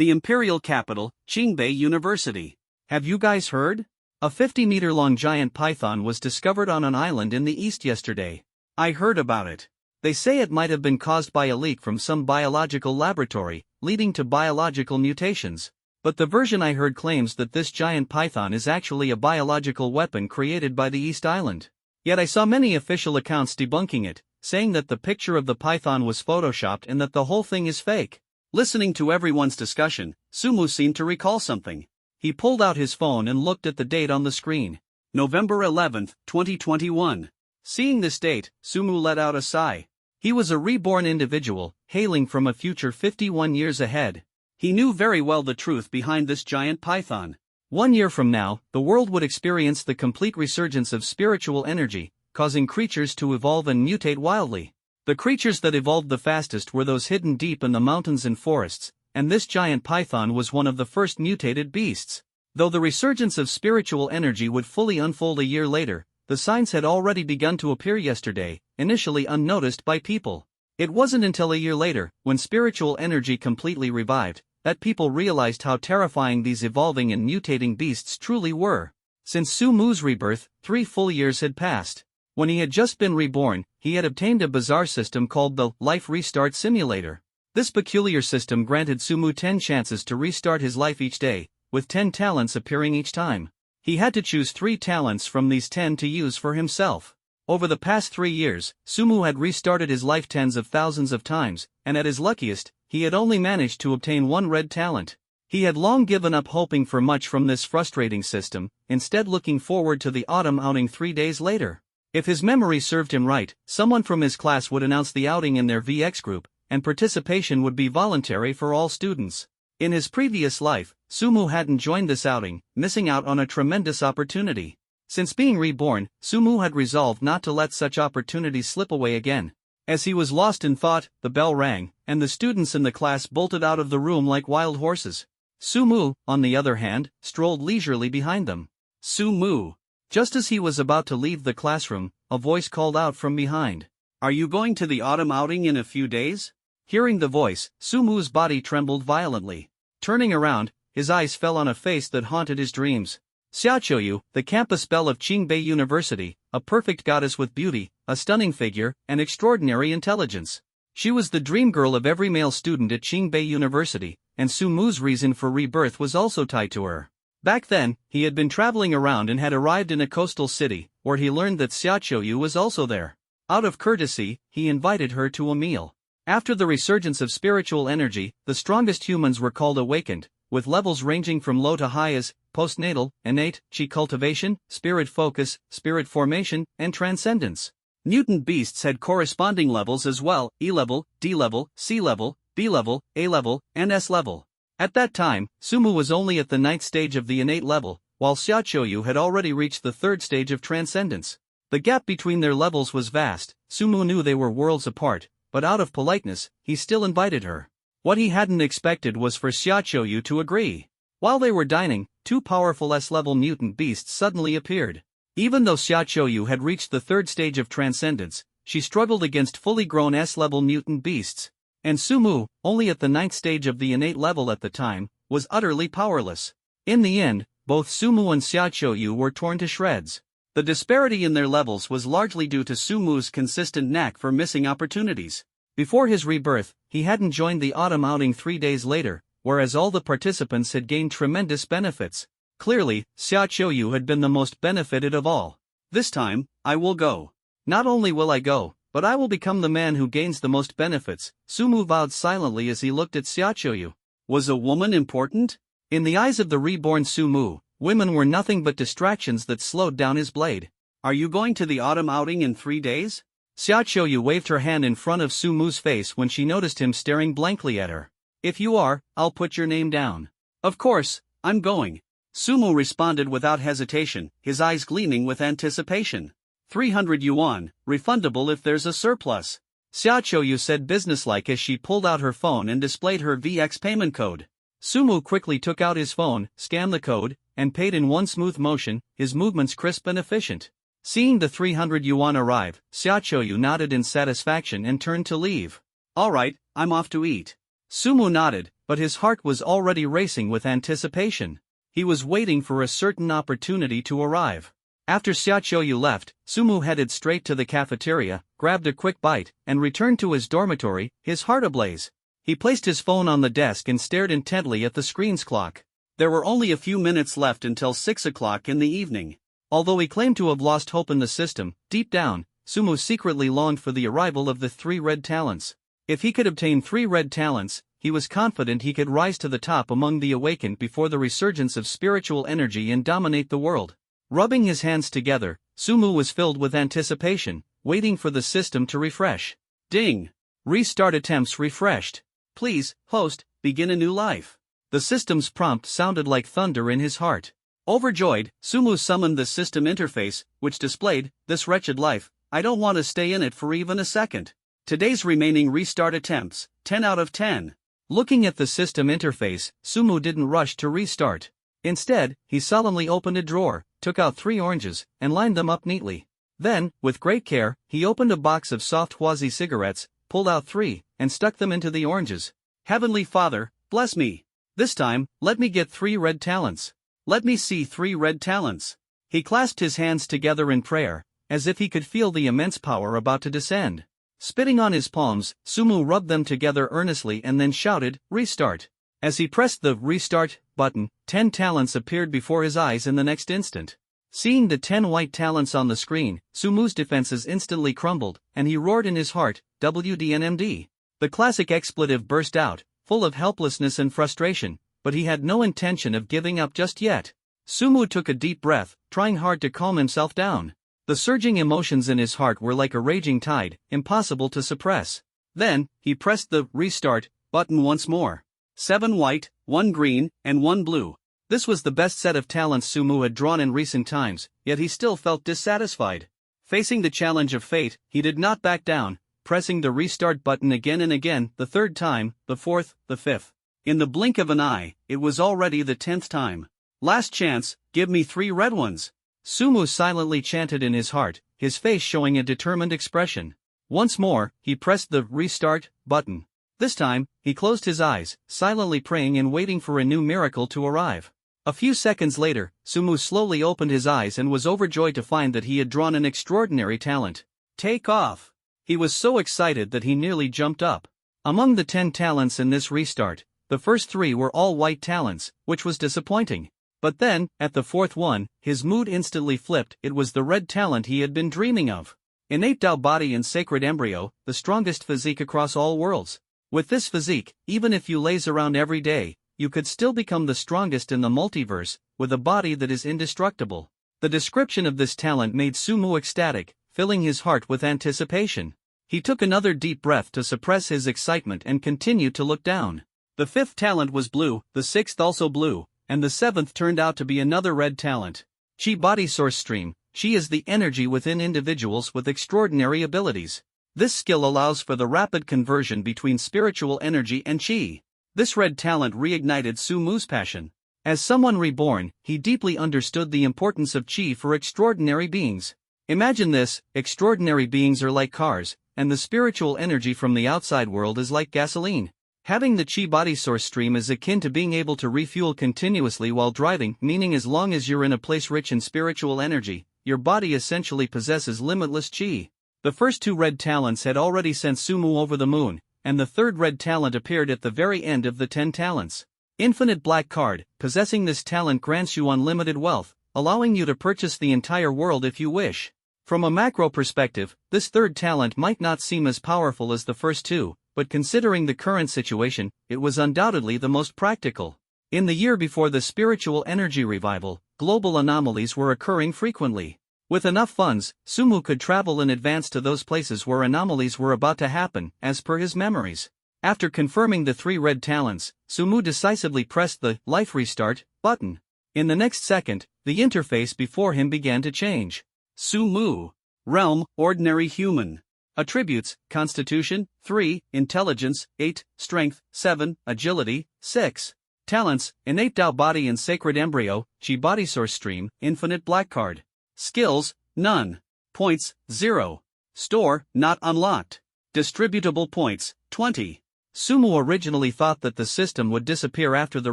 The imperial capital, Qingbei University. Have you guys heard? A 50-meter-long giant python was discovered on an island in the east yesterday. I heard about it. They say it might have been caused by a leak from some biological laboratory, leading to biological mutations. But the version I heard claims that this giant python is actually a biological weapon created by the East Island. Yet I saw many official accounts debunking it, saying that the picture of the python was photoshopped and that the whole thing is fake. Listening to everyone's discussion, Sumu seemed to recall something. He pulled out his phone and looked at the date on the screen. November 11, 2021. Seeing this date, Sumu let out a sigh. He was a reborn individual, hailing from a future 51 years ahead. He knew very well the truth behind this giant python. 1 year from now, the world would experience the complete resurgence of spiritual energy, causing creatures to evolve and mutate wildly. The creatures that evolved the fastest were those hidden deep in the mountains and forests, and this giant python was one of the first mutated beasts. Though the resurgence of spiritual energy would fully unfold a year later, the signs had already begun to appear yesterday, initially unnoticed by people. It wasn't until a year later, when spiritual energy completely revived, that people realized how terrifying these evolving and mutating beasts truly were. Since Sumu's rebirth, 3 full years had passed. When he had just been reborn, he had obtained a bizarre system called the Life Restart Simulator. This peculiar system granted Sumu 10 chances to restart his life each day, with 10 talents appearing each time. He had to choose 3 talents from these 10 to use for himself. Over the past 3 years, Sumu had restarted his life tens of thousands of times, and at his luckiest, he had only managed to obtain 1 red talent. He had long given up hoping for much from this frustrating system, instead looking forward to the autumn outing 3 days later. If his memory served him right, someone from his class would announce the outing in their VX group, and participation would be voluntary for all students. In his previous life, Sumu hadn't joined this outing, missing out on a tremendous opportunity. Since being reborn, Sumu had resolved not to let such opportunities slip away again. As he was lost in thought, the bell rang, and the students in the class bolted out of the room like wild horses. Sumu, on the other hand, strolled leisurely behind them. Sumu. Just as he was about to leave the classroom, a voice called out from behind. Are you going to the autumn outing in a few days? Hearing the voice, Sumu's body trembled violently. Turning around, his eyes fell on a face that haunted his dreams. Xiaoqiu, the campus belle of Qingbei University, a perfect goddess with beauty, a stunning figure, and extraordinary intelligence. She was the dream girl of every male student at Qingbei University, and Sumu's reason for rebirth was also tied to her. Back then, he had been traveling around and had arrived in a coastal city, where he learned that Xiaoqiu was also there. Out of courtesy, he invited her to a meal. After the resurgence of spiritual energy, the strongest humans were called awakened, with levels ranging from low to high as postnatal, innate, chi cultivation, spirit focus, spirit formation, and transcendence. Mutant beasts had corresponding levels as well: E level, D level, C level, B level, A level, and S level. At that time, Sumu was only at the 9th stage of the innate level, while Xiaoqiu had already reached the 3rd stage of transcendence. The gap between their levels was vast. Sumu knew they were worlds apart, but out of politeness, he still invited her. What he hadn't expected was for Xiaoqiu to agree. While they were dining, 2 powerful S-level mutant beasts suddenly appeared. Even though Xiaoqiu had reached the 3rd stage of transcendence, she struggled against fully grown S-level mutant beasts. And Sumu, only at the 9th stage of the innate level at the time, was utterly powerless. In the end, both Sumu and Xiaoqiu were torn to shreds. The disparity in their levels was largely due to Sumu's consistent knack for missing opportunities. Before his rebirth, he hadn't joined the autumn outing 3 days later, whereas all the participants had gained tremendous benefits. Clearly, Xiaoqiu had been the most benefited of all. This time, I will go. Not only will I go, but I will become the man who gains the most benefits, Sumu vowed silently as he looked at Xiaoqiu. Was a woman important? In the eyes of the reborn Sumu, women were nothing but distractions that slowed down his blade. Are you going to the autumn outing in 3 days? Xiaoqiu waved her hand in front of Sumu's face when she noticed him staring blankly at her. If you are, I'll put your name down. Of course, I'm going. Sumu responded without hesitation, his eyes gleaming with anticipation. 300 yuan, refundable if there's a surplus. Xiaoqiu said businesslike as she pulled out her phone and displayed her VX payment code. Sumu quickly took out his phone, scanned the code, and paid in one smooth motion, his movements crisp and efficient. Seeing the 300 yuan arrive, Xiaoqiu nodded in satisfaction and turned to leave. Alright, I'm off to eat. Sumu nodded, but his heart was already racing with anticipation. He was waiting for a certain opportunity to arrive. After Xiaoyu left, Sumu headed straight to the cafeteria, grabbed a quick bite, and returned to his dormitory, his heart ablaze. He placed his phone on the desk and stared intently at the screen's clock. There were only a few minutes left until 6 o'clock in the evening. Although he claimed to have lost hope in the system, deep down, Sumu secretly longed for the arrival of the 3 red talents. If he could obtain 3 red talents, he was confident he could rise to the top among the awakened before the resurgence of spiritual energy and dominate the world. Rubbing his hands together, Sumu was filled with anticipation, waiting for the system to refresh. Ding! Restart attempts refreshed. Please, host, begin a new life. The system's prompt sounded like thunder in his heart. Overjoyed, Sumu summoned the system interface, which displayed, "This wretched life, I don't want to stay in it for even a second. Today's remaining restart attempts, 10 out of 10. Looking at the system interface, Sumu didn't rush to restart. Instead, he solemnly opened a drawer, took out 3 oranges, and lined them up neatly. Then, with great care, he opened a box of soft Huazi cigarettes, pulled out 3, and stuck them into the oranges. Heavenly Father, bless me. This time, let me get 3 red talents. Let me see 3 red talents. He clasped his hands together in prayer, as if he could feel the immense power about to descend. Spitting on his palms, Sumu rubbed them together earnestly and then shouted, "Restart." As he pressed the "Restart" button, 10 talents appeared before his eyes in the next instant. Seeing the 10 white talents on the screen, Sumu's defenses instantly crumbled, and he roared in his heart, "WDNMD." The classic expletive burst out, full of helplessness and frustration, but he had no intention of giving up just yet. Sumu took a deep breath, trying hard to calm himself down. The surging emotions in his heart were like a raging tide, impossible to suppress. Then, he pressed the "Restart" button once more. 7 white, 1 green, and 1 blue. This was the best set of talents Sumu had drawn in recent times, yet he still felt dissatisfied. Facing the challenge of fate, he did not back down, pressing the "Restart" button again and again, the 3rd time, the 4th, the 5th. In the blink of an eye, it was already the 10th time. Last chance, give me 3 red ones. Sumu silently chanted in his heart, his face showing a determined expression. Once more, he pressed the "Restart" button. This time, he closed his eyes, silently praying and waiting for a new miracle to arrive. A few seconds later, Sumu slowly opened his eyes and was overjoyed to find that he had drawn an extraordinary talent. Take off! He was so excited that he nearly jumped up. Among the 10 talents in this restart, the first 3 were all white talents, which was disappointing. But then, at the 4th one, his mood instantly flipped. It was the red talent he had been dreaming of. Innate Tao body and sacred embryo, the strongest physique across all worlds. With this physique, even if you laze around every day, you could still become the strongest in the multiverse, with a body that is indestructible. The description of this talent made Sumu ecstatic, filling his heart with anticipation. He took another deep breath to suppress his excitement and continued to look down. The 5th talent was blue, the 6th also blue, and the 7th turned out to be another red talent. Chi body source stream. Chi is the energy within individuals with extraordinary abilities. This skill allows for the rapid conversion between spiritual energy and Chi. This red talent reignited Sumu's passion. As someone reborn, he deeply understood the importance of Chi for extraordinary beings. Imagine this: extraordinary beings are like cars, and the spiritual energy from the outside world is like gasoline. Having the Chi body source stream is akin to being able to refuel continuously while driving, meaning as long as you're in a place rich in spiritual energy, your body essentially possesses limitless Chi. The first 2 red talents had already sent Sumu over the moon, and the 3rd red talent appeared at the very end of the 10 talents. Infinite Black Card. Possessing this talent grants you unlimited wealth, allowing you to purchase the entire world if you wish. From a macro perspective, this 3rd talent might not seem as powerful as the first 2, but considering the current situation, it was undoubtedly the most practical. In the year before the spiritual energy revival, global anomalies were occurring frequently. With enough funds, Sumu could travel in advance to those places where anomalies were about to happen, as per his memories. After confirming the 3 red talents, Sumu decisively pressed the "Life Restart" button. In the next second, the interface before him began to change. Sumu. Realm: Ordinary Human. Attributes: Constitution, 3, Intelligence, 8, Strength, 7, Agility, 6. Talents: Innate Tao body and sacred embryo, Chi body source stream, Infinite Black Card. Skills: None. Points: 0. Store: Not unlocked. Distributable points: 20. Sumu originally thought that the system would disappear after the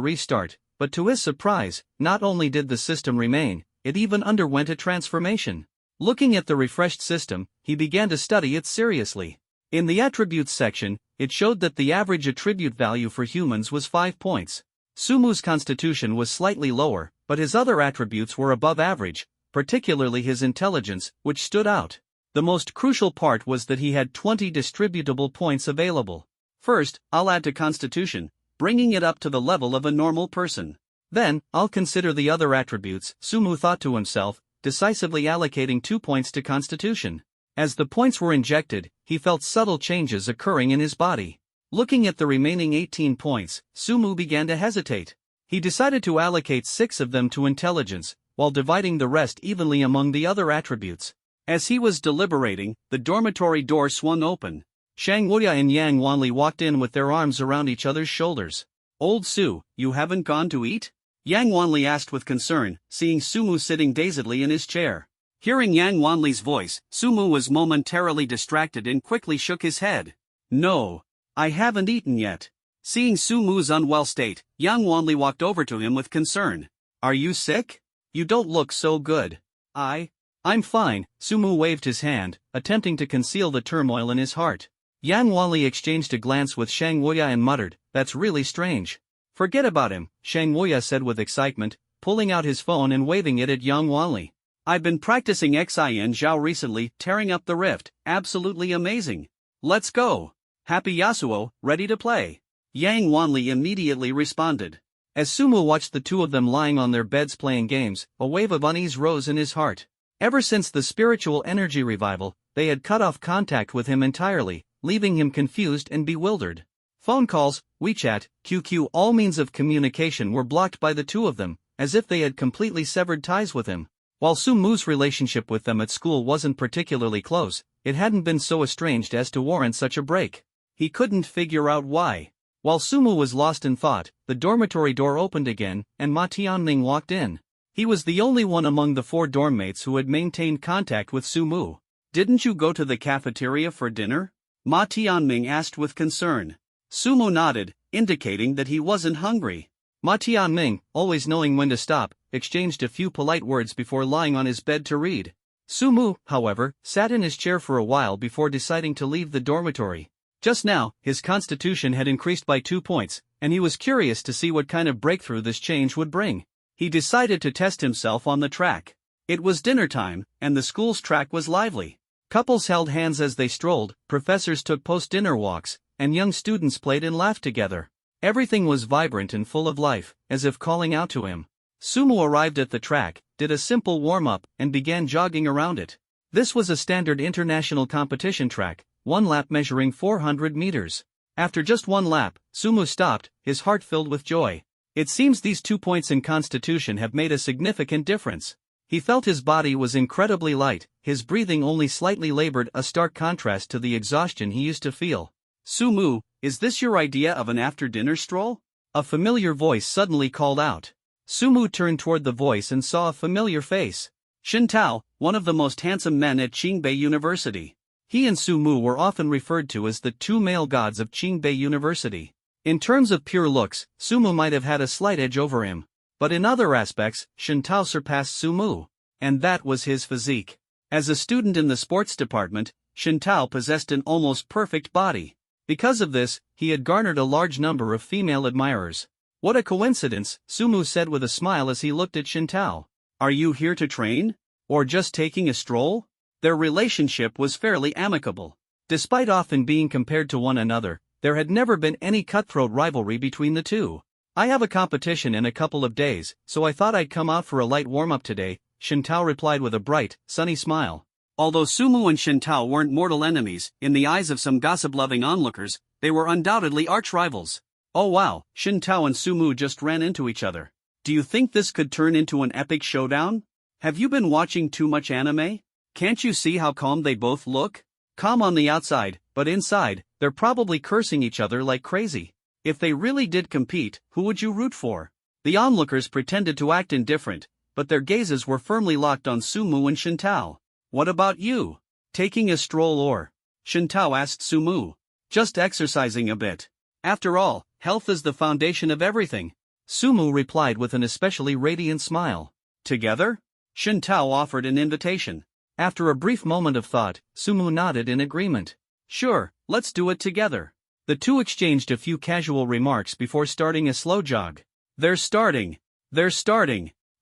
restart, but to his surprise, not only did the system remain, it even underwent a transformation. Looking at the refreshed system, he began to study it seriously. In the attributes section, it showed that the average attribute value for humans was 5 points. Sumu's constitution was slightly lower, but his other attributes were above average, particularly his intelligence, which stood out. The most crucial part was that he had 20 distributable points available. First, I'll add to constitution, bringing it up to the level of a normal person. Then, I'll consider the other attributes, Sumu thought to himself, decisively allocating 2 points to constitution. As the points were injected, he felt subtle changes occurring in his body. Looking at the remaining 18 points, Sumu began to hesitate. He decided to allocate 6 of them to intelligence, while dividing the rest evenly among the other attributes. As he was deliberating, the dormitory door swung open. Shang Wuya and Yang Wanli walked in with their arms around each other's shoulders. "Old Su, you haven't gone to eat?" Yang Wanli asked with concern, seeing Sumu sitting dazedly in his chair. Hearing Yang Wanli's voice, Sumu was momentarily distracted and quickly shook his head. "No, I haven't eaten yet." Seeing Sumu's unwell state, Yang Wanli walked over to him with concern. "Are you sick? You don't look so good." I'm fine," Sumu waved his hand, attempting to conceal the turmoil in his heart. Yang Wanli exchanged a glance with Shang Wuya and muttered, "That's really strange." "Forget about him," Shang Wuya said with excitement, pulling out his phone and waving it at Yang Wanli. "I've been practicing Xin Zhao recently, tearing up the rift, absolutely amazing. Let's go. Happy Yasuo, ready to play." Yang Wanli immediately responded. As Sumu watched the two of them lying on their beds playing games, a wave of unease rose in his heart. Ever since the spiritual energy revival, they had cut off contact with him entirely, leaving him confused and bewildered. Phone calls, WeChat, QQ, all means of communication were blocked by the two of them, as if they had completely severed ties with him. While Sumu's relationship with them at school wasn't particularly close, it hadn't been so estranged as to warrant such a break. He couldn't figure out why. While Sumu was lost in thought, the dormitory door opened again, and Ma Tianming walked in. He was the only one among the 4 dorm mates who had maintained contact with Sumu. "Didn't you go to the cafeteria for dinner?" Ma Tianming asked with concern. Sumu nodded, indicating that he wasn't hungry. Ma Tianming, always knowing when to stop, exchanged a few polite words before lying on his bed to read. Sumu, however, sat in his chair for a while before deciding to leave the dormitory. Just now, his constitution had increased by 2 points, and he was curious to see what kind of breakthrough this change would bring. He decided to test himself on the track. It was dinner time, and the school's track was lively. Couples held hands as they strolled, professors took post-dinner walks, and young students played and laughed together. Everything was vibrant and full of life, as if calling out to him. Sumu arrived at the track, did a simple warm-up, and began jogging around it. This was a standard international competition track, one lap measuring 400 meters. After just one lap, Sumu stopped, his heart filled with joy. It seems these 2 points in constitution have made a significant difference. He felt his body was incredibly light, his breathing only slightly labored, a stark contrast to the exhaustion he used to feel. "Sumu, is this your idea of an after-dinner stroll?" A familiar voice suddenly called out. Sumu turned toward the voice and saw a familiar face. Shin Tao, one of the most handsome men at Qingbei University. He and Sumu were often referred to as the 2 male gods of Qingbei University. In terms of pure looks, Sumu might have had a slight edge over him. But in other aspects, Shin Tao surpassed Sumu. And that was his physique. As a student in the sports department, Shin Tao possessed an almost perfect body. Because of this, he had garnered a large number of female admirers. "What a coincidence," Sumu said with a smile as he looked at Shin Tao. "Are you here to train? Or just taking a stroll?" Their relationship was fairly amicable. Despite often being compared to one another, there had never been any cutthroat rivalry between the two. "I have a competition in a couple of days, so I thought I'd come out for a light warm-up today," Shin Tao replied with a bright, sunny smile. Although Sumu and Shin Tao weren't mortal enemies, in the eyes of some gossip-loving onlookers, they were undoubtedly arch-rivals. "Oh wow, Shin Tao and Sumu just ran into each other. Do you think this could turn into an epic showdown? Have you been watching too much anime? Can't you see how calm they both look? Calm on the outside, but inside, they're probably cursing each other like crazy. If they really did compete, who would you root for?" The onlookers pretended to act indifferent, but their gazes were firmly locked on Sumu and Shin Tao. "What about you? Taking a stroll or?" Shin Tao asked Sumu. "Just exercising a bit." After all, health is the foundation of everything. Sumu replied with an especially radiant smile. Together? Shen Tao offered an invitation. After a brief moment of thought, Sumu nodded in agreement. Sure, let's do it together. The two exchanged a few casual remarks before starting a slow jog. They're starting.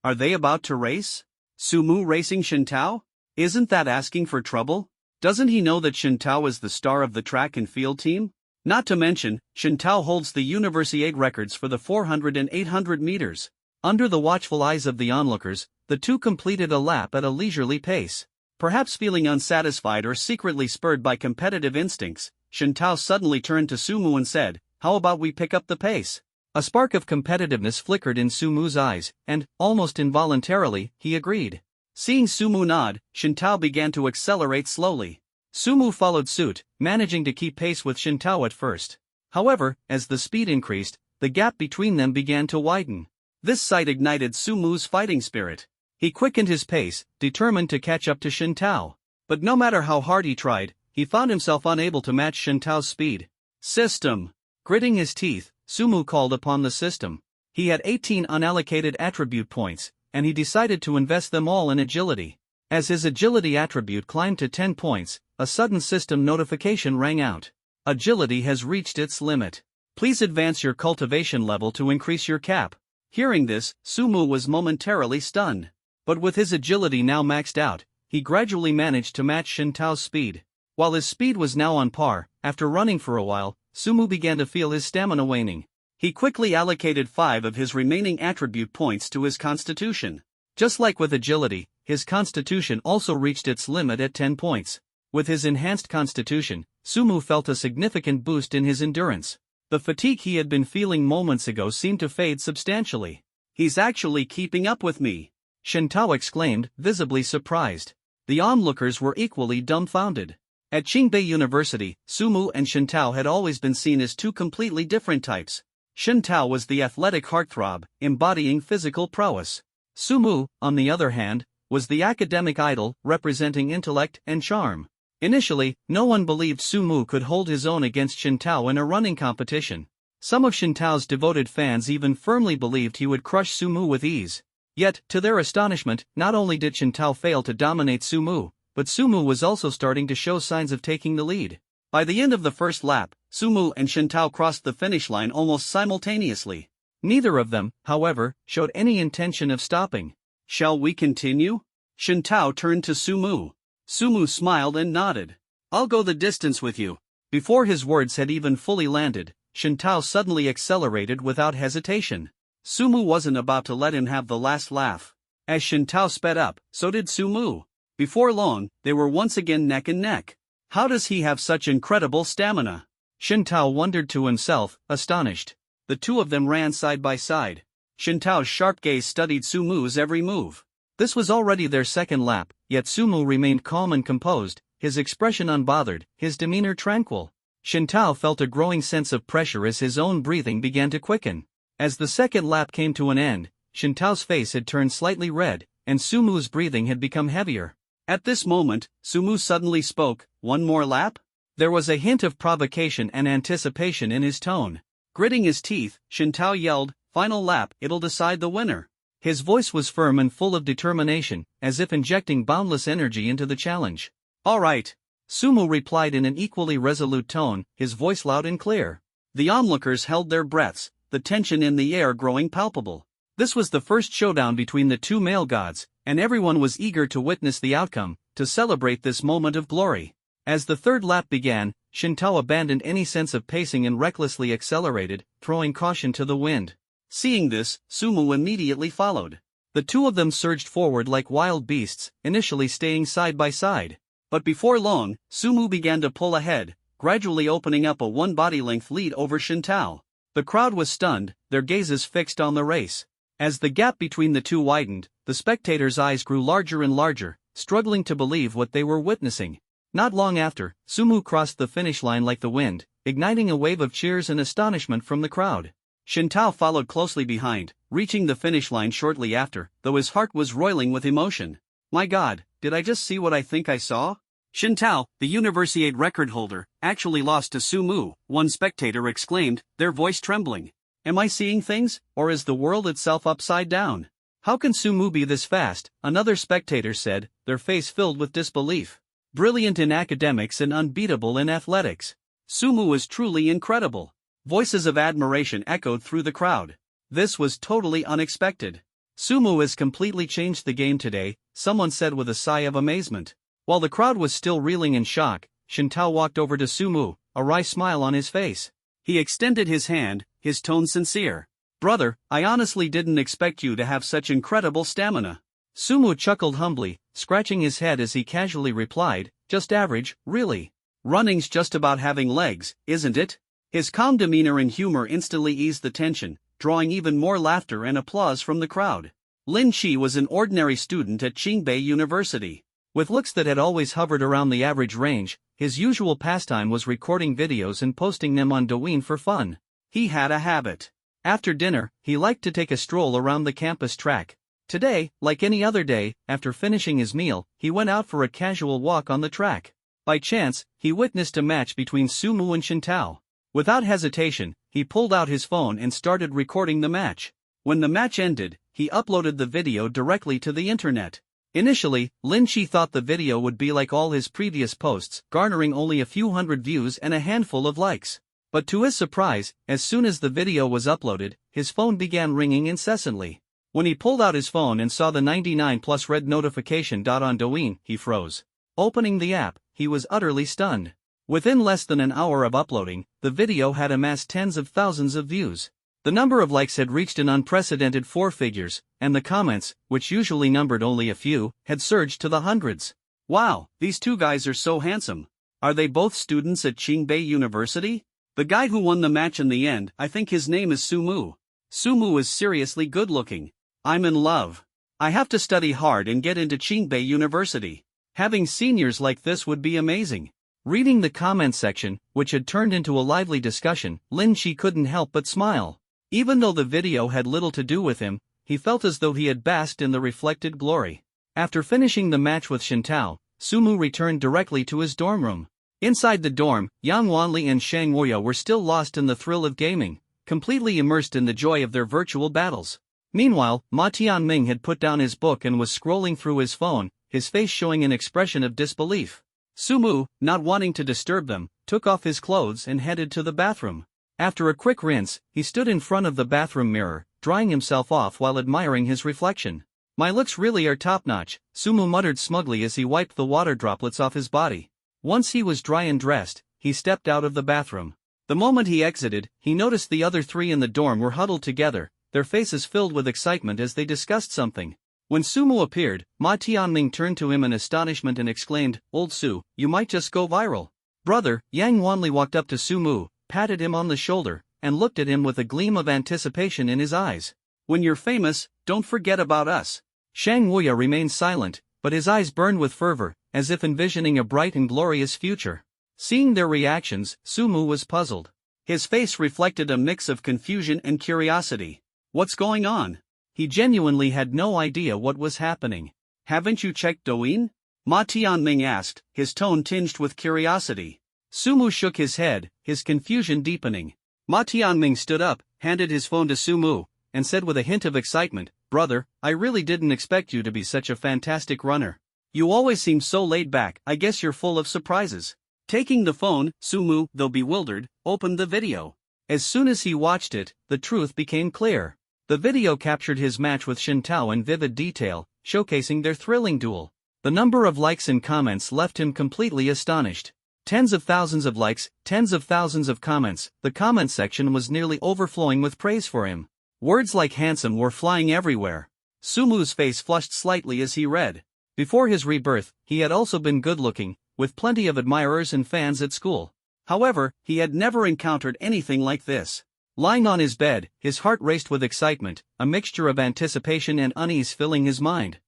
Are they about to race? Sumu racing Shen Tao? Isn't that asking for trouble? Doesn't he know that Shen Tao is the star of the track and field team? Not to mention, Shen Tao holds the Universiade records for the 400 and 800 meters. Under the watchful eyes of the onlookers, the two completed a lap at a leisurely pace. Perhaps feeling unsatisfied or secretly spurred by competitive instincts, Shen Tao suddenly turned to Sumu and said, "How about we pick up the pace?" A spark of competitiveness flickered in Sumu's eyes, and, almost involuntarily, he agreed. Seeing Sumu nod, Shen Tao began to accelerate slowly. Sumu followed suit, managing to keep pace with Shen Tao at first. However, as the speed increased, the gap between them began to widen. This sight ignited Sumu's fighting spirit. He quickened his pace, determined to catch up to Shen Tao. But no matter how hard he tried, he found himself unable to match Shen Tao's speed. System. Gritting his teeth, Sumu called upon the system. He had 18 unallocated attribute points, and he decided to invest them all in agility. As his agility attribute climbed to 10 points, a sudden system notification rang out. Agility has reached its limit. Please advance your cultivation level to increase your cap. Hearing this, Sumu was momentarily stunned. But with his agility now maxed out, he gradually managed to match Shen Tao's speed. While his speed was now on par, after running for a while, Sumu began to feel his stamina waning. He quickly allocated 5 of his remaining attribute points to his constitution. Just like with agility, his constitution also reached its limit at 10 points. With his enhanced constitution, Sumu felt a significant boost in his endurance. The fatigue he had been feeling moments ago seemed to fade substantially. He's actually keeping up with me, Shen Tao exclaimed, visibly surprised. The onlookers were equally dumbfounded. At Qingbei University, Sumu and Shen Tao had always been seen as two completely different types. Shen Tao was the athletic heartthrob, embodying physical prowess. Sumu, on the other hand, was the academic idol, representing intellect and charm. Initially, no one believed Sumu could hold his own against Shen Tao in a running competition. Some of Shen Tao's devoted fans even firmly believed he would crush Sumu with ease. Yet, to their astonishment, not only did Shen Tao fail to dominate Sumu, but Sumu was also starting to show signs of taking the lead. By the end of the first lap, Sumu and Shen Tao crossed the finish line almost simultaneously. Neither of them, however, showed any intention of stopping. Shall we continue? Shen Tao turned to Sumu. Sumu smiled and nodded. I'll go the distance with you. Before his words had even fully landed, Shen Tao suddenly accelerated without hesitation. Sumu wasn't about to let him have the last laugh. As Shen Tao sped up, so did Sumu. Before long, they were once again neck and neck. How does he have such incredible stamina? Shen Tao wondered to himself, astonished. The two of them ran side by side. Shen Tao's sharp gaze studied Sumu's every move. This was already their second lap, yet Sumu remained calm and composed, his expression unbothered, his demeanor tranquil. Shen Tao felt a growing sense of pressure as his own breathing began to quicken. As the second lap came to an end, Shen Tao's face had turned slightly red, and Sumu's breathing had become heavier. At this moment, Sumu suddenly spoke, "One more lap?" There was a hint of provocation and anticipation in his tone. Gritting his teeth, Shen Tao yelled, "Final lap, it'll decide the winner." His voice was firm and full of determination, as if injecting boundless energy into the challenge. "All right," Sumu replied in an equally resolute tone, his voice loud and clear. The onlookers held their breaths, the tension in the air growing palpable. This was the first showdown between the two male gods, and everyone was eager to witness the outcome, to celebrate this moment of glory. As the third lap began, Shen Tao abandoned any sense of pacing and recklessly accelerated, throwing caution to the wind. Seeing this, Sumu immediately followed. The two of them surged forward like wild beasts, initially staying side by side. But before long, Sumu began to pull ahead, gradually opening up a one body length lead over Shen Tao. The crowd was stunned, their gazes fixed on the race. As the gap between the two widened, the spectators' eyes grew larger and larger, struggling to believe what they were witnessing. Not long after, Sumu crossed the finish line like the wind, igniting a wave of cheers and astonishment from the crowd. Shen Tao followed closely behind, reaching the finish line shortly after, though his heart was roiling with emotion. "My God, did I just see what I think I saw?" Shintao, the Universiade record holder, actually lost to Sumu, one spectator exclaimed, their voice trembling. Am I seeing things, or is the world itself upside down? How can Sumu be this fast? Another spectator said, their face filled with disbelief. Brilliant in academics and unbeatable in athletics. Sumu is truly incredible. Voices of admiration echoed through the crowd. This was totally unexpected. Sumu has completely changed the game today, someone said with a sigh of amazement. While the crowd was still reeling in shock, Shintao walked over to Sumu, a wry smile on his face. He extended his hand, his tone sincere. Brother, I honestly didn't expect you to have such incredible stamina. Sumu chuckled humbly, scratching his head as he casually replied, just average, really. Running's just about having legs, isn't it? His calm demeanor and humor instantly eased the tension, drawing even more laughter and applause from the crowd. Lin Chi was an ordinary student at Qingbei University. With looks that had always hovered around the average range, his usual pastime was recording videos and posting them on Douyin for fun. He had a habit. After dinner, he liked to take a stroll around the campus track. Today, like any other day, after finishing his meal, he went out for a casual walk on the track. By chance, he witnessed a match between Sumu and Shintao. Without hesitation, he pulled out his phone and started recording the match. When the match ended, he uploaded the video directly to the internet. Initially, Lin Chi thought the video would be like all his previous posts, garnering only a few hundred views and a handful of likes. But to his surprise, as soon as the video was uploaded, his phone began ringing incessantly. When he pulled out his phone and saw the 99+ red notification dot on Douyin, he froze. Opening the app, he was utterly stunned. Within less than an hour of uploading, the video had amassed tens of thousands of views. The number of likes had reached an unprecedented 4 figures, and the comments, which usually numbered only a few, had surged to the hundreds. Wow, these two guys are so handsome. Are they both students at Qingbei University? The guy who won the match in the end, I think his name is Sumu. Sumu is seriously good looking. I'm in love. I have to study hard and get into Qingbei University. Having seniors like this would be amazing. Reading the comment section, which had turned into a lively discussion, Lin Chi couldn't help but smile. Even though the video had little to do with him, he felt as though he had basked in the reflected glory. After finishing the match with Shintao, Sumu returned directly to his dorm room. Inside the dorm, Yang Wanli and Shang Woya were still lost in the thrill of gaming, completely immersed in the joy of their virtual battles. Meanwhile, Ma Tianming had put down his book and was scrolling through his phone, his face showing an expression of disbelief. Sumu, not wanting to disturb them, took off his clothes and headed to the bathroom. After a quick rinse, he stood in front of the bathroom mirror, drying himself off while admiring his reflection. My looks really are top-notch, Sumu muttered smugly as he wiped the water droplets off his body. Once he was dry and dressed, he stepped out of the bathroom. The moment he exited, he noticed the other 3 in the dorm were huddled together, their faces filled with excitement as they discussed something. When Sumu appeared, Ma Tianming turned to him in astonishment and exclaimed, "Old Su, you might just go viral." Brother, Yang Wanli walked up to Sumu, patted him on the shoulder, and looked at him with a gleam of anticipation in his eyes. When you're famous, don't forget about us. Shang Wuya remained silent, but his eyes burned with fervor, as if envisioning a bright and glorious future. Seeing their reactions, Sumu was puzzled. His face reflected a mix of confusion and curiosity. What's going on? He genuinely had no idea what was happening. Haven't you checked Douyin? Ma Tianming asked, his tone tinged with curiosity. Sumu shook his head, his confusion deepening. Ma Tianming stood up, handed his phone to Sumu, and said with a hint of excitement, "Brother, I really didn't expect you to be such a fantastic runner. You always seem so laid back, I guess you're full of surprises." Taking the phone, Sumu, though bewildered, opened the video. As soon as he watched it, the truth became clear. The video captured his match with Shintao in vivid detail, showcasing their thrilling duel. The number of likes and comments left him completely astonished. Tens of thousands of likes, tens of thousands of comments, the comment section was nearly overflowing with praise for him. Words like handsome were flying everywhere. Sumu's face flushed slightly as he read. Before his rebirth, he had also been good-looking, with plenty of admirers and fans at school. However, he had never encountered anything like this. Lying on his bed, his heart raced with excitement, a mixture of anticipation and unease filling his mind.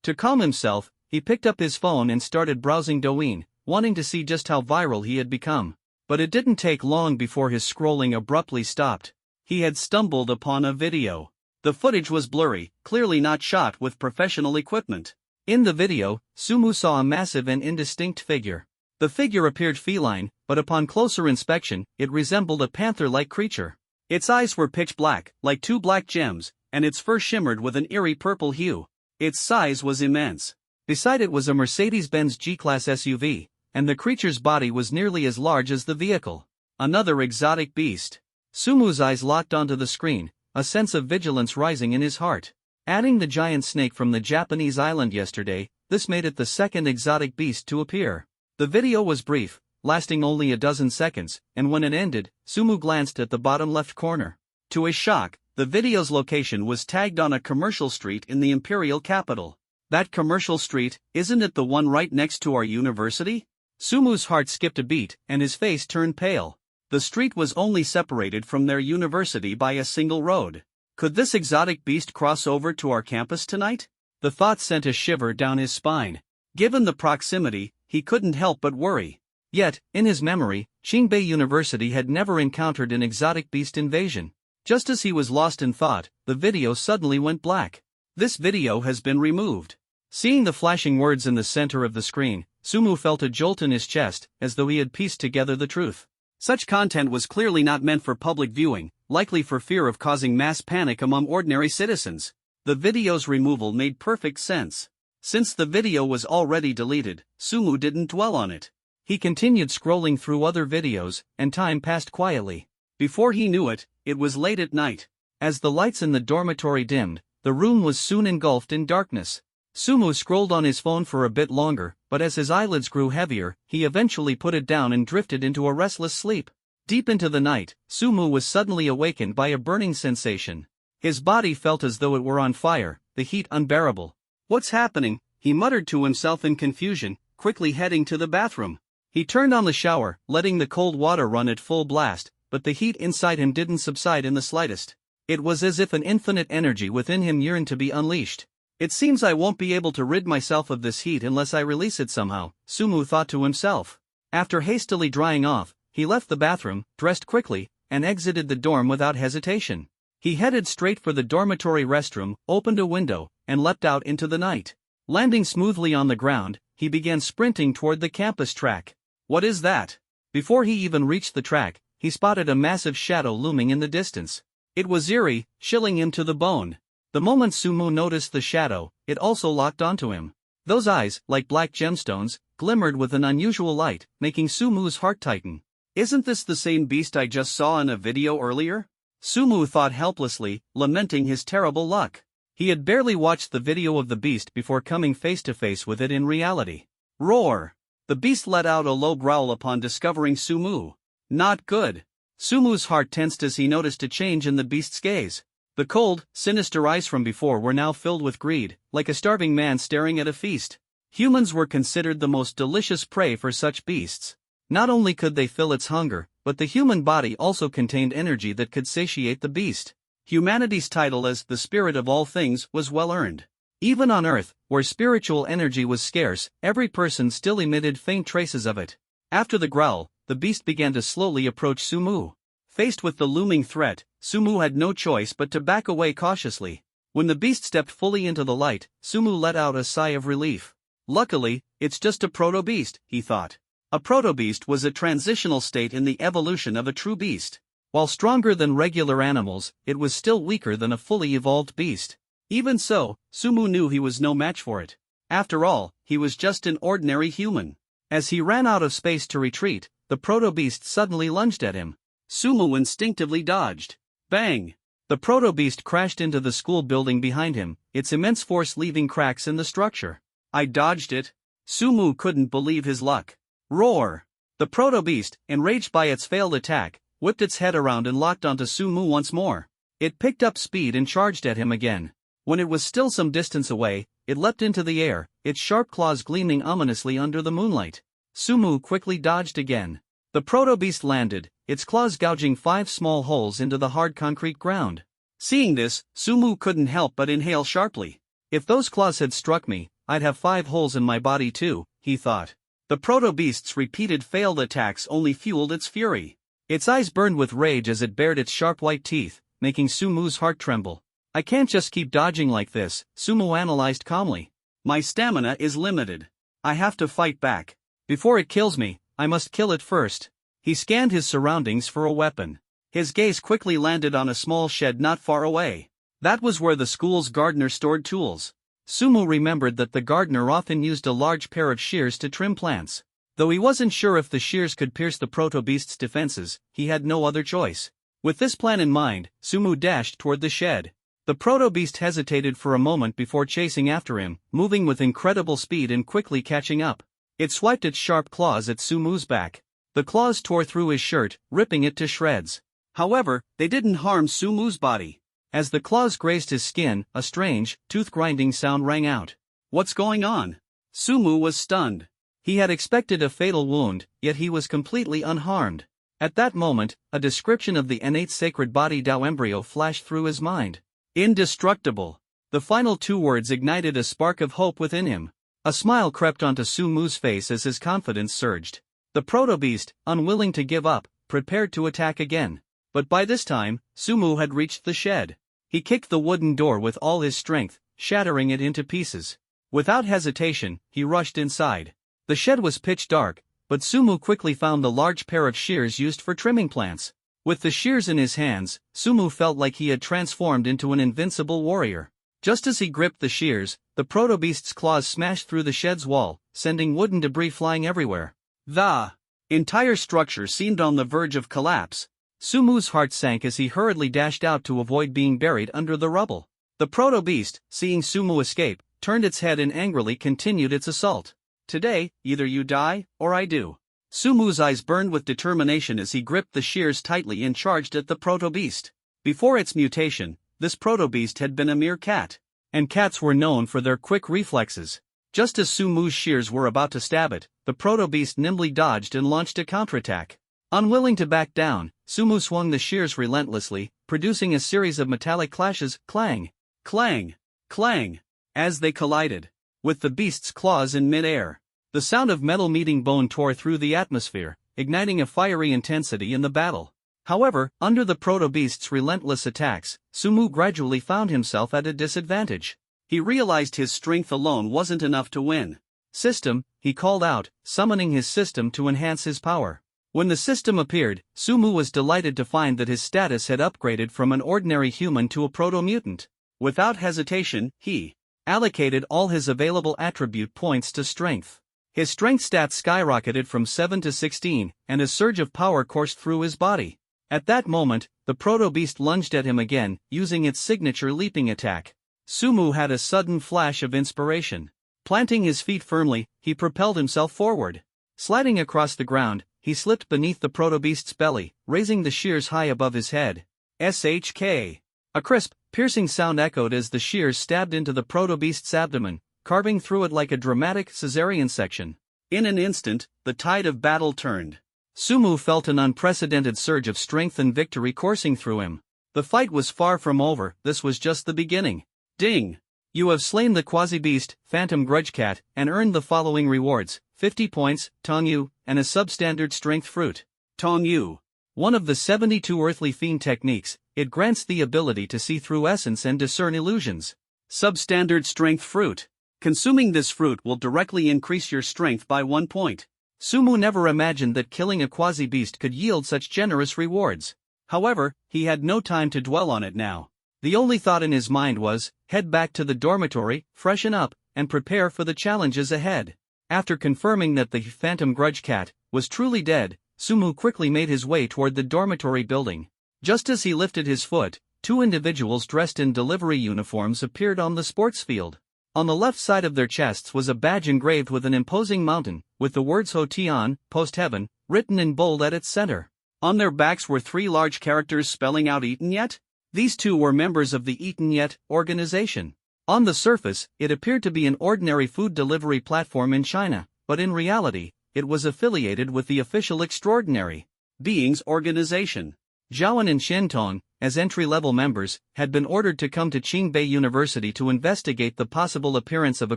To calm himself, he picked up his phone and started browsing Douyin, wanting to see just how viral he had become. But it didn't take long before his scrolling abruptly stopped. He had stumbled upon a video. The footage was blurry, clearly not shot with professional equipment. In the video, Sumu saw a massive and indistinct figure. The figure appeared feline, but upon closer inspection, it resembled a panther-like creature. Its eyes were pitch black, like two black gems, and its fur shimmered with an eerie purple hue. Its size was immense. Beside it was a Mercedes-Benz G-Class SUV, and the creature's body was nearly as large as the vehicle. Another exotic beast. Sumu's eyes locked onto the screen, a sense of vigilance rising in his heart. Adding the giant snake from the Japanese island yesterday, this made it the second exotic beast to appear. The video was brief, lasting only a dozen seconds, and when it ended, Sumu glanced at the bottom left corner. To his shock, the video's location was tagged on a commercial street in the imperial capital. That commercial street, isn't it the one right next to our university? Sumu's heart skipped a beat, and his face turned pale. The street was only separated from their university by a single road. Could this exotic beast cross over to our campus tonight? The thought sent a shiver down his spine. Given the proximity, he couldn't help but worry. Yet, in his memory, Qingbei University had never encountered an exotic beast invasion. Just as he was lost in thought, the video suddenly went black. This video has been removed. Seeing the flashing words in the center of the screen, Sumu felt a jolt in his chest, as though he had pieced together the truth. Such content was clearly not meant for public viewing, likely for fear of causing mass panic among ordinary citizens. The video's removal made perfect sense. Since the video was already deleted, Sumu didn't dwell on it. He continued scrolling through other videos, and time passed quietly. Before he knew it, it was late at night. As the lights in the dormitory dimmed, the room was soon engulfed in darkness. Sumu scrolled on his phone for a bit longer, but as his eyelids grew heavier, he eventually put it down and drifted into a restless sleep. Deep into the night, Sumu was suddenly awakened by a burning sensation. His body felt as though it were on fire, the heat unbearable. "What's happening?" he muttered to himself in confusion, quickly heading to the bathroom. He turned on the shower, letting the cold water run at full blast, but the heat inside him didn't subside in the slightest. It was as if an infinite energy within him yearned to be unleashed. "It seems I won't be able to rid myself of this heat unless I release it somehow," Sumu thought to himself. After hastily drying off, he left the bathroom, dressed quickly, and exited the dorm without hesitation. He headed straight for the dormitory restroom, opened a window, and leapt out into the night. Landing smoothly on the ground, he began sprinting toward the campus track. What is that? Before he even reached the track, he spotted a massive shadow looming in the distance. It was eerie, chilling him to the bone. The moment Sumu noticed the shadow, it also locked onto him. Those eyes, like black gemstones, glimmered with an unusual light, making Sumu's heart tighten. "Isn't this the same beast I just saw in a video earlier?" Sumu thought helplessly, lamenting his terrible luck. He had barely watched the video of the beast before coming face to face with it in reality. Roar! The beast let out a low growl upon discovering Sumu. Not good. Sumu's heart tensed as he noticed a change in the beast's gaze. The cold, sinister eyes from before were now filled with greed, like a starving man staring at a feast. Humans were considered the most delicious prey for such beasts. Not only could they fill its hunger, but the human body also contained energy that could satiate the beast. Humanity's title as the spirit of all things was well earned. Even on Earth, where spiritual energy was scarce, every person still emitted faint traces of it. After the growl, the beast began to slowly approach Sumu. Faced with the looming threat, Sumu had no choice but to back away cautiously. When the beast stepped fully into the light, Sumu let out a sigh of relief. Luckily, it's just a proto-beast, he thought. A proto-beast was a transitional state in the evolution of a true beast. While stronger than regular animals, it was still weaker than a fully evolved beast. Even so, Sumu knew he was no match for it. After all, he was just an ordinary human. As he ran out of space to retreat, the proto-beast suddenly lunged at him. Sumu instinctively dodged. Bang! The proto-beast crashed into the school building behind him, its immense force leaving cracks in the structure. "I dodged it." Sumu couldn't believe his luck. Roar! The proto-beast, enraged by its failed attack, whipped its head around and locked onto Sumu once more. It picked up speed and charged at him again. When it was still some distance away, it leapt into the air, its sharp claws gleaming ominously under the moonlight. Sumu quickly dodged again. The proto-beast landed, its claws gouging 5 small holes into the hard concrete ground. Seeing this, Sumu couldn't help but inhale sharply. If those claws had struck me, I'd have 5 holes in my body too, he thought. The proto-beast's repeated failed attacks only fueled its fury. Its eyes burned with rage as it bared its sharp white teeth, making Sumu's heart tremble. "I can't just keep dodging like this," Sumu analyzed calmly. My stamina is limited. I have to fight back. Before it kills me, I must kill it first. He scanned his surroundings for a weapon. His gaze quickly landed on a small shed not far away. That was where the school's gardener stored tools. Sumu remembered that the gardener often used a large pair of shears to trim plants. Though he wasn't sure if the shears could pierce the proto-beast's defenses, he had no other choice. With this plan in mind, Sumu dashed toward the shed. The proto-beast hesitated for a moment before chasing after him, moving with incredible speed and quickly catching up. It swiped its sharp claws at Sumu's back. The claws tore through his shirt, ripping it to shreds. However, they didn't harm Sumu's body. As the claws grazed his skin, a strange, tooth-grinding sound rang out. What's going on? Sumu was stunned. He had expected a fatal wound, yet he was completely unharmed. At that moment, a description of the innate sacred body Tao embryo flashed through his mind. Indestructible. The final two words ignited a spark of hope within him. A smile crept onto Sumu's face as his confidence surged. The proto-beast, unwilling to give up, prepared to attack again. But by this time, Sumu had reached the shed. He kicked the wooden door with all his strength, shattering it into pieces. Without hesitation, he rushed inside. The shed was pitch dark, but Sumu quickly found the large pair of shears used for trimming plants. With the shears in his hands, Sumu felt like he had transformed into an invincible warrior. Just as he gripped the shears, the proto-beast's claws smashed through the shed's wall, sending wooden debris flying everywhere. The entire structure seemed on the verge of collapse. Sumu's heart sank as he hurriedly dashed out to avoid being buried under the rubble. The proto-beast, seeing Sumu escape, turned its head and angrily continued its assault. Today, either you die, or I do. Sumu's eyes burned with determination as he gripped the shears tightly and charged at the proto-beast. Before its mutation, this proto-beast had been a mere cat. And cats were known for their quick reflexes. Just as Sumu's shears were about to stab it, the proto-beast nimbly dodged and launched a counterattack. Unwilling to back down, Sumu swung the shears relentlessly, producing a series of metallic clashes, clang, clang, clang, as they collided. With the beast's claws in mid-air, the sound of metal meeting bone tore through the atmosphere, igniting a fiery intensity in the battle. However, under the proto-beast's relentless attacks, Sumu gradually found himself at a disadvantage. He realized his strength alone wasn't enough to win. System, he called out, summoning his system to enhance his power. When the system appeared, Sumu was delighted to find that his status had upgraded from an ordinary human to a proto-mutant. Without hesitation, he allocated all his available attribute points to strength. His strength stats skyrocketed from 7 to 16, and a surge of power coursed through his body. At that moment, the proto-beast lunged at him again, using its signature leaping attack. Sumu had a sudden flash of inspiration. Planting his feet firmly, he propelled himself forward. Sliding across the ground, he slipped beneath the proto-beast's belly, raising the shears high above his head. SHK. A crisp, piercing sound echoed as the shears stabbed into the proto-beast's abdomen, carving through it like a dramatic cesarean section. In an instant, the tide of battle turned. Sumu felt an unprecedented surge of strength and victory coursing through him. The fight was far from over, this was just the beginning. Ding! You have slain the quasi-beast, Phantom Grudge Cat, and earned the following rewards: 50 points, Tongyu, and a substandard strength fruit. Tongyu. One of the 72 earthly fiend techniques, it grants the ability to see through essence and discern illusions. Substandard strength fruit. Consuming this fruit will directly increase your strength by 1 point. Sumu never imagined that killing a quasi-beast could yield such generous rewards. However, he had no time to dwell on it now. The only thought in his mind was, head back to the dormitory, freshen up, and prepare for the challenges ahead. After confirming that the Phantom Grudge Cat was truly dead, Sumu quickly made his way toward the dormitory building. Just as he lifted his foot, two individuals dressed in delivery uniforms appeared on the sports field. On the left side of their chests was a badge engraved with an imposing mountain, with the words Hotian, Post-Heaven, written in bold at its center. On their backs were 3 large characters spelling out Eaten Yet. These two were members of the Eaten Yet organization. On the surface, it appeared to be an ordinary food delivery platform in China, but in reality, it was affiliated with the official Extraordinary Beings organization. Zhaoan and Shintong, as entry-level members, had been ordered to come to Qingbei University to investigate the possible appearance of a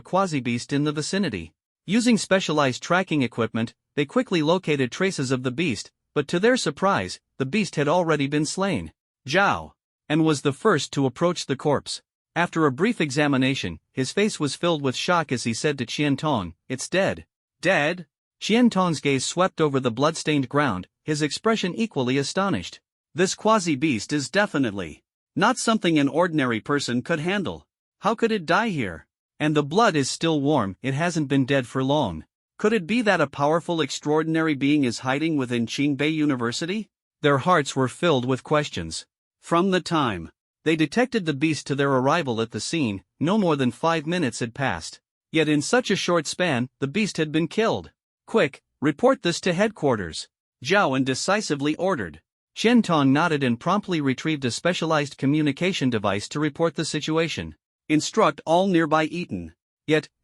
quasi-beast in the vicinity. Using specialized tracking equipment, they quickly located traces of the beast, but to their surprise, the beast had already been slain. Zhao. And was the first to approach the corpse. After a brief examination, his face was filled with shock as he said to Qian Tong, "It's dead." "Dead?" Qian Tong's gaze swept over the blood-stained ground, his expression equally astonished. "This quasi-beast is definitely not something an ordinary person could handle. How could it die here? And the blood is still warm, it hasn't been dead for long. Could it be that a powerful extraordinary being is hiding within Qingbei University?" Their hearts were filled with questions. From the time they detected the beast to their arrival at the scene, no more than 5 minutes had passed. Yet in such a short span, the beast had been killed. "Quick, report this to headquarters," Zhao decisively ordered. Qian Tong nodded and promptly retrieved a specialized communication device to report the situation. "Instruct all nearby Eton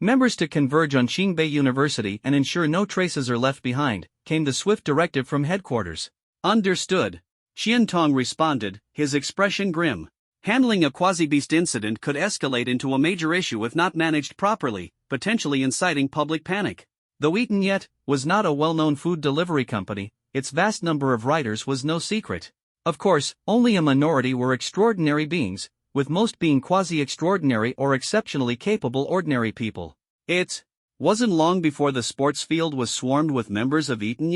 members to converge on Qingbei University and ensure no traces are left behind," came the swift directive from headquarters. "Understood," Qian Tong responded, his expression grim. Handling a quasi-beast incident could escalate into a major issue if not managed properly, potentially inciting public panic. Though Eton was not a well-known food delivery company, its vast number of riders was no secret. Of course, only a minority were extraordinary beings, with most being quasi-extraordinary or exceptionally capable ordinary people. It wasn't long before the sports field was swarmed with members of Eton.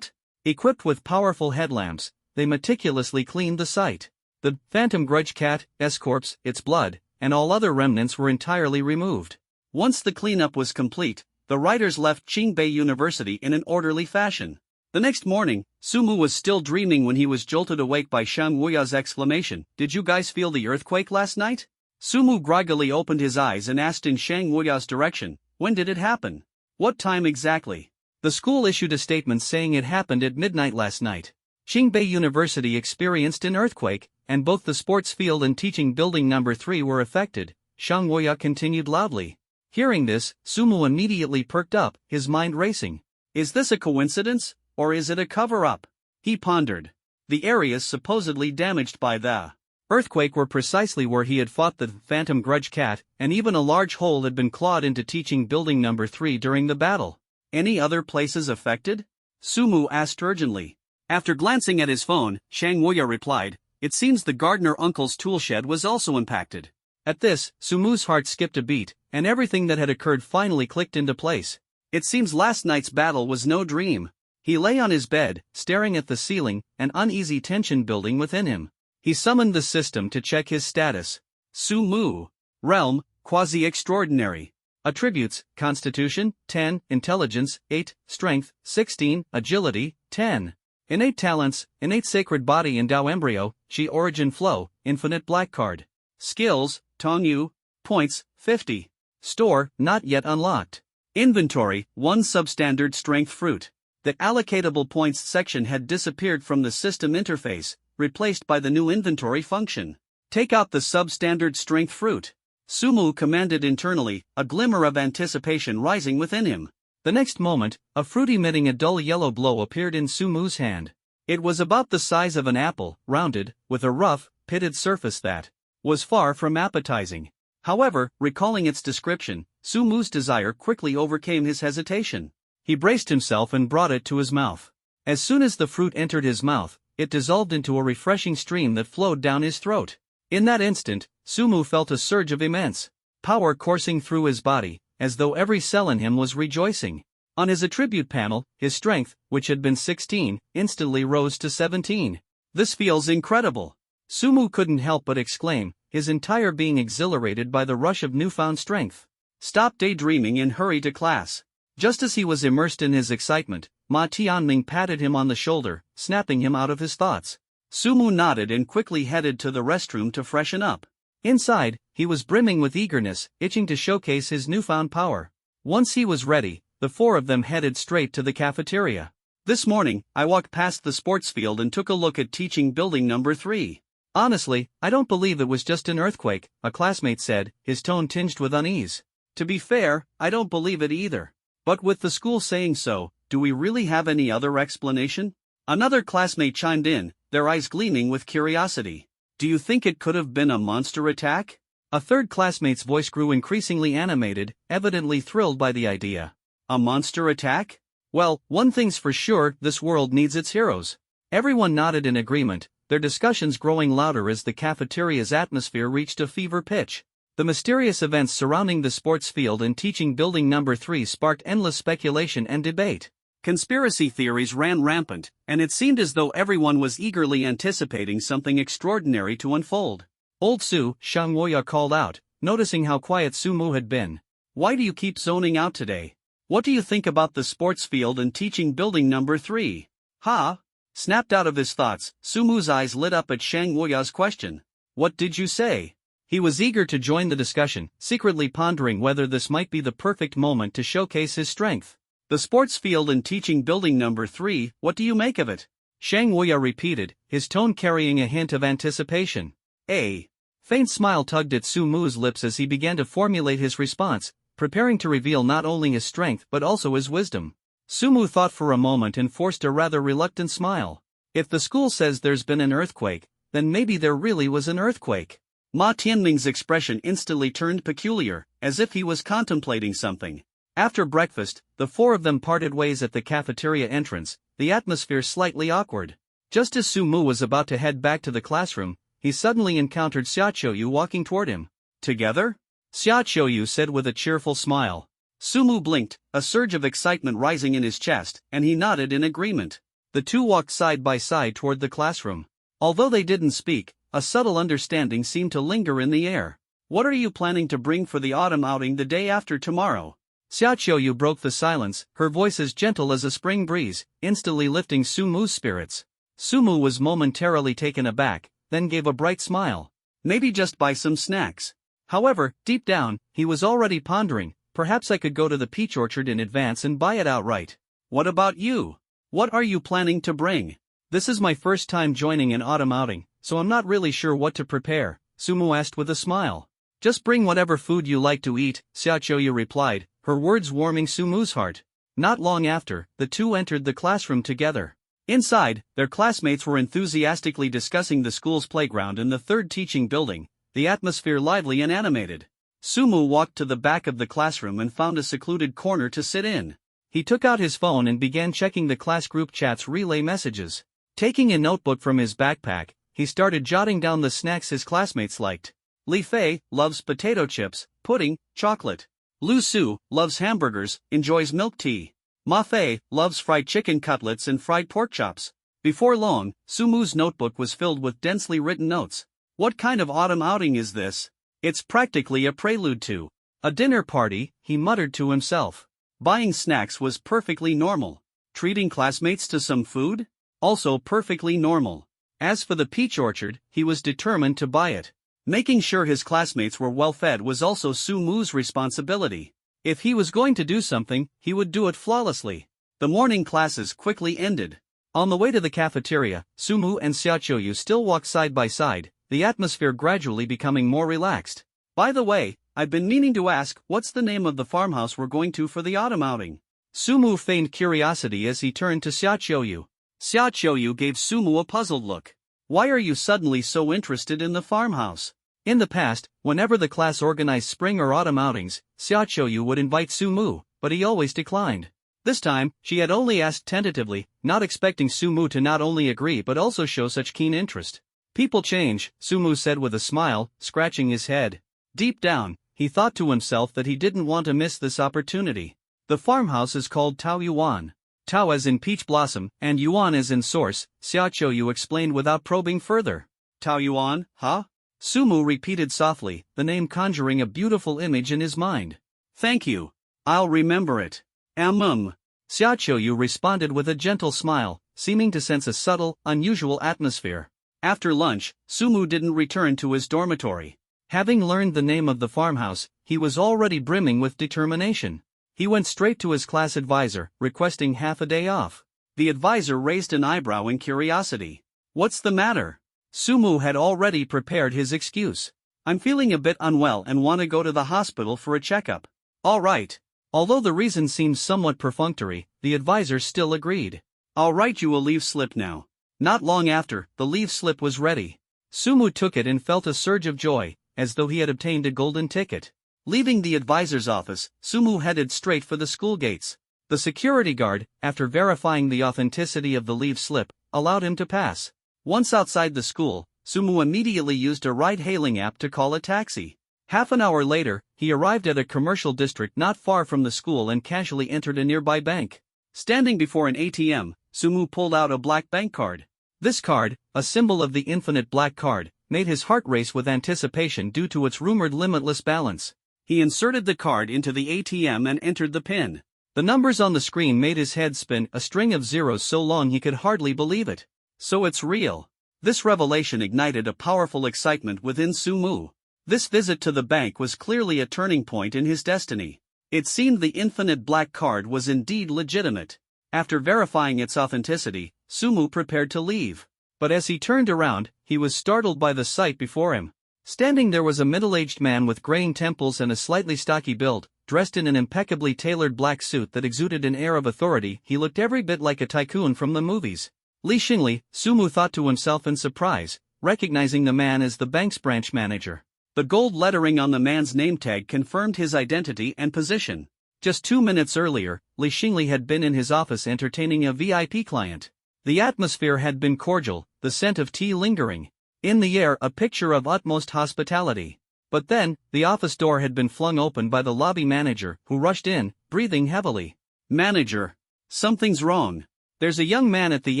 Equipped with powerful headlamps, they meticulously cleaned the site. The phantom grudge cat's corpse, its blood, and all other remnants were entirely removed. Once the cleanup was complete, the riders left Qingbei University in an orderly fashion. The next morning, Sumu was still dreaming when he was jolted awake by Shang Wuya's exclamation, "Did you guys feel the earthquake last night?" Sumu groggily opened his eyes and asked in Shang Wuya's direction, "When did it happen? What time exactly?" The school issued a statement saying it happened at midnight last night. Qingbei University experienced an earthquake, and both the sports field and teaching building number 3 were affected, Shang Wuya continued loudly. Hearing this, Sumu immediately perked up, his mind racing. Is this a coincidence, or is it a cover-up? He pondered. The areas supposedly damaged by the earthquake were precisely where he had fought the phantom grudge cat, and even a large hole had been clawed into teaching building number 3 during the battle. Any other places affected? Sumu asked urgently. After glancing at his phone, Shang Wuya replied, "It seems the gardener uncle's toolshed was also impacted." At this, Sumu's heart skipped a beat, and everything that had occurred finally clicked into place. It seems last night's battle was no dream. He lay on his bed, staring at the ceiling, an uneasy tension building within him. He summoned the system to check his status. Sumu. Realm, quasi-extraordinary. Attributes, Constitution, 10, Intelligence, 8, Strength, 16, Agility, 10. Innate talents, innate sacred body and Tao embryo, Qi origin flow, infinite black card. Skills, Tongyu, points, 50. Store, not yet unlocked. Inventory, 1 substandard strength fruit. The allocatable points section had disappeared from the system interface, replaced by the new inventory function. Take out the substandard strength fruit. Sumu commanded internally, a glimmer of anticipation rising within him. The next moment, a fruit emitting a dull yellow glow appeared in Sumu's hand. It was about the size of an apple, rounded, with a rough, pitted surface that was far from appetizing. However, recalling its description, Sumu's desire quickly overcame his hesitation. He braced himself and brought it to his mouth. As soon as the fruit entered his mouth, it dissolved into a refreshing stream that flowed down his throat. In that instant, Sumu felt a surge of immense power coursing through his body, as though every cell in him was rejoicing. On his attribute panel, his strength, which had been 16, instantly rose to 17. This feels incredible. Sumu couldn't help but exclaim, his entire being exhilarated by the rush of newfound strength. Stop daydreaming and hurry to class. Just as he was immersed in his excitement, Ma Tianming patted him on the shoulder, snapping him out of his thoughts. Sumu nodded and quickly headed to the restroom to freshen up. Inside, he was brimming with eagerness, itching to showcase his newfound power. Once he was ready, the 4 of them headed straight to the cafeteria. This morning, I walked past the sports field and took a look at teaching building number 3. Honestly, I don't believe it was just an earthquake, a classmate said, his tone tinged with unease. To be fair, I don't believe it either. But with the school saying so, do we really have any other explanation? Another classmate chimed in, their eyes gleaming with curiosity. Do you think it could have been a monster attack? A third classmate's voice grew increasingly animated, evidently thrilled by the idea. A monster attack? Well, one thing's for sure, this world needs its heroes. Everyone nodded in agreement, their discussions growing louder as the cafeteria's atmosphere reached a fever pitch. The mysterious events surrounding the sports field and teaching building number 3 sparked endless speculation and debate. Conspiracy theories ran rampant, and it seemed as though everyone was eagerly anticipating something extraordinary to unfold. Old Su, Shangwoya called out, noticing how quiet Sumu had been. Why do you keep zoning out today? What do you think about the sports field and teaching building number 3? Ha! Snapped out of his thoughts, Sumu's eyes lit up at Shangwoya's question. What did you say? He was eager to join the discussion, secretly pondering whether this might be the perfect moment to showcase his strength. The sports field and teaching building number 3, what do you make of it? Shangwoya repeated, his tone carrying a hint of anticipation. A faint smile tugged at Sumu's lips as he began to formulate his response, preparing to reveal not only his strength but also his wisdom. Sumu thought for a moment and forced a rather reluctant smile. If the school says there's been an earthquake, then maybe there really was an earthquake. Ma Tianming's expression instantly turned peculiar, as if he was contemplating something. After breakfast, the four of them parted ways at the cafeteria entrance, the atmosphere slightly awkward. Just as Sumu was about to head back to the classroom, he suddenly encountered Xiaoyu walking toward him. Together? Xiaoyu said with a cheerful smile. Sumu blinked, a surge of excitement rising in his chest, and he nodded in agreement. The two walked side by side toward the classroom. Although they didn't speak, a subtle understanding seemed to linger in the air. What are you planning to bring for the autumn outing the day after tomorrow? Xiaoyu broke the silence, her voice as gentle as a spring breeze, instantly lifting Sumu's spirits. Sumu was momentarily taken aback, then gave a bright smile. Maybe just buy some snacks. However, deep down, he was already pondering, perhaps I could go to the peach orchard in advance and buy it outright. What about you? What are you planning to bring? This is my first time joining an autumn outing, so I'm not really sure what to prepare, Sumu asked with a smile. Just bring whatever food you like to eat, Xiaoyu replied, her words warming Sumu's heart. Not long after, the two entered the classroom together. Inside, their classmates were enthusiastically discussing the school's playground in the third teaching building, the atmosphere lively and animated. Sumu walked to the back of the classroom and found a secluded corner to sit in. He took out his phone and began checking the class group chat's relay messages. Taking a notebook from his backpack, he started jotting down the snacks his classmates liked. Li Fei loves potato chips, pudding, chocolate. Lu Su loves hamburgers, enjoys milk tea. Ma Fei loves fried chicken cutlets and fried pork chops. Before long, Sumu's notebook was filled with densely written notes. What kind of autumn outing is this? It's practically a prelude to a dinner party, he muttered to himself. Buying snacks was perfectly normal. Treating classmates to some food? Also perfectly normal. As for the peach orchard, he was determined to buy it. Making sure his classmates were well fed was also Sumu's responsibility. If he was going to do something, he would do it flawlessly. The morning classes quickly ended. On the way to the cafeteria, Sumu and Xiaoyu still walked side by side, the atmosphere gradually becoming more relaxed. By the way, I've been meaning to ask, what's the name of the farmhouse we're going to for the autumn outing? Sumu feigned curiosity as he turned to Xiaoyu. Xiaoyu gave Sumu a puzzled look. Why are you suddenly so interested in the farmhouse? In the past, whenever the class organized spring or autumn outings, Xiaoyu would invite Sumu, but he always declined. This time, she had only asked tentatively, not expecting Sumu to not only agree but also show such keen interest. People change, Sumu said with a smile, scratching his head. Deep down, he thought to himself that he didn't want to miss this opportunity. The farmhouse is called Tao Yuan. Tao as in peach blossom, and Yuan as in source, Xiaoyu explained without probing further. Tao Yuan, huh? Sumu repeated softly, the name conjuring a beautiful image in his mind. Thank you. I'll remember it. Xiaoyu responded with a gentle smile, seeming to sense a subtle, unusual atmosphere. After lunch, Sumu didn't return to his dormitory. Having learned the name of the farmhouse, he was already brimming with determination. He went straight to his class advisor, requesting half a day off. The advisor raised an eyebrow in curiosity. What's the matter? Sumu had already prepared his excuse. I'm feeling a bit unwell and want to go to the hospital for a checkup. All right. Although the reason seemed somewhat perfunctory, the advisor still agreed. I'll write you a leave slip now. Not long after, the leave slip was ready. Sumu took it and felt a surge of joy, as though he had obtained a golden ticket. Leaving the advisor's office, Sumu headed straight for the school gates. The security guard, after verifying the authenticity of the leave slip, allowed him to pass. Once outside the school, Sumu immediately used a ride-hailing app to call a taxi. Half an hour later, he arrived at a commercial district not far from the school and casually entered a nearby bank. Standing before an ATM, Sumu pulled out a black bank card. This card, a symbol of the infinite black card, made his heart race with anticipation due to its rumored limitless balance. He inserted the card into the ATM and entered the PIN. The numbers on the screen made his head spin, a string of zeros so long he could hardly believe it. So it's real. This revelation ignited a powerful excitement within Sumu. This visit to the bank was clearly a turning point in his destiny. It seemed the infinite black card was indeed legitimate. After verifying its authenticity, Sumu prepared to leave. But as he turned around, he was startled by the sight before him. Standing there was a middle-aged man with graying temples and a slightly stocky build, dressed in an impeccably tailored black suit that exuded an air of authority. He looked every bit like a tycoon from the movies. Li Xingli, Sumu thought to himself in surprise, recognizing the man as the bank's branch manager. The gold lettering on the man's name tag confirmed his identity and position. Just 2 minutes earlier, Li Xingli had been in his office entertaining a VIP client. The atmosphere had been cordial, the scent of tea lingering. In the air, a picture of utmost hospitality. But then, the office door had been flung open by the lobby manager, who rushed in, breathing heavily. "Manager. Something's wrong. There's a young man at the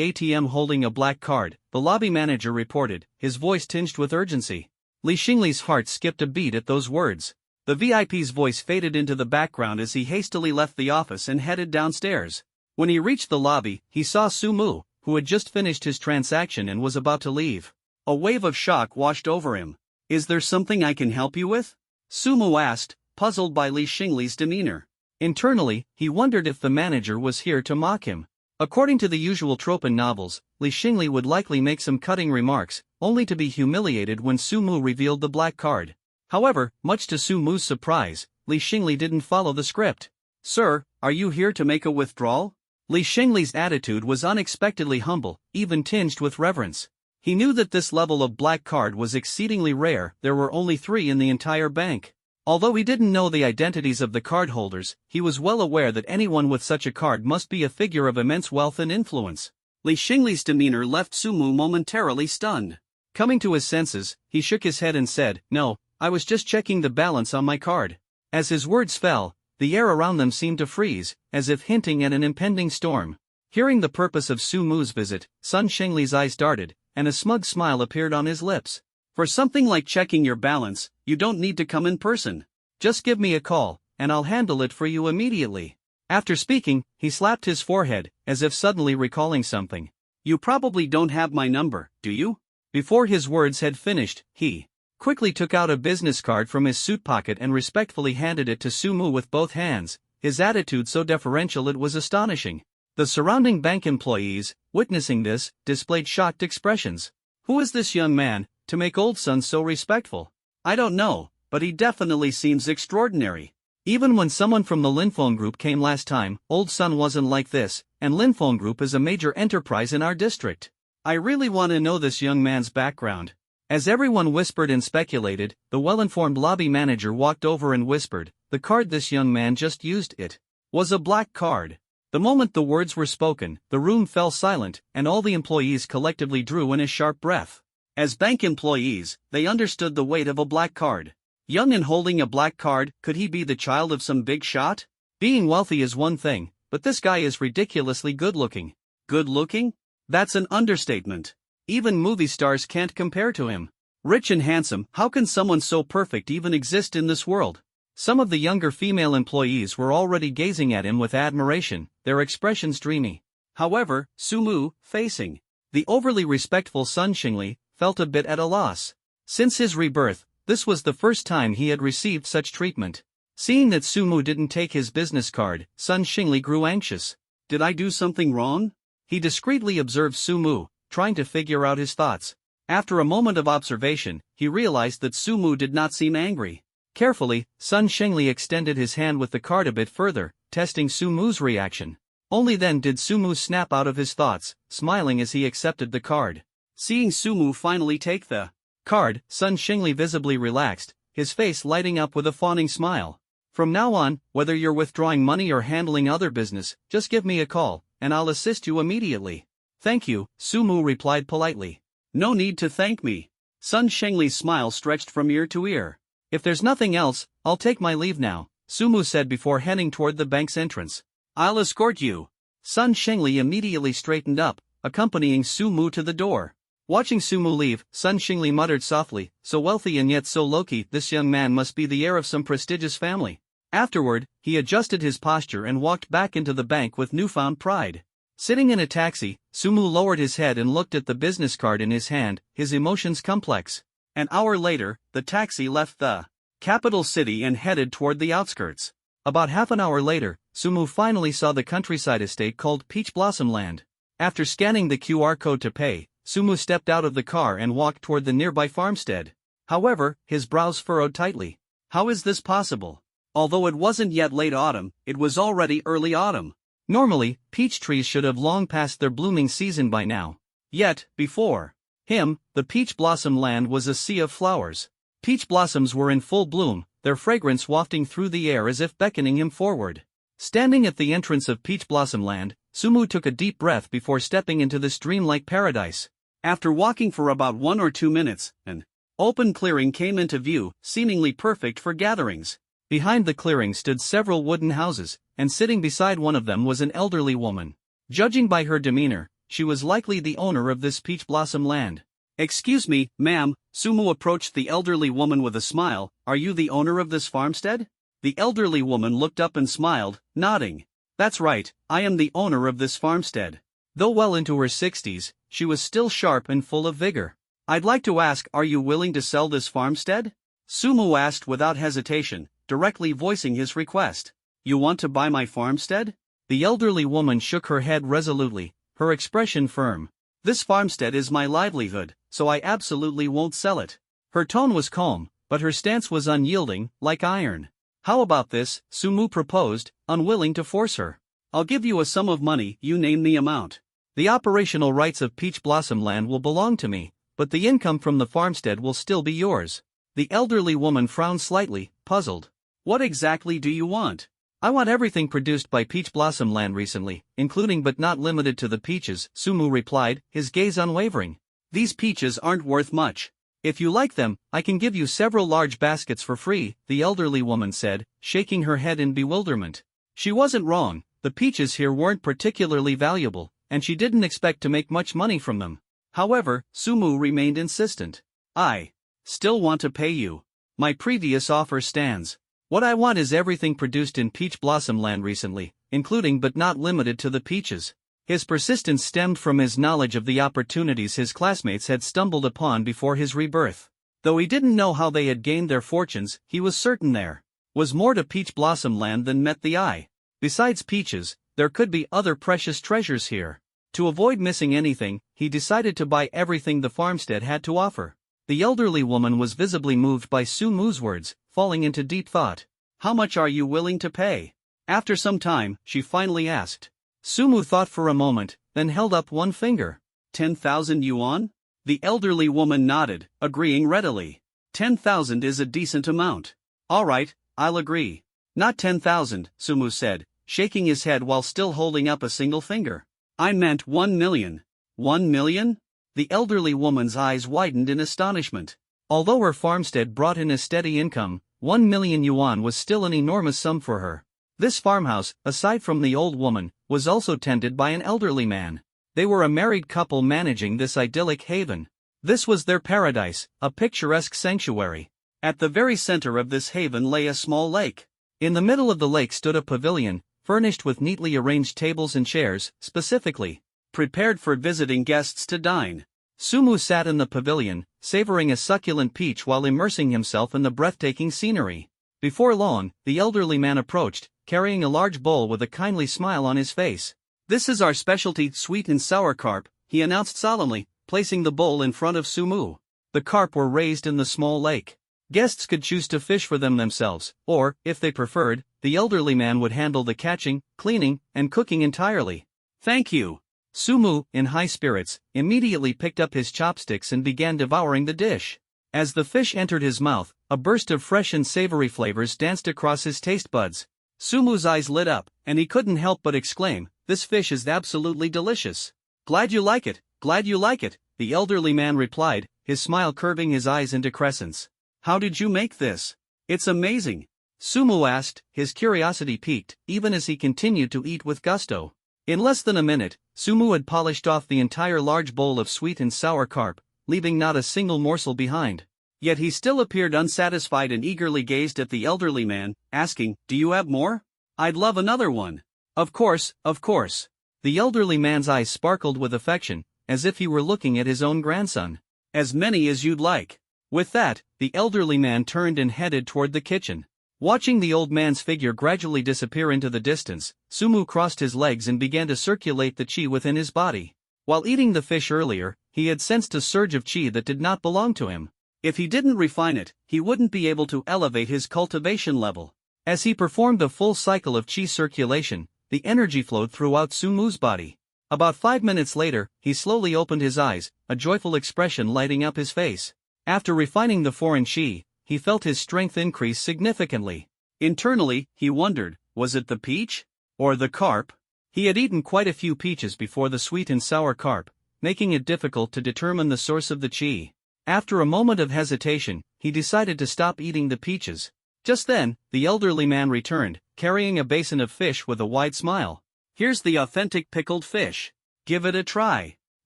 ATM holding a black card," the lobby manager reported, his voice tinged with urgency. Li Xingli's heart skipped a beat at those words. The VIP's voice faded into the background as he hastily left the office and headed downstairs. When he reached the lobby, he saw Sumu, who had just finished his transaction and was about to leave. A wave of shock washed over him. "Is there something I can help you with?" Sumu asked, puzzled by Li Xingli's demeanor. Internally, he wondered if the manager was here to mock him. According to the usual trope in novels, Li Xingli would likely make some cutting remarks, only to be humiliated when Sumu revealed the black card. However, much to Sumu's surprise, Li Xingli didn't follow the script. "Sir, are you here to make a withdrawal?" Li Xingli's attitude was unexpectedly humble, even tinged with reverence. He knew that this level of black card was exceedingly rare. There were only 3 in the entire bank. Although he didn't know the identities of the cardholders, he was well aware that anyone with such a card must be a figure of immense wealth and influence. Li Xingli's demeanor left Sumu momentarily stunned. Coming to his senses, he shook his head and said, "No, I was just checking the balance on my card." As his words fell, the air around them seemed to freeze, as if hinting at an impending storm. Hearing the purpose of Sumu's visit, Sun Xingli's eyes darted, and a smug smile appeared on his lips. "For something like checking your balance, you don't need to come in person. Just give me a call, and I'll handle it for you immediately." After speaking, he slapped his forehead, as if suddenly recalling something. "You probably don't have my number, do you?" Before his words had finished, he quickly took out a business card from his suit pocket and respectfully handed it to Sumu with both hands, his attitude so deferential it was astonishing. The surrounding bank employees, witnessing this, displayed shocked expressions. "Who is this young man, to make Old Sun so respectful?" "I don't know, but he definitely seems extraordinary. Even when someone from the Linfeng Group came last time, Old Sun wasn't like this, and Linfeng Group is a major enterprise in our district. I really want to know this young man's background." As everyone whispered and speculated, the well-informed lobby manager walked over and whispered, "The card this young man just used, it was a black card." The moment the words were spoken, the room fell silent, and all the employees collectively drew in a sharp breath. As bank employees, they understood the weight of a black card. Young and holding a black card, could he be the child of some big shot? Being wealthy is one thing, but this guy is ridiculously good-looking. Good-looking? That's an understatement. Even movie stars can't compare to him. Rich and handsome, how can someone so perfect even exist in this world? Some of the younger female employees were already gazing at him with admiration, their expressions dreamy. However, Sumu, facing the overly respectful Sun Xingli, felt a bit at a loss. Since his rebirth, this was the first time he had received such treatment. Seeing that Sumu didn't take his business card, Sun Xingli grew anxious. "Did I do something wrong?" He discreetly observed Sumu, trying to figure out his thoughts. After a moment of observation, he realized that Sumu did not seem angry. Carefully, Sun Xingli extended his hand with the card a bit further, testing Sumu's reaction. Only then did Sumu snap out of his thoughts, smiling as he accepted the card. Seeing Sumu finally take the card, Sun Xingli visibly relaxed, his face lighting up with a fawning smile. "From now on, whether you're withdrawing money or handling other business, just give me a call, and I'll assist you immediately." "Thank you," Sumu replied politely. "No need to thank me." Sun Xingli's smile stretched from ear to ear. If there's nothing else, I'll take my leave now, Sumu said before heading toward the bank's entrance. I'll escort you. Sun Shengli immediately straightened up, accompanying Sumu to the door. Watching Sumu leave, Sun Shengli muttered softly, so wealthy and yet so low-key, this young man must be the heir of some prestigious family. Afterward, he adjusted his posture and walked back into the bank with newfound pride. Sitting in a taxi, Sumu lowered his head and looked at the business card in his hand, his emotions complex. An hour later, the taxi left the capital city and headed toward the outskirts. About half an hour later, Sumu finally saw the countryside estate called Peach Blossom Land. After scanning the QR code to pay, Sumu stepped out of the car and walked toward the nearby farmstead. However, his brows furrowed tightly. How is this possible? Although it wasn't yet late autumn, it was already early autumn. Normally, peach trees should have long passed their blooming season by now. Yet, before him, the Peach Blossom Land was a sea of flowers. Peach blossoms were in full bloom, their fragrance wafting through the air as if beckoning him forward. Standing at the entrance of Peach Blossom Land, Sumu took a deep breath before stepping into this dreamlike paradise. After walking for about 1 or 2 minutes, an open clearing came into view, seemingly perfect for gatherings. Behind the clearing stood several wooden houses, and sitting beside one of them was an elderly woman. Judging by her demeanor, she was likely the owner of this Peach Blossom Land. Excuse me, ma'am, Sumu approached the elderly woman with a smile. Are you the owner of this farmstead? The elderly woman looked up and smiled, nodding. That's right, I am the owner of this farmstead. Though well into her 60s, she was still sharp and full of vigor. I'd like to ask, are you willing to sell this farmstead? Sumu asked without hesitation, directly voicing his request. You want to buy my farmstead? The elderly woman shook her head resolutely, her expression firm. This farmstead is my livelihood, so I absolutely won't sell it. Her tone was calm, but her stance was unyielding, like iron. How about this? Sumu proposed, unwilling to force her. I'll give you a sum of money, you name the amount. The operational rights of Peach Blossom Land will belong to me, but the income from the farmstead will still be yours. The elderly woman frowned slightly, puzzled. What exactly do you want? I want everything produced by Peach Blossom Land recently, including but not limited to the peaches, Sumu replied, his gaze unwavering. These peaches aren't worth much. If you like them, I can give you several large baskets for free, the elderly woman said, shaking her head in bewilderment. She wasn't wrong, the peaches here weren't particularly valuable, and she didn't expect to make much money from them. However, Sumu remained insistent. I still want to pay you. My previous offer stands. What I want is everything produced in Peach Blossom Land recently, including but not limited to the peaches. His persistence stemmed from his knowledge of the opportunities his classmates had stumbled upon before his rebirth. Though he didn't know how they had gained their fortunes, he was certain there was more to Peach Blossom Land than met the eye. Besides peaches, there could be other precious treasures here. To avoid missing anything, he decided to buy everything the farmstead had to offer. The elderly woman was visibly moved by Sumu's words, falling into deep thought. How much are you willing to pay? After some time, she finally asked. Sumu thought for a moment, then held up one finger. 10,000 yuan? The elderly woman nodded, agreeing readily. 10,000 is a decent amount. All right, I'll agree. Not 10,000, Sumu said, shaking his head while still holding up a single finger. I meant 1 million. 1 million? The elderly woman's eyes widened in astonishment. Although her farmstead brought in a steady income, 1 million yuan was still an enormous sum for her. This farmhouse, aside from the old woman, was also tended by an elderly man. They were a married couple managing this idyllic haven. This was their paradise, a picturesque sanctuary. At the very center of this haven lay a small lake. In the middle of the lake stood a pavilion, furnished with neatly arranged tables and chairs, specifically prepared for visiting guests to dine. Sumu sat in the pavilion, savoring a succulent peach while immersing himself in the breathtaking scenery. Before long, the elderly man approached, carrying a large bowl with a kindly smile on his face. This is our specialty sweet and sour carp, he announced solemnly, placing the bowl in front of Sumu. The carp were raised in the small lake. Guests could choose to fish for them themselves, or, if they preferred, the elderly man would handle the catching, cleaning, and cooking entirely. Thank you. Sumu, in high spirits, immediately picked up his chopsticks and began devouring the dish. As the fish entered his mouth, a burst of fresh and savory flavors danced across his taste buds. Sumu's eyes lit up, and he couldn't help but exclaim, "This fish is absolutely delicious." "Glad you like it, glad you like it," the elderly man replied, his smile curving his eyes into crescents. How did you make this? It's amazing. Sumu asked, his curiosity piqued, even as he continued to eat with gusto. In less than a minute, Sumu had polished off the entire large bowl of sweet and sour carp, leaving not a single morsel behind. Yet he still appeared unsatisfied and eagerly gazed at the elderly man, asking, "Do you have more? I'd love another one." Of course, of course. The elderly man's eyes sparkled with affection, as if he were looking at his own grandson. "As many as you'd like." With that, the elderly man turned and headed toward the kitchen. Watching the old man's figure gradually disappear into the distance, Sumu crossed his legs and began to circulate the chi within his body. While eating the fish earlier, he had sensed a surge of chi that did not belong to him. If he didn't refine it, he wouldn't be able to elevate his cultivation level. As he performed the full cycle of chi circulation, the energy flowed throughout Sumu's body. About 5 minutes later, he slowly opened his eyes, a joyful expression lighting up his face. After refining the foreign chi, he felt his strength increase significantly. Internally, he wondered, was it the peach? Or the carp? He had eaten quite a few peaches before the sweet and sour carp, making it difficult to determine the source of the chi. After a moment of hesitation, he decided to stop eating the peaches. Just then, the elderly man returned, carrying a basin of fish with a wide smile. "Here's the authentic pickled fish. Give it a try."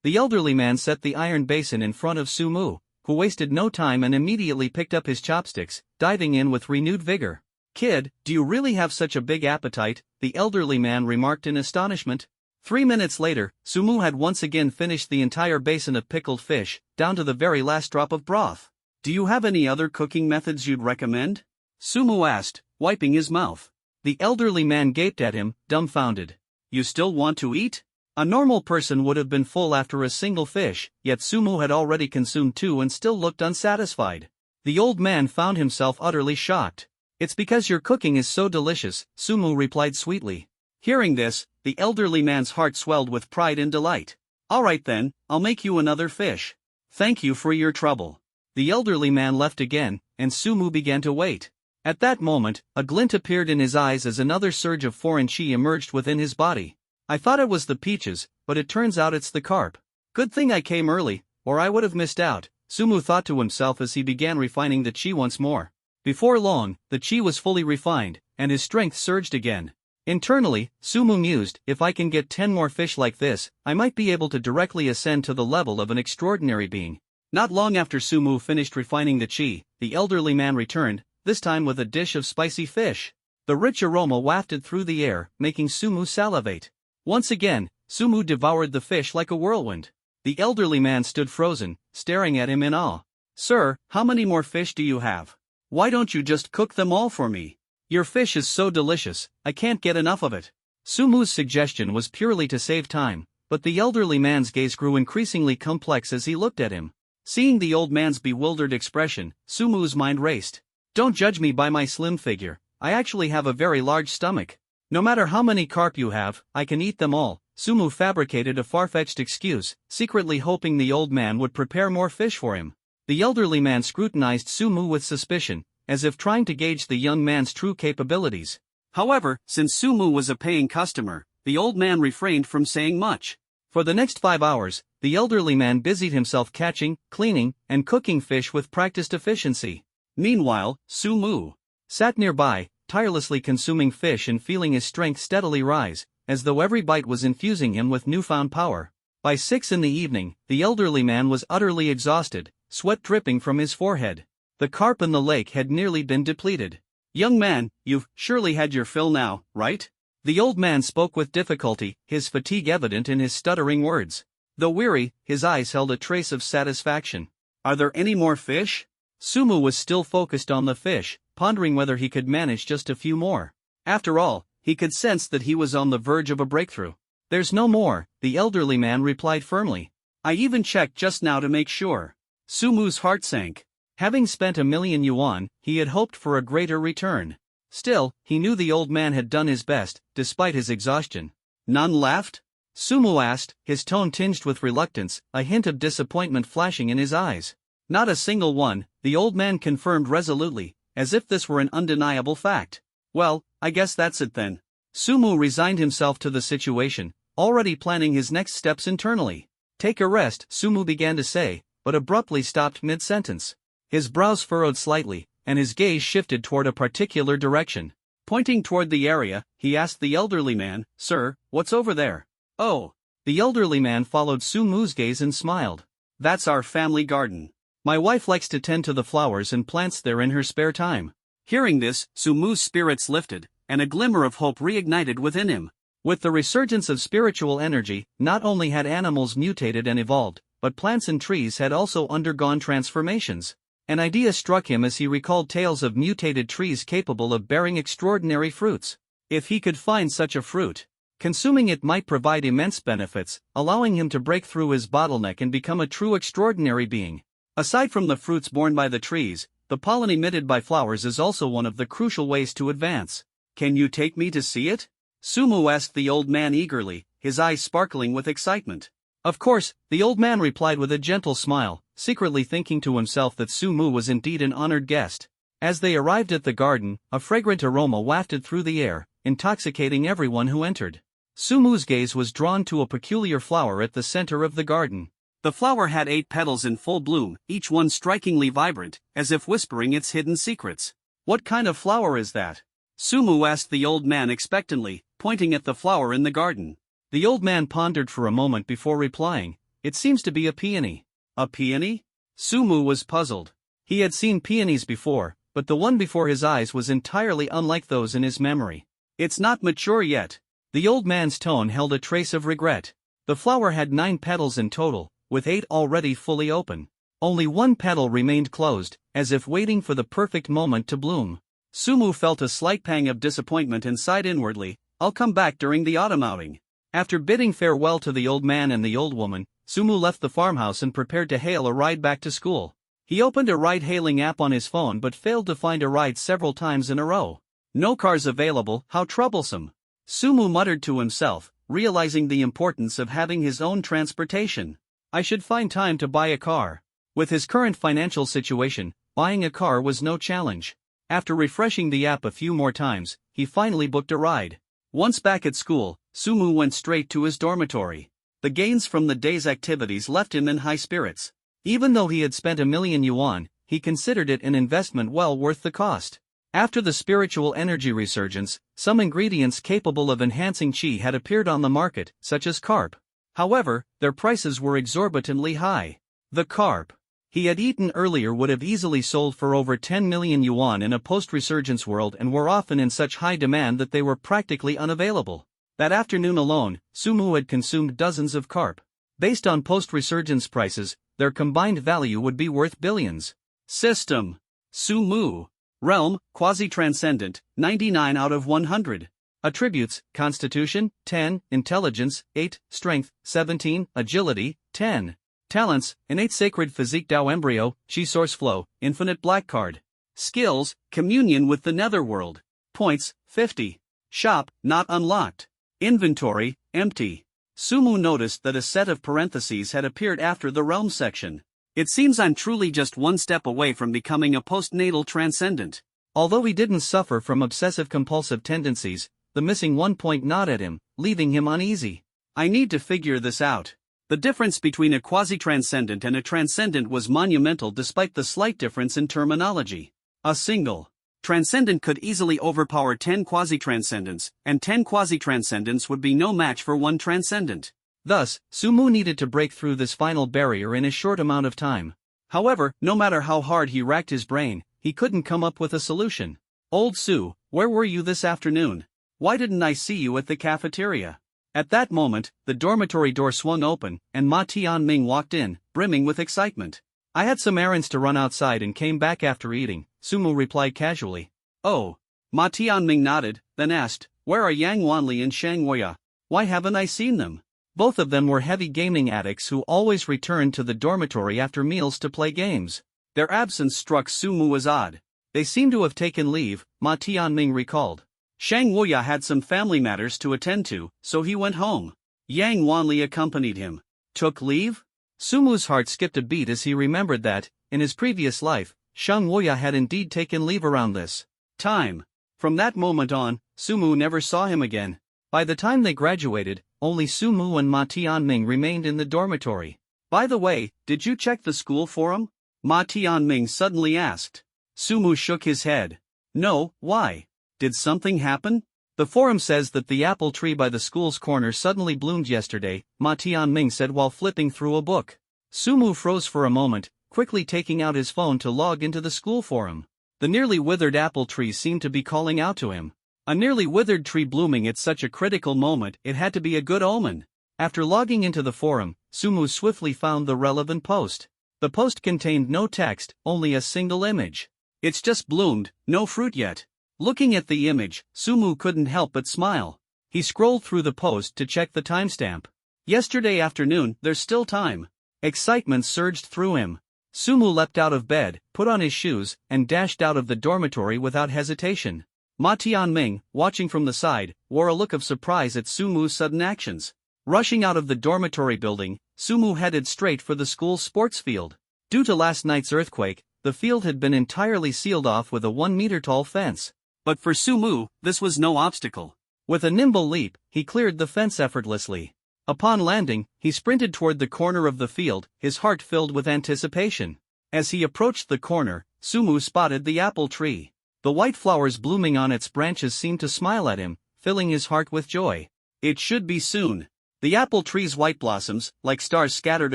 The elderly man set the iron basin in front of Sumu, who wasted no time and immediately picked up his chopsticks, diving in with renewed vigor. "Kid, do you really have such a big appetite?" the elderly man remarked in astonishment. 3 minutes later, Sumu had once again finished the entire basin of pickled fish, down to the very last drop of broth. "Do you have any other cooking methods you'd recommend?" Sumu asked, wiping his mouth. The elderly man gaped at him, dumbfounded. "You still want to eat?" A normal person would have been full after a single fish, yet Sumu had already consumed 2 and still looked unsatisfied. The old man found himself utterly shocked. "It's because your cooking is so delicious," Sumu replied sweetly. Hearing this, the elderly man's heart swelled with pride and delight. "All right then, I'll make you another fish. Thank you for your trouble." The elderly man left again, and Sumu began to wait. At that moment, a glint appeared in his eyes as another surge of foreign chi emerged within his body. "I thought it was the peaches, but it turns out it's the carp. Good thing I came early, or I would have missed out," Sumu thought to himself as he began refining the chi once more. Before long, the chi was fully refined, and his strength surged again. Internally, Sumu mused, "If I can get 10 more fish like this, I might be able to directly ascend to the level of an extraordinary being." Not long after Sumu finished refining the chi, the elderly man returned, this time with a dish of spicy fish. The rich aroma wafted through the air, making Sumu salivate. Once again, Sumu devoured the fish like a whirlwind. The elderly man stood frozen, staring at him in awe. "Sir, how many more fish do you have? Why don't you just cook them all for me? Your fish is so delicious, I can't get enough of it." Sumu's suggestion was purely to save time, but the elderly man's gaze grew increasingly complex as he looked at him. Seeing the old man's bewildered expression, Sumu's mind raced. "Don't judge me by my slim figure, I actually have a very large stomach. No matter how many carp you have, I can eat them all." Sumu fabricated a far-fetched excuse, secretly hoping the old man would prepare more fish for him. The elderly man scrutinized Sumu with suspicion, as if trying to gauge the young man's true capabilities. However, since Sumu was a paying customer, the old man refrained from saying much. For the next 5 hours, the elderly man busied himself catching, cleaning, and cooking fish with practiced efficiency. Meanwhile, Sumu sat nearby, tirelessly consuming fish and feeling his strength steadily rise, as though every bite was infusing him with newfound power. By 6 in the evening, the elderly man was utterly exhausted, sweat dripping from his forehead. The carp in the lake had nearly been depleted. "Young man, you've surely had your fill now, right?" The old man spoke with difficulty, his fatigue evident in his stuttering words. Though weary, his eyes held a trace of satisfaction. "Are there any more fish?" Sumu was still focused on the fish, pondering whether he could manage just a few more. After all, he could sense that he was on the verge of a breakthrough. "There's no more," the elderly man replied firmly. "I even checked just now to make sure." Sumu's heart sank. Having spent 1,000,000 yuan, he had hoped for a greater return. Still, he knew the old man had done his best, despite his exhaustion. "None left?" Sumu asked, his tone tinged with reluctance, a hint of disappointment flashing in his eyes. "Not a single one," the old man confirmed resolutely, as if this were an undeniable fact. "Well, I guess that's it then." Sumu resigned himself to the situation, already planning his next steps internally. "Take a rest," Sumu began to say, but abruptly stopped mid-sentence. His brows furrowed slightly, and his gaze shifted toward a particular direction. Pointing toward the area, he asked the elderly man, "Sir, what's over there?" "Oh." The elderly man followed Sumu's gaze and smiled. "That's our family garden. My wife likes to tend to the flowers and plants there in her spare time." Hearing this, Sumu's spirits lifted, and a glimmer of hope reignited within him. With the resurgence of spiritual energy, not only had animals mutated and evolved, but plants and trees had also undergone transformations. An idea struck him as he recalled tales of mutated trees capable of bearing extraordinary fruits. If he could find such a fruit, consuming it might provide immense benefits, allowing him to break through his bottleneck and become a true extraordinary being. Aside from the fruits borne by the trees, the pollen emitted by flowers is also one of the crucial ways to advance. "Can you take me to see it?" Sumu asked the old man eagerly, his eyes sparkling with excitement. "Of course," the old man replied with a gentle smile, secretly thinking to himself that Sumu was indeed an honored guest. As they arrived at the garden, a fragrant aroma wafted through the air, intoxicating everyone who entered. Sumu's gaze was drawn to a peculiar flower at the center of the garden. The flower had 8 petals in full bloom, each one strikingly vibrant, as if whispering its hidden secrets. "What kind of flower is that?" Sumu asked the old man expectantly, pointing at the flower in the garden. The old man pondered for a moment before replying, "It seems to be a peony." "A peony?" Sumu was puzzled. He had seen peonies before, but the one before his eyes was entirely unlike those in his memory. "It's not mature yet." The old man's tone held a trace of regret. The flower had 9 petals in total, with 8 already fully open. Only one petal remained closed, as if waiting for the perfect moment to bloom. Sumu felt a slight pang of disappointment and sighed inwardly, "I'll come back during the autumn outing." After bidding farewell to the old man and the old woman, Sumu left the farmhouse and prepared to hail a ride back to school. He opened a ride-hailing app on his phone but failed to find a ride several times in a row. "No cars available, how troublesome." Sumu muttered to himself, realizing the importance of having his own transportation. "I should find time to buy a car." With his current financial situation, buying a car was no challenge. After refreshing the app a few more times, he finally booked a ride. Once back at school, Sumu went straight to his dormitory. The gains from the day's activities left him in high spirits. Even though he had spent 1,000,000 yuan, he considered it an investment well worth the cost. After the spiritual energy resurgence, some ingredients capable of enhancing qi had appeared on the market, such as carp. However, their prices were exorbitantly high. The carp he had eaten earlier would have easily sold for over 10,000,000 yuan in a post-resurgence world and were often in such high demand that they were practically unavailable. That afternoon alone, Sumu had consumed dozens of carp. Based on post-resurgence prices, their combined value would be worth billions. System: Sumu. Realm: Quasi-Transcendent, 99 out of 100. Attributes: Constitution, 10, Intelligence, 8, Strength, 17, Agility, 10. Talents: Innate Sacred Physique Tao Embryo, Qi Source Flow, Infinite Black Card. Skills: Communion with the Netherworld. Points: 50. Shop: Not unlocked. Inventory: Empty. Sumu noticed that a set of parentheses had appeared after the Realm section. "It seems I'm truly just one step away from becoming a postnatal transcendent." Although he didn't suffer from obsessive-compulsive tendencies, the missing one point gnawed at him, leaving him uneasy. "I need to figure this out." The difference between a quasi-transcendent and a transcendent was monumental despite the slight difference in terminology. A single transcendent could easily overpower 10 quasi-transcendents, and 10 quasi-transcendents would be no match for one transcendent. Thus, Sumu needed to break through this final barrier in a short amount of time. However, no matter how hard he racked his brain, he couldn't come up with a solution. "Old Su, where were you this afternoon? Why didn't I see you at the cafeteria?" At that moment, the dormitory door swung open, and Ma Tianming walked in, brimming with excitement. "I had some errands to run outside and came back after eating," Sumu replied casually. "Oh." Ma Tianming nodded, then asked, "Where are Yang Wanli and Shang Woya? Why haven't I seen them?" Both of them were heavy gaming addicts who always returned to the dormitory after meals to play games. Their absence struck Sumu as odd. "They seem to have taken leave," Ma Tianming recalled. Shang Wuya had some family matters to attend to, so he went home. Yang Wanli accompanied him. Took leave? Sumu's heart skipped a beat as he remembered that, in his previous life, Shang Wuya had indeed taken leave around this time. From that moment on, Sumu never saw him again. By the time they graduated, only Sumu and Ma Tianming remained in the dormitory. "By the way, did you check the school forum?" Ma Tianming suddenly asked. Sumu shook his head. No, why? Did something happen? The forum says that the apple tree by the school's corner suddenly bloomed yesterday, Ma Tianming said while flipping through a book. Sumu froze for a moment, quickly taking out his phone to log into the school forum. The nearly withered apple tree seemed to be calling out to him. A nearly withered tree blooming at such a critical moment, it had to be a good omen. After logging into the forum, Sumu swiftly found the relevant post. The post contained no text, only a single image. It's just bloomed, no fruit yet. Looking at the image, Sumu couldn't help but smile. He scrolled through the post to check the timestamp. Yesterday afternoon, there's still time. Excitement surged through him. Sumu leapt out of bed, put on his shoes, and dashed out of the dormitory without hesitation. Ma Tianming, watching from the side, wore a look of surprise at Sumu's sudden actions. Rushing out of the dormitory building, Sumu headed straight for the school's sports field. Due to last night's earthquake, the field had been entirely sealed off with a 1-meter-tall fence. But for Sumu, this was no obstacle. With a nimble leap, he cleared the fence effortlessly. Upon landing, he sprinted toward the corner of the field, his heart filled with anticipation. As he approached the corner, Sumu spotted the apple tree. The white flowers blooming on its branches seemed to smile at him, filling his heart with joy. It should be soon. The apple tree's white blossoms, like stars scattered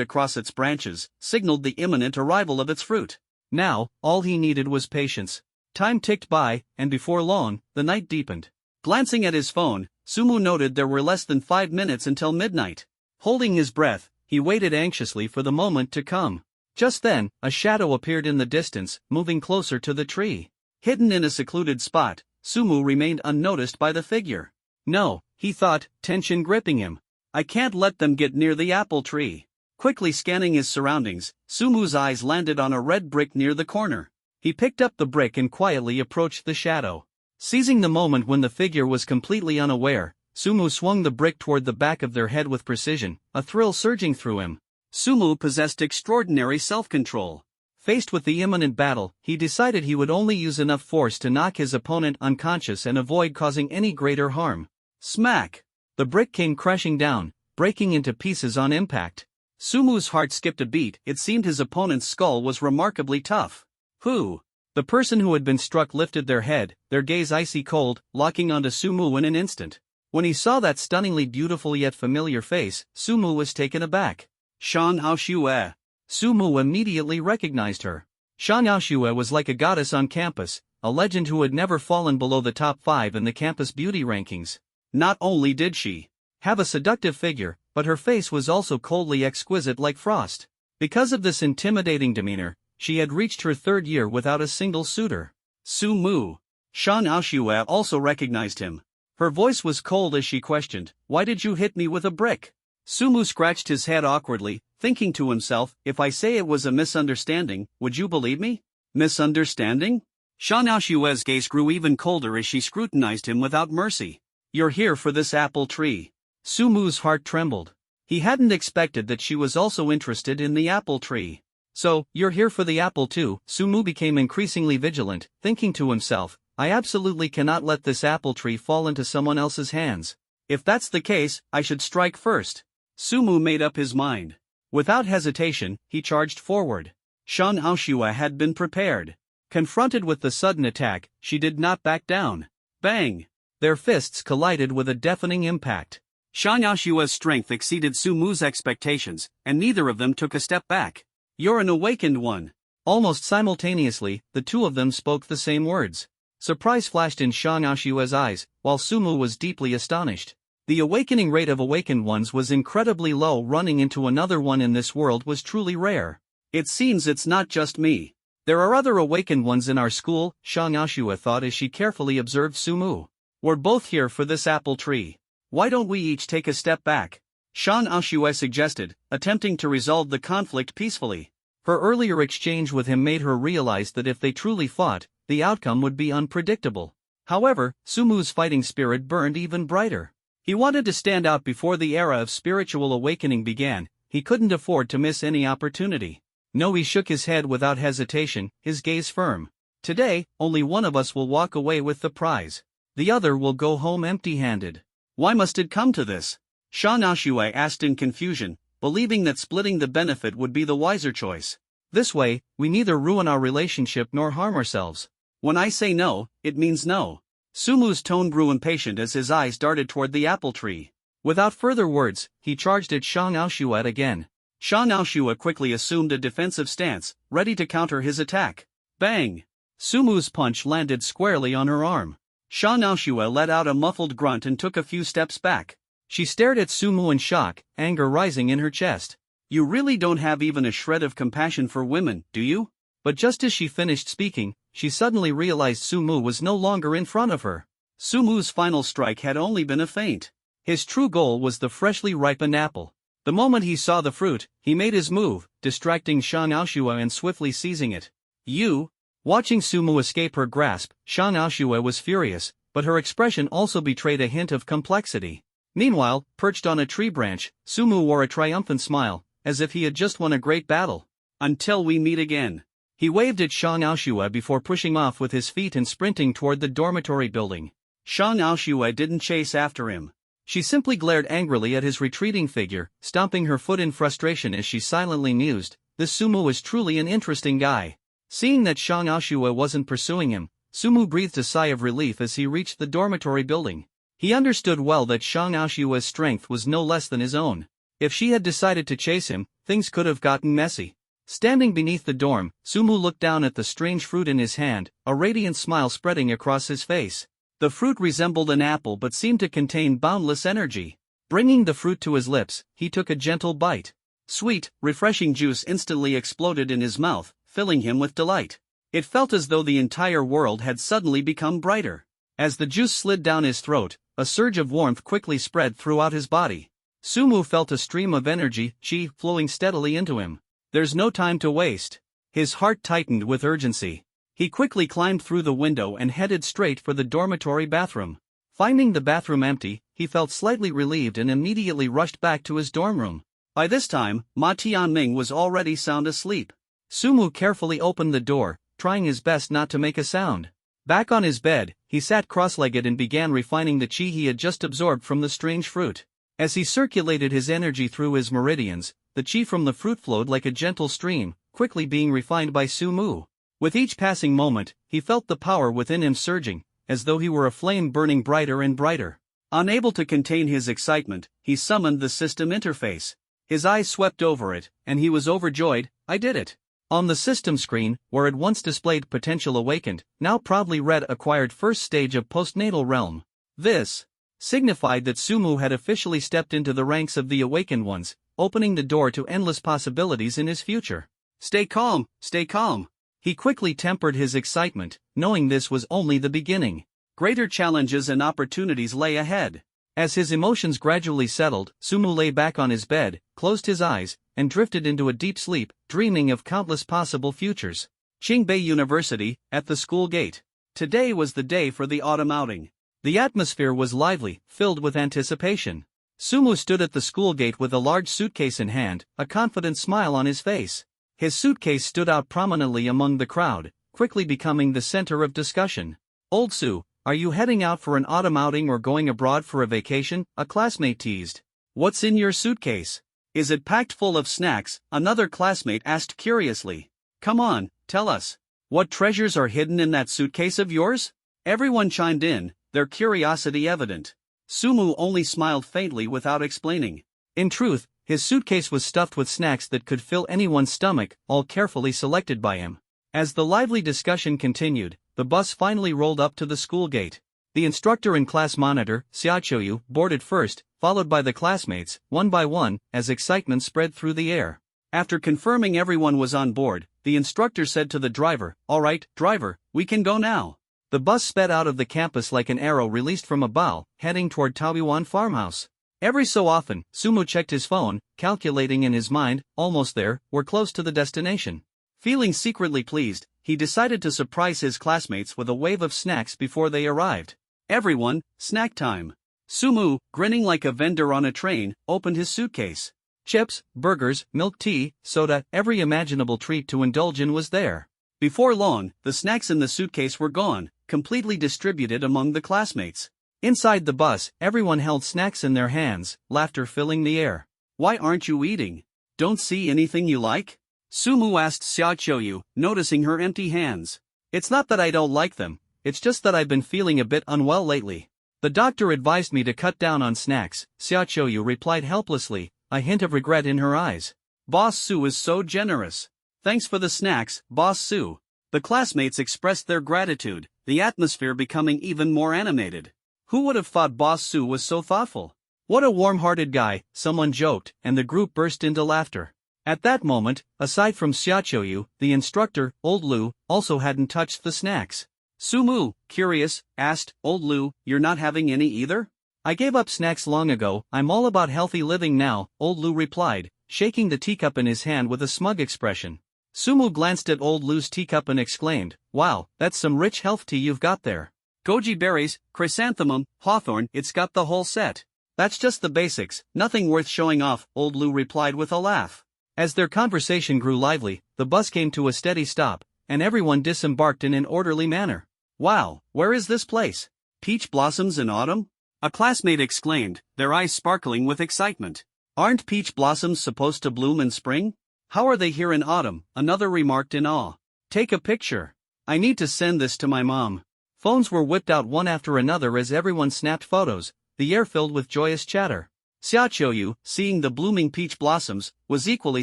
across its branches, signaled the imminent arrival of its fruit. Now, all he needed was patience. Time ticked by, and before long, the night deepened. Glancing at his phone, Sumu noted there were less than 5 minutes until midnight. Holding his breath, he waited anxiously for the moment to come. Just then, a shadow appeared in the distance, moving closer to the tree. Hidden in a secluded spot, Sumu remained unnoticed by the figure. No, he thought, tension gripping him. I can't let them get near the apple tree. Quickly scanning his surroundings, Sumu's eyes landed on a red brick near the corner. He picked up the brick and quietly approached the shadow. Seizing the moment when the figure was completely unaware, Sumu swung the brick toward the back of their head with precision, a thrill surging through him. Sumu possessed extraordinary self-control. Faced with the imminent battle, he decided he would only use enough force to knock his opponent unconscious and avoid causing any greater harm. Smack! The brick came crashing down, breaking into pieces on impact. Sumu's heart skipped a beat. It seemed his opponent's skull was remarkably tough. Who? The person who had been struck lifted their head, their gaze icy cold, locking onto Sumu in an instant. When he saw that stunningly beautiful yet familiar face, Sumu was taken aback. Shan Aoshue. Sumu immediately recognized her. Shan Aoshue was like a goddess on campus, a legend who had never fallen below the top 5 in the campus beauty rankings. Not only did she have a seductive figure, but her face was also coldly exquisite like frost. Because of this intimidating demeanor, she had reached her 3rd year without a single suitor. Sumu. Shan Aoshue also recognized him. Her voice was cold as she questioned, "Why did you hit me with a brick?" Sumu scratched his head awkwardly, thinking to himself, "If I say it was a misunderstanding, would you believe me?" Misunderstanding? Shan Aoshue's gaze grew even colder as she scrutinized him without mercy. "You're here for this apple tree." Sumu's heart trembled. He hadn't expected that she was also interested in the apple tree. "So, you're here for the apple too?" Sumu became increasingly vigilant, thinking to himself, "I absolutely cannot let this apple tree fall into someone else's hands. If that's the case, I should strike first." Sumu made up his mind. Without hesitation, he charged forward. Shan Aoshue had been prepared. Confronted with the sudden attack, she did not back down. Bang! Their fists collided with a deafening impact. Shan Aoshue's strength exceeded Sumu's expectations, and neither of them took a step back. "You're an awakened one." Almost simultaneously, the two of them spoke the same words. Surprise flashed in Shan Aoshue's eyes, while Sumu was deeply astonished. The awakening rate of awakened ones was incredibly low. Running into another one in this world was truly rare. "It seems it's not just me. There are other awakened ones in our school," Shan Aoshue thought as she carefully observed Sumu. "We're both here for this apple tree. Why don't we each take a step back?" Shan Aoshue suggested, attempting to resolve the conflict peacefully. Her earlier exchange with him made her realize that if they truly fought, the outcome would be unpredictable. However, Sumu's fighting spirit burned even brighter. He wanted to stand out before the era of spiritual awakening began. He couldn't afford to miss any opportunity. No, he shook his head without hesitation, his gaze firm. "Today, only one of us will walk away with the prize. The other will go home empty-handed." "Why must it come to this?" Shan Aoshue asked in confusion, believing that splitting the benefit would be the wiser choice. This way, we neither ruin our relationship nor harm ourselves. When I say no, it means no. Sumu's tone grew impatient as his eyes darted toward the apple tree. Without further words, he charged at Shang Aoshua again. Shang Aoshua quickly assumed a defensive stance, ready to counter his attack. Bang! Sumu's punch landed squarely on her arm. Shang Aoshua let out a muffled grunt and took a few steps back. She stared at Sumu in shock, anger rising in her chest. You really don't have even a shred of compassion for women, do you? But just as she finished speaking, she suddenly realized Sumu was no longer in front of her. Sumu's final strike had only been a feint. His true goal was the freshly ripened apple. The moment he saw the fruit, he made his move, distracting Shang Aoshua and swiftly seizing it. You? Watching Sumu escape her grasp, Shang Aoshua was furious, but her expression also betrayed a hint of complexity. Meanwhile, perched on a tree branch, Sumu wore a triumphant smile, as if he had just won a great battle. Until we meet again. He waved at Shang Aoshua before pushing off with his feet and sprinting toward the dormitory building. Shang Aoshua didn't chase after him. She simply glared angrily at his retreating figure, stomping her foot in frustration as she silently mused, this Sumu was truly an interesting guy. Seeing that Shang Aoshua wasn't pursuing him, Sumu breathed a sigh of relief as he reached the dormitory building. He understood well that Shang Aoshua's strength was no less than his own. If she had decided to chase him, things could have gotten messy. Standing beneath the dorm, Sumu looked down at the strange fruit in his hand, a radiant smile spreading across his face. The fruit resembled an apple but seemed to contain boundless energy. Bringing the fruit to his lips, he took a gentle bite. Sweet, refreshing juice instantly exploded in his mouth, filling him with delight. It felt as though the entire world had suddenly become brighter. As the juice slid down his throat, a surge of warmth quickly spread throughout his body. Sumu felt a stream of energy, chi, flowing steadily into him. There's no time to waste. His heart tightened with urgency. He quickly climbed through the window and headed straight for the dormitory bathroom. Finding the bathroom empty, he felt slightly relieved and immediately rushed back to his dorm room. By this time, Ma Tianming was already sound asleep. Sumu carefully opened the door, trying his best not to make a sound. Back on his bed, he sat cross-legged and began refining the chi he had just absorbed from the strange fruit. As he circulated his energy through his meridians, the chi from the fruit flowed like a gentle stream, quickly being refined by Sumu. With each passing moment, he felt the power within him surging, as though he were a flame burning brighter and brighter. Unable to contain his excitement, he summoned the system interface. His eyes swept over it, and he was overjoyed. I did it. On the system screen, where it once displayed potential awakened, now proudly read acquired first stage of postnatal realm. This signified that Sumu had officially stepped into the ranks of the awakened ones, opening the door to endless possibilities in his future. Stay calm, stay calm. He quickly tempered his excitement, knowing this was only the beginning. Greater challenges and opportunities lay ahead. As his emotions gradually settled, Sumu lay back on his bed, closed his eyes, and drifted into a deep sleep, dreaming of countless possible futures. Qingbei University, at the school gate. Today was the day for the autumn outing. The atmosphere was lively, filled with anticipation. Sumu stood at the school gate with a large suitcase in hand, a confident smile on his face. His suitcase stood out prominently among the crowd, quickly becoming the center of discussion. Old Su, are you heading out for an autumn outing or going abroad for a vacation? A classmate teased. What's in your suitcase? Is it packed full of snacks? Another classmate asked curiously. Come on, tell us. What treasures are hidden in that suitcase of yours? Everyone chimed in, their curiosity evident. Sumu only smiled faintly without explaining. In truth, his suitcase was stuffed with snacks that could fill anyone's stomach, all carefully selected by him. As the lively discussion continued, the bus finally rolled up to the school gate. The instructor and class monitor, Xiaochoyu, boarded first, followed by the classmates, one by one, as excitement spread through the air. After confirming everyone was on board, the instructor said to the driver, "All right, driver, we can go now." The bus sped out of the campus like an arrow released from a bow, heading toward Taoyuan farmhouse. Every so often, Sumu checked his phone, calculating in his mind, almost there, we're close to the destination. Feeling secretly pleased, he decided to surprise his classmates with a wave of snacks before they arrived. Everyone, snack time. Sumu, grinning like a vendor on a train, opened his suitcase. Chips, burgers, milk tea, soda, every imaginable treat to indulge in was there. Before long, the snacks in the suitcase were gone, completely distributed among the classmates. Inside the bus, everyone held snacks in their hands, laughter filling the air. Why aren't you eating? Don't see anything you like? Sumu asked Xiaoqiu, noticing her empty hands. It's not that I don't like them, it's just that I've been feeling a bit unwell lately. The doctor advised me to cut down on snacks, Xiaoqiu replied helplessly, a hint of regret in her eyes. Boss Su is so generous. Thanks for the snacks, Boss Su. The classmates expressed their gratitude, the atmosphere becoming even more animated. Who would have thought Boss Su was so thoughtful? What a warm-hearted guy, someone joked, and the group burst into laughter. At that moment, aside from Xiaoqiu, the instructor, Old Lu, also hadn't touched the snacks. Sumu, curious, asked, Old Lu, you're not having any either? I gave up snacks long ago, I'm all about healthy living now, Old Lu replied, shaking the teacup in his hand with a smug expression. Sumu glanced at Old Lu's teacup and exclaimed, wow, that's some rich health tea you've got there. Goji berries, chrysanthemum, hawthorn, it's got the whole set. That's just the basics, nothing worth showing off, Old Lu replied with a laugh. As their conversation grew lively, the bus came to a steady stop, and everyone disembarked in an orderly manner. Wow, where is this place? Peach blossoms in autumn? A classmate exclaimed, their eyes sparkling with excitement. Aren't peach blossoms supposed to bloom in spring? How are they here in autumn? Another remarked in awe. Take a picture. I need to send this to my mom. Phones were whipped out one after another as everyone snapped photos, the air filled with joyous chatter. Xiaoqiu, seeing the blooming peach blossoms, was equally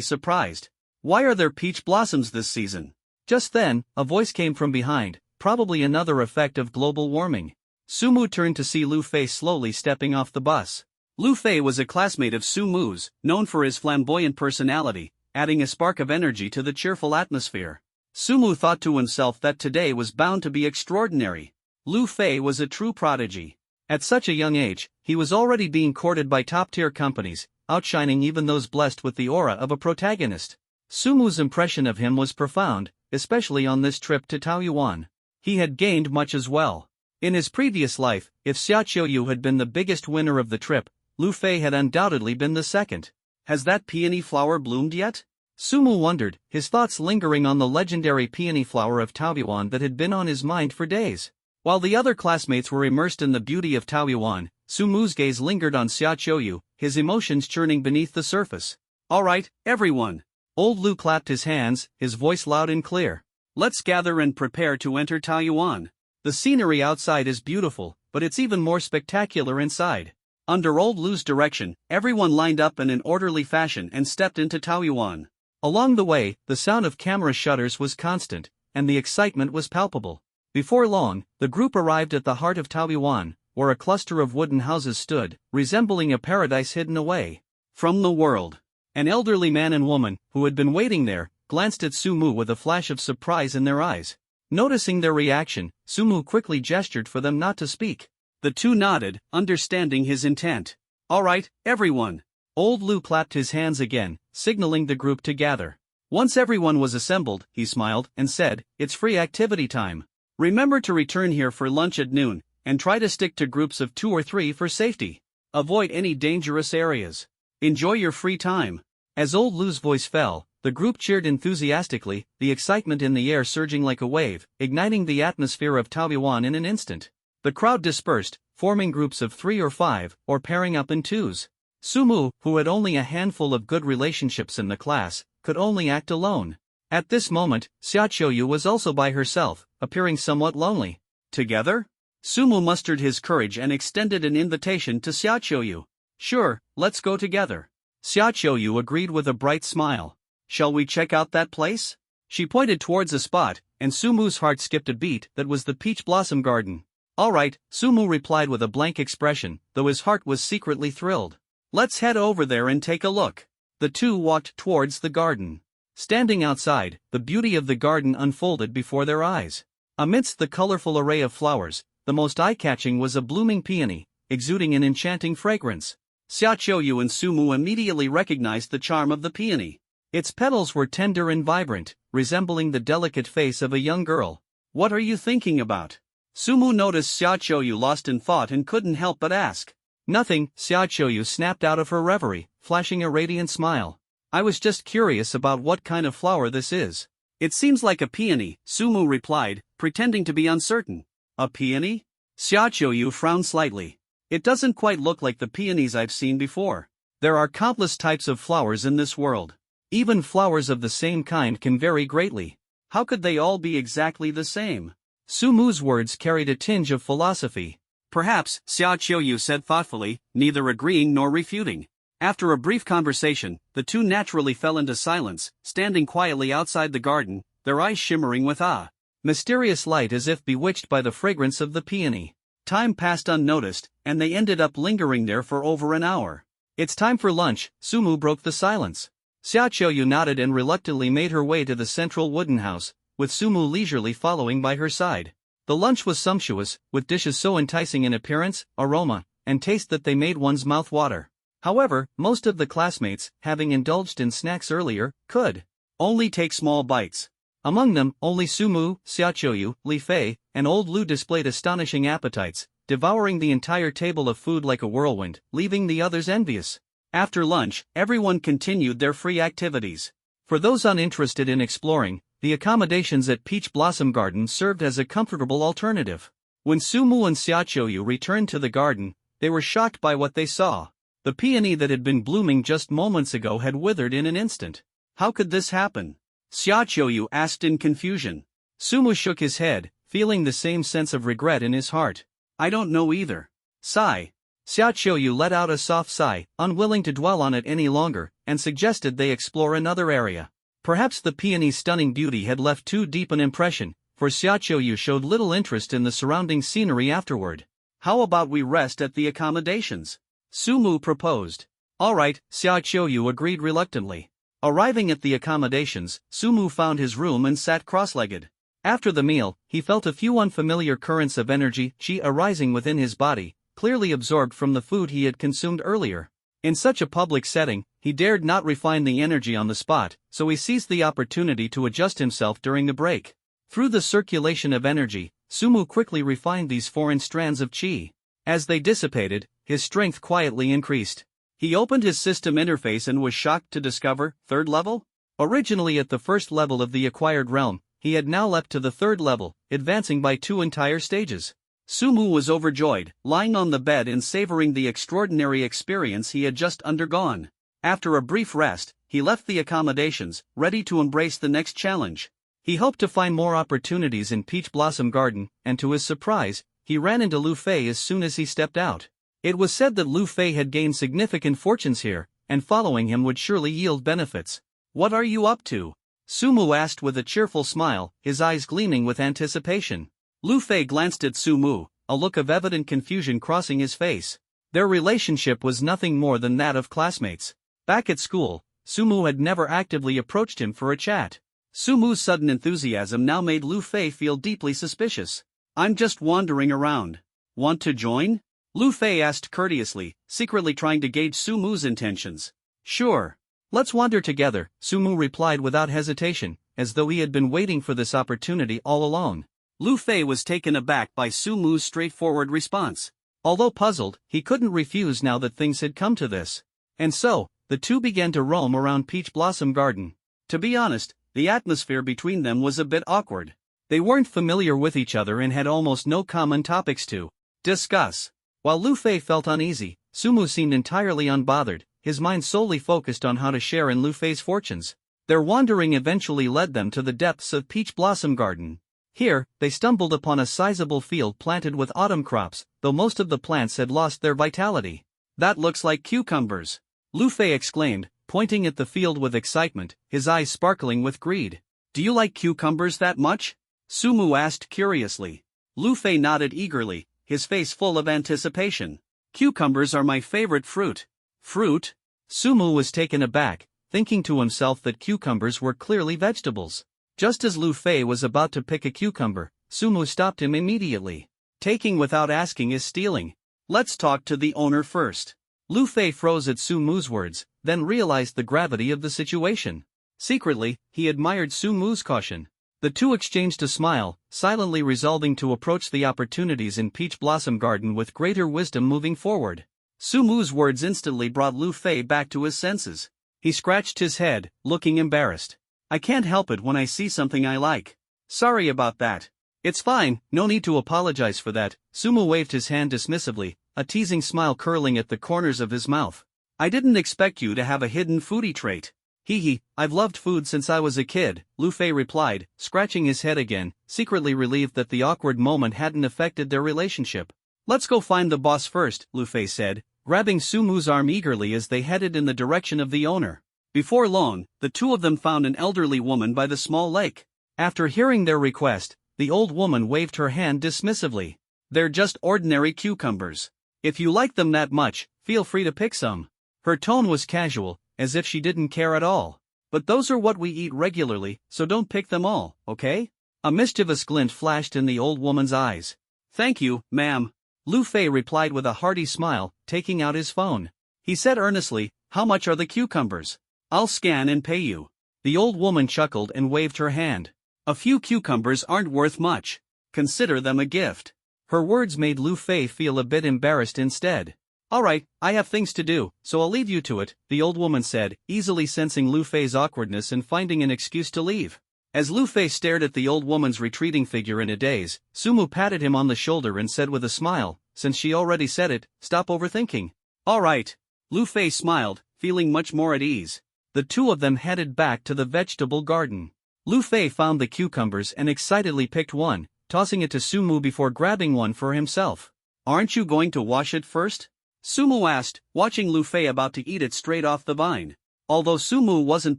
surprised. Why are there peach blossoms this season? Just then, a voice came from behind, probably another effect of global warming. Sumu turned to see Lu Fei slowly stepping off the bus. Lu Fei was a classmate of Sumu's, known for his flamboyant personality, adding a spark of energy to the cheerful atmosphere. Sumu thought to himself that today was bound to be extraordinary. Lu Fei was a true prodigy. At such a young age, he was already being courted by top-tier companies, outshining even those blessed with the aura of a protagonist. Sumu's impression of him was profound, especially on this trip to Taoyuan. He had gained much as well. In his previous life, if Xiaoqiu had been the biggest winner of the trip, Lu Fei had undoubtedly been the second. Has that peony flower bloomed yet? Sumu wondered, his thoughts lingering on the legendary peony flower of Taoyuan that had been on his mind for days. While the other classmates were immersed in the beauty of Taoyuan, Sumu's gaze lingered on Xiaoqiu, his emotions churning beneath the surface. All right, everyone. Old Lu clapped his hands, his voice loud and clear. Let's gather and prepare to enter Taoyuan. The scenery outside is beautiful, but it's even more spectacular inside. Under Old Lu's direction, everyone lined up in an orderly fashion and stepped into Taoyuan. Along the way, the sound of camera shutters was constant, and the excitement was palpable. Before long, the group arrived at the heart of Taoyuan, where a cluster of wooden houses stood, resembling a paradise hidden away from the world. An elderly man and woman, who had been waiting there, glanced at Sumu with a flash of surprise in their eyes. Noticing their reaction, Sumu quickly gestured for them not to speak. The two nodded, understanding his intent. All right, everyone. Old Lu clapped his hands again, signaling the group to gather. Once everyone was assembled, he smiled and said, it's free activity time. Remember to return here for lunch at noon, and try to stick to groups of 2 or 3 for safety. Avoid any dangerous areas. Enjoy your free time. As Old Lu's voice fell, the group cheered enthusiastically, the excitement in the air surging like a wave, igniting the atmosphere of Taoyuan in an instant. The crowd dispersed, forming groups of 3 or 5, or pairing up in twos. Sumu, who had only a handful of good relationships in the class, could only act alone. At this moment, Xiaoqiu was also by herself, appearing somewhat lonely. Together? Sumu mustered his courage and extended an invitation to Xiaoqiu. Sure, let's go together. Xiaoqiu agreed with a bright smile. Shall we check out that place? She pointed towards a spot, and Sumu's heart skipped a beat. That was the Peach Blossom Garden. All right, Sumu replied with a blank expression, though his heart was secretly thrilled. Let's head over there and take a look. The two walked towards the garden. Standing outside, the beauty of the garden unfolded before their eyes. Amidst the colorful array of flowers, the most eye-catching was a blooming peony, exuding an enchanting fragrance. Xiaoqiu and Sumu immediately recognized the charm of the peony. Its petals were tender and vibrant, resembling the delicate face of a young girl. What are you thinking about? Sumu noticed Xiaoqiu lost in thought and couldn't help but ask. Nothing, Xiaoqiu snapped out of her reverie, flashing a radiant smile. I was just curious about what kind of flower this is. It seems like a peony, Sumu replied, pretending to be uncertain. A peony? Xiaoqiu frowned slightly. It doesn't quite look like the peonies I've seen before. There are countless types of flowers in this world. Even flowers of the same kind can vary greatly. How could they all be exactly the same? Sumu's words carried a tinge of philosophy. Perhaps, Xiao Qiuyu said thoughtfully, neither agreeing nor refuting. After a brief conversation, the two naturally fell into silence, standing quietly outside the garden, their eyes shimmering with awe. Mysterious light as if bewitched by the fragrance of the peony. Time passed unnoticed, and they ended up lingering there for over an hour. It's time for lunch, Sumu broke the silence. Xiao Qiuyu nodded and reluctantly made her way to the central wooden house, with Sumu leisurely following by her side. The lunch was sumptuous, with dishes so enticing in appearance, aroma, and taste that they made one's mouth water. However, most of the classmates, having indulged in snacks earlier, could only take small bites. Among them, only Sumu, Xiao Qiuyu, Li Fei, and old Lu displayed astonishing appetites, devouring the entire table of food like a whirlwind, leaving the others envious. After lunch, everyone continued their free activities. For those uninterested in exploring, the accommodations at Peach Blossom Garden served as a comfortable alternative. When Sumu and Xiao Qiuyu returned to the garden, they were shocked by what they saw. The peony that had been blooming just moments ago had withered in an instant. How could this happen? Xiao Qiuyu asked in confusion. Sumu shook his head, feeling the same sense of regret in his heart. I don't know either. Sigh. Xiao Qiuyu let out a soft sigh, unwilling to dwell on it any longer, and suggested they explore another area. Perhaps the peony's stunning beauty had left too deep an impression, for Xiao Qiuyu showed little interest in the surrounding scenery afterward. How about we rest at the accommodations? Sumu proposed. Alright, Xiao Qiuyu agreed reluctantly. Arriving at the accommodations, Sumu found his room and sat cross-legged. After the meal, he felt a few unfamiliar currents of energy, qi arising within his body, clearly absorbed from the food he had consumed earlier. In such a public setting, he dared not refine the energy on the spot, so he seized the opportunity to adjust himself during the break. Through the circulation of energy, Sumu quickly refined these foreign strands of qi. As they dissipated, his strength quietly increased. He opened his system interface and was shocked to discover, third level? Originally at the first level of the acquired realm, he had now leapt to the third level, advancing by 2 entire stages. Sumu was overjoyed, lying on the bed and savoring the extraordinary experience he had just undergone. After a brief rest, he left the accommodations, ready to embrace the next challenge. He hoped to find more opportunities in Peach Blossom Garden, and to his surprise, he ran into Lu Fei as soon as he stepped out. It was said that Lu Fei had gained significant fortunes here, and following him would surely yield benefits. What are you up to? Sumu asked with a cheerful smile, his eyes gleaming with anticipation. Lu Fei glanced at Sumu, a look of evident confusion crossing his face. Their relationship was nothing more than that of classmates. Back at school, Sumu had never actively approached him for a chat. Sumu's sudden enthusiasm now made Lu Fei feel deeply suspicious. I'm just wandering around. Want to join? Lu Fei asked courteously, secretly trying to gauge Sumu's intentions. Sure. Let's wander together, Sumu replied without hesitation, as though he had been waiting for this opportunity all along. Lu Fei was taken aback by Sumu's straightforward response. Although puzzled, he couldn't refuse now that things had come to this. And so, the two began to roam around Peach Blossom Garden. To be honest, the atmosphere between them was a bit awkward. They weren't familiar with each other and had almost no common topics to discuss. While Lu Fei felt uneasy, Sumu seemed entirely unbothered, his mind solely focused on how to share in Lu Fei's fortunes. Their wandering eventually led them to the depths of Peach Blossom Garden. Here, they stumbled upon a sizable field planted with autumn crops, though most of the plants had lost their vitality. That looks like cucumbers, Lu Fei exclaimed, pointing at the field with excitement, his eyes sparkling with greed. Do you like cucumbers that much? Sumu asked curiously. Lu Fei nodded eagerly, his face full of anticipation. Cucumbers are my favorite fruit. Fruit? Sumu was taken aback, thinking to himself that cucumbers were clearly vegetables. Just as Lu Fei was about to pick a cucumber, Sumu stopped him immediately. Taking without asking is stealing. Let's talk to the owner first. Lu Fei froze at Sumu's words, then realized the gravity of the situation. Secretly, he admired Sumu's caution. The two exchanged a smile, silently resolving to approach the opportunities in Peach Blossom Garden with greater wisdom moving forward. Sumu's words instantly brought Lu Fei back to his senses. He scratched his head, looking embarrassed. I can't help it when I see something I like. Sorry about that. It's fine, no need to apologize for that. Sumu waved his hand dismissively, a teasing smile curling at the corners of his mouth. I didn't expect you to have a hidden foodie trait. Hee hee, I've loved food since I was a kid, Lu Fei replied, scratching his head again, secretly relieved that the awkward moment hadn't affected their relationship. Let's go find the boss first, Lu Fei said, grabbing Sumu's arm eagerly as they headed in the direction of the owner. Before long, the two of them found an elderly woman by the small lake. After hearing their request, the old woman waved her hand dismissively. They're just ordinary cucumbers. If you like them that much, feel free to pick some. Her tone was casual, as if she didn't care at all. But those are what we eat regularly, so don't pick them all, okay? A mischievous glint flashed in the old woman's eyes. Thank you, ma'am. Lu Fei replied with a hearty smile, taking out his phone. He said earnestly, how much are the cucumbers? I'll scan and pay you. The old woman chuckled and waved her hand. A few cucumbers aren't worth much. Consider them a gift. Her words made Lu Fei feel a bit embarrassed instead. Alright, I have things to do, so I'll leave you to it, the old woman said, easily sensing Lu Fei's awkwardness and finding an excuse to leave. As Lu Fei stared at the old woman's retreating figure in a daze, Sumu patted him on the shoulder and said with a smile, since she already said it, stop overthinking. Alright. Lu Fei smiled, feeling much more at ease. The two of them headed back to the vegetable garden. Lu Fei found the cucumbers and excitedly picked one, tossing it to Sumu before grabbing one for himself. Aren't you going to wash it first? Sumu asked, watching Lu Fei about to eat it straight off the vine. Although Sumu wasn't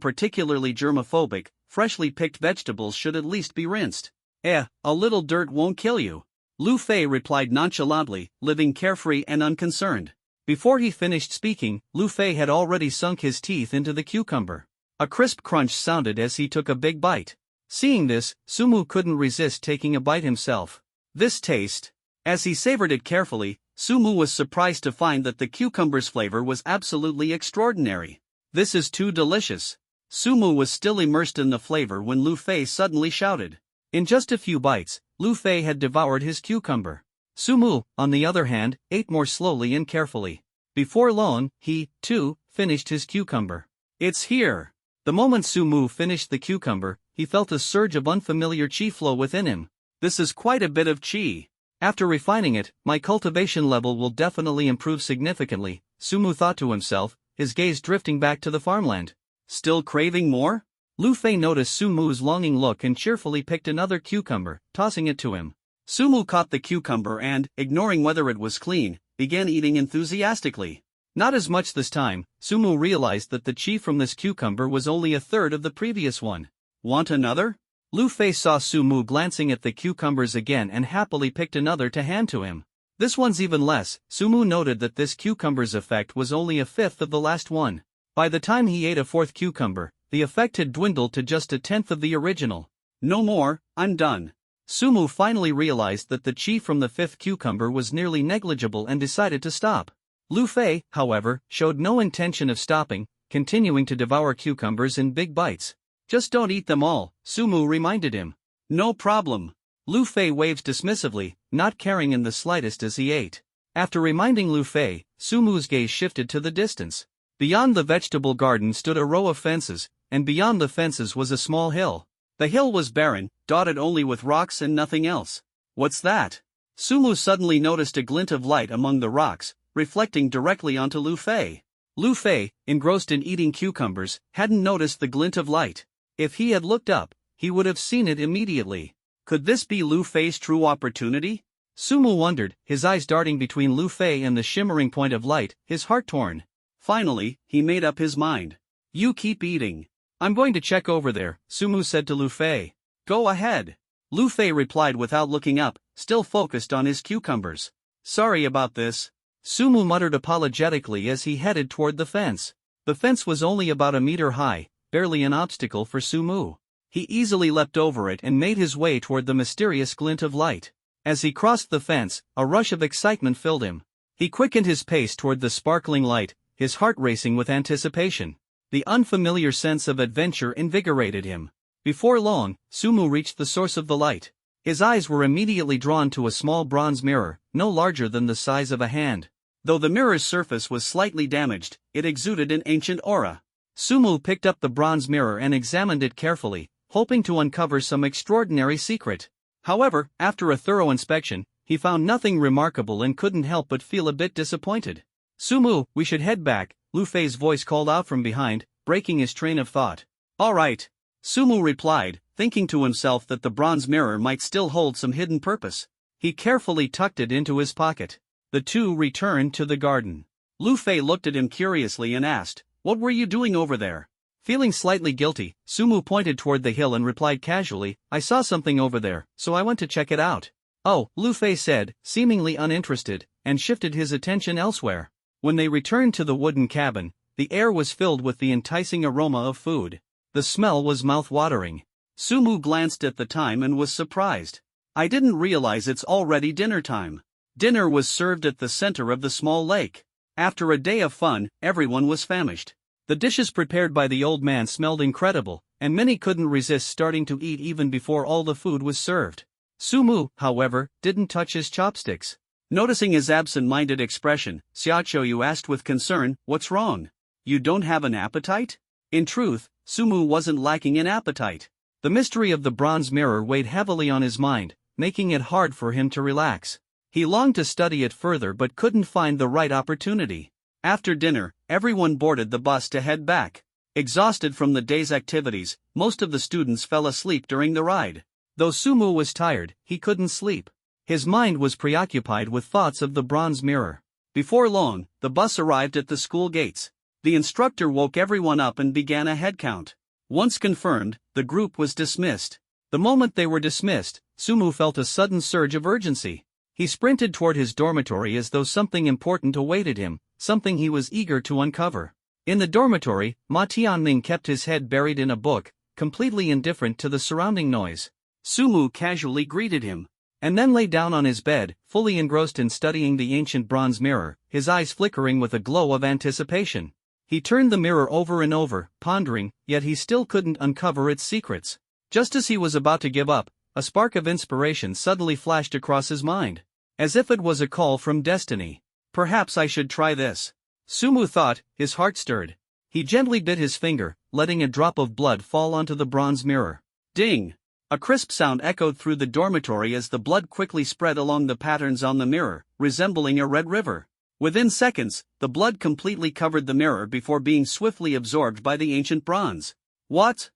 particularly germophobic, freshly picked vegetables should at least be rinsed. A little dirt won't kill you. Lu Fei replied nonchalantly, living carefree and unconcerned. Before he finished speaking, Lu Fei had already sunk his teeth into the cucumber. A crisp crunch sounded as he took a big bite. Seeing this, Sumu couldn't resist taking a bite himself. This taste. As he savored it carefully, Sumu was surprised to find that the cucumber's flavor was absolutely extraordinary. This is too delicious. Sumu was still immersed in the flavor when Lu Fei suddenly shouted. In just a few bites, Lu Fei had devoured his cucumber. Sumu, on the other hand, ate more slowly and carefully. Before long, he, too, finished his cucumber. It's here. The moment Sumu finished the cucumber, he felt a surge of unfamiliar chi flow within him. This is quite a bit of chi. After refining it, my cultivation level will definitely improve significantly, Sumu thought to himself, his gaze drifting back to the farmland. Still craving more? Lu Fei noticed Sumu's longing look and cheerfully picked another cucumber, tossing it to him. Sumu caught the cucumber and, ignoring whether it was clean, began eating enthusiastically. Not as much this time, Sumu realized that the chi from this cucumber was only a third of the previous one. Want another? Lu Fei saw Sumu glancing at the cucumbers again and happily picked another to hand to him. This one's even less. Sumu noted that this cucumber's effect was only a fifth of the last one. By the time he ate a fourth cucumber, the effect had dwindled to just a tenth of the original. No more, I'm done. Sumu finally realized that the chi from the fifth cucumber was nearly negligible and decided to stop. Lu Fei, however, showed no intention of stopping, continuing to devour cucumbers in big bites. Just don't eat them all, Sumu reminded him. No problem. Lu Fei waved dismissively, not caring in the slightest as he ate. After reminding Lu Fei, Sumu's gaze shifted to the distance. Beyond the vegetable garden stood a row of fences, and beyond the fences was a small hill. The hill was barren, dotted only with rocks and nothing else. What's that? Sumu suddenly noticed a glint of light among the rocks, reflecting directly onto Lu Fei. Lu Fei, engrossed in eating cucumbers, hadn't noticed the glint of light. If he had looked up, he would have seen it immediately. Could this be Lu Fei's true opportunity? Sumu wondered, his eyes darting between Lu Fei and the shimmering point of light, his heart torn. Finally, he made up his mind. You keep eating. I'm going to check over there, Sumu said to Lu Fei. Go ahead. Lu Fei replied without looking up, still focused on his cucumbers. Sorry about this. Sumu muttered apologetically as he headed toward the fence. The fence was only about a meter high, barely an obstacle for Sumu. He easily leapt over it and made his way toward the mysterious glint of light. As he crossed the fence, a rush of excitement filled him. He quickened his pace toward the sparkling light, his heart racing with anticipation. The unfamiliar sense of adventure invigorated him. Before long, Sumu reached the source of the light. His eyes were immediately drawn to a small bronze mirror, no larger than the size of a hand. Though the mirror's surface was slightly damaged, it exuded an ancient aura. Sumu picked up the bronze mirror and examined it carefully, hoping to uncover some extraordinary secret. However, after a thorough inspection, he found nothing remarkable and couldn't help but feel a bit disappointed. Sumu, we should head back, Lu Fei's voice called out from behind, breaking his train of thought. Alright. Sumu replied, thinking to himself that the bronze mirror might still hold some hidden purpose. He carefully tucked it into his pocket. The two returned to the garden. Lu Fei looked at him curiously and asked, "What were you doing over there?" Feeling slightly guilty, Sumu pointed toward the hill and replied casually, "I saw something over there, so I went to check it out." "Oh," Lu Fei said, seemingly uninterested, and shifted his attention elsewhere. When they returned to the wooden cabin, the air was filled with the enticing aroma of food. The smell was mouth-watering. Sumu glanced at the time and was surprised. "I didn't realize it's already dinner time." Dinner was served at the center of the small lake. After a day of fun, everyone was famished. The dishes prepared by the old man smelled incredible, and many couldn't resist starting to eat even before all the food was served. Sumu, however, didn't touch his chopsticks. Noticing his absent-minded expression, Xiaoyu asked with concern, "What's wrong? You don't have an appetite?" In truth, Sumu wasn't lacking in appetite. The mystery of the bronze mirror weighed heavily on his mind, making it hard for him to relax. He longed to study it further but couldn't find the right opportunity. After dinner, everyone boarded the bus to head back. Exhausted from the day's activities, most of the students fell asleep during the ride. Though Sumu was tired, he couldn't sleep. His mind was preoccupied with thoughts of the bronze mirror. Before long, the bus arrived at the school gates. The instructor woke everyone up and began a head count. Once confirmed, the group was dismissed. The moment they were dismissed, Sumu felt a sudden surge of urgency. He sprinted toward his dormitory as though something important awaited him, something he was eager to uncover. In the dormitory, Ma Tianming kept his head buried in a book, completely indifferent to the surrounding noise. Sumu casually greeted him, and then lay down on his bed, fully engrossed in studying the ancient bronze mirror, his eyes flickering with a glow of anticipation. He turned the mirror over and over, pondering, yet he still couldn't uncover its secrets. Just as he was about to give up, a spark of inspiration suddenly flashed across his mind. As if it was a call from destiny. "Perhaps I should try this." Sumu thought, his heart stirred. He gently bit his finger, letting a drop of blood fall onto the bronze mirror. Ding! A crisp sound echoed through the dormitory as the blood quickly spread along the patterns on the mirror, resembling a red river. Within seconds, the blood completely covered the mirror before being swiftly absorbed by the ancient bronze. What's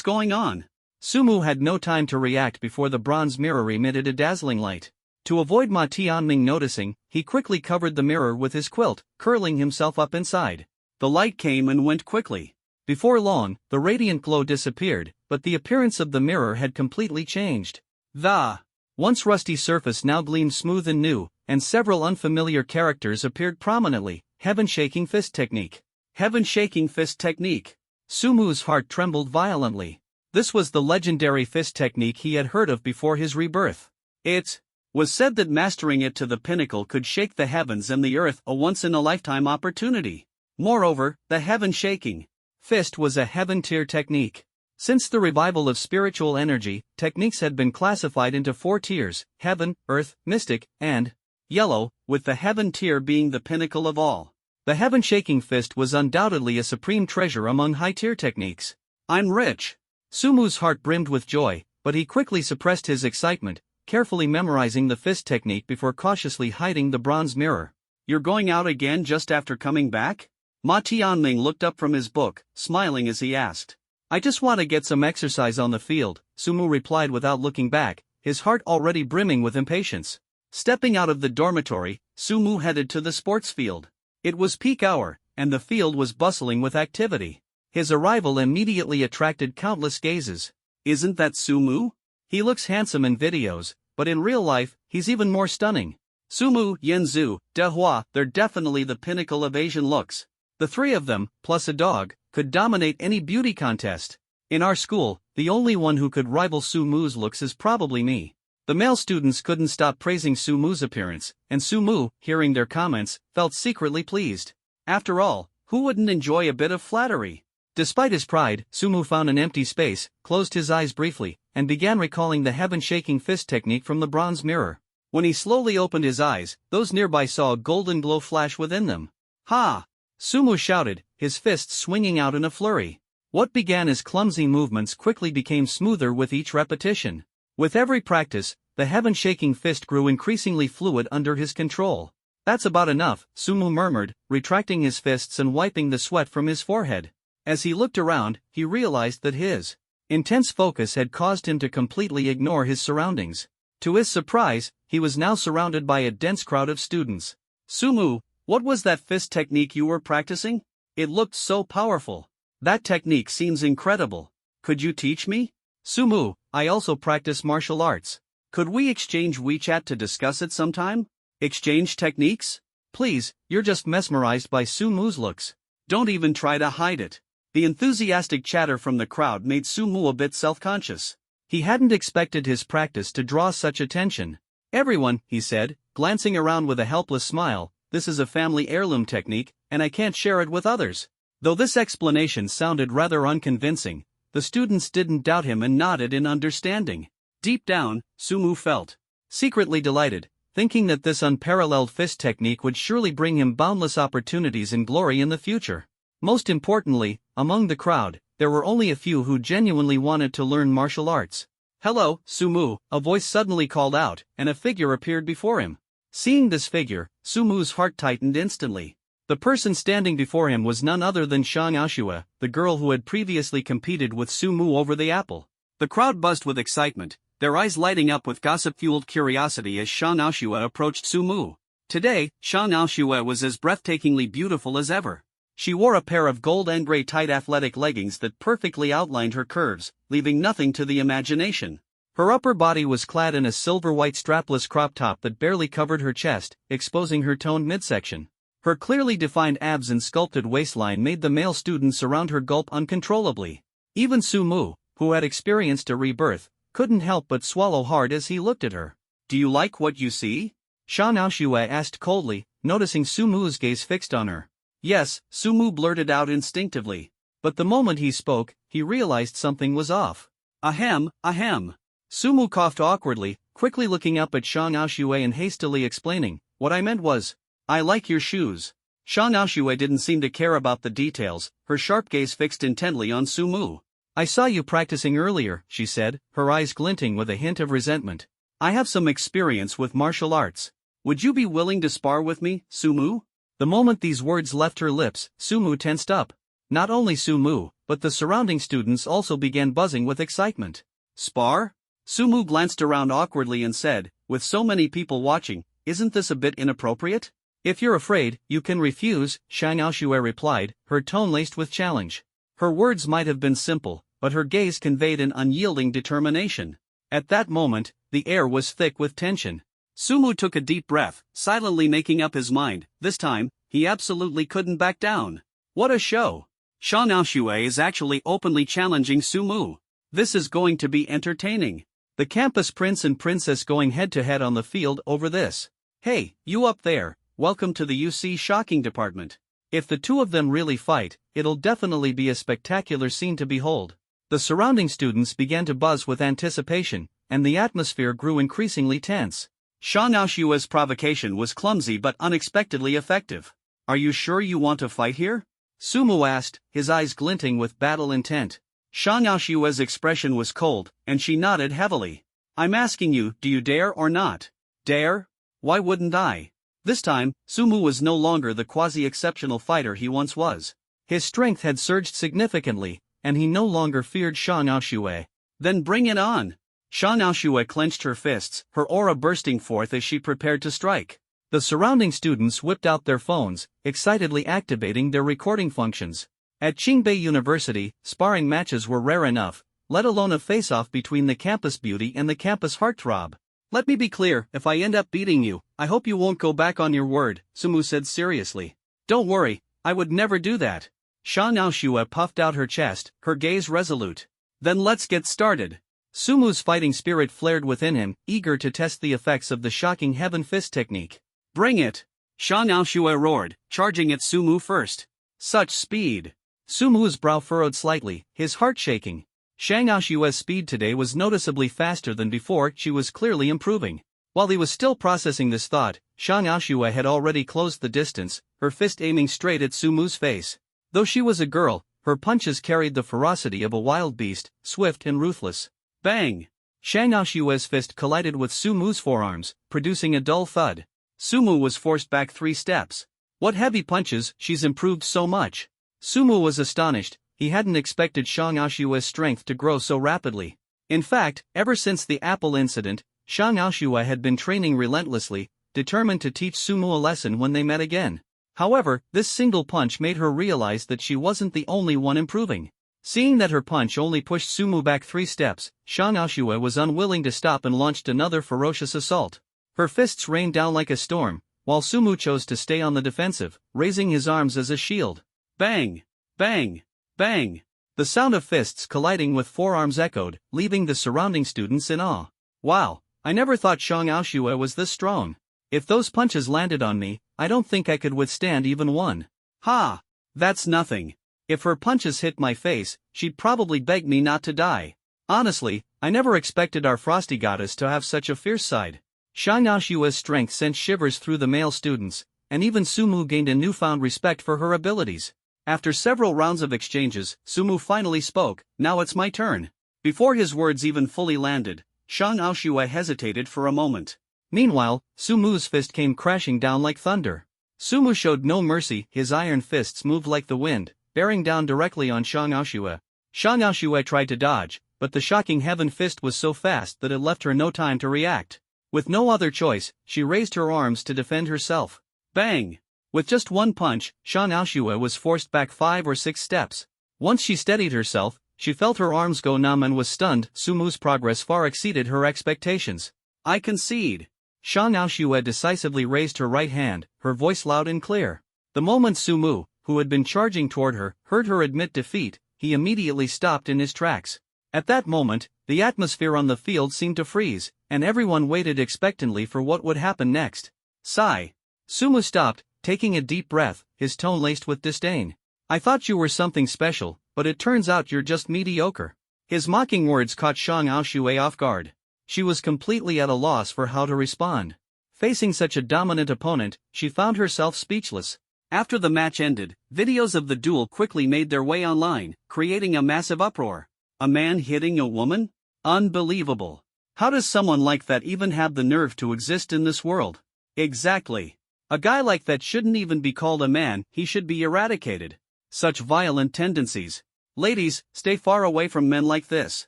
going on? Sumu had no time to react before the bronze mirror emitted a dazzling light. To avoid Ma Tianming noticing, he quickly covered the mirror with his quilt, curling himself up inside. The light came and went quickly. Before long, the radiant glow disappeared, but the appearance of the mirror had completely changed. The once rusty surface now gleamed smooth and new, and several unfamiliar characters appeared prominently. Heaven-shaking fist technique. Heaven-shaking fist technique. Sumu's heart trembled violently. This was the legendary fist technique he had heard of before his rebirth. It was said that mastering it to the pinnacle could shake the heavens and the earth, a once-in-a-lifetime opportunity. Moreover, the heaven-shaking fist was a heaven-tier technique. Since the revival of spiritual energy, techniques had been classified into 4 tiers: heaven, earth, mystic, and yellow, with the heaven tier being the pinnacle of all. The heaven-shaking fist was undoubtedly a supreme treasure among high-tier techniques. "I'm rich." Sumu's heart brimmed with joy, but he quickly suppressed his excitement, carefully memorizing the fist technique before cautiously hiding the bronze mirror. "You're going out again just after coming back?" Ma Tianming looked up from his book, smiling as he asked. "I just want to get some exercise on the field," Sumu replied without looking back, his heart already brimming with impatience. Stepping out of the dormitory, Sumu headed to the sports field. It was peak hour, and the field was bustling with activity. His arrival immediately attracted countless gazes. "Isn't that Sumu? He looks handsome in videos, but in real life, he's even more stunning. Sumu, Yanzu, Dehua, they're definitely the pinnacle of Asian looks. The 3 of them, plus a dog, could dominate any beauty contest. In our school, the only one who could rival Sumu's looks is probably me." The male students couldn't stop praising Sumu's appearance, and Sumu, hearing their comments, felt secretly pleased. After all, who wouldn't enjoy a bit of flattery? Despite his pride, Sumu found an empty space, closed his eyes briefly, and began recalling the heaven-shaking fist technique from the bronze mirror. When he slowly opened his eyes, those nearby saw a golden glow flash within them. "Ha!" Sumu shouted, his fists swinging out in a flurry. What began as clumsy movements quickly became smoother with each repetition. With every practice, the heaven-shaking fist grew increasingly fluid under his control. "That's about enough," Sumu murmured, retracting his fists and wiping the sweat from his forehead. As he looked around, he realized that his intense focus had caused him to completely ignore his surroundings. To his surprise, he was now surrounded by a dense crowd of students. Sumu, what was that fist technique you were practicing? It looked so powerful. That technique seems incredible. Could you teach me? Sumu, I also practice martial arts. Could we exchange WeChat to discuss it sometime? Exchange techniques? Please, you're just mesmerized by Sumu's looks. Don't even try to hide it. The enthusiastic chatter from the crowd made Sumu a bit self-conscious. He hadn't expected his practice to draw such attention. Everyone, he said, glancing around with a helpless smile, this is a family heirloom technique, and I can't share it with others. Though this explanation sounded rather unconvincing, the students didn't doubt him and nodded in understanding. Deep down, Sumu felt secretly delighted, thinking that this unparalleled fist technique would surely bring him boundless opportunities and glory in the future. Most importantly, among the crowd, there were only a few who genuinely wanted to learn martial arts. Hello, Sumu, a voice suddenly called out, and a figure appeared before him. Seeing this figure, Sumu's heart tightened instantly. The person standing before him was none other than Shang Aoshua, the girl who had previously competed with Sumu over the apple. The crowd buzzed with excitement, their eyes lighting up with gossip-fueled curiosity as Shang Aoshua approached Sumu. Today, Shang Aoshua was as breathtakingly beautiful as ever. She wore a pair of gold and gray tight athletic leggings that perfectly outlined her curves, leaving nothing to the imagination. Her upper body was clad in a silver-white strapless crop top that barely covered her chest, exposing her toned midsection. Her clearly defined abs and sculpted waistline made the male students around her gulp uncontrollably. Even Sumu, who had experienced a rebirth, couldn't help but swallow hard as he looked at her. Do you like what you see? Shang Aoshua asked coldly, noticing Sumu's gaze fixed on her. Yes, Sumu blurted out instinctively. But the moment he spoke, he realized something was off. Ahem, ahem. Sumu coughed awkwardly, quickly looking up at Shang Aoshua and hastily explaining, what I meant was, I like your shoes. Shang Aoshua didn't seem to care about the details, her sharp gaze fixed intently on Sumu. I saw you practicing earlier, she said, her eyes glinting with a hint of resentment. I have some experience with martial arts. Would you be willing to spar with me, Sumu? The moment these words left her lips, Sumu tensed up. Not only Sumu, but the surrounding students also began buzzing with excitement. Spar? Sumu glanced around awkwardly and said, with so many people watching, isn't this a bit inappropriate? If you're afraid, you can refuse, Shang Aoshua replied, her tone laced with challenge. Her words might have been simple, but her gaze conveyed an unyielding determination. At that moment, the air was thick with tension. Sumu took a deep breath, silently making up his mind. This time, he absolutely couldn't back down. What a show! Shang Aoshua is actually openly challenging Sumu. This is going to be entertaining. The campus prince and princess going head-to-head on the field over this. Hey, you up there, welcome to the UC Shocking Department. If the two of them really fight, it'll definitely be a spectacular scene to behold. The surrounding students began to buzz with anticipation, and the atmosphere grew increasingly tense. Shang Aoshua's provocation was clumsy but unexpectedly effective. Are you sure you want to fight here? Sumu asked, his eyes glinting with battle intent. Shang Aoshua's expression was cold, and she nodded heavily. I'm asking you, do you dare or not? Dare? Why wouldn't I? This time, Sumu was no longer the quasi-exceptional fighter he once was. His strength had surged significantly, and he no longer feared Shang Aoshua. Then bring it on! Shang Aoshua clenched her fists, her aura bursting forth as she prepared to strike. The surrounding students whipped out their phones, excitedly activating their recording functions. At Qingbei University, sparring matches were rare enough, let alone a face-off between the campus beauty and the campus heartthrob. Let me be clear, if I end up beating you, I hope you won't go back on your word, Sumu said seriously. Don't worry, I would never do that. Shang Aoshua puffed out her chest, her gaze resolute. Then let's get started. Sumu's fighting spirit flared within him, eager to test the effects of the shocking Heaven Fist technique. Bring it! Shang Aoshua roared, charging at Sumu first. Such speed! Sumu's brow furrowed slightly, his heart shaking. Shang Aoshua's speed today was noticeably faster than before. She was clearly improving. While he was still processing this thought, Shang Aoshua had already closed the distance, her fist aiming straight at Sumu's face. Though she was a girl, her punches carried the ferocity of a wild beast, swift and ruthless. Bang! Shang Aoshua's fist collided with Sumu's forearms, producing a dull thud. Sumu was forced back 3 steps. What heavy punches, she's improved so much. Sumu was astonished, he hadn't expected Shang Aoshua's strength to grow so rapidly. In fact, ever since the apple incident, Shang Aoshua had been training relentlessly, determined to teach Sumu a lesson when they met again. However, this single punch made her realize that she wasn't the only one improving. Seeing that her punch only pushed Sumu back 3 steps, Shang Aoshua was unwilling to stop and launched another ferocious assault. Her fists rained down like a storm, while Sumu chose to stay on the defensive, raising his arms as a shield. Bang! Bang! Bang! The sound of fists colliding with forearms echoed, leaving the surrounding students in awe. Wow, I never thought Shang Aoshua was this strong. If those punches landed on me, I don't think I could withstand even one. Ha! That's nothing. If her punches hit my face, she'd probably beg me not to die. Honestly, I never expected our frosty goddess to have such a fierce side. Shang Aoshua's strength sent shivers through the male students, and even Sumu gained a newfound respect for her abilities. After several rounds of exchanges, Sumu finally spoke, "Now it's my turn." Before his words even fully landed, Shang Aoshua hesitated for a moment. Meanwhile, Sumu's fist came crashing down like thunder. Sumu showed no mercy, his iron fists moved like the wind, bearing down directly on Shang Aoshua. Shang Aoshua tried to dodge, but the shocking heaven fist was so fast that it left her no time to react. With no other choice, she raised her arms to defend herself. Bang! With just one punch, Shang Aoshua was forced back 5 or 6 steps. Once she steadied herself, she felt her arms go numb and was stunned. Sumu's progress far exceeded her expectations. "I concede." Shang Aoshua decisively raised her right hand, her voice loud and clear. The moment Sumu, who had been charging toward her, heard her admit defeat, he immediately stopped in his tracks. At that moment, the atmosphere on the field seemed to freeze, and everyone waited expectantly for what would happen next. Sigh. Sumu stopped, taking a deep breath, his tone laced with disdain. "I thought you were something special, but it turns out you're just mediocre." His mocking words caught Shang Aoshua off guard. She was completely at a loss for how to respond. Facing such a dominant opponent, she found herself speechless. After the match ended, videos of the duel quickly made their way online, creating a massive uproar. A man hitting a woman? Unbelievable. How does someone like that even have the nerve to exist in this world? Exactly. A guy like that shouldn't even be called a man, he should be eradicated. Such violent tendencies. Ladies, stay far away from men like this.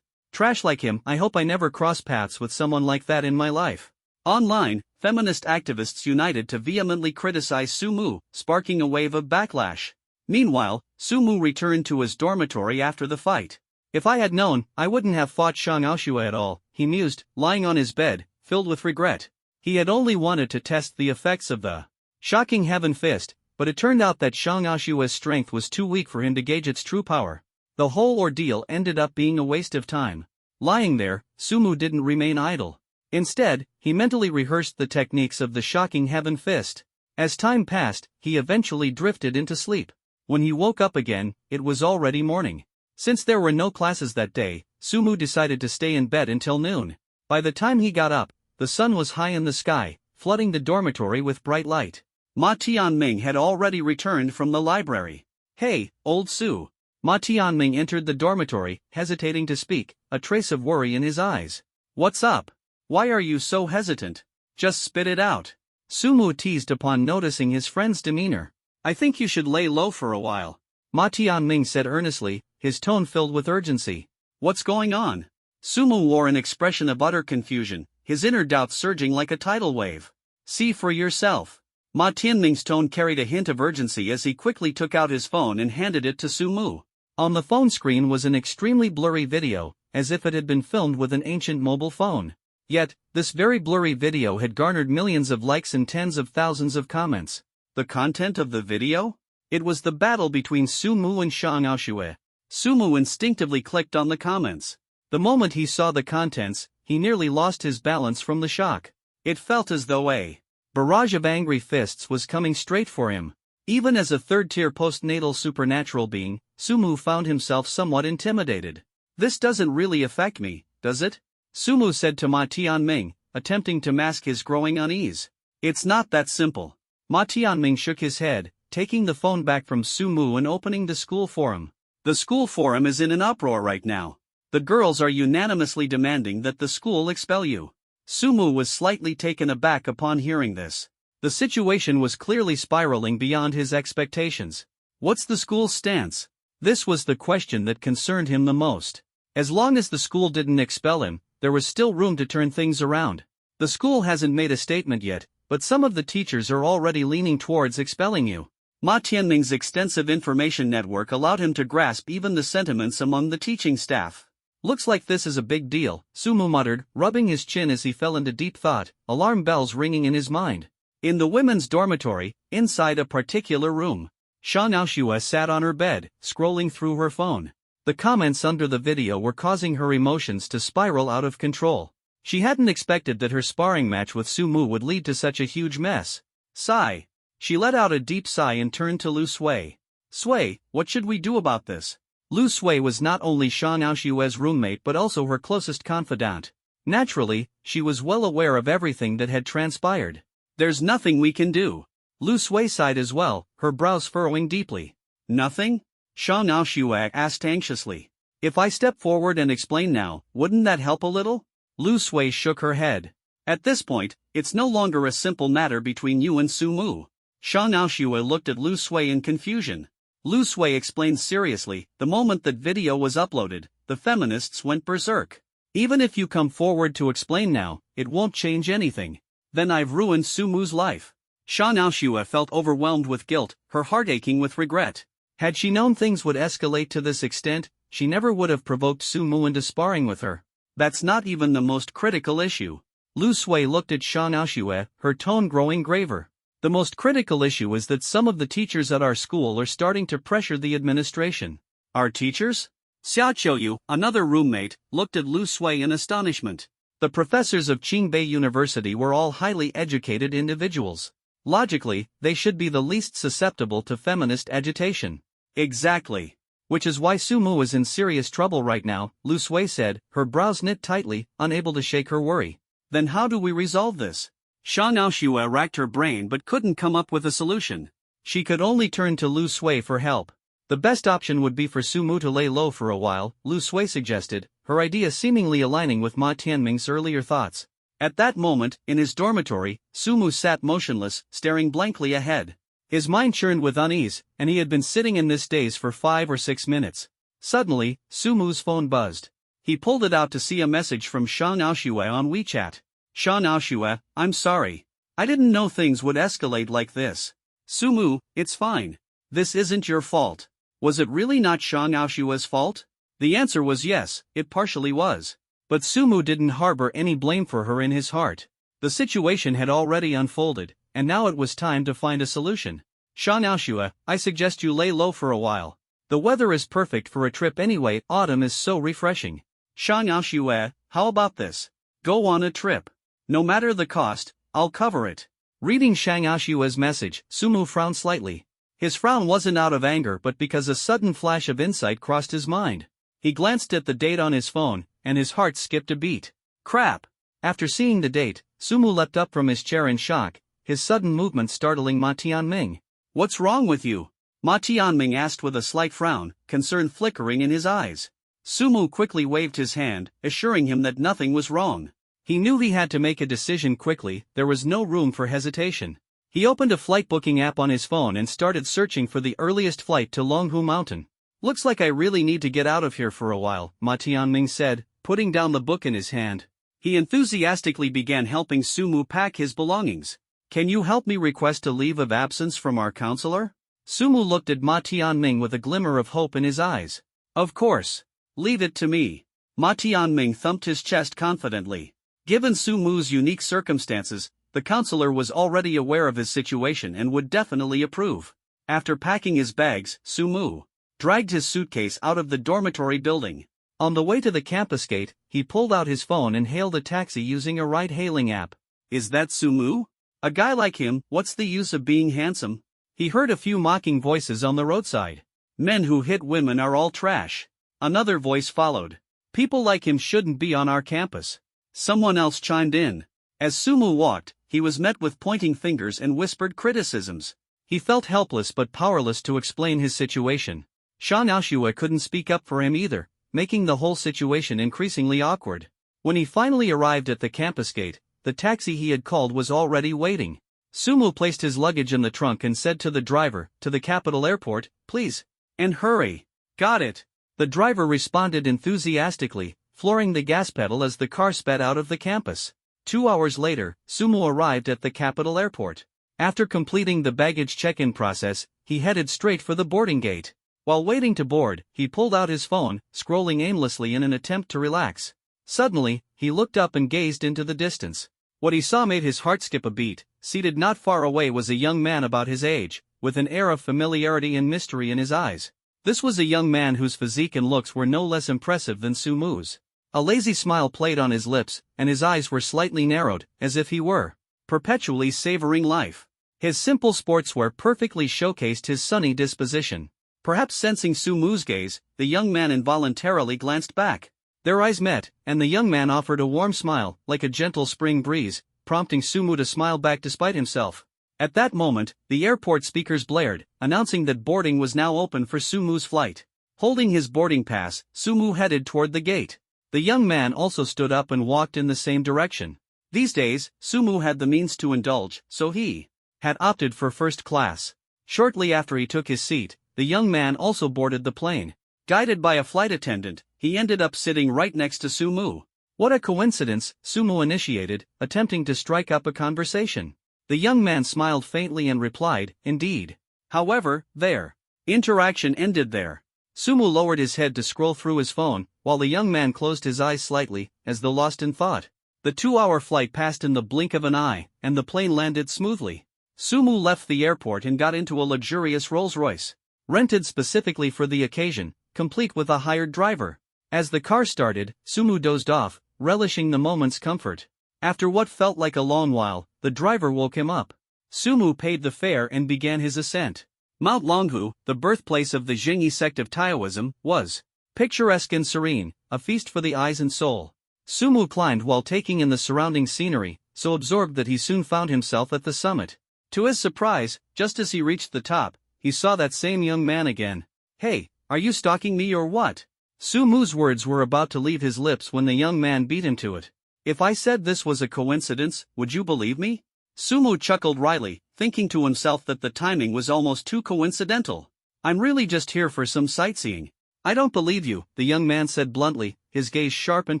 Trash like him, I hope I never cross paths with someone like that in my life. Online, feminist activists united to vehemently criticize Sumu, sparking a wave of backlash. Meanwhile, Sumu returned to his dormitory after the fight. "If I had known, I wouldn't have fought Shang Aoshua at all," he mused, lying on his bed, filled with regret. He had only wanted to test the effects of the shocking heaven fist, but it turned out that Shang Aoshua's strength was too weak for him to gauge its true power. The whole ordeal ended up being a waste of time. Lying there, Sumu didn't remain idle. Instead, he mentally rehearsed the techniques of the shocking heaven fist. As time passed, he eventually drifted into sleep. When he woke up again, it was already morning. Since there were no classes that day, Sumu decided to stay in bed until noon. By the time he got up, the sun was high in the sky, flooding the dormitory with bright light. Ma Tianming had already returned from the library. "Hey, old Su." Ma Tianming entered the dormitory, hesitating to speak, a trace of worry in his eyes. "What's up? Why are you so hesitant? Just spit it out." Sumu teased upon noticing his friend's demeanor. "I think you should lay low for a while," Ma Tianming said earnestly, his tone filled with urgency. "What's going on?" Sumu wore an expression of utter confusion, his inner doubts surging like a tidal wave. "See for yourself." Ma Tianming's tone carried a hint of urgency as he quickly took out his phone and handed it to Sumu. On the phone screen was an extremely blurry video, as if it had been filmed with an ancient mobile phone. Yet, this very blurry video had garnered millions of likes and tens of thousands of comments. The content of the video? It was the battle between Sumu and Shang Aoshua. Sumu instinctively clicked on the comments. The moment he saw the contents, he nearly lost his balance from the shock. It felt as though a barrage of angry fists was coming straight for him. Even as a third-tier postnatal supernatural being, Sumu found himself somewhat intimidated. "This doesn't really affect me, does it?" Sumu said to Ma Tianming, attempting to mask his growing unease. "It's not that simple." Ma Tianming shook his head, taking the phone back from Sumu and opening the school forum. "The school forum is in an uproar right now. The girls are unanimously demanding that the school expel you." Sumu was slightly taken aback upon hearing this. The situation was clearly spiraling beyond his expectations. "What's the school's stance?" This was the question that concerned him the most. As long as the school didn't expel him, there was still room to turn things around. The school hasn't made a statement yet, but some of the teachers are already leaning towards expelling you. Ma Tianming's extensive information network allowed him to grasp even the sentiments among the teaching staff. Looks like this is a big deal, Sumu muttered, rubbing his chin as he fell into deep thought, alarm bells ringing in his mind. In the women's dormitory, inside a particular room, Sha Naoshua sat on her bed, scrolling through her phone. The comments under the video were causing her emotions to spiral out of control. She hadn't expected that her sparring match with Sumu would lead to such a huge mess. Sigh. She let out a deep sigh and turned to Lu Sui. Sui, what should we do about this? Lu Sui was not only Sha Naoshua's roommate but also her closest confidant. Naturally, she was well aware of everything that had transpired. There's nothing we can do. Lu Sui sighed as well, her brows furrowing deeply. Nothing? Sha Naoshua asked anxiously. If I step forward and explain now, wouldn't that help a little? Lu Sui shook her head. At this point, it's no longer a simple matter between you and Sumu. Sha Naoshua looked at Lu Sui in confusion. Lu Sui explained seriously, the moment that video was uploaded, the feminists went berserk. Even if you come forward to explain now, it won't change anything. Then I've ruined Sumu's life. Sha Naoshua felt overwhelmed with guilt, her heart aching with regret. Had she known things would escalate to this extent, she never would have provoked Sumu into sparring with her. That's not even the most critical issue. Lu Sui looked at Sha Naoshua, her tone growing graver. The most critical issue is that some of the teachers at our school are starting to pressure the administration. Our teachers? Xia Qiuyu, another roommate, looked at Lu Sui in astonishment. The professors of Qingbei University were all highly educated individuals. Logically, they should be the least susceptible to feminist agitation. Exactly. Which is why Sumu is in serious trouble right now, Lu Sui said, her brows knit tightly, unable to shake her worry. Then how do we resolve this? Sha Naoshua racked her brain but couldn't come up with a solution. She could only turn to Lu Sui for help. The best option would be for Sumu to lay low for a while, Lu Sui suggested, her idea seemingly aligning with Ma Tianming's earlier thoughts. At that moment, in his dormitory, Sumu sat motionless, staring blankly ahead. His mind churned with unease, and he had been sitting in this daze for 5 or 6 minutes. Suddenly, Sumu's phone buzzed. He pulled it out to see a message from Sha Naoshua on WeChat. Sha Naoshua, I'm sorry. I didn't know things would escalate like this. Sumu, it's fine. This isn't your fault. Was it really not Sha Naoshua's fault? The answer was yes, it partially was. But Sumu didn't harbor any blame for her in his heart. The situation had already unfolded, and now it was time to find a solution. Sha Naoshua, I suggest you lay low for a while. The weather is perfect for a trip anyway, autumn is so refreshing. Sha Naoshua, how about this? Go on a trip. No matter the cost, I'll cover it. Reading Sha Naoshua's message, Sumu frowned slightly. His frown wasn't out of anger but because a sudden flash of insight crossed his mind. He glanced at the date on his phone, and his heart skipped a beat. Crap! After seeing the date, Sumu leapt up from his chair in shock, his sudden movement startling Ma Tianming. What's wrong with you? Ma Tianming asked with a slight frown, concern flickering in his eyes. Sumu quickly waved his hand, assuring him that nothing was wrong. He knew he had to make a decision quickly, there was no room for hesitation. He opened a flight booking app on his phone and started searching for the earliest flight to Longhu Mountain. Looks like I really need to get out of here for a while, Ma Tianming said, putting down the book in his hand. He enthusiastically began helping Sumu pack his belongings. Can you help me request a leave of absence from our counselor? Sumu looked at Ma Tianming with a glimmer of hope in his eyes. Of course. Leave it to me. Ma Tianming thumped his chest confidently. Given Sumu's unique circumstances, the counselor was already aware of his situation and would definitely approve. After packing his bags, Sumu dragged his suitcase out of the dormitory building. On the way to the campus gate, he pulled out his phone and hailed a taxi using a ride-hailing app. Is that Sumu? A guy like him, what's the use of being handsome? He heard a few mocking voices on the roadside. Men who hit women are all trash. Another voice followed. People like him shouldn't be on our campus. Someone else chimed in. As Sumu walked, he was met with pointing fingers and whispered criticisms. He felt helpless but powerless to explain his situation. Sha Naoshua couldn't speak up for him either, making the whole situation increasingly awkward. When he finally arrived at the campus gate, the taxi he had called was already waiting. Sumu placed his luggage in the trunk and said to the driver, to the capital airport, please. And hurry. Got it. The driver responded enthusiastically, flooring the gas pedal as the car sped out of the campus. 2 hours later, Sumo arrived at the capital airport. After completing the baggage check-in process, he headed straight for the boarding gate. While waiting to board, he pulled out his phone, scrolling aimlessly in an attempt to relax. Suddenly, he looked up and gazed into the distance. What he saw made his heart skip a beat. Seated not far away was a young man about his age, with an air of familiarity and mystery in his eyes. This was a young man whose physique and looks were no less impressive than Sumu's. A lazy smile played on his lips, and his eyes were slightly narrowed, as if he were perpetually savoring life. His simple sportswear perfectly showcased his sunny disposition. Perhaps sensing Sumu's gaze, the young man involuntarily glanced back. Their eyes met, and the young man offered a warm smile, like a gentle spring breeze, prompting Sumu to smile back despite himself. At that moment, the airport speakers blared, announcing that boarding was now open for Sumu's flight. Holding his boarding pass, Sumu headed toward the gate. The young man also stood up and walked in the same direction. These days, Sumu had the means to indulge, so he had opted for first class. Shortly after he took his seat, the young man also boarded the plane. Guided by a flight attendant, he ended up sitting right next to Sumu. What a coincidence, Sumu initiated, attempting to strike up a conversation. The young man smiled faintly and replied, "Indeed." However, their interaction ended there. Sumu lowered his head to scroll through his phone, while the young man closed his eyes slightly, as though lost in thought. The 2-hour flight passed in the blink of an eye, and the plane landed smoothly. Sumu left the airport and got into a luxurious Rolls-Royce, rented specifically for the occasion, complete with a hired driver. As the car started, Sumu dozed off, relishing the moment's comfort. After what felt like a long while, the driver woke him up. Sumu paid the fare and began his ascent. Mount Longhu, the birthplace of the Jingyi sect of Taoism, was picturesque and serene, a feast for the eyes and soul. Sumu climbed while taking in the surrounding scenery, so absorbed that he soon found himself at the summit. To his surprise, just as he reached the top, he saw that same young man again. "Hey, are you stalking me or what?" Sumu's words were about to leave his lips when the young man beat him to it. "If I said this was a coincidence, would you believe me?" Sumu chuckled wryly, thinking to himself that the timing was almost too coincidental. "I'm really just here for some sightseeing." "I don't believe you," the young man said bluntly, his gaze sharp and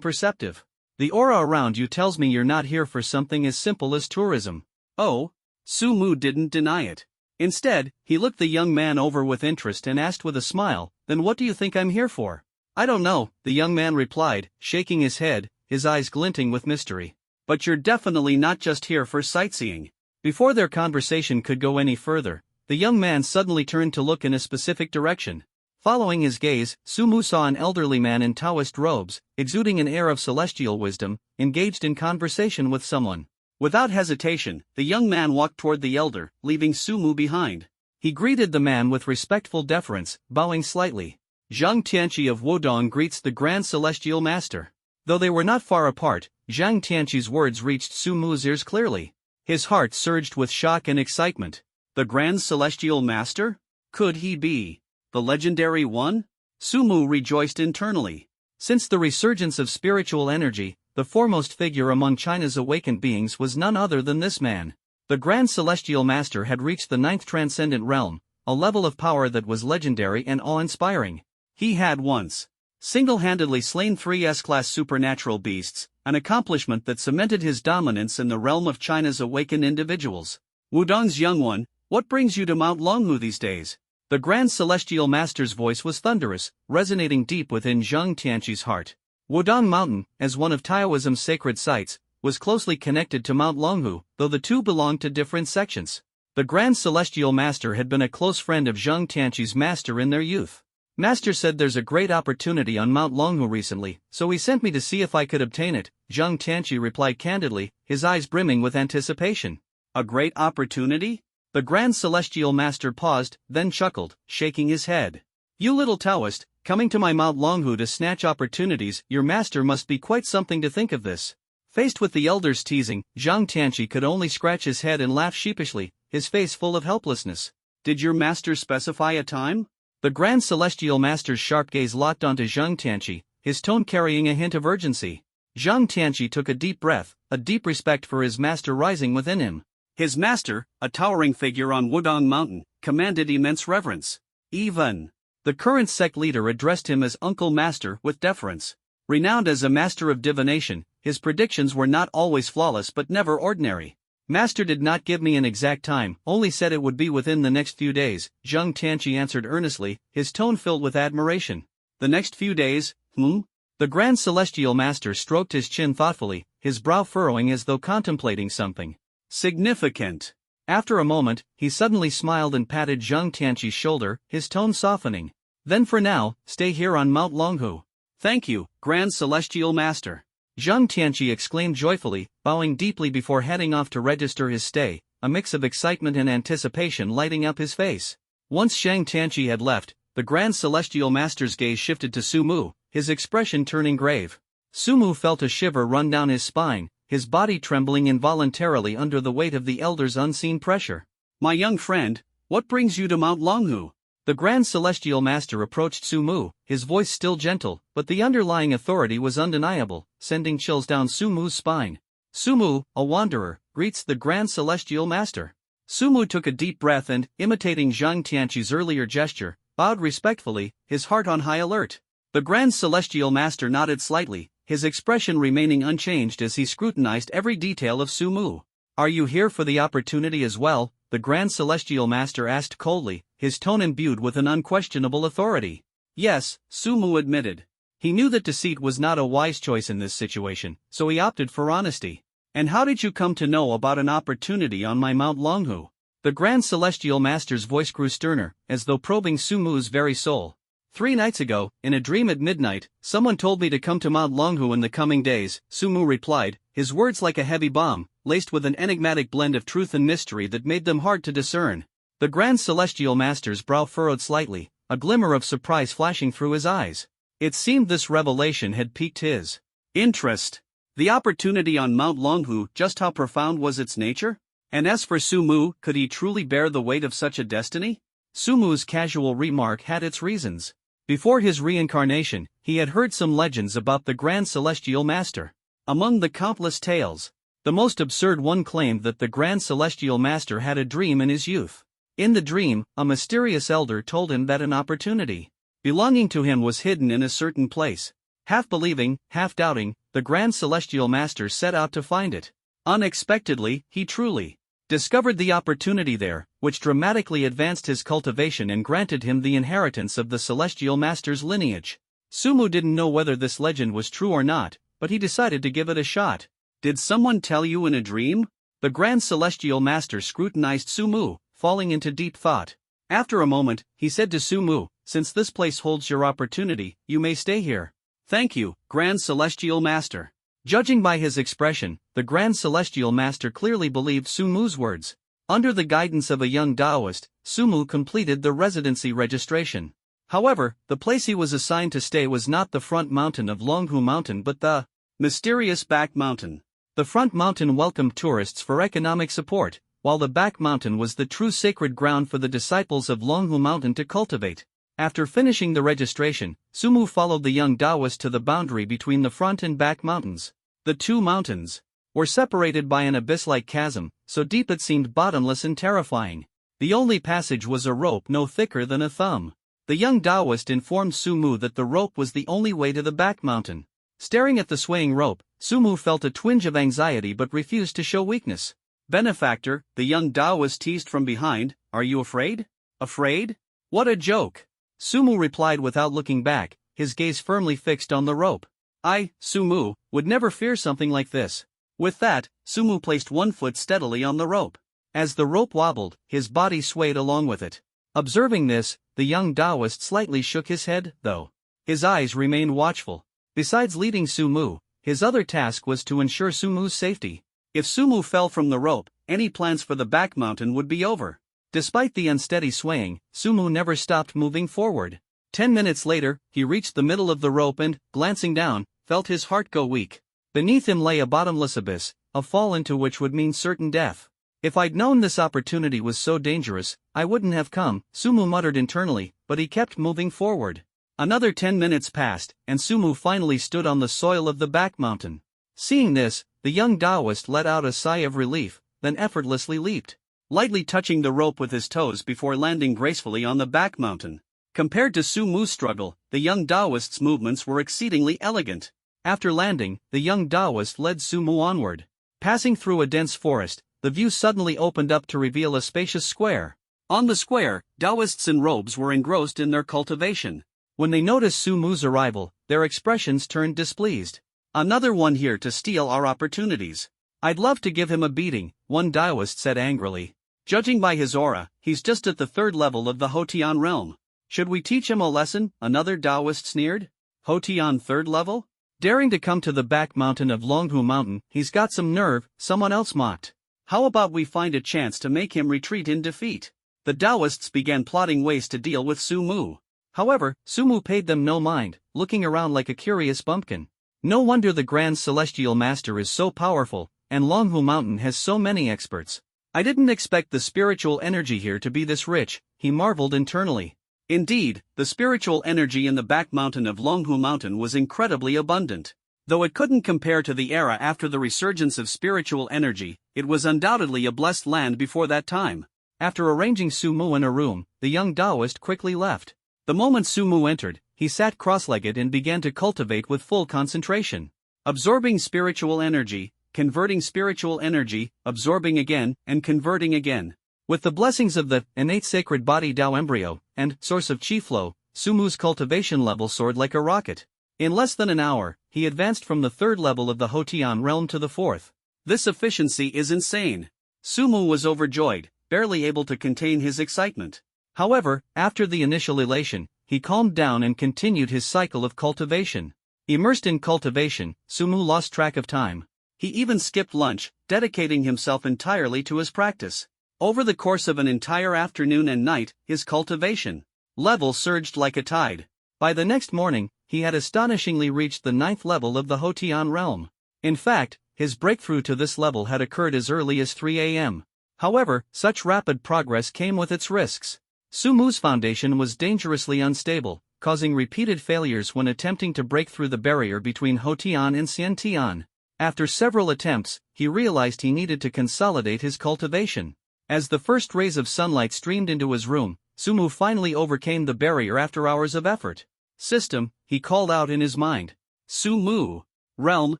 perceptive. "The aura around you tells me you're not here for something as simple as tourism." "Oh?" Sumu didn't deny it. Instead, he looked the young man over with interest and asked with a smile, "Then what do you think I'm here for?" "I don't know," the young man replied, shaking his head, his eyes glinting with mystery. "But you're definitely not just here for sightseeing." Before their conversation could go any further, the young man suddenly turned to look in a specific direction. Following his gaze, Sumu saw an elderly man in Taoist robes, exuding an air of celestial wisdom, engaged in conversation with someone. Without hesitation, the young man walked toward the elder, leaving Sumu behind. He greeted the man with respectful deference, bowing slightly. "Zhang Tianqi of Wudong greets the Grand Celestial Master." Though they were not far apart, Zhang Tianqi's words reached Sumu's ears clearly. His heart surged with shock and excitement. The Grand Celestial Master? Could he be the legendary one? Sumu rejoiced internally. Since the resurgence of spiritual energy, the foremost figure among China's awakened beings was none other than this man. The Grand Celestial Master had reached the 9th transcendent realm, a level of power that was legendary and awe-inspiring. He had once single-handedly slain 3 S-class supernatural beasts, an accomplishment that cemented his dominance in the realm of China's awakened individuals. "Wudong's young one, what brings you to Mount Longhu these days?" The Grand Celestial Master's voice was thunderous, resonating deep within Zhang Tianqi's heart. Wudong Mountain, as one of Taoism's sacred sites, was closely connected to Mount Longhu, though the two belonged to different sections. The Grand Celestial Master had been a close friend of Zhang Tianqi's master in their youth. "Master said there's a great opportunity on Mount Longhu recently, so he sent me to see if I could obtain it," Zhang Tianqi replied candidly, his eyes brimming with anticipation. "A great opportunity?" The Grand Celestial Master paused, then chuckled, shaking his head. "You little Taoist, coming to my Mount Longhu to snatch opportunities, your master must be quite something to think of this." Faced with the elder's teasing, Zhang Tianqi could only scratch his head and laugh sheepishly, his face full of helplessness. "Did your master specify a time?" The Grand Celestial Master's sharp gaze locked onto Zhang Tianqi, his tone carrying a hint of urgency. Zhang Tianqi took a deep breath, a deep respect for his master rising within him. His master, a towering figure on Wudong Mountain, commanded immense reverence. Even The current sect leader addressed him as Uncle Master with deference. Renowned as a master of divination, his predictions were not always flawless but never ordinary. Master did not give me an exact time, only said it would be within the next few days, Zheng Tianqi answered earnestly, his tone filled with admiration. The next few days, The Grand Celestial Master stroked his chin thoughtfully, his brow furrowing as though contemplating something significant. After a moment, he suddenly smiled and patted Zheng Tianqi's shoulder, his tone softening. Then for now, stay here on Mount Longhu. Thank you, Grand Celestial Master. Zheng Tianqi exclaimed joyfully, bowing deeply before heading off to register his stay, a mix of excitement and anticipation lighting up his face. Once Zheng Tianqi had left, the Grand Celestial Master's gaze shifted to Su Mu, his expression turning grave. Su Mu felt a shiver run down his spine, his body trembling involuntarily under the weight of the elder's unseen pressure. My young friend, what brings you to Mount Longhu? The Grand Celestial Master approached Su Mu, his voice still gentle, but the underlying authority was undeniable, sending chills down Su Mu's spine. Su Mu, a wanderer, greets the Grand Celestial Master. Su Mu took a deep breath and, imitating Zheng Tianqi's earlier gesture, bowed respectfully, his heart on high alert. The Grand Celestial Master nodded slightly, his expression remaining unchanged as he scrutinized every detail of Su Mu. Are you here for the opportunity as well? The Grand Celestial Master asked coldly, his tone imbued with an unquestionable authority. Yes, Su Mu admitted. He knew that deceit was not a wise choice in this situation, so he opted for honesty. And how did you come to know about an opportunity on my Mount Longhu? The Grand Celestial Master's voice grew sterner, as though probing Su Mu's very soul. 3 nights ago, in a dream at midnight, someone told me to come to Mount Longhu in the coming days, Su Mu replied, his words like a heavy bomb, laced with an enigmatic blend of truth and mystery that made them hard to discern. The Grand Celestial Master's brow furrowed slightly, a glimmer of surprise flashing through his eyes. It seemed this revelation had piqued his interest. The opportunity on Mount Longhu, just how profound was its nature? And as for Su Mu, could he truly bear the weight of such a destiny? Su Mu's casual remark had its reasons. Before his reincarnation, he had heard some legends about the Grand Celestial Master. Among the countless tales, the most absurd one claimed that the Grand Celestial Master had a dream in his youth. In the dream, a mysterious elder told him that an opportunity belonging to him was hidden in a certain place. Half believing, half doubting, the Grand Celestial Master set out to find it. Unexpectedly, he truly discovered the opportunity there, which dramatically advanced his cultivation and granted him the inheritance of the Celestial Master's lineage. Su Mu didn't know whether this legend was true or not, but he decided to give it a shot. Did someone tell you in a dream? The Grand Celestial Master scrutinized Su Mu, falling into deep thought. After a moment, he said to Su Mu, since this place holds your opportunity, you may stay here. Thank you, Grand Celestial Master. Judging by his expression, the Grand Celestial Master clearly believed Su Mu's words. Under the guidance of a young Taoist, Su Mu completed the residency registration. However, the place he was assigned to stay was not the front mountain of Longhu Mountain but the mysterious back mountain. The front mountain welcomed tourists for economic support, while the back mountain was the true sacred ground for the disciples of Longhu Mountain to cultivate. After finishing the registration, Su Mu followed the young Taoist to the boundary between the front and back mountains. The two mountains were separated by an abyss-like chasm, so deep it seemed bottomless and terrifying. The only passage was a rope no thicker than a thumb. The young Taoist informed Su Mu that the rope was the only way to the back mountain. Staring at the swaying rope, Su Mu felt a twinge of anxiety but refused to show weakness. Benefactor, the young Taoist teased from behind, are you afraid? Afraid? What a joke! Su Mu replied without looking back, his gaze firmly fixed on the rope. I, Su Mu, would never fear something like this. With that, Su Mu placed one foot steadily on the rope. As the rope wobbled, his body swayed along with it. Observing this, the young Taoist slightly shook his head, though his eyes remained watchful. Besides leading Su Mu, his other task was to ensure Su Mu's safety. If Su Mu fell from the rope, any plans for the back mountain would be over. Despite the unsteady swaying, Su Mu never stopped moving forward. 10 minutes later, he reached the middle of the rope and, glancing down, felt his heart go weak. Beneath him lay a bottomless abyss, a fall into which would mean certain death. If I'd known this opportunity was so dangerous, I wouldn't have come, Su Mu muttered internally, but he kept moving forward. Another 10 minutes passed, and Su Mu finally stood on the soil of the back mountain. Seeing this, the young Taoist let out a sigh of relief, then effortlessly leaped, lightly touching the rope with his toes before landing gracefully on the back mountain. Compared to Su Mu's struggle, the young Taoist's movements were exceedingly elegant. After landing, the young Taoist led Su Mu onward. Passing through a dense forest, the view suddenly opened up to reveal a spacious square. On the square, Taoists in robes were engrossed in their cultivation. When they noticed Su Mu's arrival, their expressions turned displeased. "Another one here to steal our opportunities. I'd love to give him a beating," one Taoist said angrily. "Judging by his aura, he's just at the third level of the Hotian realm. Should we teach him a lesson?" another Taoist sneered. "Hotian third level? Daring to come to the back mountain of Longhu Mountain, he's got some nerve," someone else mocked. "How about we find a chance to make him retreat in defeat?" The Taoists began plotting ways to deal with Su Mu. However, Su Mu paid them no mind, looking around like a curious bumpkin. No wonder the Grand Celestial Master is so powerful, and Longhu Mountain has so many experts. "I didn't expect the spiritual energy here to be this rich," he marveled internally. Indeed, the spiritual energy in the back mountain of Longhu Mountain was incredibly abundant. Though it couldn't compare to the era after the resurgence of spiritual energy, it was undoubtedly a blessed land before that time. After arranging Su Mu in a room, the young Taoist quickly left. The moment Su Mu entered, he sat cross-legged and began to cultivate with full concentration. Absorbing spiritual energy, converting spiritual energy, absorbing again, and converting again. With the blessings of the innate sacred body Tao embryo and source of chi flow, Su Mu's cultivation level soared like a rocket. In less than an hour, he advanced from the third level of the Hotian realm to the fourth. This efficiency is insane. Su Mu was overjoyed, barely able to contain his excitement. However, after the initial elation, he calmed down and continued his cycle of cultivation. Immersed in cultivation, Su Mu lost track of time. He even skipped lunch, dedicating himself entirely to his practice. Over the course of an entire afternoon and night, his cultivation level surged like a tide. By the next morning, he had astonishingly reached the 9th level of the Hotian realm. In fact, his breakthrough to this level had occurred as early as 3 a.m. However, such rapid progress came with its risks. Su Mu's foundation was dangerously unstable, causing repeated failures when attempting to break through the barrier between Hotian and Xiantian. After several attempts, he realized he needed to consolidate his cultivation. As the first rays of sunlight streamed into his room, Su Mu finally overcame the barrier after hours of effort. "System," he called out in his mind. Su Mu. Realm,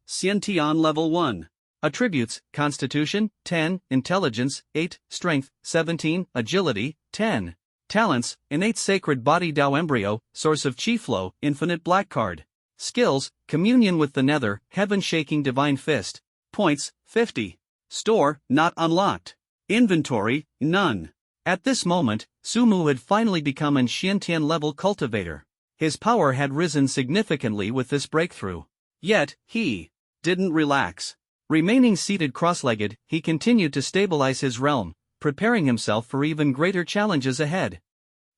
Xiantian Level 1. Attributes, Constitution, 10, Intelligence, 8, Strength, 17, Agility, 10. Talents, Innate Sacred Body Tao Embryo, Source of Chi Flow, Infinite Black Card. Skills, Communion with the Nether, Heaven-Shaking Divine Fist. Points, 50. Store, not unlocked. Inventory, none. At this moment, Su Mu had finally become an Xiantian level cultivator. His power had risen significantly with this breakthrough. Yet, he didn't relax. Remaining seated cross-legged, he continued to stabilize his realm, preparing himself for even greater challenges ahead.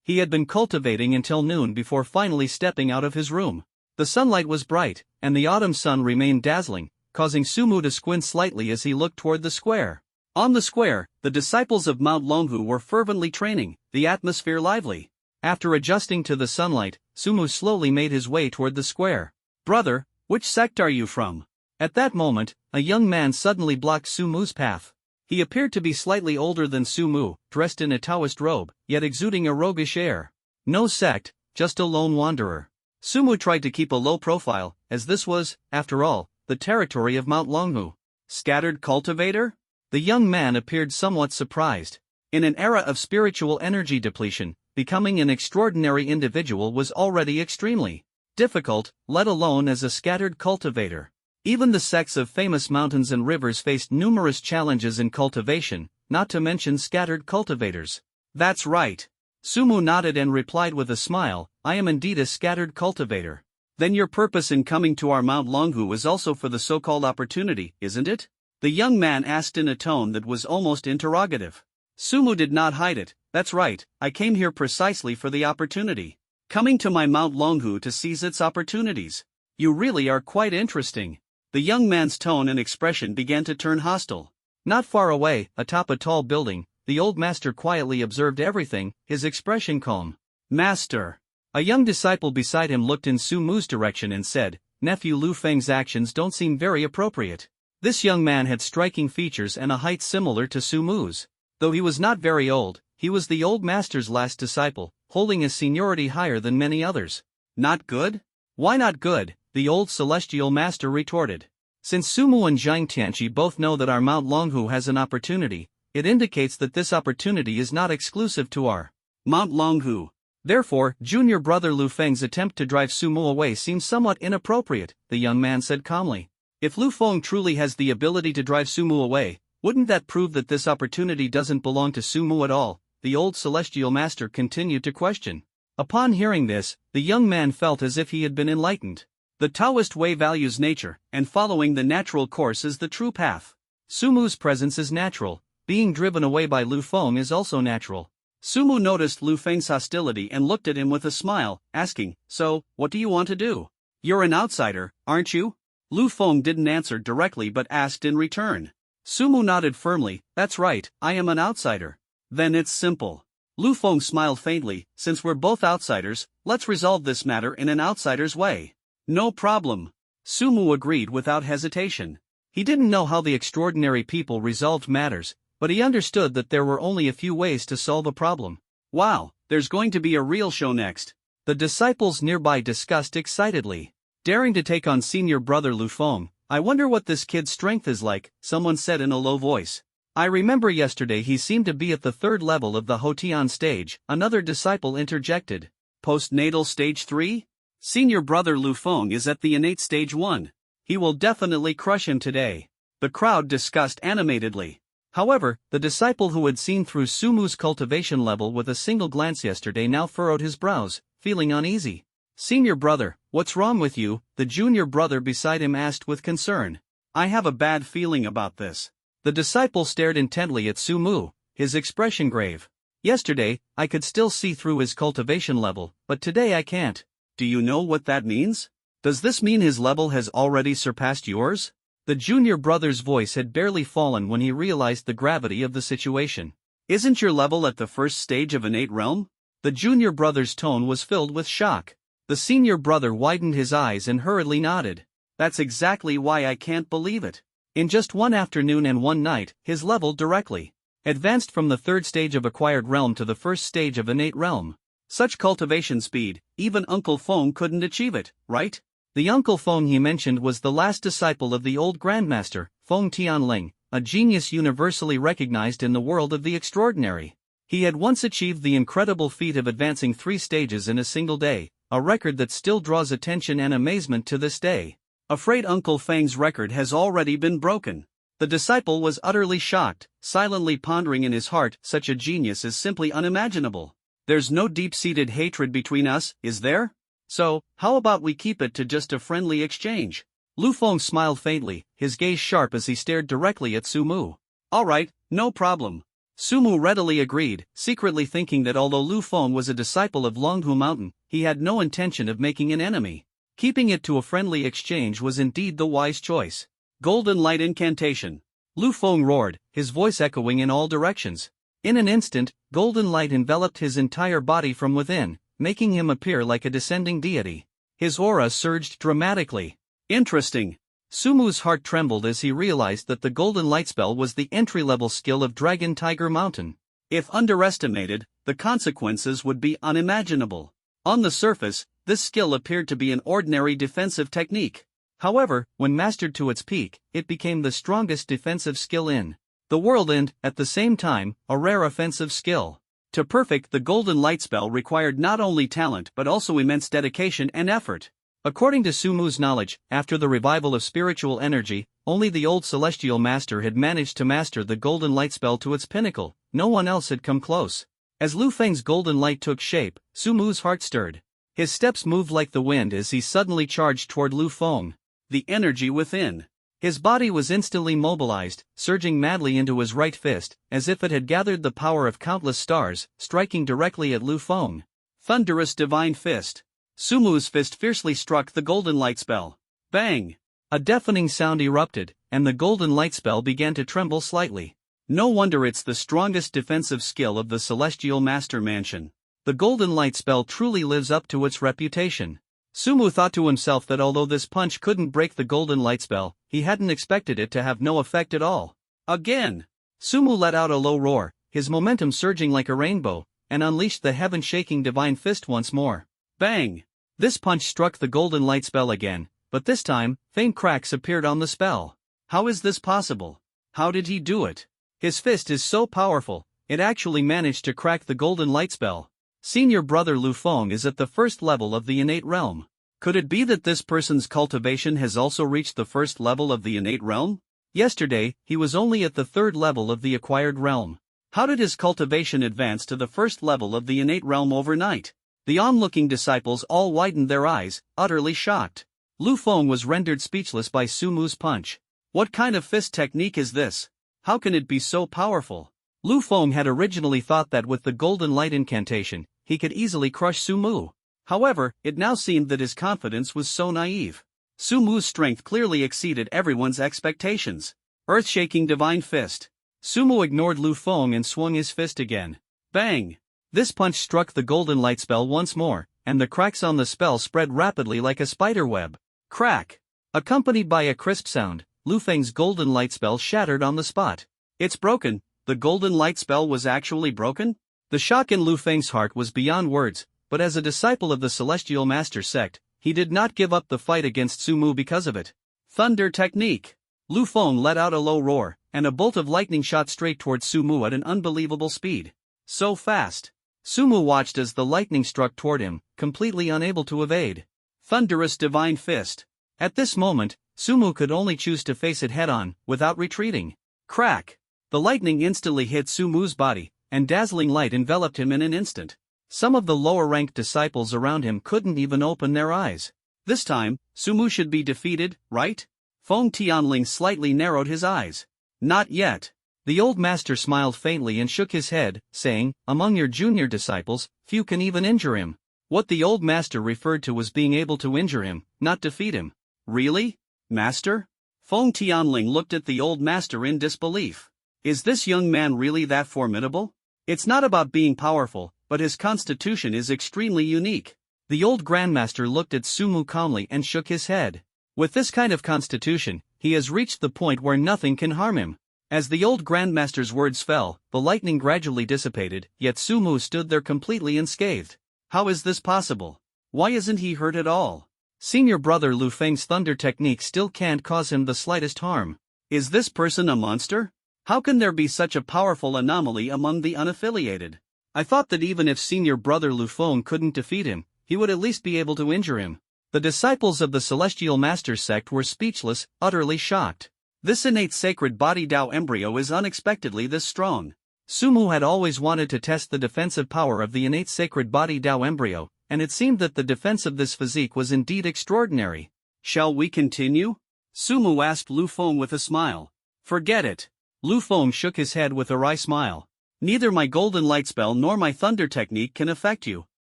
He had been cultivating until noon before finally stepping out of his room. The sunlight was bright, and the autumn sun remained dazzling, causing Su Mu to squint slightly as he looked toward the square. On the square, the disciples of Mount Longhu were fervently training, the atmosphere lively. After adjusting to the sunlight, Su Mu slowly made his way toward the square. "Brother, which sect are you from?" At that moment, a young man suddenly blocked Su Mu's path. He appeared to be slightly older than Su Mu, dressed in a Taoist robe, yet exuding a roguish air. No sect, just a lone wanderer. Su Mu tried to keep a low profile, as this was, after all, the territory of Mount Longhu. "Scattered cultivator?" The young man appeared somewhat surprised. In an era of spiritual energy depletion, becoming an extraordinary individual was already extremely difficult, let alone as a scattered cultivator. Even the sects of famous mountains and rivers faced numerous challenges in cultivation, not to mention scattered cultivators. "That's right." Su Mu nodded and replied with a smile, "I am indeed a scattered cultivator." "Then your purpose in coming to our Mount Longhu is also for the so-called opportunity, isn't it?" The young man asked in a tone that was almost interrogative. Su Mu did not hide it. "That's right, I came here precisely for the opportunity. Coming to my Mount Longhu to seize its opportunities. You really are quite interesting." The young man's tone and expression began to turn hostile. Not far away, atop a tall building, the old master quietly observed everything, his expression calm. "Master." A young disciple beside him looked in Su Mu's direction and said, "Nephew Lu Feng's actions don't seem very appropriate." This young man had striking features and a height similar to Su Mu's. Though he was not very old, he was the old master's last disciple, holding a seniority higher than many others. Not good? Why not good? The old celestial master retorted. Since Sumu and Zhang Tianqi both know that our Mount Longhu has an opportunity, it indicates that this opportunity is not exclusive to our Mount Longhu. Therefore, junior brother Lu Feng's attempt to drive Sumu away seems somewhat inappropriate, the young man said calmly. If Lu Feng truly has the ability to drive Sumu away, wouldn't that prove that this opportunity doesn't belong to Sumu at all? The old celestial master continued to question. Upon hearing this, the young man felt as if he had been enlightened. The Taoist way values nature, and following the natural course is the true path. Sumu's presence is natural, being driven away by Lu Feng is also natural. Sumu noticed Lu Feng's hostility and looked at him with a smile, asking, "So, what do you want to do? You're an outsider, aren't you?" Lu Feng didn't answer directly but asked in return. Sumu nodded firmly, "That's right, I am an outsider." "Then it's simple." Lu Feng smiled faintly, "Since we're both outsiders, let's resolve this matter in an outsider's way." "No problem." Sumu agreed without hesitation. He didn't know how the extraordinary people resolved matters, but he understood that there were only a few ways to solve a problem. "Wow, there's going to be a real show next," the disciples nearby discussed excitedly. "Daring to take on senior brother Lu Feng, I wonder what this kid's strength is like," someone said in a low voice. "I remember yesterday he seemed to be at the 3rd level of the Hotian stage," another disciple interjected. "Postnatal stage 3? Senior brother Lu Feng is at the innate stage 1. He will definitely crush him today," the crowd discussed animatedly. However, the disciple who had seen through Sumu's cultivation level with a single glance yesterday now furrowed his brows, feeling uneasy. "Senior brother, what's wrong with you?" the junior brother beside him asked with concern. "I have a bad feeling about this." The disciple stared intently at Sumu, his expression grave. "Yesterday, I could still see through his cultivation level, but today I can't." "Do you know what that means? Does this mean his level has already surpassed yours?" The junior brother's voice had barely fallen when he realized the gravity of the situation. "Isn't your level at the 1st stage of innate realm?" The junior brother's tone was filled with shock. The senior brother widened his eyes and hurriedly nodded. "That's exactly why I can't believe it. In just one afternoon and one night, his level directly advanced from the 3rd stage of acquired realm to the 1st stage of innate realm. Such cultivation speed, even Uncle Feng couldn't achieve it, right?" The Uncle Feng he mentioned was the last disciple of the old Grandmaster, Feng Tianling, a genius universally recognized in the world of the extraordinary. He had once achieved the incredible feat of advancing 3 stages in a single day, a record that still draws attention and amazement to this day. "Afraid Uncle Feng's record has already been broken." The disciple was utterly shocked, silently pondering in his heart, "Such a genius is simply unimaginable. There's no deep-seated hatred between us, is there? So, how about we keep it to just a friendly exchange?" Lu Feng smiled faintly, his gaze sharp as he stared directly at Sumu. "All right, no problem." Sumu readily agreed, secretly thinking that although Lu Feng was a disciple of Longhu Mountain, he had no intention of making an enemy. Keeping it to a friendly exchange was indeed the wise choice. "Golden light incantation." Lu Feng roared, his voice echoing in all directions. In an instant, golden light enveloped his entire body from within, making him appear like a descending deity. His aura surged dramatically. "Interesting." Sumu's heart trembled as he realized that the golden light spell was the entry-level skill of Dragon Tiger Mountain. If underestimated, the consequences would be unimaginable. On the surface, this skill appeared to be an ordinary defensive technique. However, when mastered to its peak, it became the strongest defensive skill in the world and, at the same time, a rare offensive skill. To perfect the golden light spell required not only talent but also immense dedication and effort. According to Sumu's knowledge, after the revival of spiritual energy, only the old celestial master had managed to master the golden light spell to its pinnacle. No one else had come close. As Lu Feng's golden light took shape, Sumu's heart stirred. His steps moved like the wind as he suddenly charged toward Lu Feng. The energy within his body was instantly mobilized, surging madly into his right fist, as if it had gathered the power of countless stars, striking directly at Lu Feng. Thunderous divine fist. Sumu's fist fiercely struck the golden light spell. Bang! A deafening sound erupted, and the golden light spell began to tremble slightly. No wonder it's the strongest defensive skill of the Celestial Master Mansion. The golden light spell truly lives up to its reputation. Sumu thought to himself that although this punch couldn't break the golden light spell, he hadn't expected it to have no effect at all. Again! Sumu let out a low roar, his momentum surging like a rainbow, and unleashed the heaven-shaking divine fist once more. Bang! This punch struck the golden light spell again, but this time, faint cracks appeared on the spell. How is this possible? How did he do it? His fist is so powerful, it actually managed to crack the golden light spell. Senior brother Lu Feng is at the first level of the innate realm. Could it be that this person's cultivation has also reached the first level of the innate realm? Yesterday, he was only at the third level of the acquired realm. How did his cultivation advance to the first level of the innate realm overnight? The onlooking disciples all widened their eyes, utterly shocked. Lu Feng was rendered speechless by Su Mu's punch. What kind of fist technique is this? How can it be so powerful? Lu Feng had originally thought that with the golden light incantation, he could easily crush Su Mu. However, it now seemed that his confidence was so naive. Su Mu's strength clearly exceeded everyone's expectations. Earth-shaking divine fist. Su Mu ignored Lu Feng and swung his fist again. Bang! This punch struck the golden light spell once more, and the cracks on the spell spread rapidly like a spider web. Crack! Accompanied by a crisp sound, Lu Feng's golden light spell shattered on the spot. It's broken. The golden light spell was actually broken? The shock in Lu Feng's heart was beyond words, but as a disciple of the Celestial Master sect, he did not give up the fight against Su Mu because of it. Thunder technique! Lu Feng let out a low roar, and a bolt of lightning shot straight towards Su Mu at an unbelievable speed. So fast! Su Mu watched as the lightning struck toward him, completely unable to evade. Thunderous divine fist! At this moment, Su Mu could only choose to face it head-on, without retreating. Crack! The lightning instantly hit Su Mu's body, and dazzling light enveloped him in an instant. Some of the lower-ranked disciples around him couldn't even open their eyes. This time, Su Mu should be defeated, right? Feng Tianling slightly narrowed his eyes. Not yet. The old master smiled faintly and shook his head, saying, among your junior disciples, few can even injure him. What the old master referred to was being able to injure him, not defeat him. Really? Master? Feng Tianling looked at the old master in disbelief. Is this young man really that formidable? It's not about being powerful, but his constitution is extremely unique. The old grandmaster looked at Su Mu calmly and shook his head. With this kind of constitution, he has reached the point where nothing can harm him. As the old grandmaster's words fell, the lightning gradually dissipated, yet Su Mu stood there completely unscathed. How is this possible? Why isn't he hurt at all? Senior brother Lu Feng's thunder technique still can't cause him the slightest harm. Is this person a monster? How can there be such a powerful anomaly among the unaffiliated? I thought that even if senior brother Lu Feng couldn't defeat him, he would at least be able to injure him. The disciples of the Celestial Master sect were speechless, utterly shocked. This innate sacred body Tao embryo is unexpectedly this strong. Su Mu had always wanted to test the defensive power of the innate sacred body Tao embryo, and it seemed that the defense of this physique was indeed extraordinary. Shall we continue? Su Mu asked Lu Feng with a smile. Forget it. Lu Feng shook his head with a wry smile. Neither my golden light spell nor my thunder technique can affect you.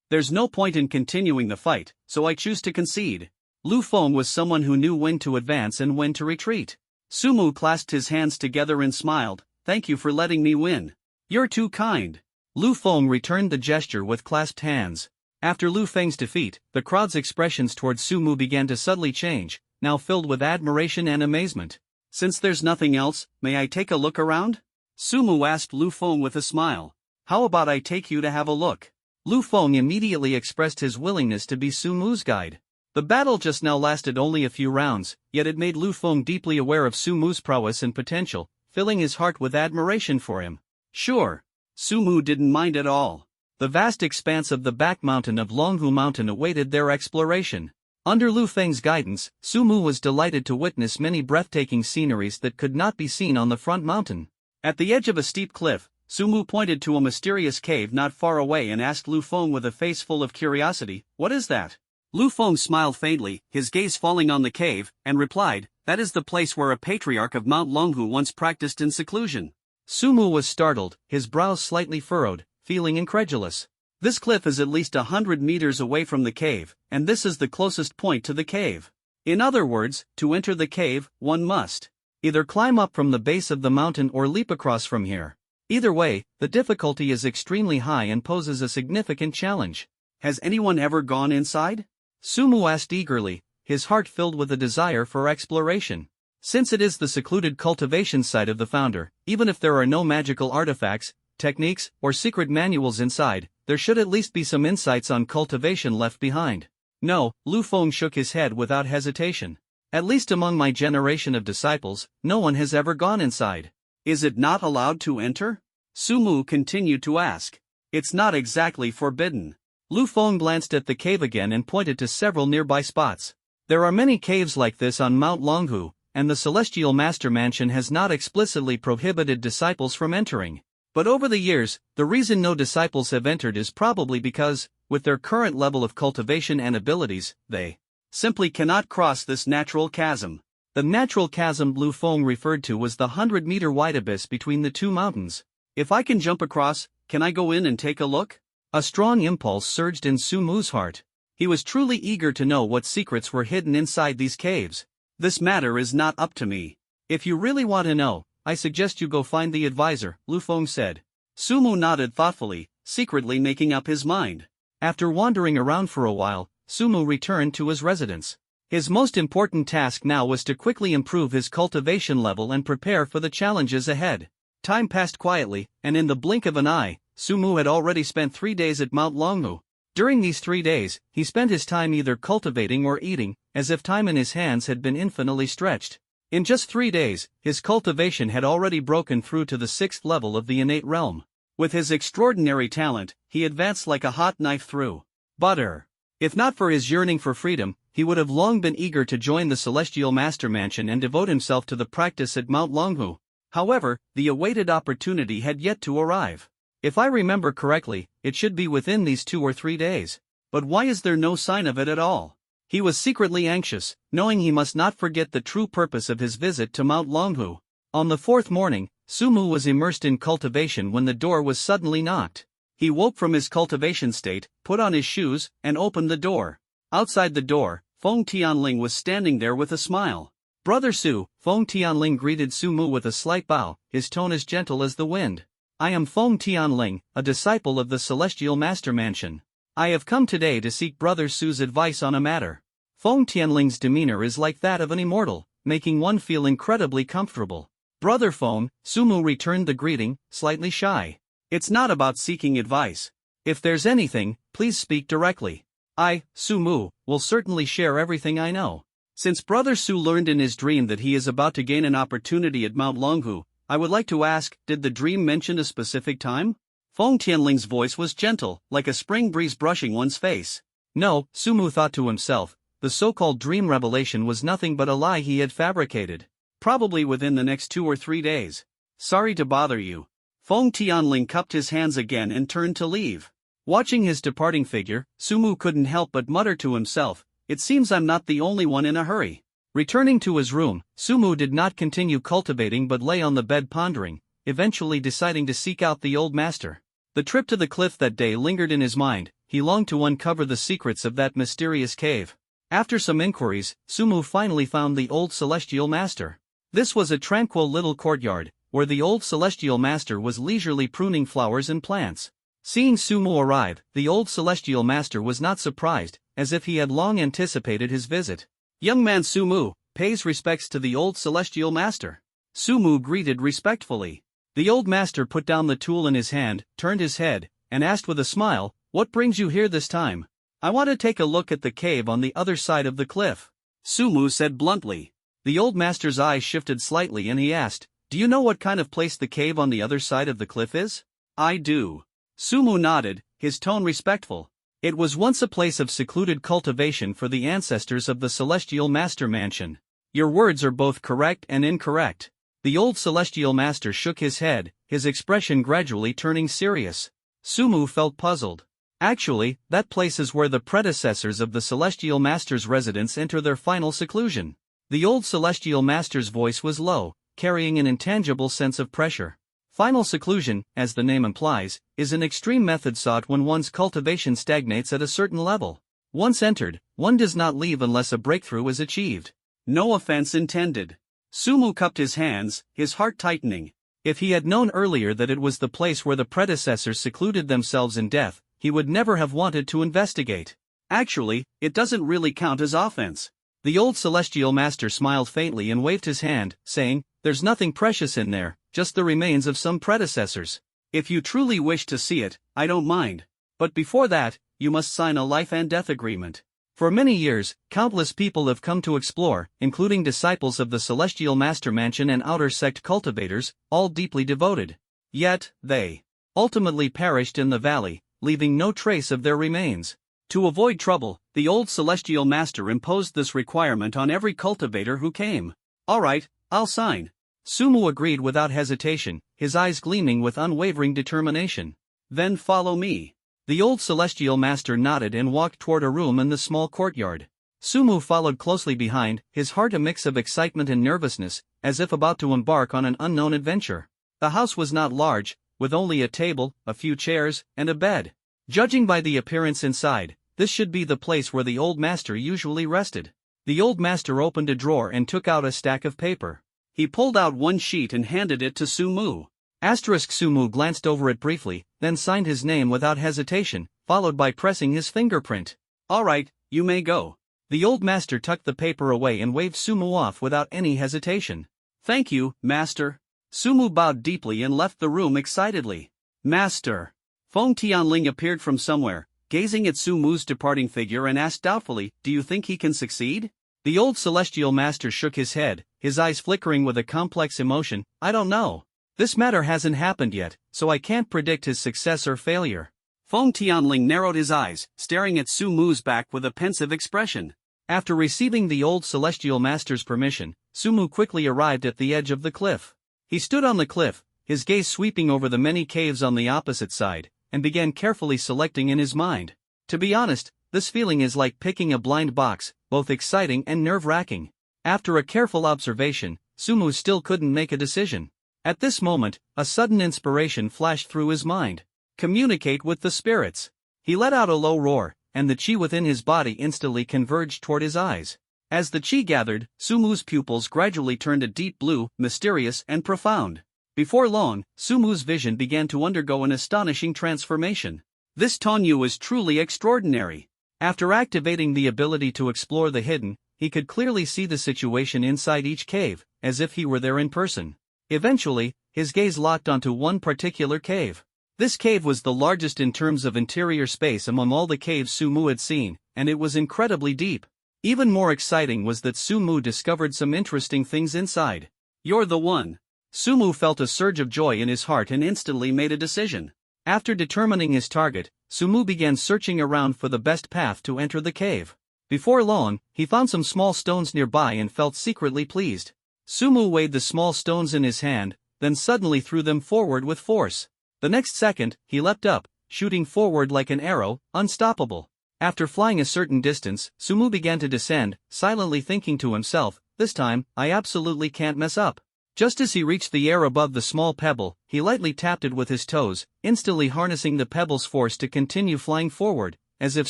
There's no point in continuing the fight, so I choose to concede. Lu Feng was someone who knew when to advance and when to retreat. Su Mu clasped his hands together and smiled. Thank you for letting me win. You're too kind. Lu Feng returned the gesture with clasped hands. After Lu Feng's defeat, the crowd's expressions towards Su Mu began to subtly change, now filled with admiration and amazement. Since there's nothing else, may I take a look around? Su Mu asked Lu Feng with a smile. How about I take you to have a look? Lu Feng immediately expressed his willingness to be Su Mu's guide. The battle just now lasted only a few rounds, yet it made Lu Feng deeply aware of Su Mu's prowess and potential, filling his heart with admiration for him. Sure. Su Mu didn't mind at all. The vast expanse of the back mountain of Longhu Mountain awaited their exploration. Under Lu Feng's guidance, Su Mu was delighted to witness many breathtaking sceneries that could not be seen on the front mountain. At the edge of a steep cliff, Su Mu pointed to a mysterious cave not far away and asked Lu Feng with a face full of curiosity, "What is that?" Lu Feng smiled faintly, his gaze falling on the cave, and replied, "That is the place where a patriarch of Mount Longhu once practiced in seclusion." Su Mu was startled, his brows slightly furrowed, feeling incredulous. This cliff is at least 100 meters away from the cave, and this is the closest point to the cave. In other words, to enter the cave, one must either climb up from the base of the mountain or leap across from here. Either way, the difficulty is extremely high and poses a significant challenge. Has anyone ever gone inside? Su Mu asked eagerly, his heart filled with a desire for exploration. Since it is the secluded cultivation site of the founder, even if there are no magical artifacts, techniques, or secret manuals inside, there should at least be some insights on cultivation left behind. No, Lu Feng shook his head without hesitation. At least among my generation of disciples, no one has ever gone inside. Is it not allowed to enter? Sumu continued to ask. It's not exactly forbidden. Lu Feng glanced at the cave again and pointed to several nearby spots. There are many caves like this on Mount Longhu, and the Celestial Master Mansion has not explicitly prohibited disciples from entering. But over the years, the reason no disciples have entered is probably because, with their current level of cultivation and abilities, they simply cannot cross this natural chasm. The natural chasm Lu Feng referred to was the 100-meter wide abyss between the two mountains. If I can jump across, can I go in and take a look? A strong impulse surged in Sumu's heart. He was truly eager to know what secrets were hidden inside these caves. This matter is not up to me. If you really want to know, I suggest you go find the advisor, Lu Feng said. Sumu nodded thoughtfully, secretly making up his mind. After wandering around for a while, Sumu returned to his residence. His most important task now was to quickly improve his cultivation level and prepare for the challenges ahead. Time passed quietly, and in the blink of an eye, Sumu had already spent 3 days at Mount Longhu. During these 3 days, he spent his time either cultivating or eating, as if time in his hands had been infinitely stretched. In just 3 days, his cultivation had already broken through to the 6th level of the innate realm. With his extraordinary talent, he advanced like a hot knife through butter. If not for his yearning for freedom, he would have long been eager to join the Celestial Master Mansion and devote himself to the practice at Mount Longhu. However, the awaited opportunity had yet to arrive. If I remember correctly, it should be within these 2 or 3 days. But why is there no sign of it at all? He was secretly anxious, knowing he must not forget the true purpose of his visit to Mount Longhu. On the 4th morning, Sumu was immersed in cultivation when the door was suddenly knocked. He woke from his cultivation state, put on his shoes, and opened the door. Outside the door, Feng Tianling was standing there with a smile. Brother Su, Feng Tianling greeted Sumu with a slight bow, his tone as gentle as the wind. I am Feng Tianling, a disciple of the Celestial Master Mansion. I have come today to seek Brother Su's advice on a matter. Feng Tianling's demeanor is like that of an immortal, making one feel incredibly comfortable. Brother Feng, Sumu returned the greeting, slightly shy. It's not about seeking advice. If there's anything, please speak directly. I, Sumu, will certainly share everything I know. Since Brother Su learned in his dream that he is about to gain an opportunity at Mount Longhu, I would like to ask, did the dream mention a specific time? Feng Tianling's voice was gentle, like a spring breeze brushing one's face. No, Sumu thought to himself, the so-called dream revelation was nothing but a lie he had fabricated. Probably within the next 2 or 3 days. Sorry to bother you. Feng Tianling cupped his hands again and turned to leave. Watching his departing figure, Sumu couldn't help but mutter to himself, it seems I'm not the only one in a hurry. Returning to his room, Sumu did not continue cultivating but lay on the bed pondering, eventually deciding to seek out the old master. The trip to the cliff that day lingered in his mind, he longed to uncover the secrets of that mysterious cave. After some inquiries, Sumu finally found the old Celestial Master. This was a tranquil little courtyard, where the old Celestial Master was leisurely pruning flowers and plants. Seeing Sumu arrive, the old Celestial Master was not surprised, as if he had long anticipated his visit. Young man Sumu, pays respects to the old Celestial Master. Sumu greeted respectfully. The old master put down the tool in his hand, turned his head, and asked with a smile, "What brings you here this time?" "I want to take a look at the cave on the other side of the cliff," Sumu said bluntly. The old master's eyes shifted slightly and he asked, "Do you know what kind of place the cave on the other side of the cliff is?" "I do." Sumu nodded, his tone respectful. It was once a place of secluded cultivation for the ancestors of the Celestial Master Mansion. Your words are both correct and incorrect. The old Celestial Master shook his head, his expression gradually turning serious. Sumu felt puzzled. Actually, that place is where the predecessors of the Celestial Master's residence enter their final seclusion. The old Celestial Master's voice was low, carrying an intangible sense of pressure. Final seclusion, as the name implies, is an extreme method sought when one's cultivation stagnates at a certain level. Once entered, one does not leave unless a breakthrough is achieved. No offense intended. Sumu cupped his hands, his heart tightening. If he had known earlier that it was the place where the predecessors secluded themselves in death, he would never have wanted to investigate. Actually, it doesn't really count as offense. The old Celestial Master smiled faintly and waved his hand, saying, "There's nothing precious in there, just the remains of some predecessors." If you truly wish to see it, I don't mind. But before that, you must sign a life and death agreement. For many years, countless people have come to explore, including disciples of the Celestial Master Mansion and outer sect cultivators, all deeply devoted. Yet, they ultimately perished in the valley, leaving no trace of their remains. To avoid trouble, the old Celestial Master imposed this requirement on every cultivator who came. Alright, I'll sign. Sumu agreed without hesitation, his eyes gleaming with unwavering determination. Then follow me. The old Celestial Master nodded and walked toward a room in the small courtyard. Sumu followed closely behind, his heart a mix of excitement and nervousness, as if about to embark on an unknown adventure. The house was not large, with only a table, a few chairs, and a bed. Judging by the appearance inside, this should be the place where the old master usually rested. The old master opened a drawer and took out a stack of paper. He pulled out one sheet and handed it to Sumu. Sumu glanced over it briefly, then signed his name without hesitation, followed by pressing his fingerprint. Alright, you may go. The old master tucked the paper away and waved Sumu off without any hesitation. Thank you, master. Sumu bowed deeply and left the room excitedly. Master. Feng Tianling appeared from somewhere, gazing at Sumu's departing figure and asked doubtfully, do you think he can succeed? The old Celestial Master shook his head, his eyes flickering with a complex emotion. I don't know. This matter hasn't happened yet, so I can't predict his success or failure. Feng Tianling narrowed his eyes, staring at Sumu's back with a pensive expression. After receiving the old Celestial Master's permission, Sumu quickly arrived at the edge of the cliff. He stood on the cliff, his gaze sweeping over the many caves on the opposite side, and began carefully selecting in his mind. To be honest, this feeling is like picking a blind box, both exciting and nerve-wracking. After a careful observation, Sumu still couldn't make a decision. At this moment, a sudden inspiration flashed through his mind. Communicate with the spirits. He let out a low roar, and the chi within his body instantly converged toward his eyes. As the chi gathered, Sumu's pupils gradually turned a deep blue, mysterious and profound. Before long, Sumu's vision began to undergo an astonishing transformation. This Tonyu is truly extraordinary. After activating the ability to explore the hidden, he could clearly see the situation inside each cave, as if he were there in person. Eventually, his gaze locked onto one particular cave. This cave was the largest in terms of interior space among all the caves Sumu had seen, and it was incredibly deep. Even more exciting was that Sumu discovered some interesting things inside. You're the one. Sumu felt a surge of joy in his heart and instantly made a decision. After determining his target, Sumu began searching around for the best path to enter the cave. Before long, he found some small stones nearby and felt secretly pleased. Sumu weighed the small stones in his hand, then suddenly threw them forward with force. The next second, he leapt up, shooting forward like an arrow, unstoppable. After flying a certain distance, Sumu began to descend, silently thinking to himself, this time, I absolutely can't mess up. Just as he reached the air above the small pebble, he lightly tapped it with his toes, instantly harnessing the pebble's force to continue flying forward, as if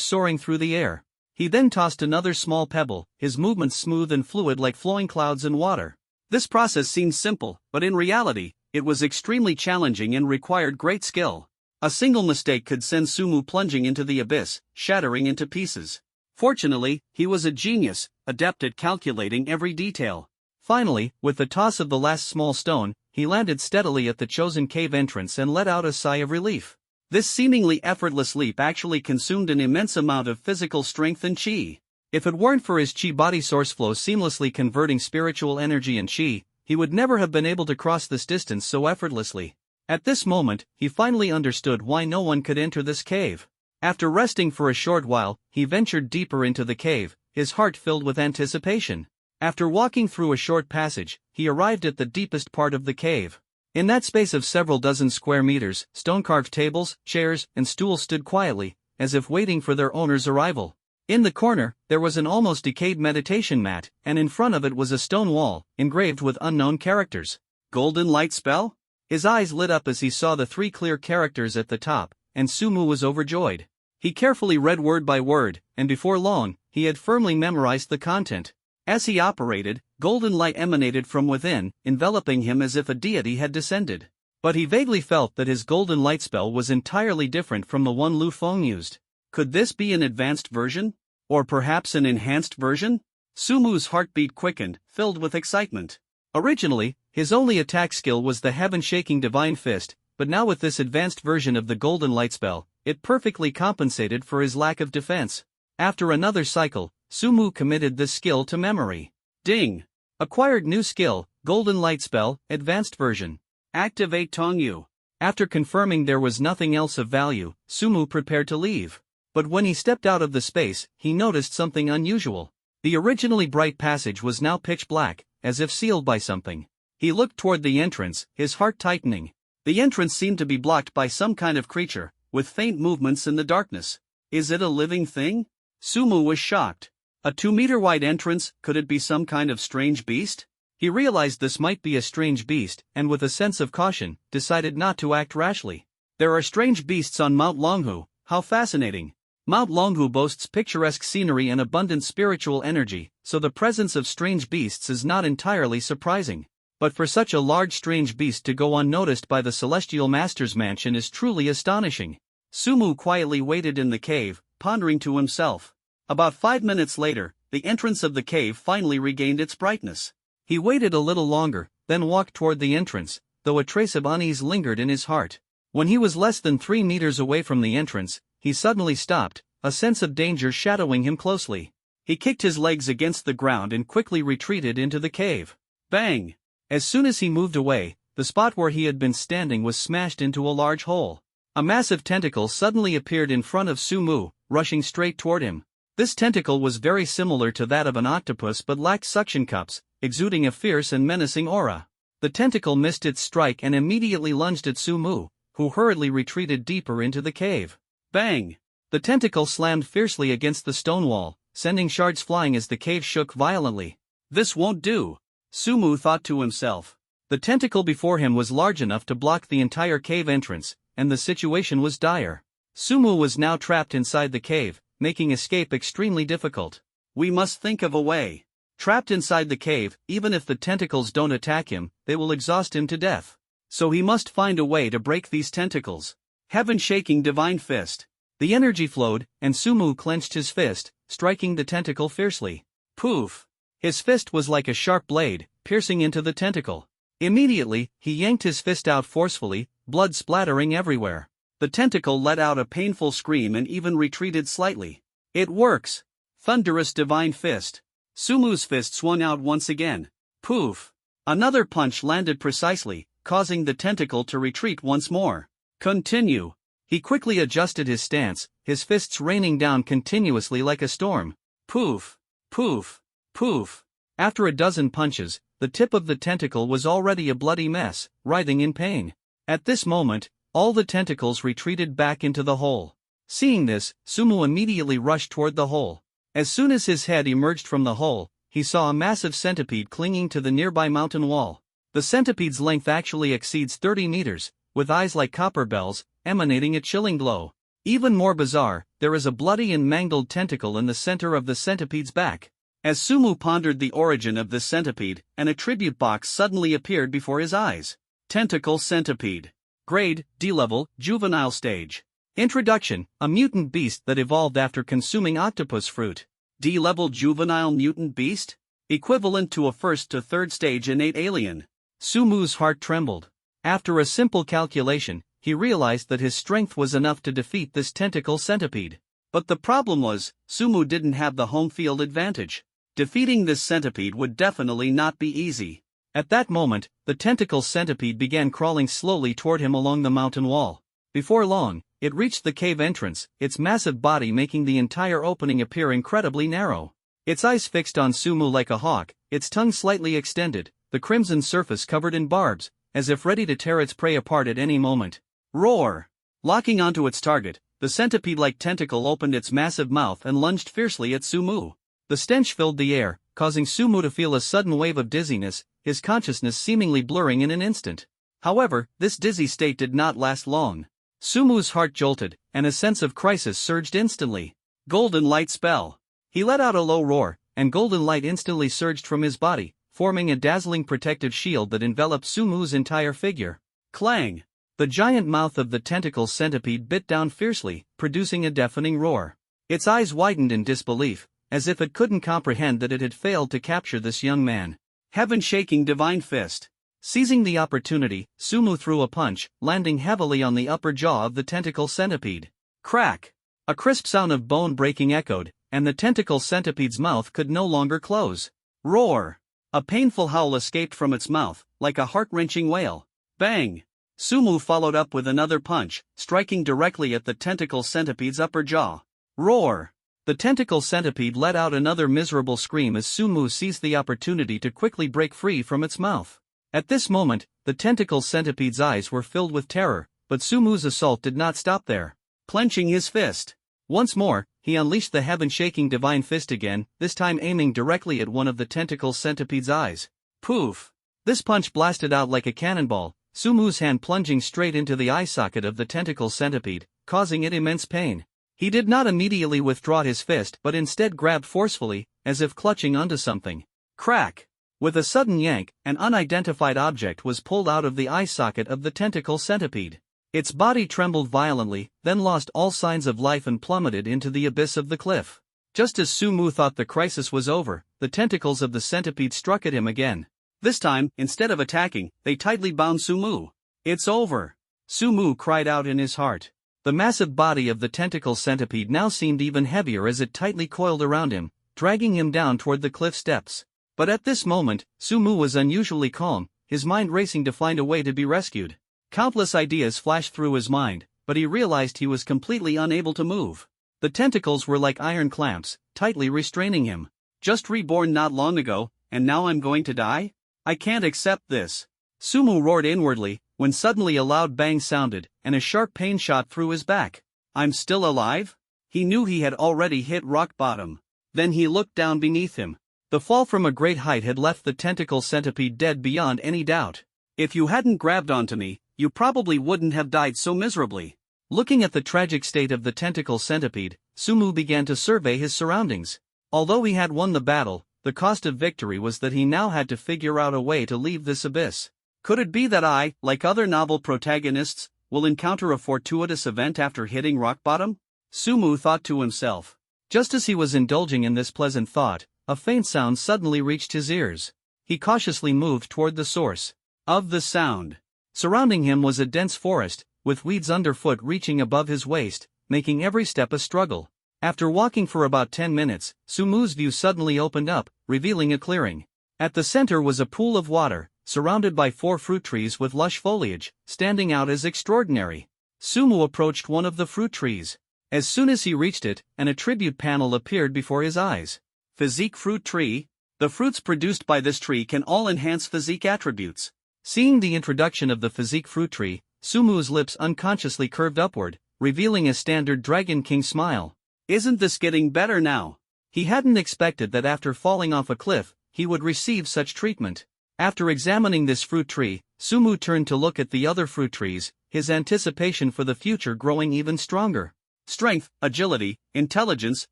soaring through the air. He then tossed another small pebble, his movements smooth and fluid like flowing clouds in water. This process seemed simple, but in reality, it was extremely challenging and required great skill. A single mistake could send Sumu plunging into the abyss, shattering into pieces. Fortunately, he was a genius, adept at calculating every detail. Finally, with the toss of the last small stone, he landed steadily at the chosen cave entrance and let out a sigh of relief. This seemingly effortless leap actually consumed an immense amount of physical strength and chi. If it weren't for his chi body source flow seamlessly converting spiritual energy and chi, he would never have been able to cross this distance so effortlessly. At this moment, he finally understood why no one could enter this cave. After resting for a short while, he ventured deeper into the cave, his heart filled with anticipation. After walking through a short passage, he arrived at the deepest part of the cave. In that space of several dozen square meters, stone-carved tables, chairs, and stools stood quietly, as if waiting for their owner's arrival. In the corner, there was an almost decayed meditation mat, and in front of it was a stone wall, engraved with unknown characters. Golden light spell? His eyes lit up as he saw the 3 clear characters at the top, and Sumu was overjoyed. He carefully read word by word, and before long, he had firmly memorized the content. As he operated, golden light emanated from within, enveloping him as if a deity had descended. But he vaguely felt that his golden light spell was entirely different from the one Lu Feng used. Could this be an advanced version? Or perhaps an enhanced version? Sumu's heartbeat quickened, filled with excitement. Originally, his only attack skill was the heaven-shaking divine fist, but now with this advanced version of the golden light spell, it perfectly compensated for his lack of defense. After another cycle, Sumu committed this skill to memory. Ding! Acquired new skill, golden light spell, advanced version. Activate Tongyu. After confirming there was nothing else of value, Sumu prepared to leave. But when he stepped out of the space, he noticed something unusual. The originally bright passage was now pitch black, as if sealed by something. He looked toward the entrance, his heart tightening. The entrance seemed to be blocked by some kind of creature, with faint movements in the darkness. Is it a living thing? Sumu was shocked. A 2-meter-wide entrance, could it be some kind of strange beast? He realized this might be a strange beast, and with a sense of caution, decided not to act rashly. There are strange beasts on Mount Longhu, how fascinating. Mount Longhu boasts picturesque scenery and abundant spiritual energy, so the presence of strange beasts is not entirely surprising. But for such a large strange beast to go unnoticed by the Celestial Master's mansion is truly astonishing. Sumu quietly waited in the cave, pondering to himself. About 5 minutes later, the entrance of the cave finally regained its brightness. He waited a little longer, then walked toward the entrance, though a trace of unease lingered in his heart. When he was less than 3 meters away from the entrance, he suddenly stopped, a sense of danger shadowing him closely. He kicked his legs against the ground and quickly retreated into the cave. Bang! As soon as he moved away, the spot where he had been standing was smashed into a large hole. A massive tentacle suddenly appeared in front of Sumu, rushing straight toward him. This tentacle was very similar to that of an octopus but lacked suction cups, exuding a fierce and menacing aura. The tentacle missed its strike and immediately lunged at Sumu, who hurriedly retreated deeper into the cave. Bang! The tentacle slammed fiercely against the stone wall, sending shards flying as the cave shook violently. This won't do, Sumu thought to himself. The tentacle before him was large enough to block the entire cave entrance, and the situation was dire. Sumu was now trapped inside the cave, making escape extremely difficult. We must think of a way. Trapped inside the cave, even if the tentacles don't attack him, they will exhaust him to death. So he must find a way to break these tentacles. Heaven-shaking divine fist. The energy flowed, and Sumu clenched his fist, striking the tentacle fiercely. Poof! His fist was like a sharp blade, piercing into the tentacle. Immediately, he yanked his fist out forcefully, blood splattering everywhere. The tentacle let out a painful scream and even retreated slightly. It works! Thunderous divine fist. Sumu's fist swung out once again. Poof! Another punch landed precisely, causing the tentacle to retreat once more. Continue. He quickly adjusted his stance, his fists raining down continuously like a storm. Poof! Poof! Poof! After a dozen punches, the tip of the tentacle was already a bloody mess, writhing in pain. At this moment, all the tentacles retreated back into the hole. Seeing this, Sumu immediately rushed toward the hole. As soon as his head emerged from the hole, he saw a massive centipede clinging to the nearby mountain wall. The centipede's length actually exceeds 30 meters, with eyes like copper bells, emanating a chilling glow. Even more bizarre, there is a bloody and mangled tentacle in the center of the centipede's back. As Sumu pondered the origin of this centipede, an attribute box suddenly appeared before his eyes. Tentacle Centipede. Grade, D-level, juvenile stage. Introduction, a mutant beast that evolved after consuming octopus fruit. D-level juvenile mutant beast? Equivalent to a first to third stage innate alien. Sumu's heart trembled. After a simple calculation, he realized that his strength was enough to defeat this tentacle centipede. But the problem was, Sumu didn't have the home field advantage. Defeating this centipede would definitely not be easy. At that moment, the tentacle centipede began crawling slowly toward him along the mountain wall. Before long, it reached the cave entrance, its massive body making the entire opening appear incredibly narrow. Its eyes fixed on Sumu like a hawk, its tongue slightly extended, the crimson surface covered in barbs, as if ready to tear its prey apart at any moment. Roar! Locking onto its target, the centipede-like tentacle opened its massive mouth and lunged fiercely at Sumu. The stench filled the air, causing Sumu to feel a sudden wave of dizziness, his consciousness seemingly blurring in an instant. However, this dizzy state did not last long. Sumu's heart jolted, and a sense of crisis surged instantly. Golden light spell. He let out a low roar, and golden light instantly surged from his body, forming a dazzling protective shield that enveloped Sumu's entire figure. Clang! The giant mouth of the tentacle centipede bit down fiercely, producing a deafening roar. Its eyes widened in disbelief, as if it couldn't comprehend that it had failed to capture this young man. Heaven-shaking divine fist. Seizing the opportunity, Sumu threw a punch, landing heavily on the upper jaw of the tentacle centipede. Crack! A crisp sound of bone breaking echoed, and the tentacle centipede's mouth could no longer close. Roar! A painful howl escaped from its mouth, like a heart-wrenching wail. Bang! Sumu followed up with another punch, striking directly at the tentacle centipede's upper jaw. Roar! The tentacle centipede let out another miserable scream as Sumu seized the opportunity to quickly break free from its mouth. At this moment, the tentacle centipede's eyes were filled with terror, but Sumu's assault did not stop there. Clenching his fist, once more, he unleashed the heaven-shaking divine fist again, this time aiming directly at one of the tentacle centipede's eyes. Poof! This punch blasted out like a cannonball, Sumu's hand plunging straight into the eye socket of the tentacle centipede, causing it immense pain. He did not immediately withdraw his fist but instead grabbed forcefully, as if clutching onto something. Crack! With a sudden yank, an unidentified object was pulled out of the eye socket of the tentacle centipede. Its body trembled violently, then lost all signs of life and plummeted into the abyss of the cliff. Just as Sumu thought the crisis was over, the tentacles of the centipede struck at him again. This time, instead of attacking, they tightly bound Sumu. It's over! Sumu cried out in his heart. The massive body of the tentacle centipede now seemed even heavier as it tightly coiled around him, dragging him down toward the cliff steps. But at this moment, Sumu was unusually calm, his mind racing to find a way to be rescued. Countless ideas flashed through his mind, but he realized he was completely unable to move. The tentacles were like iron clamps, tightly restraining him. Just reborn not long ago, and now I'm going to die? I can't accept this. Sumu roared inwardly, when suddenly a loud bang sounded, and a sharp pain shot through his back. I'm still alive? He knew he had already hit rock bottom. Then he looked down beneath him. The fall from a great height had left the tentacle centipede dead beyond any doubt. If you hadn't grabbed onto me, you probably wouldn't have died so miserably. Looking at the tragic state of the tentacle centipede, Sumu began to survey his surroundings. Although he had won the battle, the cost of victory was that he now had to figure out a way to leave this abyss. Could it be that I, like other novel protagonists, will encounter a fortuitous event after hitting rock bottom? Sumu thought to himself. Just as he was indulging in this pleasant thought, a faint sound suddenly reached his ears. He cautiously moved toward the source of the sound. Surrounding him was a dense forest, with weeds underfoot reaching above his waist, making every step a struggle. After walking for about 10 minutes, Sumu's view suddenly opened up, revealing a clearing. At the center was a pool of water, surrounded by 4 fruit trees with lush foliage, standing out as extraordinary. Sumu approached one of the fruit trees. As soon as he reached it, an attribute panel appeared before his eyes. Physique fruit tree. The fruits produced by this tree can all enhance physique attributes. Seeing the introduction of the physique fruit tree, Sumu's lips unconsciously curved upward, revealing a standard Dragon King smile. Isn't this getting better now? He hadn't expected that after falling off a cliff, he would receive such treatment. After examining this fruit tree, Sumu turned to look at the other fruit trees, his anticipation for the future growing even stronger. Strength, agility, intelligence,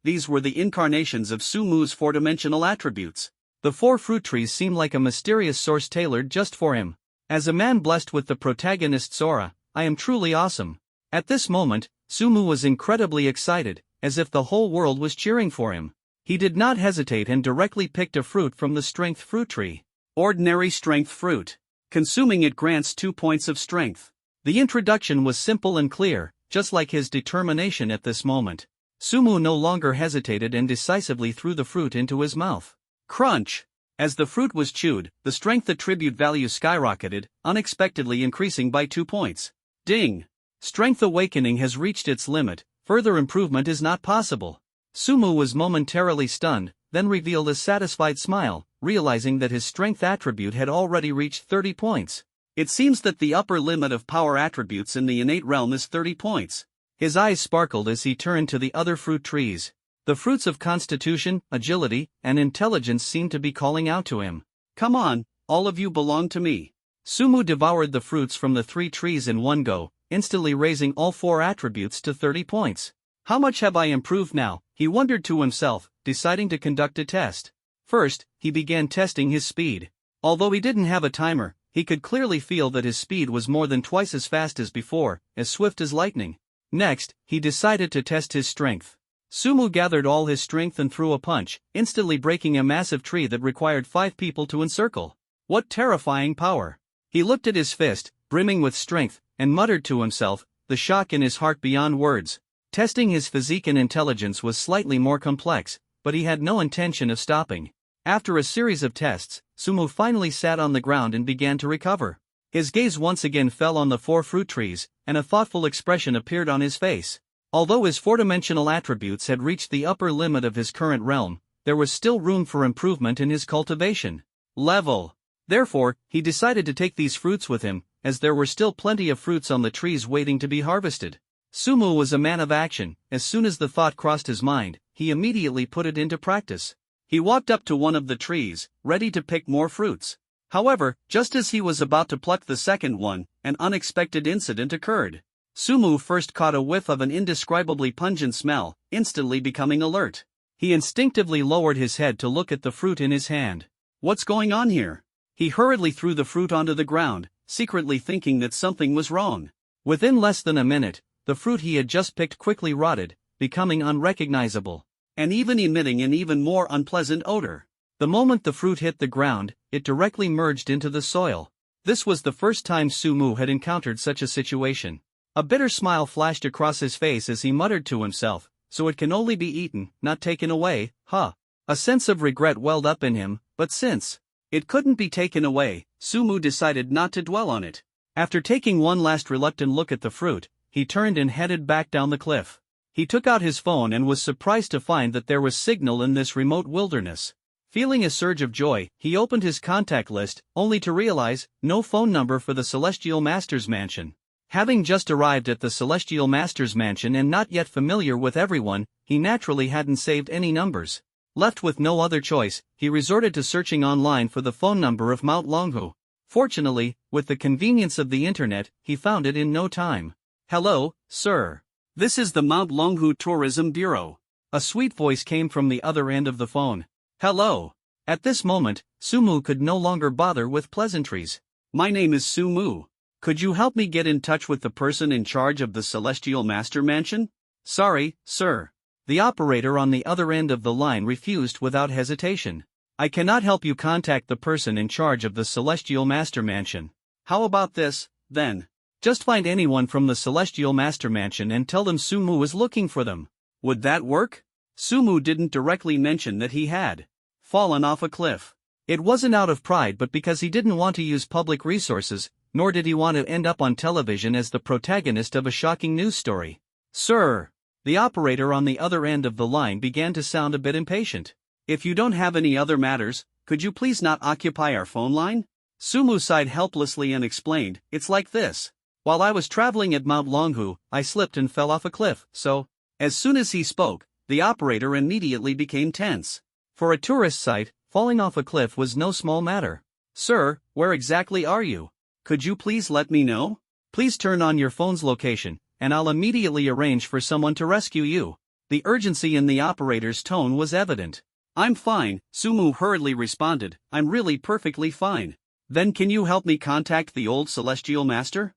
these were the incarnations of Sumu's 4-dimensional attributes. The 4 fruit trees seemed like a mysterious source tailored just for him. As a man blessed with the protagonist's aura, I am truly awesome. At this moment, Sumu was incredibly excited, as if the whole world was cheering for him. He did not hesitate and directly picked a fruit from the strength fruit tree. Ordinary strength fruit. Consuming it grants 2 points of strength. The introduction was simple and clear, just like his determination at this moment. Sumu no longer hesitated and decisively threw the fruit into his mouth. Crunch! As the fruit was chewed, the strength attribute value skyrocketed, unexpectedly increasing by 2 points. Ding! Strength awakening has reached its limit, further improvement is not possible. Sumu was momentarily stunned, then revealed a satisfied smile, realizing that his strength attribute had already reached 30 points. It seems that the upper limit of power attributes in the innate realm is 30 points. His eyes sparkled as he turned to the other fruit trees. The fruits of constitution, agility, and intelligence seemed to be calling out to him. Come on, all of you belong to me. Sumu devoured the fruits from the 3 trees in one go, instantly raising all 4 attributes to 30 points. How much have I improved now? He wondered to himself, deciding to conduct a test. First, he began testing his speed. Although he didn't have a timer, he could clearly feel that his speed was more than twice as fast as before, as swift as lightning. Next, he decided to test his strength. Sumu gathered all his strength and threw a punch, instantly breaking a massive tree that required 5 people to encircle. What terrifying power! He looked at his fist, brimming with strength, and muttered to himself, the shock in his heart beyond words. Testing his physique and intelligence was slightly more complex, but he had no intention of stopping. After a series of tests, Sumu finally sat on the ground and began to recover. His gaze once again fell on the 4 fruit trees, and a thoughtful expression appeared on his face. Although his 4-dimensional attributes had reached the upper limit of his current realm, there was still room for improvement in his cultivation level. Therefore, he decided to take these fruits with him, as there were still plenty of fruits on the trees waiting to be harvested. Sumu was a man of action. As soon as the thought crossed his mind, he immediately put it into practice. He walked up to one of the trees, ready to pick more fruits. However, just as he was about to pluck the second one, an unexpected incident occurred. Sumu first caught a whiff of an indescribably pungent smell, instantly becoming alert. He instinctively lowered his head to look at the fruit in his hand. What's going on here? He hurriedly threw the fruit onto the ground, secretly thinking that something was wrong. Within less than a minute, the fruit he had just picked quickly rotted, becoming unrecognizable, and even emitting an even more unpleasant odor. The moment the fruit hit the ground, it directly merged into the soil. This was the first time Sumu had encountered such a situation. A bitter smile flashed across his face as he muttered to himself, so it can only be eaten, not taken away, huh? A sense of regret welled up in him, but since it couldn't be taken away, Sumu decided not to dwell on it. After taking one last reluctant look at the fruit, he turned and headed back down the cliff. He took out his phone and was surprised to find that there was signal in this remote wilderness. Feeling a surge of joy, he opened his contact list, only to realize, no phone number for the Celestial Master's Mansion. Having just arrived at the Celestial Master's Mansion and not yet familiar with everyone, he naturally hadn't saved any numbers. Left with no other choice, he resorted to searching online for the phone number of Mount Longhu. Fortunately, with the convenience of the internet, he found it in no time. Hello, sir. This is the Mount Longhu Tourism Bureau. A sweet voice came from the other end of the phone. Hello. At this moment, Sumu could no longer bother with pleasantries. My name is Sumu. Could you help me get in touch with the person in charge of the Celestial Master Mansion? Sorry, sir. The operator on the other end of the line refused without hesitation. I cannot help you contact the person in charge of the Celestial Master Mansion. How about this, then? Just find anyone from the Celestial Master Mansion and tell them Sumu is looking for them. Would that work? Sumu didn't directly mention that he had fallen off a cliff. It wasn't out of pride but because he didn't want to use public resources, nor did he want to end up on television as the protagonist of a shocking news story. Sir. The operator on the other end of the line began to sound a bit impatient. If you don't have any other matters, could you please not occupy our phone line? Sumu sighed helplessly and explained, it's like this. While I was traveling at Mount Longhu, I slipped and fell off a cliff, so. As soon as he spoke, the operator immediately became tense. For a tourist site, falling off a cliff was no small matter. Sir, where exactly are you? Could you please let me know? Please turn on your phone's location, and I'll immediately arrange for someone to rescue you. The urgency in the operator's tone was evident. I'm fine, Sumu hurriedly responded, I'm really perfectly fine. Then can you help me contact the old Celestial Master?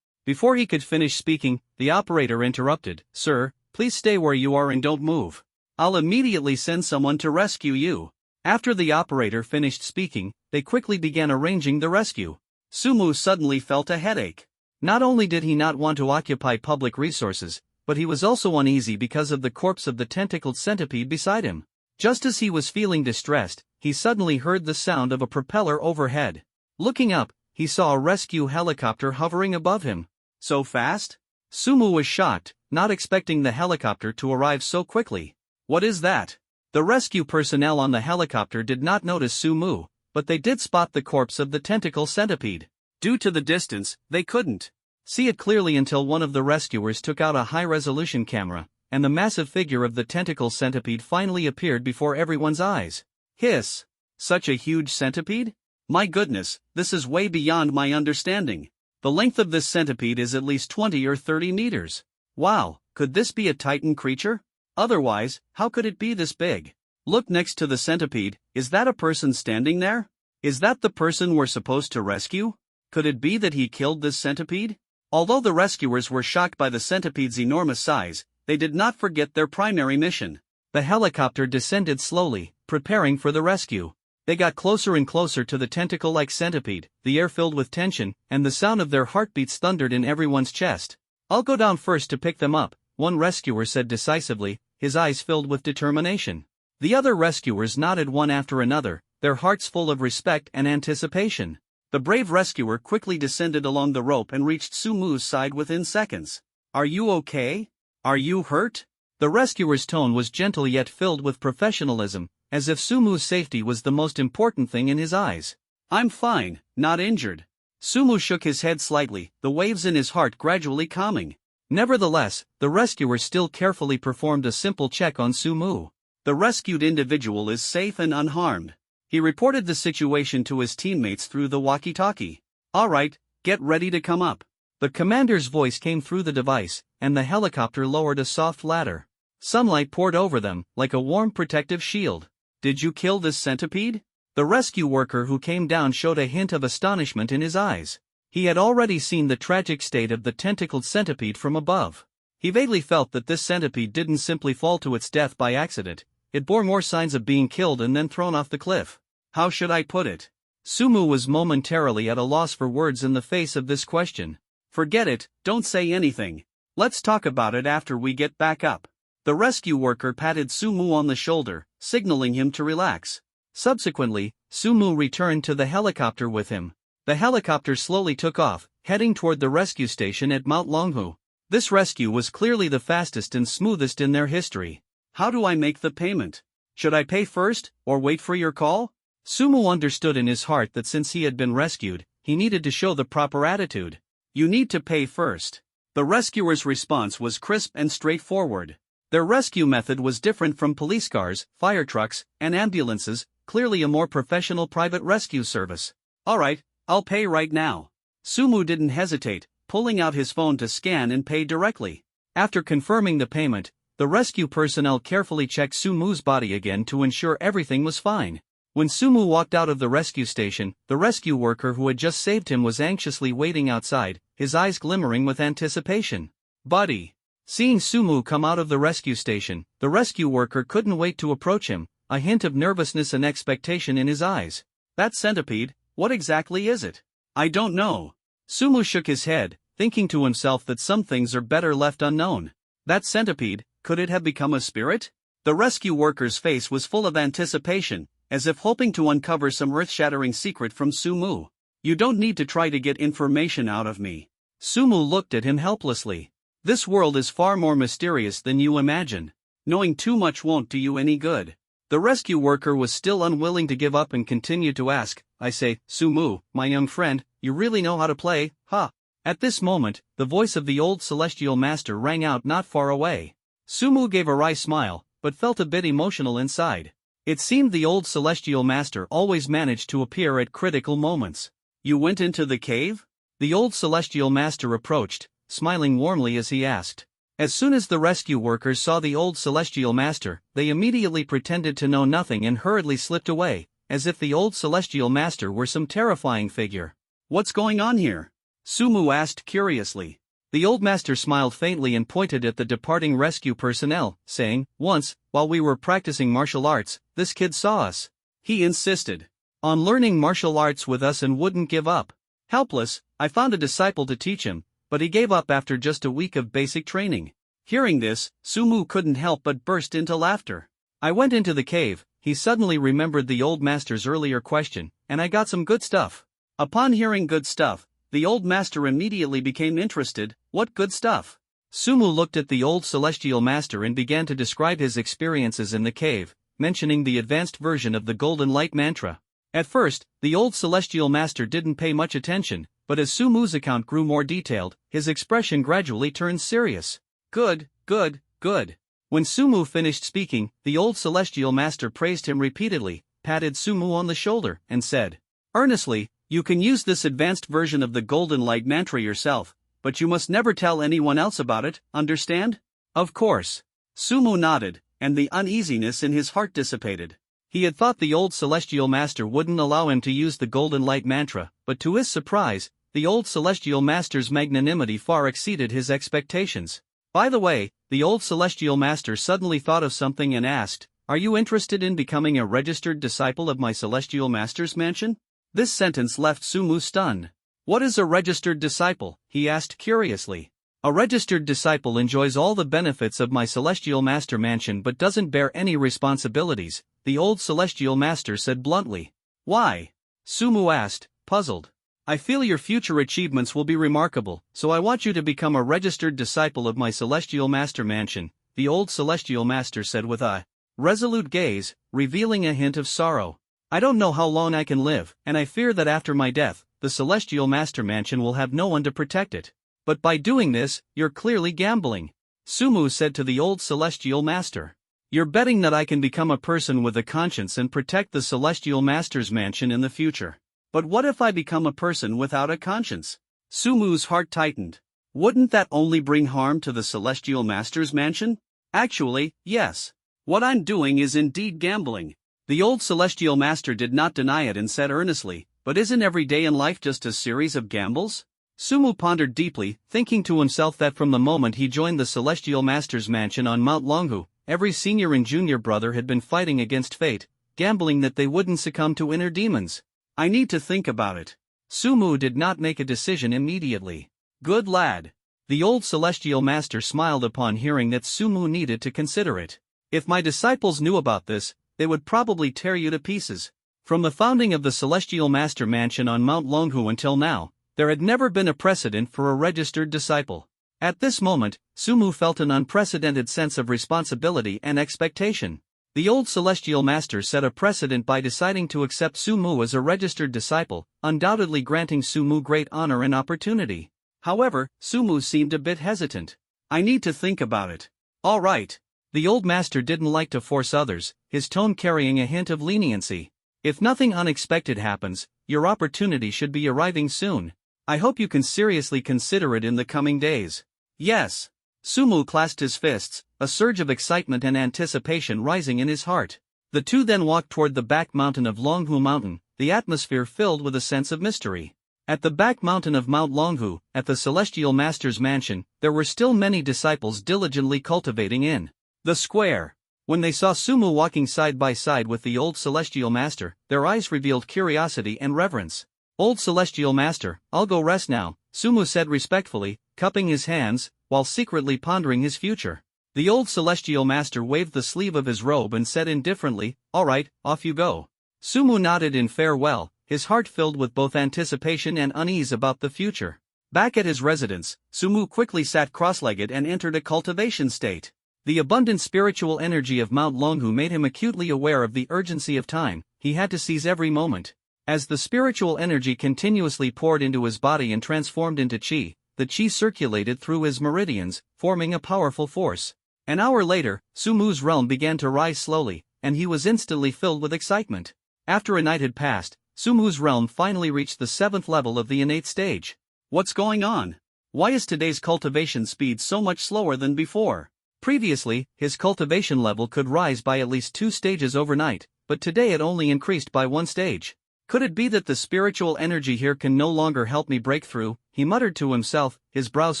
Before he could finish speaking, the operator interrupted, Sir, please stay where you are and don't move. I'll immediately send someone to rescue you. After the operator finished speaking, they quickly began arranging the rescue. Sumu suddenly felt a headache. Not only did he not want to occupy public resources, but he was also uneasy because of the corpse of the tentacled centipede beside him. Just as he was feeling distressed, he suddenly heard the sound of a propeller overhead. Looking up, he saw a rescue helicopter hovering above him. So fast? Sumu was shocked, not expecting the helicopter to arrive so quickly. What is that? The rescue personnel on the helicopter did not notice Sumu, but they did spot the corpse of the tentacle centipede. Due to the distance, they couldn't see it clearly until one of the rescuers took out a high-resolution camera, and the massive figure of the tentacle centipede finally appeared before everyone's eyes. Hiss! Such a huge centipede? My goodness, this is way beyond my understanding. The length of this centipede is at least 20 or 30 meters. Wow, could this be a titan creature? Otherwise, how could it be this big? Look next to the centipede, is that a person standing there? Is that the person we're supposed to rescue? Could it be that he killed this centipede? Although the rescuers were shocked by the centipede's enormous size, they did not forget their primary mission. The helicopter descended slowly, preparing for the rescue. They got closer and closer to the tentacle-like centipede, the air filled with tension, and the sound of their heartbeats thundered in everyone's chest. "I'll go down first to pick them up," one rescuer said decisively, his eyes filled with determination. The other rescuers nodded one after another, their hearts full of respect and anticipation. The brave rescuer quickly descended along the rope and reached Sumu's side within seconds. "Are you okay? Are you hurt?" The rescuer's tone was gentle yet filled with professionalism, as if Sumu's safety was the most important thing in his eyes. "I'm fine, not injured." Sumu shook his head slightly, the waves in his heart gradually calming. Nevertheless, the rescuer still carefully performed a simple check on Sumu. "The rescued individual is safe and unharmed." He reported the situation to his teammates through the walkie-talkie. "All right, get ready to come up." The commander's voice came through the device, and the helicopter lowered a soft ladder. Sunlight poured over them, like a warm protective shield. "Did you kill this centipede?" The rescue worker who came down showed a hint of astonishment in his eyes. He had already seen the tragic state of the tentacled centipede from above. He vaguely felt that this centipede didn't simply fall to its death by accident, it bore more signs of being killed and then thrown off the cliff. How should I put it? Sumu was momentarily at a loss for words in the face of this question. "Forget it, don't say anything. Let's talk about it after we get back up." The rescue worker patted Sumu on the shoulder, signaling him to relax. Subsequently, Sumu returned to the helicopter with him. The helicopter slowly took off, heading toward the rescue station at Mount Longhu. This rescue was clearly the fastest and smoothest in their history. "How do I make the payment? Should I pay first, or wait for your call?" Sumu understood in his heart that since he had been rescued, he needed to show the proper attitude. "You need to pay first." The rescuer's response was crisp and straightforward. Their rescue method was different from police cars, fire trucks, and ambulances, clearly a more professional private rescue service. "All right, I'll pay right now." Sumu didn't hesitate, pulling out his phone to scan and pay directly. After confirming the payment, the rescue personnel carefully checked Sumu's body again to ensure everything was fine. When Sumu walked out of the rescue station, the rescue worker who had just saved him was anxiously waiting outside, his eyes glimmering with anticipation. "Buddy." Seeing Sumu come out of the rescue station, the rescue worker couldn't wait to approach him, a hint of nervousness and expectation in his eyes. "That centipede, what exactly is it?" "I don't know." Sumu shook his head, thinking to himself that some things are better left unknown. "That centipede, could it have become a spirit?" The rescue worker's face was full of anticipation, as if hoping to uncover some earth-shattering secret from Sumu. "You don't need to try to get information out of me." Sumu looked at him helplessly. "This world is far more mysterious than you imagine. Knowing too much won't do you any good." The rescue worker was still unwilling to give up and continued to ask, "I say, Sumu, my young friend, you really know how to play, huh?" At this moment, the voice of the old celestial master rang out not far away. Sumu gave a wry smile, but felt a bit emotional inside. It seemed the old celestial master always managed to appear at critical moments. "You went into the cave?" The old celestial master approached, smiling warmly as he asked. As soon as the rescue workers saw the old celestial master, they immediately pretended to know nothing and hurriedly slipped away, as if the old celestial master were some terrifying figure. "What's going on here?" Sumu asked curiously. The old master smiled faintly and pointed at the departing rescue personnel, saying, "Once, while we were practicing martial arts, this kid saw us. He insisted on learning martial arts with us and wouldn't give up. Helpless, I found a disciple to teach him, but he gave up after just a week of basic training." Hearing this, Sumu couldn't help but burst into laughter. "I went into the cave," he suddenly remembered the old master's earlier question, "and I got some good stuff." Upon hearing good stuff, the old master immediately became interested. "What good stuff?" Sumu looked at the old celestial master and began to describe his experiences in the cave, mentioning the advanced version of the Golden Light Mantra. At first, the old celestial master didn't pay much attention, but as Sumu's account grew more detailed, his expression gradually turned serious. "Good, good, good." When Sumu finished speaking, the old celestial master praised him repeatedly, patted Sumu on the shoulder, and said, earnestly, "You can use this advanced version of the Golden Light Mantra yourself, but you must never tell anyone else about it, understand?" "Of course." Sumu nodded, and the uneasiness in his heart dissipated. He had thought the old celestial master wouldn't allow him to use the Golden Light Mantra, but to his surprise, the old celestial master's magnanimity far exceeded his expectations. By the way, the old celestial master suddenly thought of something and asked, Are you interested in becoming a registered disciple of my celestial master's mansion? This sentence left Sumu stunned. What is a registered disciple? He asked curiously. A registered disciple enjoys all the benefits of my celestial master mansion but doesn't bear any responsibilities, the old celestial master said bluntly. Why? Sumu asked, puzzled. I feel your future achievements will be remarkable, so I want you to become a registered disciple of my celestial master mansion, the old celestial master said with a resolute gaze, revealing a hint of sorrow. I don't know how long I can live, and I fear that after my death, the celestial master mansion will have no one to protect it. But by doing this, you're clearly gambling. Sumu said to the old celestial master. You're betting that I can become a person with a conscience and protect the celestial master's mansion in the future. But what if I become a person without a conscience? Sumu's heart tightened. Wouldn't that only bring harm to the celestial master's mansion? Actually, yes. What I'm doing is indeed gambling. The old celestial master did not deny it and said earnestly, but isn't every day in life just a series of gambles? Sumu pondered deeply, thinking to himself that from the moment he joined the celestial master's mansion on Mount Longhu, every senior and junior brother had been fighting against fate, gambling that they wouldn't succumb to inner demons. I need to think about it. Sumu did not make a decision immediately. Good lad. The old celestial master smiled upon hearing that Sumu needed to consider it. If my disciples knew about this, they would probably tear you to pieces. From the founding of the celestial master mansion on Mount Longhu until now, there had never been a precedent for a registered disciple. At this moment, Sumu felt an unprecedented sense of responsibility and expectation. The old celestial master set a precedent by deciding to accept Sumu as a registered disciple, undoubtedly granting Sumu great honor and opportunity. However, Sumu seemed a bit hesitant. I need to think about it. All right. The old master didn't like to force others, his tone carrying a hint of leniency. If nothing unexpected happens, your opportunity should be arriving soon. I hope you can seriously consider it in the coming days. Yes. Sumu clasped his fists, a surge of excitement and anticipation rising in his heart. The two then walked toward the back mountain of Longhu Mountain, the atmosphere filled with a sense of mystery. At the back mountain of Mount Longhu, at the celestial master's mansion, there were still many disciples diligently cultivating in the square. When they saw Sumu walking side by side with the old celestial master, their eyes revealed curiosity and reverence. Old celestial master, I'll go rest now, Sumu said respectfully, cupping his hands, while secretly pondering his future. The old celestial master waved the sleeve of his robe and said indifferently, all right, off you go. Sumu nodded in farewell, his heart filled with both anticipation and unease about the future. Back at his residence, Sumu quickly sat cross-legged and entered a cultivation state. The abundant spiritual energy of Mount Longhu made him acutely aware of the urgency of time. He had to seize every moment. As the spiritual energy continuously poured into his body and transformed into chi, the chi circulated through his meridians, forming a powerful force. An hour later, Sumu's realm began to rise slowly, and he was instantly filled with excitement. After a night had passed, Sumu's realm finally reached the 7th level of the innate stage. What's going on? Why is today's cultivation speed so much slower than before? Previously, his cultivation level could rise by at least 2 stages overnight, but today it only increased by 1 stage. Could it be that the spiritual energy here can no longer help me break through? He muttered to himself, his brows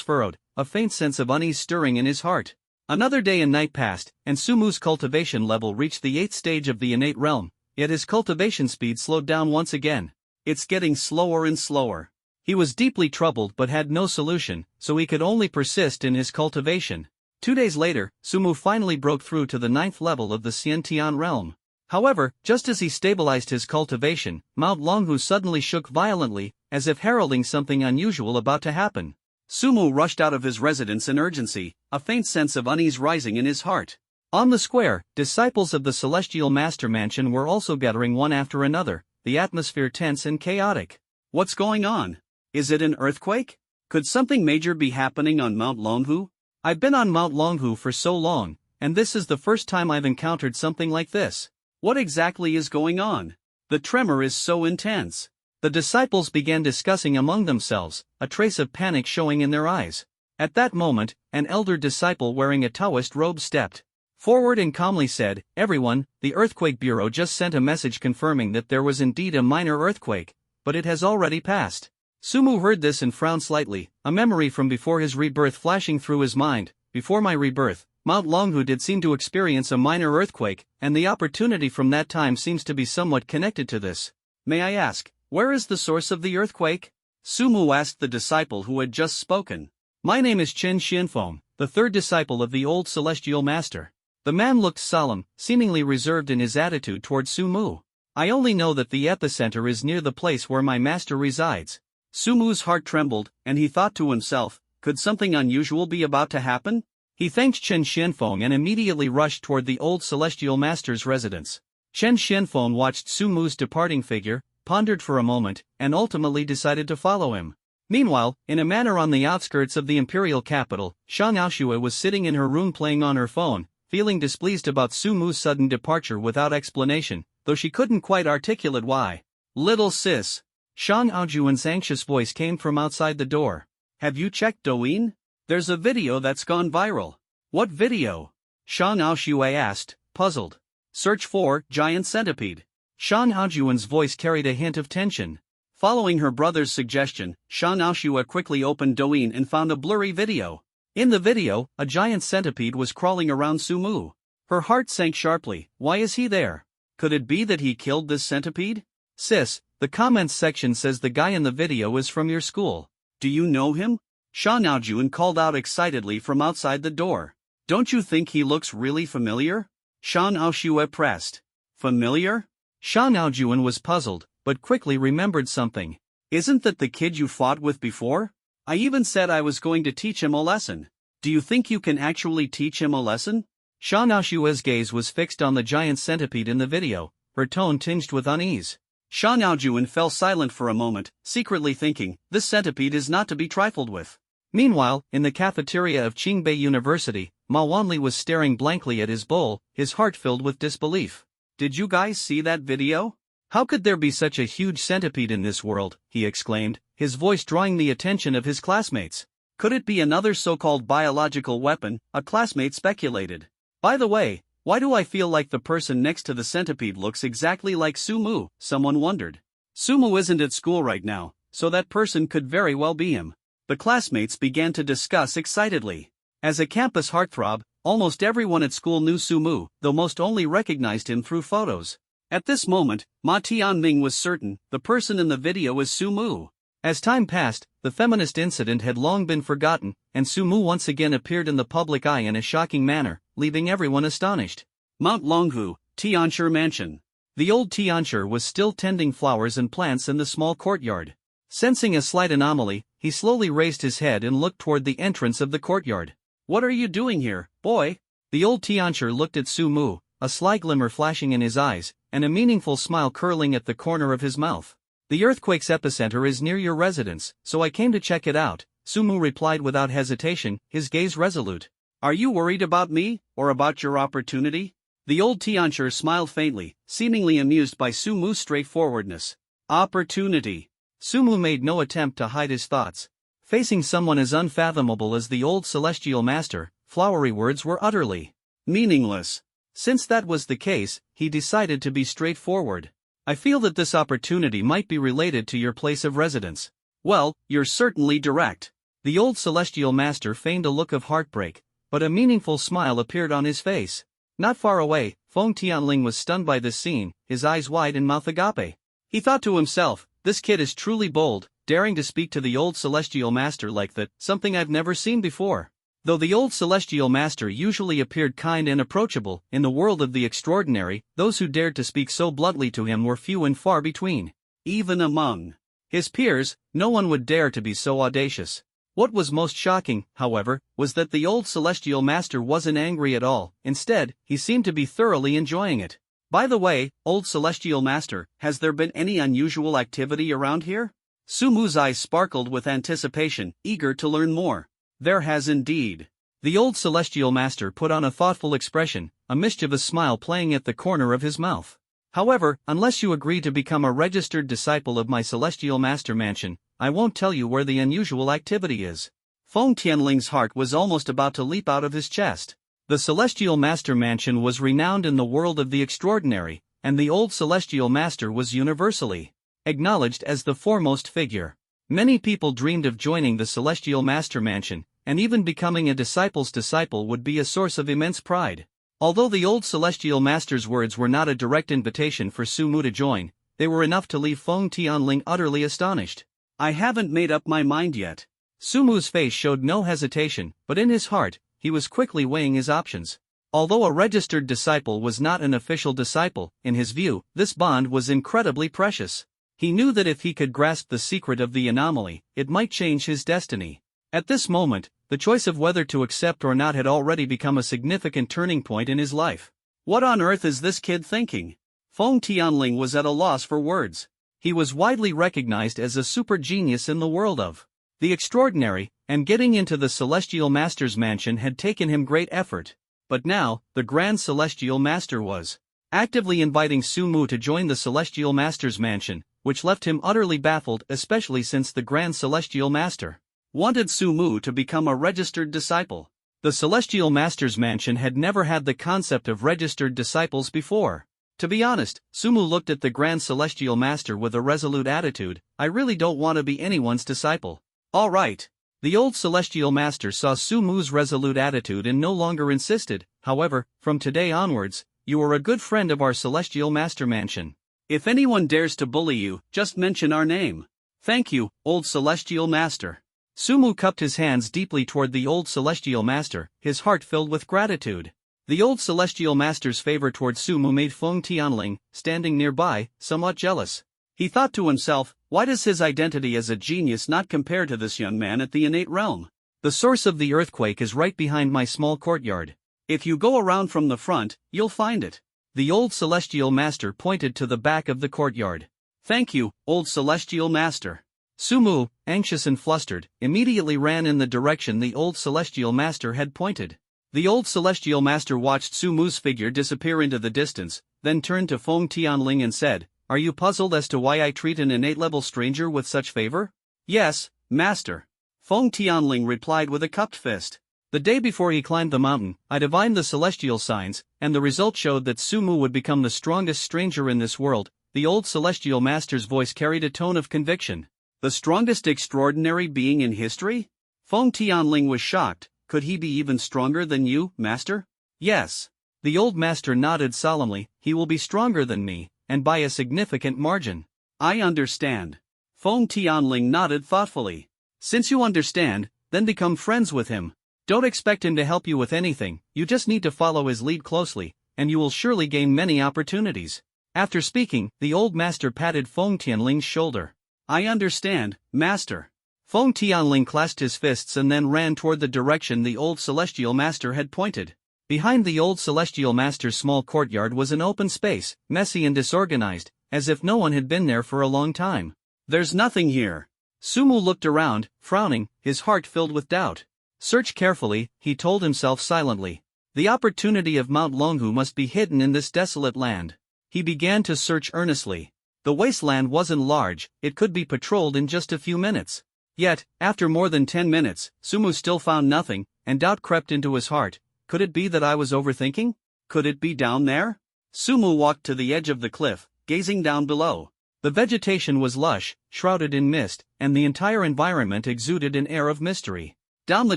furrowed, a faint sense of unease stirring in his heart. Another day and night passed, and Sumu's cultivation level reached the 8th stage of the innate realm, yet his cultivation speed slowed down once again. It's getting slower and slower. He was deeply troubled but had no solution, so he could only persist in his cultivation. 2 days later, Sumu finally broke through to the 9th level of the Xiantian realm. However, just as he stabilized his cultivation, Mount Longhu suddenly shook violently, as if heralding something unusual about to happen. Sumu rushed out of his residence in urgency, a faint sense of unease rising in his heart. On the square, disciples of the Celestial Master Mansion were also gathering one after another, the atmosphere tense and chaotic. What's going on? Is it an earthquake? Could something major be happening on Mount Longhu? I've been on Mount Longhu for so long, and this is the first time I've encountered something like this. What exactly is going on? The tremor is so intense. The disciples began discussing among themselves, a trace of panic showing in their eyes. At that moment, an elder disciple wearing a Taoist robe stepped forward and calmly said, "Everyone, the Earthquake Bureau just sent a message confirming that there was indeed a minor earthquake, but it has already passed." Sumu heard this and frowned slightly, a memory from before his rebirth flashing through his mind. Before my rebirth, Mount Longhu did seem to experience a minor earthquake, and the opportunity from that time seems to be somewhat connected to this. May I ask, where is the source of the earthquake? Sumu asked the disciple who had just spoken. My name is Chen Xianfeng, the third disciple of the old celestial master. The man looked solemn, seemingly reserved in his attitude toward Sumu. I only know that the epicenter is near the place where my master resides. Sumu's heart trembled, and he thought to himself, could something unusual be about to happen? He thanked Chen Xianfeng and immediately rushed toward the old celestial master's residence. Chen Xianfeng watched Sumu's departing figure, pondered for a moment, and ultimately decided to follow him. Meanwhile, in a manor on the outskirts of the imperial capital, Shang Aoshue was sitting in her room playing on her phone, feeling displeased about Sumu's sudden departure without explanation, though she couldn't quite articulate why. Little sis. Shang Aojuan's anxious voice came from outside the door. Have you checked Douyin? There's a video that's gone viral. What video? Shang Aoshue asked, puzzled. Search for giant centipede. Shang Aojuan's voice carried a hint of tension. Following her brother's suggestion, Shang Aoshue quickly opened Douyin and found a blurry video. In the video, a giant centipede was crawling around Sumu. Her heart sank sharply. Why is he there? Could it be that he killed this centipede? Sis, the comments section says the guy in the video is from your school. Do you know him? Shang Aojuan called out excitedly from outside the door. Don't you think he looks really familiar? Shang Aoshue pressed. Familiar? Shang Aojuan was puzzled, but quickly remembered something. Isn't that the kid you fought with before? I even said I was going to teach him a lesson. Do you think you can actually teach him a lesson? Shang Aoshue's gaze was fixed on the giant centipede in the video, her tone tinged with unease. Shang Aojuan fell silent for a moment, secretly thinking, this centipede is not to be trifled with. Meanwhile, in the cafeteria of Qingbei University, Ma Wanli was staring blankly at his bowl, his heart filled with disbelief. Did you guys see that video? How could there be such a huge centipede in this world? He exclaimed, his voice drawing the attention of his classmates. Could it be another so-called biological weapon? A classmate speculated. By the way, why do I feel like the person next to the centipede looks exactly like Sumu? Someone wondered. Sumu isn't at school right now, so that person could very well be him. The classmates began to discuss excitedly. As a campus heartthrob, almost everyone at school knew Sumu, though most only recognized him through photos. At this moment, Ma Tianming was certain the person in the video was Sumu. As time passed, the feminist incident had long been forgotten, and Sumu once again appeared in the public eye in a shocking manner, leaving everyone astonished. Mount Longhu, Tianshi Mansion. The old Tianshi was still tending flowers and plants in the small courtyard. Sensing a slight anomaly, he slowly raised his head and looked toward the entrance of the courtyard. What are you doing here, boy? The old Tianshi looked at Sumu, a sly glimmer flashing in his eyes, and a meaningful smile curling at the corner of his mouth. The earthquake's epicenter is near your residence, so I came to check it out, Sumu replied without hesitation, his gaze resolute. Are you worried about me, or about your opportunity? The old Tianshi smiled faintly, seemingly amused by Sumu's straightforwardness. Opportunity. Sumu made no attempt to hide his thoughts. Facing someone as unfathomable as the old celestial master, flowery words were utterly meaningless. Since that was the case, he decided to be straightforward. I feel that this opportunity might be related to your place of residence. Well, you're certainly direct. The old celestial master feigned a look of heartbreak, but a meaningful smile appeared on his face. Not far away, Feng Tianling was stunned by this scene, his eyes wide and mouth agape. He thought to himself, this kid is truly bold, daring to speak to the old celestial master like that, something I've never seen before. Though the old celestial master usually appeared kind and approachable, in the world of the extraordinary, those who dared to speak so bluntly to him were few and far between. Even among his peers, no one would dare to be so audacious. What was most shocking, however, was that the old celestial master wasn't angry at all. Instead, he seemed to be thoroughly enjoying it. By the way, old celestial master, has there been any unusual activity around here? Sumu's eyes sparkled with anticipation, eager to learn more. There has indeed. The old celestial master put on a thoughtful expression, a mischievous smile playing at the corner of his mouth. However, unless you agree to become a registered disciple of my celestial master mansion, I won't tell you where the unusual activity is. Feng Tianling's heart was almost about to leap out of his chest. The celestial master mansion was renowned in the world of the extraordinary, and the old celestial master was universally acknowledged as the foremost figure. Many people dreamed of joining the celestial master mansion, and even becoming a disciple's disciple would be a source of immense pride. Although the old celestial master's words were not a direct invitation for Sumu to join, they were enough to leave Feng Tianling utterly astonished. I haven't made up my mind yet. Sumu's face showed no hesitation, but in his heart, he was quickly weighing his options. Although a registered disciple was not an official disciple, in his view, this bond was incredibly precious. He knew that if he could grasp the secret of the anomaly, it might change his destiny. At this moment, the choice of whether to accept or not had already become a significant turning point in his life. What on earth is this kid thinking? Feng Tianling was at a loss for words. He was widely recognized as a super genius in the world of the extraordinary, and getting into the Celestial Master's mansion had taken him great effort. But now, the Grand Celestial Master was actively inviting Sumu to join the Celestial Master's mansion, which left him utterly baffled, especially since the Grand Celestial Master wanted Sumu to become a registered disciple. The Celestial Master's mansion had never had the concept of registered disciples before. To be honest, Sumu looked at the Grand Celestial Master with a resolute attitude. I really don't want to be anyone's disciple. All right. The old Celestial Master saw Sumu's resolute attitude and no longer insisted. However, from today onwards, you are a good friend of our Celestial Master mansion. If anyone dares to bully you, just mention our name. Thank you, old Celestial Master. Sumu cupped his hands deeply toward the old Celestial Master, his heart filled with gratitude. The old Celestial Master's favor toward Sumu made Feng Tianling, standing nearby, somewhat jealous. He thought to himself, why does his identity as a genius not compare to this young man at the innate realm? The source of the earthquake is right behind my small courtyard. If you go around from the front, you'll find it. The old Celestial Master pointed to the back of the courtyard. Thank you, old Celestial Master. Sumu, anxious and flustered, immediately ran in the direction the old Celestial Master had pointed. The old Celestial Master watched Sumu's figure disappear into the distance, then turned to Feng Tianling and said, Are you puzzled as to why I treat an innate-level stranger with such favor? Yes, Master. Feng Tianling replied with a cupped fist. The day before he climbed the mountain, I divined the celestial signs, and the result showed that Sumu would become the strongest stranger in this world. The old Celestial Master's voice carried a tone of conviction. The strongest extraordinary being in history? Feng Tianling was shocked. Could he be even stronger than you, Master? Yes. The old Master nodded solemnly. He will be stronger than me, and by a significant margin. I understand. Feng Tianling nodded thoughtfully. Since you understand, then become friends with him. Don't expect him to help you with anything, you just need to follow his lead closely, and you will surely gain many opportunities. After speaking, the old Master patted Feng Tianling's shoulder. I understand, Master. Feng Tianling clasped his fists and then ran toward the direction the old Celestial Master had pointed. Behind the old Celestial Master's small courtyard was an open space, messy and disorganized, as if no one had been there for a long time. There's nothing here. Sumu looked around, frowning, his heart filled with doubt. Search carefully, he told himself silently. The opportunity of Mount Longhu must be hidden in this desolate land. He began to search earnestly. The wasteland wasn't large, it could be patrolled in just a few minutes. Yet, after more than 10 minutes, Sumu still found nothing, and doubt crept into his heart. Could it be that I was overthinking? Could it be down there? Sumu walked to the edge of the cliff, gazing down below. The vegetation was lush, shrouded in mist, and the entire environment exuded an air of mystery. Down the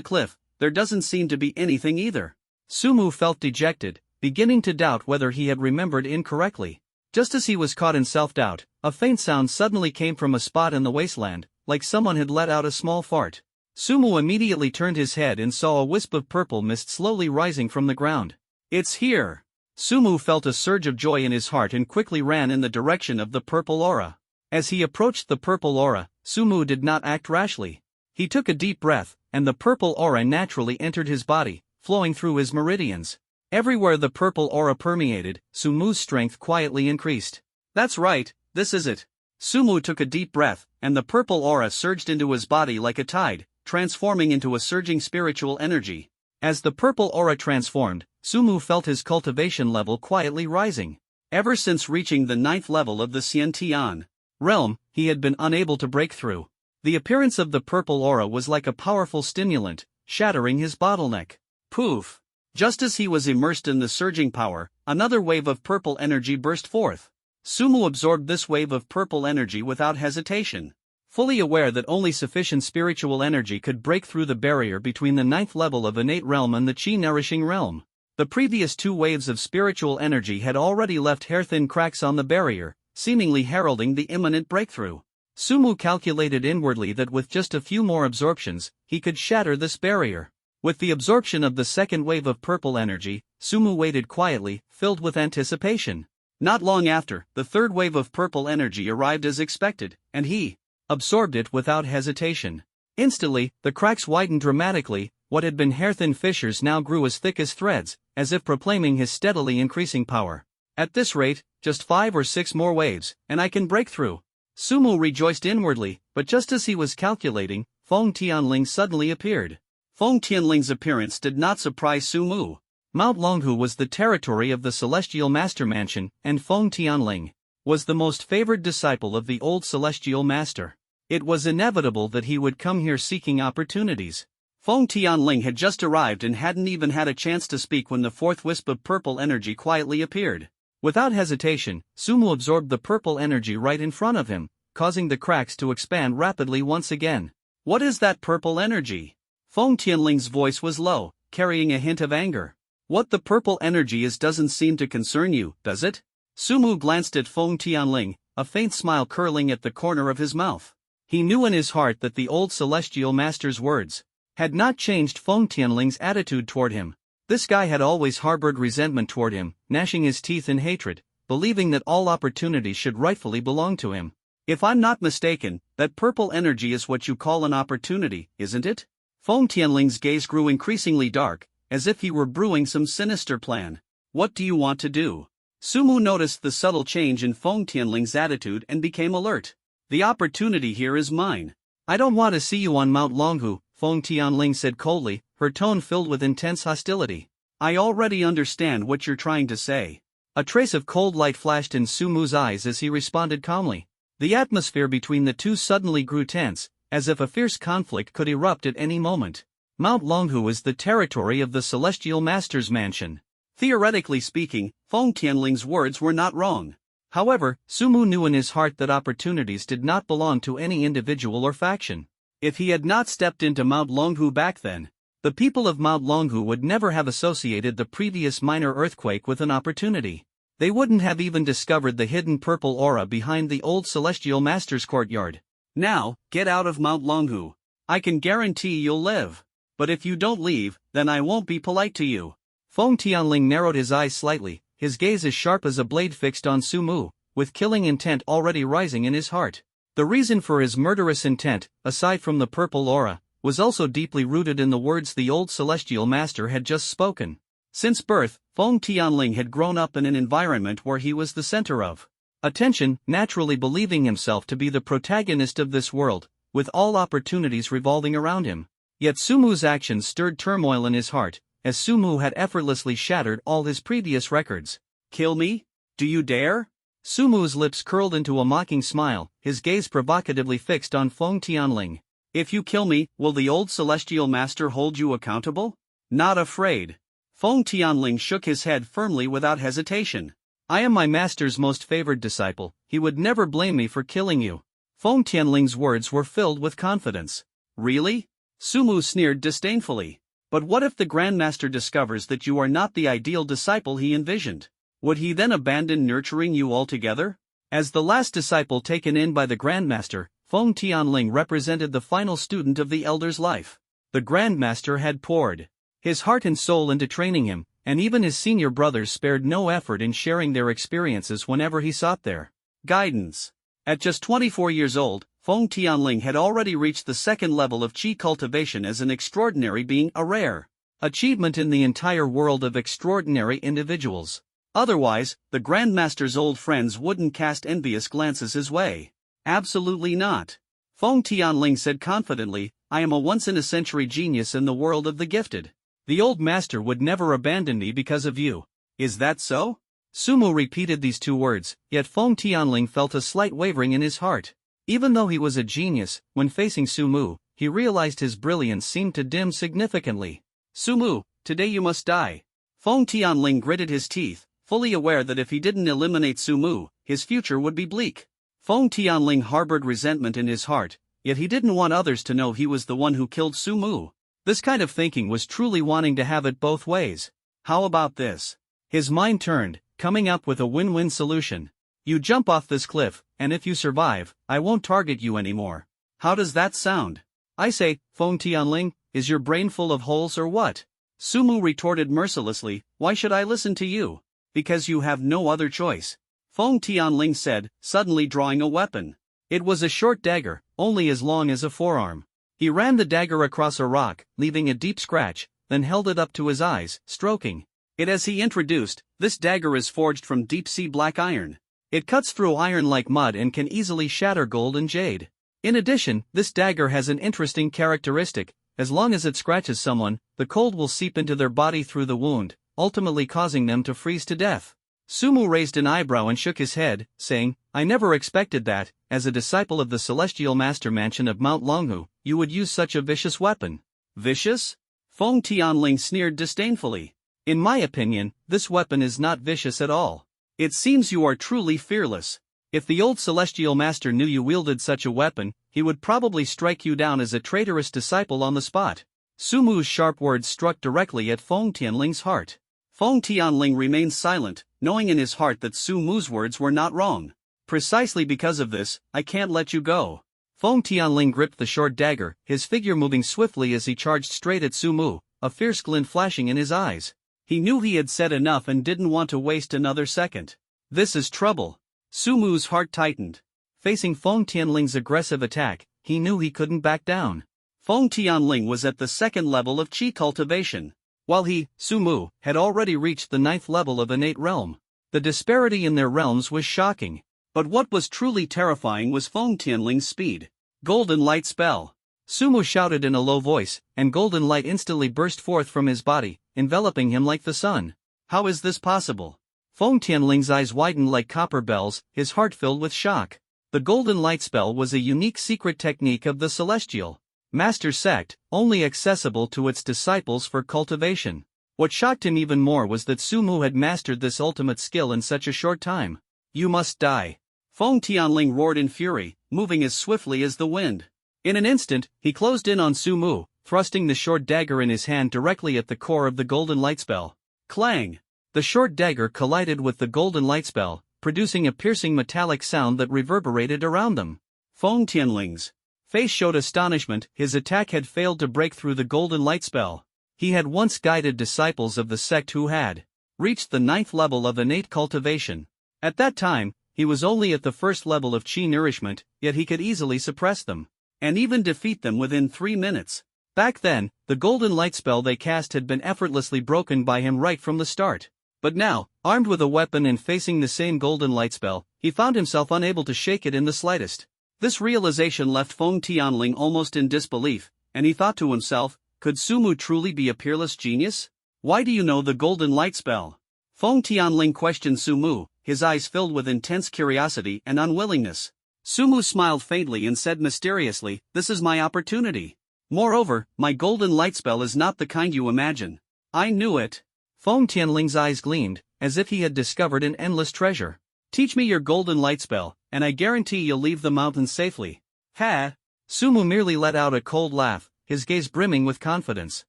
cliff, there doesn't seem to be anything either. Sumu felt dejected, beginning to doubt whether he had remembered incorrectly. Just as he was caught in self-doubt, a faint sound suddenly came from a spot in the wasteland, like someone had let out a small fart. Sumu immediately turned his head and saw a wisp of purple mist slowly rising from the ground. It's here! Sumu felt a surge of joy in his heart and quickly ran in the direction of the purple aura. As he approached the purple aura, Sumu did not act rashly. He took a deep breath, and the purple aura naturally entered his body, flowing through his meridians. Everywhere the purple aura permeated, Sumu's strength quietly increased. That's right, this is it. Sumu took a deep breath, and the purple aura surged into his body like a tide, transforming into a surging spiritual energy. As the purple aura transformed, Sumu felt his cultivation level quietly rising. Ever since reaching the 9th level of the Xiantian realm, he had been unable to break through. The appearance of the purple aura was like a powerful stimulant, shattering his bottleneck. Poof! Just as he was immersed in the surging power, another wave of purple energy burst forth. Sumu absorbed this wave of purple energy without hesitation. fully aware that only sufficient spiritual energy could break through the barrier between the ninth level of innate realm and the chi-nourishing realm. The previous 2 waves of spiritual energy had already left hair-thin cracks on the barrier, seemingly heralding the imminent breakthrough. Sumu calculated inwardly that with just a few more absorptions, he could shatter this barrier. With the absorption of the second wave of purple energy, Sumu waited quietly, filled with anticipation. Not long after, the third wave of purple energy arrived as expected, and he absorbed it without hesitation. Instantly, the cracks widened dramatically. What had been hair-thin fissures now grew as thick as threads, as if proclaiming his steadily increasing power. At this rate, just 5 or 6 more waves, and I can break through. Sumu rejoiced inwardly, but just as he was calculating, Feng Tianling suddenly appeared. Feng Tianling's appearance did not surprise Sumu. Mount Longhu was the territory of the Celestial Master Mansion, and Feng Tianling was the most favored disciple of the old Celestial Master. It was inevitable that he would come here seeking opportunities. Feng Tianling had just arrived and hadn't even had a chance to speak when the fourth wisp of purple energy quietly appeared. Without hesitation, Sumu absorbed the purple energy right in front of him, causing the cracks to expand rapidly once again. What is that purple energy? Feng Tianling's voice was low, carrying a hint of anger. What the purple energy is doesn't seem to concern you, does it? Sumu glanced at Feng Tianling, a faint smile curling at the corner of his mouth. He knew in his heart that the old Celestial Master's words had not changed Feng Tianling's attitude toward him. This guy had always harbored resentment toward him, gnashing his teeth in hatred, believing that all opportunities should rightfully belong to him. If I'm not mistaken, that purple energy is what you call an opportunity, isn't it? Feng Tianling's gaze grew increasingly dark, as if he were brewing some sinister plan. What do you want to do? Sumu noticed the subtle change in Feng Tianling's attitude and became alert. The opportunity here is mine. I don't want to see you on Mount Longhu, Feng Tianling said coldly, her tone filled with intense hostility. I already understand what you're trying to say. A trace of cold light flashed in Sumu's eyes as he responded calmly. The atmosphere between the two suddenly grew tense, as if a fierce conflict could erupt at any moment. Mount Longhu is the territory of the Celestial Master's Mansion. Theoretically speaking, Feng Tianling's words were not wrong. However, Sumu knew in his heart that opportunities did not belong to any individual or faction. If he had not stepped into Mount Longhu back then, the people of Mount Longhu would never have associated the previous minor earthquake with an opportunity. They wouldn't have even discovered the hidden purple aura behind the old Celestial Master's courtyard. Now, get out of Mount Longhu. I can guarantee you'll live. But if you don't leave, then I won't be polite to you. Feng Tianling narrowed his eyes slightly, his gaze as sharp as a blade fixed on Sumu, with killing intent already rising in his heart. The reason for his murderous intent, aside from the purple aura, was also deeply rooted in the words the old Celestial Master had just spoken. Since birth, Feng Tianling had grown up in an environment where he was the center of attention, naturally believing himself to be the protagonist of this world, with all opportunities revolving around him. Yet Sumu's actions stirred turmoil in his heart, as Sumu had effortlessly shattered all his previous records. Kill me? Do you dare? Sumu's lips curled into a mocking smile, his gaze provocatively fixed on Feng Tianling. If you kill me, will the old Celestial Master hold you accountable? Not afraid. Feng Tianling shook his head firmly without hesitation. I am my master's most favored disciple, he would never blame me for killing you. Feng Tianling's words were filled with confidence. Really? Sumu sneered disdainfully. But what if the Grandmaster discovers that you are not the ideal disciple he envisioned? Would he then abandon nurturing you altogether? As the last disciple taken in by the Grandmaster, Feng Tianling represented the final student of the Elder's life. The Grandmaster had poured his heart and soul into training him, and even his senior brothers spared no effort in sharing their experiences whenever he sought their guidance. At just 24 years old, Feng Tianling had already reached the second level of Qi cultivation as an extraordinary being, a rare achievement in the entire world of extraordinary individuals. Otherwise, the Grandmaster's old friends wouldn't cast envious glances his way. Absolutely not. Feng Tianling said confidently, I am a once-in-a-century genius in the world of the gifted. The old master would never abandon me because of you. Is that so? Sumu repeated these two words, yet Feng Tianling felt a slight wavering in his heart. Even though he was a genius, when facing Sumu, he realized his brilliance seemed to dim significantly. Sumu, today you must die. Feng Tianling gritted his teeth, fully aware that if he didn't eliminate Sumu, his future would be bleak. Feng Tianling harbored resentment in his heart, yet he didn't want others to know he was the one who killed Sumu. This kind of thinking was truly wanting to have it both ways. How about this? His mind turned, coming up with a win-win solution. You jump off this cliff, and if you survive, I won't target you anymore. How does that sound? I say, Feng Tianling, is your brain full of holes or what? Sumu retorted mercilessly, why should I listen to you? Because you have no other choice. Feng Tianling said, suddenly drawing a weapon. It was a short dagger, only as long as a forearm. He ran the dagger across a rock, leaving a deep scratch, then held it up to his eyes, stroking it as he introduced, this dagger is forged from deep-sea black iron. It cuts through iron like mud and can easily shatter gold and jade. In addition, this dagger has an interesting characteristic. As long as it scratches someone, the cold will seep into their body through the wound, ultimately causing them to freeze to death. Sumu raised an eyebrow and shook his head, saying, I never expected that, as a disciple of the Celestial Master Mansion of Mount Longhu, you would use such a vicious weapon. Vicious? Feng Tianling sneered disdainfully. In my opinion, this weapon is not vicious at all. It seems you are truly fearless. If the old Celestial Master knew you wielded such a weapon, he would probably strike you down as a traitorous disciple on the spot. Sumu's sharp words struck directly at Feng Tianling's heart. Feng Tianling remained silent, knowing in his heart that Sumu's words were not wrong. Precisely because of this, I can't let you go. Feng Tianling gripped the short dagger, his figure moving swiftly as he charged straight at Sumu, a fierce glint flashing in his eyes. He knew he had said enough and didn't want to waste another second. This is trouble. Sumu's heart tightened. Facing Feng Tianling's aggressive attack, he knew he couldn't back down. Feng Tianling was at the second level of Qi cultivation, while he, Sumu, had already reached the 9th level of innate realm. The disparity in their realms was shocking. But what was truly terrifying was Feng Tianling's speed. Golden light spell. Sumu shouted in a low voice, and golden light instantly burst forth from his body, enveloping him like the sun. How is this possible? Feng Tianling's eyes widened like copper bells, his heart filled with shock. The golden light spell was a unique secret technique of the Celestial Master sect, only accessible to its disciples for cultivation. What shocked him even more was that Sumu had mastered this ultimate skill in such a short time. You must die. Feng Tianling roared in fury, moving as swiftly as the wind. In an instant, he closed in on Sumu, thrusting the short dagger in his hand directly at the core of the golden light spell. Clang! The short dagger collided with the golden light spell, producing a piercing metallic sound that reverberated around them. Feng Tianling's face showed astonishment. His attack had failed to break through the golden light spell. He had once guided disciples of the sect who had reached the 9th level of innate cultivation. At that time, he was only at the 1st level of Qi nourishment, yet he could easily suppress them, and even defeat them within 3 minutes. Back then, the golden light spell they cast had been effortlessly broken by him right from the start. But now, armed with a weapon and facing the same golden light spell, he found himself unable to shake it in the slightest. This realization left Feng Tianling almost in disbelief, and he thought to himself, could Sumu truly be a peerless genius? Why do you know the golden light spell? Feng Tianling questioned Sumu, his eyes filled with intense curiosity and unwillingness. Sumu smiled faintly and said mysteriously, this is my opportunity. Moreover, my golden light spell is not the kind you imagine. I knew it. Feng Tianling's eyes gleamed, as if he had discovered an endless treasure. Teach me your golden light spell, and I guarantee you'll leave the mountain safely. Ha! Sumu merely let out a cold laugh, his gaze brimming with confidence.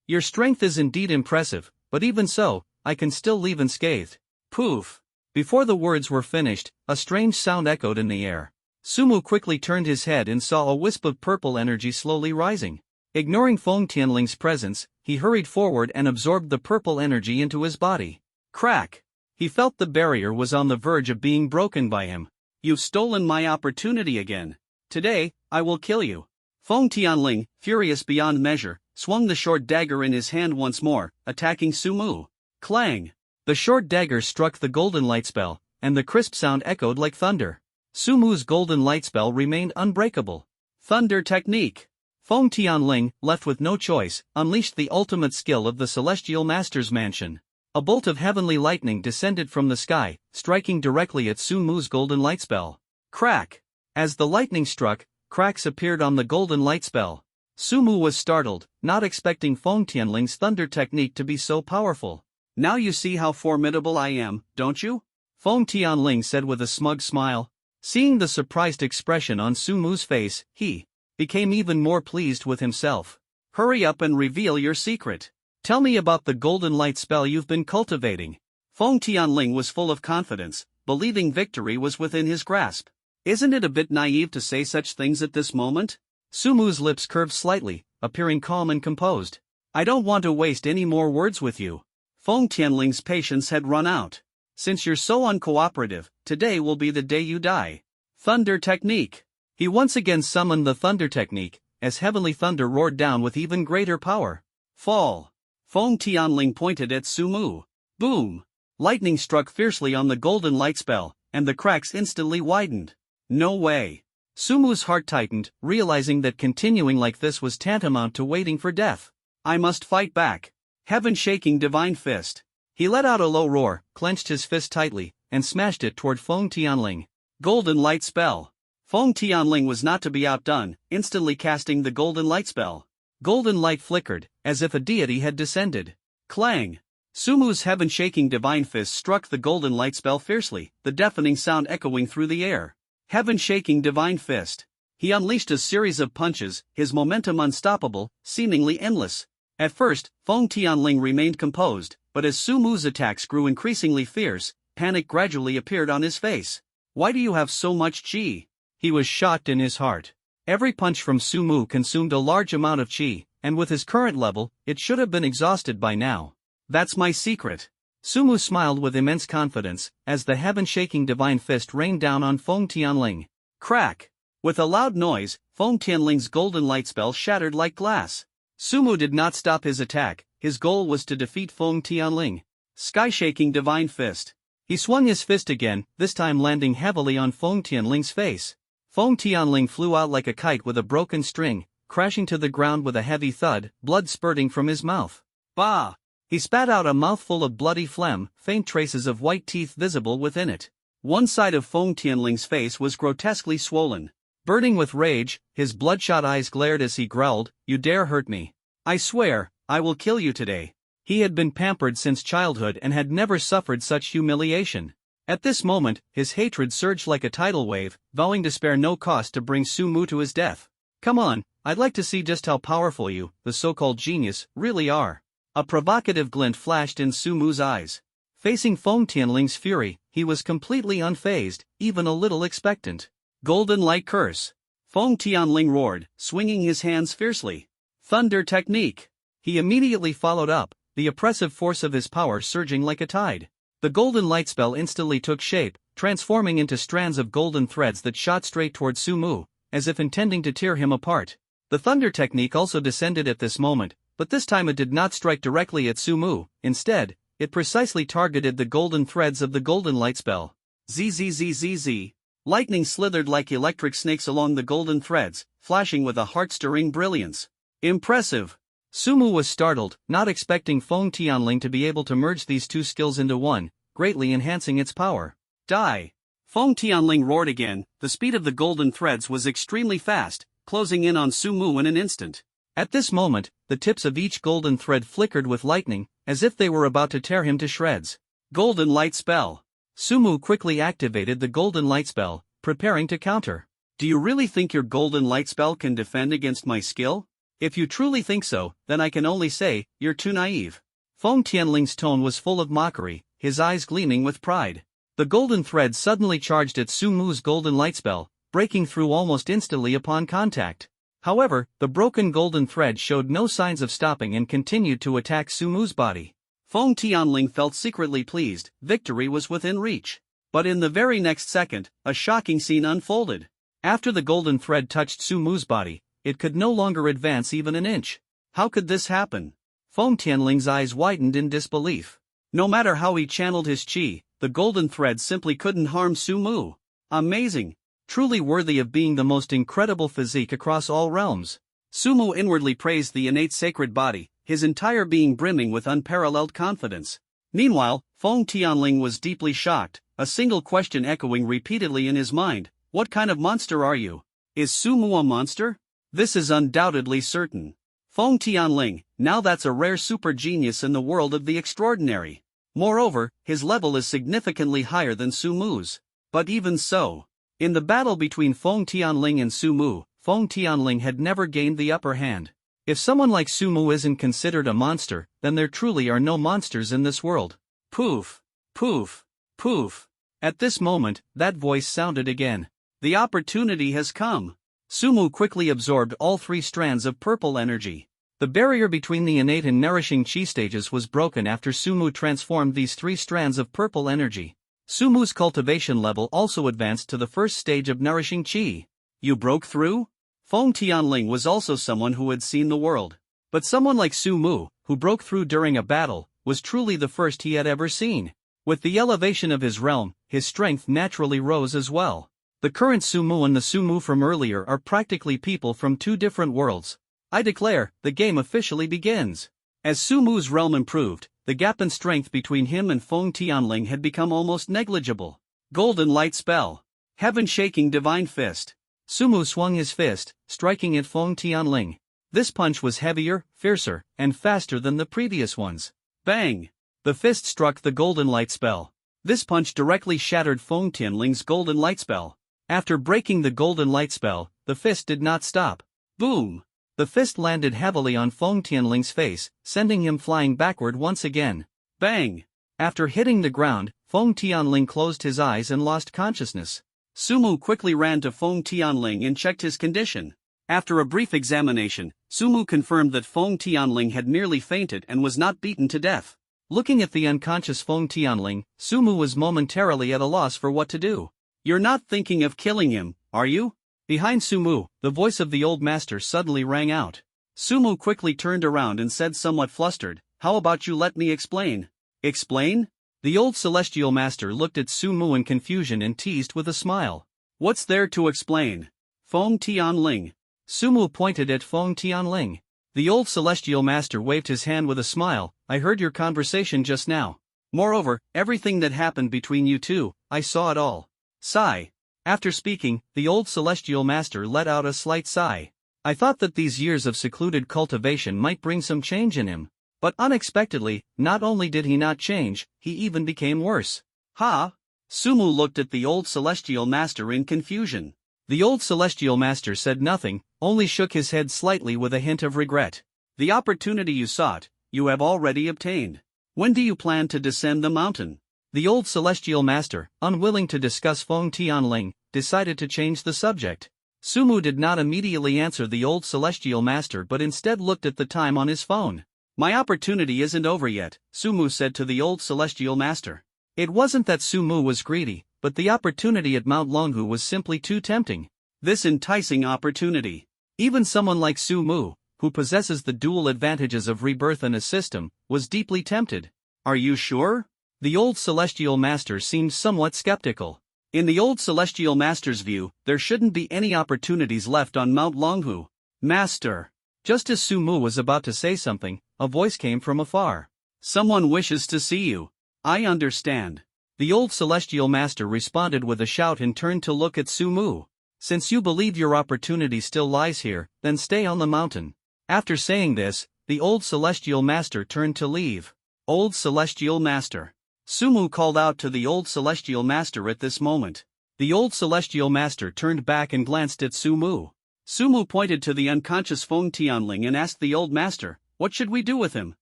Your strength is indeed impressive, but even so, I can still leave unscathed. Poof! Before the words were finished, a strange sound echoed in the air. Sumu quickly turned his head and saw a wisp of purple energy slowly rising. Ignoring Feng Tianling's presence, he hurried forward and absorbed the purple energy into his body. Crack! He felt the barrier was on the verge of being broken by him. You've stolen my opportunity again. Today, I will kill you. Feng Tianling, furious beyond measure, swung the short dagger in his hand once more, attacking Sumu. Clang! The short dagger struck the golden light spell, and the crisp sound echoed like thunder. Sumu's golden light spell remained unbreakable. Thunder technique! Feng Tianling, left with no choice, unleashed the ultimate skill of the Celestial Master's Mansion. A bolt of heavenly lightning descended from the sky, striking directly at Sumu's golden light spell. Crack! As the lightning struck, cracks appeared on the golden light spell. Sumu was startled, not expecting Feng Tianling's thunder technique to be so powerful. Now you see how formidable I am, don't you? Feng Tianling said with a smug smile. Seeing the surprised expression on Sumu's face, he became even more pleased with himself. Hurry up and reveal your secret. Tell me about the golden light spell you've been cultivating. Feng Tianling was full of confidence, believing victory was within his grasp. Isn't it a bit naive to say such things at this moment? Sumu's lips curved slightly, appearing calm and composed. I don't want to waste any more words with you. Feng Tianling's patience had run out. Since you're so uncooperative, today will be the day you die. Thunder Technique. He once again summoned the Thunder Technique, as heavenly thunder roared down with even greater power. Fall. Feng Tianling pointed at Sumu. Boom. Lightning struck fiercely on the golden light spell, and the cracks instantly widened. No way. Sumu's heart tightened, realizing that continuing like this was tantamount to waiting for death. I must fight back. Heaven-shaking divine fist. He let out a low roar, clenched his fist tightly, and smashed it toward Feng Tianling. Golden light spell. Feng Tianling was not to be outdone, instantly casting the golden light spell. Golden light flickered, as if a deity had descended. Clang! Sumu's heaven-shaking divine fist struck the golden light spell fiercely, the deafening sound echoing through the air. Heaven-shaking divine fist. He unleashed a series of punches, his momentum unstoppable, seemingly endless. At first, Feng Tianling remained composed, but as Sumu's attacks grew increasingly fierce, panic gradually appeared on his face. Why do you have so much qi? He was shocked in his heart. Every punch from Sumu consumed a large amount of qi, and with his current level, it should have been exhausted by now. That's my secret. Sumu smiled with immense confidence, as the heaven-shaking divine fist rained down on Feng Tianling. Crack! With a loud noise, Feng Tianling's golden light spell shattered like glass. Sumu did not stop his attack, his goal was to defeat Feng Tianling. Sky-shaking divine fist. He swung his fist again, this time landing heavily on Feng Tianling's face. Feng Tianling flew out like a kite with a broken string, crashing to the ground with a heavy thud, blood spurting from his mouth. Bah! He spat out a mouthful of bloody phlegm, faint traces of white teeth visible within it. One side of Feng Tianling's face was grotesquely swollen. Burning with rage, his bloodshot eyes glared as he growled, "You dare hurt me. I swear, I will kill you today." He had been pampered since childhood and had never suffered such humiliation. At this moment, his hatred surged like a tidal wave, vowing to spare no cost to bring Sumu to his death. Come on, I'd like to see just how powerful you, the so-called genius, really are. A provocative glint flashed in Sumu's eyes. Facing Feng Tianling's fury, he was completely unfazed, even a little expectant. Golden light curse. Feng Tianling roared, swinging his hands fiercely. Thunder Technique. He immediately followed up, the oppressive force of his power surging like a tide. The golden light spell instantly took shape, transforming into strands of golden threads that shot straight toward Sumu, as if intending to tear him apart. The Thunder Technique also descended at this moment, but this time it did not strike directly at Sumu. Instead, it precisely targeted the golden threads of the golden light spell. Zzzzz. Lightning slithered like electric snakes along the golden threads, flashing with a heart-stirring brilliance. Impressive! Sumu was startled, not expecting Feng Tianling to be able to merge these two skills into one, greatly enhancing its power. Die! Feng Tianling roared again. The speed of the golden threads was extremely fast, closing in on Sumu in an instant. At this moment, the tips of each golden thread flickered with lightning, as if they were about to tear him to shreds. Golden light spell. Sumu quickly activated the golden light spell, preparing to counter. Do you really think your golden light spell can defend against my skill? If you truly think so, then I can only say, you're too naive. Feng Tianling's tone was full of mockery, his eyes gleaming with pride. The golden thread suddenly charged at Sumu's golden light spell, breaking through almost instantly upon contact. However, the broken golden thread showed no signs of stopping and continued to attack Sumu's body. Feng Tianling felt secretly pleased, victory was within reach. But in the very next second, a shocking scene unfolded. After the golden thread touched Sumu's body, it could no longer advance even an inch. How could this happen? Feng Tianling's eyes widened in disbelief. No matter how he channeled his qi, the golden thread simply couldn't harm Sumu. Amazing! Truly worthy of being the most incredible physique across all realms. Sumu inwardly praised the innate sacred body, his entire being brimming with unparalleled confidence. Meanwhile, Feng Tianling was deeply shocked, a single question echoing repeatedly in his mind. What kind of monster are you? Is Sumu a monster? This is undoubtedly certain. Feng Tianling, now that's a rare super genius in the world of the extraordinary. Moreover, his level is significantly higher than Sumu's. But even so, in the battle between Feng Tianling and Sumu, Feng Tianling had never gained the upper hand. If someone like Sumu isn't considered a monster, then there truly are no monsters in this world. Poof, poof, poof. At this moment, that voice sounded again. The opportunity has come. Sumu quickly absorbed all 3 strands of purple energy. The barrier between the innate and nourishing chi stages was broken after Sumu transformed these 3 strands of purple energy. Sumu's cultivation level also advanced to the first stage of nourishing chi. You broke through? Feng Tianling was also someone who had seen the world. But someone like Sumu, who broke through during a battle, was truly the first he had ever seen. With the elevation of his realm, his strength naturally rose as well. The current Sumu and the Sumu from earlier are practically people from 2 different worlds. I declare, the game officially begins. As Sumu's realm improved, the gap in strength between him and Feng Tianling had become almost negligible. Golden Light Spell. Heaven-shaking Divine Fist. Sumu swung his fist, striking at Feng Tianling. This punch was heavier, fiercer, and faster than the previous ones. Bang! The fist struck the Golden Light Spell. This punch directly shattered Feng Tianling's Golden Light Spell. After breaking the Golden Light Spell, the fist did not stop. Boom! The fist landed heavily on Feng Tianling's face, sending him flying backward once again. Bang! After hitting the ground, Feng Tianling closed his eyes and lost consciousness. Sumu quickly ran to Feng Tianling and checked his condition. After a brief examination, Sumu confirmed that Feng Tianling had merely fainted and was not beaten to death. Looking at the unconscious Feng Tianling, Sumu was momentarily at a loss for what to do. You're not thinking of killing him, are you? Behind Sumu, the voice of the old master suddenly rang out. Sumu quickly turned around and said somewhat flustered, "How about you let me explain?" Explain? The old celestial master looked at Sumu in confusion and teased with a smile. What's there to explain? Feng Tianling. Sumu pointed at Feng Tianling. The old celestial master waved his hand with a smile. I heard your conversation just now. Moreover, everything that happened between you two, I saw it all. Sigh. After speaking, the old celestial master let out a slight sigh. I thought that these years of secluded cultivation might bring some change in him. But unexpectedly, not only did he not change, he even became worse. Ha! Sumu looked at the old celestial master in confusion. The old celestial master said nothing, only shook his head slightly with a hint of regret. The opportunity you sought, you have already obtained. When do you plan to descend the mountain? The old celestial master, unwilling to discuss Feng Tianling, decided to change the subject. Sumu did not immediately answer the old celestial master but instead looked at the time on his phone. My opportunity isn't over yet, Sumu said to the old celestial master. It wasn't that Sumu was greedy, but the opportunity at Mount Longhu was simply too tempting. This enticing opportunity. Even someone like Sumu, who possesses the dual advantages of rebirth and a system, was deeply tempted. Are you sure? The old celestial master seemed somewhat skeptical. In the old celestial master's view, there shouldn't be any opportunities left on Mount Longhu. Master. Just as Sumu was about to say something, a voice came from afar. Someone wishes to see you. I understand. The old celestial master responded with a shout and turned to look at Sumu. Since you believe your opportunity still lies here, then stay on the mountain. After saying this, the old celestial master turned to leave. Old celestial master. Sumu called out to the old celestial master at this moment. The old celestial master turned back and glanced at Sumu. Sumu pointed to the unconscious Feng Tianling and asked the old master, what should we do with him?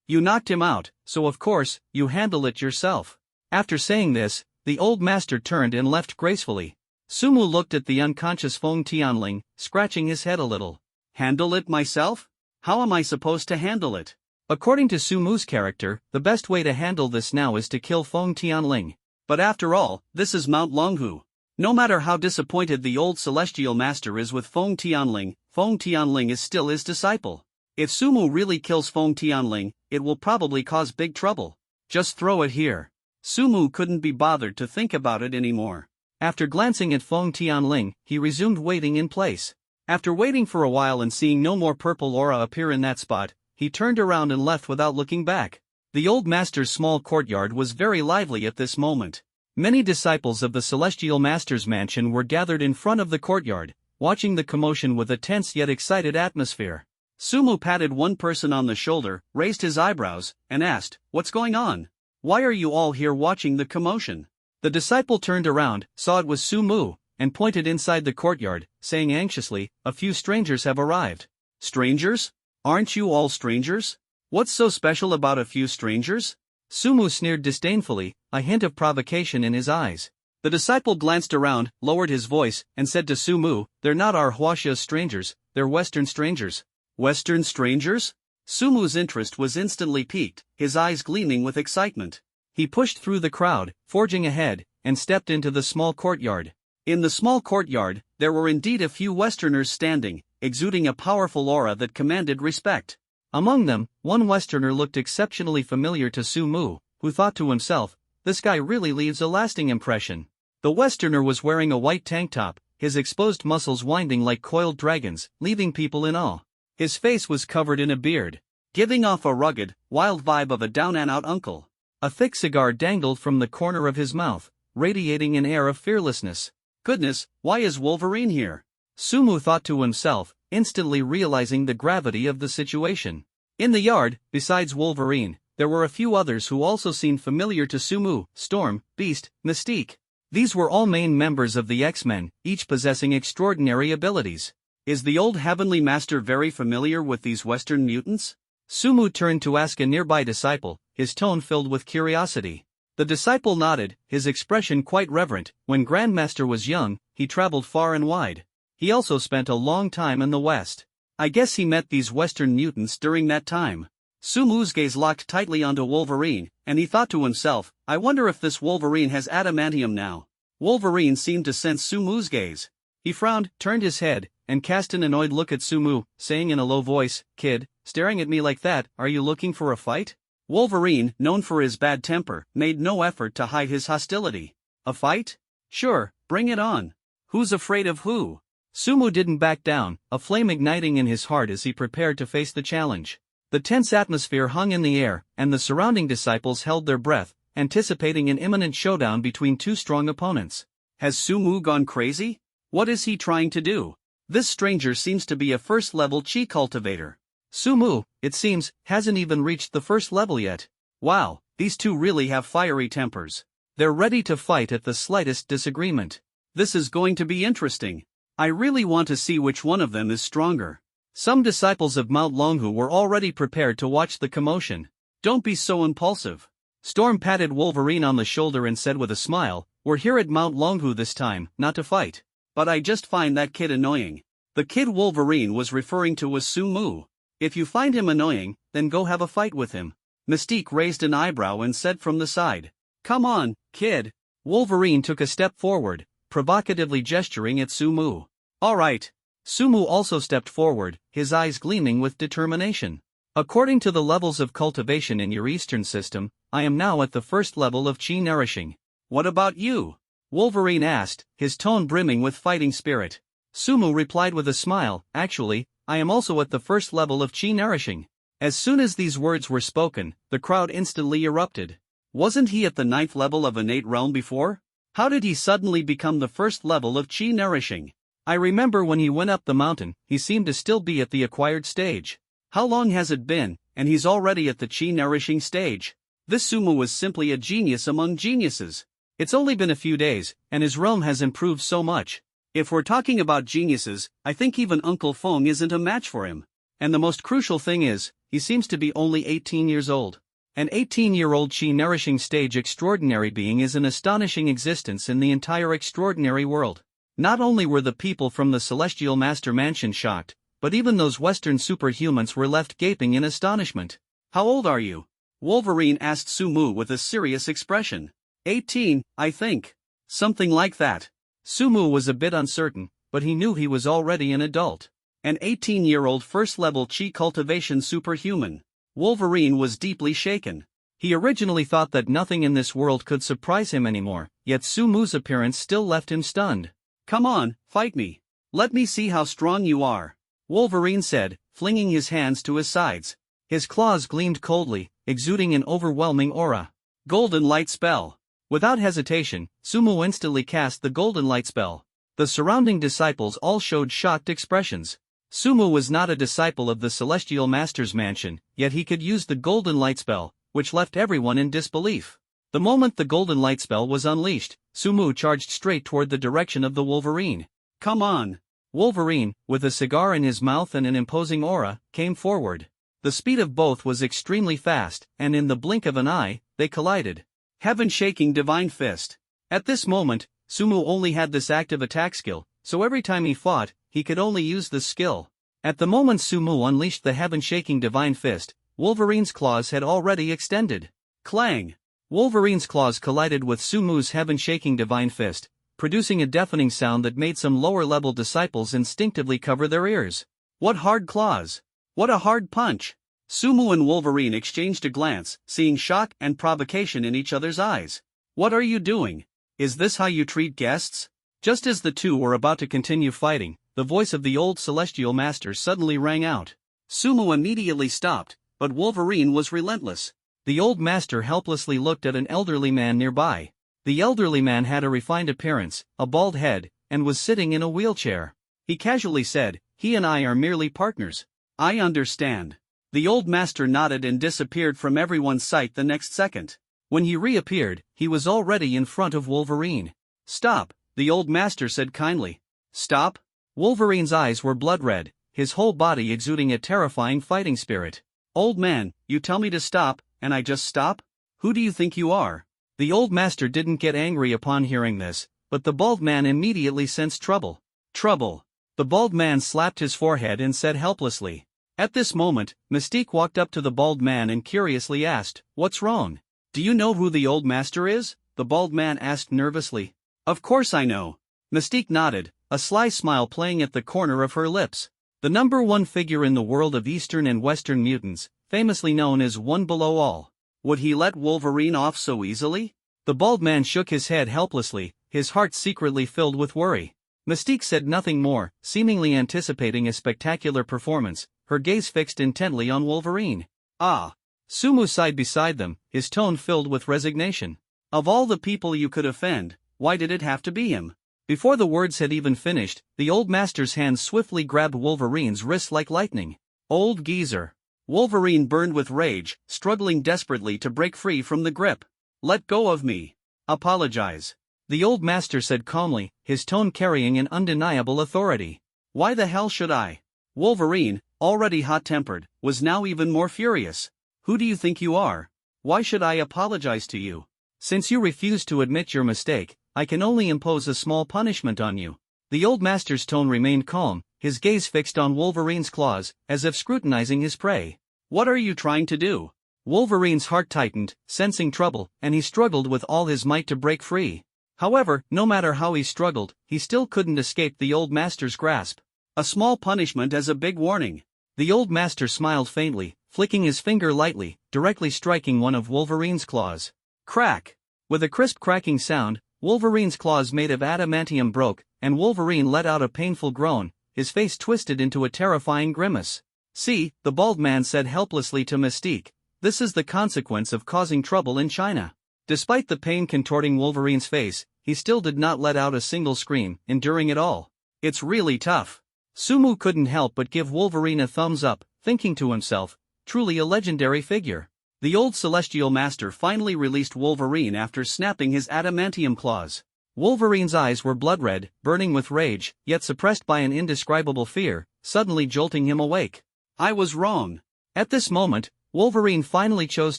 You knocked him out, so of course, you handle it yourself. After saying this, the old master turned and left gracefully. Sumu looked at the unconscious Feng Tianling, scratching his head a little. Handle it myself? How am I supposed to handle it? According to Sumu's character, the best way to handle this now is to kill Feng Tianling. But after all, this is Mount Longhu. No matter how disappointed the old celestial master is with Feng Tianling is still his disciple. If Sumu really kills Feng Tianling, it will probably cause big trouble. Just throw it here. Sumu couldn't be bothered to think about it anymore. After glancing at Feng Tianling, he resumed waiting in place. After waiting for a while and seeing no more purple aura appear in that spot, he turned around and left without looking back. The old master's small courtyard was very lively at this moment. Many disciples of the celestial master's mansion were gathered in front of the courtyard, watching the commotion with a tense yet excited atmosphere. Sumu patted one person on the shoulder, raised his eyebrows, and asked, "What's going on? Why are you all here watching the commotion?" The disciple turned around, saw it was Sumu, and pointed inside the courtyard, saying anxiously, "A few strangers have arrived." "Strangers? Aren't you all strangers? What's so special about a few strangers?" Sumu sneered disdainfully, a hint of provocation in his eyes. The disciple glanced around, lowered his voice, and said to Sumu, "They're not our Huaxia strangers, they're Western strangers." "Western strangers?" Sumu's interest was instantly piqued, his eyes gleaming with excitement. He pushed through the crowd, forging ahead, and stepped into the small courtyard. In the small courtyard, there were indeed a few Westerners standing, exuding a powerful aura that commanded respect. Among them, one Westerner looked exceptionally familiar to Sumu, who thought to himself, "This guy really leaves a lasting impression." The Westerner was wearing a white tank top, his exposed muscles winding like coiled dragons, leaving people in awe. His face was covered in a beard, giving off a rugged, wild vibe of a down-and-out uncle. A thick cigar dangled from the corner of his mouth, radiating an air of fearlessness. "Goodness, why is Wolverine here?" Sumu thought to himself, instantly realizing the gravity of the situation. In the yard, besides Wolverine, there were a few others who also seemed familiar to Sumu: Storm, Beast, Mystique. These were all main members of the X-Men, each possessing extraordinary abilities. "Is the old Heavenly Master very familiar with these Western mutants?" Sumu turned to ask a nearby disciple, his tone filled with curiosity. The disciple nodded, his expression quite reverent. "When Grandmaster was young, he traveled far and wide. He also spent a long time in the West. I guess he met these Western mutants during that time." Sumu's gaze locked tightly onto Wolverine, and he thought to himself, "I wonder if this Wolverine has adamantium now." Wolverine seemed to sense Sumu's gaze. He frowned, turned his head, and cast an annoyed look at Sumu, saying in a low voice, "Kid, staring at me like that, are you looking for a fight?" Wolverine, known for his bad temper, made no effort to hide his hostility. "A fight? Sure, bring it on. Who's afraid of who?" Sumu didn't back down, a flame igniting in his heart as he prepared to face the challenge. The tense atmosphere hung in the air, and the surrounding disciples held their breath, anticipating an imminent showdown between two strong opponents. Has Sumu gone crazy? What is he trying to do? This stranger seems to be a first-level chi cultivator. Sumu, it seems, hasn't even reached the first level yet. Wow, these two really have fiery tempers. They're ready to fight at the slightest disagreement. This is going to be interesting. I really want to see which one of them is stronger. Some disciples of Mount Longhu were already prepared to watch the commotion. "Don't be so impulsive." Storm patted Wolverine on the shoulder and said with a smile, "We're here at Mount Longhu this time, not to fight. But I just find that kid annoying." The kid Wolverine was referring to was Sumu. "If you find him annoying, then go have a fight with him." Mystique raised an eyebrow and said from the side, "Come on, kid." Wolverine took a step forward, provocatively gesturing at Sumu. "All right." Sumu also stepped forward, his eyes gleaming with determination. "According to the levels of cultivation in your Eastern system, I am now at the first level of Chi Nourishing." "What about you?" Wolverine asked, his tone brimming with fighting spirit. Sumu replied with a smile, "Actually, I am also at the first level of Chi Nourishing." As soon as these words were spoken, the crowd instantly erupted. Wasn't he at the 9th level of Innate Realm before? How did he suddenly become the first level of Chi Nourishing? I remember when he went up the mountain, he seemed to still be at the acquired stage. How long has it been, and he's already at the Chi Nourishing stage? This Sumu was simply a genius among geniuses. It's only been a few days, and his realm has improved so much. If we're talking about geniuses, I think even Uncle Feng isn't a match for him. And the most crucial thing is, he seems to be only 18 years old. An 18-year-old Chi Nourishing stage extraordinary being is an astonishing existence in the entire extraordinary world. Not only were the people from the Celestial Master Mansion shocked, but even those Western superhumans were left gaping in astonishment. "How old are you?" Wolverine asked Sumu with a serious expression. 18, I think. Something like that. Sumu was a bit uncertain, but he knew he was already an adult. An 18-year-old first-level Chi cultivation superhuman. Wolverine was deeply shaken. He originally thought that nothing in this world could surprise him anymore, yet Sumu's appearance still left him stunned. "Come on, fight me. Let me see how strong you are," Wolverine said, flinging his hands to his sides. His claws gleamed coldly, exuding an overwhelming aura. Golden Light Spell. Without hesitation, Sumu instantly cast the Golden Light Spell. The surrounding disciples all showed shocked expressions. Sumu was not a disciple of the Celestial Master's Mansion, yet he could use the Golden Light Spell, which left everyone in disbelief. The moment the golden light spell was unleashed, Sumu charged straight toward the direction of the Wolverine. "Come on!" Wolverine, with a cigar in his mouth and an imposing aura, came forward. The speed of both was extremely fast, and in the blink of an eye, they collided. Heaven-shaking divine fist. At this moment, Sumu only had this active attack skill, so every time he fought, he could only use this skill. At the moment Sumu unleashed the heaven-shaking divine fist, Wolverine's claws had already extended. Clang! Wolverine's claws collided with Sumu's heaven-shaking divine fist, producing a deafening sound that made some lower-level disciples instinctively cover their ears. What hard claws! What a hard punch! Sumu and Wolverine exchanged a glance, seeing shock and provocation in each other's eyes. What are you doing? Is this how you treat guests? Just as the two were about to continue fighting, the voice of the old celestial master suddenly rang out. Sumu immediately stopped, but Wolverine was relentless. The old master helplessly looked at an elderly man nearby. The elderly man had a refined appearance, a bald head, and was sitting in a wheelchair. He casually said, "He and I are merely partners." "I understand." The old master nodded and disappeared from everyone's sight the next second. When he reappeared, he was already in front of Wolverine. "Stop," the old master said kindly. "Stop?" Wolverine's eyes were blood red, his whole body exuding a terrifying fighting spirit. "Old man, you tell me to stop, and I just stop? Who do you think you are?" The old master didn't get angry upon hearing this, but the bald man immediately sensed trouble. "Trouble." The bald man slapped his forehead and said helplessly. At this moment, Mystique walked up to the bald man and curiously asked, "What's wrong?" "Do you know who the old master is?" the bald man asked nervously. "Of course I know." Mystique nodded, a sly smile playing at the corner of her lips. The #1 figure in the world of Eastern and Western mutants, famously known as One Below All. Would he let Wolverine off so easily? The bald man shook his head helplessly, his heart secretly filled with worry. Mystique said nothing more, seemingly anticipating a spectacular performance, her gaze fixed intently on Wolverine. "Ah." Sumu sighed beside them, his tone filled with resignation. "Of all the people you could offend, why did it have to be him?" Before the words had even finished, the old master's hand swiftly grabbed Wolverine's wrist like lightning. "Old geezer." Wolverine burned with rage, struggling desperately to break free from the grip. "Let go of me. Apologize," the old master said calmly, his tone carrying an undeniable authority. "Why the hell should I?" Wolverine, already hot-tempered, was now even more furious. "Who do you think you are? Why should I apologize to you? Since you refuse to admit your mistake, I can only impose a small punishment on you." The old master's tone remained calm, his gaze fixed on Wolverine's claws, as if scrutinizing his prey. "What are you trying to do?" Wolverine's heart tightened, sensing trouble, and he struggled with all his might to break free. However, no matter how he struggled, he still couldn't escape the old master's grasp. "A small punishment as a big warning." The old master smiled faintly, flicking his finger lightly, directly striking one of Wolverine's claws. Crack! With a crisp cracking sound, Wolverine's claws made of adamantium broke, and Wolverine let out a painful groan, his face twisted into a terrifying grimace. "See," the bald man said helplessly to Mystique, "this is the consequence of causing trouble in China." Despite the pain contorting Wolverine's face, he still did not let out a single scream, enduring it all. "It's really tough." Sumu couldn't help but give Wolverine a thumbs up, thinking to himself, truly a legendary figure. The old celestial master finally released Wolverine after snapping his adamantium claws. Wolverine's eyes were blood red, burning with rage, yet suppressed by an indescribable fear, suddenly jolting him awake. "I was wrong." At this moment, Wolverine finally chose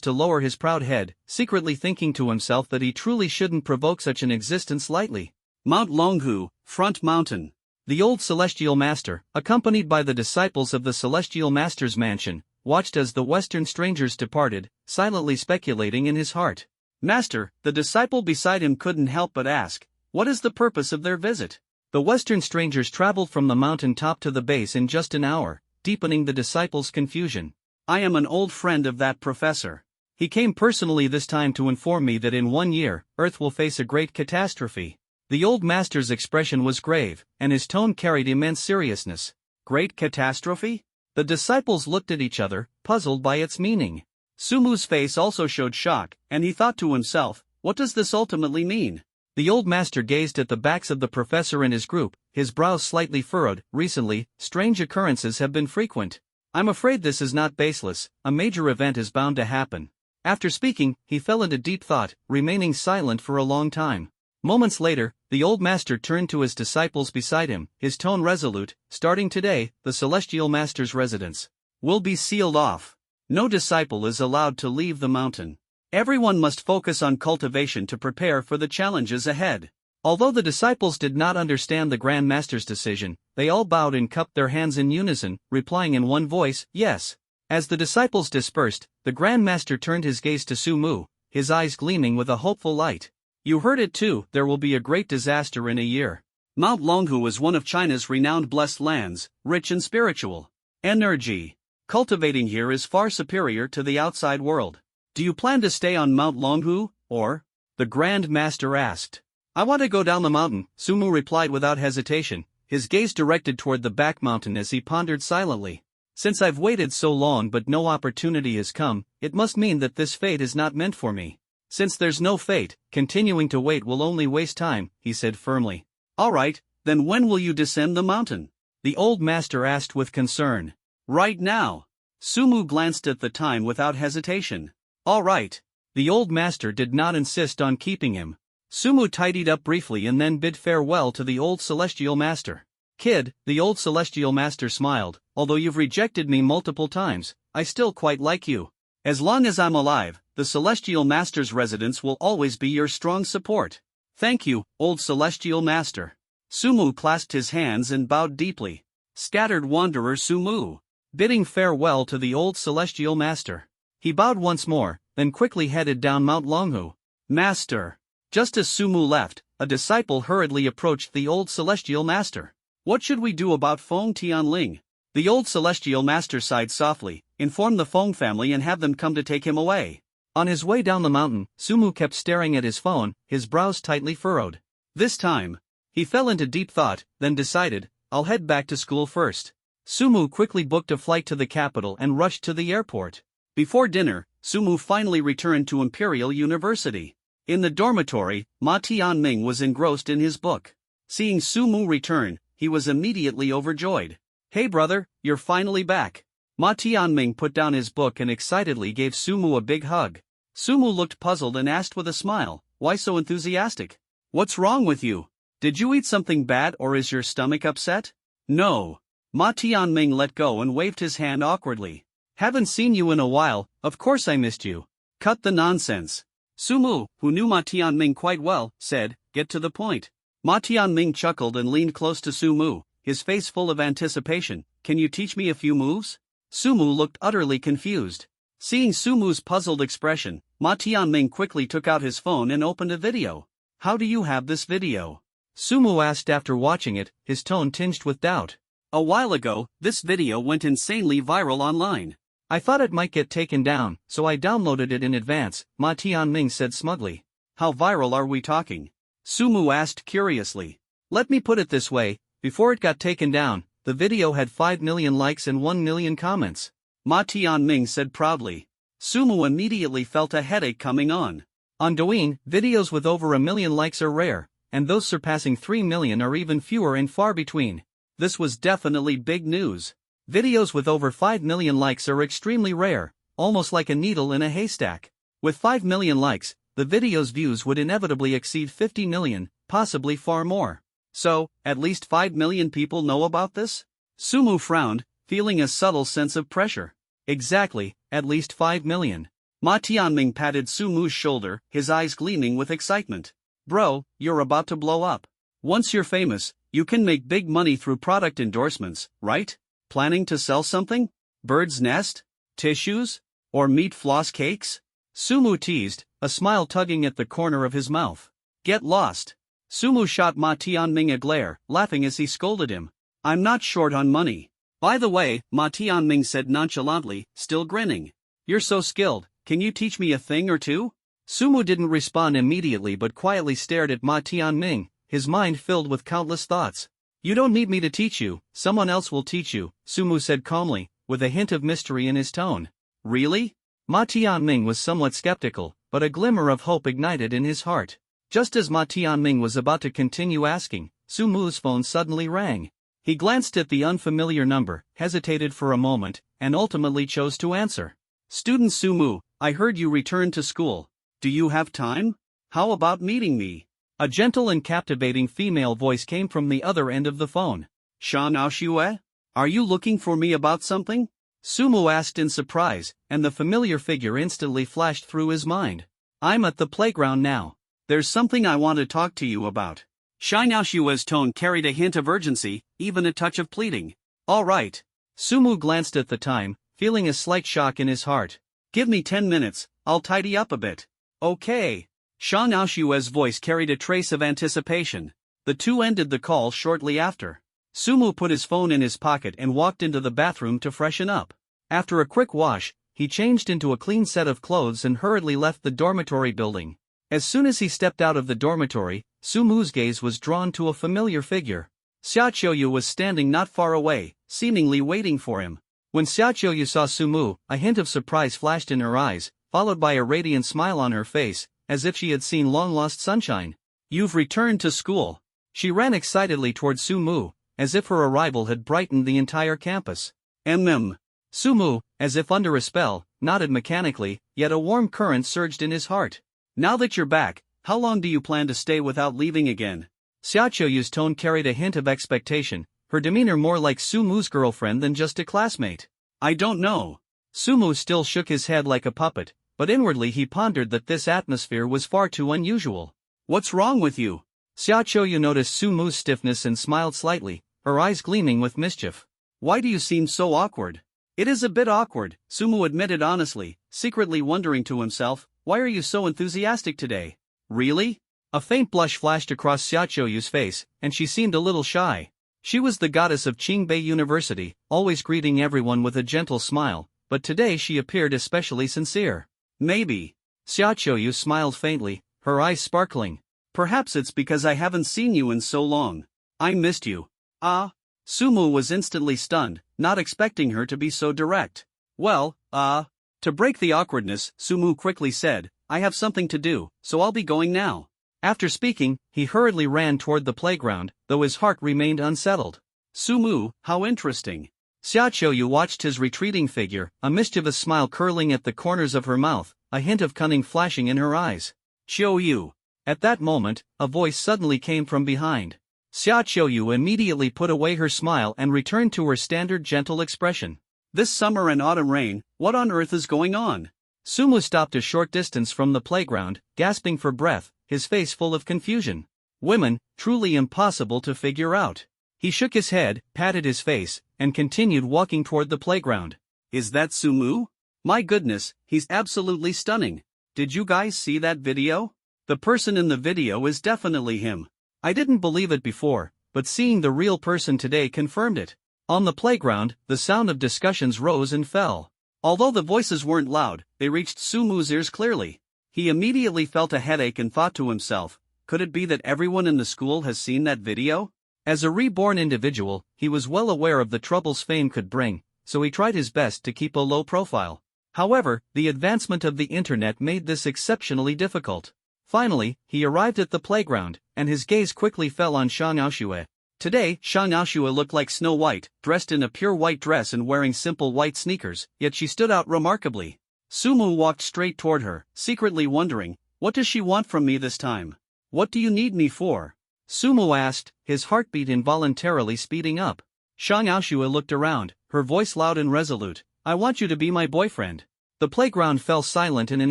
to lower his proud head, secretly thinking to himself that he truly shouldn't provoke such an existence lightly. Mount Longhu, Front Mountain. The old celestial master, accompanied by the disciples of the celestial master's mansion, watched as the Western strangers departed, silently speculating in his heart. "Master," the disciple beside him couldn't help but ask, "what is the purpose of their visit?" The Western strangers traveled from the mountain top to the base in just an hour, deepening the disciples' confusion. "I am an old friend of that professor. He came personally this time to inform me that in 1 year, Earth will face a great catastrophe." The old master's expression was grave, and his tone carried immense seriousness. "Great catastrophe?" The disciples looked at each other, puzzled by its meaning. Sumu's face also showed shock, and he thought to himself, what does this ultimately mean? The old master gazed at the backs of the professor and his group, his brows slightly furrowed. "Recently, strange occurrences have been frequent. I'm afraid this is not baseless, a major event is bound to happen." After speaking, he fell into deep thought, remaining silent for a long time. Moments later, the old master turned to his disciples beside him, his tone resolute. Starting today, the celestial master's residence will be sealed off. No disciple is allowed to leave the mountain. Everyone must focus on cultivation to prepare for the challenges ahead. Although the disciples did not understand the Grand Master's decision, they all bowed and cupped their hands in unison, replying in one voice, yes. As the disciples dispersed, the Grand Master turned his gaze to Sumu, his eyes gleaming with a hopeful light. You heard it too, there will be a great disaster in a year. Mount Longhu is one of China's renowned blessed lands, rich in spiritual energy. Cultivating here is far superior to the outside world. Do you plan to stay on Mount Longhu, or? The Grand Master asked. I want to go down the mountain, Sumu replied without hesitation, his gaze directed toward the back mountain as he pondered silently. Since I've waited so long but no opportunity has come, it must mean that this fate is not meant for me. Since there's no fate, continuing to wait will only waste time, he said firmly. Alright, then when will you descend the mountain? The old master asked with concern. Right now. Sumu glanced at the time without hesitation. Alright. The old master did not insist on keeping him. Sumu tidied up briefly and then bid farewell to the old celestial master. Kid, the old celestial master smiled, although you've rejected me multiple times, I still quite like you. As long as I'm alive, the celestial master's residence will always be your strong support. Thank you, old celestial master. Sumu clasped his hands and bowed deeply. Scattered wanderer Sumu. Bidding farewell to the old celestial master. He bowed once more, then quickly headed down Mount Longhu. Master. Just as Sumu left, a disciple hurriedly approached the old celestial master. What should we do about Feng Tianling? The old celestial master sighed softly. Inform the Feng family and have them come to take him away. On his way down the mountain, Sumu kept staring at his phone, his brows tightly furrowed. This time, he fell into deep thought, then decided, I'll head back to school first. Sumu quickly booked a flight to the capital and rushed to the airport. Before dinner, Sumu finally returned to Imperial University. In the dormitory, Ma Tianming was engrossed in his book. Seeing Sumu return, he was immediately overjoyed. Hey brother, you're finally back. Ma Tianming put down his book and excitedly gave Sumu a big hug. Sumu looked puzzled and asked with a smile, why so enthusiastic? What's wrong with you? Did you eat something bad or is your stomach upset? No. Ma Tianming let go and waved his hand awkwardly. Haven't seen you in a while, of course I missed you. Cut the nonsense. Sumu, who knew Ma Tianming quite well, said, get to the point. Ma Tianming chuckled and leaned close to Sumu, his face full of anticipation. Can you teach me a few moves? Sumu looked utterly confused. Seeing Sumu's puzzled expression, Ma Tianming quickly took out his phone and opened a video. How do you have this video? Sumu asked after watching it, his tone tinged with doubt. A while ago, this video went insanely viral online. I thought it might get taken down, so I downloaded it in advance, Ma Tianming said smugly. How viral are we talking? Sumu asked curiously. Let me put it this way, before it got taken down, the video had 5 million likes and 1 million comments. Ma Tianming said proudly. Sumu immediately felt a headache coming on. On Douyin, videos with over 1 million likes are rare, and those surpassing 3 million are even fewer and far between. This was definitely big news. Videos with over 5 million likes are extremely rare, almost like a needle in a haystack. With 5 million likes, the video's views would inevitably exceed 50 million, possibly far more. So, at least 5 million people know about this? Sumu frowned, feeling a subtle sense of pressure. Exactly, at least 5 million. Ma Tianming patted Sumu's shoulder, his eyes gleaming with excitement. Bro, you're about to blow up. Once you're famous, you can make big money through product endorsements, right? Planning to sell something? Bird's nest? Tissues? Or meat floss cakes? Sumu teased, a smile tugging at the corner of his mouth. Get lost. Sumu shot Ma Tianming a glare, laughing as he scolded him. I'm not short on money. By the way, Ma Tianming said nonchalantly, still grinning. You're so skilled, can you teach me a thing or two? Sumu didn't respond immediately but quietly stared at Ma Tianming, his mind filled with countless thoughts. You don't need me to teach you, someone else will teach you, Sumu said calmly, with a hint of mystery in his tone. Really? Ma Tianming was somewhat skeptical, but a glimmer of hope ignited in his heart. Just as Ma Tianming was about to continue asking, Sumu's phone suddenly rang. He glanced at the unfamiliar number, hesitated for a moment, and ultimately chose to answer. Student Sumu, I heard you returned to school. Do you have time? How about meeting me? A gentle and captivating female voice came from the other end of the phone. Sha Naoshue? Are you looking for me about something? Sumu asked in surprise, and the familiar figure instantly flashed through his mind. I'm at the playground now. There's something I want to talk to you about. Sha Naoshue's tone carried a hint of urgency, even a touch of pleading. All right. Sumu glanced at the time, feeling a slight shock in his heart. Give me 10 minutes, I'll tidy up a bit. Okay. Sha Naoshue's voice carried a trace of anticipation. The two ended the call shortly after. Sumu put his phone in his pocket and walked into the bathroom to freshen up. After a quick wash, he changed into a clean set of clothes and hurriedly left the dormitory building. As soon as he stepped out of the dormitory, Sumu's gaze was drawn to a familiar figure. Xiaoqiu was standing not far away, seemingly waiting for him. When Xiaoqiu saw Sumu, a hint of surprise flashed in her eyes, followed by a radiant smile on her face, as if she had seen long-lost sunshine. You've returned to school. She ran excitedly toward Sumu, as if her arrival had brightened the entire campus. Sumu, as if under a spell, nodded mechanically, yet a warm current surged in his heart. Now that you're back, how long do you plan to stay without leaving again? Xiaoqiu's tone carried a hint of expectation, her demeanor more like Sumu's girlfriend than just a classmate. I don't know. Sumu still shook his head like a puppet, but inwardly he pondered that this atmosphere was far too unusual. What's wrong with you? Xiaoqiu noticed Sumu's stiffness and smiled slightly, her eyes gleaming with mischief. Why do you seem so awkward? It is a bit awkward, Sumu admitted honestly, secretly wondering to himself, why are you so enthusiastic today? Really? A faint blush flashed across Xiaoqiu's face, and she seemed a little shy. She was the goddess of Qingbei University, always greeting everyone with a gentle smile, but today she appeared especially sincere. Maybe. Xiaoqiu smiled faintly, her eyes sparkling. Perhaps it's because I haven't seen you in so long. I missed you. Ah? Sumu was instantly stunned, not expecting her to be so direct. Well, To break the awkwardness, Sumu quickly said, I have something to do, so I'll be going now. After speaking, he hurriedly ran toward the playground, though his heart remained unsettled. Sumu, how interesting. Xiaoqiu watched his retreating figure, a mischievous smile curling at the corners of her mouth, a hint of cunning flashing in her eyes. Qiuyu. At that moment, a voice suddenly came from behind. Xiaoqiu immediately put away her smile and returned to her standard gentle expression. This summer and autumn rain, what on earth is going on? Sumu stopped a short distance from the playground, gasping for breath, his face full of confusion. Women, truly impossible to figure out. He shook his head, patted his face, and continued walking toward the playground. Is that Sumu? My goodness, he's absolutely stunning. Did you guys see that video? The person in the video is definitely him. I didn't believe it before, but seeing the real person today confirmed it. On the playground, the sound of discussions rose and fell. Although the voices weren't loud, they reached Sumu's ears clearly. He immediately felt a headache and thought to himself, could it be that everyone in the school has seen that video? As a reborn individual, he was well aware of the troubles fame could bring, so he tried his best to keep a low profile. However, the advancement of the internet made this exceptionally difficult. Finally, he arrived at the playground, and his gaze quickly fell on Sha Naoshue. Today, Sha Naoshue looked like Snow White, dressed in a pure white dress and wearing simple white sneakers, yet she stood out remarkably. Sumu walked straight toward her, secretly wondering, what does she want from me this time? What do you need me for? Sumu asked, his heartbeat involuntarily speeding up. Sha Naoshue looked around, her voice loud and resolute, I want you to be my boyfriend. The playground fell silent in an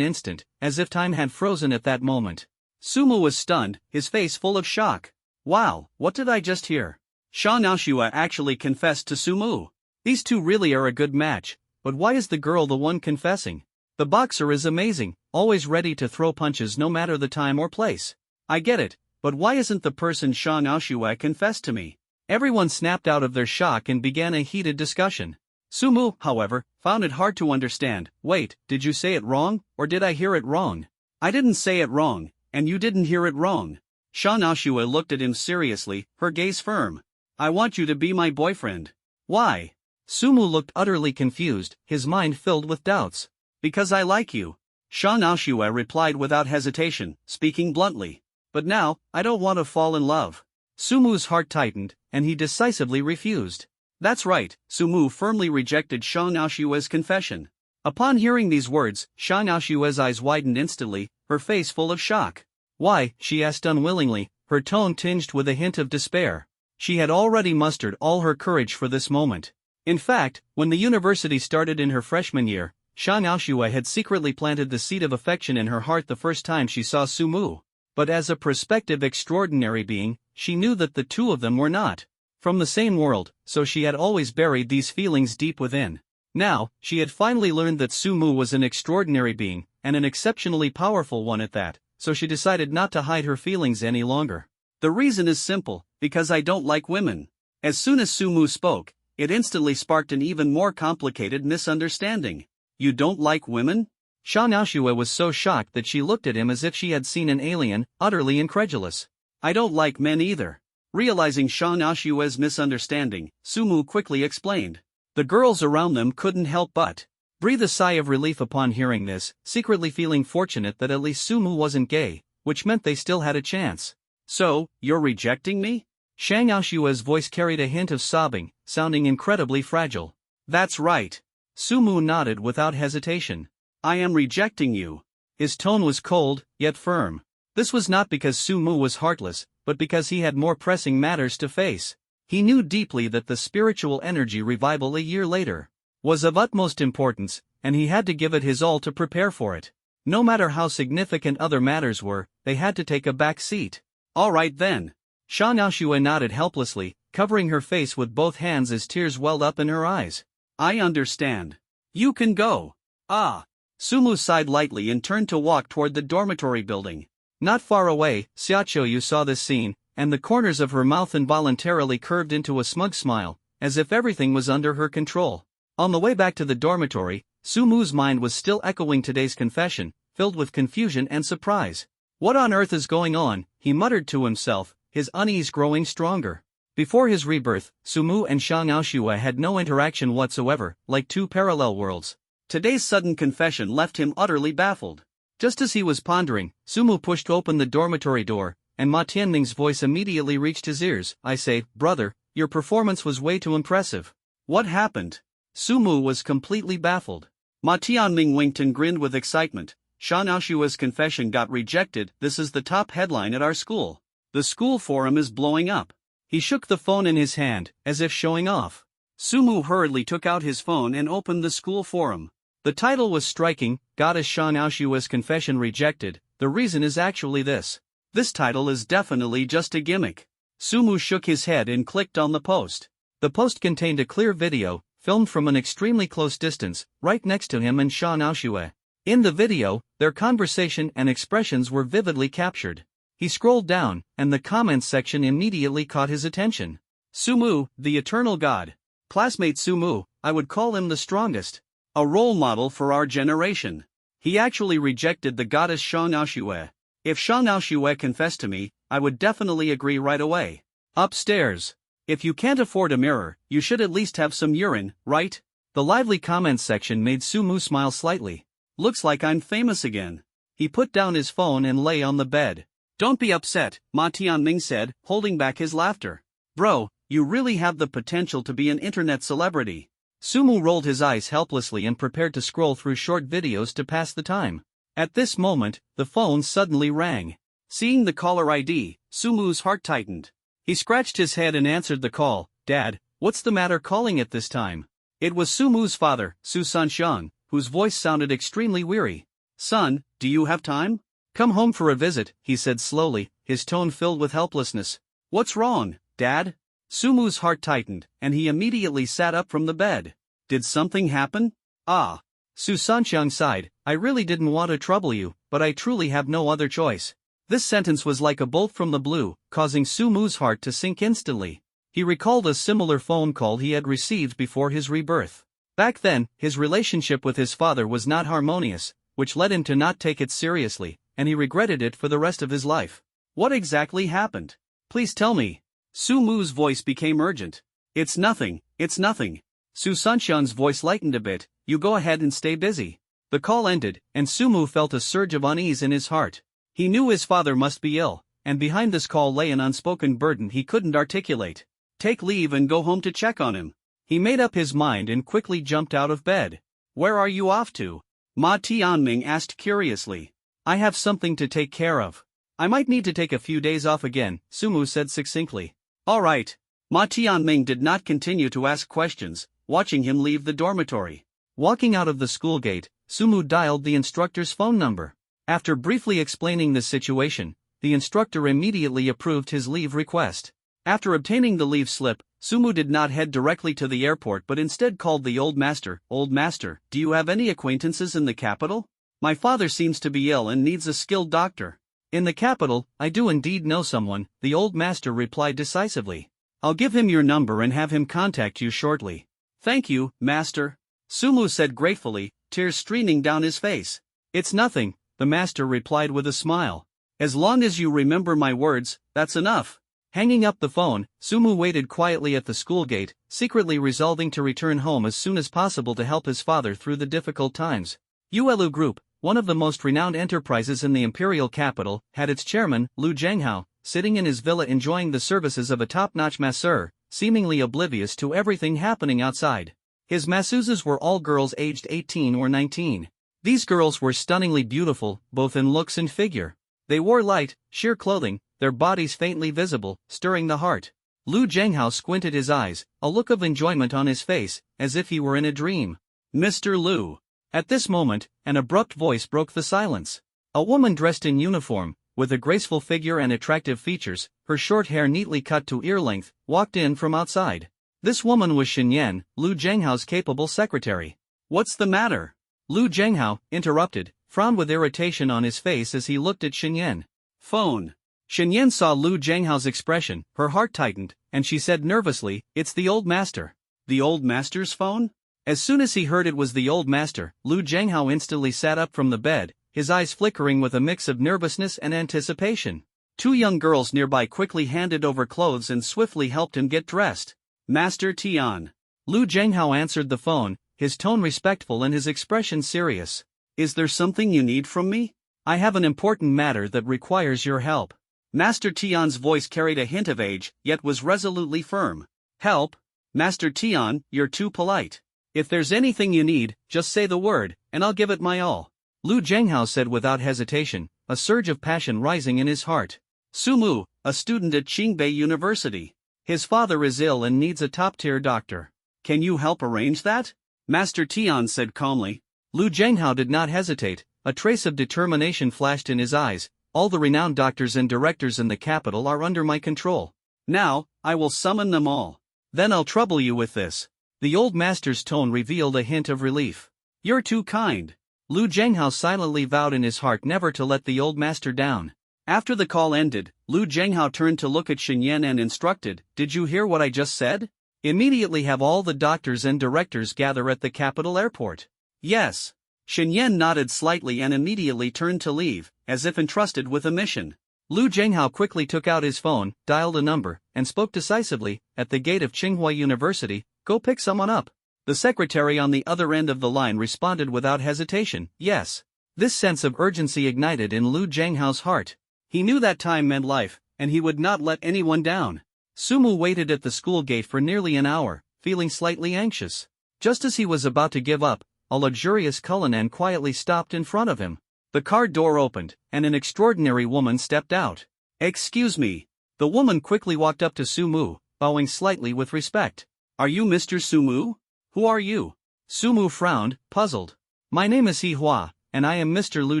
instant, as if time had frozen at that moment. Sumu was stunned, his face full of shock. Wow, what did I just hear? Sha Naoshue actually confessed to Sumu. These two really are a good match, but why is the girl the one confessing? The boxer is amazing, always ready to throw punches no matter the time or place. I get it, but why isn't the person Sha Naoshue confessed to me? Everyone snapped out of their shock and began a heated discussion. Sumu, however, found it hard to understand. Wait, did you say it wrong, or did I hear it wrong? I didn't say it wrong, and you didn't hear it wrong. Sha Naoshue looked at him seriously, her gaze firm. I want you to be my boyfriend. Why? Sumu looked utterly confused, his mind filled with doubts. Because I like you. Sha Naoshue replied without hesitation, speaking bluntly. But now, I don't want to fall in love. Sumu's heart tightened, and he decisively refused. That's right, Sumu firmly rejected Sha Naoshue's confession. Upon hearing these words, Shang Aoshue's eyes widened instantly, her face full of shock. Why? She asked unwillingly, her tone tinged with a hint of despair. She had already mustered all her courage for this moment. In fact, when the university started in her freshman year, Shang Aoshue had secretly planted the seed of affection in her heart the first time she saw Sumu. But as a prospective extraordinary being, she knew that the two of them were not from the same world, so she had always buried these feelings deep within. Now, she had finally learned that Sumu was an extraordinary being, and an exceptionally powerful one at that, so she decided not to hide her feelings any longer. The reason is simple, because I don't like women. As soon as Sumu spoke, it instantly sparked an even more complicated misunderstanding. You don't like women? Shang Aoshue was so shocked that she looked at him as if she had seen an alien, utterly incredulous. I don't like men either. Realizing Shang Aoshue's misunderstanding, Sumu quickly explained. The girls around them couldn't help but breathe a sigh of relief upon hearing this, secretly feeling fortunate that at least Sumu wasn't gay, which meant they still had a chance. So, you're rejecting me? Shang Aoshue's voice carried a hint of sobbing, sounding incredibly fragile. That's right. Sumu nodded without hesitation. I am rejecting you. His tone was cold, yet firm. This was not because Sumu was heartless, but because he had more pressing matters to face. He knew deeply that the spiritual energy revival a year later was of utmost importance, and he had to give it his all to prepare for it. No matter how significant other matters were, they had to take a back seat. All right then. Shang Aoshue nodded helplessly, covering her face with both hands as tears welled up in her eyes. I understand. You can go. Ah. Sumu sighed lightly and turned to walk toward the dormitory building. Not far away, Xiaoqiu saw this scene, and the corners of her mouth involuntarily curved into a smug smile, as if everything was under her control. On the way back to the dormitory, Sumu's mind was still echoing today's confession, filled with confusion and surprise. What on earth is going on? He muttered to himself, his unease growing stronger. Before his rebirth, Sumu and Shang Aoshue had no interaction whatsoever, like two parallel worlds. Today's sudden confession left him utterly baffled. Just as he was pondering, Sumu pushed open the dormitory door, and Ma Tianming's voice immediately reached his ears. I say, brother, your performance was way too impressive. What happened? Sumu was completely baffled. Ma Tianming winked and grinned with excitement. Shang Aoshue's confession got rejected. This is the top headline at our school. The school forum is blowing up. He shook the phone in his hand, as if showing off. Sumu hurriedly took out his phone and opened the school forum. The title was striking, Goddess Shang Aoshue's confession rejected. The reason is actually this. This title is definitely just a gimmick. Sumu shook his head and clicked on the post. The post contained a clear video, filmed from an extremely close distance, right next to him and Shang Aoshue. In the video, their conversation and expressions were vividly captured. He scrolled down, and the comments section immediately caught his attention. Sumu, the eternal god. Classmate Sumu, I would call him the strongest. A role model for our generation. He actually rejected the goddess Shang Aoshue. If Shang Aoshue confessed to me, I would definitely agree right away. Upstairs. If you can't afford a mirror, you should at least have some urine, right? The lively comments section made Sumu smile slightly. Looks like I'm famous again. He put down his phone and lay on the bed. Don't be upset, Ma Tianming said, holding back his laughter. Bro, you really have the potential to be an internet celebrity. Sumu rolled his eyes helplessly and prepared to scroll through short videos to pass the time. At this moment, the phone suddenly rang. Seeing the caller ID, Sumu's heart tightened. He scratched his head and answered the call. Dad, what's the matter calling at this time? It was Sumu's father, Su Sanxiang, whose voice sounded extremely weary. Son, do you have time? Come home for a visit, he said slowly, his tone filled with helplessness. What's wrong, Dad? Sumu's heart tightened, and he immediately sat up from the bed. Did something happen? Ah. Su Sanxiang sighed. I really didn't want to trouble you, but I truly have no other choice. This sentence was like a bolt from the blue, causing Sumu's heart to sink instantly. He recalled a similar phone call he had received before his rebirth. Back then, his relationship with his father was not harmonious, which led him to not take it seriously, and he regretted it for the rest of his life. What exactly happened? Please tell me. Sumu's voice became urgent. It's nothing, it's nothing. Su Sanxiang's voice lightened a bit. You go ahead and stay busy. The call ended, and Sumu felt a surge of unease in his heart. He knew his father must be ill, and behind this call lay an unspoken burden he couldn't articulate. Take leave and go home to check on him. He made up his mind and quickly jumped out of bed. Where are you off to? Ma Tianming asked curiously. I have something to take care of. I might need to take a few days off again, Sumu said succinctly. All right. Ma Tianming did not continue to ask questions, watching him leave the dormitory. Walking out of the school gate, Sumu dialed the instructor's phone number. After briefly explaining the situation, the instructor immediately approved his leave request. After obtaining the leave slip, Sumu did not head directly to the airport but instead called the old master. Old master, do you have any acquaintances in the capital? My father seems to be ill and needs a skilled doctor. In the capital, I do indeed know someone, the old master replied decisively. I'll give him your number and have him contact you shortly. Thank you, master. Sumu said gratefully, tears streaming down his face. It's nothing, the master replied with a smile. As long as you remember my words, that's enough. Hanging up the phone, Sumu waited quietly at the school gate, secretly resolving to return home as soon as possible to help his father through the difficult times. Uelu Group, one of the most renowned enterprises in the imperial capital, had its chairman, Lu Zhenghao, sitting in his villa enjoying the services of a top-notch masseur, seemingly oblivious to everything happening outside. His masseuses were all girls aged 18 or 19. These girls were stunningly beautiful, both in looks and figure. They wore light, sheer clothing, their bodies faintly visible, stirring the heart. Lu Zhenghao squinted his eyes, a look of enjoyment on his face, as if he were in a dream. Mr. Lu. At this moment, an abrupt voice broke the silence. A woman dressed in uniform, with a graceful figure and attractive features, her short hair neatly cut to ear length, walked in from outside. This woman was Xinyan, Lu Zhenghao's capable secretary. What's the matter? Lu Zhenghao, interrupted, frowned with irritation on his face as he looked at Xinyan. Phone. Xinyan saw Lu Zhenghao's expression, her heart tightened, and she said nervously, it's the old master. The old master's phone? As soon as he heard it was the old master, Lu Zhenghao instantly sat up from the bed, his eyes flickering with a mix of nervousness and anticipation. Two young girls nearby quickly handed over clothes and swiftly helped him get dressed. Master Tian. Lu Zhenghao answered the phone, his tone respectful and his expression serious. Is there something you need from me? I have an important matter that requires your help. Master Tian's voice carried a hint of age, yet was resolutely firm. Help? Master Tian, you're too polite. If there's anything you need, just say the word, and I'll give it my all. Lu Zhenghao said without hesitation, a surge of passion rising in his heart. Sumu, a student at Qingbei University. His father is ill and needs a top-tier doctor. Can you help arrange that? Master Tian said calmly. Lu Zhenghao did not hesitate, a trace of determination flashed in his eyes. All the renowned doctors and directors in the capital are under my control. Now, I will summon them all. Then I'll trouble you with this. The old master's tone revealed a hint of relief. You're too kind. Lu Zhenghao silently vowed in his heart never to let the old master down. After the call ended, Lu Zhenghao turned to look at Xinyan and instructed, did you hear what I just said? Immediately have all the doctors and directors gather at the capital airport. Yes. Xinyan nodded slightly and immediately turned to leave, as if entrusted with a mission. Lu Zhenghao quickly took out his phone, dialed a number, and spoke decisively, at the gate of Tsinghua University, go pick someone up. The secretary on the other end of the line responded without hesitation, yes. This sense of urgency ignited in Lu Zhenghao's heart. He knew that time meant life, and he would not let anyone down. Sumu waited at the school gate for nearly an hour, feeling slightly anxious. Just as he was about to give up, a luxurious Cullinan quietly stopped in front of him. The car door opened, and an extraordinary woman stepped out. Excuse me. The woman quickly walked up to Sumu, bowing slightly with respect. Are you Mr. Sumu? Who are you? Sumu frowned, puzzled. My name is Hua, and I am Mr. Lu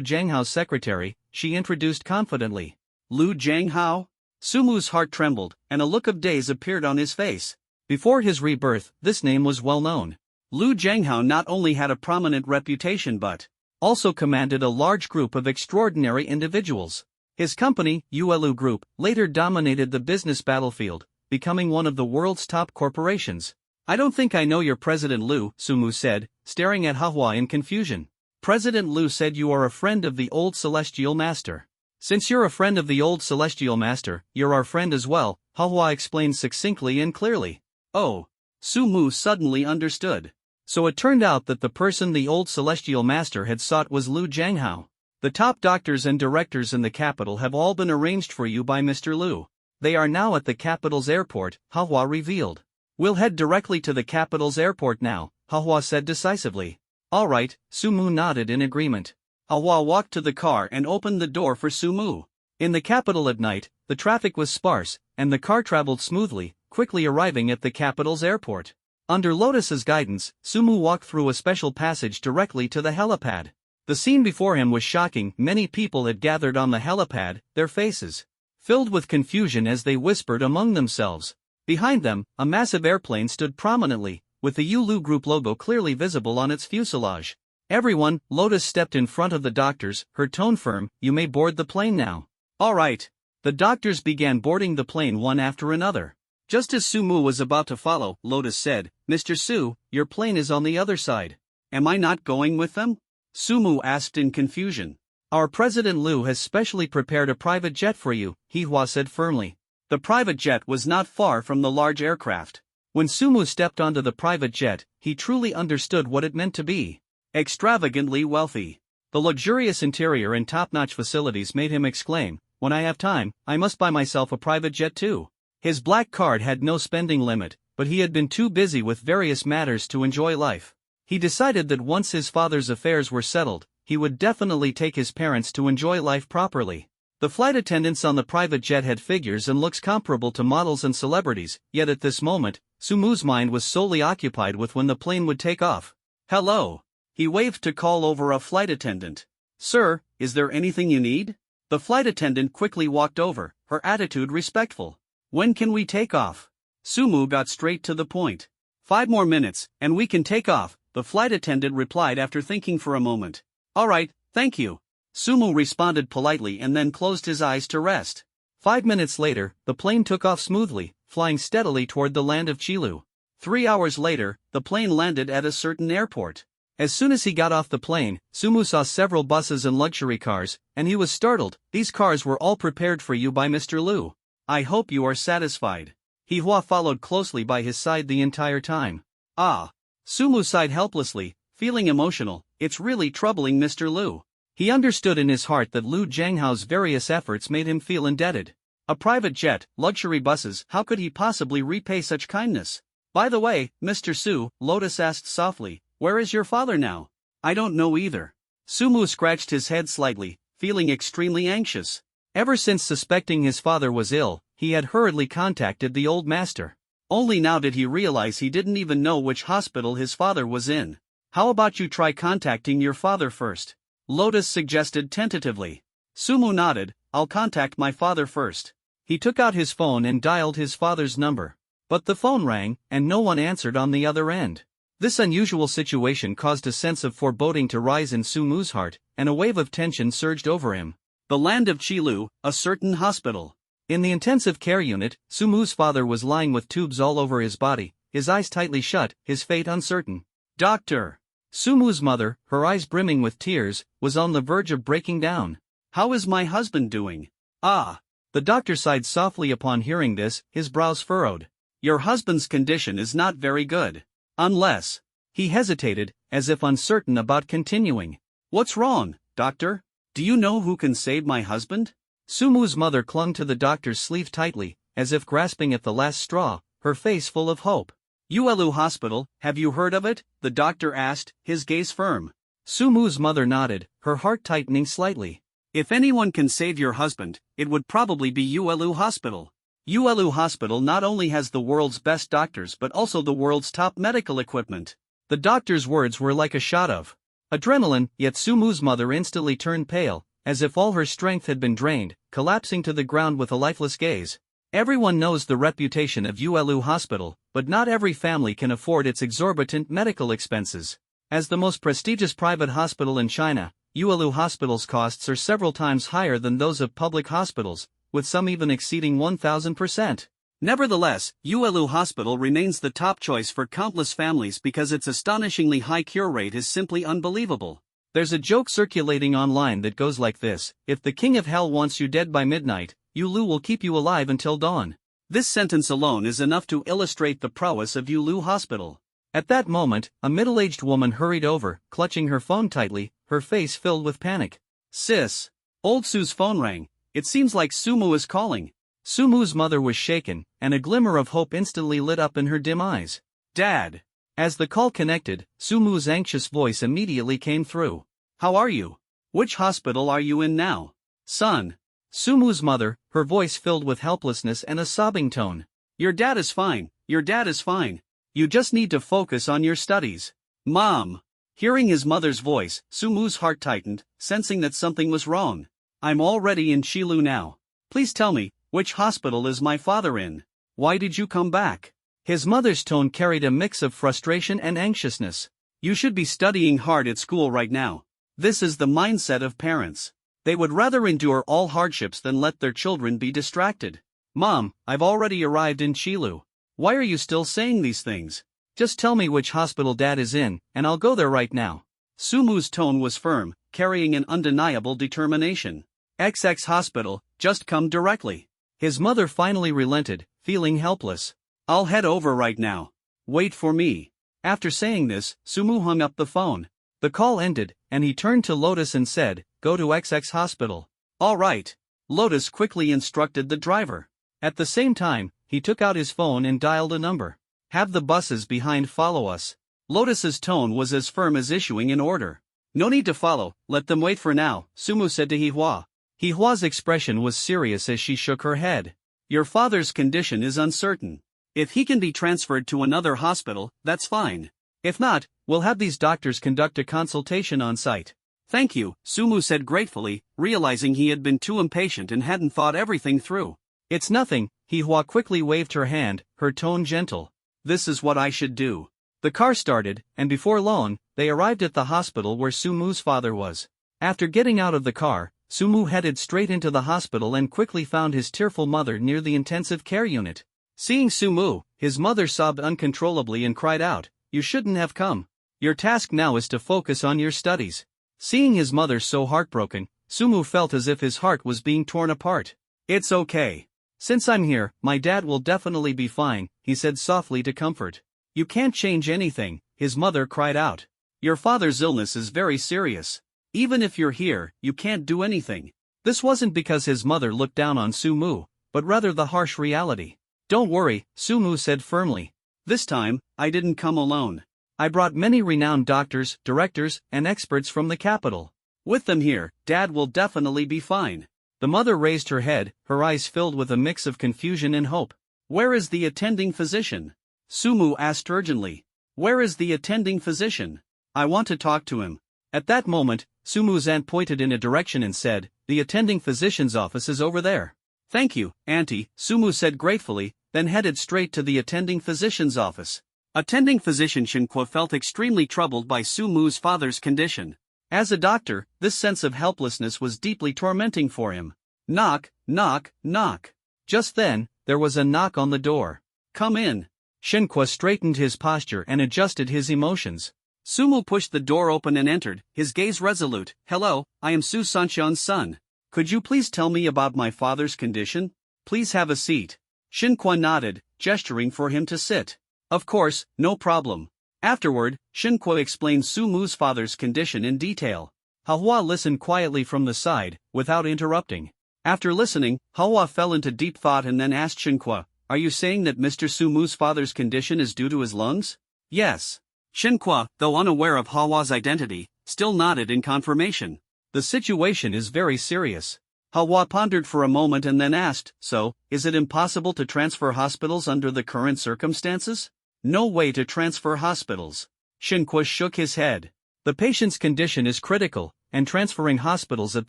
Zhenghao's secretary, she introduced confidently. Lu Zhenghao? Sumu's heart trembled, and a look of daze appeared on his face. Before his rebirth, this name was well known. Lu Zhenghao not only had a prominent reputation but also commanded a large group of extraordinary individuals. His company, Uelu Group, later dominated the business battlefield, becoming one of the world's top corporations. I don't think I know your President Lu, Sumu said, staring at Hua in confusion. President Lu said you are a friend of the old Celestial Master. Since you're a friend of the old Celestial Master, you're our friend as well, Hua explained succinctly and clearly. Oh. Sumu suddenly understood. So it turned out that the person the old Celestial Master had sought was Lu Zhenghao. The top doctors and directors in the capital have all been arranged for you by Mr. Lu. They are now at the capital's airport, Hua revealed. We'll head directly to the capital's airport now, Hua said decisively. Alright, Sumu nodded in agreement. Ahwa walked to the car and opened the door for Sumu. In the capital at night, the traffic was sparse, and the car traveled smoothly, quickly arriving at the capital's airport. Under Lotus's guidance, Sumu walked through a special passage directly to the helipad. The scene before him was shocking. Many people had gathered on the helipad, their faces filled with confusion as they whispered among themselves. Behind them, a massive airplane stood prominently, with the Yulu Group logo clearly visible on its fuselage. Everyone, Lotus stepped in front of the doctors, her tone firm, "You may board the plane now." Alright. The doctors began boarding the plane one after another. Just as Sumu was about to follow, Lotus said, "Mr. Su, your plane is on the other side. Am I not going with them?" Sumu asked in confusion. "Our President Liu has specially prepared a private jet for you," Hihua said firmly. The private jet was not far from the large aircraft. When Sumu stepped onto the private jet, he truly understood what it meant to be extravagantly wealthy. The luxurious interior and top-notch facilities made him exclaim, "When I have time, I must buy myself a private jet too." His black card had no spending limit, but he had been too busy with various matters to enjoy life. He decided that once his father's affairs were settled, he would definitely take his parents to enjoy life properly. The flight attendants on the private jet had figures and looks comparable to models and celebrities, yet at this moment, Sumu's mind was solely occupied with when the plane would take off. "Hello." He waved to call over a flight attendant. "Sir, is there anything you need?" The flight attendant quickly walked over, her attitude respectful. "When can we take off?" Sumu got straight to the point. 5 more minutes, and we can take off," the flight attendant replied after thinking for a moment. "Alright, thank you." Sumu responded politely and then closed his eyes to rest. 5 minutes later, the plane took off smoothly, flying steadily toward the land of Chilu. 3 hours later, the plane landed at a certain airport. As soon as he got off the plane, Sumu saw several buses and luxury cars, and he was startled. "These cars were all prepared for you by Mr. Liu. I hope you are satisfied." Hihua followed closely by his side the entire time. "Ah." Sumu sighed helplessly, feeling emotional. "It's really troubling Mr. Liu." He understood in his heart that Liu Zhanghao's various efforts made him feel indebted. A private jet, luxury buses, how could he possibly repay such kindness? "By the way, Mr. Su," Lotus asked softly, "where is your father now?" "I don't know either." Sumu scratched his head slightly, feeling extremely anxious. Ever since suspecting his father was ill, he had hurriedly contacted the old master. Only now did he realize he didn't even know which hospital his father was in. "How about you try contacting your father first?" Lotus suggested tentatively. Sumu nodded, "I'll contact my father first." He took out his phone and dialed his father's number. But the phone rang, and no one answered on the other end. This unusual situation caused a sense of foreboding to rise in Sumu's heart, and a wave of tension surged over him. The land of Chilu, a certain hospital. In the intensive care unit, Sumu's father was lying with tubes all over his body, his eyes tightly shut, his fate uncertain. "Doctor!" Sumu's mother, her eyes brimming with tears, was on the verge of breaking down. "How is my husband doing?" "Ah." The doctor sighed softly upon hearing this, his brows furrowed. "Your husband's condition is not very good. Unless..." He hesitated, as if uncertain about continuing. "What's wrong, doctor? Do you know who can save my husband?" Sumu's mother clung to the doctor's sleeve tightly, as if grasping at the last straw, her face full of hope. "Uelu Hospital, have you heard of it?" the doctor asked, his gaze firm. Sumu's mother nodded, her heart tightening slightly. "If anyone can save your husband, it would probably be Uelu Hospital. Uelu Hospital not only has the world's best doctors but also the world's top medical equipment." The doctor's words were like a shot of adrenaline, yet Sumu's mother instantly turned pale, as if all her strength had been drained, collapsing to the ground with a lifeless gaze. Everyone knows the reputation of Uelu Hospital, but not every family can afford its exorbitant medical expenses. As the most prestigious private hospital in China, Uelu Hospital's costs are several times higher than those of public hospitals, with some even exceeding 1,000%. Nevertheless, Uelu Hospital remains the top choice for countless families because its astonishingly high cure rate is simply unbelievable. There's a joke circulating online that goes like this: "If the king of hell wants you dead by midnight, Yulu will keep you alive until dawn." This sentence alone is enough to illustrate the prowess of Yulu Hospital. At that moment, a middle-aged woman hurried over, clutching her phone tightly, her face filled with panic. "Sis." Old Su's phone rang. "It seems like Sumu is calling." Sumu's mother was shaken, and a glimmer of hope instantly lit up in her dim eyes. "Dad." As the call connected, Sumu's anxious voice immediately came through. How are you? Which hospital are you in now? Son. Sumu's mother, her voice filled with helplessness and a sobbing tone. Your dad is fine, your dad is fine. You just need to focus on your studies. Mom. Hearing his mother's voice, Sumu's heart tightened, sensing that something was wrong. I'm already in Shilu now. Please tell me, which hospital is my father in? Why did you come back? His mother's tone carried a mix of frustration and anxiousness. You should be studying hard at school right now. This is the mindset of parents. They would rather endure all hardships than let their children be distracted. Mom, I've already arrived in Shilu. Why are you still saying these things? Just tell me which hospital Dad is in, and I'll go there right now. Sumu's tone was firm, carrying an undeniable determination. XX hospital, just come directly. His mother finally relented, feeling helpless. I'll head over right now. Wait for me. After saying this, Sumu hung up the phone. The call ended, and he turned to Lotus and said, Go to XX hospital. All right. Lotus quickly instructed the driver. At the same time, he took out his phone and dialed a number. Have the buses behind follow us. Lotus's tone was as firm as issuing an order. No need to follow, let them wait for now, Sumu said to Hihua. Hihua's expression was serious as she shook her head. Your father's condition is uncertain. If he can be transferred to another hospital, that's fine. If not, we'll have these doctors conduct a consultation on site. Thank you, Sumu said gratefully, realizing he had been too impatient and hadn't thought everything through. It's nothing, Hihua quickly waved her hand, her tone gentle. This is what I should do. The car started, and before long, they arrived at the hospital where Sumu's father was. After getting out of the car, Sumu headed straight into the hospital and quickly found his tearful mother near the intensive care unit. Seeing Sumu, his mother sobbed uncontrollably and cried out, You shouldn't have come. Your task now is to focus on your studies. Seeing his mother so heartbroken, Sumu felt as if his heart was being torn apart. It's okay. Since I'm here, my dad will definitely be fine, he said softly to comfort. You can't change anything, his mother cried out. Your father's illness is very serious. Even if you're here, you can't do anything. This wasn't because his mother looked down on Sumu, but rather the harsh reality. Don't worry, Sumu said firmly. This time, I didn't come alone. I brought many renowned doctors, directors, and experts from the capital. With them here, Dad will definitely be fine. The mother raised her head, her eyes filled with a mix of confusion and hope. Where is the attending physician? Sumu asked urgently. Where is the attending physician? I want to talk to him. At that moment, Sumu's aunt pointed in a direction and said, The attending physician's office is over there. Thank you, Auntie, Sumu said gratefully, then headed straight to the attending physician's office. Attending physician Shinqua felt extremely troubled by Sumu's father's condition. As a doctor, this sense of helplessness was deeply tormenting for him. Knock, knock, knock. Just then, there was a knock on the door. Come in. Shinqua straightened his posture and adjusted his emotions. Sumu pushed the door open and entered, his gaze resolute. Hello, I am Su Sanshan's son. Could you please tell me about my father's condition? Please have a seat. Shinqua nodded, gesturing for him to sit. Of course, no problem. Afterward, Shinqua explained Sumu's father's condition in detail. Hahua listened quietly from the side, without interrupting. After listening, Hahua fell into deep thought and then asked Shinqua, Are you saying that Mr. Sumu's father's condition is due to his lungs? Yes. Shinqua, though unaware of Hahua's identity, still nodded in confirmation. The situation is very serious. Hahua pondered for a moment and then asked, So, is it impossible to transfer hospitals under the current circumstances? No way to transfer hospitals. Shinqua shook his head. The patient's condition is critical, and transferring hospitals at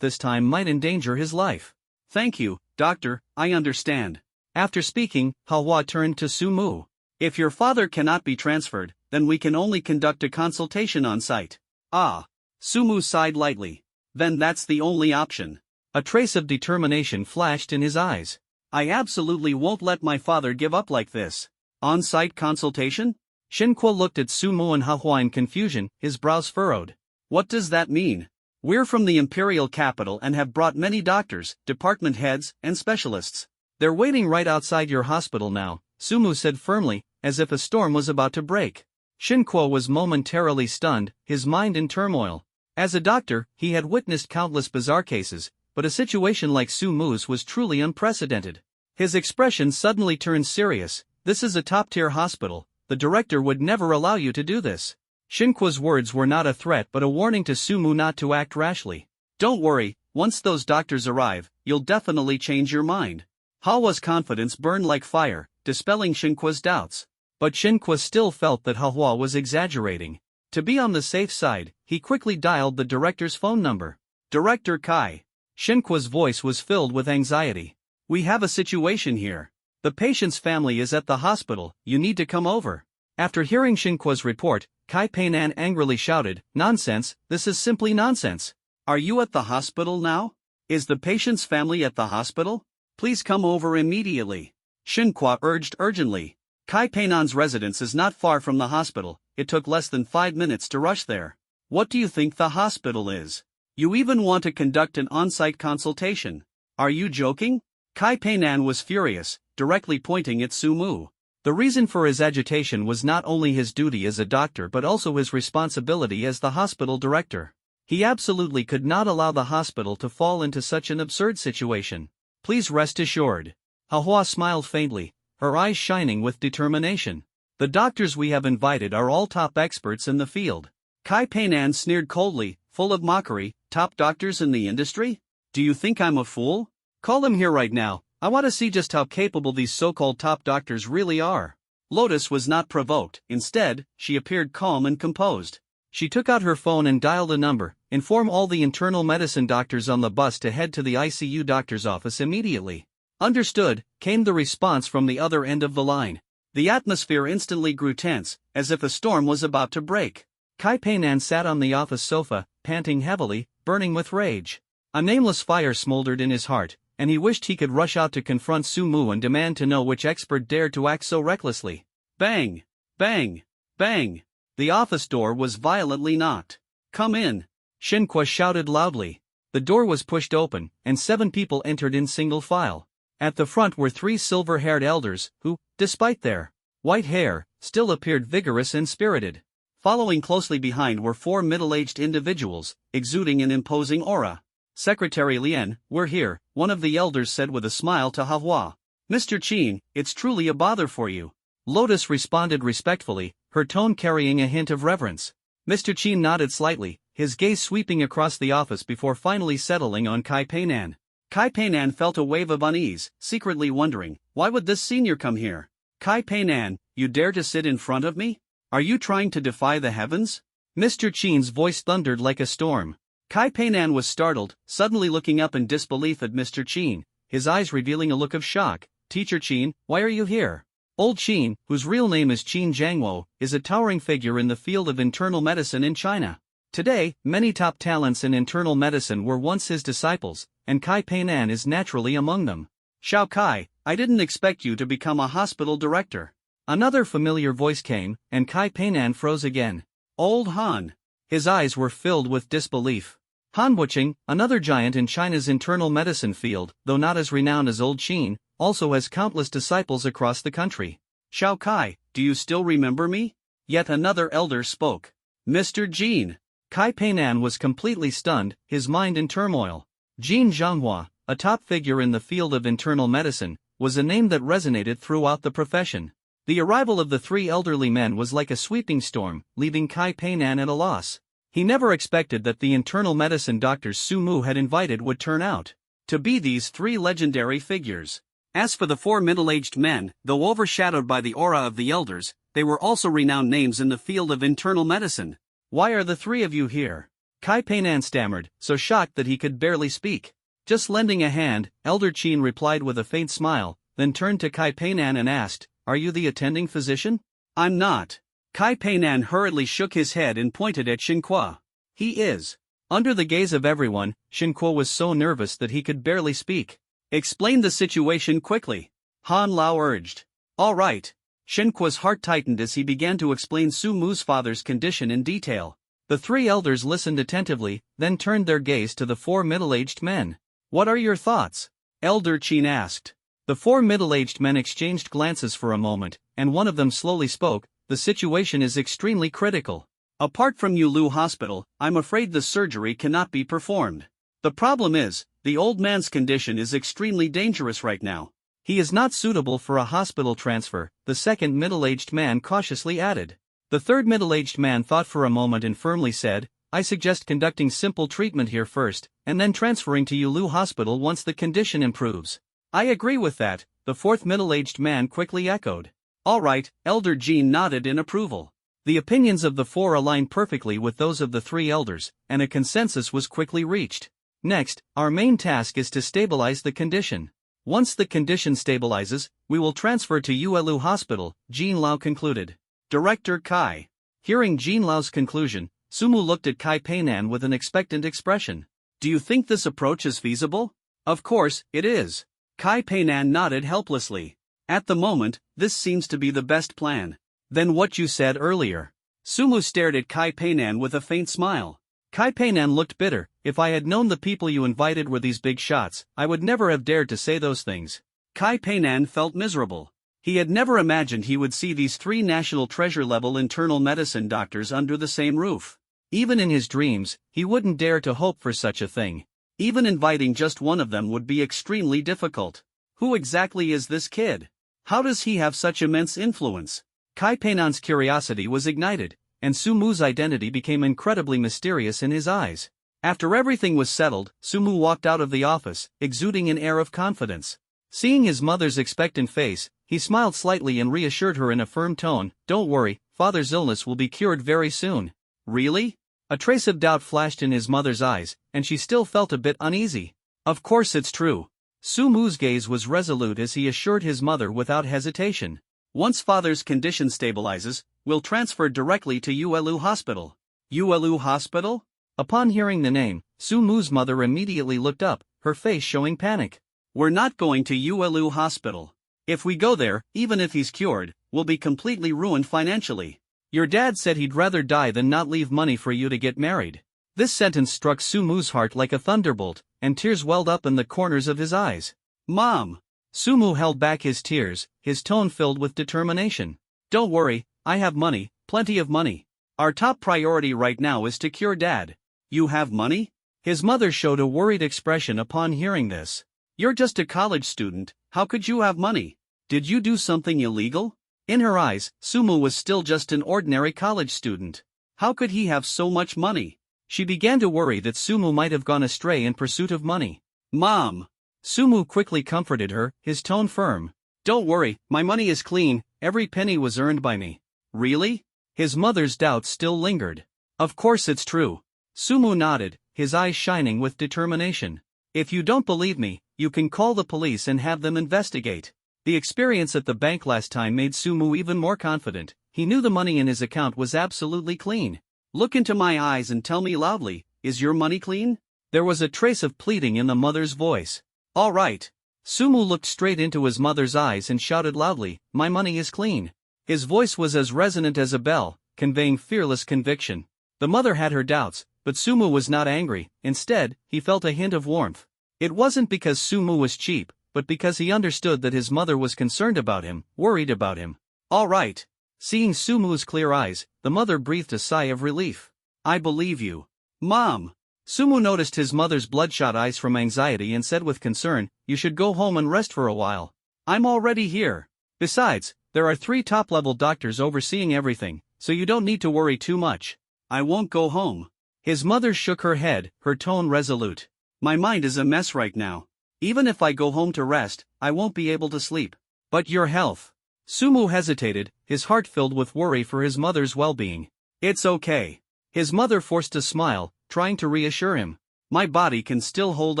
this time might endanger his life. Thank you, doctor, I understand. After speaking, Hahua turned to Sumu. If your father cannot be transferred, then we can only conduct a consultation on site. Ah. Sumu sighed lightly. Then that's the only option. A trace of determination flashed in his eyes. I absolutely won't let my father give up like this. On-site consultation? Shinqua looked at Sumu and Hahua in confusion, his brows furrowed. What does that mean? We're from the imperial capital and have brought many doctors, department heads, and specialists. They're waiting right outside your hospital now, Sumu said firmly, as if a storm was about to break. Shinqua was momentarily stunned, his mind in turmoil. As a doctor, he had witnessed countless bizarre cases, but a situation like Sumu's was truly unprecedented. His expression suddenly turned serious. This is a top-tier hospital, the director would never allow you to do this. Shinqua's words were not a threat but a warning to Sumu not to act rashly. Don't worry, once those doctors arrive, you'll definitely change your mind. Hawa's confidence burned like fire, dispelling Shinqua's doubts. But Shinqua still felt that Hua was exaggerating. To be on the safe side, he quickly dialed the director's phone number. Director Kai. Shinqua's voice was filled with anxiety. We have a situation here. The patient's family is at the hospital, you need to come over. After hearing Shinqua's report, Kai Peinan angrily shouted, Nonsense, this is simply nonsense. Are you at the hospital now? Is the patient's family at the hospital? Please come over immediately. Shinqua urged urgently. Kai Peinan's residence is not far from the hospital, it took less than 5 minutes to rush there. What do you think the hospital is? You even want to conduct an on-site consultation. Are you joking? Kai Peinan was furious, directly pointing at Sumu. The reason for his agitation was not only his duty as a doctor but also his responsibility as the hospital director. He absolutely could not allow the hospital to fall into such an absurd situation. Please rest assured. Hua smiled faintly, her eyes shining with determination. The doctors we have invited are all top experts in the field. Kai Peinan sneered coldly, full of mockery. Top doctors in the industry? Do you think I'm a fool? Call them here right now, I want to see just how capable these so-called top doctors really are. Lotus was not provoked, instead, she appeared calm and composed. She took out her phone and dialed a number, inform all the internal medicine doctors on the bus to head to the ICU doctor's office immediately. Understood, came the response from the other end of the line. The atmosphere instantly grew tense, as if a storm was about to break. Kai Peinan sat on the office sofa, panting heavily, burning with rage. A nameless fire smoldered in his heart, and he wished he could rush out to confront Sumu and demand to know which expert dared to act so recklessly. Bang! Bang! Bang! The office door was violently knocked. Come in! Shinqua shouted loudly. The door was pushed open, and 7 people entered in single file. At the front were 3 silver-haired elders, who, despite their white hair, still appeared vigorous and spirited. Following closely behind were 4 middle-aged individuals, exuding an imposing aura. Secretary Lien, we're here, one of the elders said with a smile to Hua. Mr. Qin, it's truly a bother for you. Lotus responded respectfully, her tone carrying a hint of reverence. Mr. Qin nodded slightly, his gaze sweeping across the office before finally settling on Kai Peinan. Kai Peinan felt a wave of unease, secretly wondering, why would this senior come here? Kai Peinan, you dare to sit in front of me? Are you trying to defy the heavens? Mr. Qin's voice thundered like a storm. Kai Peinan was startled, suddenly looking up in disbelief at Mr. Qin, his eyes revealing a look of shock. Teacher Qin, why are you here? Old Qin, whose real name is Qin Jiangwo, is a towering figure in the field of internal medicine in China. Today, many top talents in internal medicine were once his disciples, and Kai Peinan is naturally among them. Xiao Kai, I didn't expect you to become a hospital director. Another familiar voice came, and Kai Peinan froze again. Old Han. His eyes were filled with disbelief. Han Wuqing, another giant in China's internal medicine field, though not as renowned as Old Qin, also has countless disciples across the country. Xiao Kai, do you still remember me? Yet another elder spoke. Mr. Jin. Kai Peinan was completely stunned, his mind in turmoil. Jin Zhanghua, a top figure in the field of internal medicine, was a name that resonated throughout the profession. The arrival of the 3 elderly men was like a sweeping storm, leaving Kai Peinan at a loss. He never expected that the internal medicine doctors Sumu had invited would turn out to be these 3 legendary figures. As for the 4 middle-aged men, though overshadowed by the aura of the elders, they were also renowned names in the field of internal medicine. Why are the 3 of you here? Kai Peinan stammered, so shocked that he could barely speak. Just lending a hand, Elder Qin replied with a faint smile, then turned to Kai Peinan and asked, Are you the attending physician? I'm not. Kai Peinan hurriedly shook his head and pointed at Shinqua. He is. Under the gaze of everyone, Shinqua was so nervous that he could barely speak. Explain the situation quickly. Han Lao urged. All right. Shinqua's heart tightened as he began to explain Su Mu's father's condition in detail. The 3 elders listened attentively, then turned their gaze to the 4 middle-aged men. What are your thoughts? Elder Qin asked. The 4 middle-aged men exchanged glances for a moment, and one of them slowly spoke. The situation is extremely critical. Apart from Yulu Hospital, I'm afraid the surgery cannot be performed. The problem is, the old man's condition is extremely dangerous right now. He is not suitable for a hospital transfer, the second middle-aged man cautiously added. The third middle-aged man thought for a moment and firmly said, I suggest conducting simple treatment here first, and then transferring to Yulu Hospital once the condition improves. I agree with that, the fourth middle-aged man quickly echoed. All right, Elder Jean nodded in approval. The opinions of the four aligned perfectly with those of the three elders, and a consensus was quickly reached. Next, our main task is to stabilize the condition. Once the condition stabilizes, we will transfer to Yuelu Hospital, Jean Lao concluded. Director Kai. Hearing Jean Lao's conclusion, Sumu looked at Kai Peinan with an expectant expression. Do you think this approach is feasible? Of course, it is. Kai Peinan nodded helplessly. At the moment, this seems to be the best plan. Then what you said earlier. Sumu stared at Kai Peinan with a faint smile. Kai Peinan looked bitter. If I had known the people you invited were these big shots, I would never have dared to say those things. Kai Peinan felt miserable. He had never imagined he would see these three national treasure-level internal medicine doctors under the same roof. Even in his dreams, he wouldn't dare to hope for such a thing. Even inviting just one of them would be extremely difficult. Who exactly is this kid? How does he have such immense influence? Kai Peinan's curiosity was ignited, and Sumu's identity became incredibly mysterious in his eyes. After everything was settled, Sumu walked out of the office, exuding an air of confidence. Seeing his mother's expectant face, he smiled slightly and reassured her in a firm tone, Don't worry, father's illness will be cured very soon. Really? A trace of doubt flashed in his mother's eyes, and she still felt a bit uneasy. Of course it's true. Sumu's gaze was resolute as he assured his mother without hesitation. Once father's condition stabilizes, we'll transfer directly to Yuelu Hospital. Yuelu Hospital? Upon hearing the name, Sumu's mother immediately looked up, her face showing panic. We're not going to Yuelu Hospital. If we go there, even if he's cured, we'll be completely ruined financially. Your dad said he'd rather die than not leave money for you to get married. This sentence struck Sumu's heart like a thunderbolt, and tears welled up in the corners of his eyes. Mom! Sumu held back his tears, his tone filled with determination. Don't worry, I have money, plenty of money. Our top priority right now is to cure Dad. You have money? His mother showed a worried expression upon hearing this. You're just a college student, how could you have money? Did you do something illegal? In her eyes, Sumu was still just an ordinary college student. How could he have so much money? She began to worry that Sumu might have gone astray in pursuit of money. Mom! Sumu quickly comforted her, his tone firm. Don't worry, my money is clean, every penny was earned by me. Really? His mother's doubts still lingered. Of course it's true. Sumu nodded, his eyes shining with determination. If you don't believe me, you can call the police and have them investigate. The experience at the bank last time made Sumu even more confident. He knew the money in his account was absolutely clean. Look into my eyes and tell me loudly, is your money clean? There was a trace of pleading in the mother's voice. All right. Sumu looked straight into his mother's eyes and shouted loudly, my money is clean. His voice was as resonant as a bell, conveying fearless conviction. The mother had her doubts, but Sumu was not angry. Instead, he felt a hint of warmth. It wasn't because Sumu was cheap, but because he understood that his mother was concerned about him, worried about him. All right. Seeing Sumu's clear eyes, the mother breathed a sigh of relief. I believe you. Mom! Sumu noticed his mother's bloodshot eyes from anxiety and said with concern, you should go home and rest for a while. I'm already here. Besides, there are 3 top-level doctors overseeing everything, so you don't need to worry too much. I won't go home. His mother shook her head, her tone resolute. My mind is a mess right now. Even if I go home to rest, I won't be able to sleep. But your health. Sumu hesitated, his heart filled with worry for his mother's well-being. It's okay. His mother forced a smile, trying to reassure him. My body can still hold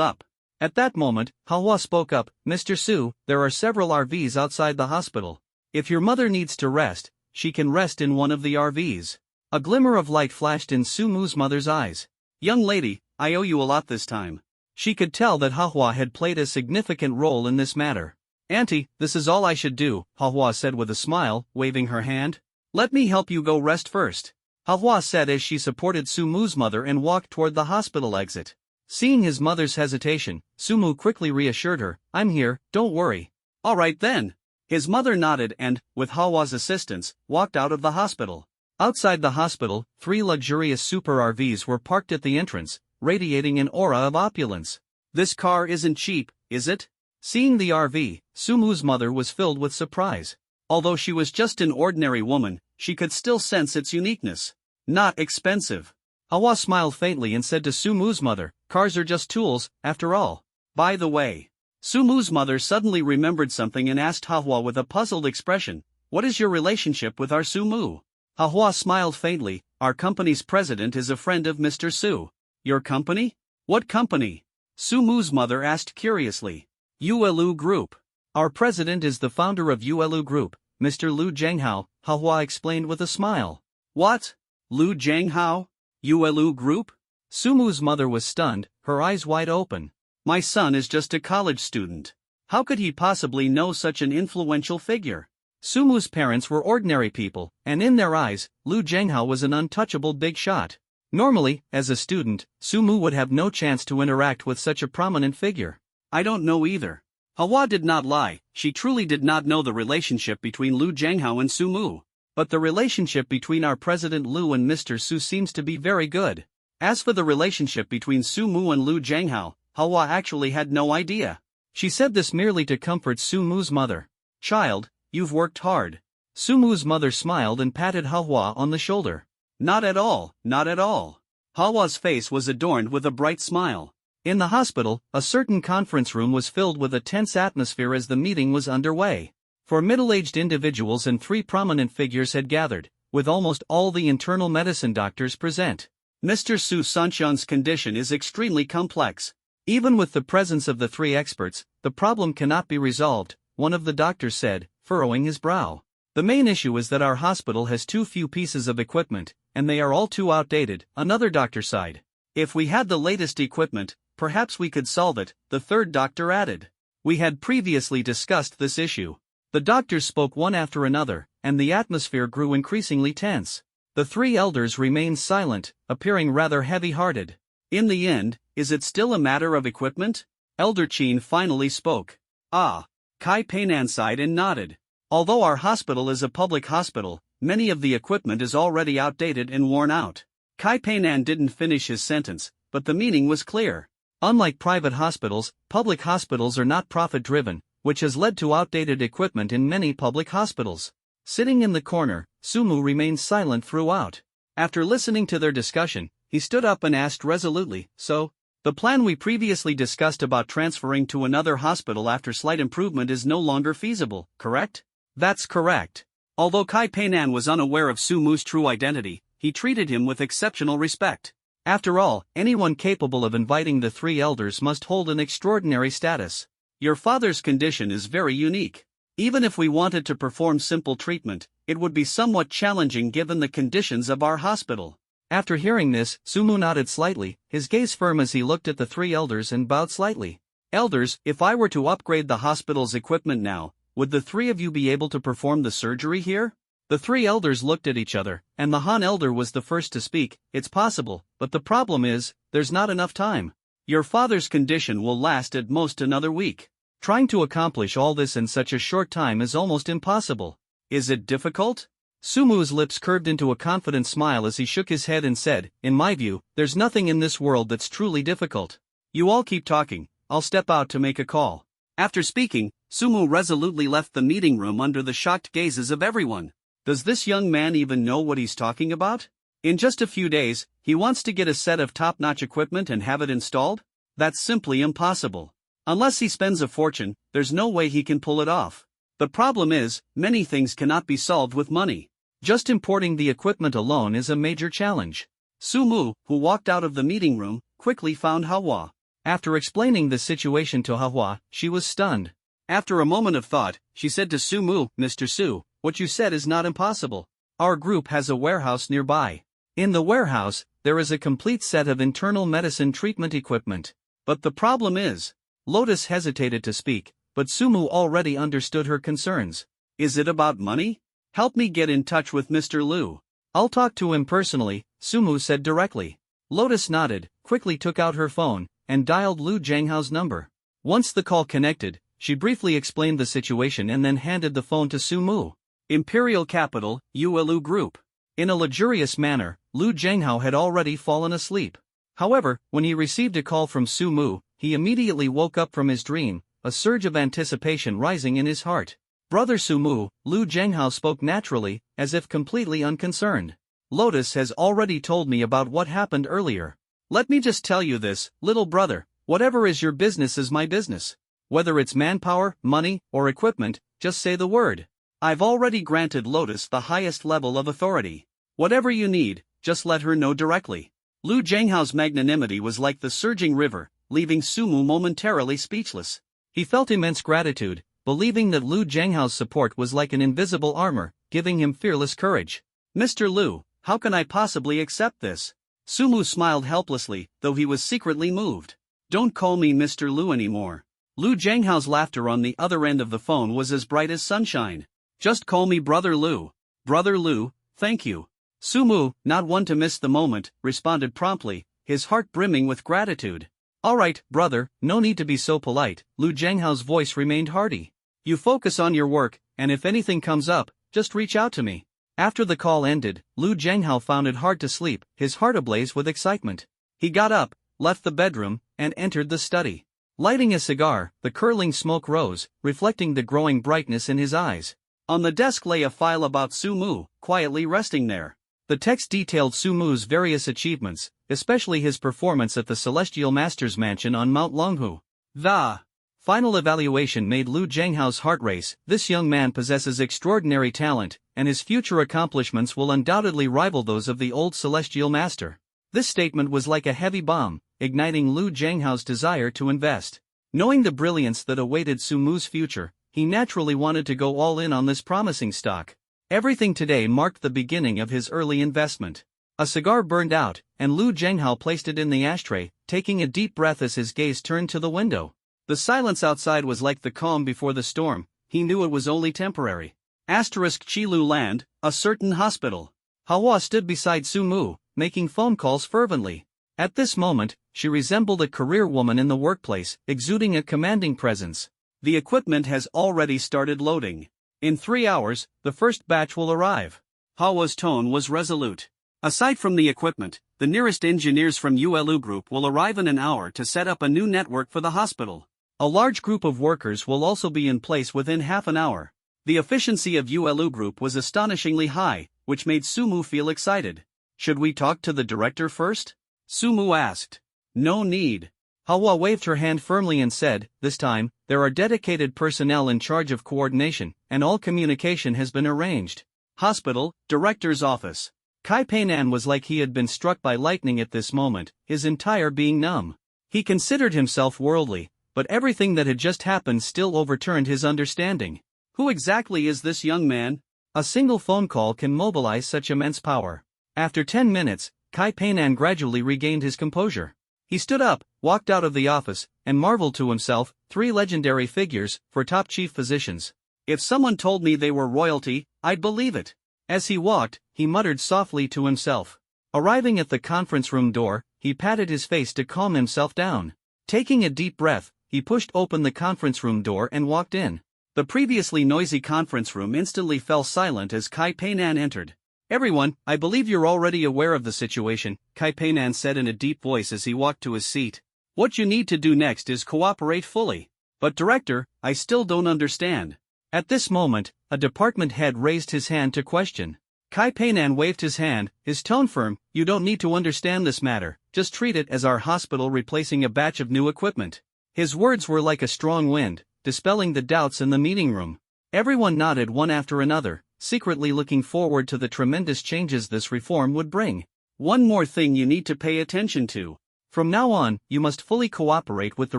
up. At that moment, Hahua spoke up, Mr. Su, there are several RVs outside the hospital. If your mother needs to rest, she can rest in one of the RVs. A glimmer of light flashed in Sumu's mother's eyes. Young lady, I owe you a lot this time. She could tell that Hahua had played a significant role in this matter. Auntie, this is all I should do, Hahua said with a smile, waving her hand. Let me help you go rest first. Hahua said as she supported Sumu's mother and walked toward the hospital exit. Seeing his mother's hesitation, Sumu quickly reassured her, I'm here, don't worry. All right then. His mother nodded and, with Hahua's assistance, walked out of the hospital. Outside the hospital, 3 luxurious super RVs were parked at the entrance, radiating an aura of opulence. This car isn't cheap, is it? Seeing the RV, Sumu's mother was filled with surprise. Although she was just an ordinary woman, she could still sense its uniqueness. Not expensive. Hawa smiled faintly and said to Sumu's mother, cars are just tools, after all. By the way. Sumu's mother suddenly remembered something and asked Hawa with a puzzled expression, what is your relationship with our Sumu? Hawa smiled faintly, our company's president is a friend of Mr. Su. Your company? What company? Sumu's mother asked curiously. Yuelu Group. Our president is the founder of Yuelu Group, Mr. Liu Zhenghao, Hawa explained with a smile. What? Liu Zhenghao? Yuelu Group? Sumu's mother was stunned, her eyes wide open. My son is just a college student. How could he possibly know such an influential figure? Sumu's parents were ordinary people, and in their eyes, Liu Zhenghao was an untouchable big shot. Normally, as a student, Sumu would have no chance to interact with such a prominent figure. I don't know either. Hawa did not lie, she truly did not know the relationship between Liu Zhenghao and Sumu. But the relationship between our President Liu and Mr. Su seems to be very good. As for the relationship between Sumu and Liu Zhenghao, Hawa actually had no idea. She said this merely to comfort Sumu's mother. Child, you've worked hard. Sumu's mother smiled and patted Hawa on the shoulder. Not at all, not at all. Hawa's face was adorned with a bright smile. In the hospital, a certain conference room was filled with a tense atmosphere as the meeting was underway. For middle-aged individuals and 3 prominent figures had gathered, with almost all the internal medicine doctors present. Mr. Su Sanshan's condition is extremely complex. Even with the presence of the 3 experts, the problem cannot be resolved, one of the doctors said, furrowing his brow. The main issue is that our hospital has too few pieces of equipment, and they are all too outdated, another doctor sighed. If we had the latest equipment, perhaps we could solve it, the third doctor added. We had previously discussed this issue. The doctors spoke one after another, and the atmosphere grew increasingly tense. The 3 elders remained silent, appearing rather heavy-hearted. In the end, is it still a matter of equipment? Elder Qin finally spoke. Ah. Kai Peinan sighed and nodded. Although our hospital is a public hospital, many of the equipment is already outdated and worn out. Kai Peinan didn't finish his sentence, but the meaning was clear. Unlike private hospitals, public hospitals are not profit-driven, which has led to outdated equipment in many public hospitals. Sitting in the corner, Sumu remained silent throughout. After listening to their discussion, he stood up and asked resolutely, so, the plan we previously discussed about transferring to another hospital after slight improvement is no longer feasible, correct? That's correct. Although Kai Peinan was unaware of Sumu's true identity, he treated him with exceptional respect. After all, anyone capable of inviting the 3 elders must hold an extraordinary status. Your father's condition is very unique. Even if we wanted to perform simple treatment, it would be somewhat challenging given the conditions of our hospital. After hearing this, Sumu nodded slightly, his gaze firm as he looked at the 3 elders and bowed slightly. Elders, if I were to upgrade the hospital's equipment now, would the 3 of you be able to perform the surgery here? The 3 elders looked at each other, and the Han elder was the first to speak. It's possible, but the problem is, there's not enough time. Your father's condition will last at most another week. Trying to accomplish all this in such a short time is almost impossible. Is it difficult? Sumu's lips curved into a confident smile as he shook his head and said, in my view, there's nothing in this world that's truly difficult. You all keep talking, I'll step out to make a call. After speaking, Sumu resolutely left the meeting room under the shocked gazes of everyone. Does this young man even know what he's talking about? In just a few days, he wants to get a set of top-notch equipment and have it installed? That's simply impossible. Unless he spends a fortune, there's no way he can pull it off. The problem is, many things cannot be solved with money. Just importing the equipment alone is a major challenge. Sumu, who walked out of the meeting room, quickly found Hawa. After explaining the situation to Hawa, she was stunned. After a moment of thought, she said to Sumu, Mr. Su, what you said is not impossible. Our group has a warehouse nearby. In the warehouse, there is a complete set of internal medicine treatment equipment. But the problem is, Lotus hesitated to speak, but Sumu already understood her concerns. Is it about money? Help me get in touch with Mr. Liu. I'll talk to him personally, Sumu said directly. Lotus nodded, quickly took out her phone, and dialed Liu Zhenghao's number. Once the call connected, she briefly explained the situation and then handed the phone to Sumu. Imperial Capital, Yuelu Group. In a luxurious manner, Liu Zhenghao had already fallen asleep. However, when he received a call from Sumu, he immediately woke up from his dream, a surge of anticipation rising in his heart. Brother Sumu, Lu Zhenghao spoke naturally, as if completely unconcerned. Lotus has already told me about what happened earlier. Let me just tell you this, little brother, whatever is your business is my business. Whether it's manpower, money, or equipment, just say the word. I've already granted Lotus the highest level of authority. Whatever you need, just let her know directly. Lu Zhenghao's magnanimity was like the surging river, leaving Sumu momentarily speechless. He felt immense gratitude, believing that Lu Zhenghao's support was like an invisible armor, giving him fearless courage. Mr. Lu, how can I possibly accept this? Sumu smiled helplessly, though he was secretly moved. Don't call me Mr. Lu anymore. Lu Zhenghao's laughter on the other end of the phone was as bright as sunshine. Just call me Brother Lu. Brother Lu, thank you. Sumu, not one to miss the moment, responded promptly, his heart brimming with gratitude. All right, brother, no need to be so polite. Lu Zhenghao's voice remained hearty. You focus on your work, and if anything comes up, just reach out to me. After the call ended, Lu Zhenghao found it hard to sleep, his heart ablaze with excitement. He got up, left the bedroom, and entered the study. Lighting a cigar, the curling smoke rose, reflecting the growing brightness in his eyes. On the desk lay a file about Sumu, quietly resting there. The text detailed Sumu's various achievements, especially his performance at the Celestial Master's Mansion on Mount Longhu. The final evaluation made Lu Zhenghao's heart race. This young man possesses extraordinary talent, and his future accomplishments will undoubtedly rival those of the old Celestial Master. This statement was like a heavy bomb, igniting Lu Zhenghao's desire to invest. Knowing the brilliance that awaited Sumu's future, he naturally wanted to go all in on this promising stock. Everything today marked the beginning of his early investment. A cigar burned out, and Lu Zhenghao placed it in the ashtray, taking a deep breath as his gaze turned to the window. The silence outside was like the calm before the storm. He knew it was only temporary. Qilu Land, a certain hospital. Hawa stood beside Sumu, making phone calls fervently. At this moment, she resembled a career woman in the workplace, exuding a commanding presence. The equipment has already started loading. In 3 hours, the first batch will arrive. Hawa's tone was resolute. Aside from the equipment, the nearest engineers from ULU Group will arrive in an hour to set up a new network for the hospital. A large group of workers will also be in place within half an hour. The efficiency of ULU Group was astonishingly high, which made Sumu feel excited. Should we talk to the director first? Sumu asked. No need. Hawa waved her hand firmly and said, this time, there are dedicated personnel in charge of coordination, and all communication has been arranged. Hospital, Director's Office. Kai Peinan was like he had been struck by lightning at this moment, his entire being numb. He considered himself worldly, but everything that had just happened still overturned his understanding. Who exactly is this young man? A single phone call can mobilize such immense power. After 10 minutes, Kai Peinan gradually regained his composure. He stood up, walked out of the office, and marveled to himself, 3 legendary figures, for top chief positions. If someone told me they were royalty, I'd believe it. As he walked, he muttered softly to himself. Arriving at the conference room door, he patted his face to calm himself down. Taking a deep breath, he pushed open the conference room door and walked in. The previously noisy conference room instantly fell silent as Kai Peinan entered. Everyone, I believe you're already aware of the situation, Kai Peinan said in a deep voice as he walked to his seat. What you need to do next is cooperate fully. But director, I still don't understand. At this moment, a department head raised his hand to question. Kai Peinan waved his hand, his tone firm. You don't need to understand this matter, just treat it as our hospital replacing a batch of new equipment. His words were like a strong wind, dispelling the doubts in the meeting room. Everyone nodded one after another, secretly looking forward to the tremendous changes this reform would bring. One more thing you need to pay attention to. From now on, you must fully cooperate with the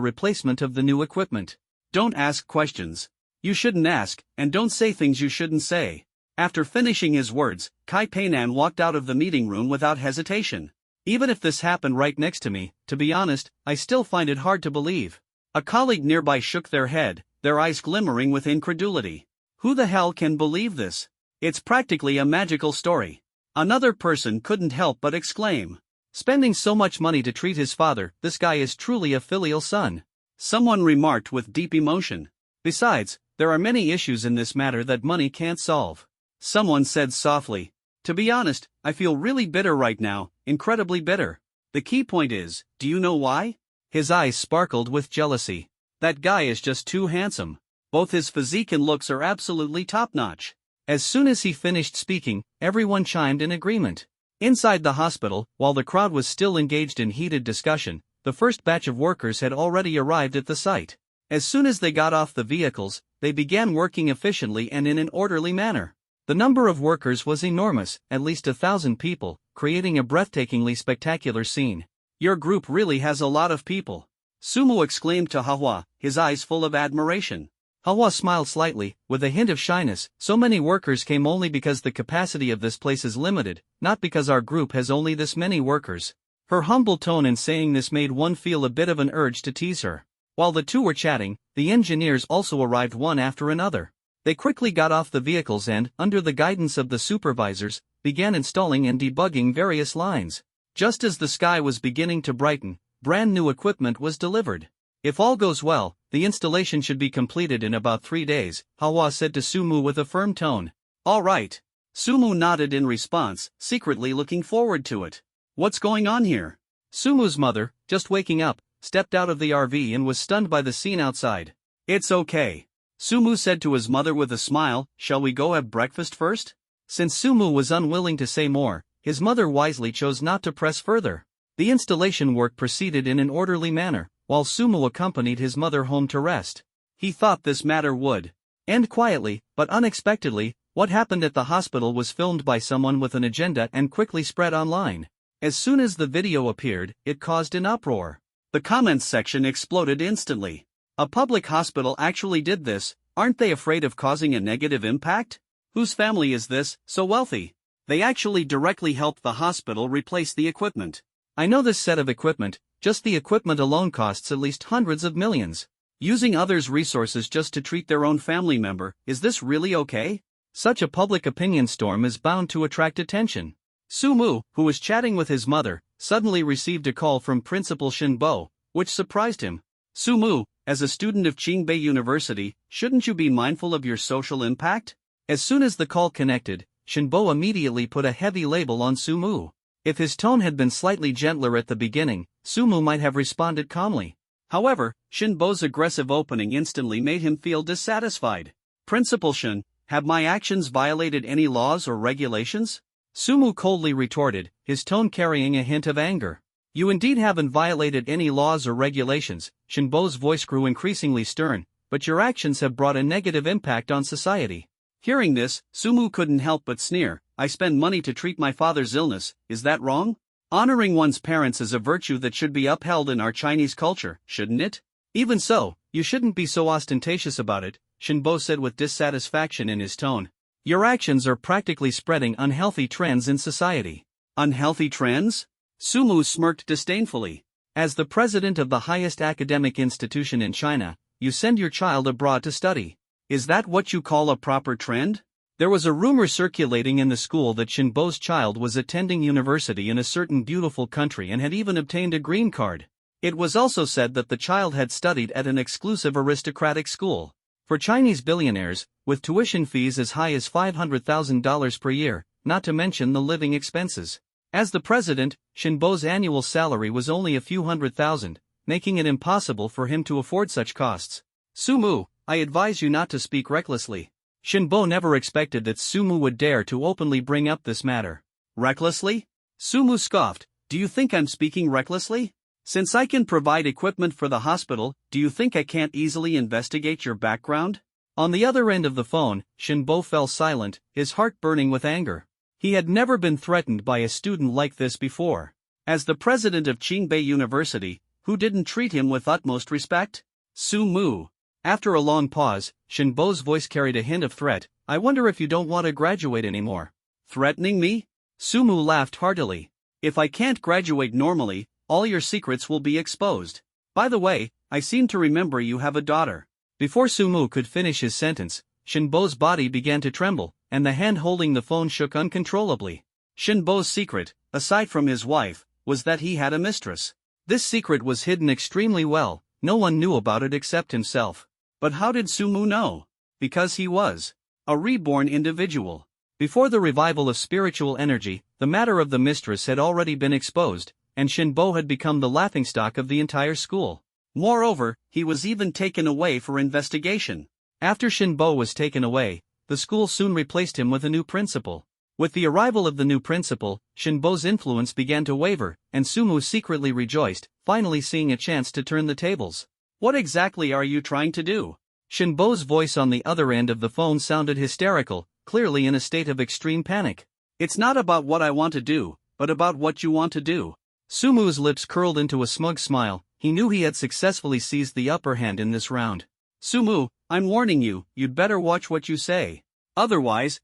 replacement of the new equipment. Don't ask questions. You shouldn't ask, and don't say things you shouldn't say. After finishing his words, Kai Peinan walked out of the meeting room without hesitation. Even if this happened right next to me, to be honest, I still find it hard to believe. A colleague nearby shook their head, their eyes glimmering with incredulity. Who the hell can believe this? It's practically a magical story. Another person couldn't help but exclaim. Spending so much money to treat his father, this guy is truly a filial son. Someone remarked with deep emotion. Besides, there are many issues in this matter that money can't solve. Someone said softly. To be honest, I feel really bitter right now, incredibly bitter. The key point is, do you know why? His eyes sparkled with jealousy. That guy is just too handsome. Both his physique and looks are absolutely top-notch. As soon as he finished speaking, everyone chimed in agreement. Inside the hospital, while the crowd was still engaged in heated discussion, the first batch of workers had already arrived at the site. As soon as they got off the vehicles, they began working efficiently and in an orderly manner. The number of workers was enormous, at least 1,000 people, creating a breathtakingly spectacular scene. Your group really has a lot of people. Sumo exclaimed to Hahua, his eyes full of admiration. Hahua smiled slightly, with a hint of shyness. So many workers came only because the capacity of this place is limited, not because our group has only this many workers. Her humble tone in saying this made one feel a bit of an urge to tease her. While the two were chatting, the engineers also arrived one after another. They quickly got off the vehicles and, under the guidance of the supervisors, began installing and debugging various lines. Just as the sky was beginning to brighten, brand new equipment was delivered. If all goes well, the installation should be completed in about 3 days, Hahua said to Sumu with a firm tone. All right. Sumu nodded in response, secretly looking forward to it. What's going on here? Sumu's mother, just waking up, stepped out of the RV and was stunned by the scene outside. It's okay. Sumu said to his mother with a smile, shall we go have breakfast first? Since Sumu was unwilling to say more, his mother wisely chose not to press further. The installation work proceeded in an orderly manner, while Sumu accompanied his mother home to rest. He thought this matter would end quietly, but unexpectedly, what happened at the hospital was filmed by someone with an agenda and quickly spread online. As soon as the video appeared, it caused an uproar. The comments section exploded instantly. A public hospital actually did this, aren't they afraid of causing a negative impact? Whose family is this, so wealthy? They actually directly helped the hospital replace the equipment. I know this set of equipment, just the equipment alone costs at least hundreds of millions. Using others' resources just to treat their own family member, is this really okay? Such a public opinion storm is bound to attract attention. Sumu, who was chatting with his mother, suddenly received a call from Principal Shinbo, which surprised him. Sumu, as a student of Qingbei University, shouldn't you be mindful of your social impact? As soon as the call connected, Shinbo immediately put a heavy label on Sumu. If his tone had been slightly gentler at the beginning, Sumu might have responded calmly. However, Shinbo's aggressive opening instantly made him feel dissatisfied. Principal Shin, have my actions violated any laws or regulations? Sumu coldly retorted, his tone carrying a hint of anger. You indeed haven't violated any laws or regulations. Shinbo's voice grew increasingly stern, but your actions have brought a negative impact on society. Hearing this, Sumu couldn't help but sneer. I spend money to treat my father's illness, is that wrong? Honoring one's parents is a virtue that should be upheld in our Chinese culture, shouldn't it? Even so, you shouldn't be so ostentatious about it, Shinbo said with dissatisfaction in his tone. Your actions are practically spreading unhealthy trends in society. Unhealthy trends? Sumu smirked disdainfully. As the president of the highest academic institution in China, you send your child abroad to study. Is that what you call a proper trend? There was a rumor circulating in the school that Shinbo's child was attending university in a certain beautiful country and had even obtained a green card. It was also said that the child had studied at an exclusive aristocratic school. For Chinese billionaires, with tuition fees as high as $500,000 per year, not to mention the living expenses. As the president, Shinbo's annual salary was only a few $100,000, making it impossible for him to afford such costs. Sumu, I advise you not to speak recklessly. Shinbo never expected that Sumu would dare to openly bring up this matter. Recklessly? Sumu scoffed, do you think I'm speaking recklessly? Since I can provide equipment for the hospital, do you think I can't easily investigate your background? On the other end of the phone, Shinbo fell silent, his heart burning with anger. He had never been threatened by a student like this before. As the president of Qingbei University, who didn't treat him with utmost respect? Sumu. After a long pause, Shinbo's voice carried a hint of threat. I wonder if you don't want to graduate anymore. Threatening me? Sumu laughed heartily. If I can't graduate normally, all your secrets will be exposed. By the way, I seem to remember you have a daughter. Before Sumu could finish his sentence, Shinbo's body began to tremble, and the hand holding the phone shook uncontrollably. Shinbo's secret, aside from his wife, was that he had a mistress. This secret was hidden extremely well, no one knew about it except himself. But how did Sumu know? Because he was a reborn individual. Before the revival of spiritual energy, the matter of the mistress had already been exposed, and Shinbo had become the laughingstock of the entire school. Moreover, he was even taken away for investigation. After Shinbo was taken away, the school soon replaced him with a new principal. With the arrival of the new principal, Shinbo's influence began to waver, and Sumu secretly rejoiced, finally seeing a chance to turn the tables. What exactly are you trying to do? Shinbo's voice on the other end of the phone sounded hysterical, clearly in a state of extreme panic. It's not about what I want to do, but about what you want to do. Sumu's lips curled into a smug smile. He knew he had successfully seized the upper hand in this round. Sumu, I'm warning you, you'd better watch what you say. Otherwise.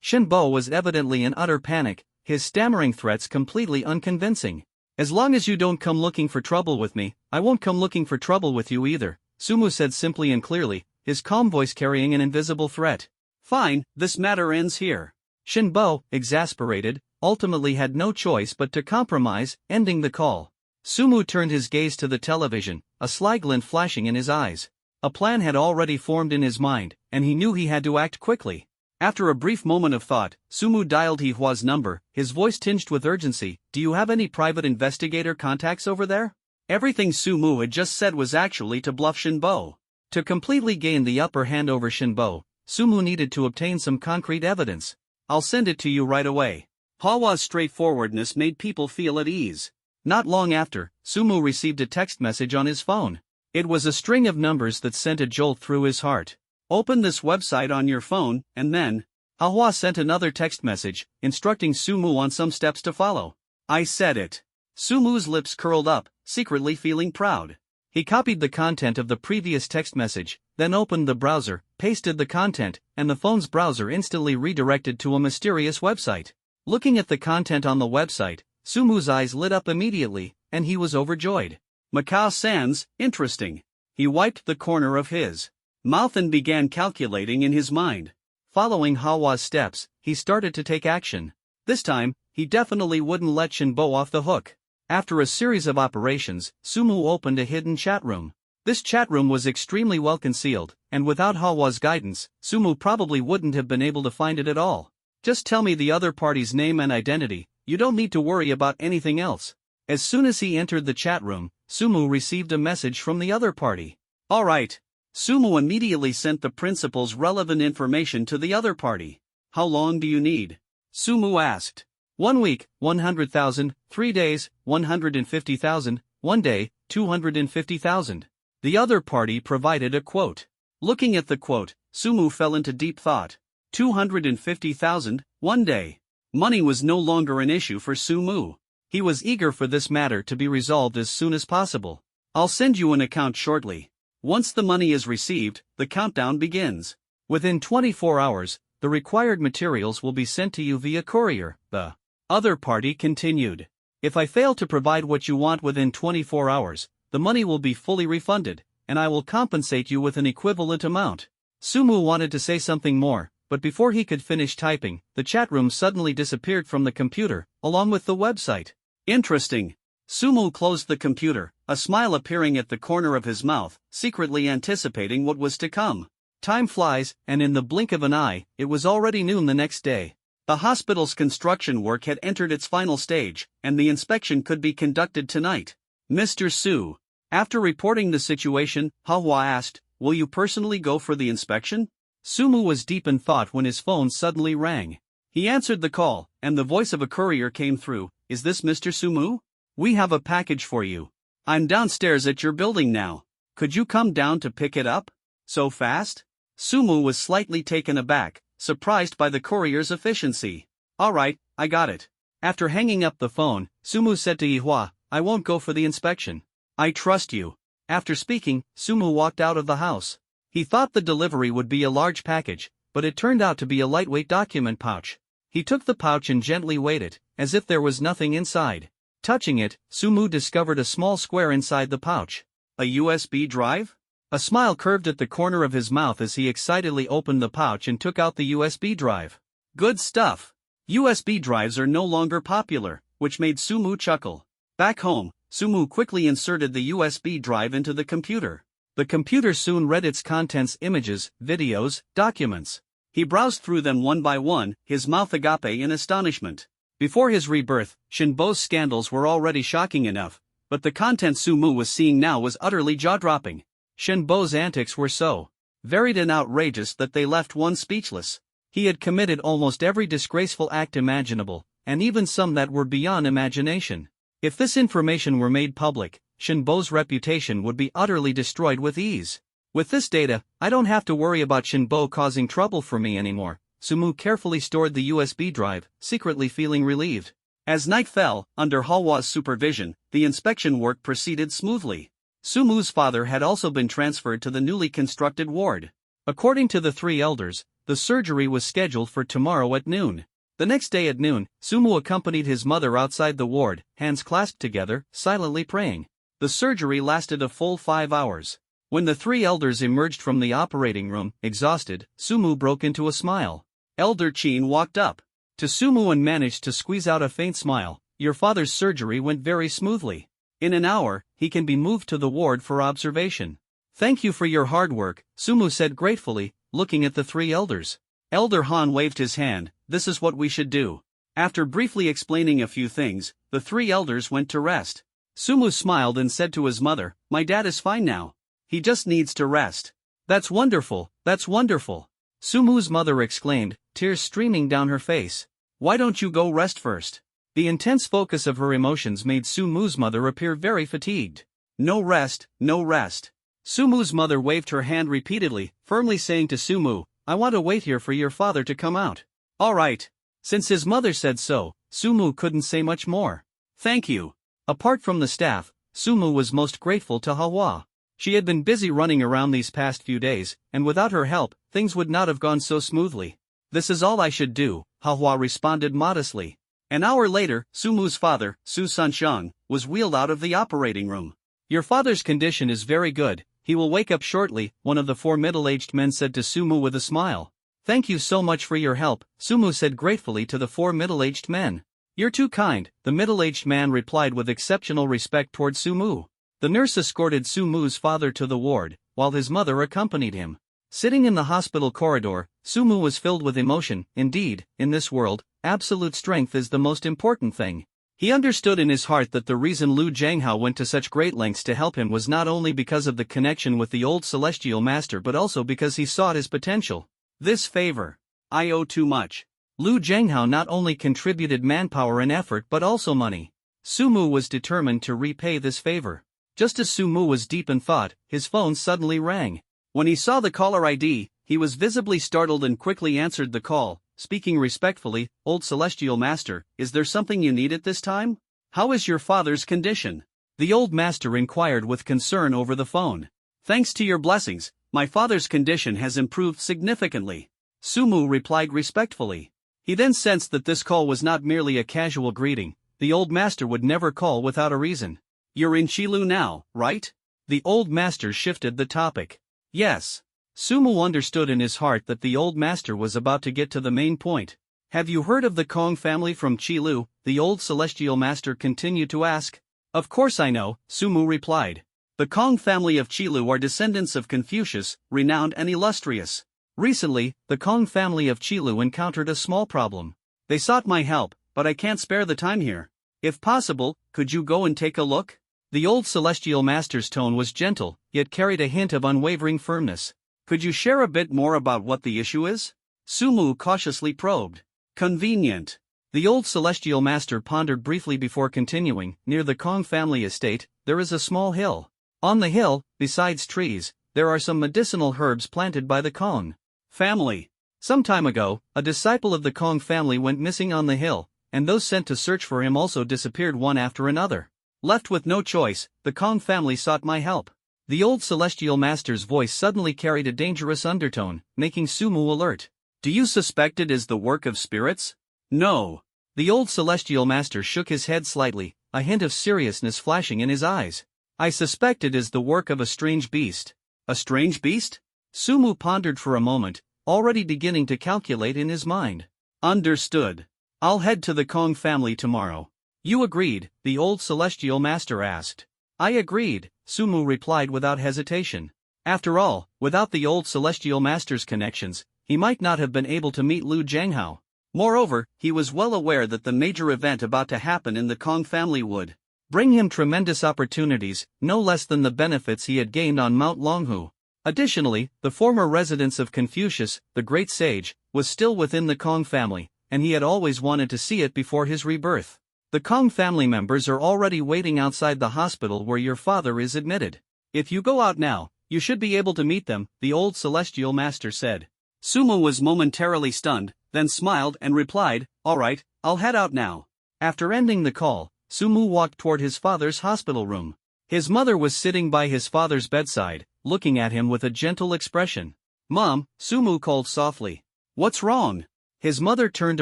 Shinbo was evidently in utter panic, his stammering threats completely unconvincing. As long as you don't come looking for trouble with me, I won't come looking for trouble with you either, Sumu said simply and clearly, his calm voice carrying an invisible threat. Fine, this matter ends here. Shinbo, exasperated, ultimately had no choice but to compromise, ending the call. Sumu turned his gaze to the television, a sly glint flashing in his eyes. A plan had already formed in his mind, and he knew he had to act quickly. After a brief moment of thought, Sumu dialed Hihua's number, his voice tinged with urgency. Do you have any private investigator contacts over there? Everything Sumu had just said was actually to bluff Shinbo. To completely gain the upper hand over Shinbo, Sumu needed to obtain some concrete evidence. I'll send it to you right away. Hawa's straightforwardness made people feel at ease. Not long after, Sumu received a text message on his phone. It was a string of numbers that sent a jolt through his heart. Open this website on your phone, and then. Hua sent another text message, instructing Sumu on some steps to follow. I said it. Sumu's lips curled up, secretly feeling proud. He copied the content of the previous text message, then opened the browser, pasted the content, and the phone's browser instantly redirected to a mysterious website. Looking at the content on the website, Sumu's eyes lit up immediately, and he was overjoyed. Macau Sans, interesting. He wiped the corner of his mouth and began calculating in his mind. Following Hawa's steps, he started to take action. This time, he definitely wouldn't let Shinbo off the hook. After a series of operations, Sumu opened a hidden chat room. This chat room was extremely well concealed, and without Hawa's guidance, Sumu probably wouldn't have been able to find it at all. Just tell me the other party's name and identity, you don't need to worry about anything else. As soon as he entered the chat room, Sumu received a message from the other party. Alright. Sumu immediately sent the principal's relevant information to the other party. How long do you need? Sumu asked. 1 week, 100,000, 3 days, 150,000, 1 day, 250,000. The other party provided a quote. Looking at the quote, Sumu fell into deep thought. 250,000, 1 day. Money was no longer an issue for Sumu. He was eager for this matter to be resolved as soon as possible. I'll send you an account shortly. Once the money is received, the countdown begins. Within 24 hours, the required materials will be sent to you via courier, the other party continued. If I fail to provide what you want within 24 hours, the money will be fully refunded, and I will compensate you with an equivalent amount. Sumu wanted to say something more, but before he could finish typing, the chat room suddenly disappeared from the computer, along with the website. Interesting. Sumu closed the computer, a smile appearing at the corner of his mouth, secretly anticipating what was to come. Time flies, and in the blink of an eye, it was already noon the next day. The hospital's construction work had entered its final stage, and the inspection could be conducted tonight. Mr. Su. After reporting the situation, Hua asked, will you personally go for the inspection? Sumu was deep in thought when his phone suddenly rang. He answered the call, and the voice of a courier came through. Is this Mr. Sumu? We have a package for you. I'm downstairs at your building now. Could you come down to pick it up? So fast? Sumu was slightly taken aback, surprised by the courier's efficiency. Alright, I got it. After hanging up the phone, Sumu said to Yihua, I won't go for the inspection. I trust you. After speaking, Sumu walked out of the house. He thought the delivery would be a large package, but it turned out to be a lightweight document pouch. He took the pouch and gently weighed it, as if there was nothing inside. Touching it, Sumu discovered a small square inside the pouch. A USB drive? A smile curved at the corner of his mouth as he excitedly opened the pouch and took out the USB drive. Good stuff. USB drives are no longer popular, which made Sumu chuckle. Back home, Sumu quickly inserted the USB drive into the computer. The computer soon read its contents: images, videos, documents. He browsed through them one by one, his mouth agape in astonishment. Before his rebirth, Shinbo's scandals were already shocking enough, But the content Sumu was seeing now was utterly jaw-dropping. Shenbo's antics were so varied and outrageous that they left one speechless. He had committed almost every disgraceful act imaginable, and even some that were beyond imagination. If this information were made public, Shenbo's reputation would be utterly destroyed with ease. With this data, I don't have to worry about Shenbo causing trouble for me anymore. Sumu carefully stored the USB drive, secretly feeling relieved. As night fell, under Hwa's supervision, the inspection work proceeded smoothly. Sumu's father had also been transferred to the newly constructed ward. According to the three elders, the surgery was scheduled for tomorrow at noon. The next day at noon, Sumu accompanied his mother outside the ward, hands clasped together, silently praying. The surgery lasted a full 5 hours. When the three elders emerged from the operating room, exhausted, Sumu broke into a smile. Elder Chin walked up to Sumu and managed to squeeze out a faint smile. Your father's surgery went very smoothly. In an hour, he can be moved to the ward for observation. Thank you for your hard work, Sumu said gratefully, looking at the three elders. Elder Han waved his hand. This is what we should do. After briefly explaining a few things, the three elders went to rest. Sumu smiled and said to his mother, my dad is fine now. He just needs to rest. That's wonderful, that's wonderful. Sumu's mother exclaimed, tears streaming down her face. Why don't you go rest first? The intense focus of her emotions made Sumu's mother appear very fatigued. No rest, no rest. Sumu's mother waved her hand repeatedly, firmly saying to Sumu, I want to wait here for your father to come out. All right. Since his mother said so, Sumu couldn't say much more. Thank you. Apart from the staff, Sumu was most grateful to Hwa. She had been busy running around these past few days, and without her help, things would not have gone so smoothly. This is all I should do, Hwa responded modestly. An hour later, Sumu's father, Su Sanxiang, was wheeled out of the operating room. Your father's condition is very good, he will wake up shortly, one of the four middle-aged men said to Sumu with a smile. Thank you so much for your help, Sumu said gratefully to the four middle-aged men. You're too kind, the middle-aged man replied with exceptional respect toward Sumu. The nurse escorted Sumu's father to the ward, while his mother accompanied him. Sitting in the hospital corridor, Sumu was filled with emotion. Indeed, in this world, absolute strength is the most important thing. He understood in his heart that the reason Lu Zhanghao went to such great lengths to help him was not only because of the connection with the old celestial master but also because he sought his potential. This favor. I owe too much. Lu Zhanghao not only contributed manpower and effort but also money. Sumu was determined to repay this favor. Just as Sumu was deep in thought, his phone suddenly rang. When he saw the caller ID, he was visibly startled and quickly answered the call, speaking respectfully, Old Celestial Master, is there something you need at this time? How is your father's condition? The old master inquired with concern over the phone. Thanks to your blessings, my father's condition has improved significantly. Sumu replied respectfully. He then sensed that this call was not merely a casual greeting. The old master would never call without a reason. You're in Qilu now, right? The old master shifted the topic. Yes. Sumu understood in his heart that the old master was about to get to the main point. Have you heard of the Kong family from Qilu? The old celestial master continued to ask. Of course I know, Sumu replied. The Kong family of Qilu are descendants of Confucius, renowned and illustrious. Recently, the Kong family of Qilu encountered a small problem. They sought my help, but I can't spare the time here. If possible, could you go and take a look? The old celestial master's tone was gentle, yet carried a hint of unwavering firmness. Could you share a bit more about what the issue is? Sumu cautiously probed. Convenient. The old celestial master pondered briefly before continuing. Near the Kong family estate, there is a small hill. On the hill, besides trees, there are some medicinal herbs planted by the Kong family. Some time ago, a disciple of the Kong family went missing on the hill, and those sent to search for him also disappeared one after another. Left with no choice, the Kong family sought my help. The old celestial master's voice suddenly carried a dangerous undertone, making Sumu alert. Do you suspect it is the work of spirits? No. The old celestial master shook his head slightly, a hint of seriousness flashing in his eyes. I suspect it is the work of a strange beast. A strange beast? Sumu pondered for a moment, already beginning to calculate in his mind. Understood. I'll head to the Kong family tomorrow. You agreed? The old celestial master asked. I agreed, Sumu replied without hesitation. After all, without the old celestial master's connections, he might not have been able to meet Lu Zhanghao. Moreover, he was well aware that the major event about to happen in the Kong family would bring him tremendous opportunities, no less than the benefits he had gained on Mount Longhu. Additionally, the former residence of Confucius, the great sage, was still within the Kong family, and he had always wanted to see it before his rebirth. The Kong family members are already waiting outside the hospital where your father is admitted. If you go out now, you should be able to meet them, the old celestial master said. Sumu was momentarily stunned, then smiled and replied, "All right, I'll head out now." After ending the call, Sumu walked toward his father's hospital room. His mother was sitting by his father's bedside, looking at him with a gentle expression. "Mom," Sumu called softly. "What's wrong?" His mother turned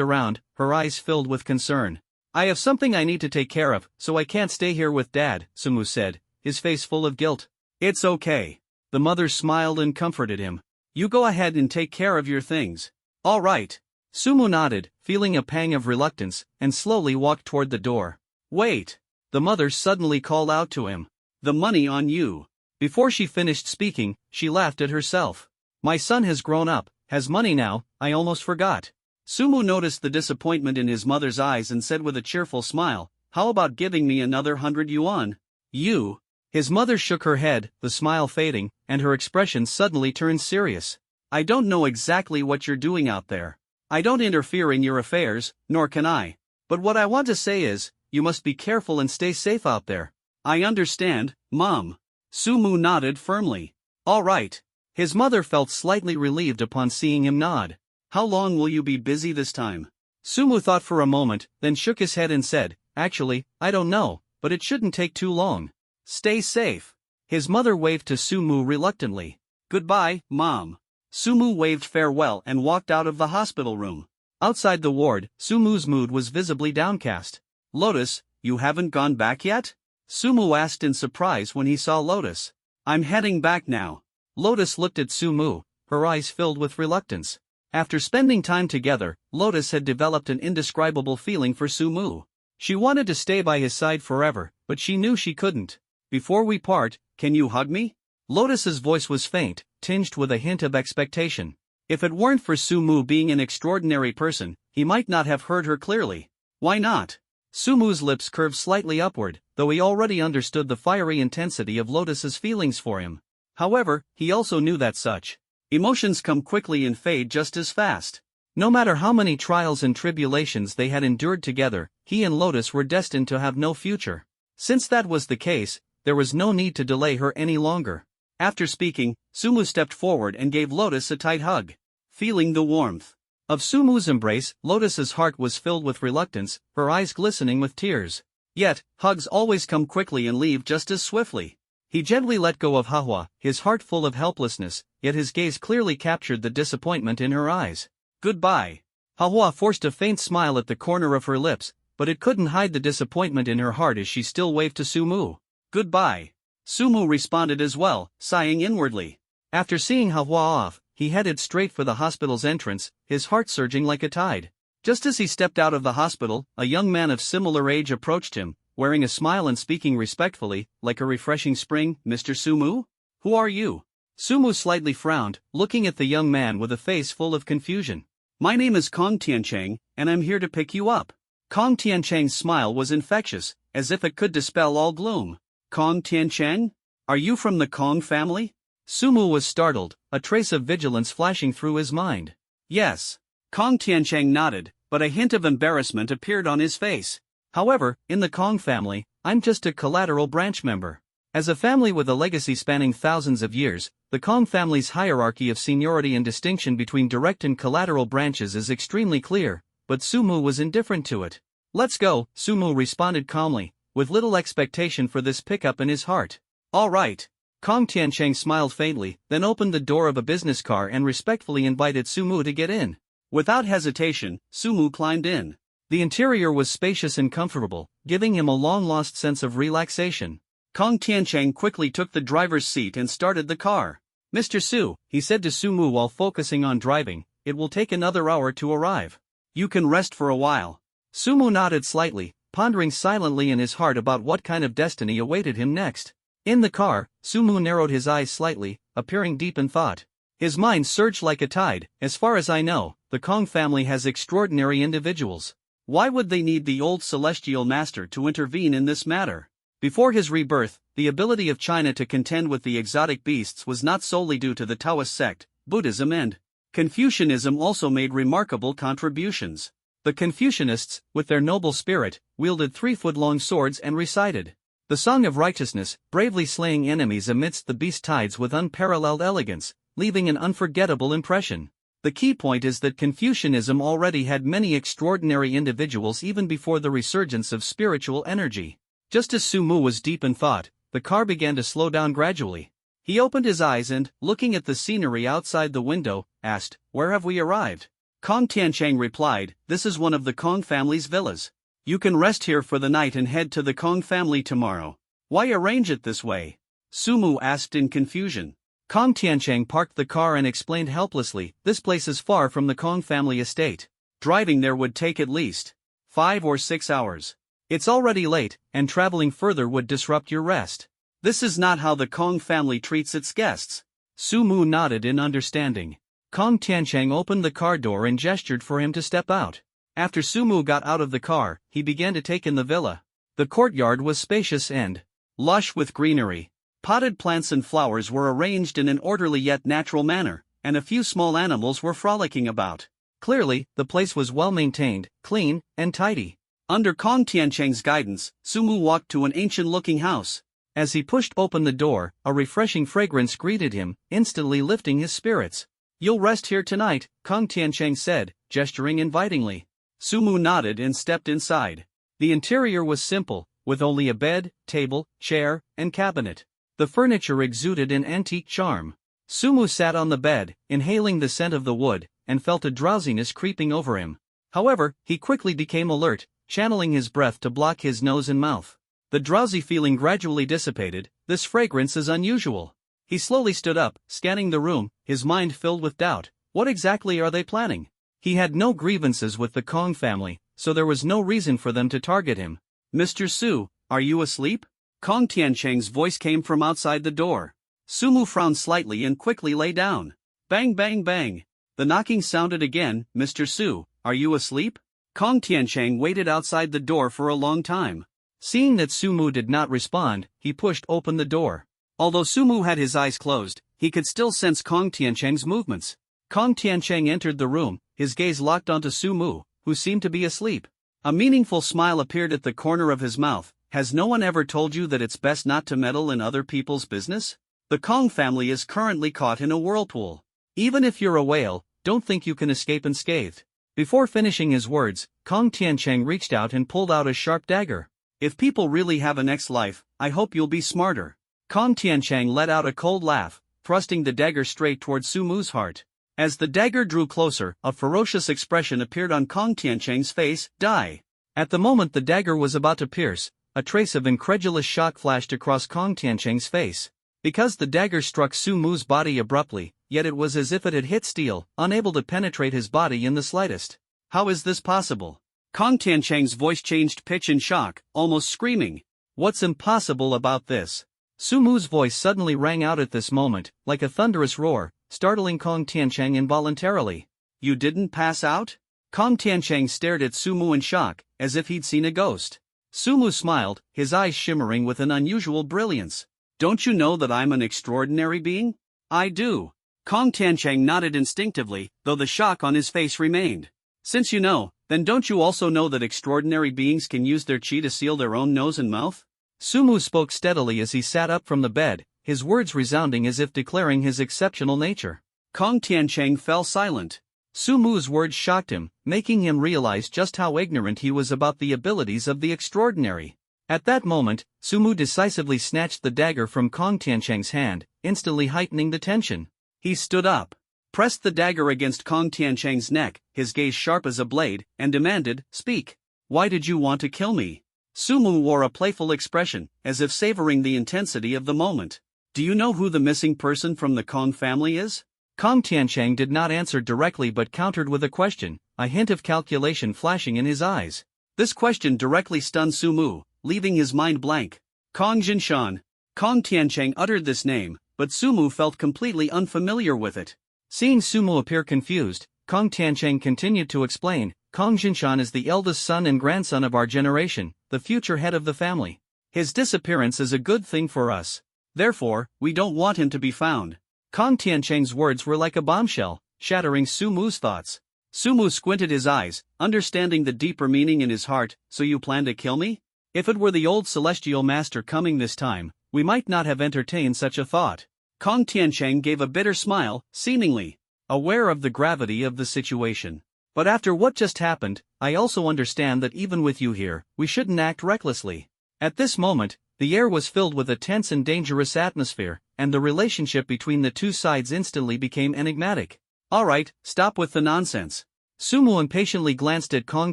around, her eyes filled with concern. "I have something I need to take care of, so I can't stay here with Dad," Sumu said, his face full of guilt. "It's okay." The mother smiled and comforted him. "You go ahead and take care of your things." "All right." Sumu nodded, feeling a pang of reluctance, and slowly walked toward the door. "Wait!" The mother suddenly called out to him. "The money on you." Before she finished speaking, she laughed at herself. "My son has grown up, has money now, I almost forgot." Sumu noticed the disappointment in his mother's eyes and said with a cheerful smile, "How about giving me another 100 yuan? You?" His mother shook her head, the smile fading, and her expression suddenly turned serious. "I don't know exactly what you're doing out there. I don't interfere in your affairs, nor can I. But what I want to say is, you must be careful and stay safe out there." "I understand, Mom." Sumu nodded firmly. "All right." His mother felt slightly relieved upon seeing him nod. "How long will you be busy this time?" Sumu thought for a moment, then shook his head and said, "Actually, I don't know, but it shouldn't take too long." "Stay safe." His mother waved to Sumu reluctantly. "Goodbye, Mom." Sumu waved farewell and walked out of the hospital room. Outside the ward, Sumu's mood was visibly downcast. "Lotus, you haven't gone back yet?" Sumu asked in surprise when he saw Lotus. "I'm heading back now." Lotus looked at Sumu, her eyes filled with reluctance. After spending time together, Lotus had developed an indescribable feeling for Sumu. She wanted to stay by his side forever, but she knew she couldn't. "Before we part, can you hug me?" Lotus's voice was faint, tinged with a hint of expectation. If it weren't for Sumu being an extraordinary person, he might not have heard her clearly. "Why not?" Sumu's lips curved slightly upward, though he already understood the fiery intensity of Lotus's feelings for him. However, he also knew that such emotions come quickly and fade just as fast. No matter how many trials and tribulations they had endured together, he and Lotus were destined to have no future. Since that was the case, there was no need to delay her any longer. After speaking, Sumu stepped forward and gave Lotus a tight hug. Feeling the warmth of Sumu's embrace, Lotus's heart was filled with reluctance, her eyes glistening with tears. Yet, hugs always come quickly and leave just as swiftly. He gently let go of Manhwa, his heart full of helplessness, yet his gaze clearly captured the disappointment in her eyes. "Goodbye." Manhwa forced a faint smile at the corner of her lips, but it couldn't hide the disappointment in her heart as she still waved to Sumu. "Goodbye." Sumu responded as well, sighing inwardly. After seeing Manhwa off, he headed straight for the hospital's entrance, his heart surging like a tide. Just as he stepped out of the hospital, a young man of similar age approached him, wearing a smile and speaking respectfully, like a refreshing spring. "Mr. Sumu? Who are you?" Sumu slightly frowned, looking at the young man with a face full of confusion. "My name is Kong Tiancheng, and I'm here to pick you up." Kong Tiancheng's smile was infectious, as if it could dispel all gloom. "Kong Tiancheng? Are you from the Kong family?" Sumu was startled, a trace of vigilance flashing through his mind. "Yes." Kong Tiancheng nodded, but a hint of embarrassment appeared on his face. "However, in the Kong family, I'm just a collateral branch member. As a family with a legacy spanning thousands of years, the Kong family's hierarchy of seniority and distinction between direct and collateral branches is extremely clear," but Sumu was indifferent to it. "Let's go," Sumu responded calmly, with little expectation for this pickup in his heart. "All right." Kong Tiancheng smiled faintly, then opened the door of a business car and respectfully invited Sumu to get in. Without hesitation, Sumu climbed in. The interior was spacious and comfortable, giving him a long-lost sense of relaxation. Kong Tiancheng quickly took the driver's seat and started the car. "Mr. Su," he said to Sumu while focusing on driving, "it will take another hour to arrive. You can rest for a while." Sumu nodded slightly, pondering silently in his heart about what kind of destiny awaited him next. In the car, Sumu narrowed his eyes slightly, appearing deep in thought. His mind surged like a tide. "As far as I know, the Kong family has extraordinary individuals. Why would they need the old celestial master to intervene in this matter? Before his rebirth, the ability of China to contend with the exotic beasts was not solely due to the Taoist sect. Buddhism and Confucianism also made remarkable contributions. The Confucianists, with their noble spirit, wielded 3-foot-long swords and recited the Song of Righteousness, bravely slaying enemies amidst the beast tides with unparalleled elegance, leaving an unforgettable impression. The key point is that Confucianism already had many extraordinary individuals even before the resurgence of spiritual energy. Just as Sumu was deep in thought, the car began to slow down gradually. He opened his eyes and, looking at the scenery outside the window, asked, "Where have we arrived?" Kong Tiancheng replied, "This is one of the Kong family's villas. You can rest here for the night and head to the Kong family tomorrow." "Why arrange it this way?" Sumu asked in confusion. Kong Tiancheng parked the car and explained helplessly, "This place is far from the Kong family estate. Driving there would take at least 5 or 6 hours. It's already late, and traveling further would disrupt your rest. This is not how the Kong family treats its guests." Sumu nodded in understanding. Kong Tiancheng opened the car door and gestured for him to step out. After Sumu got out of the car, he began to take in the villa. The courtyard was spacious and lush with greenery. Potted plants and flowers were arranged in an orderly yet natural manner, and a few small animals were frolicking about. Clearly, the place was well maintained, clean, and tidy. Under Kong Tiancheng's guidance, Sumu walked to an ancient-looking house. As he pushed open the door, a refreshing fragrance greeted him, instantly lifting his spirits. "You'll rest here tonight," Kong Tiancheng said, gesturing invitingly. Sumu nodded and stepped inside. The interior was simple, with only a bed, table, chair, and cabinet. The furniture exuded an antique charm. Sumu sat on the bed, inhaling the scent of the wood, and felt a drowsiness creeping over him. However, he quickly became alert, channeling his breath to block his nose and mouth. The drowsy feeling gradually dissipated. "This fragrance is unusual." He slowly stood up, scanning the room, his mind filled with doubt. What exactly are they planning? He had no grievances with the Kong family, so there was no reason for them to target him. "Mr. Su, are you asleep?" Kong Tiancheng's voice came from outside the door. Sumu frowned slightly and quickly lay down. Bang bang bang. The knocking sounded again. "Mr. Su, are you asleep?" Kong Tiancheng waited outside the door for a long time. Seeing that Sumu did not respond, he pushed open the door. Although Sumu had his eyes closed, he could still sense Kong Tiancheng's movements. Kong Tiancheng entered the room, his gaze locked onto Sumu, who seemed to be asleep. A meaningful smile appeared at the corner of his mouth. "Has no one ever told you that it's best not to meddle in other people's business? The Kong family is currently caught in a whirlpool. Even if you're a whale, don't think you can escape unscathed." Before finishing his words, Kong Tiancheng reached out and pulled out a sharp dagger. "If people really have a next life, I hope you'll be smarter." Kong Tiancheng let out a cold laugh, thrusting the dagger straight toward Sumu's heart. As the dagger drew closer, a ferocious expression appeared on Kong Tiancheng's face. "Die." At the moment the dagger was about to pierce, a trace of incredulous shock flashed across Kong Tiancheng's face. Because the dagger struck Sumu's body abruptly, yet it was as if it had hit steel, unable to penetrate his body in the slightest. "How is this possible?" Kong Tiancheng's voice changed pitch in shock, almost screaming. "What's impossible about this?" Sumu's voice suddenly rang out at this moment, like a thunderous roar, startling Kong Tiancheng involuntarily. "You didn't pass out?" Kong Tiancheng stared at Sumu in shock, as if he'd seen a ghost. Sumu smiled, his eyes shimmering with an unusual brilliance. "Don't you know that I'm an extraordinary being?" "I do." Kong Tiancheng nodded instinctively, though the shock on his face remained. "Since you know, then don't you also know that extraordinary beings can use their qi to seal their own nose and mouth?" Sumu spoke steadily as he sat up from the bed, his words resounding as if declaring his exceptional nature. Kong Tiancheng fell silent. Sumu's words shocked him, making him realize just how ignorant he was about the abilities of the extraordinary. At that moment, Sumu decisively snatched the dagger from Kong Tiancheng's hand, instantly heightening the tension. He stood up, pressed the dagger against Kong Tiancheng's neck, his gaze sharp as a blade, and demanded, "Speak. Why did you want to kill me?" Sumu wore a playful expression, as if savoring the intensity of the moment. "Do you know who the missing person from the Kong family is?" Kong Tiancheng did not answer directly but countered with a question, a hint of calculation flashing in his eyes. This question directly stunned Sumu, leaving his mind blank. Kong Jinshan. Kong Tiancheng uttered this name, but Sumu felt completely unfamiliar with it. Seeing Sumu appear confused, Kong Tiancheng continued to explain, "Kong Jinshan is the eldest son and grandson of our generation, the future head of the family. His disappearance is a good thing for us. Therefore, we don't want him to be found. Kong Tiancheng's words were like a bombshell, shattering Sumu's thoughts. Sumu squinted his eyes, understanding the deeper meaning in his heart. So you plan to kill me? If it were the old celestial master coming this time, we might not have entertained such a thought. Kong Tiancheng gave a bitter smile, seemingly aware of the gravity of the situation. But after what just happened, I also understand that even with you here, we shouldn't act recklessly. At this moment, the air was filled with a tense and dangerous atmosphere, and the relationship between the two sides instantly became enigmatic. Alright, stop with the nonsense. Sumu impatiently glanced at Kong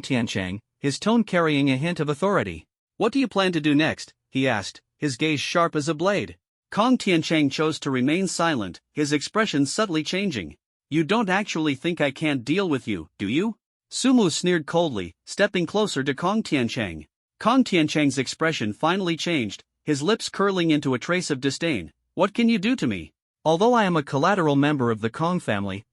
Tiancheng, his tone carrying a hint of authority. What do you plan to do next? He asked, his gaze sharp as a blade. Kong Tiancheng chose to remain silent, his expression subtly changing. You don't actually think I can't deal with you, do you? Sumu sneered coldly, stepping closer to Kong Tiancheng. Kong Tiancheng's expression finally changed, his lips curling into a trace of disdain. What can you do to me? Although I am a collateral member of the Kong family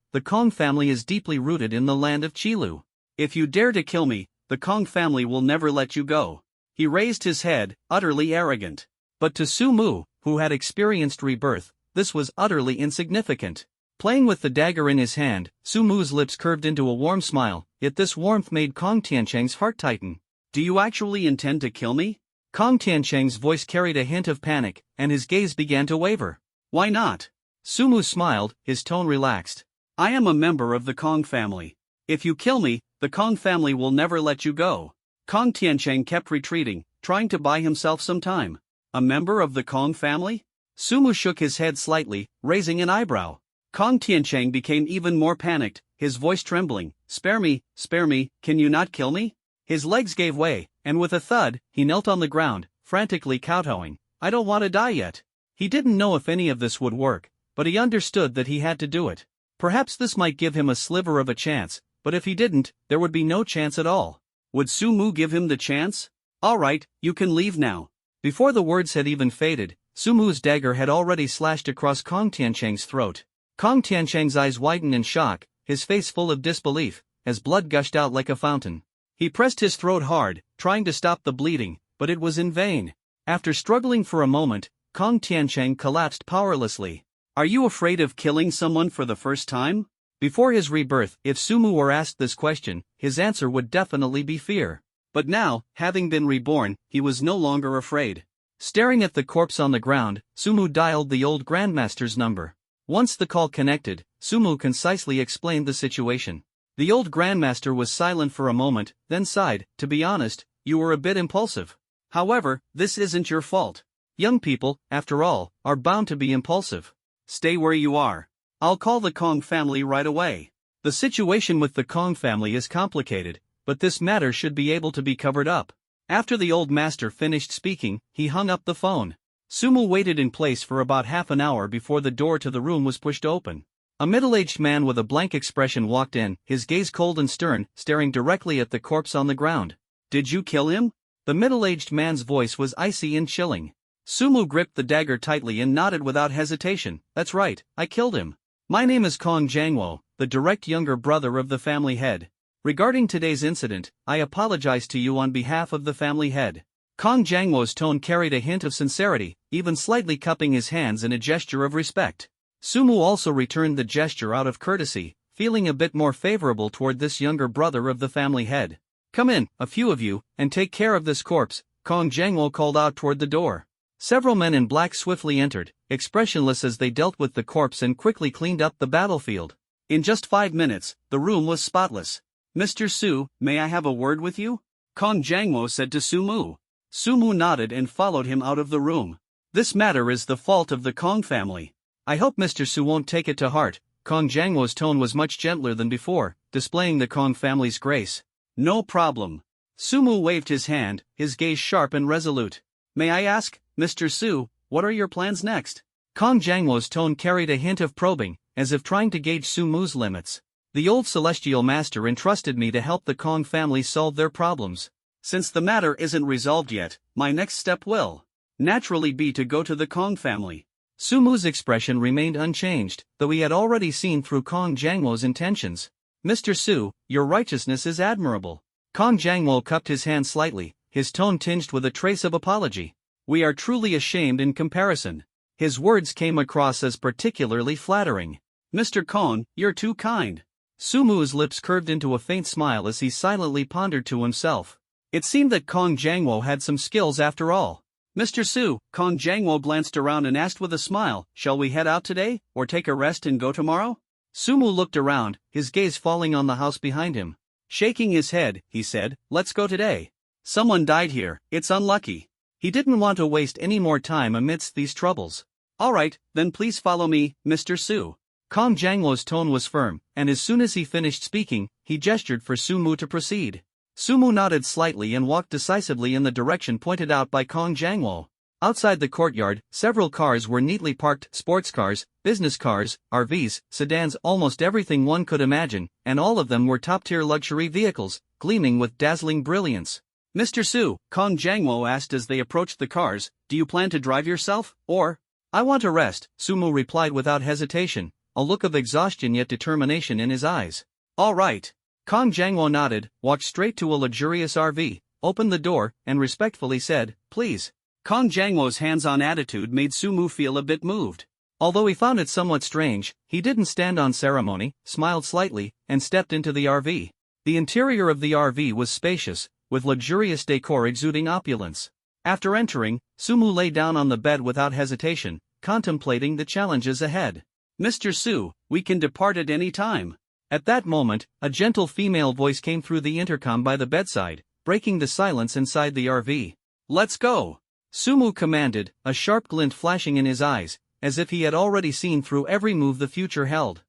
is deeply rooted in the land of Qilu. If you dare to kill me, the Kong family will never let you go. He raised his head, utterly arrogant. But to Sumu, who had experienced rebirth, this was utterly insignificant. Playing with the dagger in his hand, Sumu's lips curved into a warm smile, yet this warmth made Kong Tiancheng's heart tighten. Do you actually intend to kill me? Kong Tiancheng's voice carried a hint of panic, and his gaze began to waver. Why not? Sumu smiled, his tone relaxed. I am a member of the Kong family. If you kill me, the Kong family will never let you go. Kong Tiancheng kept retreating, trying to buy himself some time. A member of the Kong family? Sumu shook his head slightly, raising an eyebrow. Kong Tiancheng became even more panicked, his voice trembling. Spare me, can you not kill me? His legs gave way, and with a thud, he knelt on the ground, frantically kowtowing. I don't want to die yet. He didn't know if any of this would work, but he understood that he had to do it. Perhaps this might give him a sliver of a chance, but if he didn't, there would be no chance at all. Would Sumu give him the chance? Alright, you can leave now. Before the words had even faded, Sumu's dagger had already slashed across Kong Tiancheng's throat. Kong Tiancheng's eyes widened in shock, his face full of disbelief, as blood gushed out like a fountain. He pressed his throat hard, trying to stop the bleeding, but it was in vain. After struggling for a moment, Kong Tiancheng collapsed powerlessly. Are you afraid of killing someone for the first time? Before his rebirth, if Sumu were asked this question, his answer would definitely be fear. But now, having been reborn, he was no longer afraid. Staring at the corpse on the ground, Sumu dialed the old Grandmaster's number. Once the call connected, Sumu concisely explained the situation. The old Grandmaster was silent for a moment, then sighed. To be honest, you were a bit impulsive. However, this isn't your fault. Young people, after all, are bound to be impulsive. Stay where you are. I'll call the Kong family right away. The situation with the Kong family is complicated, but this matter should be able to be covered up. After the old master finished speaking, he hung up the phone. Sumu waited in place for about half an hour before the door to the room was pushed open. A middle-aged man with a blank expression walked in, his gaze cold and stern, staring directly at the corpse on the ground. Did you kill him? The middle-aged man's voice was icy and chilling. Sumu gripped the dagger tightly and nodded without hesitation. That's right, I killed him. My name is Kong Jangwo, the direct younger brother of the family head. Regarding today's incident, I apologize to you on behalf of the family head. Kong Jangwo's tone carried a hint of sincerity, even slightly cupping his hands in a gesture of respect. Sumu also returned the gesture out of courtesy, feeling a bit more favorable toward this younger brother of the family head. Come in, a few of you, and take care of this corpse, Kong Jangwo called out toward the door. Several men in black swiftly entered, expressionless as they dealt with the corpse and quickly cleaned up the battlefield. In just 5 minutes, the room was spotless. Mr. Su, may I have a word with you? Kong Jangwo said to Sumu. Sumu nodded and followed him out of the room. This matter is the fault of the Kong family. I hope Mr. Su won't take it to heart. Kong Jangwo's tone was much gentler than before, displaying the Kong family's grace. No problem. Sumu waved his hand, his gaze sharp and resolute. May I ask, Mr. Su, what are your plans next? Kong Jangwo's tone carried a hint of probing, as if trying to gauge Sumu's limits. The old celestial master entrusted me to help the Kong family solve their problems. Since the matter isn't resolved yet, my next step will naturally be to go to the Kong family. Sumu's expression remained unchanged, though he had already seen through Kong Jangwo's intentions. Mr. Su, your righteousness is admirable. Kong Jangwo cupped his hand slightly, his tone tinged with a trace of apology. We are truly ashamed in comparison. His words came across as particularly flattering. Mr. Kong, you're too kind. Sumu's lips curved into a faint smile as he silently pondered to himself. It seemed that Kong Jangwo had some skills after all. Mr. Su, Kong Jangwo glanced around and asked with a smile, shall we head out today, or take a rest and go tomorrow? Sumu looked around, his gaze falling on the house behind him. Shaking his head, he said, let's go today. Someone died here, it's unlucky. He didn't want to waste any more time amidst these troubles. Alright, then please follow me, Mr. Su. Kong Jangwo's tone was firm, and as soon as he finished speaking, he gestured for Sumu to proceed. Sumu nodded slightly and walked decisively in the direction pointed out by Kong Jangwo. Outside the courtyard, several cars were neatly parked, sports cars, business cars, RVs, sedans, almost everything one could imagine, and all of them were top-tier luxury vehicles, gleaming with dazzling brilliance. Mr. Su, Kong Jangwo asked as they approached the cars, do you plan to drive yourself, or? I want to rest, Sumu replied without hesitation, a look of exhaustion yet determination in his eyes. All right. Kong Jangwo nodded, walked straight to a luxurious RV, opened the door, and respectfully said, please. Kong Jangwo's hands-on attitude made Sumu feel a bit moved. Although he found it somewhat strange, he didn't stand on ceremony, smiled slightly, and stepped into the RV. The interior of the RV was spacious, with luxurious decor exuding opulence. After entering, Sumu lay down on the bed without hesitation, contemplating the challenges ahead. Mr. Su, we can depart at any time. At that moment, a gentle female voice came through the intercom by the bedside, breaking the silence inside the RV. Let's go. Sumu commanded, a sharp glint flashing in his eyes, as if he had already seen through every move the future held.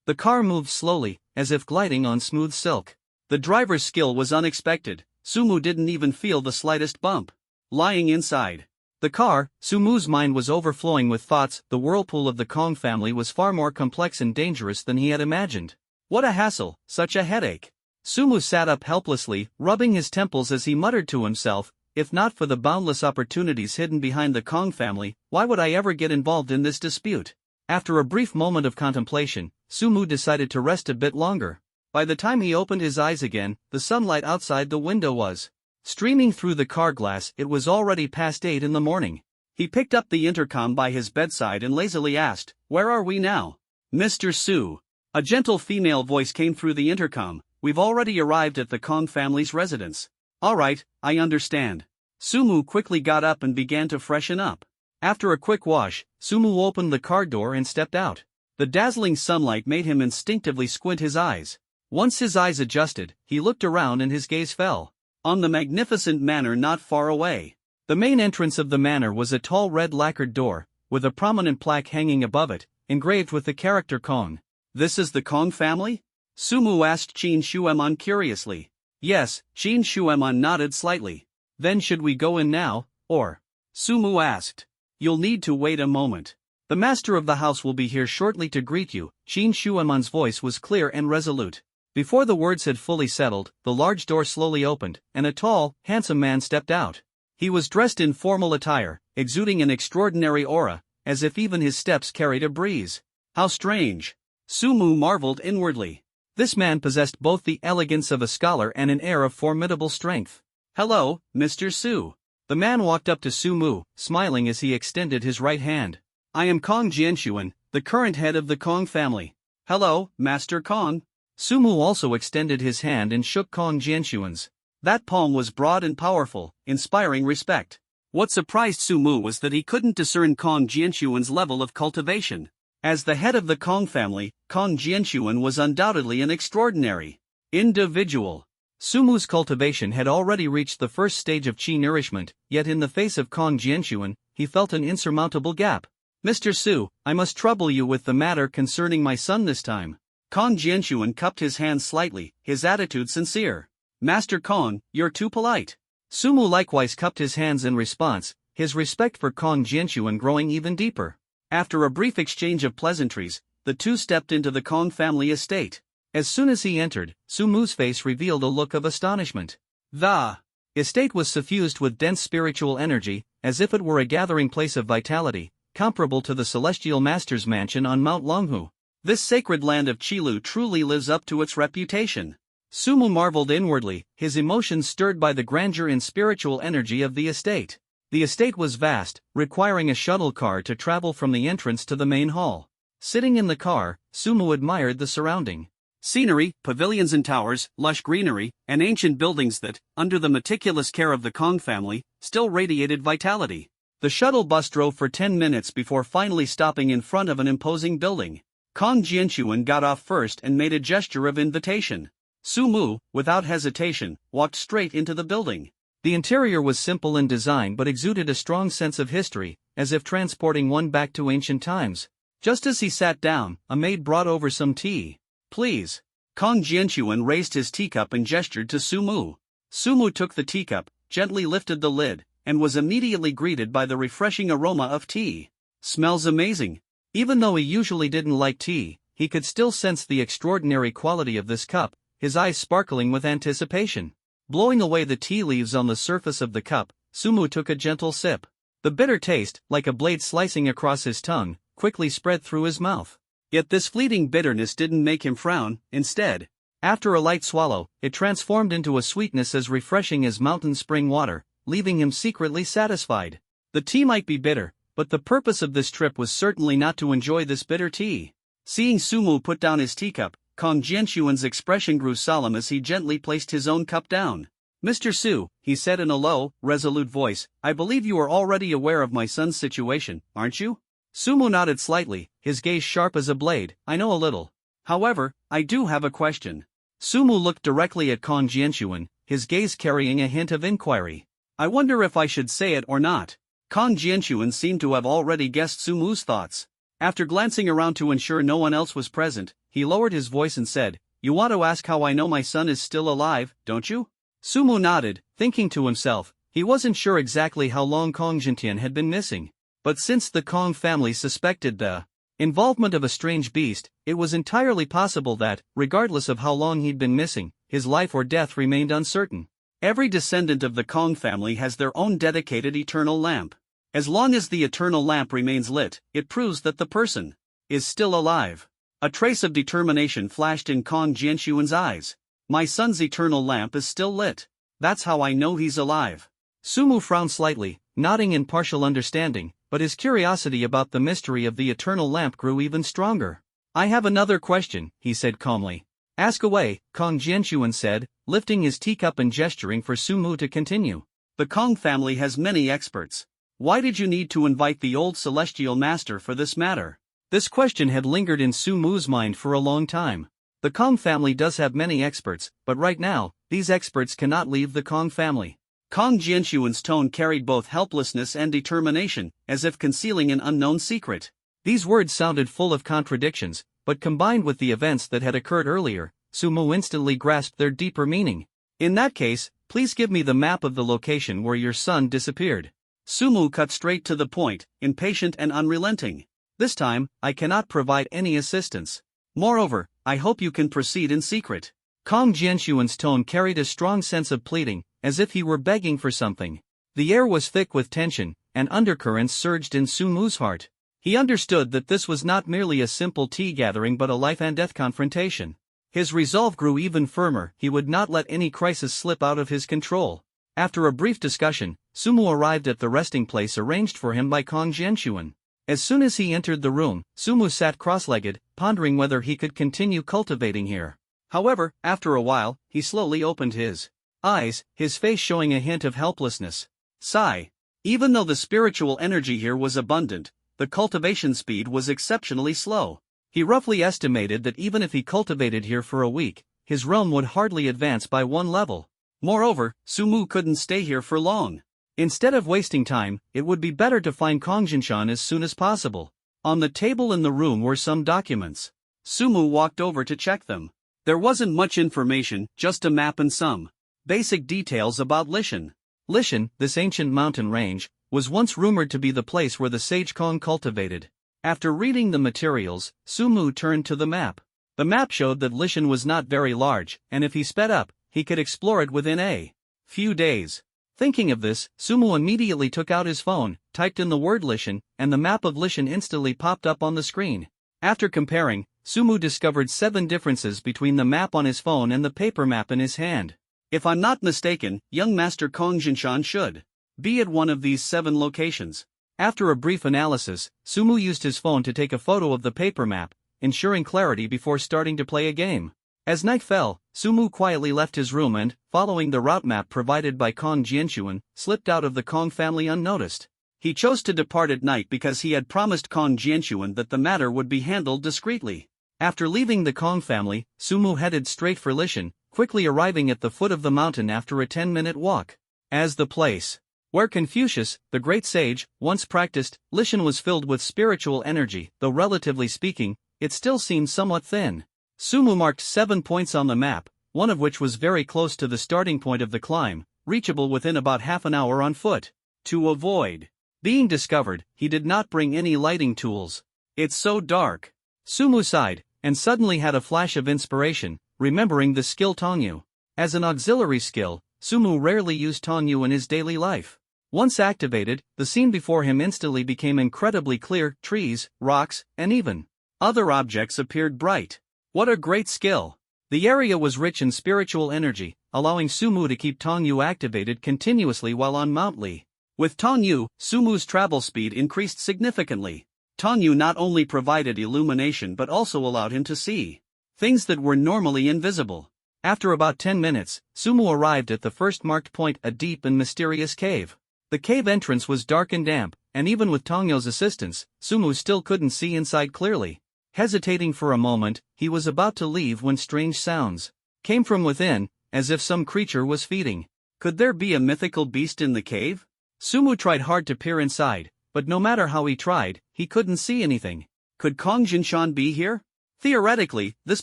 The car moved slowly, as if gliding on smooth silk. The driver's skill was unexpected. Sumu didn't even feel the slightest bump. Lying inside the car, Sumu's mind was overflowing with thoughts. The whirlpool of the Kong family was far more complex and dangerous than he had imagined. What a hassle, such a headache. Sumu sat up helplessly, rubbing his temples as he muttered to himself, if not for the boundless opportunities hidden behind the Kong family, why would I ever get involved in this dispute? After a brief moment of contemplation, Sumu decided to rest a bit longer. By the time he opened his eyes again, the sunlight outside the window was streaming through the car glass. It was already past 8 in the morning. He picked up the intercom by his bedside and lazily asked, where are we now? Mr. Su. A gentle female voice came through the intercom, we've already arrived at the Kong family's residence. Alright, I understand. Sumu quickly got up and began to freshen up. After a quick wash, Sumu opened the car door and stepped out. The dazzling sunlight made him instinctively squint his eyes. Once his eyes adjusted, he looked around and his gaze fell on the magnificent manor not far away. The main entrance of the manor was a tall red lacquered door, with a prominent plaque hanging above it, engraved with the character Kong. This is the Kong family? Sumu asked Qin Shuemon curiously. Yes, Qin Shuemon nodded slightly. Then should we go in now, or? Sumu asked. You'll need to wait a moment. The master of the house will be here shortly to greet you. Qin Shuemon's voice was clear and resolute. Before the words had fully settled, the large door slowly opened, and a tall, handsome man stepped out. He was dressed in formal attire, exuding an extraordinary aura, as if even his steps carried a breeze. How strange! Sumu marveled inwardly. This man possessed both the elegance of a scholar and an air of formidable strength. Hello, Mr. Su. The man walked up to Sumu, smiling as he extended his right hand. I am Kong Jianshuan, the current head of the Kong family. Hello, Master Kong. Sumu also extended his hand and shook Kong Jianshuan's. That palm was broad and powerful, inspiring respect. What surprised Sumu was that he couldn't discern Kong Jianshuan's level of cultivation. As the head of the Kong family, Kong Jianshuan was undoubtedly an extraordinary individual. Sumu's cultivation had already reached the first stage of qi nourishment, yet in the face of Kong Jianshuan, he felt an insurmountable gap. Mr. Su, I must trouble you with the matter concerning my son this time. Kong Jianshuan cupped his hands slightly, his attitude sincere. Master Kong, you're too polite. Sumu likewise cupped his hands in response, his respect for Kong Jianshuan growing even deeper. After a brief exchange of pleasantries, the two stepped into the Kong family estate. As soon as he entered, Sumu's face revealed a look of astonishment. The estate was suffused with dense spiritual energy, as if it were a gathering place of vitality, comparable to the celestial master's mansion on Mount Longhu. This sacred land of Qilu truly lives up to its reputation. Sumu marveled inwardly, his emotions stirred by the grandeur and spiritual energy of the estate. The estate was vast, requiring a shuttle car to travel from the entrance to the main hall. Sitting in the car, Sumu admired the surrounding scenery, pavilions and towers, lush greenery, and ancient buildings that, under the meticulous care of the Kong family, still radiated vitality. The shuttle bus drove for 10 minutes before finally stopping in front of an imposing building. Kong Jianquan got off first and made a gesture of invitation. Sumu, without hesitation, walked straight into the building. The interior was simple in design but exuded a strong sense of history, as if transporting one back to ancient times. Just as he sat down, a maid brought over some tea. Please. Kong Jianquan raised his teacup and gestured to Sumu. Sumu took the teacup, gently lifted the lid, and was immediately greeted by the refreshing aroma of tea. Smells amazing. Even though he usually didn't like tea, he could still sense the extraordinary quality of this cup, his eyes sparkling with anticipation. Blowing away the tea leaves on the surface of the cup, Sumu took a gentle sip. The bitter taste, like a blade slicing across his tongue, quickly spread through his mouth. Yet this fleeting bitterness didn't make him frown. Instead, after a light swallow, it transformed into a sweetness as refreshing as mountain spring water, leaving him secretly satisfied. The tea might be bitter, but the purpose of this trip was certainly not to enjoy this bitter tea. Seeing Sumu put down his teacup, Kong Jianquan's expression grew solemn as he gently placed his own cup down. Mr. Su, he said in a low, resolute voice, I believe you are already aware of my son's situation, aren't you? Sumu nodded slightly, his gaze sharp as a blade. I know a little. However, I do have a question. Sumu looked directly at Kong Jianquan, his gaze carrying a hint of inquiry. I wonder if I should say it or not. Kong Jianquan seemed to have already guessed Sumu's thoughts. After glancing around to ensure no one else was present, he lowered his voice and said, You want to ask how I know my son is still alive, don't you? Sumu nodded, thinking to himself, he wasn't sure exactly how long Kong Jiantian had been missing. But since the Kong family suspected the involvement of a strange beast, it was entirely possible that, regardless of how long he'd been missing, his life or death remained uncertain. Every descendant of the Kong family has their own dedicated eternal lamp. As long as the eternal lamp remains lit, it proves that the person is still alive. A trace of determination flashed in Kong Jianquan's eyes. My son's eternal lamp is still lit. That's how I know he's alive. Sumu frowned slightly, nodding in partial understanding, but his curiosity about the mystery of the eternal lamp grew even stronger. I have another question, he said calmly. Ask away, Kong Jianquan said, lifting his teacup and gesturing for Sumu to continue. The Kong family has many experts. Why did you need to invite the old celestial master for this matter? This question had lingered in Sumu's mind for a long time. The Kong family does have many experts, but right now, these experts cannot leave the Kong family. Kong Jianquan's tone carried both helplessness and determination, as if concealing an unknown secret. These words sounded full of contradictions, but combined with the events that had occurred earlier, Sumu instantly grasped their deeper meaning. In that case, please give me the map of the location where your son disappeared. Sumu cut straight to the point, impatient and unrelenting. This time, I cannot provide any assistance. Moreover, I hope you can proceed in secret. Kong Jianquan's tone carried a strong sense of pleading, as if he were begging for something. The air was thick with tension, and undercurrents surged in Sumu's heart. He understood that this was not merely a simple tea gathering but a life-and-death confrontation. His resolve grew even firmer. He would not let any crisis slip out of his control. After a brief discussion, Sumu arrived at the resting place arranged for him by Kong Jianquan. As soon as he entered the room, Sumu sat cross-legged, pondering whether he could continue cultivating here. However, after a while, he slowly opened his eyes, his face showing a hint of helplessness. Sigh. Even though the spiritual energy here was abundant, the cultivation speed was exceptionally slow. He roughly estimated that even if he cultivated here for a week, his realm would hardly advance by one level. Moreover, Sumu couldn't stay here for long. Instead of wasting time, it would be better to find Kong Jinshan as soon as possible. On the table in the room were some documents. Sumu walked over to check them. There wasn't much information, just a map and some basic details about Lishan. Lishan, this ancient mountain range, was once rumored to be the place where the sage Kong cultivated. After reading the materials, Sumu turned to the map. The map showed that Lishan was not very large, and if he sped up, he could explore it within a few days. Thinking of this, Sumu immediately took out his phone, typed in the word Lishan, and the map of Lishan instantly popped up on the screen. After comparing, Sumu discovered 7 differences between the map on his phone and the paper map in his hand. If I'm not mistaken, young Master Kong Jinshan should Be at one of these 7 locations. After a brief analysis, Sumu used his phone to take a photo of the paper map, ensuring clarity before starting to play a game. As night fell, Sumu quietly left his room and, following the route map provided by Kong Jianxuan, slipped out of the Kong family unnoticed. He chose to depart at night because he had promised Kong Jianxuan that the matter would be handled discreetly. After leaving the Kong family, Sumu headed straight for Lishan, quickly arriving at the foot of the mountain after a 10-minute walk. As the place where Confucius, the great sage, once practiced, Lishan was filled with spiritual energy, though relatively speaking, it still seemed somewhat thin. Sumu marked 7 points on the map, one of which was very close to the starting point of the climb, reachable within about half an hour on foot. To avoid being discovered, he did not bring any lighting tools. It's so dark. Sumu sighed, and suddenly had a flash of inspiration, remembering the skill Tongyu. As an auxiliary skill, Sumu rarely used Tongyu in his daily life. Once activated, the scene before him instantly became incredibly clear. Trees, rocks, and even other objects appeared bright. What a great skill! The area was rich in spiritual energy, allowing Sumu to keep Tongyu activated continuously while on Mount Li. With Tongyu, Sumu's travel speed increased significantly. Tongyu not only provided illumination but also allowed him to see things that were normally invisible. After about 10 minutes, Sumu arrived at the first marked point, a deep and mysterious cave. The cave entrance was dark and damp, and even with Tongyu's assistance, Sumu still couldn't see inside clearly. Hesitating for a moment, he was about to leave when strange sounds came from within, as if some creature was feeding. Could there be a mythical beast in the cave? Sumu tried hard to peer inside, but no matter how he tried, he couldn't see anything. Could Kong Jinshan be here? Theoretically, this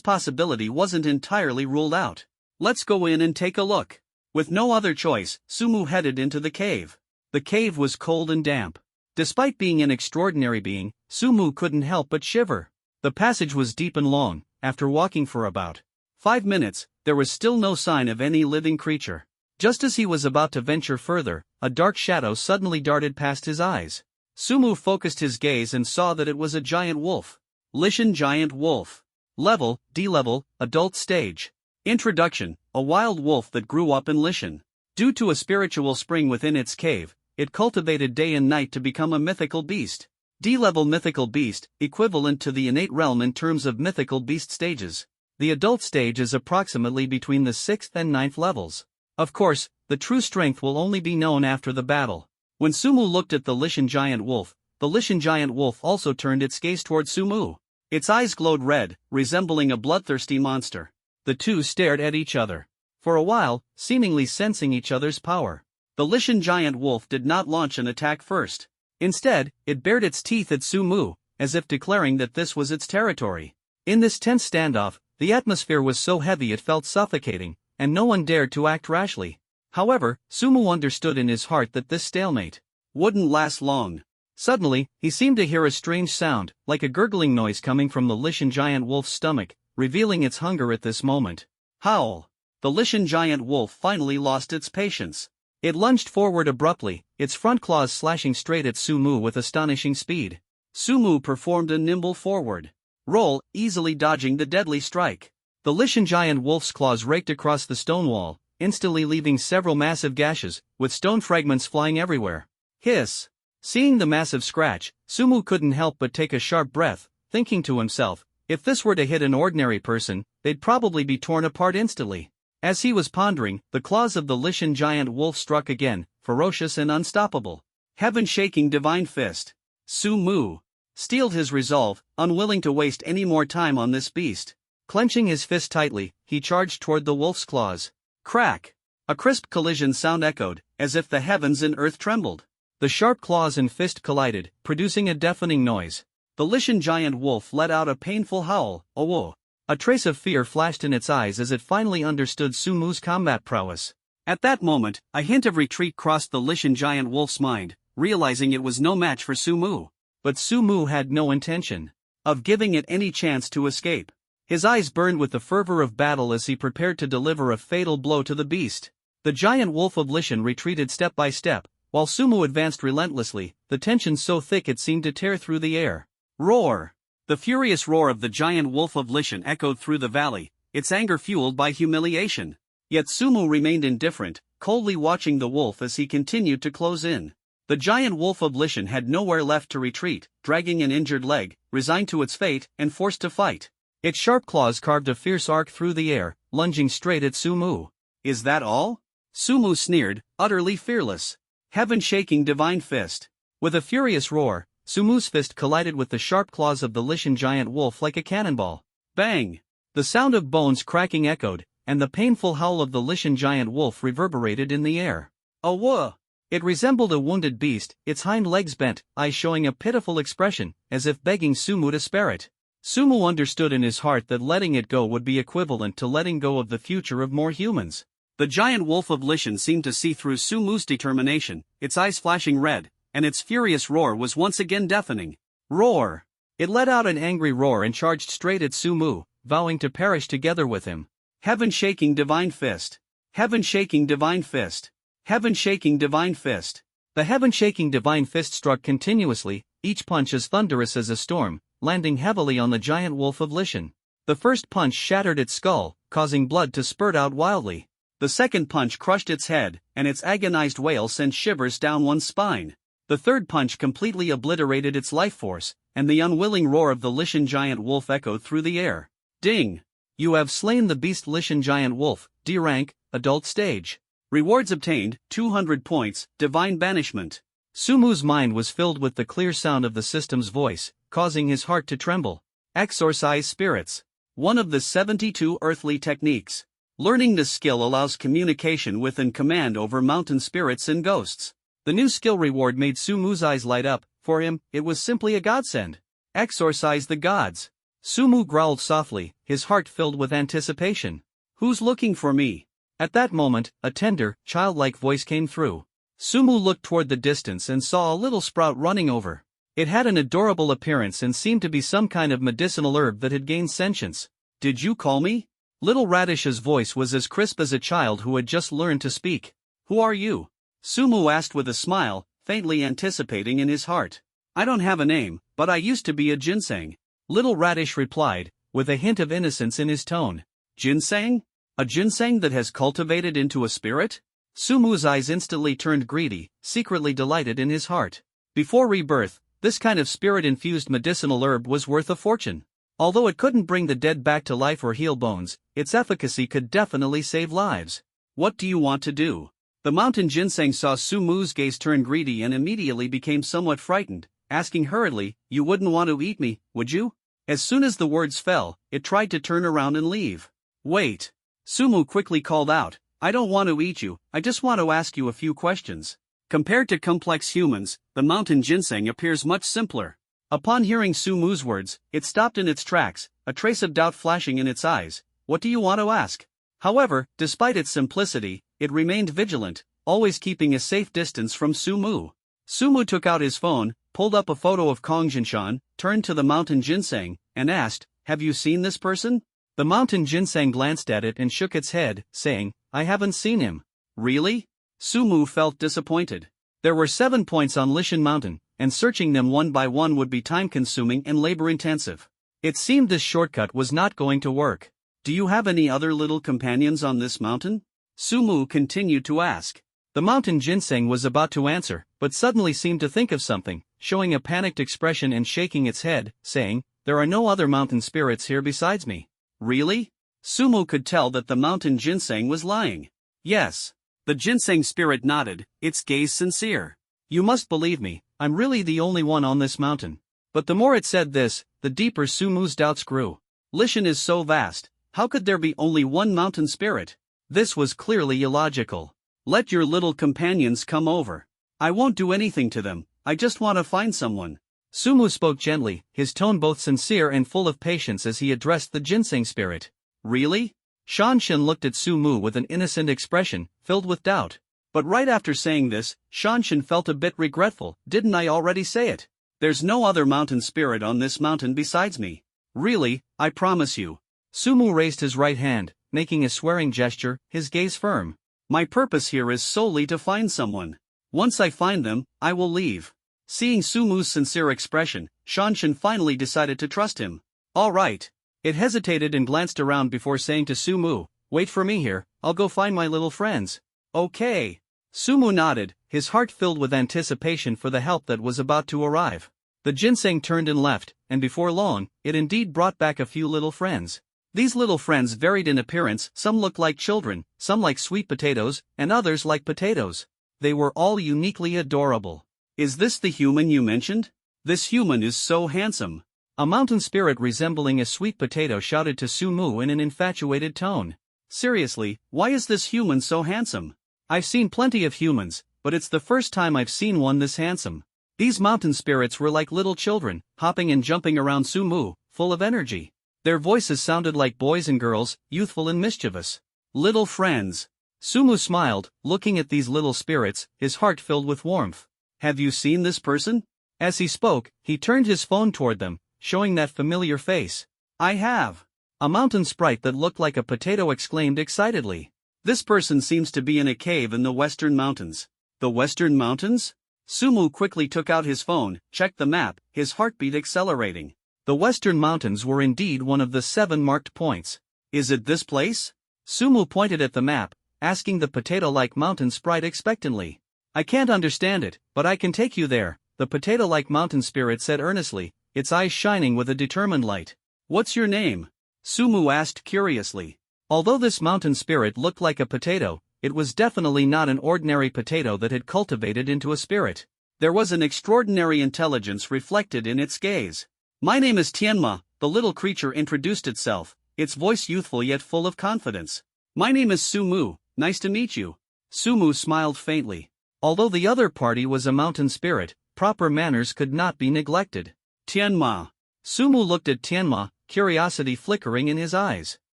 possibility wasn't entirely ruled out. Let's go in and take a look. With no other choice, Sumu headed into the cave. The cave was cold and damp. Despite being an extraordinary being, Sumu couldn't help but shiver. The passage was deep and long. After walking for about 5 minutes, there was still no sign of any living creature. Just as he was about to venture further, a dark shadow suddenly darted past his eyes. Sumu focused his gaze and saw that it was a giant wolf. Lishan giant wolf. Level, D-level, adult stage. Introduction: a wild wolf that grew up in Lishan. Due to a spiritual spring within its cave, it cultivated day and night to become a mythical beast. D-level mythical beast, equivalent to the innate realm in terms of mythical beast stages. The adult stage is approximately between the 6th and 9th levels. Of course, the true strength will only be known after the battle. When Sumu looked at the Lishan giant wolf, the Lishan giant wolf also turned its gaze toward Sumu. Its eyes glowed red, resembling a bloodthirsty monster. The two stared at each other for a while, seemingly sensing each other's power. The Lishan giant wolf did not launch an attack first. Instead, it bared its teeth at Sumu, as if declaring that this was its territory. In this tense standoff, the atmosphere was so heavy it felt suffocating, and no one dared to act rashly. However, Sumu understood in his heart that this stalemate wouldn't last long. Suddenly, he seemed to hear a strange sound, like a gurgling noise coming from the Lishan giant wolf's stomach, revealing its hunger at this moment. Howl! The Lishan giant wolf finally lost its patience. It lunged forward abruptly, its front claws slashing straight at Sumu with astonishing speed. Sumu performed a nimble forward roll, easily dodging the deadly strike. The Lishan giant wolf's claws raked across the stone wall, instantly leaving several massive gashes, with stone fragments flying everywhere. Hiss! Seeing the massive scratch, Sumu couldn't help but take a sharp breath, thinking to himself, if this were to hit an ordinary person, they'd probably be torn apart instantly. As he was pondering, the claws of the Lishan giant wolf struck again, ferocious and unstoppable. Heaven-shaking divine fist. Sumu steeled his resolve, unwilling to waste any more time on this beast. Clenching his fist tightly, he charged toward the wolf's claws. Crack! A crisp collision sound echoed, as if the heavens and earth trembled. The sharp claws and fist collided, producing a deafening noise. The Lishan giant wolf let out a painful howl, "Oh!" A trace of fear flashed in its eyes as it finally understood Sumu's combat prowess. At that moment, a hint of retreat crossed the Lishan giant wolf's mind, realizing it was no match for Sumu. But Sumu had no intention of giving it any chance to escape. His eyes burned with the fervor of battle as he prepared to deliver a fatal blow to the beast. The giant wolf of Lishan retreated step by step, while Sumu advanced relentlessly, the tension so thick it seemed to tear through the air. Roar! The furious roar of the giant wolf of Lishan echoed through the valley, its anger fueled by humiliation. Yet Sumu remained indifferent, coldly watching the wolf as he continued to close in. The giant wolf of Lishan had nowhere left to retreat, dragging an injured leg, resigned to its fate, and forced to fight. Its sharp claws carved a fierce arc through the air, lunging straight at Sumu. Is that all? Sumu sneered, utterly fearless. Heaven-shaking divine fist. With a furious roar, Sumu's fist collided with the sharp claws of the Lishan giant wolf like a cannonball. Bang! The sound of bones cracking echoed, and the painful howl of the Lishan giant wolf reverberated in the air. Awah! It resembled a wounded beast, its hind legs bent, eyes showing a pitiful expression, as if begging Sumu to spare it. Sumu understood in his heart that letting it go would be equivalent to letting go of the future of more humans. The giant wolf of Lishan seemed to see through Sumu's determination, its eyes flashing red, and its furious roar was once again deafening. Roar! It let out an angry roar and charged straight at Sumu, vowing to perish together with him. Heaven-shaking divine fist. Heaven-shaking divine fist. Heaven-shaking divine fist. The heaven-shaking divine fist struck continuously, each punch as thunderous as a storm, landing heavily on the giant wolf of Lishan. The first punch shattered its skull, causing blood to spurt out wildly. The second punch crushed its head, and its agonized wail sent shivers down one's spine. The third punch completely obliterated its life force, and the unwilling roar of the Lishan giant wolf echoed through the air. Ding! You have slain the beast Lishan giant wolf, D rank, adult stage. Rewards obtained, 200 points, divine banishment. Sumu's mind was filled with the clear sound of the system's voice, causing his heart to tremble. Exorcise spirits. One of the 72 earthly techniques. Learning this skill allows communication with and command over mountain spirits and ghosts. The new skill reward made Sumu's eyes light up. For him, it was simply a godsend. Exorcise the gods. Sumu growled softly, his heart filled with anticipation. Who's looking for me? At that moment, a tender, childlike voice came through. Sumu looked toward the distance and saw a little sprout running over. It had an adorable appearance and seemed to be some kind of medicinal herb that had gained sentience. Did you call me? Little Radish's voice was as crisp as a child who had just learned to speak. Who are you? Sumu asked with a smile, faintly anticipating in his heart. I don't have a name, but I used to be a ginseng. Little Radish replied, with a hint of innocence in his tone. Ginseng? A ginseng that has cultivated into a spirit? Sumu's eyes instantly turned greedy, secretly delighted in his heart. Before rebirth, this kind of spirit-infused medicinal herb was worth a fortune. Although it couldn't bring the dead back to life or heal bones, its efficacy could definitely save lives. What do you want to do? The mountain ginseng saw Sumu's gaze turn greedy and immediately became somewhat frightened, asking hurriedly, You wouldn't want to eat me, would you? As soon as the words fell, it tried to turn around and leave. Wait. Sumu quickly called out, I don't want to eat you, I just want to ask you a few questions. Compared to complex humans, the mountain ginseng appears much simpler. Upon hearing Sumu's words, it stopped in its tracks, a trace of doubt flashing in its eyes. What do you want to ask? However, despite its simplicity, it remained vigilant, always keeping a safe distance from Sumu. Sumu took out his phone, pulled up a photo of Kong Jinshan, turned to the mountain ginseng, and asked, Have you seen this person? The mountain ginseng glanced at it and shook its head, saying, I haven't seen him. Really? Sumu felt disappointed. There were 7 points on Lishan Mountain, and searching them one by one would be time-consuming and labor-intensive. It seemed this shortcut was not going to work. Do you have any other little companions on this mountain? Sumu continued to ask. The mountain ginseng was about to answer, but suddenly seemed to think of something, showing a panicked expression and shaking its head, saying, There are no other mountain spirits here besides me. Really? Sumu could tell that the mountain ginseng was lying. Yes. The ginseng spirit nodded, its gaze sincere. You must believe me, I'm really the only one on this mountain. But the more it said this, the deeper Sumu's doubts grew. Lishan is so vast, how could there be only one mountain spirit? This was clearly illogical. Let your little companions come over. I won't do anything to them, I just want to find someone. Sumu spoke gently, his tone both sincere and full of patience as he addressed the ginseng spirit. Really? Shanshan looked at Sumu with an innocent expression, filled with doubt. But right after saying this, Shanshan felt a bit regretful. Didn't I already say it? There's no other mountain spirit on this mountain besides me. Really, I promise you. Sumu raised his right hand, making a swearing gesture, his gaze firm. My purpose here is solely to find someone. Once I find them, I will leave. Seeing Sumu's sincere expression, Shanshan finally decided to trust him. All right. It hesitated and glanced around before saying to Sumu, Wait for me here, I'll go find my little friends. Okay. Sumu nodded, his heart filled with anticipation for the help that was about to arrive. The ginseng turned and left, and before long, it indeed brought back a few little friends. These little friends varied in appearance, some looked like children, some like sweet potatoes, and others like potatoes. They were all uniquely adorable. Is this the human you mentioned? This human is so handsome. A mountain spirit resembling a sweet potato shouted to Sumu in an infatuated tone. Seriously, why is this human so handsome? I've seen plenty of humans, but it's the first time I've seen one this handsome. These mountain spirits were like little children, hopping and jumping around Sumu, full of energy. Their voices sounded like boys and girls, youthful and mischievous. Little friends. Sumu smiled, looking at these little spirits, his heart filled with warmth. Have you seen this person? As he spoke, he turned his phone toward them, showing that familiar face. I have. A mountain sprite that looked like a potato exclaimed excitedly. This person seems to be in a cave in the Western Mountains. The Western Mountains? Sumu quickly took out his phone, checked the map, his heartbeat accelerating. The Western Mountains were indeed one of the 7 marked points. Is it this place? Sumu pointed at the map, asking the potato-like mountain sprite expectantly. I can't understand it, but I can take you there, the potato-like mountain spirit said earnestly, its eyes shining with a determined light. What's your name? Sumu asked curiously. Although this mountain spirit looked like a potato, it was definitely not an ordinary potato that had cultivated into a spirit. There was an extraordinary intelligence reflected in its gaze. My name is Tianma, the little creature introduced itself, its voice youthful yet full of confidence. My name is Sumu, nice to meet you. Sumu smiled faintly. Although the other party was a mountain spirit, proper manners could not be neglected. Tianma. Sumu looked at Tianma, curiosity flickering in his eyes.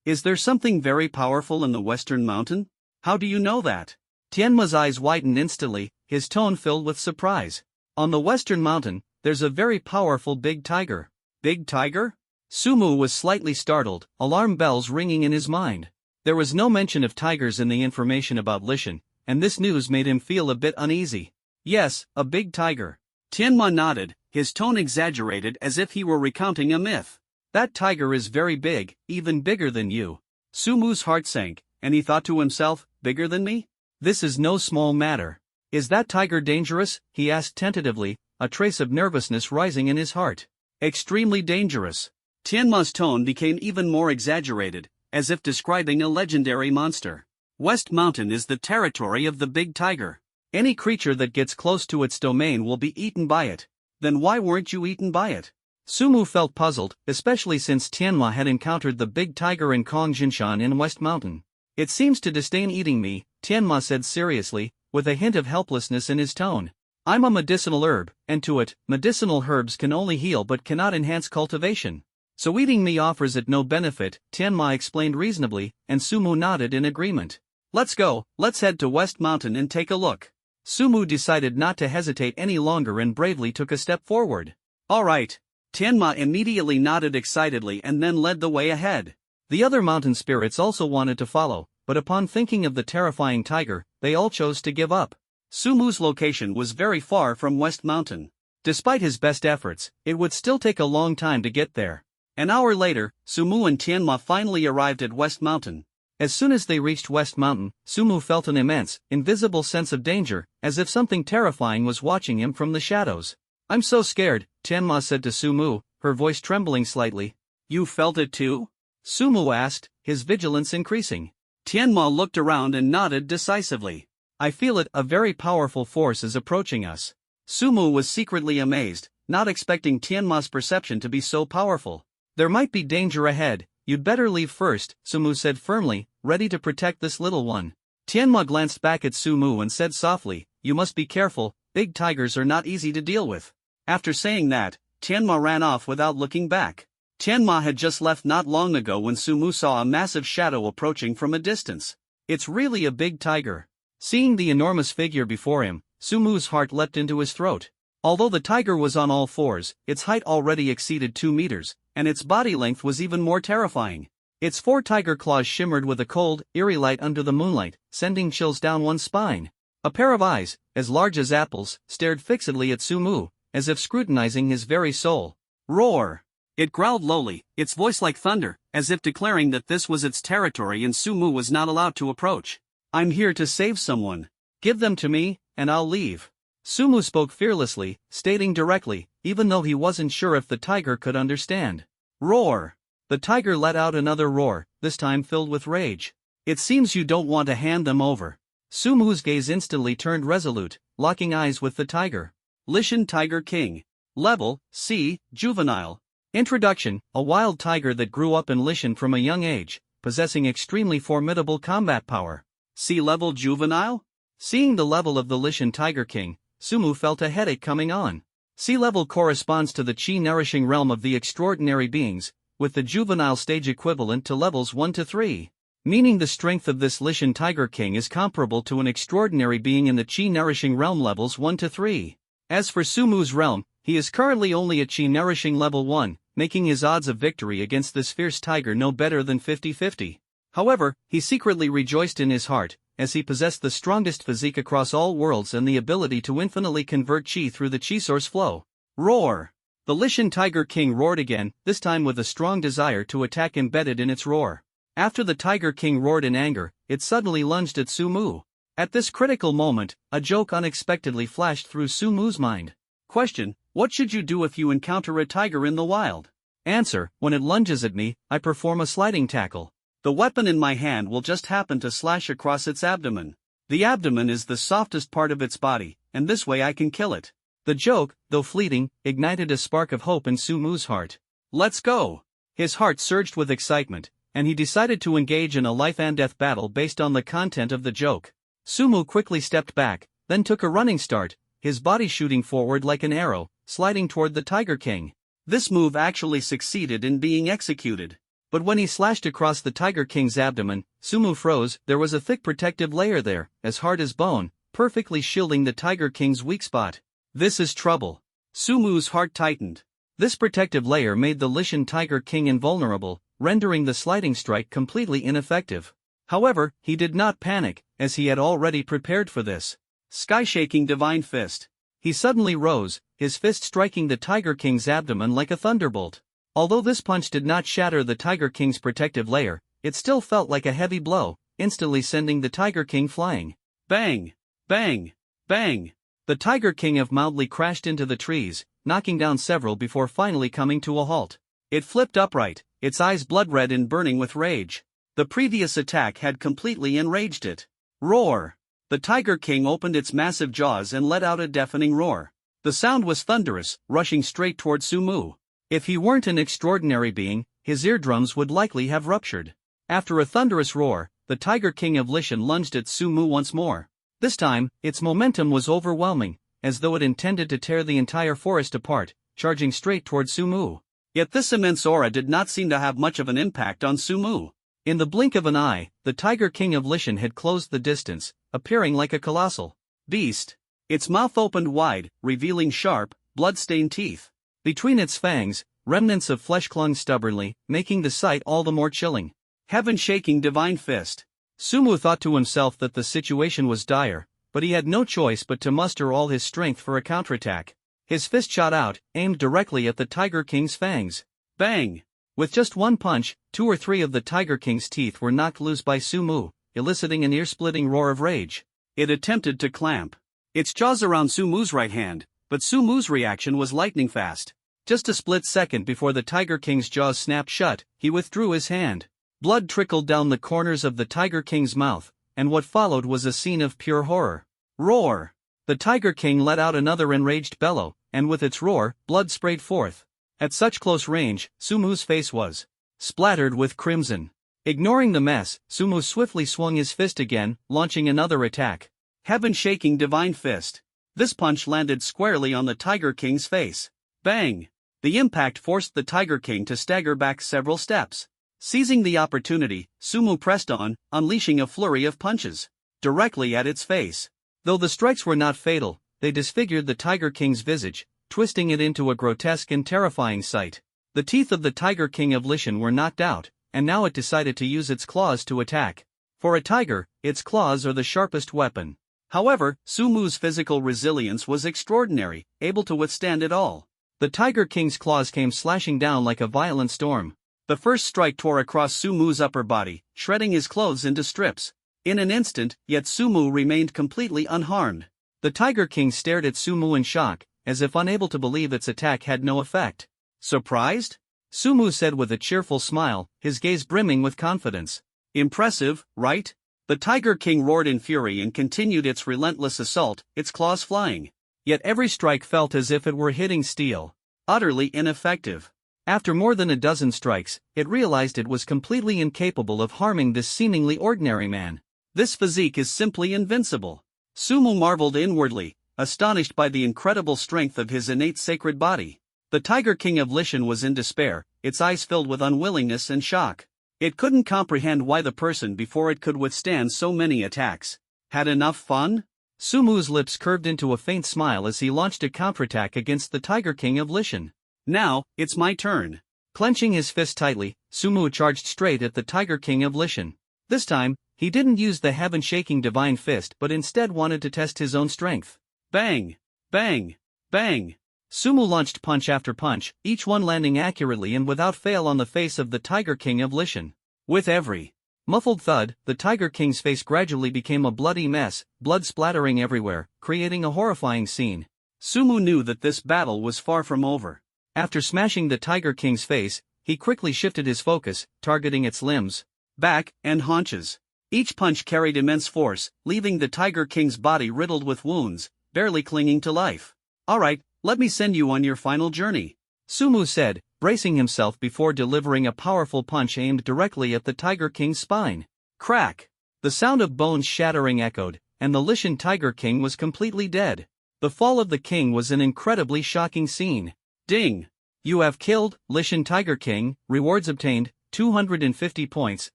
Is there something very powerful in the Western Mountain? How do you know that? Tianma's eyes widened instantly, his tone filled with surprise. On the Western Mountain, there's a very powerful big tiger. Big tiger? Sumu was slightly startled, alarm bells ringing in his mind. There was no mention of tigers in the information about Lishan, and this news made him feel a bit uneasy. Yes, a big tiger. Tianma nodded, his tone exaggerated as if he were recounting a myth. That tiger is very big, even bigger than you. Sumu's heart sank, and he thought to himself, bigger than me? This is no small matter. Is that tiger dangerous? He asked tentatively, a trace of nervousness rising in his heart. Extremely dangerous. Tianma's tone became even more exaggerated, as if describing a legendary monster. West Mountain is the territory of the big tiger. Any creature that gets close to its domain will be eaten by it. Then why weren't you eaten by it? Sumu felt puzzled, especially since Tianma had encountered the big tiger in Kongjinshan in West Mountain. It seems to disdain eating me, Tianma said seriously, with a hint of helplessness in his tone. I'm a medicinal herb, and to it, medicinal herbs can only heal but cannot enhance cultivation. So eating me offers it no benefit, Tianma explained reasonably, and Sumu nodded in agreement. Let's go, let's head to West Mountain and take a look. Sumu decided not to hesitate any longer and bravely took a step forward. All right. Tianma immediately nodded excitedly and then led the way ahead. The other mountain spirits also wanted to follow, but upon thinking of the terrifying tiger, they all chose to give up. Sumu's location was very far from West Mountain. Despite his best efforts, it would still take a long time to get there. An hour later, Sumu and Tianma finally arrived at West Mountain. As soon as they reached West Mountain, Sumu felt an immense, invisible sense of danger, as if something terrifying was watching him from the shadows. I'm so scared, Tianma said to Sumu, her voice trembling slightly. You felt it too? Sumu asked, his vigilance increasing. Tianma looked around and nodded decisively. I feel it, a very powerful force is approaching us. Sumu was secretly amazed, not expecting Tianma's perception to be so powerful. There might be danger ahead, you'd better leave first, Sumu said firmly, ready to protect this little one. Tianma glanced back at Sumu and said softly, you must be careful, big tigers are not easy to deal with. After saying that, Tianma ran off without looking back. Tianma had just left not long ago when Sumu saw a massive shadow approaching from a distance. It's really a big tiger. Seeing the enormous figure before him, Sumu's heart leapt into his throat. Although the tiger was on all fours, its height already exceeded 2 meters, and its body length was even more terrifying. Its 4 tiger claws shimmered with a cold, eerie light under the moonlight, sending chills down one's spine. A pair of eyes, as large as apples, stared fixedly at Sumu, as if scrutinizing his very soul. Roar! It growled lowly, its voice like thunder, as if declaring that this was its territory and Sumu was not allowed to approach. I'm here to save someone. Give them to me, and I'll leave. Sumu spoke fearlessly, stating directly, even though he wasn't sure if the tiger could understand. Roar! The tiger let out another roar, this time filled with rage. It seems you don't want to hand them over. Sumu's gaze instantly turned resolute, locking eyes with the tiger. Lishan Tiger King. Level, C, Juvenile. Introduction: a wild tiger that grew up in Lishan from a young age, possessing extremely formidable combat power. C-level Juvenile? Seeing the level of the Lishan Tiger King, Sumu felt a headache coming on. C-level corresponds to the chi-nourishing realm of the extraordinary beings, with the juvenile stage equivalent to levels 1 to 3. Meaning the strength of this Lishan Tiger King is comparable to an extraordinary being in the chi-nourishing realm levels 1 to 3. As for Sumu's realm, he is currently only a chi-nourishing level 1, making his odds of victory against this fierce tiger no better than 50-50. However, he secretly rejoiced in his heart, as he possessed the strongest physique across all worlds and the ability to infinitely convert chi through the chi source flow. Roar! The Lishan Tiger King roared again, this time with a strong desire to attack embedded in its roar. After the Tiger King roared in anger, it suddenly lunged at Sumu. At this critical moment, a joke unexpectedly flashed through Sumu's mind. Question: what should you do if you encounter a tiger in the wild? Answer: when it lunges at me, I perform a sliding tackle. The weapon in my hand will just happen to slash across its abdomen. The abdomen is the softest part of its body, and this way I can kill it. The joke, though fleeting, ignited a spark of hope in Sumu's heart. Let's go! His heart surged with excitement, and he decided to engage in a life-and-death battle based on the content of the joke. Sumu quickly stepped back, then took a running start, his body shooting forward like an arrow, sliding toward the Tiger King. This move actually succeeded in being executed. But when he slashed across the Tiger King's abdomen, Sumu froze. There was a thick protective layer there, as hard as bone, perfectly shielding the Tiger King's weak spot. This is trouble. Sumu's heart tightened. This protective layer made the Lishan Tiger King invulnerable, rendering the sliding strike completely ineffective. However, he did not panic, as he had already prepared for this. Sky-shaking Divine Fist. He suddenly rose, his fist striking the Tiger King's abdomen like a thunderbolt. Although this punch did not shatter the Tiger King's protective layer, it still felt like a heavy blow, instantly sending the Tiger King flying. Bang! Bang! Bang! The Tiger King mildly crashed into the trees, knocking down several before finally coming to a halt. It flipped upright, its eyes blood-red and burning with rage. The previous attack had completely enraged it. Roar! The Tiger King opened its massive jaws and let out a deafening roar. The sound was thunderous, rushing straight toward Sumu. If he weren't an extraordinary being, his eardrums would likely have ruptured. After a thunderous roar, the Tiger King of Lishan lunged at Sumu once more. This time, its momentum was overwhelming, as though it intended to tear the entire forest apart, charging straight toward Sumu. Yet this immense aura did not seem to have much of an impact on Sumu. In the blink of an eye, the Tiger King of Lishan had closed the distance, appearing like a colossal beast. Its mouth opened wide, revealing sharp, blood-stained teeth. Between its fangs, remnants of flesh clung stubbornly, making the sight all the more chilling. Heaven-shaking Divine Fist. Sumu thought to himself that the situation was dire, but he had no choice but to muster all his strength for a counterattack. His fist shot out, aimed directly at the Tiger King's fangs. Bang! With just one punch, 2 or 3 of the Tiger King's teeth were knocked loose by Sumu, eliciting an ear-splitting roar of rage. It attempted to clamp its jaws around Sumu's right hand, but Sumu's reaction was lightning fast. Just a split second before the Tiger King's jaws snapped shut, he withdrew his hand. Blood trickled down the corners of the Tiger King's mouth, and what followed was a scene of pure horror. Roar! The Tiger King let out another enraged bellow, and with its roar, blood sprayed forth. At such close range, Sumu's face was splattered with crimson. Ignoring the mess, Sumu swiftly swung his fist again, launching another attack. Heaven-shaking Divine Fist. This punch landed squarely on the Tiger King's face. Bang! The impact forced the Tiger King to stagger back several steps. Seizing the opportunity, Sumu pressed on, unleashing a flurry of punches directly at its face. Though the strikes were not fatal, they disfigured the Tiger King's visage, twisting it into a grotesque and terrifying sight. The teeth of the Tiger King of Lishan were knocked out, and now it decided to use its claws to attack. For a tiger, its claws are the sharpest weapon. However, Sumu's physical resilience was extraordinary, able to withstand it all. The Tiger King's claws came slashing down like a violent storm. The first strike tore across Sumu's upper body, shredding his clothes into strips. In an instant, yet Sumu remained completely unharmed. The Tiger King stared at Sumu in shock, as if unable to believe its attack had no effect. Surprised? Sumu said with a cheerful smile, his gaze brimming with confidence. Impressive, right? The Tiger King roared in fury and continued its relentless assault, its claws flying. Yet every strike felt as if it were hitting steel. Utterly ineffective. After more than a dozen strikes, it realized it was completely incapable of harming this seemingly ordinary man. This physique is simply invincible. Sumu marveled inwardly, astonished by the incredible strength of his innate sacred body. The Tiger King of Lishan was in despair, its eyes filled with unwillingness and shock. It couldn't comprehend why the person before it could withstand so many attacks. Had enough fun? Sumu's lips curved into a faint smile as he launched a counterattack against the Tiger King of Lishan. Now, it's my turn. Clenching his fist tightly, Sumu charged straight at the Tiger King of Lishan. This time, he didn't use the heaven-shaking divine fist but instead wanted to test his own strength. Bang! Bang! Bang! Sumu launched punch after punch, each one landing accurately and without fail on the face of the Tiger King of Lishan. With every muffled thud, the Tiger King's face gradually became a bloody mess, blood splattering everywhere, creating a horrifying scene. Sumu knew that this battle was far from over. After smashing the Tiger King's face, he quickly shifted his focus, targeting its limbs, back, and haunches. Each punch carried immense force, leaving the Tiger King's body riddled with wounds, barely clinging to life. Alright, let me send you on your final journey, Sumu said, bracing himself before delivering a powerful punch aimed directly at the Tiger King's spine. Crack! The sound of bones shattering echoed, and the Lishan Tiger King was completely dead. The fall of the king was an incredibly shocking scene. Ding! You have killed Lishan Tiger King. Rewards obtained, 250 points.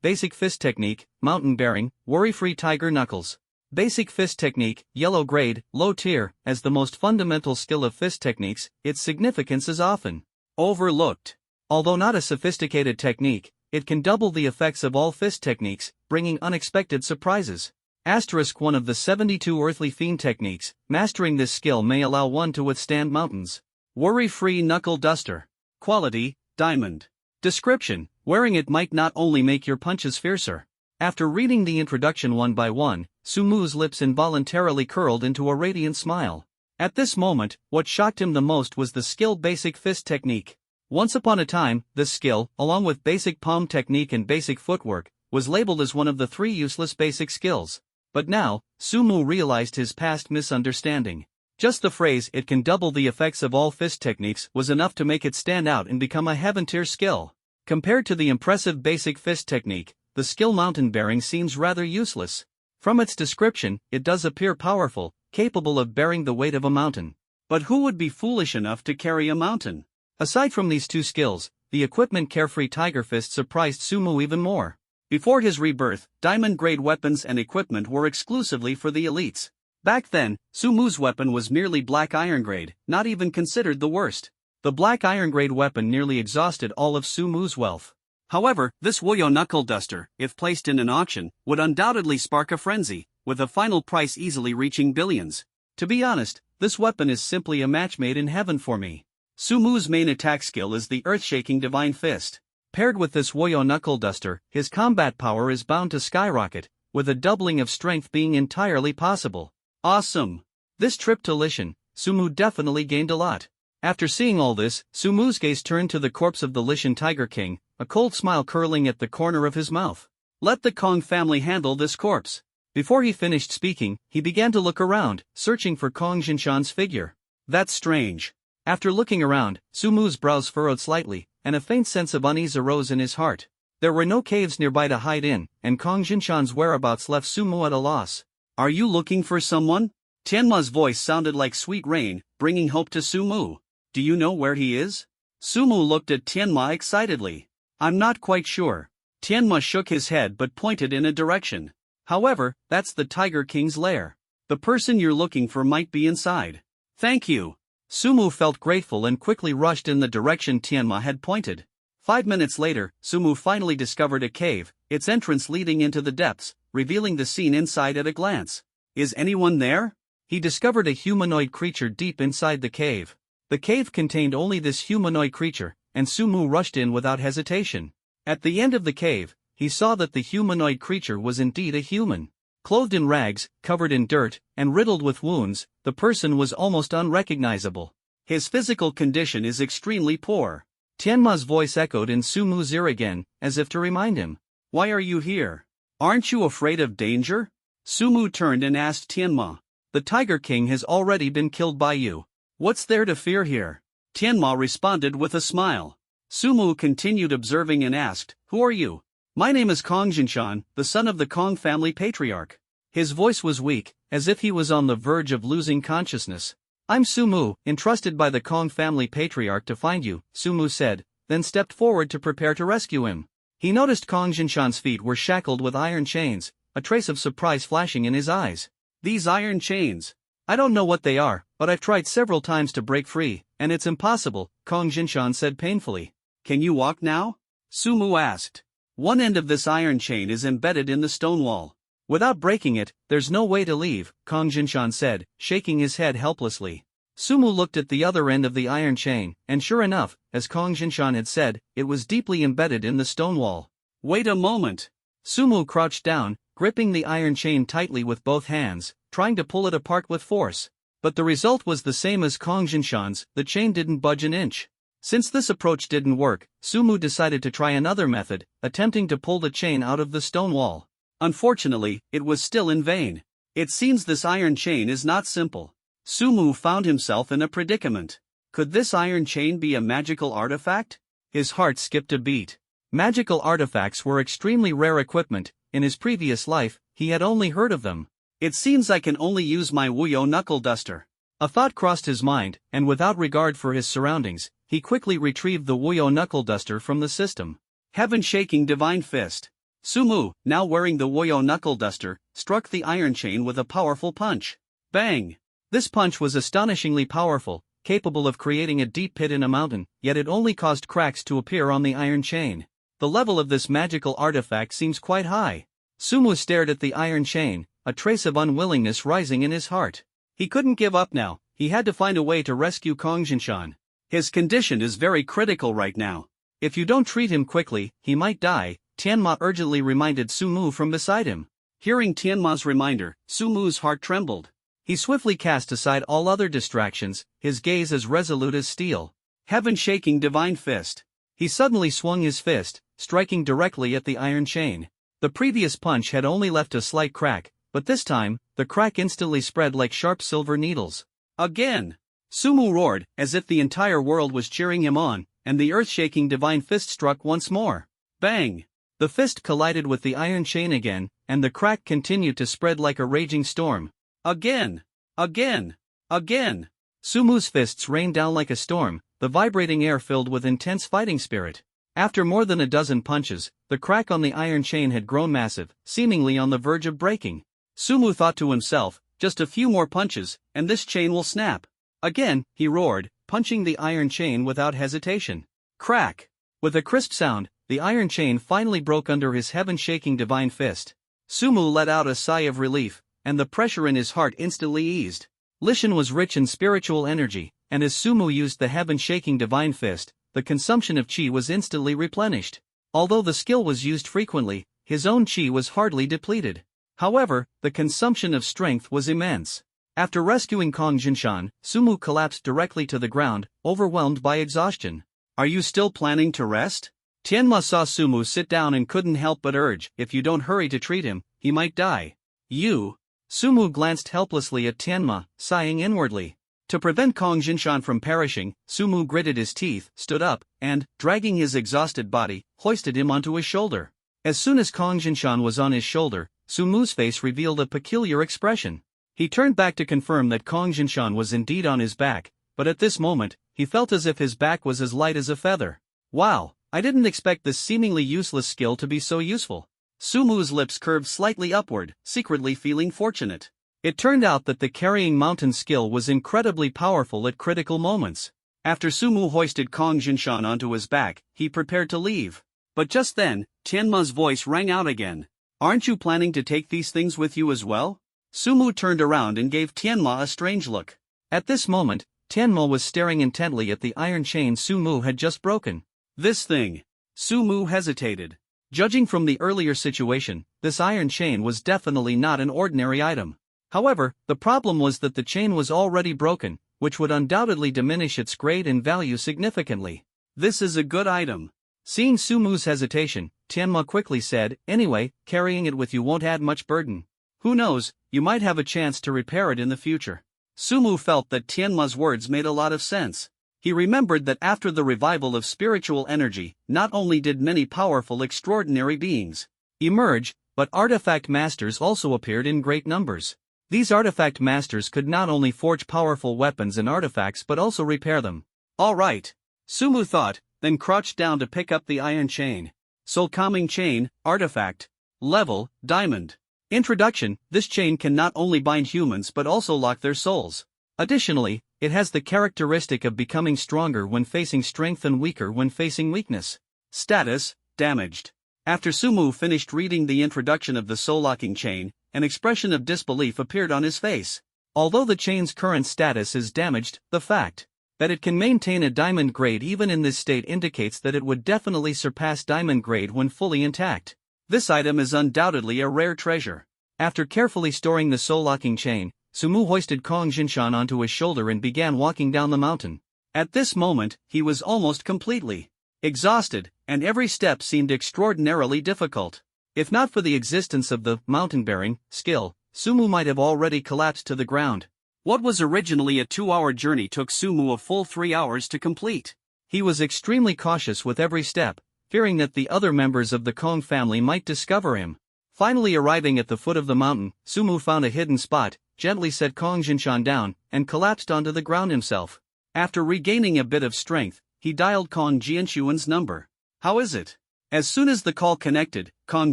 Basic Fist Technique, Mountain Bearing, Worry-Free Tiger Knuckles. Basic Fist Technique, Yellow Grade, Low Tier. As the most fundamental skill of fist techniques, its significance is often overlooked. Although not a sophisticated technique, it can double the effects of all fist techniques, bringing unexpected surprises. Asterisk one of the 72 earthly fiend techniques, mastering this skill may allow one to withstand mountains. Worry-Free Knuckle Duster. Quality, Diamond. Description: wearing it might not only make your punches fiercer. After reading the introduction one by one, Sumu's lips involuntarily curled into a radiant smile. At this moment, what shocked him the most was the skill Basic Fist Technique. Once upon a time, this skill, along with Basic Palm Technique and Basic Footwork, was labeled as one of the 3 useless basic skills. But now, Sumu realized his past misunderstanding. Just the phrase "it can double the effects of all fist techniques" was enough to make it stand out and become a heaven-tier skill. Compared to the impressive Basic Fist Technique, the skill Mountain Bearing seems rather useless. From its description, it does appear powerful, capable of bearing the weight of a mountain. But who would be foolish enough to carry a mountain? Aside from these 2 skills, the equipment Carefree Tiger Fist surprised Sumu even more. Before his rebirth, diamond-grade weapons and equipment were exclusively for the elites. Back then, Sumu's weapon was merely black iron grade, not even considered the worst. The black iron grade weapon nearly exhausted all of Sumu's wealth. However, this Wuyo Knuckle Duster, if placed in an auction, would undoubtedly spark a frenzy, with a final price easily reaching billions. To be honest, this weapon is simply a match made in heaven for me. Sumu's main attack skill is the earth-shaking Divine Fist. Paired with this Wuyo Knuckle Duster, his combat power is bound to skyrocket, with a doubling of strength being entirely possible. Awesome! This trip to Lishan, Sumu definitely gained a lot. After seeing all this, Sumu's gaze turned to the corpse of the Lishan Tiger King, a cold smile curling at the corner of his mouth. Let the Kong family handle this corpse. Before he finished speaking, he began to look around, searching for Kong Jinshan's figure. That's strange. After looking around, Sumu's brows furrowed slightly, and a faint sense of unease arose in his heart. There were no caves nearby to hide in, and Kong Jinshan's whereabouts left Sumu at a loss. Are you looking for someone? Tianma's voice sounded like sweet rain, bringing hope to Sumu. Do you know where he is? Sumu looked at Tianma excitedly. I'm not quite sure. Tianma shook his head but pointed in a direction. However, that's the Tiger King's lair. The person you're looking for might be inside. Thank you. Sumu felt grateful and quickly rushed in the direction Tianma had pointed. 5 minutes later, Sumu finally discovered a cave, its entrance leading into the depths, revealing the scene inside at a glance. Is anyone there? He discovered a humanoid creature deep inside the cave. The cave contained only this humanoid creature, and Sumu rushed in without hesitation. At the end of the cave, he saw that the humanoid creature was indeed a human. Clothed in rags, covered in dirt, and riddled with wounds, the person was almost unrecognizable. His physical condition is extremely poor. Tianma's voice echoed in Sumu's ear again, as if to remind him. Why are you here? Aren't you afraid of danger? Sumu turned and asked Tianma. The Tiger King has already been killed by you. What's there to fear here? Tianma responded with a smile. Sumu continued observing and asked, Who are you? My name is Kong Jinshan, the son of the Kong family patriarch. His voice was weak, as if he was on the verge of losing consciousness. I'm Sumu, entrusted by the Kong family patriarch to find you, Sumu said, then stepped forward to prepare to rescue him. He noticed Kong Jinshan's feet were shackled with iron chains, a trace of surprise flashing in his eyes. These iron chains. I don't know what they are, but I've tried several times to break free, and it's impossible, Kong Jinshan said painfully. Can you walk now? Sumu asked. One end of this iron chain is embedded in the stone wall. Without breaking it, there's no way to leave, Kong Jinshan said, shaking his head helplessly. Sumu looked at the other end of the iron chain, and sure enough, as Kong Jinshan had said, it was deeply embedded in the stone wall. Wait a moment. Sumu crouched down, gripping the iron chain tightly with both hands, trying to pull it apart with force. But the result was the same as Kong Jinshan's, the chain didn't budge an inch. Since this approach didn't work, Sumu decided to try another method, attempting to pull the chain out of the stone wall. Unfortunately, it was still in vain. It seems this iron chain is not simple. Sumu found himself in a predicament. Could this iron chain be a magical artifact? His heart skipped a beat. Magical artifacts were extremely rare equipment. In his previous life, he had only heard of them. It seems I can only use my Wuyo knuckle duster. A thought crossed his mind, and without regard for his surroundings, he quickly retrieved the Wuyo knuckle duster from the system. Heaven-shaking divine fist. Sumu, now wearing the Wuyo knuckle duster, struck the iron chain with a powerful punch. Bang! This punch was astonishingly powerful, capable of creating a deep pit in a mountain, yet it only caused cracks to appear on the iron chain. The level of this magical artifact seems quite high. Sumu stared at the iron chain, a trace of unwillingness rising in his heart. He couldn't give up now, he had to find a way to rescue Kong Jinshan. His condition is very critical right now. If you don't treat him quickly, he might die, Tianma urgently reminded Sumu from beside him. Hearing Tianma's reminder, Sumu's heart trembled. He swiftly cast aside all other distractions, his gaze as resolute as steel. Heaven-shaking divine fist. He suddenly swung his fist, striking directly at the iron chain. The previous punch had only left a slight crack, but this time, the crack instantly spread like sharp silver needles. Again! Sumu roared, as if the entire world was cheering him on, and the earth-shaking divine fist struck once more. Bang! The fist collided with the iron chain again, and the crack continued to spread like a raging storm. Again! Again! Again! Sumu's fists rained down like a storm, the vibrating air filled with intense fighting spirit. After more than a dozen punches, the crack on the iron chain had grown massive, seemingly on the verge of breaking. Sumu thought to himself, just a few more punches, and this chain will snap. Again, he roared, punching the iron chain without hesitation. Crack! With a crisp sound, the iron chain finally broke under his heaven-shaking divine fist. Sumu let out a sigh of relief, and the pressure in his heart instantly eased. Lishan was rich in spiritual energy, and as Sumu used the heaven-shaking divine fist, the consumption of qi was instantly replenished. Although the skill was used frequently, his own qi was hardly depleted. However, the consumption of strength was immense. After rescuing Kong Jinshan, Sumu collapsed directly to the ground, overwhelmed by exhaustion. Are you still planning to rest? Tianma saw Sumu sit down and couldn't help but urge, if you don't hurry to treat him, he might die. You? Sumu glanced helplessly at Tianma, sighing inwardly. To prevent Kong Jinshan from perishing, Sumu gritted his teeth, stood up, and, dragging his exhausted body, hoisted him onto his shoulder. As soon as Kong Jinshan was on his shoulder, Sumu's face revealed a peculiar expression. He turned back to confirm that Kong Jinshan was indeed on his back, but at this moment, he felt as if his back was as light as a feather. Wow, I didn't expect this seemingly useless skill to be so useful. Sumu's lips curved slightly upward, secretly feeling fortunate. It turned out that the carrying mountain skill was incredibly powerful at critical moments. After Sumu hoisted Kong Jinshan onto his back, he prepared to leave. But just then, Tianma's voice rang out again. Aren't you planning to take these things with you as well? Sumu turned around and gave Tianma a strange look. At this moment, Tianma was staring intently at the iron chain Sumu had just broken. This thing. Sumu hesitated. Judging from the earlier situation, this iron chain was definitely not an ordinary item. However, the problem was that the chain was already broken, which would undoubtedly diminish its grade and value significantly. This is a good item. Seeing Sumu's hesitation, Tianma quickly said, anyway, carrying it with you won't add much burden. Who knows, you might have a chance to repair it in the future. Sumu felt that Tianma's words made a lot of sense. He remembered that after the revival of spiritual energy, not only did many powerful extraordinary beings emerge, but artifact masters also appeared in great numbers. These artifact masters could not only forge powerful weapons and artifacts but also repair them. All right, Sumu thought, then crouched down to pick up the iron chain. Soul calming chain, artifact. Level, diamond. Introduction: this chain can not only bind humans but also lock their souls. Additionally, it has the characteristic of becoming stronger when facing strength and weaker when facing weakness. Status: damaged. After Sumu finished reading the introduction of the soul-locking chain, an expression of disbelief appeared on his face. Although the chain's current status is damaged, the fact that it can maintain a diamond grade even in this state indicates that it would definitely surpass diamond grade when fully intact. This item is undoubtedly a rare treasure. After carefully storing the soul-locking chain, Sumu hoisted Kong Jinshan onto his shoulder and began walking down the mountain. At this moment, he was almost completely exhausted, and every step seemed extraordinarily difficult. If not for the existence of the mountain-bearing skill, Sumu might have already collapsed to the ground. What was originally a 2-hour journey took Sumu a full 3 hours to complete. He was extremely cautious with every step, fearing that the other members of the Kong family might discover him. Finally arriving at the foot of the mountain, Sumu found a hidden spot, gently set Kong Jinshan down, and collapsed onto the ground himself. After regaining a bit of strength, he dialed Kong Jianshuan's number. How is it? As soon as the call connected, Kong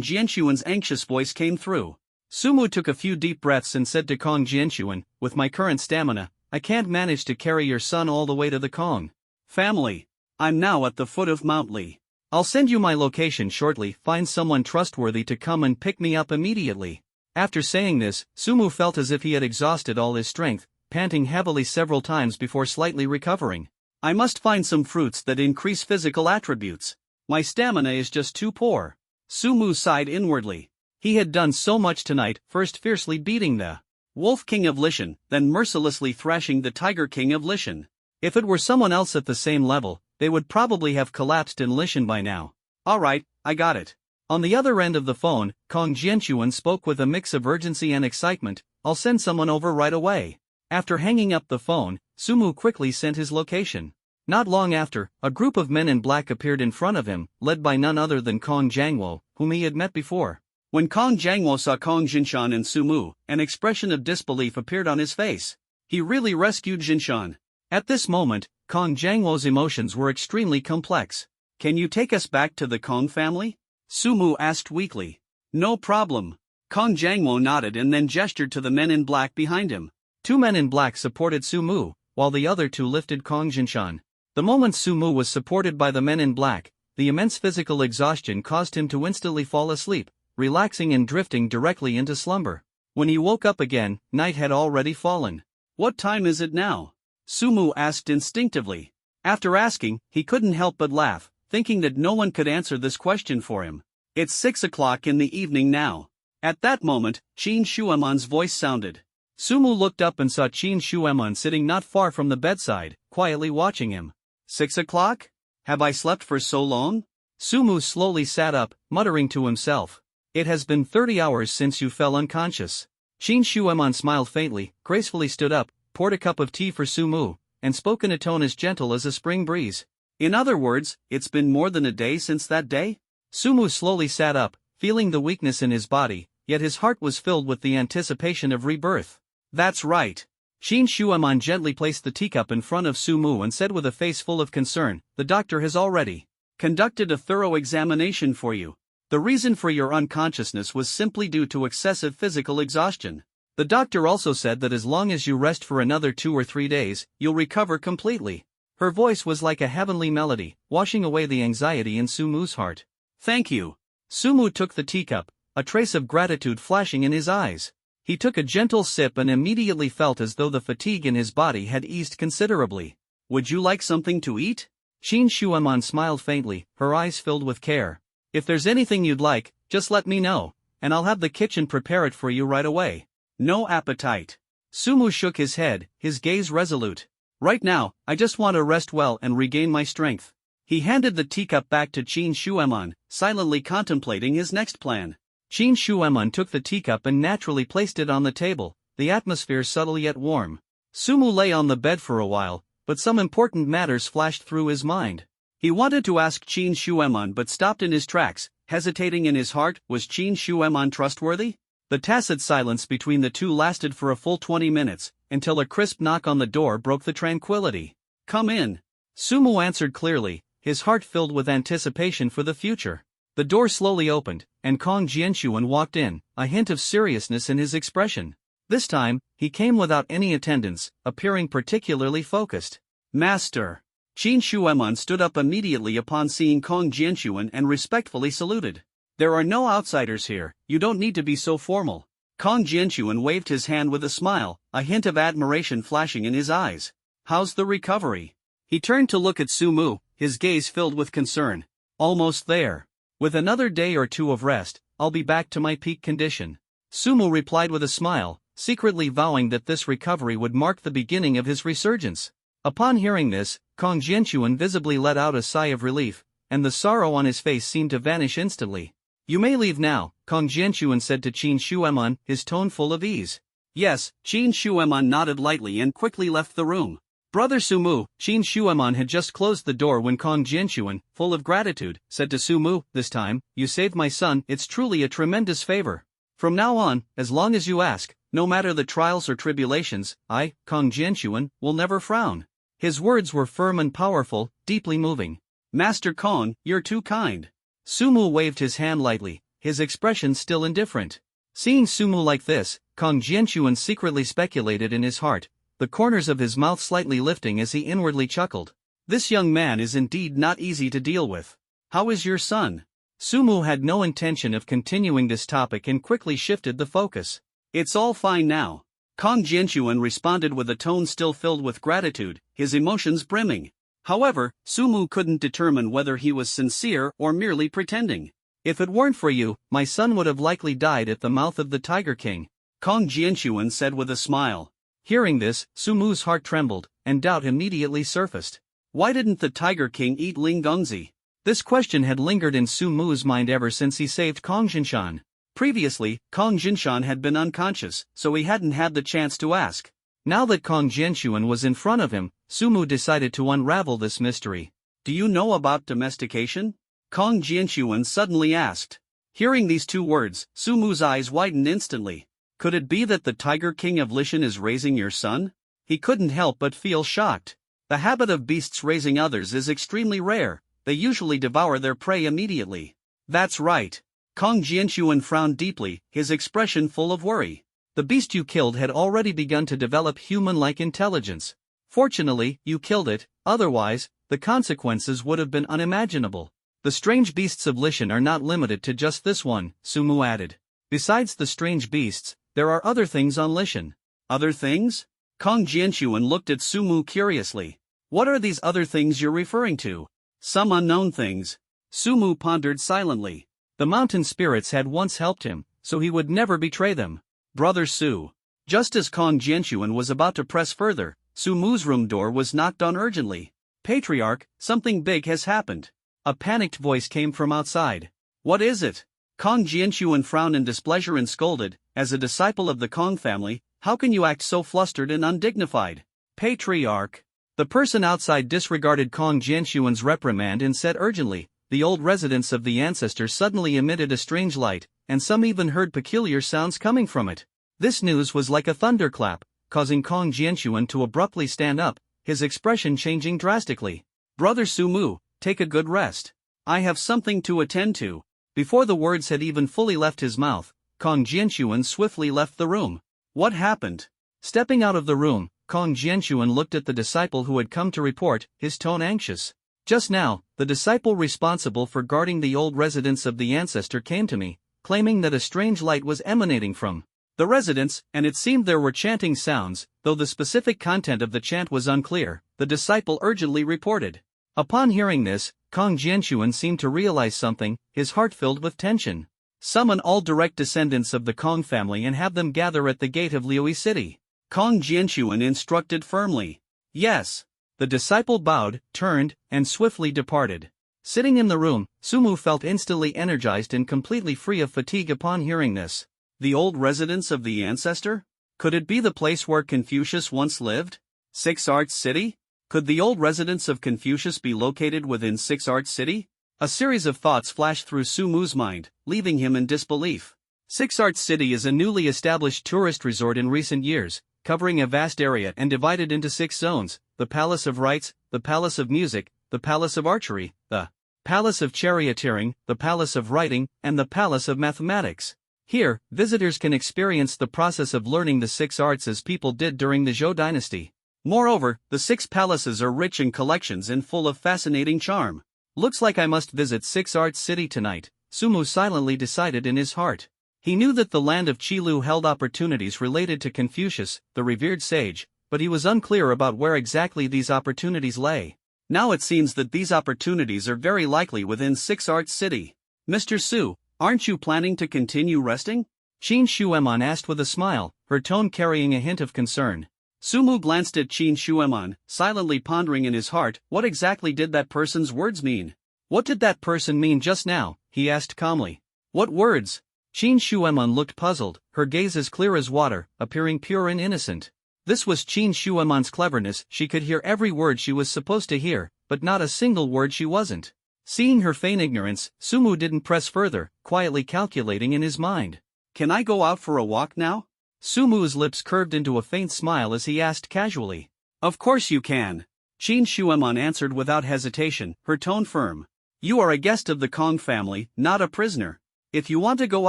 Jianshuan's anxious voice came through. Sumu took a few deep breaths and said to Kong Jianshuan, with my current stamina, I can't manage to carry your son all the way to the Kong family. I'm now at the foot of Mount Li. I'll send you my location shortly. Find someone trustworthy to come and pick me up immediately. After saying this, Sumu felt as if he had exhausted all his strength, panting heavily several times before slightly recovering. I must find some fruits that increase physical attributes. My stamina is just too poor. Sumu sighed inwardly. He had done so much tonight, first fiercely beating the Wolf King of Lishan, then mercilessly thrashing the Tiger King of Lishan. If it were someone else at the same level, they would probably have collapsed in Lishan by now. Alright, I got it. On the other end of the phone, Kong Jianshuan spoke with a mix of urgency and excitement. I'll send someone over right away. After hanging up the phone, Sumu quickly sent his location. Not long after, a group of men in black appeared in front of him, led by none other than Kong Jiangwo, whom he had met before. When Kong Jiangwo saw Kong Jinshan and Sumu, an expression of disbelief appeared on his face. He really rescued Jinshan. At this moment, Kong Jiangwo's emotions were extremely complex. Can you take us back to the Kong family? Sumu asked weakly. No problem. Kong Jiangwo nodded and then gestured to the men in black behind him. 2 men in black supported Sumu, while the other 2 lifted Kong Jinshan. The moment Sumu was supported by the men in black, the immense physical exhaustion caused him to instantly fall asleep, relaxing and drifting directly into slumber. When he woke up again, night had already fallen. What time is it now? Sumu asked instinctively. After asking, he couldn't help but laugh, thinking that no one could answer this question for him. It's 6 o'clock in the evening now. At that moment, Qin Shuemon's voice sounded. Sumu looked up and saw Qin Shuemon sitting not far from the bedside, quietly watching him. 6 o'clock? Have I slept for so long? Sumu slowly sat up, muttering to himself. It has been 30 hours since you fell unconscious. Qin Shuemon smiled faintly, gracefully stood up, poured a cup of tea for Sumu, and spoke in a tone as gentle as a spring breeze. In other words, it's been more than a day since that day? Sumu slowly sat up, feeling the weakness in his body, yet his heart was filled with the anticipation of rebirth. That's right. Qin Shuemon gently placed the teacup in front of Sumu and said with a face full of concern, the doctor has already conducted a thorough examination for you. The reason for your unconsciousness was simply due to excessive physical exhaustion. The doctor also said that as long as you rest for another 2 or 3 days, you'll recover completely. Her voice was like a heavenly melody, washing away the anxiety in Sumu's heart. Thank you. Sumu took the teacup, a trace of gratitude flashing in his eyes. He took a gentle sip and immediately felt as though the fatigue in his body had eased considerably. Would you like something to eat? Qin Shuemon smiled faintly, her eyes filled with care. If there's anything you'd like, just let me know, and I'll have the kitchen prepare it for you right away. No appetite. Sumu shook his head, his gaze resolute. Right now, I just want to rest well and regain my strength. He handed the teacup back to Qin Shuemon, silently contemplating his next plan. Qin Shuemon took the teacup and naturally placed it on the table, the atmosphere subtle yet warm. Sumu lay on the bed for a while, but some important matters flashed through his mind. He wanted to ask Qin Shuemon but stopped in his tracks, hesitating in his heart. Was Qin Shuemon trustworthy? The tacit silence between the two lasted for a full 20 minutes, until a crisp knock on the door broke the tranquility. Come in. Sumu answered clearly, his heart filled with anticipation for the future. The door slowly opened, and Kong Jianxuan walked in, a hint of seriousness in his expression. This time, he came without any attendants, appearing particularly focused. Master. Qin Shuemon stood up immediately upon seeing Kong Jianxuan and respectfully saluted. There are no outsiders here, you don't need to be so formal. Kong Jianxuan waved his hand with a smile, a hint of admiration flashing in his eyes. How's the recovery? He turned to look at Sumu, his gaze filled with concern. Almost there. With another day or two of rest, I'll be back to my peak condition. Sumu replied with a smile, secretly vowing that this recovery would mark the beginning of his resurgence. Upon hearing this, Kong Jianxuan visibly let out a sigh of relief, and the sorrow on his face seemed to vanish instantly. You may leave now, Kong Jianxuan said to Qin Shuemon, his tone full of ease. Yes, Qin Shuemon nodded lightly and quickly left the room. Brother Sumu, Qin Shuemon had just closed the door when Kong Jianxuan, full of gratitude, said to Sumu, this time, you saved my son. It's truly a tremendous favor. From now on, as long as you ask, no matter the trials or tribulations, I, Kong Jianxuan, will never frown. His words were firm and powerful, deeply moving. Master Kong, you're too kind. Sumu waved his hand lightly, his expression still indifferent. Seeing Sumu like this, Kong Jianxuan secretly speculated in his heart, the corners of his mouth slightly lifting as he inwardly chuckled. This young man is indeed not easy to deal with. How is your son? Sumu had no intention of continuing this topic and quickly shifted the focus. It's all fine now. Kong Jianxuan responded with a tone still filled with gratitude, his emotions brimming. However, Sumu couldn't determine whether he was sincere or merely pretending. If it weren't for you, my son would have likely died at the mouth of the Tiger King, Kong Jianxuan said with a smile. Hearing this, Sumu's heart trembled, and doubt immediately surfaced. Why didn't the Tiger King eat Ling Gongzi? This question had lingered in Sumu's mind ever since he saved Kong Jinshan. Previously, Kong Jinshan had been unconscious, so he hadn't had the chance to ask. Now that Kong Jianxuan was in front of him, Sumu decided to unravel this mystery. Do you know about domestication? Kong Jianxuan suddenly asked. Hearing these two words, Sumu's eyes widened instantly. Could it be that the Tiger King of Lishan is raising your son? He couldn't help but feel shocked. The habit of beasts raising others is extremely rare, they usually devour their prey immediately. That's right. Kong Jianxuan frowned deeply, his expression full of worry. The beast you killed had already begun to develop human-like intelligence. Fortunately, you killed it, otherwise, the consequences would have been unimaginable. The strange beasts of Lishan are not limited to just this one, Sumu added. Besides the strange beasts, there are other things on Lishan. Other things? Kong Jianxuan looked at Sumu curiously. What are these other things you're referring to? Some unknown things. Sumu pondered silently. The mountain spirits had once helped him, so he would never betray them. Brother Su. Just as Kong Jianxuan was about to press further, Sumu's room door was knocked on urgently. Patriarch, something big has happened. A panicked voice came from outside. What is it? Kong Jianxuan frowned in displeasure and scolded, as a disciple of the Kong family, how can you act so flustered and undignified? Patriarch. The person outside disregarded Kong Jianxuan's reprimand and said urgently, the old residence of the ancestors suddenly emitted a strange light, and some even heard peculiar sounds coming from it. This news was like a thunderclap, causing Kong Jianxuan to abruptly stand up, his expression changing drastically. Brother Sumu, take a good rest. I have something to attend to. Before the words had even fully left his mouth, Kong Jianxuan swiftly left the room. What happened? Stepping out of the room, Kong Jianxuan looked at the disciple who had come to report, his tone anxious. Just now, the disciple responsible for guarding the old residence of the ancestor came to me, claiming that a strange light was emanating from the residence, and it seemed there were chanting sounds, though the specific content of the chant was unclear, the disciple urgently reported. Upon hearing this, Kong Jianxuan seemed to realize something, his heart filled with tension. Summon all direct descendants of the Kong family and have them gather at the gate of Liui City. Kong Jianxuan instructed firmly. Yes. The disciple bowed, turned, and swiftly departed. Sitting in the room, Sumu felt instantly energized and completely free of fatigue upon hearing this. The old residence of the ancestor? Could it be the place where Confucius once lived? Six Arts City? Could the old residence of Confucius be located within Six Arts City? A series of thoughts flashed through Sumu's mind, leaving him in disbelief. Six Arts City is a newly established tourist resort in recent years, covering a vast area and divided into 6 zones: the Palace of Rites, the Palace of Music, the Palace of Archery, the Palace of Charioteering, the Palace of Writing, and the Palace of Mathematics. Here, visitors can experience the process of learning the 6 arts as people did during the Zhou dynasty. Moreover, the 6 palaces are rich in collections and full of fascinating charm. Looks like I must visit Six Arts City tonight, Sumu silently decided in his heart. He knew that the land of Qilu held opportunities related to Confucius, the revered sage, but he was unclear about where exactly these opportunities lay. Now it seems that these opportunities are very likely within Six Arts City. Mr. Su, aren't you planning to continue resting? Qin Shuemon asked with a smile, her tone carrying a hint of concern. Sumu glanced at Qin Shuemon, silently pondering in his heart, what exactly did that person's words mean? What did that person mean just now? He asked calmly. What words? Qin Shuemon looked puzzled, her gaze as clear as water, appearing pure and innocent. This was Qin Shuemon's cleverness, she could hear every word she was supposed to hear, but not a single word she wasn't. Seeing her feign ignorance, Sumu didn't press further, quietly calculating in his mind. Can I go out for a walk now? Sumu's lips curved into a faint smile as he asked casually. Of course you can. Qin Shuemon answered without hesitation, her tone firm. You are a guest of the Kong family, not a prisoner. If you want to go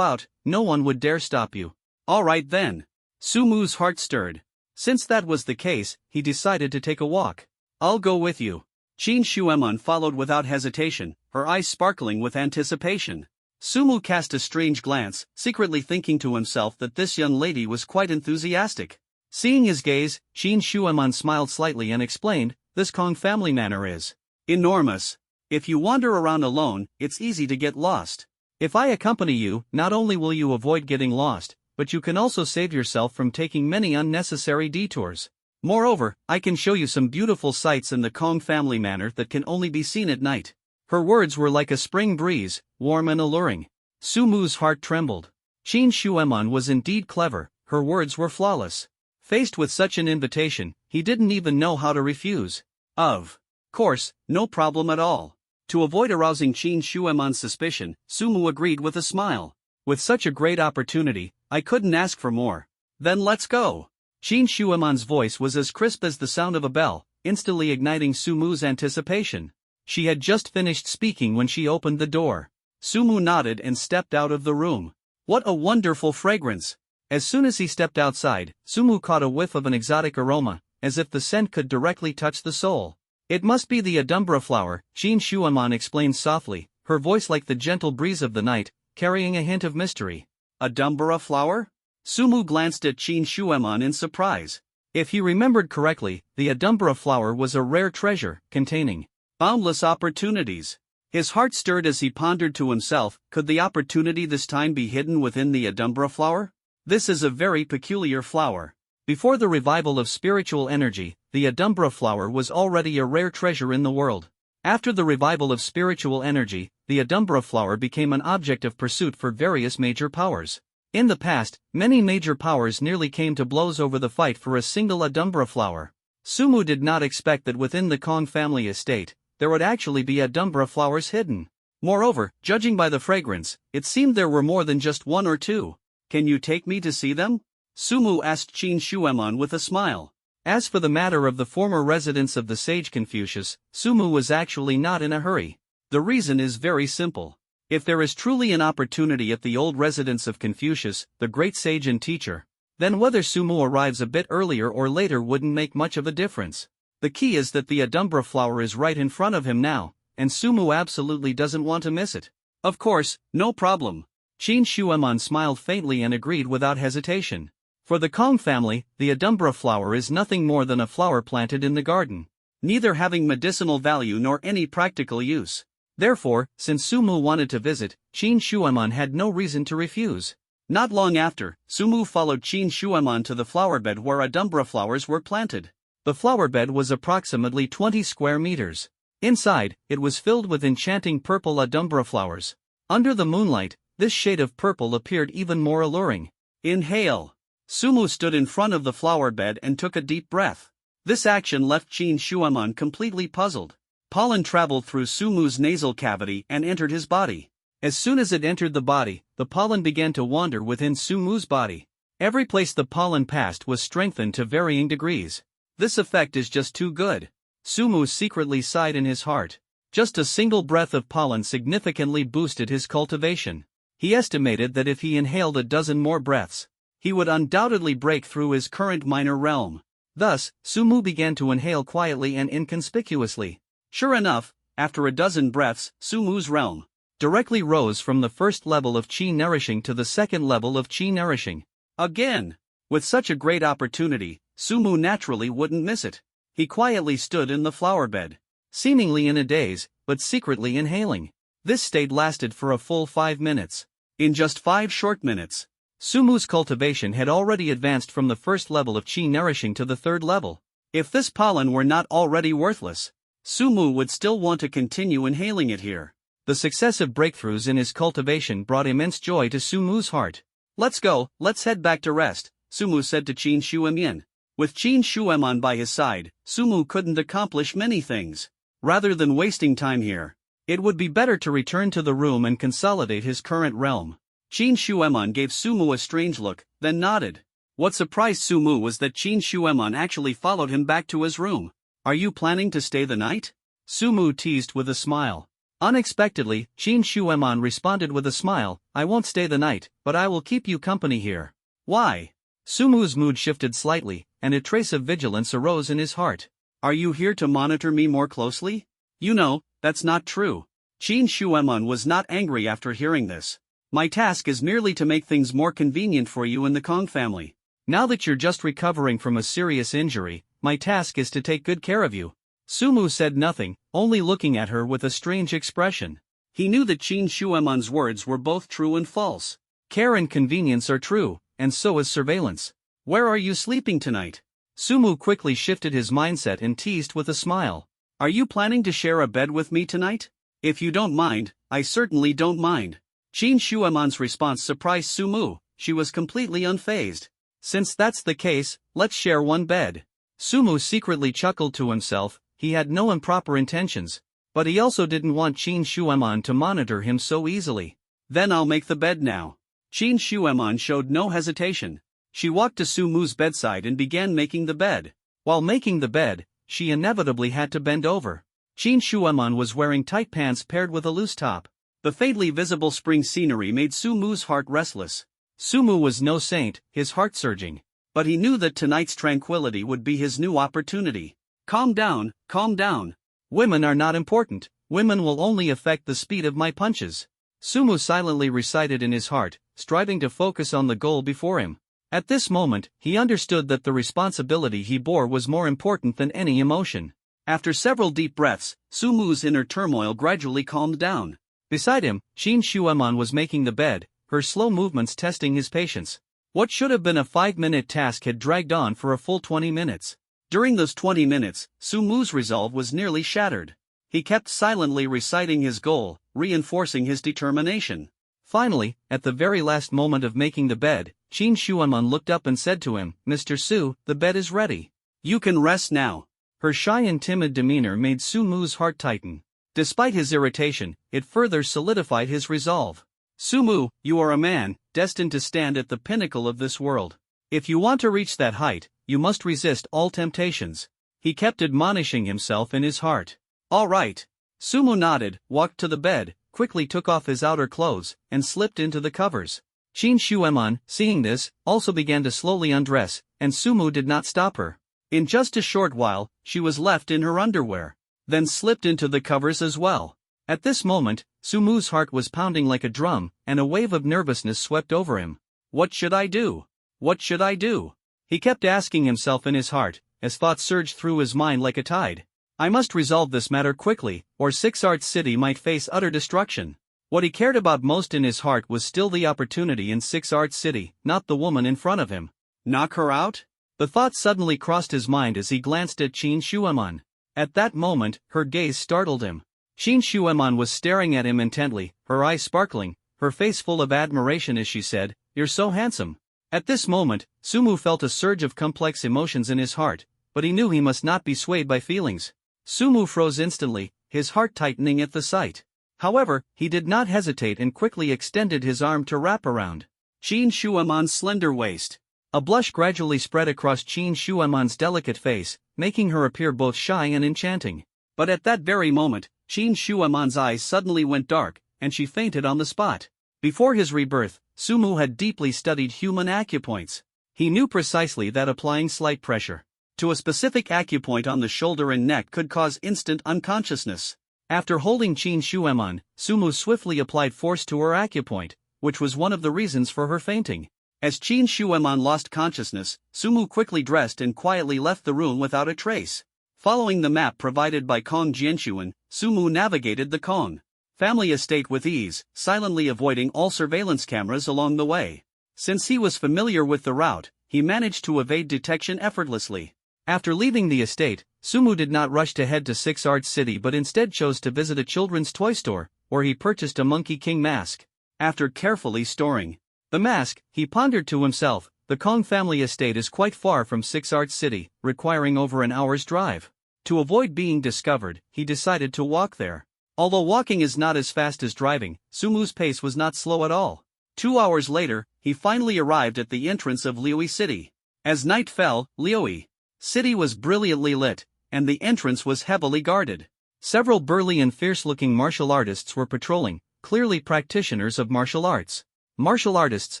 out, no one would dare stop you. All right then. Sumu's heart stirred. Since that was the case, he decided to take a walk. I'll go with you. Qin Shuemon followed without hesitation, her eyes sparkling with anticipation. Sumu cast a strange glance, secretly thinking to himself that this young lady was quite enthusiastic. Seeing his gaze, Qin Shuemon smiled slightly and explained, this Kong family manor is enormous. If you wander around alone, it's easy to get lost. If I accompany you, not only will you avoid getting lost, but you can also save yourself from taking many unnecessary detours. Moreover, I can show you some beautiful sights in the Kong family manor that can only be seen at night. Her words were like a spring breeze, warm and alluring. Sumu's heart trembled. Qin Shuemon was indeed clever, her words were flawless. Faced with such an invitation, he didn't even know how to refuse. Of course, no problem at all. To avoid arousing Qin Shuemon's suspicion, Sumu agreed with a smile. With such a great opportunity, I couldn't ask for more. Then let's go. Qin Shuemon's voice was as crisp as the sound of a bell, instantly igniting Sumu's anticipation. She had just finished speaking when she opened the door. Sumu nodded and stepped out of the room. What a wonderful fragrance! As soon as he stepped outside, Sumu caught a whiff of an exotic aroma, as if the scent could directly touch the soul. It must be the Adumbra flower, Qin Shuemon explained softly, her voice like the gentle breeze of the night, carrying a hint of mystery. Adumbra flower? Sumu glanced at Qin Shuemon in surprise. If he remembered correctly, the Adumbra flower was a rare treasure, containing boundless opportunities. His heart stirred as he pondered to himself, could the opportunity this time be hidden within the Adumbra flower? This is a very peculiar flower. Before the revival of spiritual energy, the Adumbra flower was already a rare treasure in the world. After the revival of spiritual energy, the Adumbra flower became an object of pursuit for various major powers. In the past, many major powers nearly came to blows over the fight for a single Adumbra flower. Sumu did not expect that within the Kong family estate, there would actually be Adumbra flowers hidden. Moreover, judging by the fragrance, it seemed there were more than just 1 or 2. Can you take me to see them? Sumu asked Qin Shuemon with a smile. As for the matter of the former residence of the sage Confucius, Sumu was actually not in a hurry. The reason is very simple. If there is truly an opportunity at the old residence of Confucius, the great sage and teacher, then whether Sumu arrives a bit earlier or later wouldn't make much of a difference. The key is that the Adumbra flower is right in front of him now, and Sumu absolutely doesn't want to miss it. Of course, no problem. Qin Shuemon smiled faintly and agreed without hesitation. For the Kong family, the Adumbra flower is nothing more than a flower planted in the garden, neither having medicinal value nor any practical use. Therefore, since Sumu wanted to visit, Qin Shueman had no reason to refuse. Not long after, Sumu followed Qin Shueman to the flower bed where Adumbra flowers were planted. The flower bed was approximately 20 square meters. Inside, it was filled with enchanting purple Adumbra flowers. Under the moonlight, this shade of purple appeared even more alluring. Inhale. Sumu stood in front of the flower bed and took a deep breath. This action left Qin Shueman completely puzzled. Pollen traveled through Sumu's nasal cavity and entered his body. As soon as it entered the body, the pollen began to wander within Sumu's body. Every place the pollen passed was strengthened to varying degrees. This effect is just too good. Sumu secretly sighed in his heart. Just a single breath of pollen significantly boosted his cultivation. He estimated that if he inhaled a dozen more breaths, he would undoubtedly break through his current minor realm. Thus, Sumu began to inhale quietly and inconspicuously. Sure enough, after a dozen breaths, Sumu's realm directly rose from the first level of Qi nourishing to the second level of Qi nourishing. Again! With such a great opportunity, Sumu naturally wouldn't miss it. He quietly stood in the flower bed, seemingly in a daze, but secretly inhaling. This state lasted for a full 5 minutes. In just 5 short minutes, Sumu's cultivation had already advanced from the first level of Qi nourishing to the third level. If this pollen were not already worthless, Sumu would still want to continue inhaling it here. The successive breakthroughs in his cultivation brought immense joy to Sumu's heart. Let's go, let's head back to rest, Sumu said to Qin Shueman. With Qin Shueman by his side, Sumu couldn't accomplish many things. Rather than wasting time here, it would be better to return to the room and consolidate his current realm. Qin Shueman gave Sumu a strange look, then nodded. What surprised Sumu was that Qin Shueman actually followed him back to his room. Are you planning to stay the night? Sumu teased with a smile. Unexpectedly, Qin Shueman responded with a smile, I won't stay the night, but I will keep you company here. Why? Sumu's mood shifted slightly, and a trace of vigilance arose in his heart. Are you here to monitor me more closely? You know, that's not true. Qin Shueman was not angry after hearing this. My task is merely to make things more convenient for you and the Kong family. Now that you're just recovering from a serious injury, my task is to take good care of you. Sumu said nothing, only looking at her with a strange expression. He knew that Qin Shueman's words were both true and false. Care and convenience are true, and so is surveillance. Where are you sleeping tonight? Sumu quickly shifted his mindset and teased with a smile. Are you planning to share a bed with me tonight? If you don't mind, I certainly don't mind. Qin Shueman's response surprised Sumu. She was completely unfazed. Since that's the case, let's share one bed. Sumu secretly chuckled to himself. He had no improper intentions, but he also didn't want Qin Shueman to monitor him so easily. Then I'll make the bed now. Qin Shueman showed no hesitation. She walked to Sumu's bedside and began making the bed. While making the bed, she inevitably had to bend over. Qin Shueman was wearing tight pants paired with a loose top. The faintly visible spring scenery made Sumu's heart restless. Sumu was no saint, his heart surging. But he knew that tonight's tranquility would be his new opportunity. Calm down, calm down. Women are not important, women will only affect the speed of my punches. Sumu silently recited in his heart, striving to focus on the goal before him. At this moment, he understood that the responsibility he bore was more important than any emotion. After several deep breaths, Sumu's inner turmoil gradually calmed down. Beside him, Qin Shueman was making the bed, her slow movements testing his patience. What should have been a 5-minute task had dragged on for a full 20 minutes. During those 20 minutes, Sumu's resolve was nearly shattered. He kept silently reciting his goal, reinforcing his determination. Finally, at the very last moment of making the bed, Qin Shueman looked up and said to him, Mr. Su, the bed is ready. You can rest now. Her shy and timid demeanor made Sumu's heart tighten. Despite his irritation, it further solidified his resolve. Sumu, you are a man, destined to stand at the pinnacle of this world. If you want to reach that height, you must resist all temptations. He kept admonishing himself in his heart. All right. Sumu nodded, walked to the bed, quickly took off his outer clothes, and slipped into the covers. Qin Shueman, seeing this, also began to slowly undress, and Sumu did not stop her. In just a short while, she was left in her underwear, then slipped into the covers as well. At this moment, Sumu's heart was pounding like a drum, and a wave of nervousness swept over him. What should I do? What should I do? He kept asking himself in his heart, as thoughts surged through his mind like a tide. I must resolve this matter quickly, or Six Arts City might face utter destruction. What he cared about most in his heart was still the opportunity in Six Arts City, not the woman in front of him. Knock her out? The thought suddenly crossed his mind as he glanced at Qin Shueman. At that moment, her gaze startled him. Qin Shueman was staring at him intently, her eyes sparkling, her face full of admiration as she said, "You're so handsome." At this moment, Sumu felt a surge of complex emotions in his heart, but he knew he must not be swayed by feelings. Sumu froze instantly, his heart tightening at the sight. However, he did not hesitate and quickly extended his arm to wrap around Qin Shueman's slender waist. A blush gradually spread across Qin Shueman's delicate face, making her appear both shy and enchanting. But at that very moment, Qin Shueman's eyes suddenly went dark, and she fainted on the spot. Before his rebirth, Sumu had deeply studied human acupoints. He knew precisely that applying slight pressure to a specific acupoint on the shoulder and neck could cause instant unconsciousness. After holding Qin Shueman, Sumu swiftly applied force to her acupoint, which was one of the reasons for her fainting. As Qin Shueman lost consciousness, Sumu quickly dressed and quietly left the room without a trace. Following the map provided by Kong Jianxuan, Sumu navigated the Kong family estate with ease, silently avoiding all surveillance cameras along the way. Since he was familiar with the route, he managed to evade detection effortlessly. After leaving the estate, Sumu did not rush to head to Six Arts City but instead chose to visit a children's toy store, where he purchased a Monkey King mask. After carefully storing the mask, he pondered to himself, the Kong family estate is quite far from Six Arts City, requiring over an hour's drive. To avoid being discovered, he decided to walk there. Although walking is not as fast as driving, Sumu's pace was not slow at all. 2 hours later, he finally arrived at the entrance of Liui City. As night fell, Liui City was brilliantly lit, and the entrance was heavily guarded. Several burly and fierce-looking martial artists were patrolling, clearly practitioners of martial arts. Martial artists,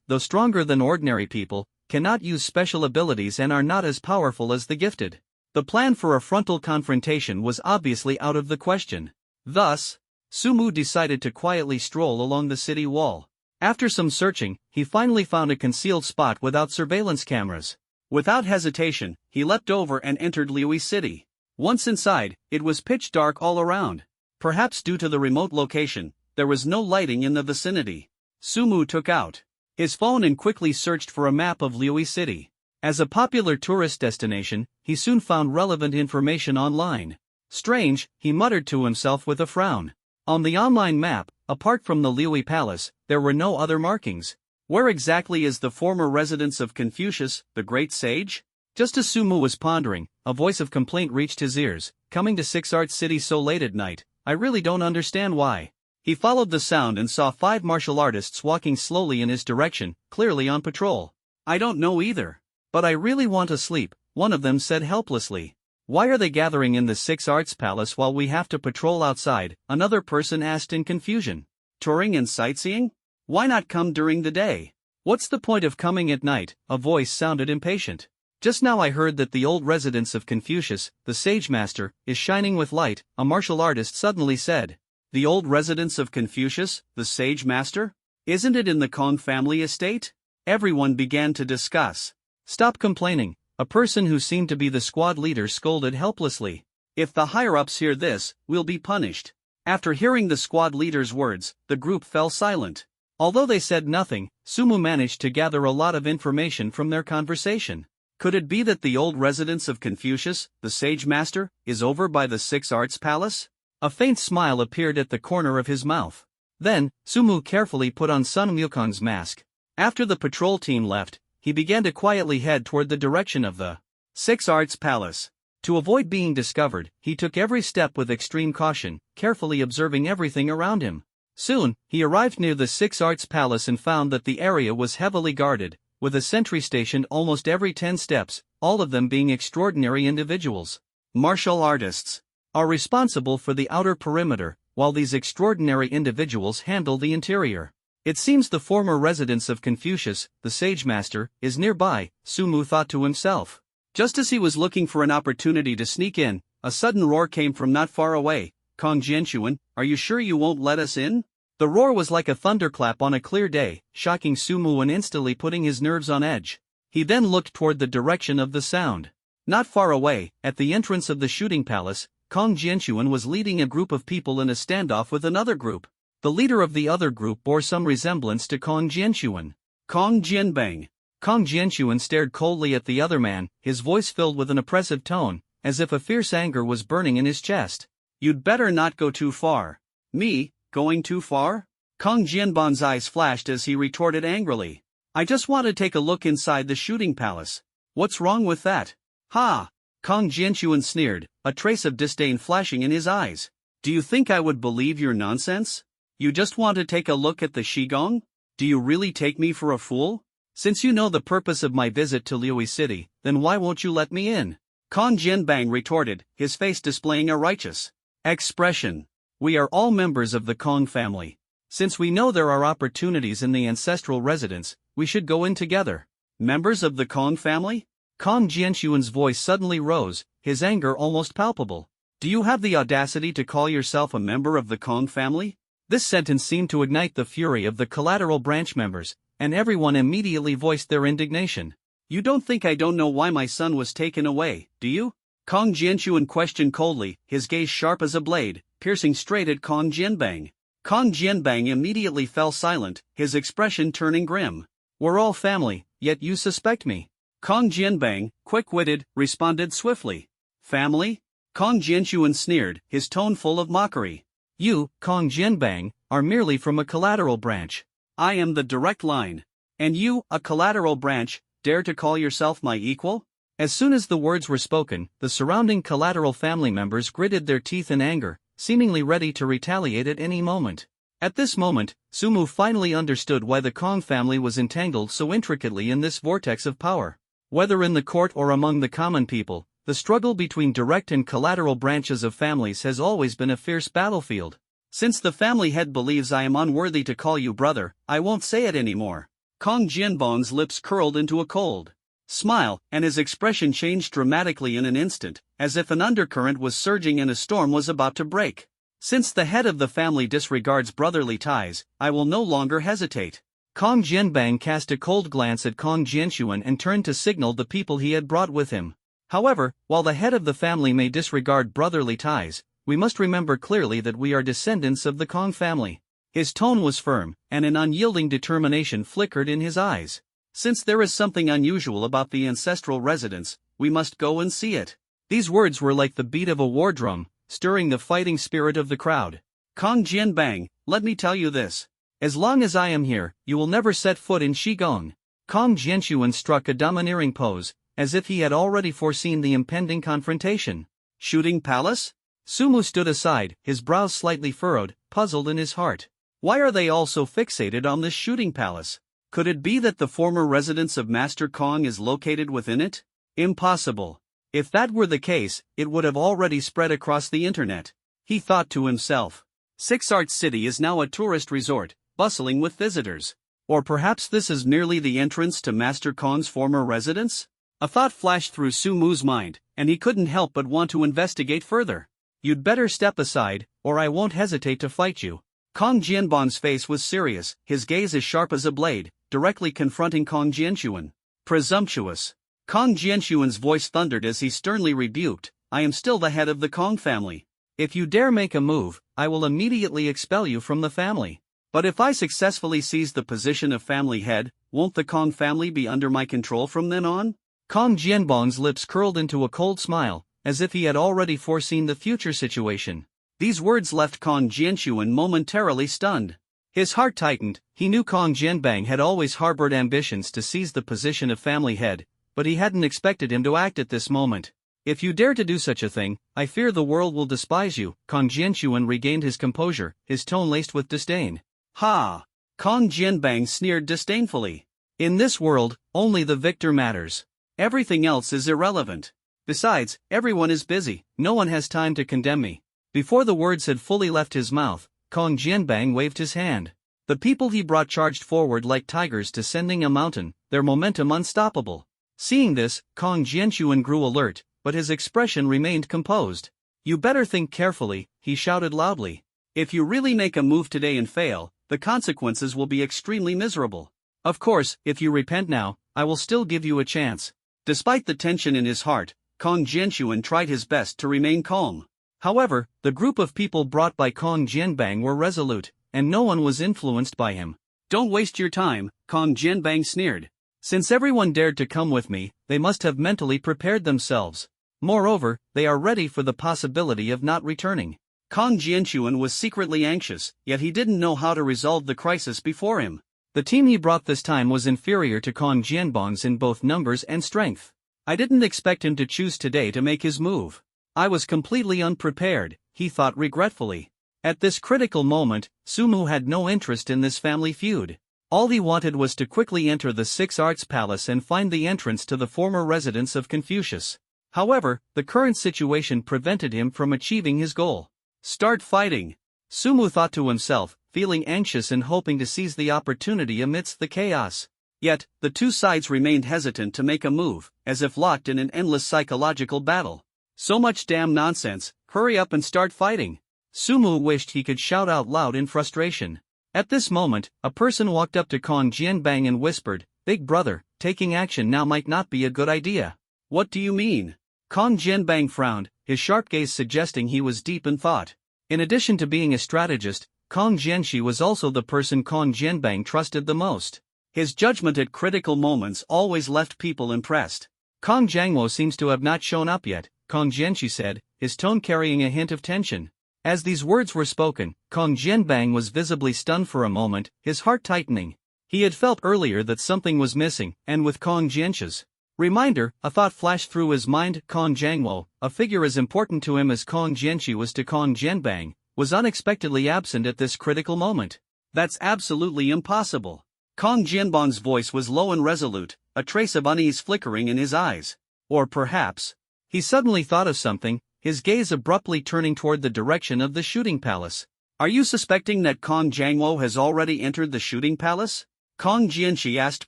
though stronger than ordinary people, cannot use special abilities and are not as powerful as the gifted. The plan for a frontal confrontation was obviously out of the question. Thus, Sumu decided to quietly stroll along the city wall. After some searching, he finally found a concealed spot without surveillance cameras. Without hesitation, he leapt over and entered Liui City. Once inside, it was pitch dark all around. Perhaps due to the remote location, there was no lighting in the vicinity. Sumu took out his phone and quickly searched for a map of Liui City. As a popular tourist destination, he soon found relevant information online. Strange, he muttered to himself with a frown. On the online map, apart from the Liui Palace, there were no other markings. Where exactly is the former residence of Confucius, the great sage? Just as Sumu was pondering, a voice of complaint reached his ears. Coming to Six Arts City so late at night, I really don't understand why. He followed the sound and saw 5 martial artists walking slowly in his direction, clearly on patrol. I don't know either. But I really want to sleep, one of them said helplessly. Why are they gathering in the Six Arts Palace while we have to patrol outside? Another person asked in confusion. Touring and sightseeing? Why not come during the day? What's the point of coming at night? A voice sounded impatient. Just now I heard that the old residence of Confucius, the sage master, is shining with light, a martial artist suddenly said. The old residence of Confucius, the sage master? Isn't it in the Kong family estate? Everyone began to discuss. Stop complaining, a person who seemed to be the squad leader scolded helplessly. If the higher-ups hear this, we'll be punished. After hearing the squad leader's words, the group fell silent. Although they said nothing, Sumu managed to gather a lot of information from their conversation. Could it be that the old residence of Confucius, the sage master, is over by the Six Arts Palace? A faint smile appeared at the corner of his mouth. Then, Sumu carefully put on Sun Wukong's mask. After the patrol team left, he began to quietly head toward the direction of the Six Arts Palace. To avoid being discovered, he took every step with extreme caution, carefully observing everything around him. Soon, he arrived near the Six Arts Palace and found that the area was heavily guarded, with a sentry stationed almost every 10 steps, all of them being extraordinary individuals. Martial artists are responsible for the outer perimeter, while these extraordinary individuals handle the interior. It seems the former residence of Confucius, the sage master, is nearby, Sumu thought to himself. Just as he was looking for an opportunity to sneak in, a sudden roar came from not far away. Kong Jianxuan, are you sure you won't let us in? The roar was like a thunderclap on a clear day, shocking Sumu and instantly putting his nerves on edge. He then looked toward the direction of the sound. Not far away, at the entrance of the shooting palace, Kong Jianxuan was leading a group of people in a standoff with another group. The leader of the other group bore some resemblance to Kong Jianxuan. Kong Jianbang. Kong Jianxuan stared coldly at the other man, his voice filled with an oppressive tone, as if a fierce anger was burning in his chest. You'd better not go too far. Me, going too far? Kong Jianbang's eyes flashed as he retorted angrily. I just want to take a look inside the shooting palace. What's wrong with that? Ha! Kong Jianxuan sneered, a trace of disdain flashing in his eyes. Do you think I would believe your nonsense? You just want to take a look at the Shigong? Do you really take me for a fool? Since you know the purpose of my visit to Liui City, then why won't you let me in? Kong Jianbang retorted, his face displaying a righteous expression. We are all members of the Kong family. Since we know there are opportunities in the ancestral residence, we should go in together. Members of the Kong family? Kong Jianxuan's voice suddenly rose, his anger almost palpable. Do you have the audacity to call yourself a member of the Kong family? This sentence seemed to ignite the fury of the collateral branch members, and everyone immediately voiced their indignation. You don't think I don't know why my son was taken away, do you? Kong Jianxuan questioned coldly, his gaze sharp as a blade, piercing straight at Kong Jianbang. Kong Jianbang immediately fell silent, his expression turning grim. We're all family, yet you suspect me. Kong Jianbang, quick-witted, responded swiftly. Family? Kong Jianxuan sneered, his tone full of mockery. You, Kong Jianbang, are merely from a collateral branch. I am the direct line. And you, a collateral branch, dare to call yourself my equal? As soon as the words were spoken, the surrounding collateral family members gritted their teeth in anger, seemingly ready to retaliate at any moment. At this moment, Sumu finally understood why the Kong family was entangled so intricately in this vortex of power. Whether in the court or among the common people, the struggle between direct and collateral branches of families has always been a fierce battlefield. Since the family head believes I am unworthy to call you brother, I won't say it anymore. Kong Jianbang's lips curled into a cold smile, and his expression changed dramatically in an instant, as if an undercurrent was surging and a storm was about to break. Since the head of the family disregards brotherly ties, I will no longer hesitate. Kong Jianbang cast a cold glance at Kong Jianxuan and turned to signal the people he had brought with him. However, while the head of the family may disregard brotherly ties, we must remember clearly that we are descendants of the Kong family. His tone was firm, and an unyielding determination flickered in his eyes. Since there is something unusual about the ancestral residence, we must go and see it. These words were like the beat of a war drum, stirring the fighting spirit of the crowd. Kong Jianbang, let me tell you this. As long as I am here, you will never set foot in Shigong. Kong Jianxuan struck a domineering pose, as if he had already foreseen the impending confrontation. Shooting palace? Sumu stood aside, his brows slightly furrowed, puzzled in his heart. Why are they all so fixated on this shooting palace? Could it be that the former residence of Master Kong is located within it? Impossible. If that were the case, it would have already spread across the internet. He thought to himself. Six Arts City is now a tourist resort, bustling with visitors. Or perhaps this is merely the entrance to Master Kong's former residence? A thought flashed through Sumu's mind, and he couldn't help but want to investigate further. You'd better step aside, or I won't hesitate to fight you. Kong Jianbang's face was serious, his gaze as sharp as a blade, directly confronting Kong Jianxuan. Presumptuous. Kong Jianxuan's voice thundered as he sternly rebuked, I am still the head of the Kong family. If you dare make a move, I will immediately expel you from the family. But if I successfully seize the position of family head, won't the Kong family be under my control from then on? Kong Jianbang's lips curled into a cold smile, as if he had already foreseen the future situation. These words left Kong Jianxuan momentarily stunned. His heart tightened. He knew Kong Jianbang had always harbored ambitions to seize the position of family head, but he hadn't expected him to act at this moment. If you dare to do such a thing, I fear the world will despise you. Kong Jianxuan regained his composure, his tone laced with disdain. Ha! Kong Jianbang sneered disdainfully. In this world, only the victor matters. Everything else is irrelevant. Besides, everyone is busy, no one has time to condemn me. Before the words had fully left his mouth, Kong Jianbang waved his hand. The people he brought charged forward like tigers descending a mountain, their momentum unstoppable. Seeing this, Kong Jianxuan grew alert, but his expression remained composed. You better think carefully, he shouted loudly. If you really make a move today and fail, the consequences will be extremely miserable. Of course, if you repent now, I will still give you a chance. Despite the tension in his heart, Kong Jianxuan tried his best to remain calm. However, the group of people brought by Kong Jianbang were resolute, and no one was influenced by him. "Don't waste your time," Kong Jianbang sneered. "Since everyone dared to come with me, they must have mentally prepared themselves. Moreover, they are ready for the possibility of not returning." Kong Jianchuan was secretly anxious, yet he didn't know how to resolve the crisis before him. The team he brought this time was inferior to Kong Jianbang's in both numbers and strength. "I didn't expect him to choose today to make his move. I was completely unprepared," he thought regretfully. At this critical moment, Sumu had no interest in this family feud. All he wanted was to quickly enter the Six Arts Palace and find the entrance to the former residence of Confucius. However, the current situation prevented him from achieving his goal. "Start fighting," Sumu thought to himself, feeling anxious and hoping to seize the opportunity amidst the chaos. Yet, the two sides remained hesitant to make a move, as if locked in an endless psychological battle. "So much damn nonsense, hurry up and start fighting." Sumu wished he could shout out loud in frustration. At this moment, a person walked up to Kong Jianbang and whispered, "Big brother, taking action now might not be a good idea." "What do you mean?" Kong Jianbang frowned, his sharp gaze suggesting he was deep in thought. In addition to being a strategist, Kong Jianxi was also the person Kong Jianbang trusted the most. His judgment at critical moments always left people impressed. "Kong Jiangwo seems to have not shown up yet," Kong Jianxi said, his tone carrying a hint of tension. As these words were spoken, Kong Jianbang was visibly stunned for a moment, his heart tightening. He had felt earlier that something was missing, and with Kong Jianxi's reminder, a thought flashed through his mind. Kong Jiangwo, a figure as important to him as Kong Jianxi was to Kong Jianbang, was unexpectedly absent at this critical moment. "That's absolutely impossible." Kong Jianbang's voice was low and resolute, a trace of unease flickering in his eyes. Or perhaps, he suddenly thought of something, his gaze abruptly turning toward the direction of the shooting palace. "Are you suspecting that Kong Jiangwo has already entered the shooting palace?" Kong Jianxi asked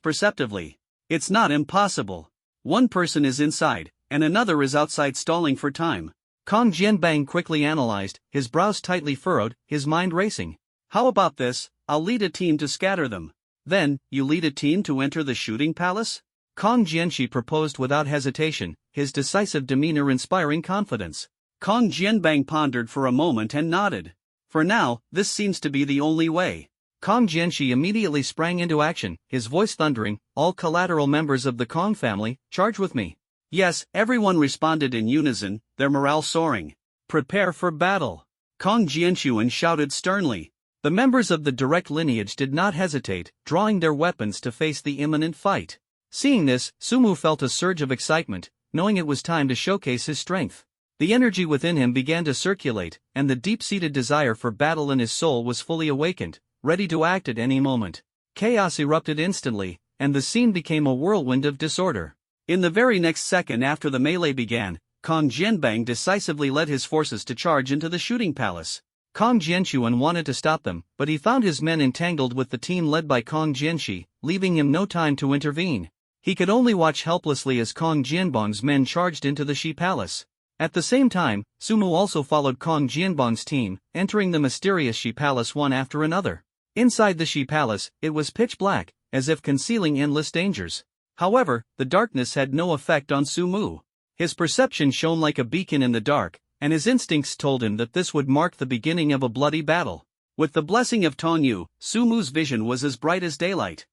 perceptively. "It's not impossible. One person is inside, and another is outside stalling for time." Kong Jianbang quickly analyzed, his brows tightly furrowed, his mind racing. "How about this? I'll lead a team to scatter them." "Then, you lead a team to enter the shooting palace?" Kong Jianxi proposed without hesitation, his decisive demeanor inspiring confidence. Kong Jianbang pondered for a moment and nodded. "For now, this seems to be the only way." Kong Jianxi immediately sprang into action, his voice thundering, "All collateral members of the Kong family, charge with me." Yes, everyone responded in unison, their morale soaring. "Prepare for battle," Kong Jianchuan shouted sternly. The members of the direct lineage did not hesitate, drawing their weapons to face the imminent fight. Seeing this, Sumu felt a surge of excitement, knowing it was time to showcase his strength. The energy within him began to circulate, and the deep-seated desire for battle in his soul was fully awakened, ready to act at any moment. Chaos erupted instantly, and the scene became a whirlwind of disorder. In the very next second after the melee began, Kong Jianbang decisively led his forces to charge into the shooting palace. Kong Jianchuan wanted to stop them, but he found his men entangled with the team led by Kong Jianxi, leaving him no time to intervene. He could only watch helplessly as Kong Jianbang's men charged into the Shi Palace. At the same time, Sumu also followed Kong Jianbang's team, entering the mysterious Shi Palace one after another. Inside the Shi Palace, it was pitch black, as if concealing endless dangers. However, the darkness had no effect on Sumu. His perception shone like a beacon in the dark, and his instincts told him that this would mark the beginning of a bloody battle. With the blessing of Tongyu, Sumu's vision was as bright as daylight.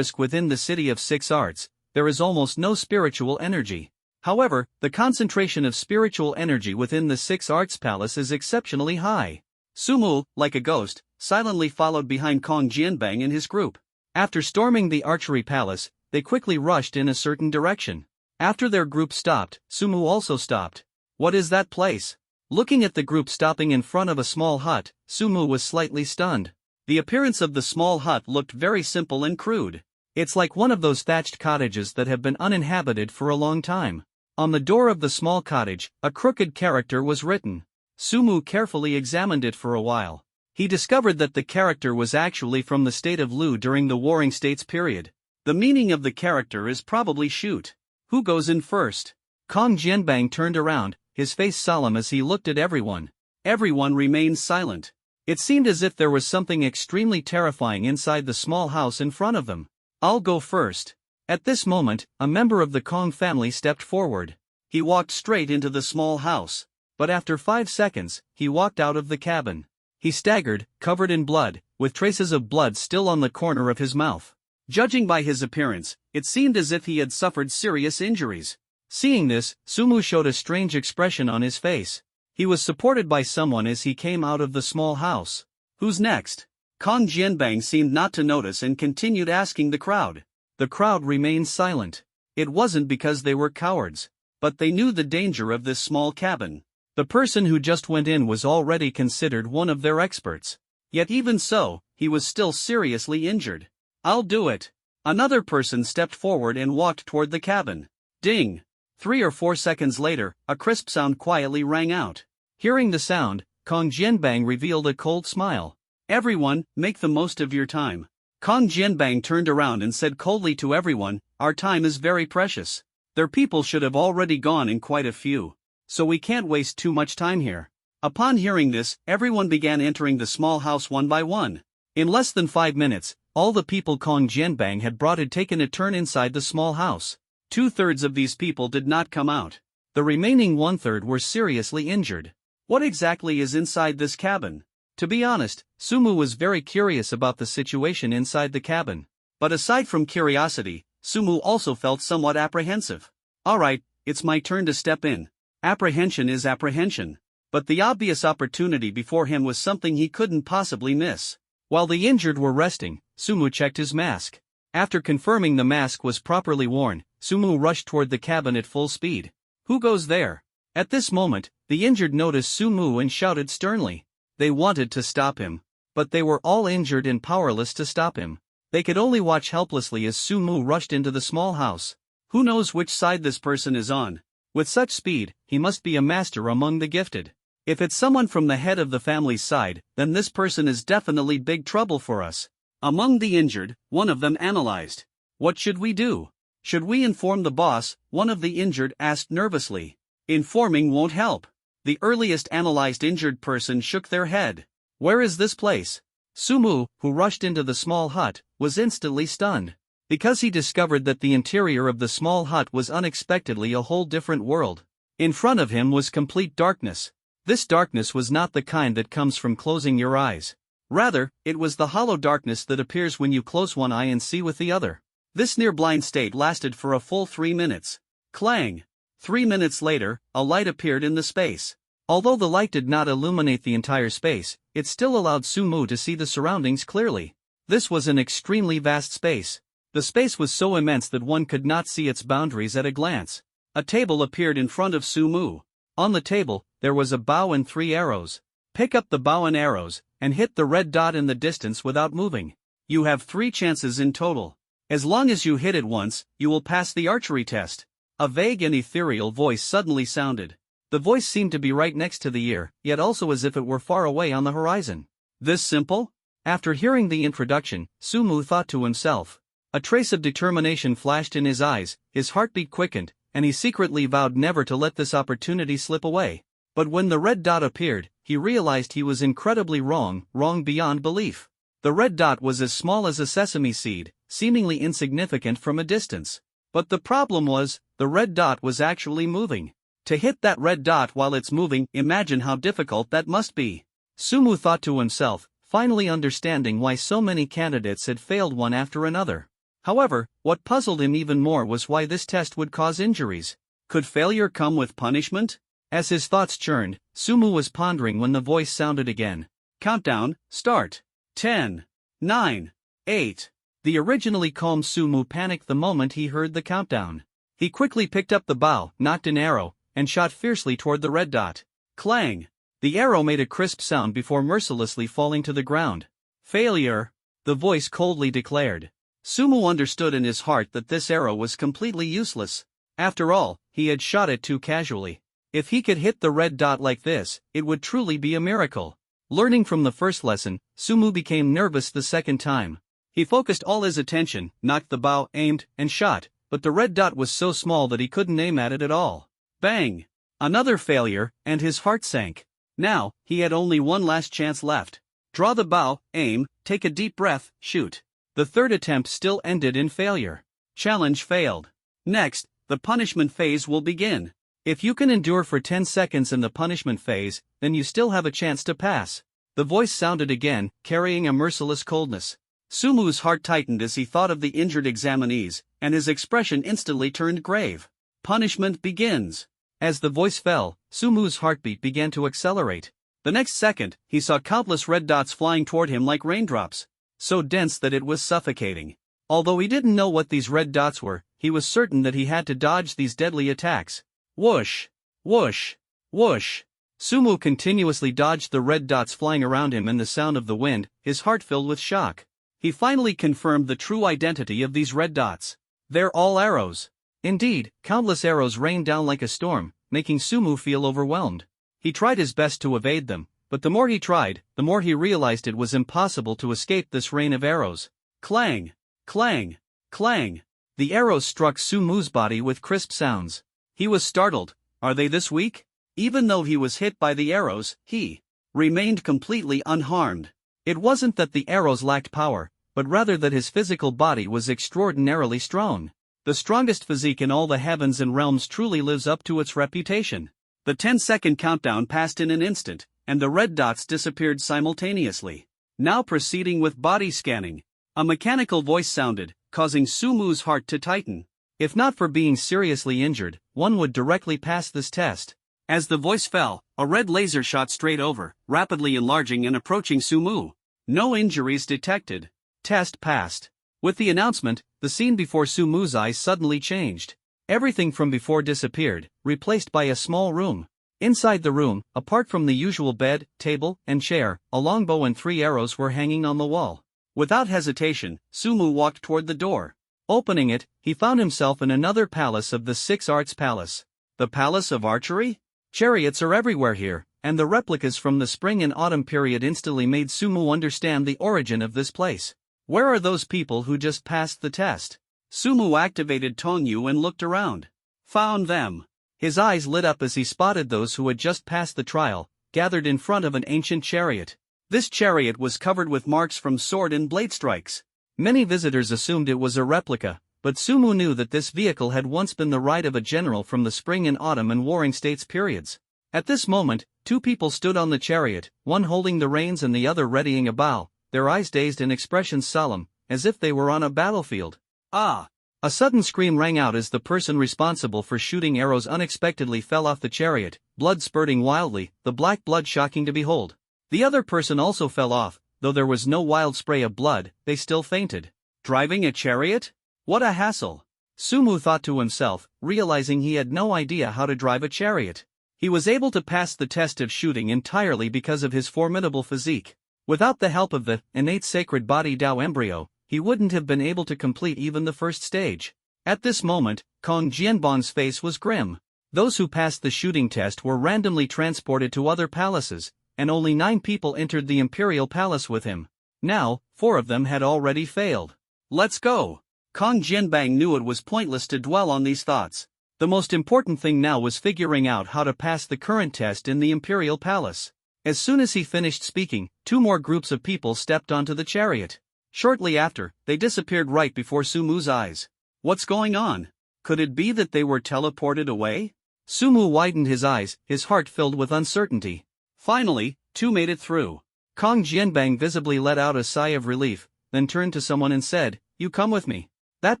Within the city of Six Arts, there is almost no spiritual energy. However, the concentration of spiritual energy within the Six Arts Palace is exceptionally high. Sumu, like a ghost, silently followed behind Kong Jianbang and his group. After storming the archery palace, they quickly rushed in a certain direction. After their group stopped, Sumu also stopped. "What is that place?" Looking at the group stopping in front of a small hut, Sumu was slightly stunned. The appearance of the small hut looked very simple and crude. It's like one of those thatched cottages that have been uninhabited for a long time. On the door of the small cottage, a crooked character was written. Sumu carefully examined it for a while. He discovered that the character was actually from the state of Lu during the Warring States period. The meaning of the character is probably shoot. Who goes in first? Kong Jianbang turned around, his face solemn as he looked at everyone. Everyone remained silent. It seemed as if there was something extremely terrifying inside the small house in front of them. "I'll go first." At this moment, a member of the Kong family stepped forward. He walked straight into the small house. But after 5 seconds, he walked out of the cabin. He staggered, covered in blood, with traces of blood still on the corner of his mouth. Judging by his appearance, it seemed as if he had suffered serious injuries. Seeing this, Sumu showed a strange expression on his face. He was supported by someone as he came out of the small house. "Who's next?" Kong Jianbang seemed not to notice and continued asking the crowd. The crowd remained silent. It wasn't because they were cowards, but they knew the danger of this small cabin. The person who just went in was already considered one of their experts. Yet even so, he was still seriously injured. "I'll do it." Another person stepped forward and walked toward the cabin. Ding! 3 or 4 seconds later, a crisp sound quietly rang out. Hearing the sound, Kong Jianbang revealed a cold smile. "Everyone, make the most of your time." Kong Jianbang turned around and said coldly to everyone, "Our time is very precious. Their people should have already gone in quite a few. So we can't waste too much time here." Upon hearing this, everyone began entering the small house one by one. In less than 5 minutes, all the people Kong Jianbang had brought had taken a turn inside the small house. 2/3 of these people did not come out. The remaining 1/3 were seriously injured. What exactly is inside this cabin? To be honest, Sumu was very curious about the situation inside the cabin. But aside from curiosity, Sumu also felt somewhat apprehensive. Alright, it's my turn to step in. Apprehension is apprehension. But the obvious opportunity before him was something he couldn't possibly miss. While the injured were resting, Sumu checked his mask. After confirming the mask was properly worn, Sumu rushed toward the cabin at full speed. "Who goes there?" At this moment, the injured noticed Sumu and shouted sternly. They wanted to stop him. But they were all injured and powerless to stop him. They could only watch helplessly as Sumu rushed into the small house. Who knows which side this person is on? With such speed, he must be a master among the gifted. If it's someone from the head of the family's side, then this person is definitely big trouble for us. Among the injured, one of them analyzed. "What should we do? Should we inform the boss?" one of the injured asked nervously. "Informing won't help." The earliest analyzed injured person shook their head. "Where is this place?" Sumu, who rushed into the small hut, was instantly stunned. Because he discovered that the interior of the small hut was unexpectedly a whole different world. In front of him was complete darkness. This darkness was not the kind that comes from closing your eyes. Rather, it was the hollow darkness that appears when you close one eye and see with the other. This near-blind state lasted for a full 3 minutes. Clang! 3 minutes later, a light appeared in the space. Although the light did not illuminate the entire space, it still allowed Sumu to see the surroundings clearly. This was an extremely vast space. The space was so immense that one could not see its boundaries at a glance. A table appeared in front of Sumu. On the table, there was a bow and 3 arrows. Pick up the bow and arrows, and hit the red dot in the distance without moving. You have 3 chances in total. As long as you hit it once, you will pass the archery test. A vague and ethereal voice suddenly sounded. The voice seemed to be right next to the ear, yet also as if it were far away on the horizon. This simple? After hearing the introduction, Sumu thought to himself. A trace of determination flashed in his eyes, his heartbeat quickened, and he secretly vowed never to let this opportunity slip away. But when the red dot appeared, he realized he was incredibly wrong beyond belief. The red dot was as small as a sesame seed, seemingly insignificant from a distance. But the problem was, the red dot was actually moving. To hit that red dot while it's moving, imagine how difficult that must be. Sumu thought to himself, finally understanding why so many candidates had failed one after another. However, what puzzled him even more was why this test would cause injuries. Could failure come with punishment? As his thoughts churned, Sumu was pondering when the voice sounded again. Countdown, start. 10, 9, 8. The originally calm Sumu panicked the moment he heard the countdown. He quickly picked up the bow, nocked an arrow, and shot fiercely toward the red dot. Clang! The arrow made a crisp sound before mercilessly falling to the ground. Failure! The voice coldly declared. Sumu understood in his heart that this arrow was completely useless. After all, he had shot it too casually. If he could hit the red dot like this, it would truly be a miracle. Learning from the first lesson, Sumu became nervous the second time. He focused all his attention, knocked the bow, aimed, and shot, but the red dot was so small that he couldn't aim at it at all. Bang! Another failure, and his heart sank. Now, he had only one last chance left. Draw the bow, aim, take a deep breath, shoot. The third attempt still ended in failure. Challenge failed. Next, the punishment phase will begin. If you can endure for 10 seconds in the punishment phase, then you still have a chance to pass. The voice sounded again, carrying a merciless coldness. Sumu's heart tightened as he thought of the injured examinees, and his expression instantly turned grave. Punishment begins. As the voice fell, Sumu's heartbeat began to accelerate. The next second, he saw countless red dots flying toward him like raindrops, so dense that it was suffocating. Although he didn't know what these red dots were, he was certain that he had to dodge these deadly attacks. Whoosh! Whoosh! Whoosh! Sumu continuously dodged the red dots flying around him and the sound of the wind, his heart filled with shock. He finally confirmed the true identity of these red dots. They're all arrows. Indeed, countless arrows rained down like a storm, making Sumu feel overwhelmed. He tried his best to evade them, but the more he tried, the more he realized it was impossible to escape this rain of arrows. Clang! Clang! Clang! The arrows struck Sumu's body with crisp sounds. He was startled. Are they this weak? Even though he was hit by the arrows, he remained completely unharmed. It wasn't that the arrows lacked power, but rather that his physical body was extraordinarily strong. The strongest physique in all the heavens and realms truly lives up to its reputation. The 10-second countdown passed in an instant, and the red dots disappeared simultaneously. Now proceeding with body scanning. A mechanical voice sounded, causing Sumu's heart to tighten. If not for being seriously injured, one would directly pass this test. As the voice fell, a red laser shot straight over, rapidly enlarging and approaching Sumu. No injuries detected. Test passed. With the announcement, the scene before Sumu's eyes suddenly changed. Everything from before disappeared, replaced by a small room. Inside the room, apart from the usual bed, table, and chair, a longbow and 3 arrows were hanging on the wall. Without hesitation, Sumu walked toward the door. Opening it, he found himself in another palace of the 6 Arts Palace. The Palace of Archery? Chariots are everywhere here, and the replicas from the spring and autumn period instantly made Sumu understand the origin of this place. Where are those people who just passed the test? Sumu activated Tongyu and looked around. Found them. His eyes lit up as he spotted those who had just passed the trial, gathered in front of an ancient chariot. This chariot was covered with marks from sword and blade strikes. Many visitors assumed it was a replica, but Sumu knew that this vehicle had once been the ride of a general from the spring and autumn and warring states periods. At this moment, 2 people stood on the chariot, one holding the reins and the other readying a bow, their eyes dazed and expressions solemn, as if they were on a battlefield. Ah! A sudden scream rang out as the person responsible for shooting arrows unexpectedly fell off the chariot, blood spurting wildly, the black blood shocking to behold. The other person also fell off, though there was no wild spray of blood, they still fainted. Driving a chariot? What a hassle! Sumu thought to himself, realizing he had no idea how to drive a chariot. He was able to pass the test of shooting entirely because of his formidable physique. Without the help of the innate sacred body Dao embryo, he wouldn't have been able to complete even the first stage. At this moment, Kong Jianbong's face was grim. Those who passed the shooting test were randomly transported to other palaces, and only 9 people entered the imperial palace with him. Now, 4 of them had already failed. Let's go! Kong Jianbong knew it was pointless to dwell on these thoughts. The most important thing now was figuring out how to pass the current test in the imperial palace. As soon as he finished speaking, 2 more groups of people stepped onto the chariot. Shortly after, they disappeared right before Sumu's eyes. What's going on? Could it be that they were teleported away? Sumu widened his eyes, his heart filled with uncertainty. Finally, 2 made it through. Kong Jianbong visibly let out a sigh of relief, then turned to someone and said, "You come with me." That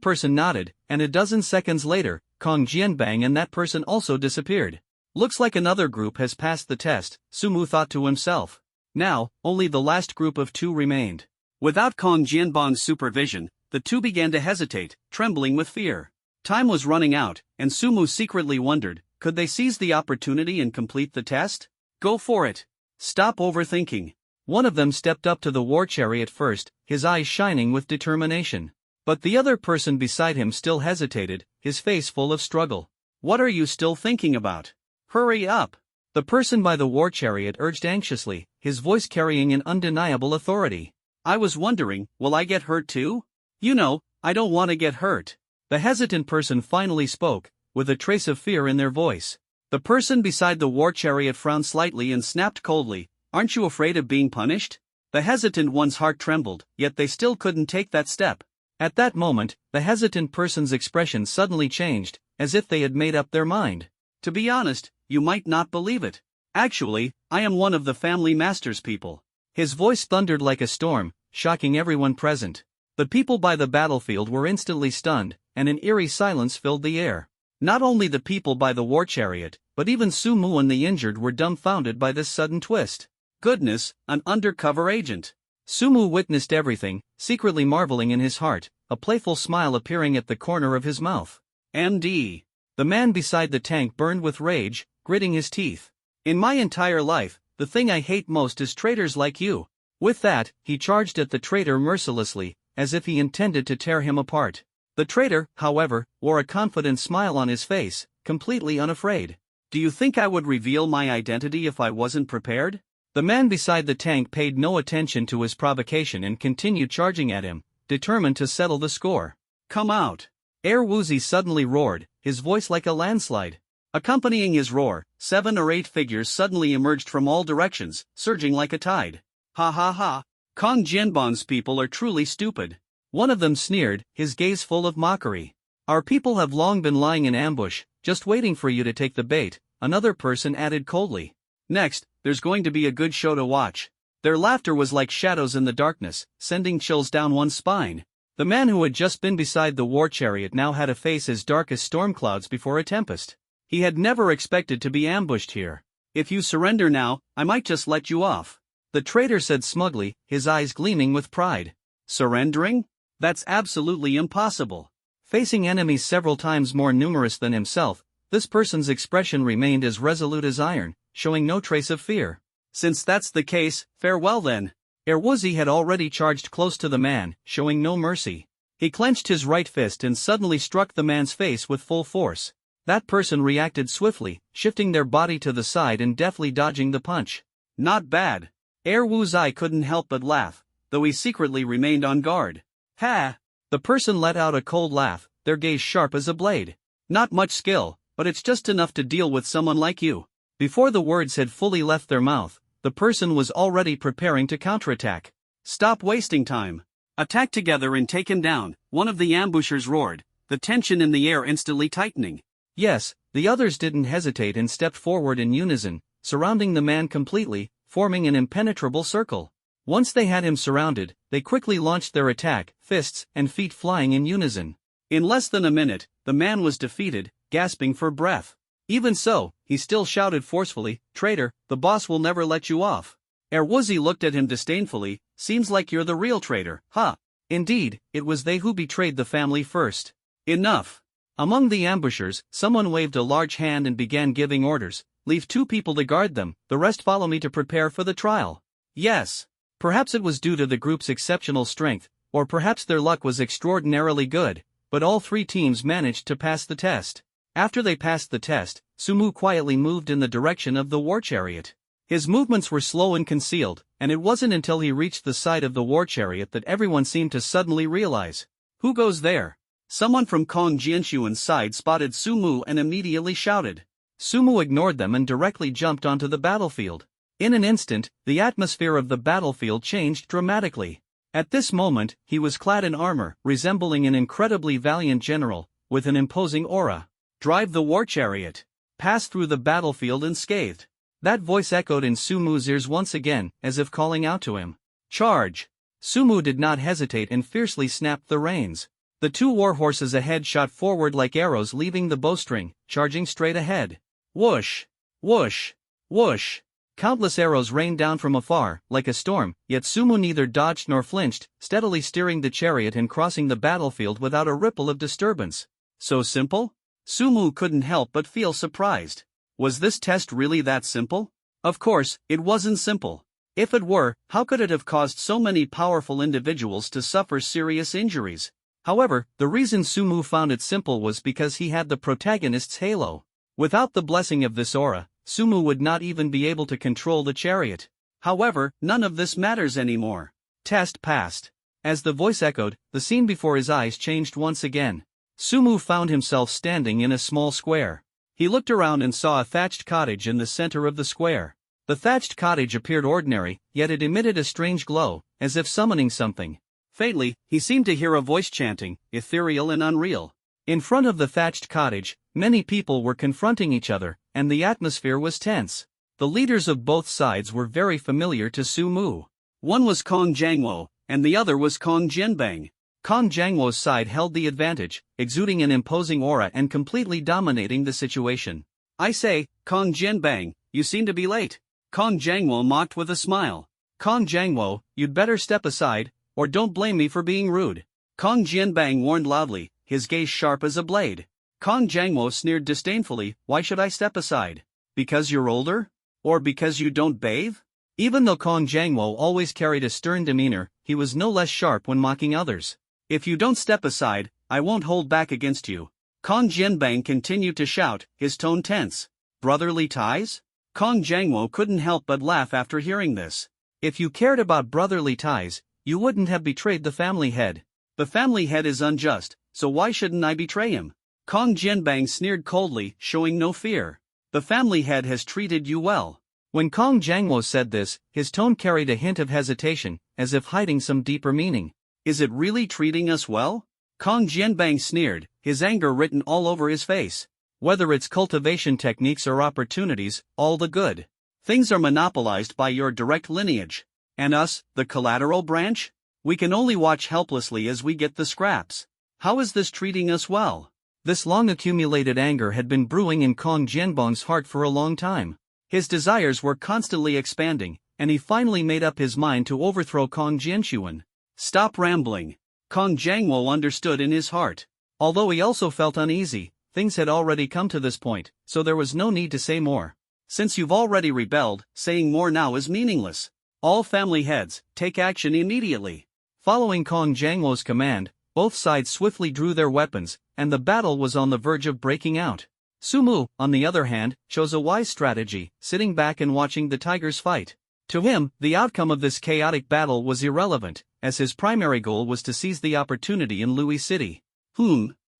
person nodded, and a dozen seconds later, Kong Jianbong and that person also disappeared. Looks like another group has passed the test, Sumu thought to himself. Now, only the last group of 2 remained. Without Kong Jianbong's supervision, the 2 began to hesitate, trembling with fear. Time was running out, and Sumu secretly wondered, could they seize the opportunity and complete the test? Go for it. Stop overthinking. One of them stepped up to the war chariot first, his eyes shining with determination. But the other person beside him still hesitated, his face full of struggle. What are you still thinking about? Hurry up! The person by the war chariot urged anxiously, his voice carrying an undeniable authority. I was wondering, will I get hurt too? You know, I don't want to get hurt. The hesitant person finally spoke, with a trace of fear in their voice. The person beside the war chariot frowned slightly and snapped coldly, aren't you afraid of being punished? The hesitant one's heart trembled, yet they still couldn't take that step. At that moment, the hesitant person's expression suddenly changed, as if they had made up their mind. To be honest, you might not believe it. Actually, I am one of the family master's people. His voice thundered like a storm, shocking everyone present. The people by the battlefield were instantly stunned, and an eerie silence filled the air. Not only the people by the war chariot, but even Sumu and the injured were dumbfounded by this sudden twist. Goodness, an undercover agent. Sumu witnessed everything, secretly marveling in his heart, a playful smile appearing at the corner of his mouth. MD. The man beside the tank burned with rage, gritting his teeth. In my entire life, the thing I hate most is traitors like you. With that, he charged at the traitor mercilessly, as if he intended to tear him apart. The traitor, however, wore a confident smile on his face, completely unafraid. Do you think I would reveal my identity if I wasn't prepared? The man beside the tank paid no attention to his provocation and continued charging at him, determined to settle the score. Come out! Air Woozy suddenly roared, his voice like a landslide. Accompanying his roar, 7 or 8 figures suddenly emerged from all directions, surging like a tide. Ha ha ha! Kong Jianbon's people are truly stupid. One of them sneered, his gaze full of mockery. Our people have long been lying in ambush, just waiting for you to take the bait, another person added coldly. Next, there's going to be a good show to watch. Their laughter was like shadows in the darkness, sending chills down one's spine. The man who had just been beside the war chariot now had a face as dark as storm clouds before a tempest. He had never expected to be ambushed here. If you surrender now, I might just let you off. The traitor said smugly, his eyes gleaming with pride. Surrendering? That's absolutely impossible. Facing enemies several times more numerous than himself, this person's expression remained as resolute as iron, showing no trace of fear. Since that's the case, farewell then. Erwuzi had already charged close to the man, showing no mercy. He clenched his right fist and suddenly struck the man's face with full force. That person reacted swiftly, shifting their body to the side and deftly dodging the punch. Not bad. Erwuzi couldn't help but laugh, though he secretly remained on guard. Ha! The person let out a cold laugh, their gaze sharp as a blade. Not much skill, but it's just enough to deal with someone like you. Before the words had fully left their mouth, the person was already preparing to counterattack. Stop wasting time. Attack together and take him down, one of the ambushers roared, the tension in the air instantly tightening. Yes, the others didn't hesitate and stepped forward in unison, surrounding the man completely, forming an impenetrable circle. Once they had him surrounded, they quickly launched their attack, fists and feet flying in unison. In less than a minute, the man was defeated, gasping for breath. Even so, he still shouted forcefully, "Traitor, the boss will never let you off." Erwuzi looked at him disdainfully, "Seems like you're the real traitor, huh?" Indeed, it was they who betrayed the family first. Enough. Among the ambushers, someone waved a large hand and began giving orders. Leave 2 people to guard them, the rest follow me to prepare for the trial. Yes. Perhaps it was due to the group's exceptional strength, or perhaps their luck was extraordinarily good, but all 3 teams managed to pass the test. After they passed the test, Sumu quietly moved in the direction of the war chariot. His movements were slow and concealed, and it wasn't until he reached the side of the war chariot that everyone seemed to suddenly realize. Who goes there? Someone from Kong Jianshuan's side spotted Sumu and immediately shouted. Sumu ignored them and directly jumped onto the battlefield. In an instant, the atmosphere of the battlefield changed dramatically. At this moment, he was clad in armor, resembling an incredibly valiant general, with an imposing aura. Drive the war chariot. Pass through the battlefield unscathed. That voice echoed in Sumu's ears once again, as if calling out to him. Charge! Sumu did not hesitate and fiercely snapped the reins. The 2 war horses ahead shot forward like arrows leaving the bowstring, charging straight ahead. Whoosh! Whoosh! Whoosh! Countless arrows rained down from afar, like a storm, yet Sumu neither dodged nor flinched, steadily steering the chariot and crossing the battlefield without a ripple of disturbance. So simple? Sumu couldn't help but feel surprised. Was this test really that simple? Of course, it wasn't simple. If it were, how could it have caused so many powerful individuals to suffer serious injuries? However, the reason Sumu found it simple was because he had the protagonist's halo. Without the blessing of this aura, Sumu would not even be able to control the chariot. However, none of this matters anymore. Test passed. As the voice echoed, the scene before his eyes changed once again. Sumu found himself standing in a small square. He looked around and saw a thatched cottage in the center of the square. The thatched cottage appeared ordinary, yet it emitted a strange glow, as if summoning something. Faintly, he seemed to hear a voice chanting, ethereal and unreal. In front of the thatched cottage, many people were confronting each other, and the atmosphere was tense. The leaders of both sides were very familiar to Sumu. One was Kong Jangwo, and the other was Kong Jianbang. Kong Jangwo's side held the advantage, exuding an imposing aura and completely dominating the situation. I say, Kong Jianbang, you seem to be late. Kong Jangwo mocked with a smile. Kong Jangwo, you'd better step aside, or don't blame me for being rude. Kong Jianbang warned loudly, his gaze sharp as a blade. Kong Jangwo sneered disdainfully, why should I step aside? Because you're older? Or because you don't bathe? Even though Kong Jangwo always carried a stern demeanor, he was no less sharp when mocking others. If you don't step aside, I won't hold back against you. Kong Jianbang continued to shout, his tone tense. Brotherly ties? Kong Jangwo couldn't help but laugh after hearing this. If you cared about brotherly ties, you wouldn't have betrayed the family head. The family head is unjust, so why shouldn't I betray him? Kong Jianbang sneered coldly, showing no fear. The family head has treated you well. When Kong Jangwo said this, his tone carried a hint of hesitation, as if hiding some deeper meaning. Is it really treating us well? Kong Jianbang sneered, his anger written all over his face. Whether it's cultivation techniques or opportunities, all the good things are monopolized by your direct lineage. And us, the collateral branch? We can only watch helplessly as we get the scraps. How is this treating us well? This long-accumulated anger had been brewing in Kong Jianbang's heart for a long time. His desires were constantly expanding, and he finally made up his mind to overthrow Kong Jianxuan. Stop rambling. Kong Jangwo understood in his heart. Although he also felt uneasy, things had already come to this point, so there was no need to say more. Since you've already rebelled, saying more now is meaningless. All family heads, take action immediately. Following Kong Jangwo's command, both sides swiftly drew their weapons, and the battle was on the verge of breaking out. Sumu, on the other hand, chose a wise strategy, sitting back and watching the tigers fight. To him, the outcome of this chaotic battle was irrelevant, as his primary goal was to seize the opportunity in Louis City.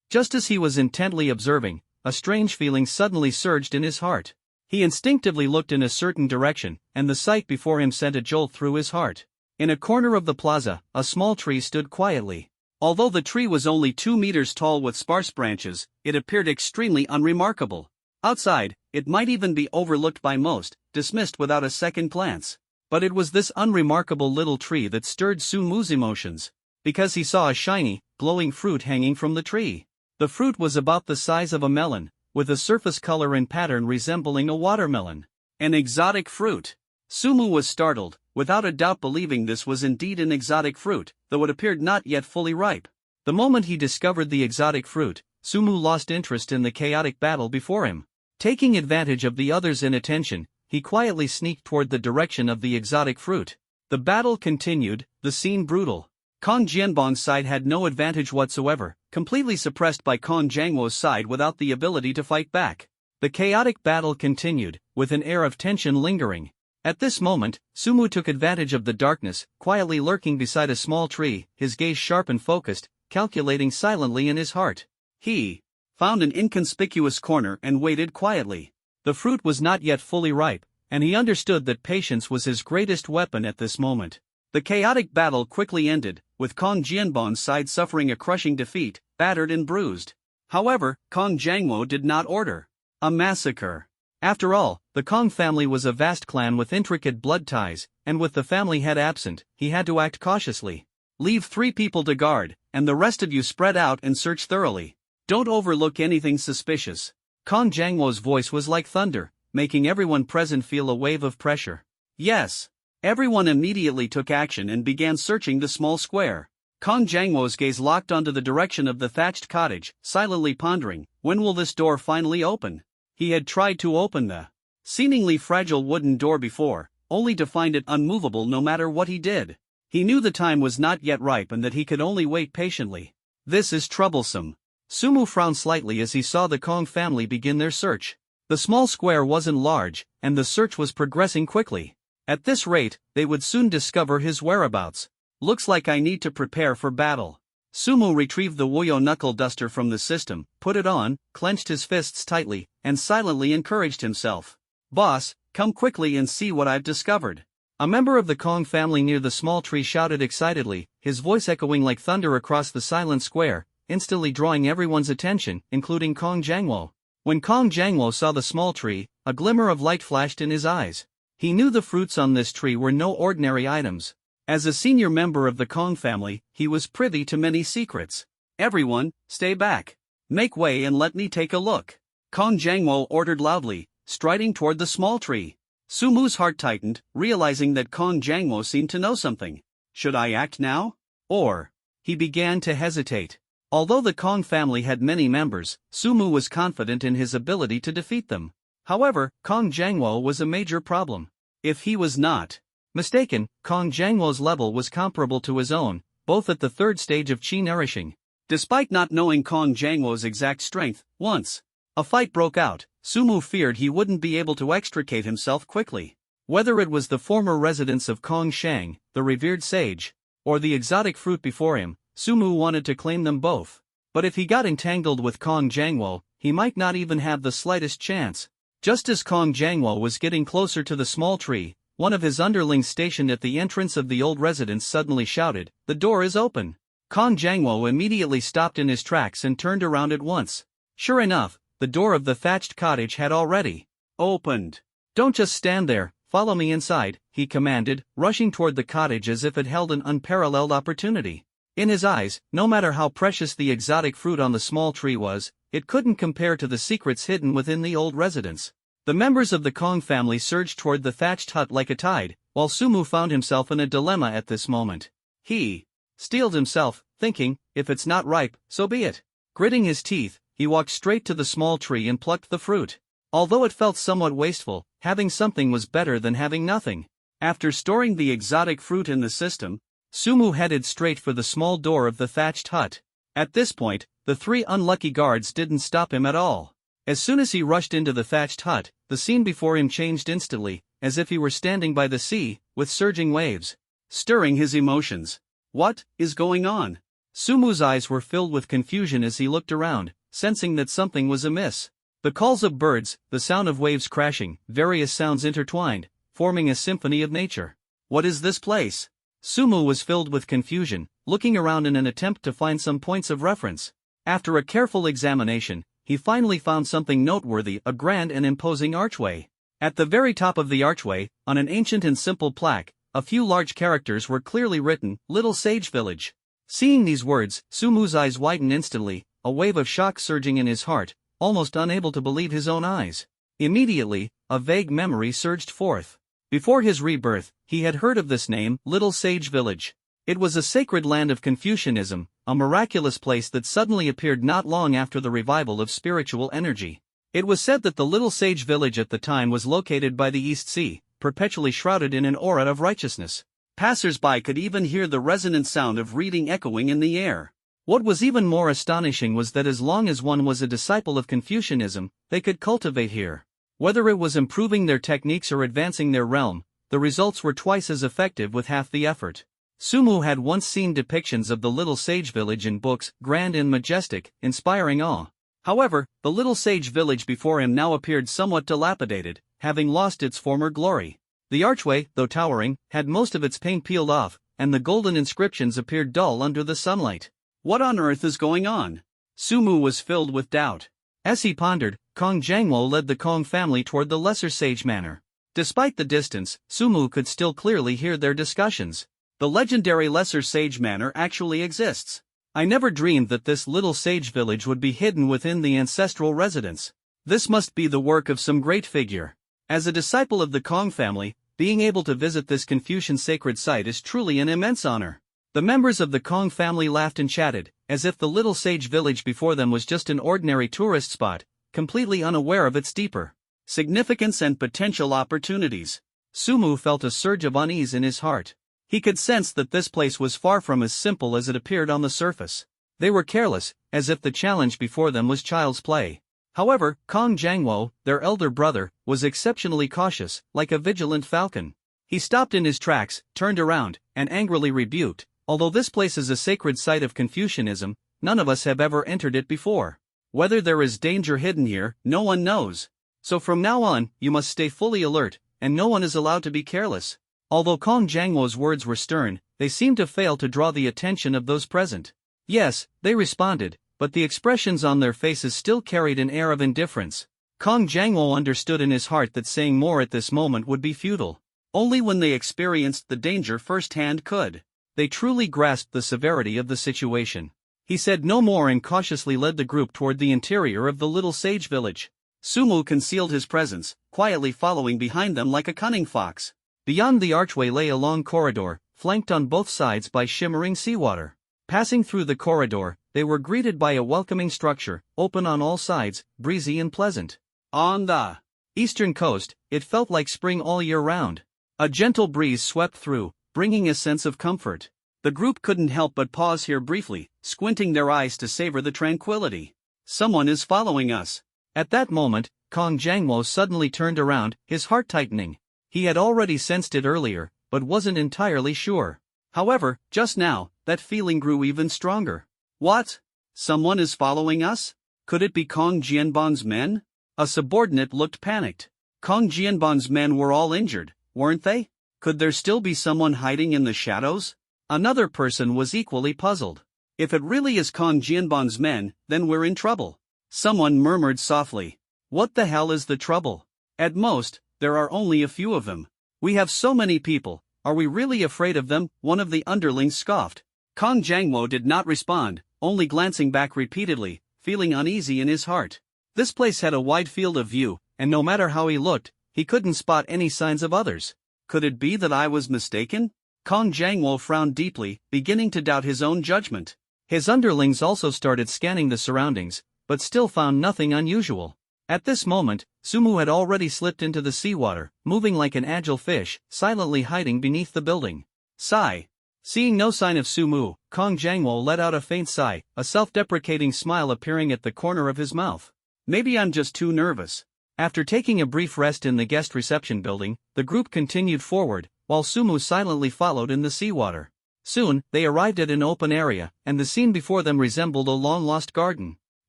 Just as he was intently observing, a strange feeling suddenly surged in his heart. He instinctively looked in a certain direction, and the sight before him sent a jolt through his heart. In a corner of the plaza, a small tree stood quietly. Although the tree was only 2 meters tall with sparse branches, it appeared extremely unremarkable. Outside, it might even be overlooked by most, dismissed without a second glance. But it was this unremarkable little tree that stirred Sumu's emotions, because he saw a shiny, glowing fruit hanging from the tree. The fruit was about the size of a melon, with a surface color and pattern resembling a watermelon. An exotic fruit. Sumu was startled, without a doubt believing this was indeed an exotic fruit, though it appeared not yet fully ripe. The moment he discovered the exotic fruit, Sumu lost interest in the chaotic battle before him. Taking advantage of the others' inattention, he quietly sneaked toward the direction of the exotic fruit. The battle continued, the scene brutal. Kong Jianbang's side had no advantage whatsoever, completely suppressed by Kong Jangwo's side without the ability to fight back. The chaotic battle continued, with an air of tension lingering. At this moment, Sumu took advantage of the darkness, quietly lurking beside a small tree, his gaze sharp and focused, calculating silently in his heart. He found an inconspicuous corner and waited quietly. The fruit was not yet fully ripe, and he understood that patience was his greatest weapon at this moment. The chaotic battle quickly ended, with Kong Jianbang's side suffering a crushing defeat, battered and bruised. However, Kong Jangwo did not order a massacre. After all, the Kong family was a vast clan with intricate blood ties, and with the family head absent, he had to act cautiously. Leave 3 people to guard, and the rest of you spread out and search thoroughly. Don't overlook anything suspicious. Kong Jangwo's voice was like thunder, making everyone present feel a wave of pressure. Yes. Everyone immediately took action and began searching the small square. Kong Jangwo's gaze locked onto the direction of the thatched cottage, silently pondering, when will this door finally open? He had tried to open the seemingly fragile wooden door before, only to find it unmovable no matter what he did. He knew the time was not yet ripe and that he could only wait patiently. This is troublesome. Sumu frowned slightly as he saw the Kong family begin their search. The small square wasn't large, and the search was progressing quickly. At this rate, they would soon discover his whereabouts. Looks like I need to prepare for battle. Sumu retrieved the Wuyo knuckle duster from the system, put it on, clenched his fists tightly, and silently encouraged himself. Boss, come quickly and see what I've discovered. A member of the Kong family near the small tree shouted excitedly, his voice echoing like thunder across the silent square. instantly drawing everyone's attention, including Kong Jangwo. When Kong Jangwo saw the small tree, a glimmer of light flashed in his eyes. He knew the fruits on this tree were no ordinary items. As a senior member of the Kong family, he was privy to many secrets. "Everyone, stay back. Make way and let me take a look," Kong Jangwo ordered loudly, striding toward the small tree. Sumu's heart tightened, realizing that Kong Jangwo seemed to know something. Should I act now? Or? He began to hesitate. Although the Kong family had many members, Sumu was confident in his ability to defeat them. However, Kong Jangwo was a major problem. If he was not mistaken, Kong Jangwo's level was comparable to his own, both at the third stage of Qi nourishing. Despite not knowing Kong Jangwo's exact strength, once a fight broke out, Sumu feared he wouldn't be able to extricate himself quickly. Whether it was the former residence of Kong Shang, the revered sage, or the exotic fruit before him, Sumu wanted to claim them both. But if he got entangled with Kong Jangwo, he might not even have the slightest chance. Just as Kong Jangwo was getting closer to the small tree, one of his underlings stationed at the entrance of the old residence suddenly shouted, "The door is open!" Kong Jangwo immediately stopped in his tracks and turned around at once. Sure enough, the door of the thatched cottage had already opened. "Don't just stand there, follow me inside," he commanded, rushing toward the cottage as if it held an unparalleled opportunity. In his eyes, no matter how precious the exotic fruit on the small tree was, it couldn't compare to the secrets hidden within the old residence. The members of the Kong family surged toward the thatched hut like a tide, while Sumu found himself in a dilemma at this moment. He steeled himself, thinking, if it's not ripe, so be it. Gritting his teeth, he walked straight to the small tree and plucked the fruit. Although it felt somewhat wasteful, having something was better than having nothing. After storing the exotic fruit in the system, Sumu headed straight for the small door of the thatched hut. At this point, the three unlucky guards didn't stop him at all. As soon as he rushed into the thatched hut, the scene before him changed instantly, as if he were standing by the sea, with surging waves stirring his emotions. What is going on? Sumu's eyes were filled with confusion as he looked around, sensing that something was amiss. The calls of birds, the sound of waves crashing, various sounds intertwined, forming a symphony of nature. What is this place? Sumu was filled with confusion, looking around in an attempt to find some points of reference. After a careful examination, he finally found something noteworthy: a grand and imposing archway. At the very top of the archway, on an ancient and simple plaque, a few large characters were clearly written, "Little Sage Village." Seeing these words, Sumu's eyes widened instantly, a wave of shock surging in his heart, almost unable to believe his own eyes. Immediately, a vague memory surged forth. Before his rebirth, he had heard of this name, Little Sage Village. It was a sacred land of Confucianism, a miraculous place that suddenly appeared not long after the revival of spiritual energy. It was said that the Little Sage Village at the time was located by the East Sea, perpetually shrouded in an aura of righteousness. Passers-by could even hear the resonant sound of reading echoing in the air. What was even more astonishing was that as long as one was a disciple of Confucianism, they could cultivate here. Whether it was improving their techniques or advancing their realm, the results were twice as effective with half the effort. Sumu had once seen depictions of the Little Sage Village in books, grand and majestic, inspiring awe. However, the Little Sage Village before him now appeared somewhat dilapidated, having lost its former glory. The archway, though towering, had most of its paint peeled off, and the golden inscriptions appeared dull under the sunlight. What on earth is going on? Sumu was filled with doubt. As he pondered, Kong Jangwo led the Kong family toward the Lesser Sage Manor. Despite the distance, Sumu could still clearly hear their discussions. The legendary Lesser Sage Manor actually exists. I never dreamed that this little sage village would be hidden within the ancestral residence. This must be the work of some great figure. As a disciple of the Kong family, being able to visit this Confucian sacred site is truly an immense honor. The members of the Kong family laughed and chatted, as if the little sage village before them was just an ordinary tourist spot, completely unaware of its deeper significance and potential opportunities. Sumu felt a surge of unease in his heart. He could sense that this place was far from as simple as it appeared on the surface. They were careless, as if the challenge before them was child's play. However, Kong Jangwo, their elder brother, was exceptionally cautious, like a vigilant falcon. He stopped in his tracks, turned around, and angrily rebuked, "Although this place is a sacred site of Confucianism, none of us have ever entered it before. Whether there is danger hidden here, no one knows. So from now on, you must stay fully alert, and no one is allowed to be careless." Although Kong Jangwo's words were stern, they seemed to fail to draw the attention of those present. Yes, they responded, but the expressions on their faces still carried an air of indifference. Kong Jangwo understood in his heart that saying more at this moment would be futile. Only when they experienced the danger firsthand could they truly grasp the severity of the situation. He said no more and cautiously led the group toward the interior of the little sage village. Sumu concealed his presence, quietly following behind them like a cunning fox. Beyond the archway lay a long corridor, flanked on both sides by shimmering seawater. Passing through the corridor, they were greeted by a welcoming structure, open on all sides, breezy and pleasant. On the eastern coast, it felt like spring all year round. A gentle breeze swept through, bringing a sense of comfort. The group couldn't help but pause here briefly, squinting their eyes to savor the tranquility. Someone is following us. At that moment, Kong Jangwo suddenly turned around, his heart tightening. He had already sensed it earlier, but wasn't entirely sure. However, just now, that feeling grew even stronger. What? Someone is following us? Could it be Kong Jianbon's men? A subordinate looked panicked. Kong Jianbon's men were all injured, weren't they? Could there still be someone hiding in the shadows? Another person was equally puzzled. If it really is Kong Jianbon's men, then we're in trouble. Someone murmured softly. What the hell is the trouble? At most, there are only a few of them. We have so many people, are we really afraid of them? One of the underlings scoffed. Kong Jangwo did not respond, only glancing back repeatedly, feeling uneasy in his heart. This place had a wide field of view, and no matter how he looked, he couldn't spot any signs of others. Could it be that I was mistaken? Kong Jangwo frowned deeply, beginning to doubt his own judgment. His underlings also started scanning the surroundings, but still found nothing unusual. At this moment, Sumu had already slipped into the seawater, moving like an agile fish, silently hiding beneath the building. Sigh. Seeing no sign of Sumu, Kong Jangwo let out a faint sigh, a self-deprecating smile appearing at the corner of his mouth. Maybe I'm just too nervous. After taking a brief rest in the guest reception building, the group continued forward, while Sumu silently followed in the seawater. Soon, they arrived at an open area, and the scene before them resembled a long-lost garden.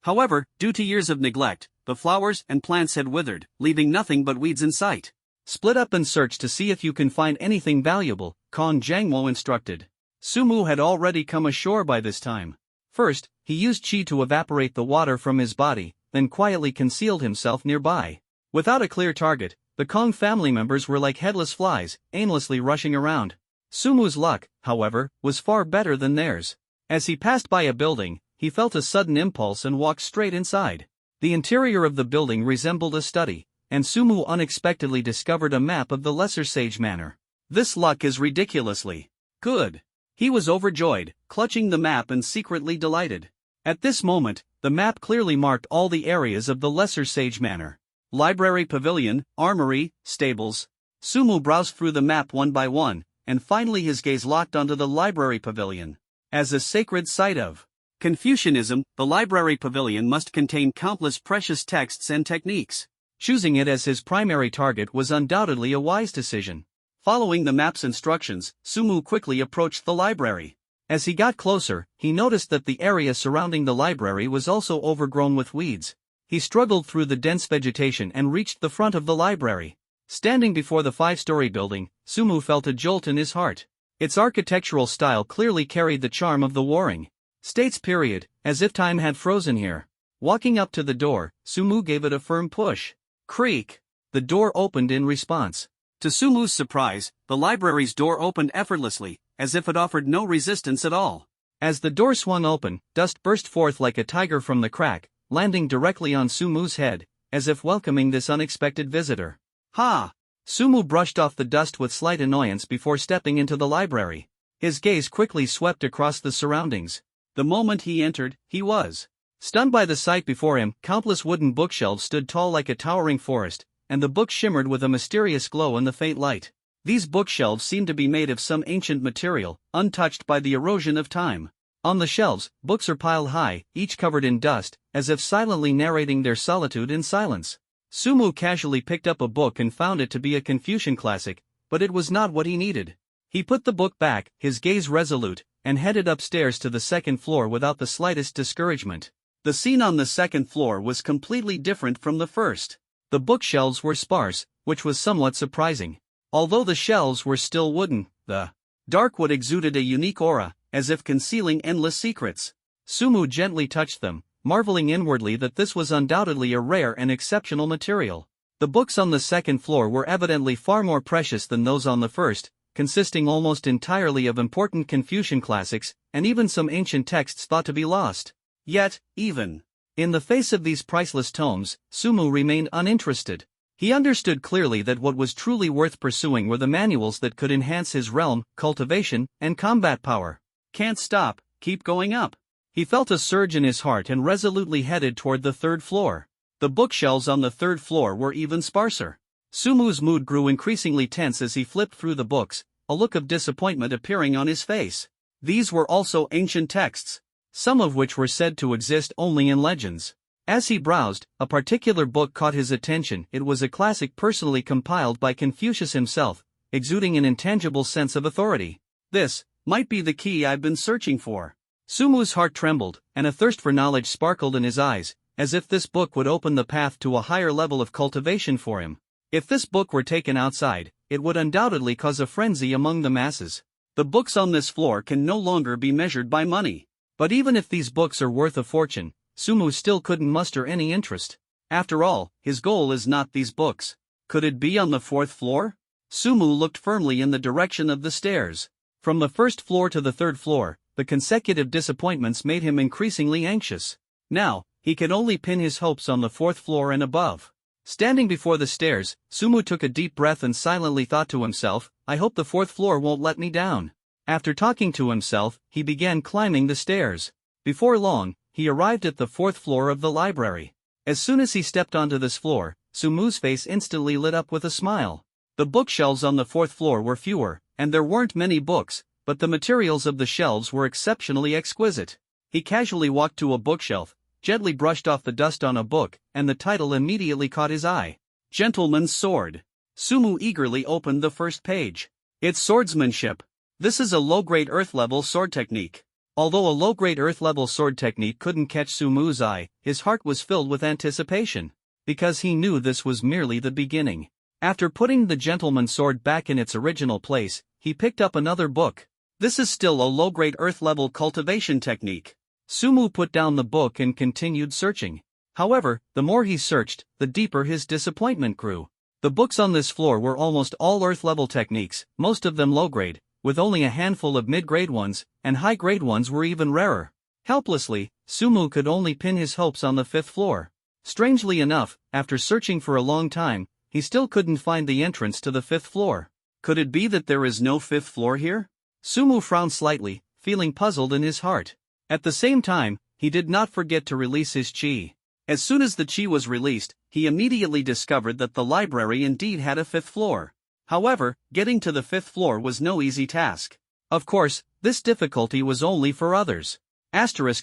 However, due to years of neglect, the flowers and plants had withered, leaving nothing but weeds in sight. Split up and search to see if you can find anything valuable, Kong Jangwo instructed. Sumu had already come ashore by this time. First, he used qi to evaporate the water from his body, then quietly concealed himself nearby. Without a clear target, the Kong family members were like headless flies, aimlessly rushing around. Sumu's luck, however, was far better than theirs. As he passed by a building, he felt a sudden impulse and walked straight inside. The interior of the building resembled a study, and Sumu unexpectedly discovered a map of the Lesser Sage Manor. This luck is ridiculously good. He was overjoyed, clutching the map and secretly delighted. At this moment, the map clearly marked all the areas of the Lesser Sage Manor. Library pavilion, armory, stables. Sumu browsed through the map one by one, and finally his gaze locked onto the library pavilion. As a sacred site of Confucianism, the library pavilion must contain countless precious texts and techniques. Choosing it as his primary target was undoubtedly a wise decision. Following the map's instructions, Sumu quickly approached the library. As he got closer, he noticed that the area surrounding the library was also overgrown with weeds. He struggled through the dense vegetation and reached the front of the library. Standing before the 5-story building, Sumu felt a jolt in his heart. Its architectural style clearly carried the charm of the Warring States period, as if time had frozen here. Walking up to the door, Sumu gave it a firm push. Creak! The door opened in response. To Sumu's surprise, the library's door opened effortlessly, as if it offered no resistance at all. As the door swung open, dust burst forth like a tiger from the crack, landing directly on Sumu's head, as if welcoming this unexpected visitor. Ha! Sumu brushed off the dust with slight annoyance before stepping into the library. His gaze quickly swept across the surroundings. The moment he entered, he was stunned by the sight before him. Countless wooden bookshelves stood tall like a towering forest, and the books shimmered with a mysterious glow in the faint light. These bookshelves seemed to be made of some ancient material, untouched by the erosion of time. On the shelves, books are piled high, each covered in dust, as if silently narrating their solitude in silence. Sumu casually picked up a book and found it to be a Confucian classic, but it was not what he needed. He put the book back, his gaze resolute, and headed upstairs to the second floor without the slightest discouragement. The scene on the second floor was completely different from the first. The bookshelves were sparse, which was somewhat surprising. Although the shelves were still wooden, the dark wood exuded a unique aura, as if concealing endless secrets. Sumu gently touched them, marveling inwardly that this was undoubtedly a rare and exceptional material. The books on the second floor were evidently far more precious than those on the first, consisting almost entirely of important Confucian classics, and even some ancient texts thought to be lost. Yet, even in the face of these priceless tomes, Sumu remained uninterested. He understood clearly that what was truly worth pursuing were the manuals that could enhance his realm, cultivation, and combat power. Can't stop, keep going up. He felt a surge in his heart and resolutely headed toward the third floor. The bookshelves on the third floor were even sparser. Sumu's mood grew increasingly tense as he flipped through the books, a look of disappointment appearing on his face. These were also ancient texts, some of which were said to exist only in legends. As he browsed, a particular book caught his attention. It was a classic personally compiled by Confucius himself, exuding an intangible sense of authority. This might be the key I've been searching for. Sumu's heart trembled, and a thirst for knowledge sparkled in his eyes, as if this book would open the path to a higher level of cultivation for him. If this book were taken outside, it would undoubtedly cause a frenzy among the masses. The books on this floor can no longer be measured by money. But even if these books are worth a fortune, Sumu still couldn't muster any interest. After all, his goal is not these books. Could it be on the fourth floor? Sumu looked firmly in the direction of the stairs. From the first floor to the third floor, the consecutive disappointments made him increasingly anxious. Now, he could only pin his hopes on the fourth floor and above. Standing before the stairs, Sumu took a deep breath and silently thought to himself, I hope the fourth floor won't let me down. After talking to himself, he began climbing the stairs. Before long, he arrived at the fourth floor of the library. As soon as he stepped onto this floor, Sumu's face instantly lit up with a smile. The bookshelves on the fourth floor were fewer, and there weren't many books, but the materials of the shelves were exceptionally exquisite. He casually walked to a bookshelf, gently brushed off the dust on a book, and the title immediately caught his eye. Gentleman's Sword. Sumu eagerly opened the first page. It's swordsmanship. This is a low-grade earth-level sword technique. Although a low-grade earth-level sword technique couldn't catch Sumu's eye, his heart was filled with anticipation, because he knew this was merely the beginning. After putting the gentleman's sword back in its original place, he picked up another book. This is still a low-grade earth-level cultivation technique. Sumu put down the book and continued searching. However, the more he searched, the deeper his disappointment grew. The books on this floor were almost all earth-level techniques, most of them low-grade, with only a handful of mid-grade ones, and high-grade ones were even rarer. Helplessly, Sumu could only pin his hopes on the fifth floor. Strangely enough, after searching for a long time, he still couldn't find the entrance to the fifth floor. Could it be that there is no fifth floor here? Sumu frowned slightly, feeling puzzled in his heart. At the same time, he did not forget to release his chi. As soon as the chi was released, he immediately discovered that the library indeed had a fifth floor. However, getting to the fifth floor was no easy task. Of course, this difficulty was only for others.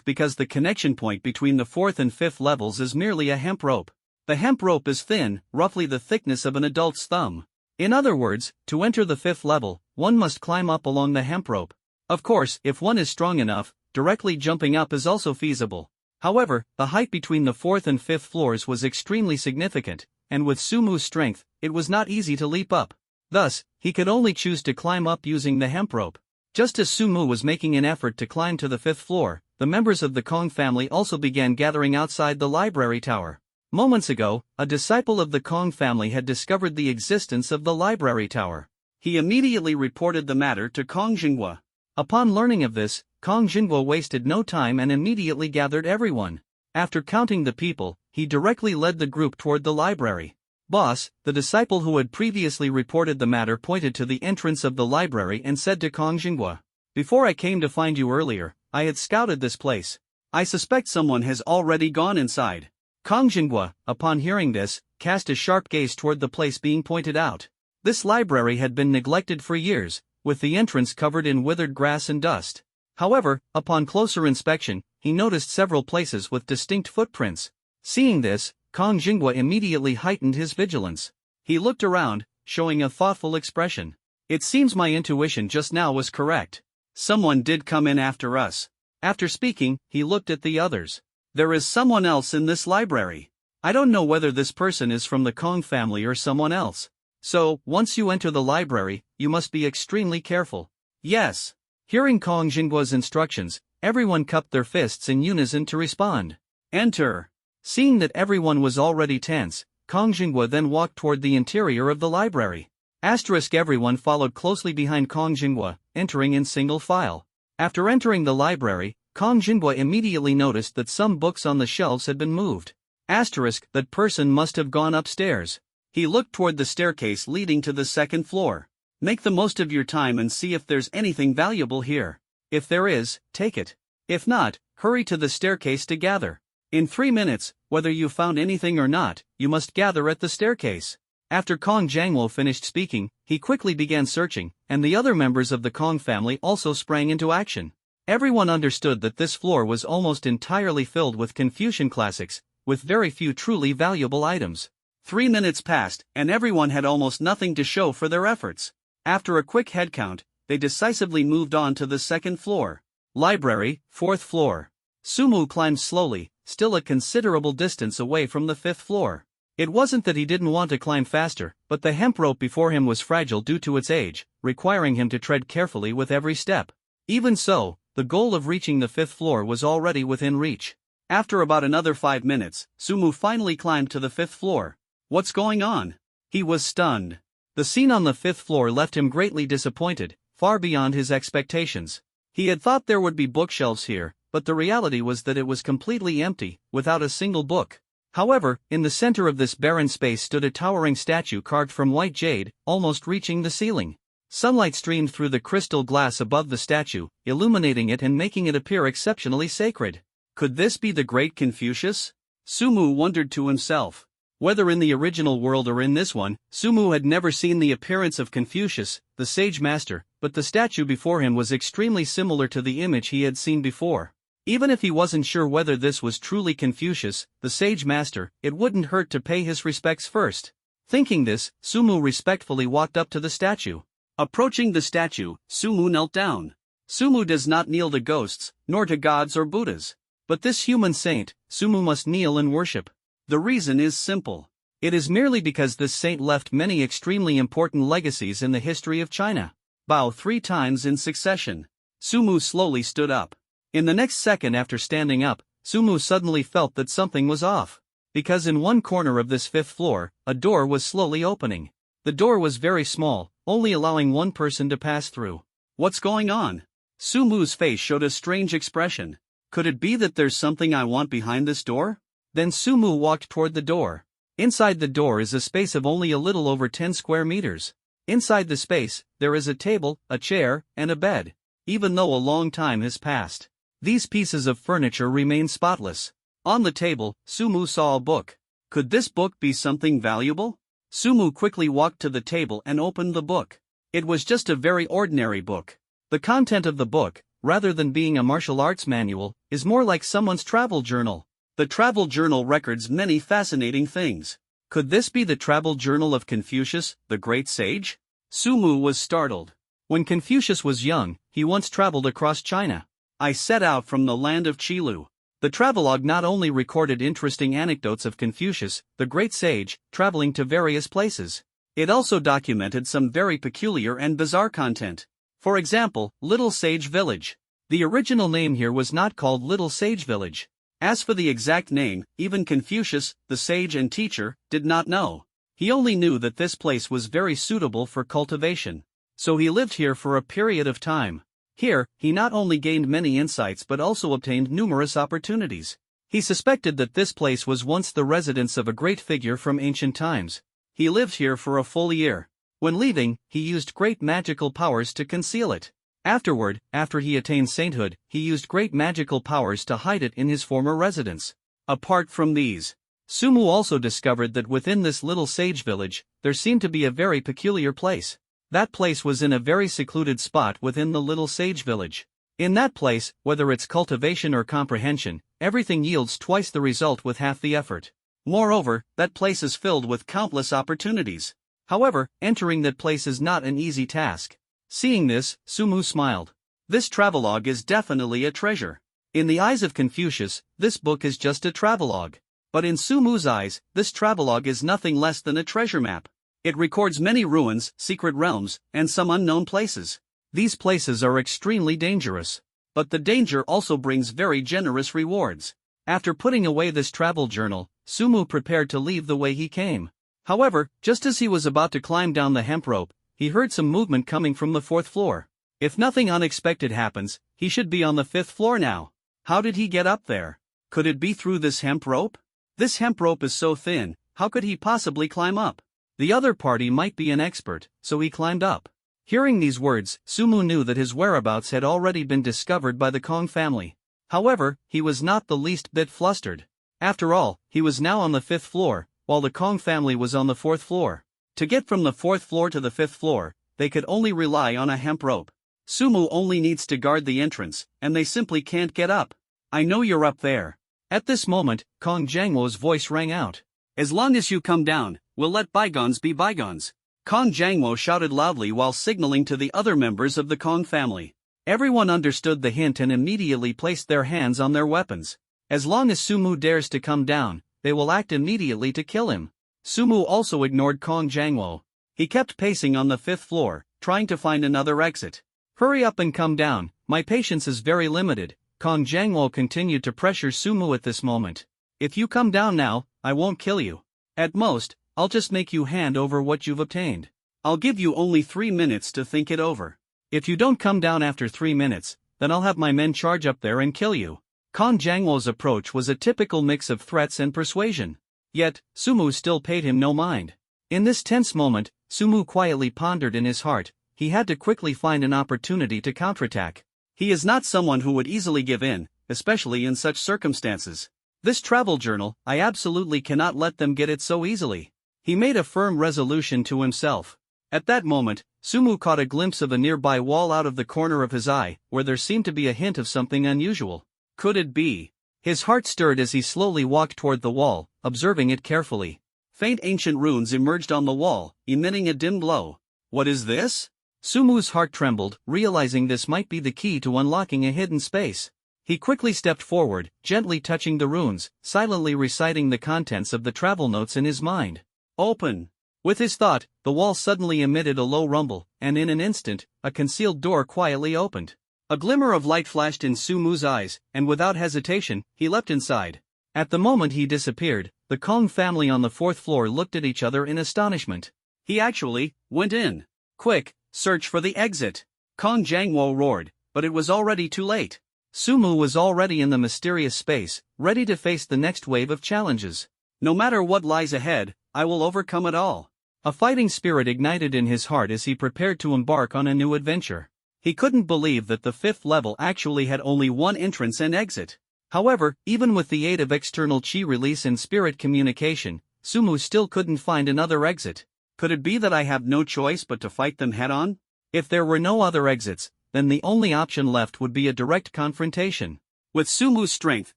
Because the connection point between the fourth and fifth levels is merely a hemp rope. The hemp rope is thin, roughly the thickness of an adult's thumb. In other words, to enter the fifth level, one must climb up along the hemp rope. Of course, if one is strong enough, directly jumping up is also feasible. However, the height between the fourth and fifth floors was extremely significant, and with Sumu's strength, it was not easy to leap up. Thus, he could only choose to climb up using the hemp rope. Just as Sumu was making an effort to climb to the fifth floor, the members of the Kong family also began gathering outside the library tower. Moments ago, a disciple of the Kong family had discovered the existence of the library tower. He immediately reported the matter to Kong Jinghua. Upon learning of this, Kong Jinghua wasted no time and immediately gathered everyone. After counting the people, he directly led the group toward the library. Boss, the disciple who had previously reported the matter pointed to the entrance of the library and said to Kong Jinghua, "Before I came to find you earlier, I had scouted this place. I suspect someone has already gone inside." Kong Jinghua, upon hearing this, cast a sharp gaze toward the place being pointed out. This library had been neglected for years, with the entrance covered in withered grass and dust. However, upon closer inspection, he noticed several places with distinct footprints. Seeing this, Kong Jinghua immediately heightened his vigilance. He looked around, showing a thoughtful expression. "It seems my intuition just now was correct. Someone did come in after us." After speaking, he looked at the others. "There is someone else in this library. I don't know whether this person is from the Kong family or someone else. So, once you enter the library, you must be extremely careful." "Yes." Hearing Kong Jinggua's instructions, everyone cupped their fists in unison to respond. Enter! Seeing that everyone was already tense, Kong Jinghua then walked toward the interior of the library. Everyone followed closely behind Kong Jinghua, entering in single file. After entering the library, Kong Jinghua immediately noticed that some books on the shelves had been moved. That person must have gone upstairs. He looked toward the staircase leading to the second floor. Make the most of your time and see if there's anything valuable here. If there is, take it. If not, hurry to the staircase to gather. In 3 minutes, whether you found anything or not, you must gather at the staircase. After Kong Jinghua finished speaking, he quickly began searching, and the other members of the Kong family also sprang into action. Everyone understood that this floor was almost entirely filled with Confucian classics, with very few truly valuable items. 3 minutes passed, and everyone had almost nothing to show for their efforts. After a quick headcount, they decisively moved on to the second floor. Library, 4th floor. Sumu climbed slowly, still a considerable distance away from the 5th floor. It wasn't that he didn't want to climb faster, but the hemp rope before him was fragile due to its age, requiring him to tread carefully with every step. Even so, the goal of reaching the 5th floor was already within reach. After about another 5 minutes, Sumu finally climbed to the 5th floor. What's going on? He was stunned. The scene on the 5th floor left him greatly disappointed, far beyond his expectations. He had thought there would be bookshelves here, but the reality was that it was completely empty, without a single book. However, in the center of this barren space stood a towering statue carved from white jade, almost reaching the ceiling. Sunlight streamed through the crystal glass above the statue, illuminating it and making it appear exceptionally sacred. Could this be the great Confucius? Sumu wondered to himself. Whether in the original world or in this one, Sumu had never seen the appearance of Confucius, the sage master, but the statue before him was extremely similar to the image he had seen before. Even if he wasn't sure whether this was truly Confucius, the sage master, it wouldn't hurt to pay his respects first. Thinking this, Sumu respectfully walked up to the statue. Approaching the statue, Sumu knelt down. Sumu does not kneel to ghosts, nor to gods or Buddhas. But this human saint, Sumu must kneel and worship. The reason is simple. It is merely because this saint left many extremely important legacies in the history of China. Bow 3 times in succession. Sumu slowly stood up. In the next second after standing up, Sumu suddenly felt that something was off. Because in one corner of this 5th floor, a door was slowly opening. The door was very small, only allowing one person to pass through. What's going on? Sumu's face showed a strange expression. Could it be that there's something I want behind this door? Then Sumu walked toward the door. Inside the door is a space of only a little over 10 square meters. Inside the space, there is a table, a chair, and a bed. Even though a long time has passed, these pieces of furniture remain spotless. On the table, Sumu saw a book. Could this book be something valuable? Sumu quickly walked to the table and opened the book. It was just a very ordinary book. The content of the book, rather than being a martial arts manual, is more like someone's travel journal. The travel journal records many fascinating things. Could this be the travel journal of Confucius, the great sage? Sumu was startled. When Confucius was young, he once traveled across China. I set out from the land of Qilu. The travelogue not only recorded interesting anecdotes of Confucius, the great sage, traveling to various places. It also documented some very peculiar and bizarre content. For example, Little Sage Village. The original name here was not called Little Sage Village. As for the exact name, even Confucius, the sage and teacher, did not know. He only knew that this place was very suitable for cultivation. So he lived here for a period of time. Here, he not only gained many insights but also obtained numerous opportunities. He suspected that this place was once the residence of a great figure from ancient times. He lived here for a full year. When leaving, he used great magical powers to conceal it. Afterward, after he attained sainthood, he used great magical powers to hide it in his former residence. Apart from these, Sumu also discovered that within this little sage village, there seemed to be a very peculiar place. That place was in a very secluded spot within the little sage village. In that place, whether it's cultivation or comprehension, everything yields twice the result with half the effort. Moreover, that place is filled with countless opportunities. However, entering that place is not an easy task. Seeing this, Sumu smiled. This travelogue is definitely a treasure. In the eyes of Confucius, this book is just a travelogue. But in Sumu's eyes, this travelogue is nothing less than a treasure map. It records many ruins, secret realms, and some unknown places. These places are extremely dangerous. but the danger also brings very generous rewards. After putting away this travel journal, Sumu prepared to leave the way he came. However, just as he was about to climb down the hemp rope, he heard some movement coming from the 4th floor. If nothing unexpected happens, he should be on the 5th floor now. How did he get up there? Could it be through this hemp rope? This hemp rope is so thin, how could he possibly climb up? The other party might be an expert, so he climbed up. Hearing these words, Sumu knew that his whereabouts had already been discovered by the Kong family. However, he was not the least bit flustered. After all, he was now on the 5th floor, while the Kong family was on the 4th floor. To get from the 4th floor to the 5th floor, they could only rely on a hemp rope. Sumu only needs to guard the entrance, and they simply can't get up. I know you're up there. At this moment, Kong Jangwo's voice rang out. As long as you come down, we'll let bygones be bygones. Kong Jangwo shouted loudly while signaling to the other members of the Kong family. Everyone understood the hint and immediately placed their hands on their weapons. As long as Sumu dares to come down, they will act immediately to kill him. Sumu also ignored Kong Jangwo. He kept pacing on the 5th floor, trying to find another exit. Hurry up and come down, my patience is very limited. Kong Jangwo continued to pressure Sumu at this moment. If you come down now, I won't kill you. At most, I'll just make you hand over what you've obtained. I'll give you only 3 minutes to think it over. If you don't come down after 3 minutes, then I'll have my men charge up there and kill you. Kong Jangwo's approach was a typical mix of threats and persuasion. Yet, Sumu still paid him no mind. In this tense moment, Sumu quietly pondered in his heart, he had to quickly find an opportunity to counterattack. He is not someone who would easily give in, especially in such circumstances. This travel journal, I absolutely cannot let them get it so easily. He made a firm resolution to himself. At that moment, Sumu caught a glimpse of a nearby wall out of the corner of his eye, where there seemed to be a hint of something unusual. Could it be? His heart stirred as he slowly walked toward the wall, observing it carefully. Faint ancient runes emerged on the wall, emitting a dim glow. What is this? Sumu's heart trembled, realizing this might be the key to unlocking a hidden space. He quickly stepped forward, gently touching the runes, silently reciting the contents of the travel notes in his mind. Open! With his thought, the wall suddenly emitted a low rumble, and in an instant, a concealed door quietly opened. A glimmer of light flashed in Sumu's eyes, and without hesitation, he leapt inside. At the moment he disappeared, the Kong family on the 4th floor looked at each other in astonishment. He actually went in. Quick, search for the exit! Kong Jangwo roared, but it was already too late. Sumu was already in the mysterious space, ready to face the next wave of challenges. No matter what lies ahead, I will overcome it all. A fighting spirit ignited in his heart as he prepared to embark on a new adventure. He couldn't believe that the 5th level actually had only one entrance and exit. However, even with the aid of external chi release and spirit communication, Sumu still couldn't find another exit. Could it be that I have no choice but to fight them head-on? If there were no other exits, then the only option left would be a direct confrontation. With Sumu's strength,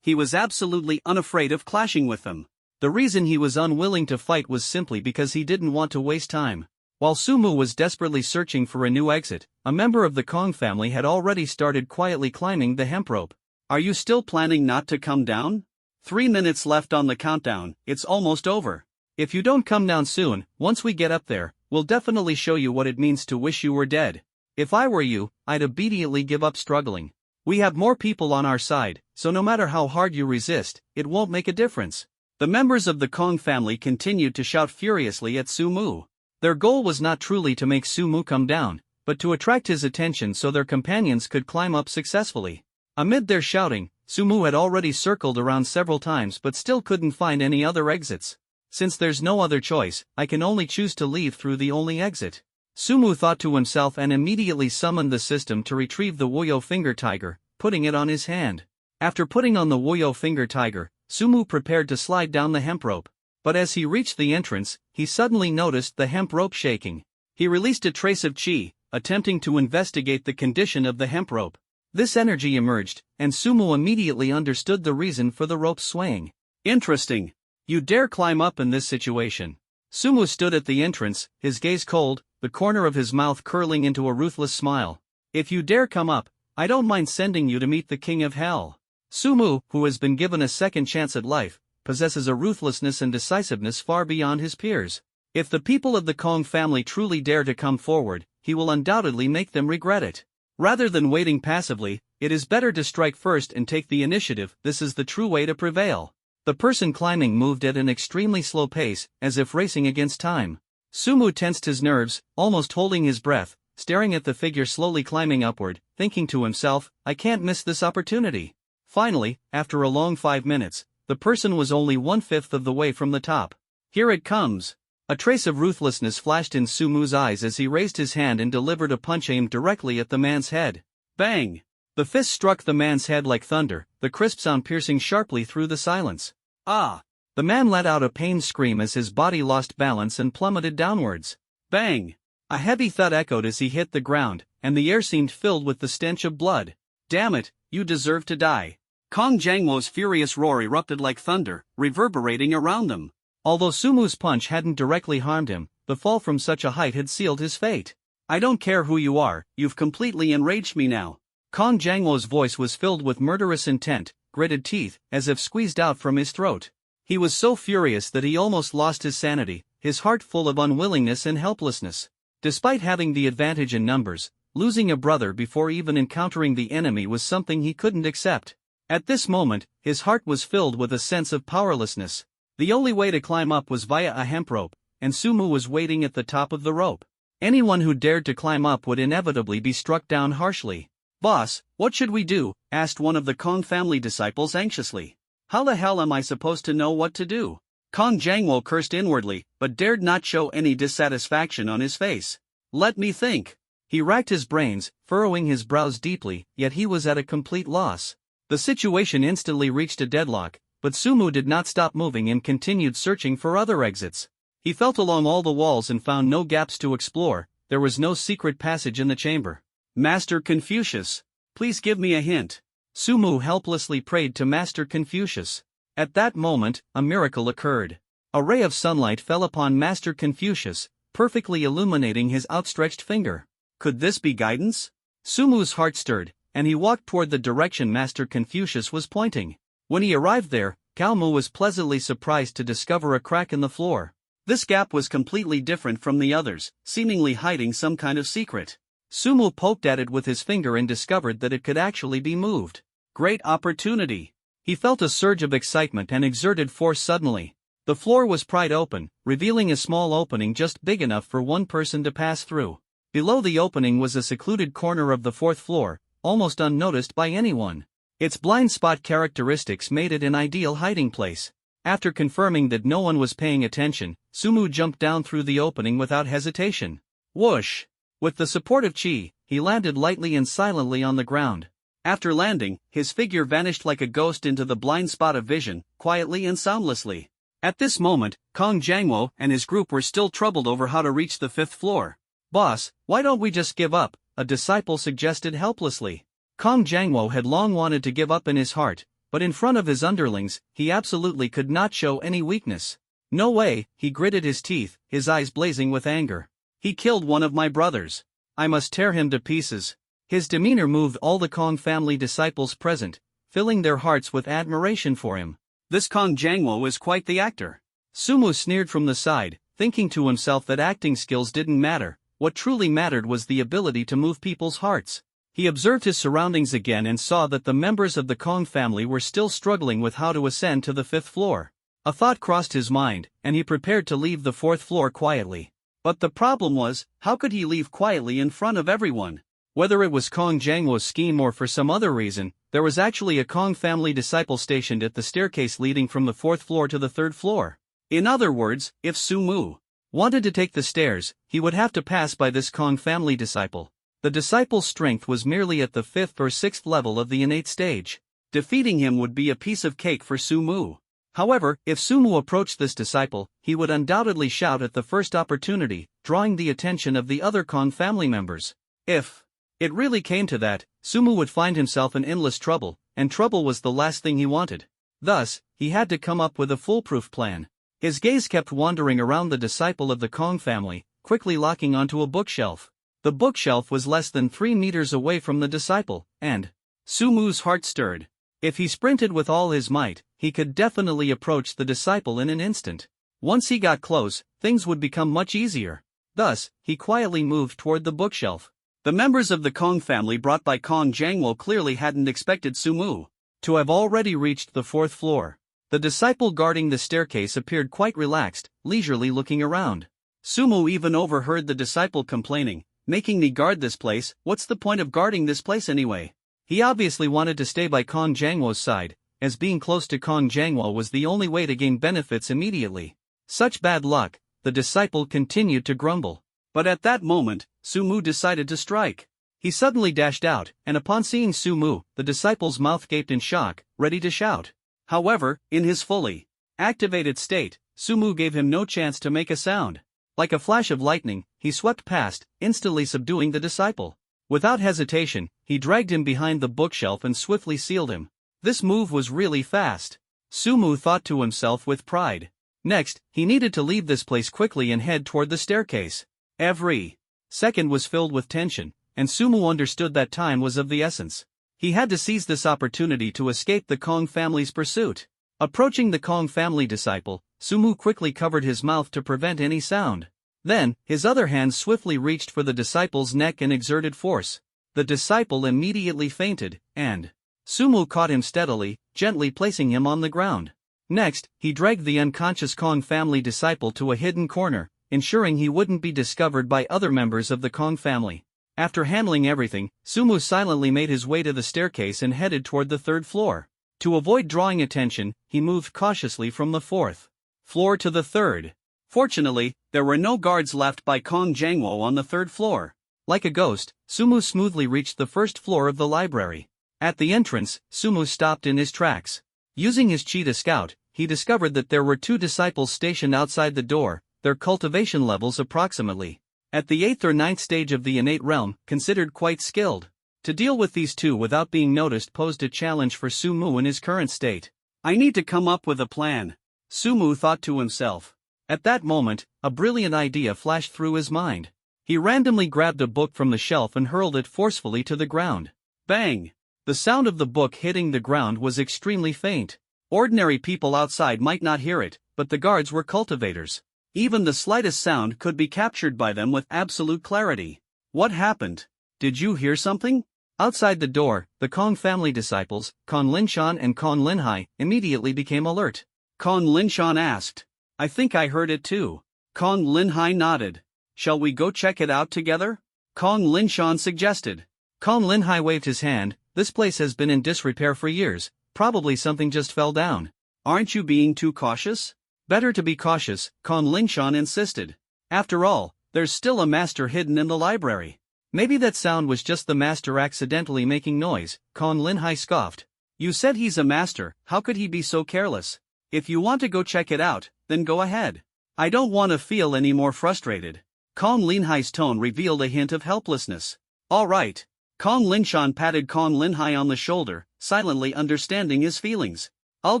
he was absolutely unafraid of clashing with them. The reason he was unwilling to fight was simply because he didn't want to waste time. While Sumu was desperately searching for a new exit, a member of the Kong family had already started quietly climbing the hemp rope. Are you still planning not to come down? 3 minutes left on the countdown, it's almost over. If you don't come down soon, once we get up there, we'll definitely show you what it means to wish you were dead. If I were you, I'd immediately give up struggling. We have more people on our side, so no matter how hard you resist, it won't make a difference. The members of the Kong family continued to shout furiously at Sumu. Their goal was not truly to make Sumu come down, but to attract his attention so their companions could climb up successfully. Amid their shouting, Sumu had already circled around several times but still couldn't find any other exits. Since there's no other choice, I can only choose to leave through the only exit. Sumu thought to himself and immediately summoned the system to retrieve the Wuyo finger tiger, putting it on his hand. After putting on the Wuyo finger tiger, Sumu prepared to slide down the hemp rope. But as he reached the entrance, he suddenly noticed the hemp rope shaking. He released a trace of chi, attempting to investigate the condition of the hemp rope. This energy emerged, and Sumu immediately understood the reason for the rope swaying. Interesting. You dare climb up in this situation. Sumu stood at the entrance, his gaze cold, the corner of his mouth curling into a ruthless smile. If you dare come up, I don't mind sending you to meet the King of Hell. Sumu, who has been given a second chance at life, possesses a ruthlessness and decisiveness far beyond his peers. If the people of the Kong family truly dare to come forward, he will undoubtedly make them regret it. Rather than waiting passively, It is better to strike first and take the initiative. This is the true way to prevail. The person climbing moved at an extremely slow pace, as if racing against time. Sumu tensed his nerves, almost holding his breath, staring at the figure slowly climbing upward, thinking to himself, I can't miss this opportunity. Finally, after a long 5 minutes, the person was only 1/5 of the way from the top. Here it comes. A trace of ruthlessness flashed in Sumu's eyes as he raised his hand and delivered a punch aimed directly at the man's head. Bang! The fist struck the man's head like thunder, the crisp sound piercing sharply through the silence. Ah! The man let out a pained scream as his body lost balance and plummeted downwards. Bang! A heavy thud echoed as he hit the ground, and the air seemed filled with the stench of blood. Damn it, you deserve to die. Kong Jangwo's furious roar erupted like thunder, reverberating around them. Although Sumu's punch hadn't directly harmed him, the fall from such a height had sealed his fate. I don't care who you are, you've completely enraged me now. Kong Jangwo's voice was filled with murderous intent, gritted teeth, as if squeezed out from his throat. He was so furious that he almost lost his sanity, his heart full of unwillingness and helplessness. Despite having the advantage in numbers, losing a brother before even encountering the enemy was something he couldn't accept. At this moment, his heart was filled with a sense of powerlessness. The only way to climb up was via a hemp rope, and Sumu was waiting at the top of the rope. Anyone who dared to climb up would inevitably be struck down harshly. Boss, what should we do? Asked one of the Kong family disciples anxiously. How the hell am I supposed to know what to do? Kong Jangwo cursed inwardly, but dared not show any dissatisfaction on his face. Let me think. He racked his brains, furrowing his brows deeply, yet he was at a complete loss. The situation instantly reached a deadlock, but Sumu did not stop moving and continued searching for other exits. He felt along all the walls and found no gaps to explore. There was no secret passage in the chamber. Master Confucius, please give me a hint. Sumu helplessly prayed to Master Confucius. At that moment, a miracle occurred. A ray of sunlight fell upon Master Confucius, perfectly illuminating his outstretched finger. Could this be guidance? Sumu's heart stirred, and he walked toward the direction Master Confucius was pointing. When he arrived there, Kalmu was pleasantly surprised to discover a crack in the floor. This gap was completely different from the others, seemingly hiding some kind of secret. Sumu poked at it with his finger and discovered that it could actually be moved. Great opportunity! He felt a surge of excitement and exerted force suddenly. The floor was pried open, revealing a small opening just big enough for one person to pass through. Below the opening was a secluded corner of the 4th floor, almost unnoticed by anyone. Its blind spot characteristics made it an ideal hiding place. After confirming that no one was paying attention, Sumu jumped down through the opening without hesitation. Whoosh! With the support of Qi, he landed lightly and silently on the ground. After landing, his figure vanished like a ghost into the blind spot of vision, quietly and soundlessly. At this moment, Kong Jangwo and his group were still troubled over how to reach the 5th floor. Boss, why don't we just give up? A disciple suggested helplessly. Kong Jangwo had long wanted to give up in his heart, but in front of his underlings, he absolutely could not show any weakness. No way, he gritted his teeth, his eyes blazing with anger. He killed one of my brothers. I must tear him to pieces. His demeanor moved all the Kong family disciples present, filling their hearts with admiration for him. This Kong Jangwo is quite the actor. Sumu sneered from the side, thinking to himself that acting skills didn't matter. What truly mattered was the ability to move people's hearts. He observed his surroundings again and saw that the members of the Kong family were still struggling with how to ascend to the 5th floor. A thought crossed his mind, and he prepared to leave the 4th floor quietly. But the problem was, how could he leave quietly in front of everyone? Whether it was Kong Jangwo's scheme or for some other reason, there was actually a Kong family disciple stationed at the staircase leading from the 4th floor to the 3rd floor. In other words, if Sumu wanted to take the stairs, he would have to pass by this Kong family disciple. The disciple's strength was merely at the 5th or 6th level of the innate stage. Defeating him would be a piece of cake for Sumu. However, if Sumu approached this disciple, he would undoubtedly shout at the first opportunity, drawing the attention of the other Kong family members. If it really came to that, Sumu would find himself in endless trouble, and trouble was the last thing he wanted. Thus, he had to come up with a foolproof plan. His gaze kept wandering around the disciple of the Kong family, quickly locking onto a bookshelf. The bookshelf was less than 3 meters away from the disciple, and Sumu's heart stirred. If he sprinted with all his might, he could definitely approach the disciple in an instant. Once he got close, things would become much easier. Thus, he quietly moved toward the bookshelf. The members of the Kong family brought by Kong Jangwo clearly hadn't expected Sumu to have already reached the 4th floor. The disciple guarding the staircase appeared quite relaxed, leisurely looking around. Sumu even overheard the disciple complaining, "Making me guard this place, what's the point of guarding this place anyway?" He obviously wanted to stay by Kong Jangwo's side, as being close to Kong Jangwo was the only way to gain benefits immediately. Such bad luck, the disciple continued to grumble. But at that moment, Sumu decided to strike. He suddenly dashed out, and upon seeing Sumu, the disciple's mouth gaped in shock, ready to shout. However, in his fully activated state, Sumu gave him no chance to make a sound. Like a flash of lightning, he swept past, instantly subduing the disciple. Without hesitation, he dragged him behind the bookshelf and swiftly sealed him. This move was really fast. Sumu thought to himself with pride. Next, he needed to leave this place quickly and head toward the staircase. Every second was filled with tension, and Sumu understood that time was of the essence. He had to seize this opportunity to escape the Kong family's pursuit. Approaching the Kong family disciple, Sumu quickly covered his mouth to prevent any sound. Then, his other hand swiftly reached for the disciple's neck and exerted force. The disciple immediately fainted, and Sumu caught him steadily, gently placing him on the ground. Next, he dragged the unconscious Kong family disciple to a hidden corner, ensuring he wouldn't be discovered by other members of the Kong family. After handling everything, Sumu silently made his way to the staircase and headed toward the 3rd floor. To avoid drawing attention, he moved cautiously from the 4th floor to the 3rd. Fortunately, there were no guards left by Kong Jangwo on the 3rd floor. Like a ghost, Sumu smoothly reached the 1st floor of the library. At the entrance, Sumu stopped in his tracks. Using his cheetah scout, he discovered that there were 2 disciples stationed outside the door, their cultivation levels approximately at the 8th or 9th stage of the innate realm, considered quite skilled. To deal with these 2 without being noticed posed a challenge for Sumu in his current state. "I need to come up with a plan," Sumu thought to himself. At that moment, a brilliant idea flashed through his mind. He randomly grabbed a book from the shelf and hurled it forcefully to the ground. Bang! The sound of the book hitting the ground was extremely faint. Ordinary people outside might not hear it, but the guards were cultivators. Even the slightest sound could be captured by them with absolute clarity. What happened? Did you hear something? Outside the door, the Kong family disciples, Kong Linshan and Kong Linhai, immediately became alert. Kong Linshan asked, "I think I heard it too." Kong Linhai nodded. "Shall we go check it out together?" Kong Linshan suggested. Kong Linhai waved his hand. "This place has been in disrepair for years, probably something just fell down." "Aren't you being too cautious?" "Better to be cautious," Kong Linshan insisted. "After all, there's still a master hidden in the library." "Maybe that sound was just the master accidentally making noise," Kong Linhai scoffed. "You said he's a master, how could he be so careless? If you want to go check it out, then go ahead. I don't want to feel any more frustrated." Kong Linhai's tone revealed a hint of helplessness. "All right." Kong Linshan patted Kong Linhai on the shoulder, silently understanding his feelings. "I'll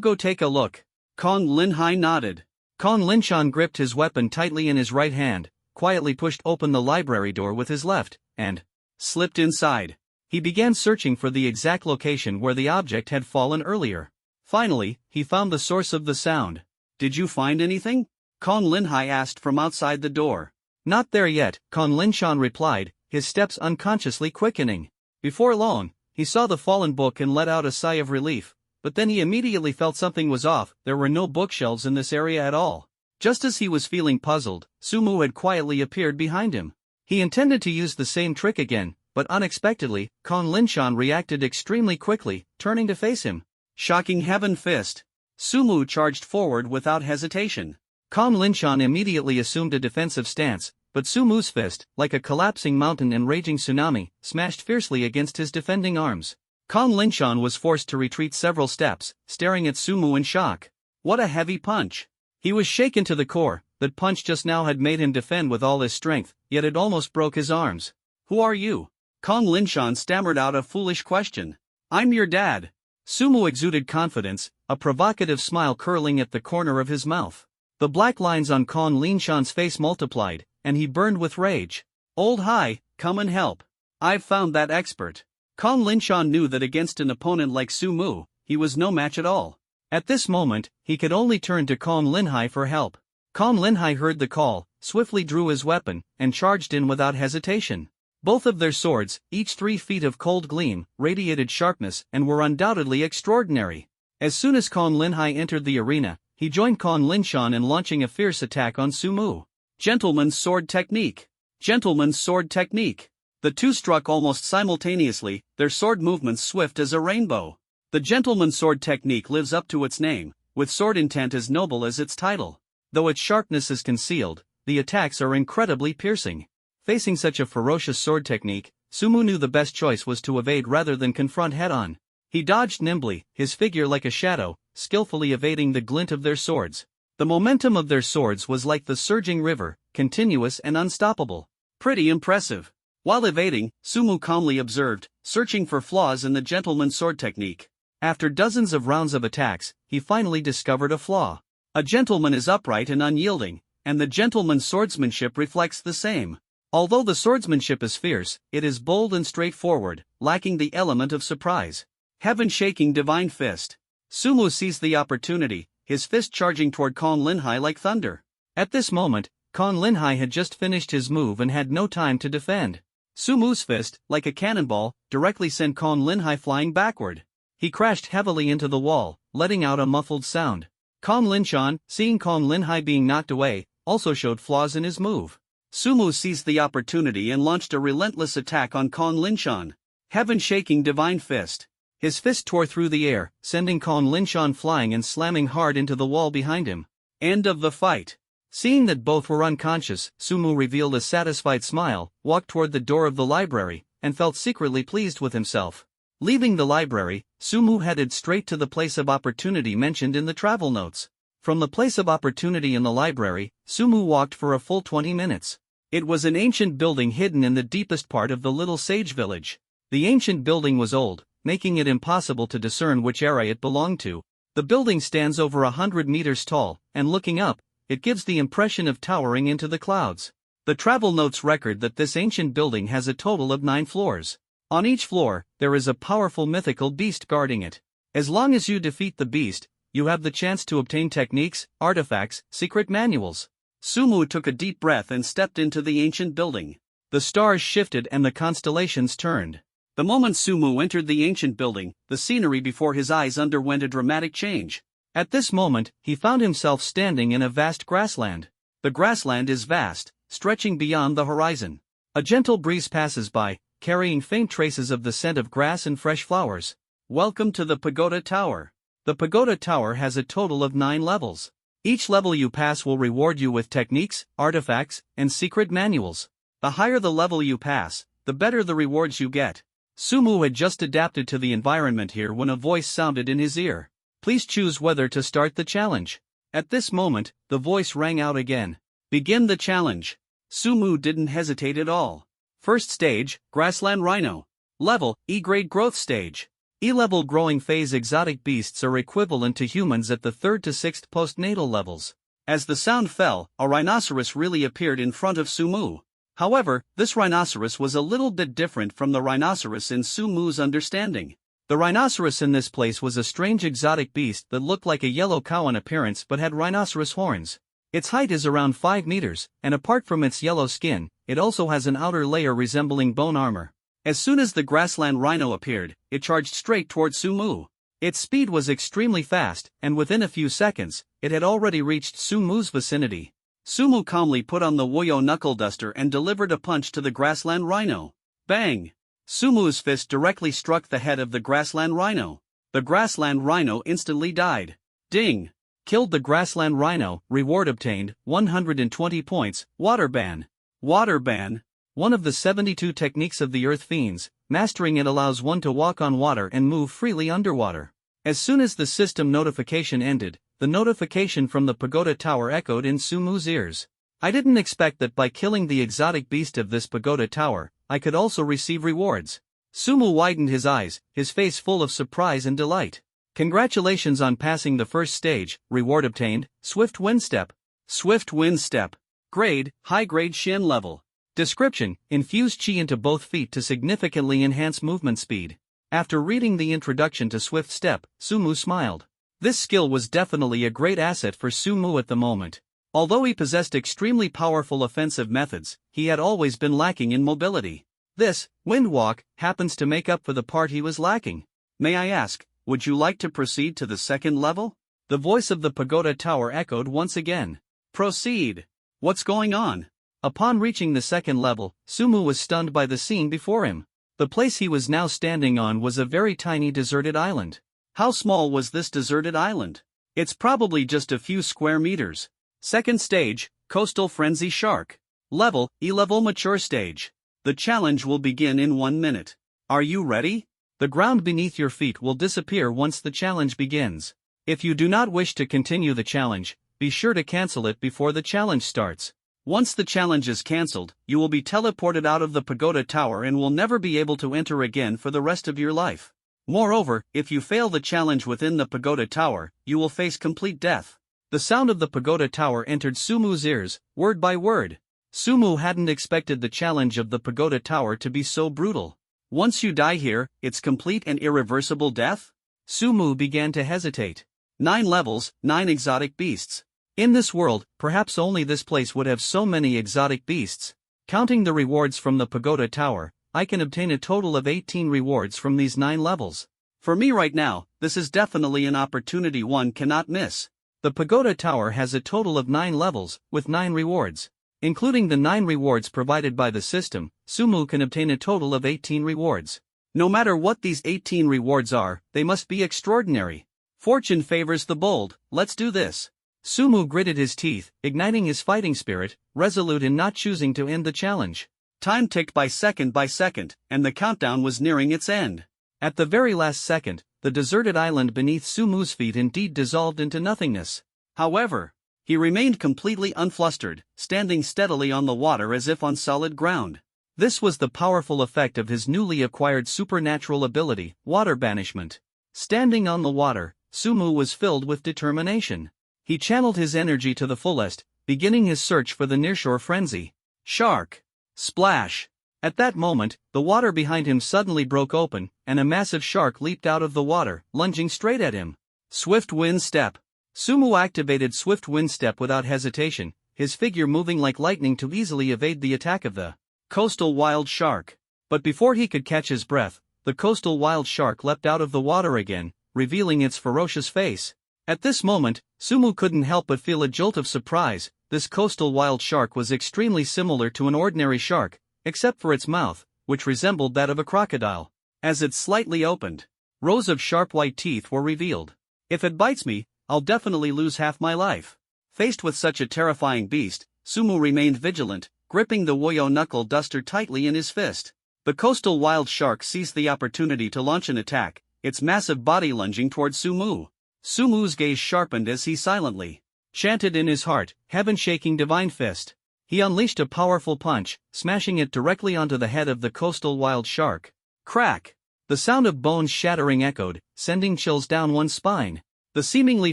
go take a look." Kong Linhai nodded. Kong Linshan gripped his weapon tightly in his right hand, quietly pushed open the library door with his left, and slipped inside. He began searching for the exact location where the object had fallen earlier. Finally, he found the source of the sound. "Did you find anything?" Kong Linhai asked from outside the door. "Not there yet," Kong Linshan replied, his steps unconsciously quickening. Before long, he saw the fallen book and let out a sigh of relief, but then he immediately felt something was off. There were no bookshelves in this area at all. Just as he was feeling puzzled, Sumu had quietly appeared behind him. He intended to use the same trick again, but unexpectedly, Kong Linshan reacted extremely quickly, turning to face him. Shocking Heaven Fist! Sumu charged forward without hesitation. Kong Linshan immediately assumed a defensive stance, but Sumu's fist, like a collapsing mountain and raging tsunami, smashed fiercely against his defending arms. Kong Linshan was forced to retreat several steps, staring at Sumu in shock. What a heavy punch! He was shaken to the core. That punch just now had made him defend with all his strength, yet it almost broke his arms. "Who are you?" Kong Linshan stammered out a foolish question. "I'm your dad." Sumu exuded confidence, a provocative smile curling at the corner of his mouth. The black lines on Kong Linshan's face multiplied, and he burned with rage. "Old Hai, come and help. I've found that expert." Kong Linshan knew that against an opponent like Sumu, he was no match at all. At this moment, he could only turn to Kong Linhai for help. Kong Linhai heard the call, swiftly drew his weapon, and charged in without hesitation. Both of their swords, each 3 feet of cold gleam, radiated sharpness and were undoubtedly extraordinary. As soon as Kong Linhai entered the arena, he joined Kong Linshan in launching a fierce attack on Sumu. Gentleman's sword technique. Gentleman's sword technique. The two struck almost simultaneously, their sword movements swift as a rainbow. The gentleman's sword technique lives up to its name, with sword intent as noble as its title. Though its sharpness is concealed, the attacks are incredibly piercing. Facing such a ferocious sword technique, Sumu knew the best choice was to evade rather than confront head-on. He dodged nimbly, his figure like a shadow, skillfully evading the glint of their swords. The momentum of their swords was like the surging river, continuous and unstoppable. Pretty impressive. While evading, Sumu calmly observed, searching for flaws in the gentleman's sword technique. After dozens of rounds of attacks, he finally discovered a flaw. A gentleman is upright and unyielding, and the gentleman's swordsmanship reflects the same. Although the swordsmanship is fierce, it is bold and straightforward, lacking the element of surprise. Heaven-shaking divine fist. Sumu seized the opportunity, his fist charging toward Kong Linhai like thunder. At this moment, Kong Linhai had just finished his move and had no time to defend. Sumu's fist, like a cannonball, directly sent Kong Linhai flying backward. He crashed heavily into the wall, letting out a muffled sound. Kong Linshan, seeing Kong Linhai being knocked away, also showed flaws in his move. Sumu seized the opportunity and launched a relentless attack on Kong Linshan. Heaven-shaking divine fist. His fist tore through the air, sending Kong Linshan flying and slamming hard into the wall behind him. End of the fight. Seeing that both were unconscious, Sumu revealed a satisfied smile, walked toward the door of the library, and felt secretly pleased with himself. Leaving the library, Sumu headed straight to the place of opportunity mentioned in the travel notes. From the place of opportunity in the library, Sumu walked for a full 20 minutes. It was an ancient building hidden in the deepest part of the little sage village. The ancient building was old, making it impossible to discern which era it belonged to. The building stands over 100 meters tall, and looking up, it gives the impression of towering into the clouds. The travel notes record that this ancient building has a total of 9 floors. On each floor, there is a powerful mythical beast guarding it. As long as you defeat the beast, you have the chance to obtain techniques, artifacts, secret manuals. Sumu took a deep breath and stepped into the ancient building. The stars shifted and the constellations turned. The moment Sumu entered the ancient building, the scenery before his eyes underwent a dramatic change. At this moment, he found himself standing in a vast grassland. The grassland is vast, stretching beyond the horizon. A gentle breeze passes by, carrying faint traces of the scent of grass and fresh flowers. Welcome to the Pagoda Tower. The Pagoda Tower has a total of 9 levels. Each level you pass will reward you with techniques, artifacts, and secret manuals. The higher the level you pass, the better the rewards you get. Sumu had just adapted to the environment here when a voice sounded in his ear. Please choose whether to start the challenge. At this moment, the voice rang out again. Begin the challenge. Sumu didn't hesitate at all. First stage, Grassland Rhino. Level, E-grade growth stage. E-level growing phase exotic beasts are equivalent to humans at the 3rd to 6th postnatal levels. As the sound fell, a rhinoceros really appeared in front of Sumu. However, this rhinoceros was a little bit different from the rhinoceros in Sumu's understanding. The rhinoceros in this place was a strange exotic beast that looked like a yellow cow in appearance but had rhinoceros horns. Its height is around 5 meters, and apart from its yellow skin, it also has an outer layer resembling bone armor. As soon as the grassland rhino appeared, it charged straight toward Sumu. Its speed was extremely fast, and within a few seconds, it had already reached Sumu's vicinity. Sumu calmly put on the Woyo knuckle duster and delivered a punch to the grassland rhino. Bang! Sumu's fist directly struck the head of the grassland rhino. The grassland rhino instantly died. Ding! Killed the grassland rhino, reward obtained, 120 points, water ban. Water ban. One of the 72 techniques of the Earth Fiends, mastering it allows one to walk on water and move freely underwater. As soon as the system notification ended, the notification from the Pagoda Tower echoed in Sumu's ears. I didn't expect that by killing the exotic beast of this Pagoda Tower, I could also receive rewards. Sumu widened his eyes, his face full of surprise and delight. Congratulations on passing the first stage, reward obtained, Swift Wind Step. Swift Wind Step. Grade, High Grade Shin Level. Description, infuse chi into both feet to significantly enhance movement speed. After reading the introduction to Swift Step, Sumu smiled. This skill was definitely a great asset for Sumu at the moment. Although he possessed extremely powerful offensive methods, he had always been lacking in mobility. This, wind walk, happens to make up for the part he was lacking. May I ask, would you like to proceed to the second level? The voice of the pagoda tower echoed once again. Proceed. What's going on? Upon reaching the second level, Sumu was stunned by the scene before him. The place he was now standing on was a very tiny deserted island. How small was this deserted island? It's probably just a few square meters. Second stage, Coastal Frenzy Shark. Level, E-level mature stage. The challenge will begin in 1 minute. Are you ready? The ground beneath your feet will disappear once the challenge begins. If you do not wish to continue the challenge, be sure to cancel it before the challenge starts. Once the challenge is cancelled, you will be teleported out of the pagoda tower and will never be able to enter again for the rest of your life. Moreover, if you fail the challenge within the pagoda tower, you will face complete death. The sound of the pagoda tower entered Sumu's ears, word by word. Sumu hadn't expected the challenge of the pagoda tower to be so brutal. Once you die here, it's complete and irreversible death? Sumu began to hesitate. 9 levels, 9 exotic beasts. In this world, perhaps only this place would have so many exotic beasts. Counting the rewards from the pagoda tower, I can obtain a total of 18 rewards from these 9 levels. For me right now, this is definitely an opportunity one cannot miss. The pagoda tower has a total of 9 levels, with 9 rewards. Including the 9 rewards provided by the system, Sumu can obtain a total of 18 rewards. No matter what these 18 rewards are, they must be extraordinary. Fortune favors the bold, let's do this. Sumu gritted his teeth, igniting his fighting spirit, resolute in not choosing to end the challenge. Time ticked by second, and the countdown was nearing its end. At the very last second, the deserted island beneath Sumu's feet indeed dissolved into nothingness. However, he remained completely unflustered, standing steadily on the water as if on solid ground. This was the powerful effect of his newly acquired supernatural ability, water banishment. Standing on the water, Sumu was filled with determination. He channeled his energy to the fullest, beginning his search for the nearshore frenzy. Shark! Splash! At that moment, the water behind him suddenly broke open, and a massive shark leaped out of the water, lunging straight at him. Swift Wind Step. Sumu activated Swift Wind Step without hesitation, his figure moving like lightning to easily evade the attack of the coastal wild shark. But before he could catch his breath, the coastal wild shark leapt out of the water again, revealing its ferocious face. At this moment, Sumu couldn't help but feel a jolt of surprise. This coastal wild shark was extremely similar to an ordinary shark, except for its mouth, which resembled that of a crocodile. As it slightly opened, rows of sharp white teeth were revealed. If it bites me, I'll definitely lose half my life. Faced with such a terrifying beast, Sumu remained vigilant, gripping the Woyo knuckle duster tightly in his fist. The coastal wild shark seized the opportunity to launch an attack, its massive body lunging toward Sumu. Sumu's gaze sharpened as he silently chanted in his heart, heaven-shaking divine fist. He unleashed a powerful punch, smashing it directly onto the head of the coastal wild shark. Crack! The sound of bones shattering echoed, sending chills down one's spine. The seemingly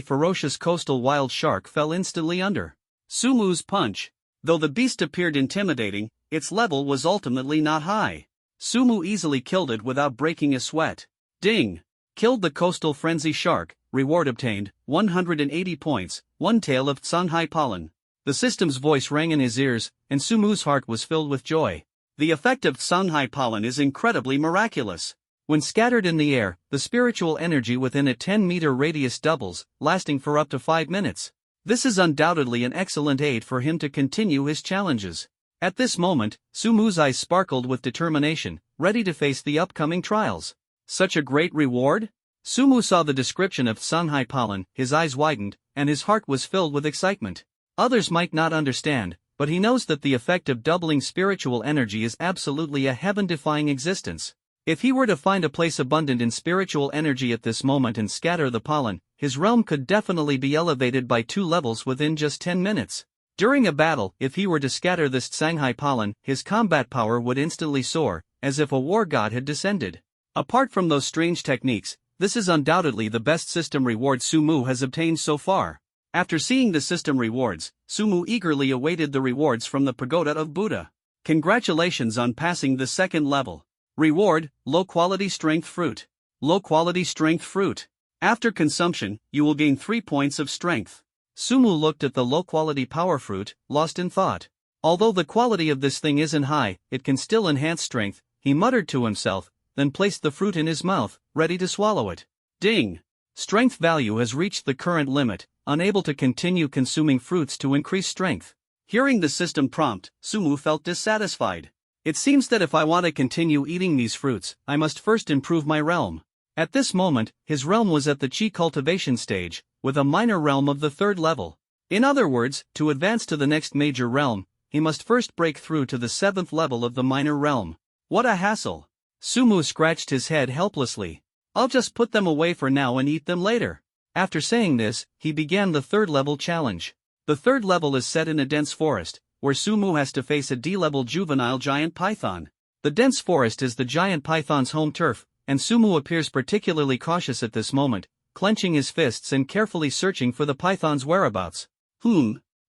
ferocious coastal wild shark fell instantly under Sumu's punch. Though the beast appeared intimidating, its level was ultimately not high. Sumu easily killed it without breaking a sweat. Ding! Killed the coastal frenzy shark, reward obtained, 180 points, 1 tail of Tsanghai pollen. The system's voice rang in his ears, and Sumu's heart was filled with joy. The effect of Tsanghai pollen is incredibly miraculous. When scattered in the air, the spiritual energy within a 10-meter radius doubles, lasting for up to 5 minutes. This is undoubtedly an excellent aid for him to continue his challenges. At this moment, Sumu's eyes sparkled with determination, ready to face the upcoming trials. Such a great reward? Sumu saw the description of Tsanghai pollen, his eyes widened, and his heart was filled with excitement. Others might not understand, but he knows that the effect of doubling spiritual energy is absolutely a heaven-defying existence. If he were to find a place abundant in spiritual energy at this moment and scatter the pollen, his realm could definitely be elevated by 2 levels within just 10 minutes. During a battle, if he were to scatter this Tsanghai pollen, his combat power would instantly soar, as if a war god had descended. Apart from those strange techniques, this is undoubtedly the best system reward Sumu has obtained so far. After seeing the system rewards, Sumu eagerly awaited the rewards from the Pagoda of Buddha. Congratulations on passing the second level. Reward, low-quality strength fruit. Low-quality strength fruit. After consumption, you will gain 3 points of strength. Sumu looked at the low-quality power fruit, lost in thought. Although the quality of this thing isn't high, it can still enhance strength, he muttered to himself, then placed the fruit in his mouth, ready to swallow it. Ding! Strength value has reached the current limit, unable to continue consuming fruits to increase strength. Hearing the system prompt, Sumu felt dissatisfied. It seems that if I want to continue eating these fruits, I must first improve my realm. At this moment, his realm was at the Qi cultivation stage, with a minor realm of the 3rd level. In other words, to advance to the next major realm, he must first break through to the 7th level of the minor realm. What a hassle! Sumu scratched his head helplessly. I'll just put them away for now and eat them later. After saying this, he began the 3rd level challenge. The 3rd level is set in a dense forest, where Sumu has to face a D-level juvenile giant python. The dense forest is the giant python's home turf, and Sumu appears particularly cautious at this moment, clenching his fists and carefully searching for the python's whereabouts.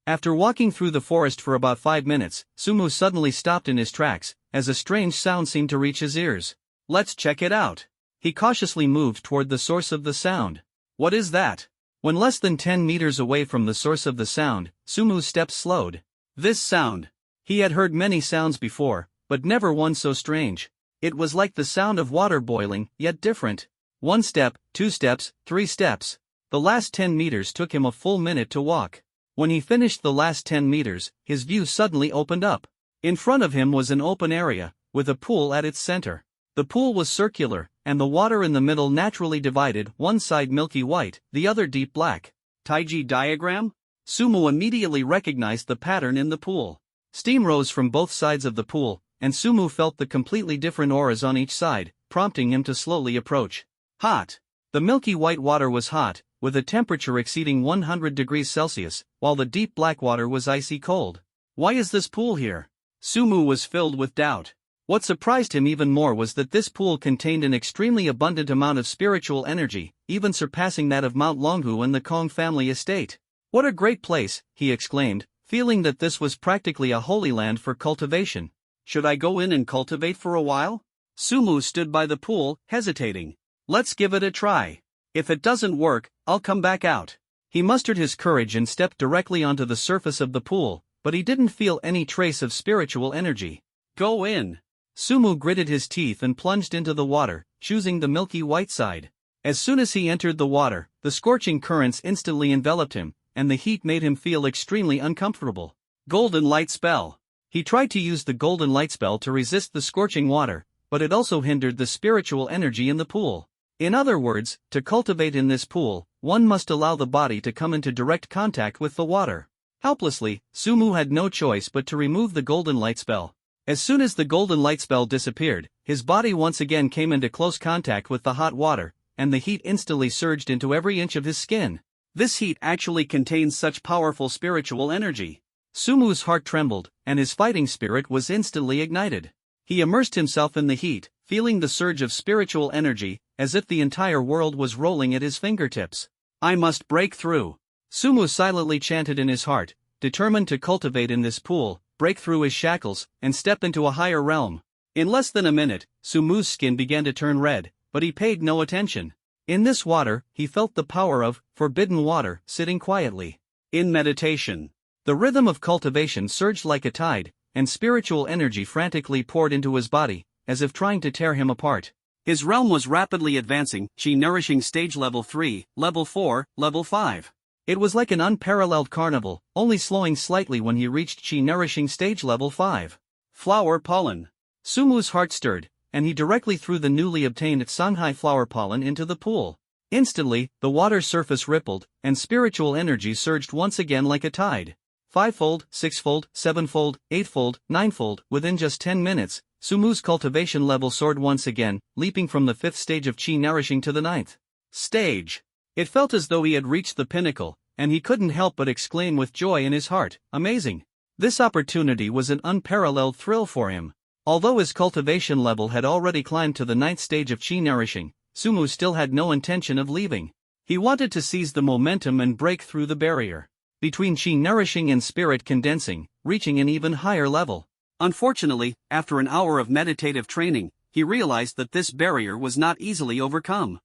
After walking through the forest for about 5 minutes, Sumu suddenly stopped in his tracks, as a strange sound seemed to reach his ears. Let's check it out. He cautiously moved toward the source of the sound. What is that? When less than 10 meters away from the source of the sound, Sumu's steps slowed. This sound. He had heard many sounds before, but never one so strange. It was like the sound of water boiling, yet different. 1 step, 2 steps, 3 steps. The last 10 meters took him a full minute to walk. When he finished the last 10 meters, his view suddenly opened up. In front of him was an open area, with a pool at its center. The pool was circular, and the water in the middle naturally divided, one side milky white, the other deep black. Taiji diagram? Sumu immediately recognized the pattern in the pool. Steam rose from both sides of the pool, and Sumu felt the completely different auras on each side, prompting him to slowly approach. Hot. The milky white water was hot, with a temperature exceeding 100 degrees Celsius, while the deep black water was icy cold. Why is this pool here? Sumu was filled with doubt. What surprised him even more was that this pool contained an extremely abundant amount of spiritual energy, even surpassing that of Mount Longhu and the Kong family estate. What a great place, he exclaimed, feeling that this was practically a holy land for cultivation. Should I go in and cultivate for a while? Sumu stood by the pool, hesitating. Let's give it a try. If it doesn't work, I'll come back out. He mustered his courage and stepped directly onto the surface of the pool, but he didn't feel any trace of spiritual energy. Go in. Sumu gritted his teeth and plunged into the water, choosing the milky white side. As soon as he entered the water, the scorching currents instantly enveloped him, and the heat made him feel extremely uncomfortable. Golden light spell. He tried to use the golden light spell to resist the scorching water, but it also hindered the spiritual energy in the pool. In other words, to cultivate in this pool, one must allow the body to come into direct contact with the water. Helplessly, Sumu had no choice but to remove the golden light spell. As soon as the golden light spell disappeared, his body once again came into close contact with the hot water, and the heat instantly surged into every inch of his skin. This heat actually contains such powerful spiritual energy. Sumu's heart trembled, and his fighting spirit was instantly ignited. He immersed himself in the heat, feeling the surge of spiritual energy, as if the entire world was rolling at his fingertips. I must break through. Sumu silently chanted in his heart, determined to cultivate in this pool, break through his shackles, and step into a higher realm. In less than a minute, Sumu's skin began to turn red, but he paid no attention. In this water, he felt the power of forbidden water, sitting quietly. In meditation, the rhythm of cultivation surged like a tide, and spiritual energy frantically poured into his body, as if trying to tear him apart. His realm was rapidly advancing, Qi nourishing stage level 3, level 4, level 5. It was like an unparalleled carnival, only slowing slightly when he reached Qi nourishing stage level 5. Flower pollen. Sumu's heart stirred, and he directly threw the newly obtained Sanghai flower pollen into the pool. Instantly, the water surface rippled, and spiritual energy surged once again like a tide. 5-fold, 6-fold, 7-fold, 8-fold, 9-fold, within just 10 minutes, Sumu's cultivation level soared once again, leaping from the 5th stage of Qi nourishing to the 9th stage. It felt as though he had reached the pinnacle, and he couldn't help but exclaim with joy in his heart, amazing. This opportunity was an unparalleled thrill for him. Although his cultivation level had already climbed to the 9th stage of Qi nourishing, Sumu still had no intention of leaving. He wanted to seize the momentum and break through the barrier between Qi nourishing and spirit condensing, reaching an even higher level. Unfortunately, after an hour of meditative training, he realized that this barrier was not easily overcome.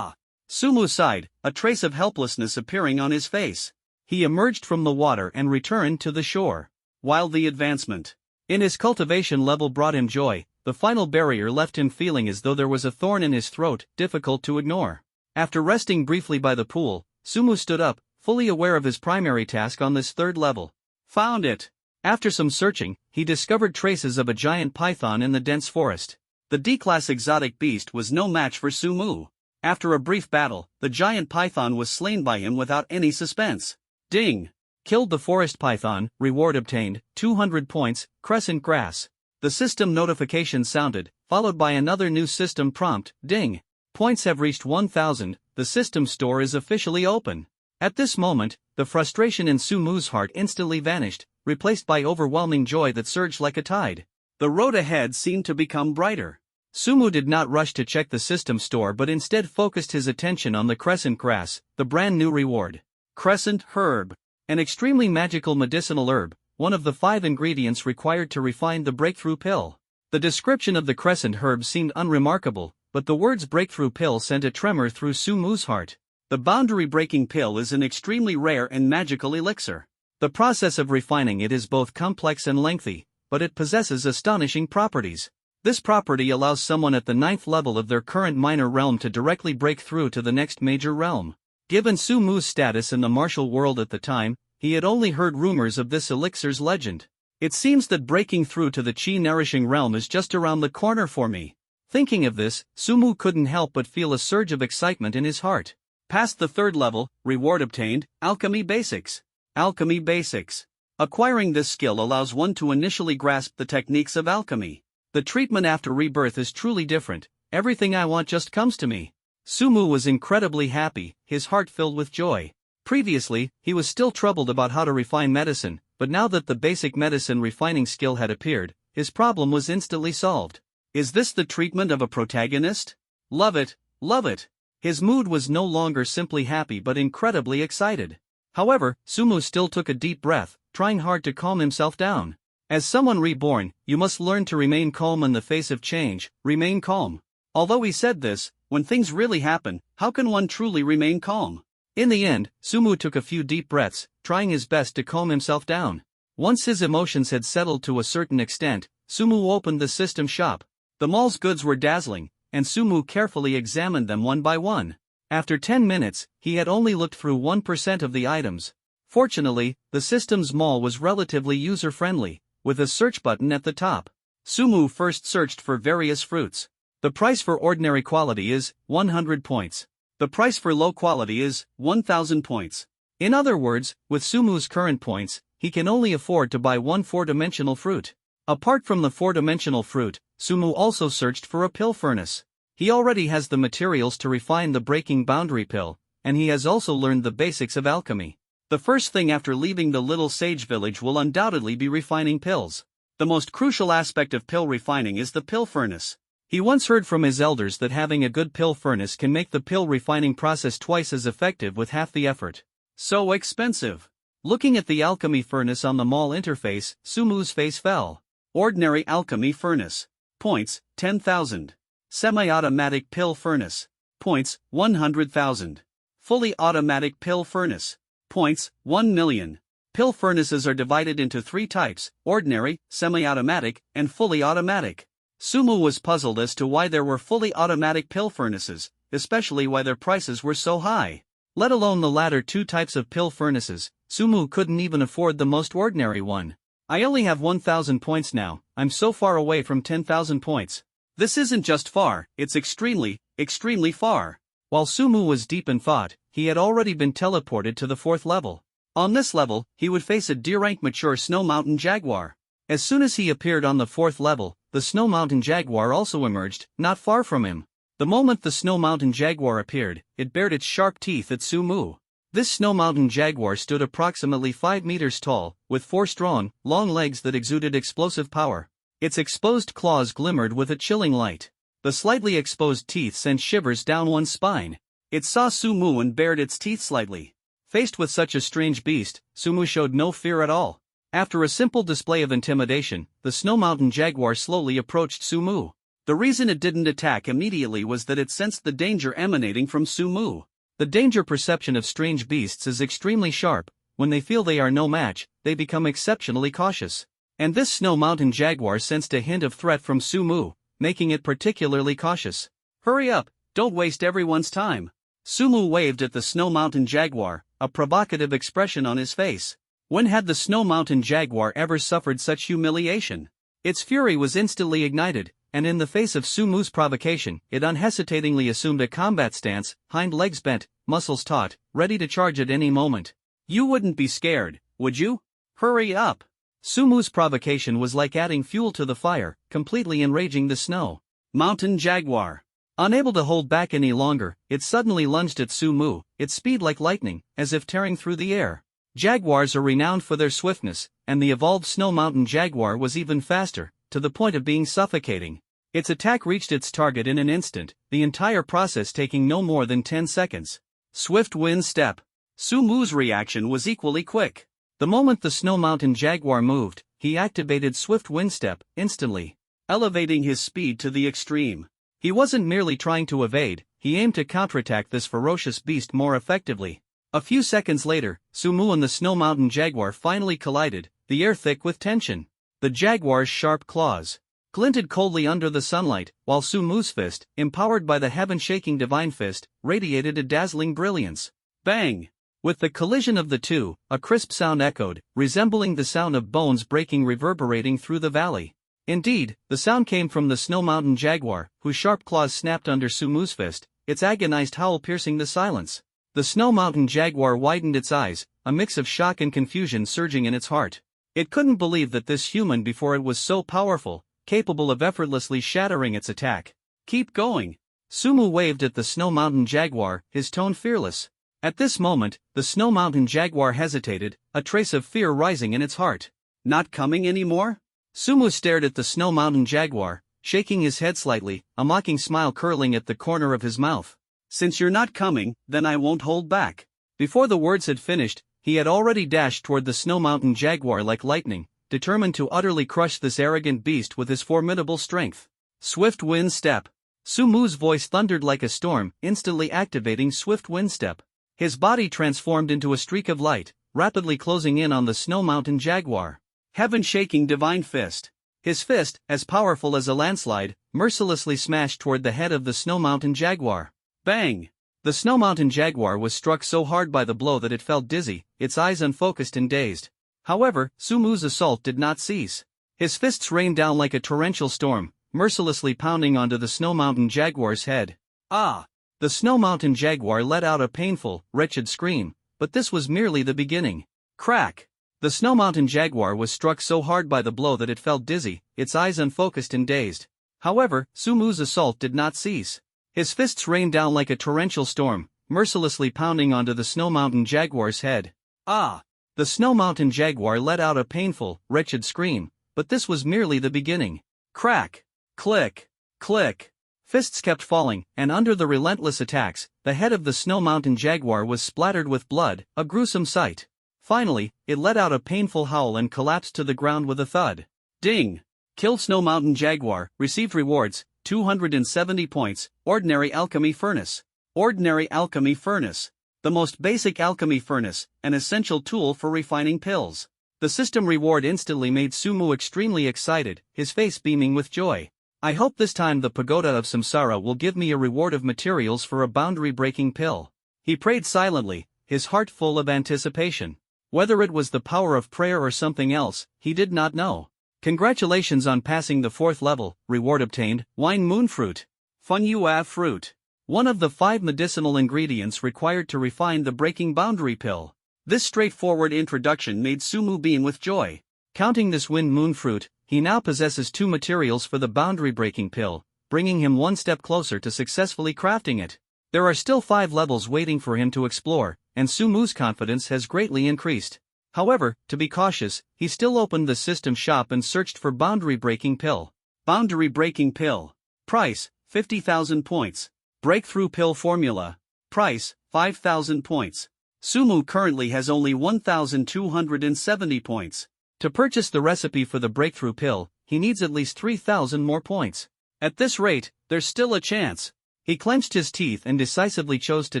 Sumu sighed, a trace of helplessness appearing on his face. He emerged from the water and returned to the shore. While the advancement in his cultivation level brought him joy, the final barrier left him feeling as though there was a thorn in his throat, difficult to ignore. After resting briefly by the pool, Sumu stood up, fully aware of his primary task on this third level. Found it! After some searching, he discovered traces of a giant python in the dense forest. The D-class exotic beast was no match for Sumu. After a brief battle, the giant python was slain by him without any suspense. Ding! Killed the forest python, reward obtained, 200 points, crescent grass. The system notification sounded, followed by another new system prompt, ding! Points have reached 1000, the system store is officially open. At this moment, the frustration in Sumu's heart instantly vanished, replaced by overwhelming joy that surged like a tide. The road ahead seemed to become brighter. Sumu did not rush to check the system store but instead focused his attention on the crescent grass, the brand new reward. Crescent herb. An extremely magical medicinal herb, one of the 5 ingredients required to refine the breakthrough pill. The description of the crescent herb seemed unremarkable, but the words breakthrough pill sent a tremor through Sumu's heart. The boundary-breaking pill is an extremely rare and magical elixir. The process of refining it is both complex and lengthy, but it possesses astonishing properties. This property allows someone at the 9th level of their current minor realm to directly break through to the next major realm. Given Sumu's status in the martial world at the time, he had only heard rumors of this elixir's legend. It seems that breaking through to the chi-nourishing realm is just around the corner for me. Thinking of this, Sumu couldn't help but feel a surge of excitement in his heart. Past the 3rd level, reward obtained, Alchemy Basics. Alchemy Basics. Acquiring this skill allows one to initially grasp the techniques of alchemy. The treatment after rebirth is truly different, everything I want just comes to me. Sumu was incredibly happy, his heart filled with joy. Previously, he was still troubled about how to refine medicine, but now that the basic medicine refining skill had appeared, his problem was instantly solved. Is this the treatment of a protagonist? Love it, love it. His mood was no longer simply happy but incredibly excited. However, Sumu still took a deep breath, trying hard to calm himself down. As someone reborn, you must learn to remain calm in the face of change, remain calm. Although he said this, when things really happen, how can one truly remain calm? In the end, Sumu took a few deep breaths, trying his best to calm himself down. Once his emotions had settled to a certain extent, Sumu opened the system shop. The mall's goods were dazzling, and Sumu carefully examined them one by one. After 10 minutes, he had only looked through 1% of the items. Fortunately, the system's mall was relatively user-friendly, with a search button at the top. Sumu first searched for various fruits. The price for ordinary quality is 100 points. The price for low quality is 1000 points. In other words, with Sumu's current points, he can only afford to buy one 4-dimensional fruit. Apart from the 4-dimensional fruit, Sumu also searched for a pill furnace. He already has the materials to refine the breaking boundary pill, and he has also learned the basics of alchemy. The first thing after leaving the little sage village will undoubtedly be refining pills. The most crucial aspect of pill refining is the pill furnace. He once heard from his elders that having a good pill furnace can make the pill refining process twice as effective with half the effort. So expensive. Looking at the alchemy furnace on the mall interface, Sumu's face fell. Ordinary alchemy furnace. Points, 10,000. Semi-automatic pill furnace. Points, 100,000. Fully automatic pill furnace. Points, 1 million. Pill furnaces are divided into 3 types, ordinary, semi-automatic, and fully automatic. Sumu was puzzled as to why there were fully automatic pill furnaces, especially why their prices were so high. Let alone the latter 2 types of pill furnaces, Sumu couldn't even afford the most ordinary one. I only have 1000 points now, I'm so far away from 10,000 points. This isn't just far, it's extremely, extremely far. While Sumu was deep in thought, he had already been teleported to the 4th level. On this level, he would face a D-rank mature Snow Mountain Jaguar. As soon as he appeared on the 4th level, the Snow Mountain Jaguar also emerged, not far from him. The moment the Snow Mountain Jaguar appeared, it bared its sharp teeth at Sumu. This Snow Mountain Jaguar stood approximately 5 meters tall, with 4 strong, long legs that exuded explosive power. Its exposed claws glimmered with a chilling light. The slightly exposed teeth sent shivers down one's spine. It saw Sumu and bared its teeth slightly. Faced with such a strange beast, Sumu showed no fear at all. After a simple display of intimidation, the Snow Mountain Jaguar slowly approached Sumu. The reason it didn't attack immediately was that it sensed the danger emanating from Sumu. The danger perception of strange beasts is extremely sharp. When they feel they are no match, they become exceptionally cautious. And this snow mountain jaguar sensed a hint of threat from Sumu, making it particularly cautious. Hurry up, don't waste everyone's time. Sumu waved at the snow mountain jaguar, a provocative expression on his face. When had the snow mountain jaguar ever suffered such humiliation? Its fury was instantly ignited, and in the face of Sumu's provocation, it unhesitatingly assumed a combat stance, hind legs bent, muscles taut, ready to charge at any moment. You wouldn't be scared, would you? Hurry up! Sumu's provocation was like adding fuel to the fire, completely enraging the snow mountain jaguar. Unable to hold back any longer, it suddenly lunged at Sumu, its speed like lightning, as if tearing through the air. Jaguars are renowned for their swiftness, and the evolved snow mountain jaguar was even faster, to the point of being suffocating. Its attack reached its target in an instant, the entire process taking no more than 10 seconds. Swift wind step. Sumu's reaction was equally quick. The moment the snow mountain jaguar moved, he activated swift wind step, instantly, elevating his speed to the extreme. He wasn't merely trying to evade, he aimed to counterattack this ferocious beast more effectively. A few seconds later, Sumu and the snow mountain jaguar finally collided, the air thick with tension. The jaguar's sharp claws glinted coldly under the sunlight, while Sumu's fist, empowered by the heaven-shaking divine fist, radiated a dazzling brilliance. Bang! With the collision of the two, a crisp sound echoed, resembling the sound of bones breaking reverberating through the valley. Indeed, the sound came from the snow mountain jaguar, whose sharp claws snapped under Sumu's fist, its agonized howl piercing the silence. The snow mountain jaguar widened its eyes, a mix of shock and confusion surging in its heart. It couldn't believe that this human before it was so powerful, capable of effortlessly shattering its attack. Keep going. Sumu waved at the snow mountain jaguar, his tone fearless. At this moment, the snow mountain jaguar hesitated, a trace of fear rising in its heart. Not coming anymore? Sumu stared at the snow mountain jaguar, shaking his head slightly, a mocking smile curling at the corner of his mouth. Since you're not coming, then I won't hold back. Before the words had finished, he had already dashed toward the snow mountain jaguar like lightning, determined to utterly crush this arrogant beast with his formidable strength. Swift wind step. Sumu's voice thundered like a storm, instantly activating swift wind step. His body transformed into a streak of light, rapidly closing in on the snow mountain jaguar. Heaven-shaking divine fist. His fist, as powerful as a landslide, mercilessly smashed toward the head of the snow mountain jaguar. Bang! The snow mountain jaguar was struck so hard by the blow that it felt dizzy, its eyes unfocused and dazed. However, Sumu's assault did not cease. His fists rained down like a torrential storm, mercilessly pounding onto the snow mountain jaguar's head. Ah! The snow mountain jaguar let out a painful, wretched scream, but this was merely the beginning. Crack! The snow mountain jaguar was struck so hard by the blow that it felt dizzy, its eyes unfocused and dazed. However, Sumu's assault did not cease. His fists rained down like a torrential storm, mercilessly pounding onto the snow mountain jaguar's head. Ah! The snow mountain jaguar let out a painful, wretched scream, but this was merely the beginning. Crack! Click! Click! Fists kept falling, and under the relentless attacks, the head of the snow mountain jaguar was splattered with blood, a gruesome sight. Finally, it let out a painful howl and collapsed to the ground with a thud. Ding! Killed snow mountain jaguar, received rewards, 270 points, ordinary alchemy furnace. Ordinary alchemy furnace. The most basic alchemy furnace, an essential tool for refining pills. The system reward instantly made Sumu extremely excited, his face beaming with joy. I hope this time the pagoda of Samsara will give me a reward of materials for a boundary-breaking pill. He prayed silently, his heart full of anticipation. Whether it was the power of prayer or something else, he did not know. Congratulations on passing the 4th level, reward obtained, wine moonfruit. Fun Yuav fruit. One of the 5 medicinal ingredients required to refine the breaking boundary pill. This straightforward introduction made Sumu beam with joy. Counting this wind moonfruit, he now possesses 2 materials for the boundary breaking pill, bringing him one step closer to successfully crafting it. There are still 5 levels waiting for him to explore, and Sumu's confidence has greatly increased. However, to be cautious, he still opened the system shop and searched for boundary breaking pill. Boundary breaking pill. Price, 50,000 points. Breakthrough pill formula. Price, 5,000 points. Sumu currently has only 1,270 points. To purchase the recipe for the breakthrough pill, he needs at least 3,000 more points. At this rate, there's still a chance. He clenched his teeth and decisively chose to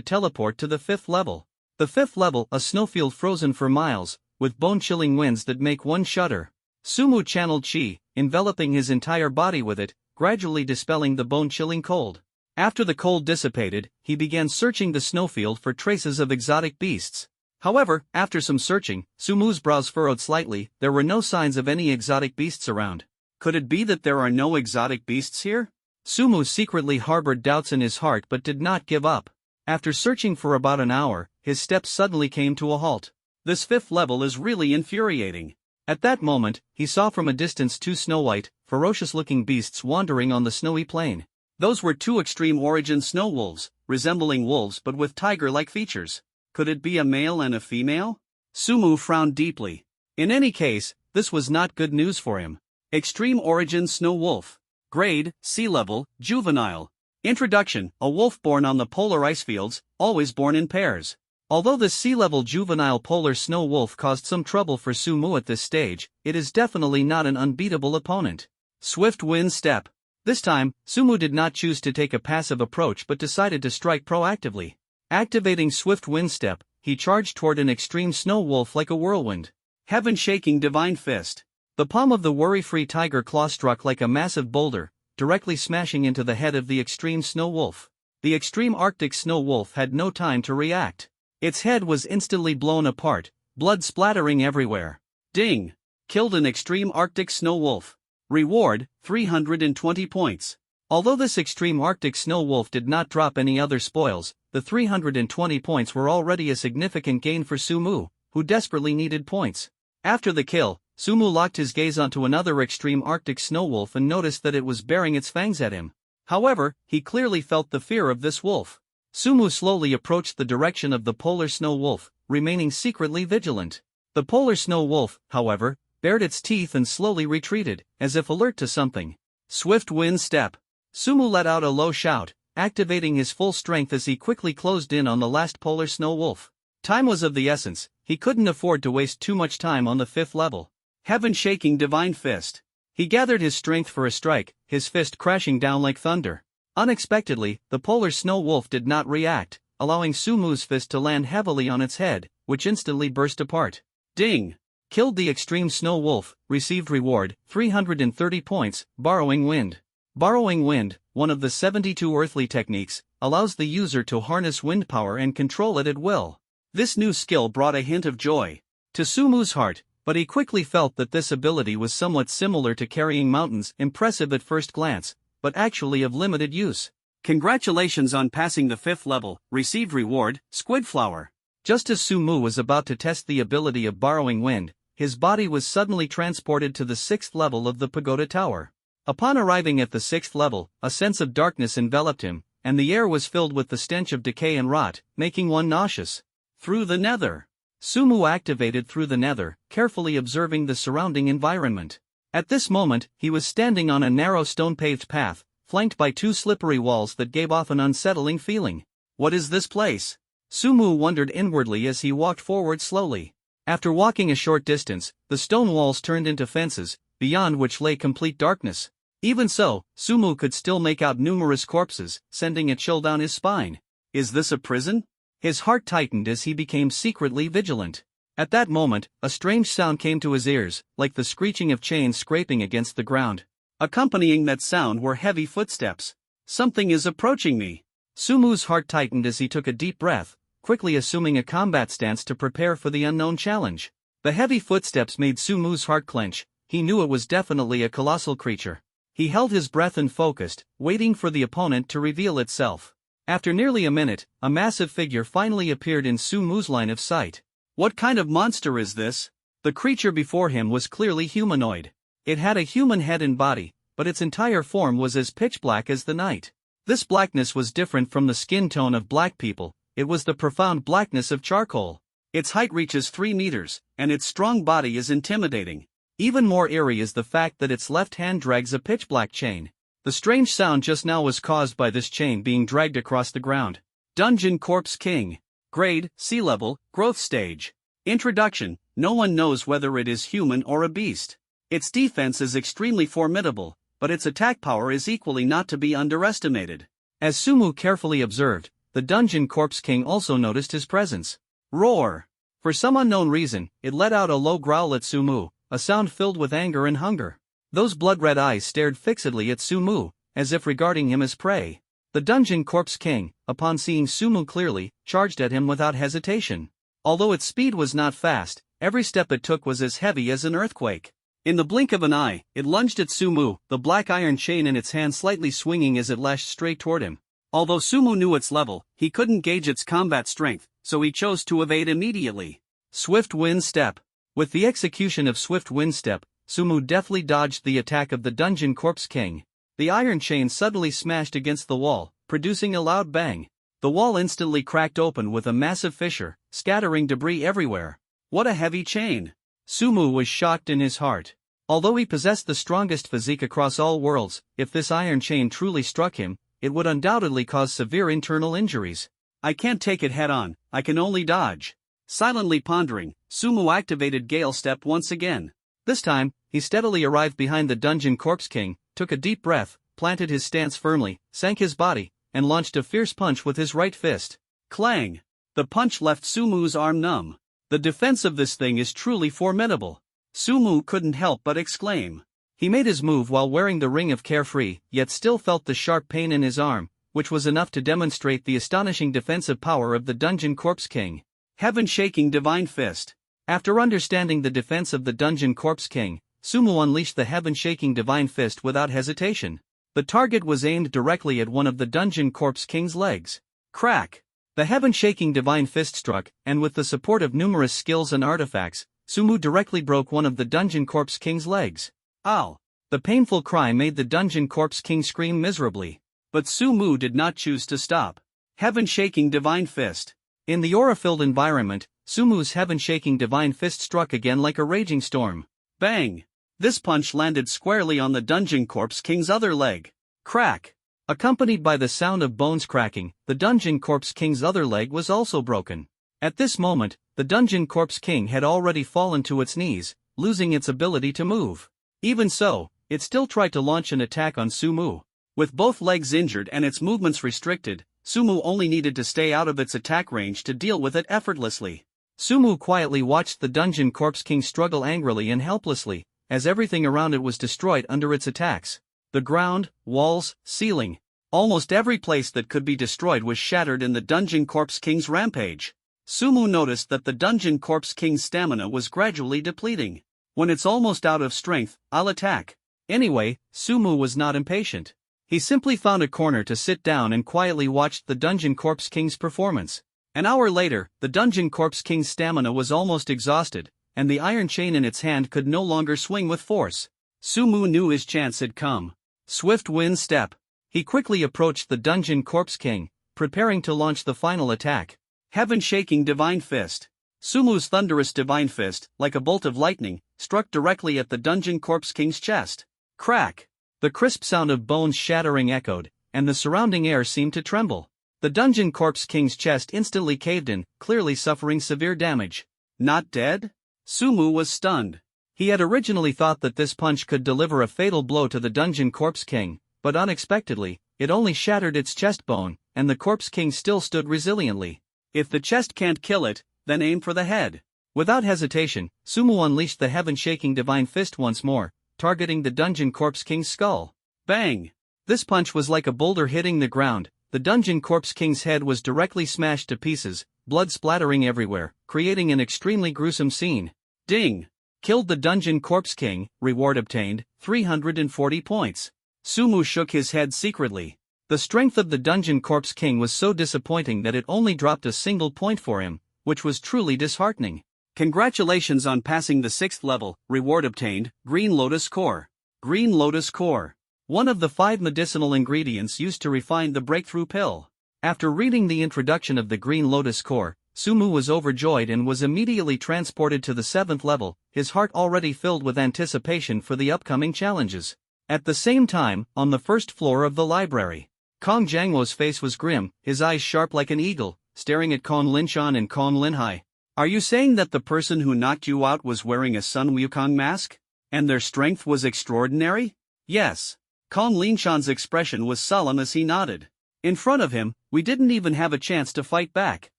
teleport to the 5th level. The 5th level, a snowfield frozen for miles, with bone-chilling winds that make one shudder. Sumu channeled chi, enveloping his entire body with it, gradually dispelling the bone-chilling cold. After the cold dissipated, he began searching the snowfield for traces of exotic beasts. However, after some searching, Sumu's brows furrowed slightly. There were no signs of any exotic beasts around. Could it be that there are no exotic beasts here? Sumu secretly harbored doubts in his heart but did not give up. After searching for about an hour, his steps suddenly came to a halt. This 5th level is really infuriating. At that moment, he saw from a distance 2 snow-white, ferocious-looking beasts wandering on the snowy plain. Those were 2 extreme origin snow wolves, resembling wolves but with tiger-like features. Could it be a male and a female? Sumu frowned deeply. In any case, this was not good news for him. Extreme origin snow wolf. Grade, sea level, juvenile. Introduction: a wolf born on the polar icefields, always born in pairs. Although this sea-level juvenile polar snow wolf caused some trouble for Sumu at this stage, it is definitely not an unbeatable opponent. Swift wind step. This time, Sumu did not choose to take a passive approach but decided to strike proactively. Activating swift wind step, he charged toward an extreme snow wolf like a whirlwind. Heaven-shaking divine fist. The palm of the worry-free tiger claw struck like a massive boulder, directly smashing into the head of the extreme snow wolf. The extreme Arctic snow wolf had no time to react. Its head was instantly blown apart, blood splattering everywhere. Ding! Killed an extreme Arctic snow wolf. Reward, 320 points. Although this extreme Arctic snow wolf did not drop any other spoils, the 320 points were already a significant gain for Sumu, who desperately needed points. After the kill, Sumu locked his gaze onto another extreme Arctic snow wolf and noticed that it was baring its fangs at him. However, he clearly felt the fear of this wolf. Sumu slowly approached the direction of the polar snow wolf, remaining secretly vigilant. The polar snow wolf, however, bared its teeth and slowly retreated, as if alert to something. Swift wind step. Sumu let out a low shout, activating his full strength as he quickly closed in on the last polar snow wolf. Time was of the essence. He couldn't afford to waste too much time on the 5th level. Heaven-shaking divine fist. He gathered his strength for a strike, his fist crashing down like thunder. Unexpectedly, the polar snow wolf did not react, allowing Sumu's fist to land heavily on its head, which instantly burst apart. Ding! Killed the extreme snow wolf, received reward, 330 points, borrowing wind. Borrowing wind, one of the 72 earthly techniques, allows the user to harness wind power and control it at will. This new skill brought a hint of joy to Sumu's heart, but he quickly felt that this ability was somewhat similar to carrying mountains, impressive at first glance, but actually of limited use. Congratulations on passing the 5th level, received reward, squid flower. Just as Sumu was about to test the ability of borrowing wind, his body was suddenly transported to the 6th level of the pagoda tower. Upon arriving at the 6th level, a sense of darkness enveloped him, and the air was filled with the stench of decay and rot, making one nauseous. Through the nether. Sumu activated through the nether, carefully observing the surrounding environment. At this moment, he was standing on a narrow stone-paved path, flanked by 2 slippery walls that gave off an unsettling feeling. What is this place? Sumu wondered inwardly as he walked forward slowly. After walking a short distance, the stone walls turned into fences, beyond which lay complete darkness. Even so, Sumu could still make out numerous corpses, sending a chill down his spine. Is this a prison? His heart tightened as he became secretly vigilant. At that moment, a strange sound came to his ears, like the screeching of chains scraping against the ground. Accompanying that sound were heavy footsteps. Something is approaching me. Sumu's heart tightened as he took a deep breath, quickly assuming a combat stance to prepare for the unknown challenge. The heavy footsteps made Sumu's heart clench. He knew it was definitely a colossal creature. He held his breath and focused, waiting for the opponent to reveal itself. After nearly a minute, a massive figure finally appeared in Sumu's line of sight. What kind of monster is this? The creature before him was clearly humanoid. It had a human head and body, but its entire form was as pitch black as the night. This blackness was different from the skin tone of black people. It was the profound blackness of charcoal. Its height reaches 3 meters, and its strong body is intimidating. Even more eerie is the fact that its left hand drags a pitch black chain. The strange sound just now was caused by this chain being dragged across the ground. Dungeon Corpse King. Grade, Sea Level, Growth Stage. Introduction: no one knows whether it is human or a beast. Its defense is extremely formidable, but its attack power is equally not to be underestimated. As Sumu carefully observed, the Dungeon Corpse King also noticed his presence. Roar! For some unknown reason, it let out a low growl at Sumu, a sound filled with anger and hunger. Those blood-red eyes stared fixedly at Sumu, as if regarding him as prey. The Dungeon Corpse King, upon seeing Sumu clearly, charged at him without hesitation. Although its speed was not fast, every step it took was as heavy as an earthquake. In the blink of an eye, it lunged at Sumu, the black iron chain in its hand slightly swinging as it lashed straight toward him. Although Sumu knew its level, he couldn't gauge its combat strength, so he chose to evade immediately. Swift Wind Step. With the execution of Swift Wind Step, Sumu deftly dodged the attack of the Dungeon Corpse King. The iron chain suddenly smashed against the wall, producing a loud bang. The wall instantly cracked open with a massive fissure, scattering debris everywhere. What a heavy chain! Sumu was shocked in his heart. Although he possessed the strongest physique across all worlds, if this iron chain truly struck him, it would undoubtedly cause severe internal injuries. I can't take it head-on, I can only dodge. Silently pondering, Sumu activated Gale Step once again. This time, he steadily arrived behind the Dungeon Corpse King, took a deep breath, planted his stance firmly, sank his body, and launched a fierce punch with his right fist. Clang! The punch left Sumu's arm numb. The defense of this thing is truly formidable. Sumu couldn't help but exclaim. He made his move while wearing the ring of carefree, yet still felt the sharp pain in his arm, which was enough to demonstrate the astonishing defensive power of the Dungeon Corpse King. Heaven-shaking Divine Fist. After understanding the defense of the Dungeon Corpse King, Sumu unleashed the heaven-shaking Divine Fist without hesitation. The target was aimed directly at one of the Dungeon Corpse King's legs. Crack! The heaven-shaking Divine Fist struck, and with the support of numerous skills and artifacts, Sumu directly broke one of the Dungeon Corpse King's legs. Ow! The painful cry made the Dungeon Corpse King scream miserably. But Sumu did not choose to stop. Heaven-shaking Divine Fist. In the aura-filled environment, Sumu's heaven-shaking Divine Fist struck again like a raging storm. Bang! This punch landed squarely on the Dungeon Corpse King's other leg. Crack! Accompanied by the sound of bones cracking, the Dungeon Corpse King's other leg was also broken. At this moment, the Dungeon Corpse King had already fallen to its knees, losing its ability to move. Even so, it still tried to launch an attack on Sumu. With both legs injured and its movements restricted, Sumu only needed to stay out of its attack range to deal with it effortlessly. Sumu quietly watched the Dungeon Corpse King struggle angrily and helplessly, as everything around it was destroyed under its attacks. The ground, walls, ceiling, almost every place that could be destroyed was shattered in the Dungeon Corpse King's rampage. Sumu noticed that the Dungeon Corpse King's stamina was gradually depleting. When it's almost out of strength, I'll attack. Anyway, Sumu was not impatient. He simply found a corner to sit down and quietly watched the Dungeon Corpse King's performance. An hour later, the Dungeon Corpse King's stamina was almost exhausted, and the iron chain in its hand could no longer swing with force. Sumu knew his chance had come. Swift Wind Step. He quickly approached the Dungeon Corpse King, preparing to launch the final attack. Heaven-shaking Divine Fist. Sumu's thunderous Divine Fist, like a bolt of lightning, struck directly at the Dungeon Corpse King's chest. Crack! The crisp sound of bones shattering echoed, and the surrounding air seemed to tremble. The Dungeon Corpse King's chest instantly caved in, clearly suffering severe damage. Not dead? Sumu was stunned. He had originally thought that this punch could deliver a fatal blow to the Dungeon Corpse King, but unexpectedly, it only shattered its chest bone, and the Corpse King still stood resiliently. If the chest can't kill it, then aim for the head. Without hesitation, Sumu unleashed the heaven-shaking Divine Fist once more, targeting the Dungeon Corpse King's skull. Bang! This punch was like a boulder hitting the ground. The Dungeon Corpse King's head was directly smashed to pieces, blood splattering everywhere, creating an extremely gruesome scene. Ding! Killed the Dungeon Corpse King, reward obtained, 340 points. Sumu shook his head secretly. The strength of the Dungeon Corpse King was so disappointing that it only dropped a single point for him, which was truly disheartening. Congratulations on passing the 6th level, reward obtained, Green Lotus Core. Green Lotus Core. One of the 5 medicinal ingredients used to refine the breakthrough pill. After reading the introduction of the Green Lotus Core, Sumu was overjoyed and was immediately transported to the 7th level, his heart already filled with anticipation for the upcoming challenges. At the same time, on the first floor of the library, Kong Jangwo's face was grim, his eyes sharp like an eagle, staring at Kong Linshan and Kong Linhai. Are you saying that the person who knocked you out was wearing a Sun Wukong mask? And their strength was extraordinary? Yes. Kong Linshan's expression was solemn as he nodded. In front of him, we didn't even have a chance to fight back.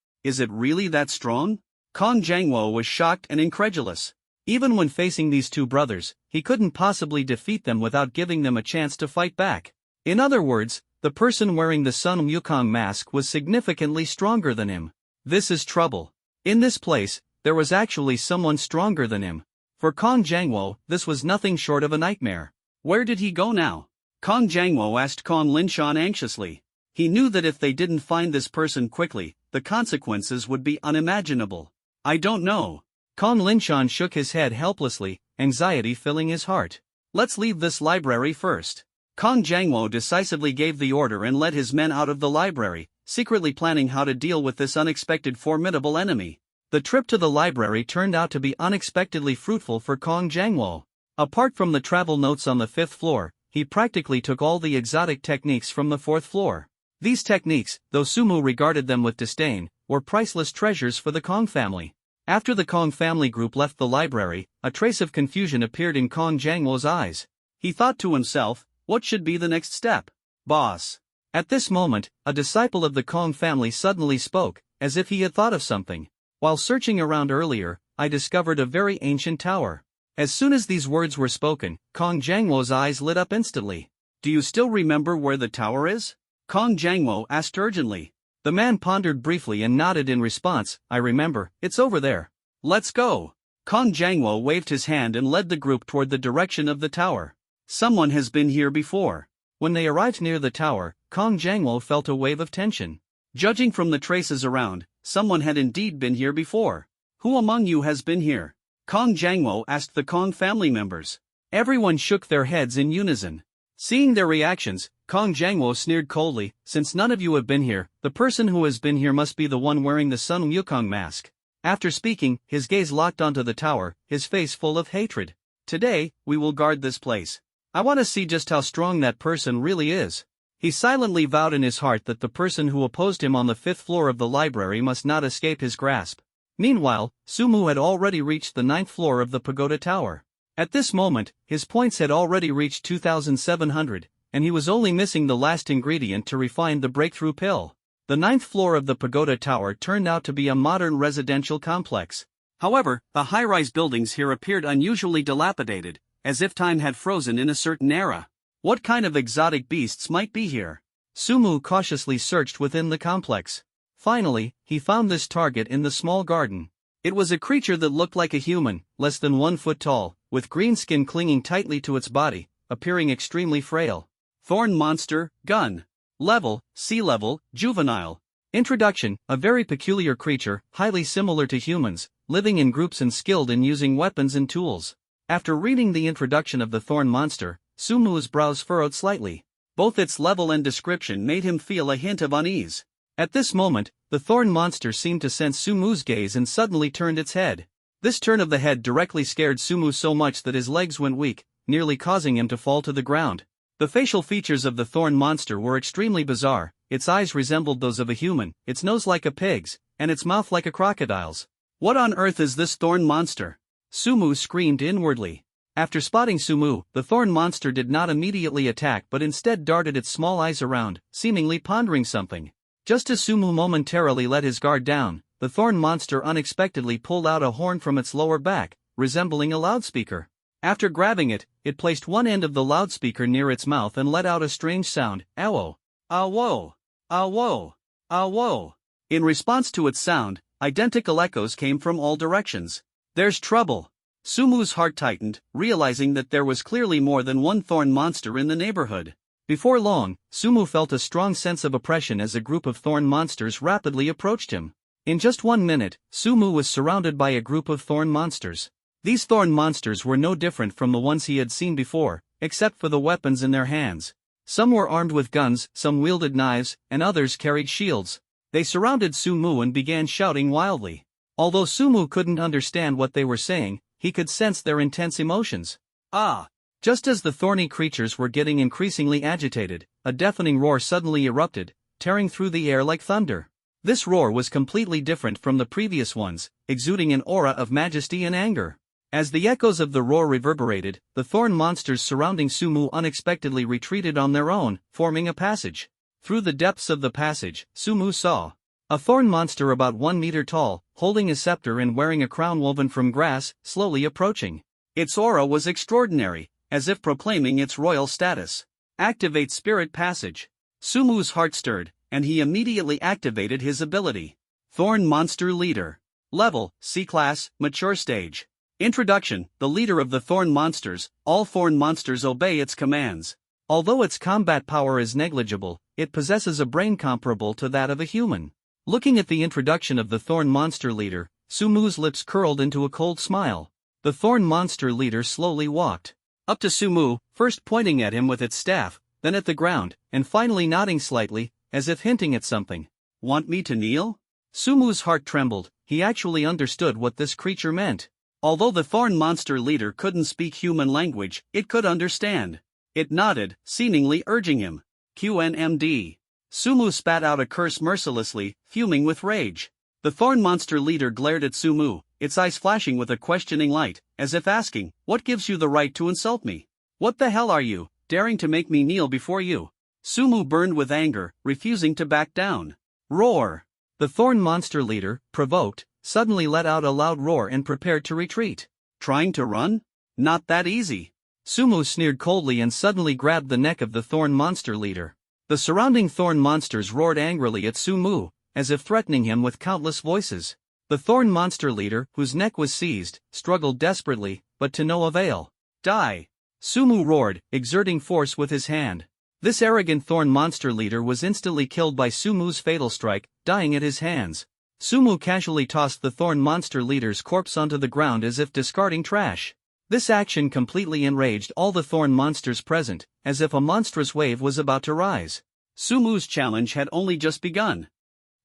Is it really that strong? Kong Jangwo was shocked and incredulous. Even when facing these two brothers, he couldn't possibly defeat them without giving them a chance to fight back. In other words, the person wearing the Sun Wukong mask was significantly stronger than him. This is trouble. In this place, there was actually someone stronger than him. For Kong Jangwo, this was nothing short of a nightmare. Where did he go now? Kong Jangwo asked Kong Linshan anxiously. He knew that if they didn't find this person quickly, the consequences would be unimaginable. I don't know. Kong Linshan shook his head helplessly, anxiety filling his heart. Let's leave this library first. Kong Jangwo decisively gave the order and led his men out of the library, secretly planning how to deal with this unexpected formidable enemy. The trip to the library turned out to be unexpectedly fruitful for Kong Jangwo. Apart from the travel notes on the 5th floor, he practically took all the exotic techniques from the 4th floor. These techniques, though Sumu regarded them with disdain, were priceless treasures for the Kong family. After the Kong family group left the library, a trace of confusion appeared in Kong Jangwo's eyes. He thought to himself, what should be the next step? Boss. At this moment, a disciple of the Kong family suddenly spoke, as if he had thought of something. While searching around earlier, I discovered a very ancient tower. As soon as these words were spoken, Kong Jangwo's eyes lit up instantly. Do you still remember where the tower is? Kong Jangwo asked urgently. The man pondered briefly and nodded in response. I remember, it's over there. Let's go. Kong Jangwo waved his hand and led the group toward the direction of the tower. Someone has been here before. When they arrived near the tower, Kong Jangwo felt a wave of tension. Judging from the traces around, someone had indeed been here before. Who among you has been here? Kong Jangwo asked the Kong family members. Everyone shook their heads in unison. Seeing their reactions, Kong Jangwo sneered coldly, since none of you have been here, the person who has been here must be the one wearing the Sun Wukong mask. After speaking, his gaze locked onto the tower, his face full of hatred. Today, we will guard this place. I want to see just how strong that person really is. He silently vowed in his heart that the person who opposed him on the 5th floor of the library must not escape his grasp. Meanwhile, Sumu had already reached the 9th floor of the pagoda tower. At this moment, his points had already reached 2,700, and he was only missing the last ingredient to refine the breakthrough pill. The 9th floor of the pagoda tower turned out to be a modern residential complex. However, the high-rise buildings here appeared unusually dilapidated, as if time had frozen in a certain era. What kind of exotic beasts might be here? Sumu cautiously searched within the complex. Finally, he found this target in the small garden. It was a creature that looked like a human, less than 1 foot tall, with green skin clinging tightly to its body, appearing extremely frail. Thorn monster, gun. Level, sea level, juvenile. Introduction, a very peculiar creature, highly similar to humans, living in groups and skilled in using weapons and tools. After reading the introduction of the thorn monster, Sumu's brows furrowed slightly. Both its level and description made him feel a hint of unease. At this moment, the thorn monster seemed to sense Sumu's gaze and suddenly turned its head. This turn of the head directly scared Sumu so much that his legs went weak, nearly causing him to fall to the ground. The facial features of the thorn monster were extremely bizarre. Its eyes resembled those of a human, its nose like a pig's, and its mouth like a crocodile's. What on earth is this thorn monster? Sumu screamed inwardly. After spotting Sumu, the thorn monster did not immediately attack but instead darted its small eyes around, seemingly pondering something. Just as Sumu momentarily let his guard down, the thorn monster unexpectedly pulled out a horn from its lower back, resembling a loudspeaker. After grabbing it, it placed one end of the loudspeaker near its mouth and let out a strange sound, awo. Awo. Awo. Awo. In response to its sound, identical echoes came from all directions. There's trouble. Sumu's heart tightened, realizing that there was clearly more than one thorn monster in the neighborhood. Before long, Sumu felt a strong sense of oppression as a group of thorn monsters rapidly approached him. In just 1 minute, Sumu was surrounded by a group of thorn monsters. These thorn monsters were no different from the ones he had seen before, except for the weapons in their hands. Some were armed with guns, some wielded knives, and others carried shields. They surrounded Sumu and began shouting wildly. Although Sumu couldn't understand what they were saying, he could sense their intense emotions. Ah! Just as the thorny creatures were getting increasingly agitated, a deafening roar suddenly erupted, tearing through the air like thunder. This roar was completely different from the previous ones, exuding an aura of majesty and anger. As the echoes of the roar reverberated, the thorn monsters surrounding Sumu unexpectedly retreated on their own, forming a passage. Through the depths of the passage, Sumu saw A thorn monster about 1 meter tall, holding a scepter and wearing a crown woven from grass, slowly approaching. Its aura was extraordinary, as if proclaiming its royal status. Activate Spirit Passage. Sumu's heart stirred, and he immediately activated his ability. Thorn Monster Leader. Level, C-Class, Mature Stage. Introduction. The leader of the Thorn Monsters. All Thorn Monsters obey its commands. Although its combat power is negligible, it possesses a brain comparable to that of a human. Looking at the introduction of the Thorn Monster Leader, Sumu's lips curled into a cold smile. The Thorn Monster Leader slowly walked up to Sumu, first pointing at him with its staff, then at the ground, and finally nodding slightly, as if hinting at something. Want me to kneel? Sumu's heart trembled. He actually understood what this creature meant. Although the Thorn Monster Leader couldn't speak human language, it could understand. It nodded, seemingly urging him. QNMD. Sumu spat out a curse mercilessly, fuming with rage. The Thorn Monster Leader glared at Sumu, its eyes flashing with a questioning light, as if asking, "What gives you the right to insult me? What the hell are you, daring to make me kneel before you?" Sumu burned with anger, refusing to back down. Roar! The Thorn Monster Leader, provoked, suddenly let out a loud roar and prepared to retreat. Trying to run? Not that easy. Sumu sneered coldly and suddenly grabbed the neck of the Thorn Monster Leader. The surrounding Thorn Monsters roared angrily at Sumu, as if threatening him with countless voices. The Thorn Monster Leader, whose neck was seized, struggled desperately, but to no avail. Die! Sumu roared, exerting force with his hand. This arrogant Thorn Monster Leader was instantly killed by Sumu's fatal strike, dying at his hands. Sumu casually tossed the Thorn Monster Leader's corpse onto the ground as if discarding trash. This action completely enraged all the Thorn Monsters present, as if a monstrous wave was about to rise. Sumu's challenge had only just begun.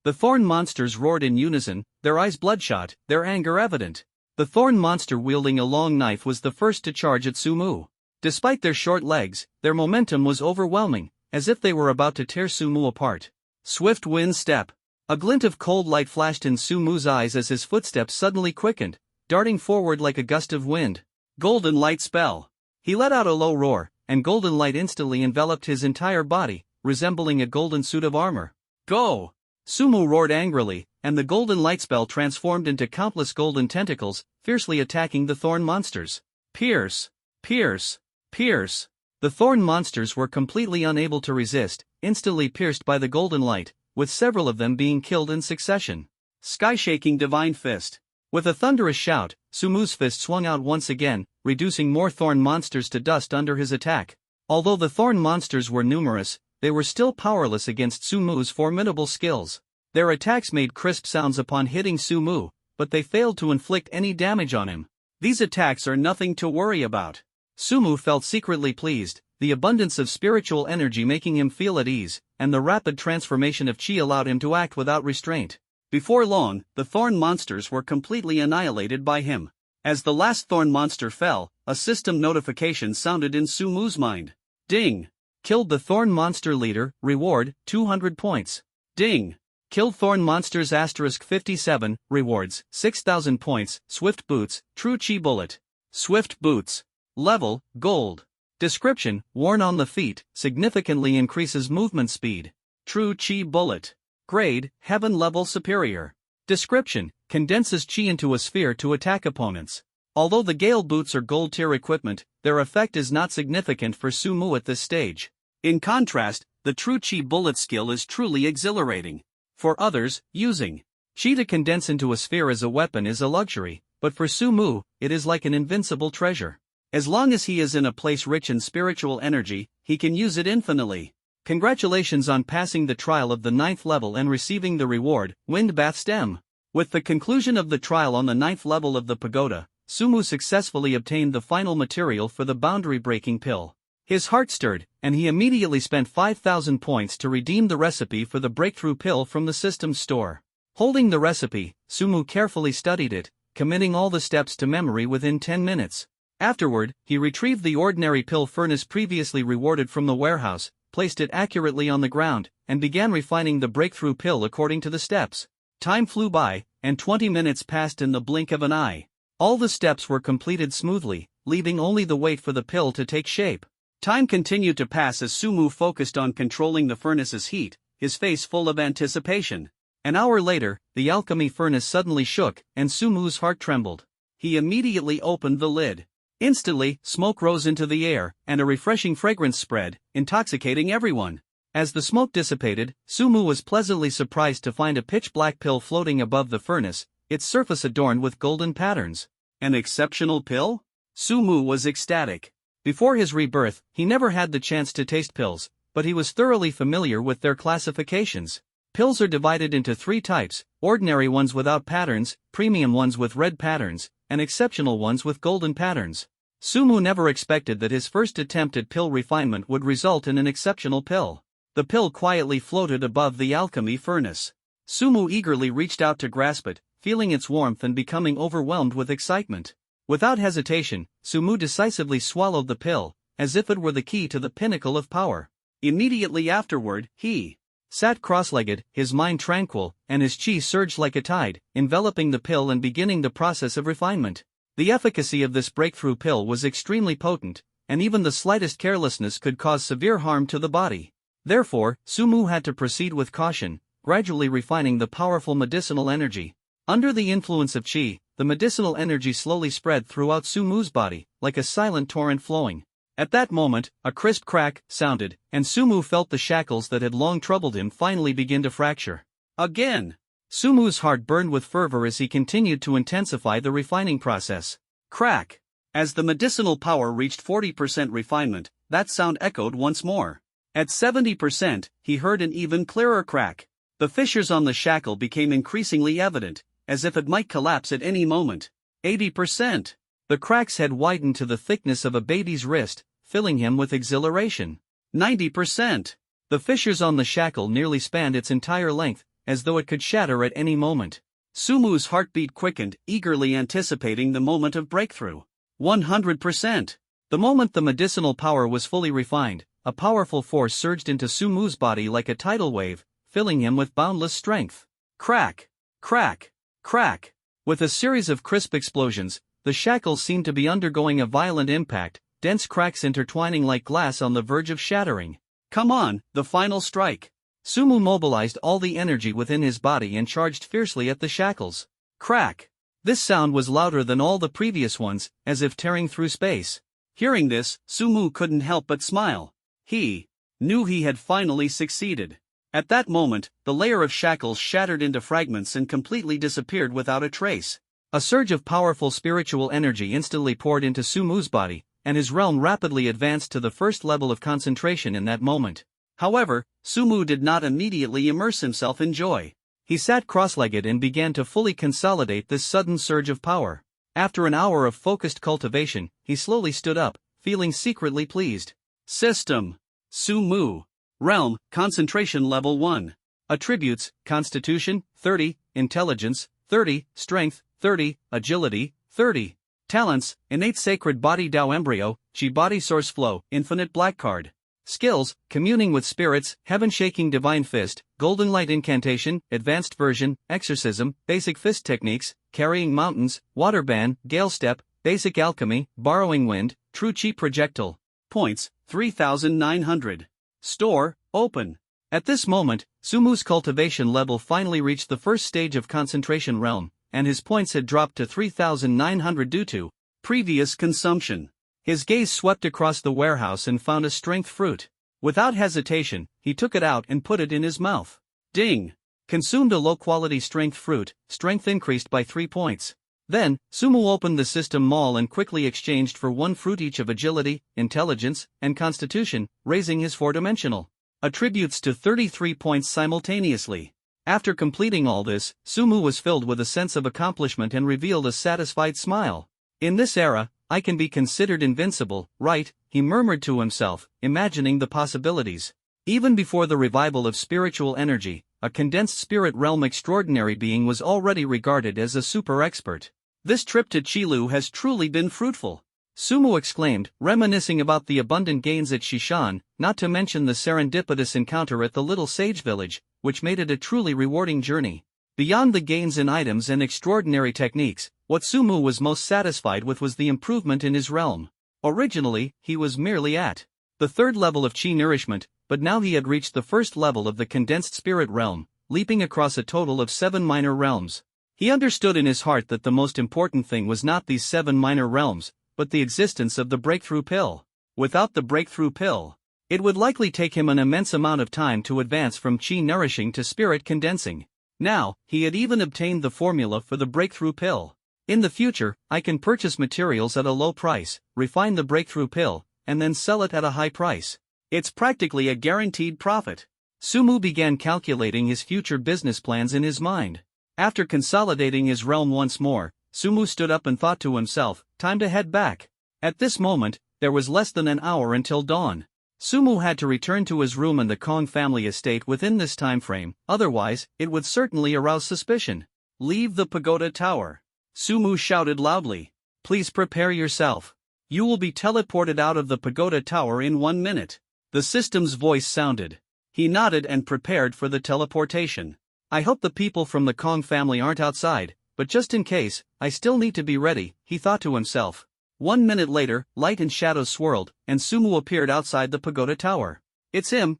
The Thorn Monsters roared in unison, their eyes bloodshot, their anger evident. The Thorn Monster wielding a long knife was the first to charge at Sumu. Despite their short legs, their momentum was overwhelming, as if they were about to tear Sumu apart. Swift Wind Step. A glint of cold light flashed in Sumu's eyes as his footsteps suddenly quickened, darting forward like a gust of wind. Golden Light Spell. He let out a low roar, and golden light instantly enveloped his entire body, resembling a golden suit of armor. Go! Sumu roared angrily, and the golden light spell transformed into countless golden tentacles, fiercely attacking the Thorn Monsters. Pierce! Pierce! Pierce! The Thorn Monsters were completely unable to resist, instantly pierced by the golden light, with several of them being killed in succession. Sky-shaking Divine Fist. With a thunderous shout, Sumu's fist swung out once again, reducing more Thorn Monsters to dust under his attack. Although the Thorn Monsters were numerous, they were still powerless against Sumu's formidable skills. Their attacks made crisp sounds upon hitting Sumu, but they failed to inflict any damage on him. These attacks are nothing to worry about. Sumu felt secretly pleased, the abundance of spiritual energy making him feel at ease, and the rapid transformation of chi allowed him to act without restraint. Before long, the Thorn Monsters were completely annihilated by him. As the last Thorn Monster fell, a system notification sounded in Sumu's mind. Ding! Killed the Thorn Monster Leader, reward, 200 points. Ding! Killed Thorn Monsters *57, rewards, 6,000 points, Swift Boots, True Chi Bullet. Swift Boots. Level, Gold. Description, worn on the feet, significantly increases movement speed. True Chi Bullet. Grade, Heaven Level Superior. Description, condenses chi into a sphere to attack opponents. Although the Gale Boots are gold tier equipment, their effect is not significant for Sumu at this stage. In contrast, the True Chi Bullet skill is truly exhilarating. For others, using chi to condense into a sphere as a weapon is a luxury, but for Sumu, it is like an invincible treasure. As long as he is in a place rich in spiritual energy, he can use it infinitely. Congratulations on passing the trial of the 9th level and receiving the reward, Wind Bath Stem. With the conclusion of the trial on the 9th level of the pagoda, Sumu successfully obtained the final material for the boundary-breaking pill. His heart stirred, and he immediately spent 5,000 points to redeem the recipe for the breakthrough pill from the system's store. Holding the recipe, Sumu carefully studied it, committing all the steps to memory within 10 minutes. Afterward, he retrieved the ordinary pill furnace previously rewarded from the warehouse, placed it accurately on the ground, and began refining the breakthrough pill according to the steps. Time flew by, and 20 minutes passed in the blink of an eye. All the steps were completed smoothly, leaving only the wait for the pill to take shape. Time continued to pass as Sumu focused on controlling the furnace's heat, his face full of anticipation. An hour later, the alchemy furnace suddenly shook, and Sumu's heart trembled. He immediately opened the lid. Instantly, smoke rose into the air, and a refreshing fragrance spread, intoxicating everyone. As the smoke dissipated, Sumu was pleasantly surprised to find a pitch-black pill floating above the furnace, its surface adorned with golden patterns. An exceptional pill? Sumu was ecstatic. Before his rebirth, he never had the chance to taste pills, but he was thoroughly familiar with their classifications. Pills are divided into 3 types: ordinary ones without patterns, premium ones with red patterns, and exceptional ones with golden patterns. Sumu never expected that his first attempt at pill refinement would result in an exceptional pill. The pill quietly floated above the alchemy furnace. Sumu eagerly reached out to grasp it, feeling its warmth and becoming overwhelmed with excitement. Without hesitation, Sumu decisively swallowed the pill, as if it were the key to the pinnacle of power. Immediately afterward, he sat cross-legged, his mind tranquil, and his chi surged like a tide, enveloping the pill and beginning the process of refinement. The efficacy of this breakthrough pill was extremely potent, and even the slightest carelessness could cause severe harm to the body. Therefore, Sumu had to proceed with caution, gradually refining the powerful medicinal energy. Under the influence of chi, the medicinal energy slowly spread throughout Sumu's body, like a silent torrent flowing. At that moment, a crisp crack sounded, and Sumu felt the shackles that had long troubled him finally begin to fracture. Again! Sumu's heart burned with fervor as he continued to intensify the refining process. Crack! As the medicinal power reached 40% refinement, that sound echoed once more. At 70%, he heard an even clearer crack. The fissures on the shackle became increasingly evident, as if it might collapse at any moment. 80%! The cracks had widened to the thickness of a baby's wrist, filling him with exhilaration. 90%! The fissures on the shackle nearly spanned its entire length, as though it could shatter at any moment. Sumu's heartbeat quickened, eagerly anticipating the moment of breakthrough. 100%! The moment the medicinal power was fully refined, a powerful force surged into Sumu's body like a tidal wave, filling him with boundless strength. Crack! Crack! Crack! With a series of crisp explosions, the shackles seemed to be undergoing a violent impact, dense cracks intertwining like glass on the verge of shattering. Come on, the final strike! Sumu mobilized all the energy within his body and charged fiercely at the shackles. Crack! This sound was louder than all the previous ones, as if tearing through space. Hearing this, Sumu couldn't help but smile. He knew he had finally succeeded. At that moment, the layer of shackles shattered into fragments and completely disappeared without a trace. A surge of powerful spiritual energy instantly poured into Sumu's body, and his realm rapidly advanced to the first level of concentration in that moment. However, Sumu did not immediately immerse himself in joy. He sat cross-legged and began to fully consolidate this sudden surge of power. After an hour of focused cultivation, he slowly stood up, feeling secretly pleased. System: Sumu. Realm: Concentration Level 1. Attributes: Constitution, 30, Intelligence, 30, Strength, 30, Agility, 30. Talents: Innate Sacred Body Tao Embryo, Chi Body Source Flow, Infinite Black Card. Skills: Communing with Spirits, Heaven Shaking Divine Fist, Golden Light Incantation, Advanced Version, Exorcism, Basic Fist Techniques, Carrying Mountains, Water Ban, Gale Step, Basic Alchemy, Borrowing Wind, True Chi Projectile. Points: 3,900. Store: Open. At this moment, Sumu's cultivation level finally reached the first stage of concentration realm, and his points had dropped to 3,900 due to previous consumption. His gaze swept across the warehouse and found a strength fruit. Without hesitation, he took it out and put it in his mouth. Ding! Consumed a low-quality strength fruit, strength increased by 3 points. Then, Sumu opened the system mall and quickly exchanged for 1 fruit each of agility, intelligence, and constitution, raising his 4-dimensional attributes to 33 points simultaneously. After completing all this, Sumu was filled with a sense of accomplishment and revealed a satisfied smile. In this era, I can be considered invincible, right? He murmured to himself, imagining the possibilities. Even before the revival of spiritual energy, a condensed spirit realm extraordinary being was already regarded as a super expert. This trip to Qilu has truly been fruitful. Sumu exclaimed, reminiscing about the abundant gains at Shishan, not to mention the serendipitous encounter at the little sage village, which made it a truly rewarding journey. Beyond the gains in items and extraordinary techniques, what Sumu was most satisfied with was the improvement in his realm. Originally, he was merely at the 3rd level of Qi nourishment, but now he had reached the 1st level of the condensed spirit realm, leaping across a total of 7 minor realms. He understood in his heart that the most important thing was not these 7 minor realms, but the existence of the breakthrough pill. Without the breakthrough pill, it would likely take him an immense amount of time to advance from chi nourishing to spirit condensing. Now, he had even obtained the formula for the breakthrough pill. In the future, I can purchase materials at a low price, refine the breakthrough pill, and then sell it at a high price. It's practically a guaranteed profit. Sumu began calculating his future business plans in his mind. After consolidating his realm once more, Sumu stood up and thought to himself, time to head back. At this moment, there was less than an hour until dawn. Sumu had to return to his room in the Kong family estate within this time frame, otherwise, it would certainly arouse suspicion. Leave the pagoda tower. Sumu shouted loudly. Please prepare yourself. You will be teleported out of the pagoda tower in 1 minute. The system's voice sounded. He nodded and prepared for the teleportation. I hope the people from the Kong family aren't outside, but just in case, I still need to be ready, he thought to himself. 1 minute later, light and shadows swirled, and Sumu appeared outside the pagoda tower. It's him,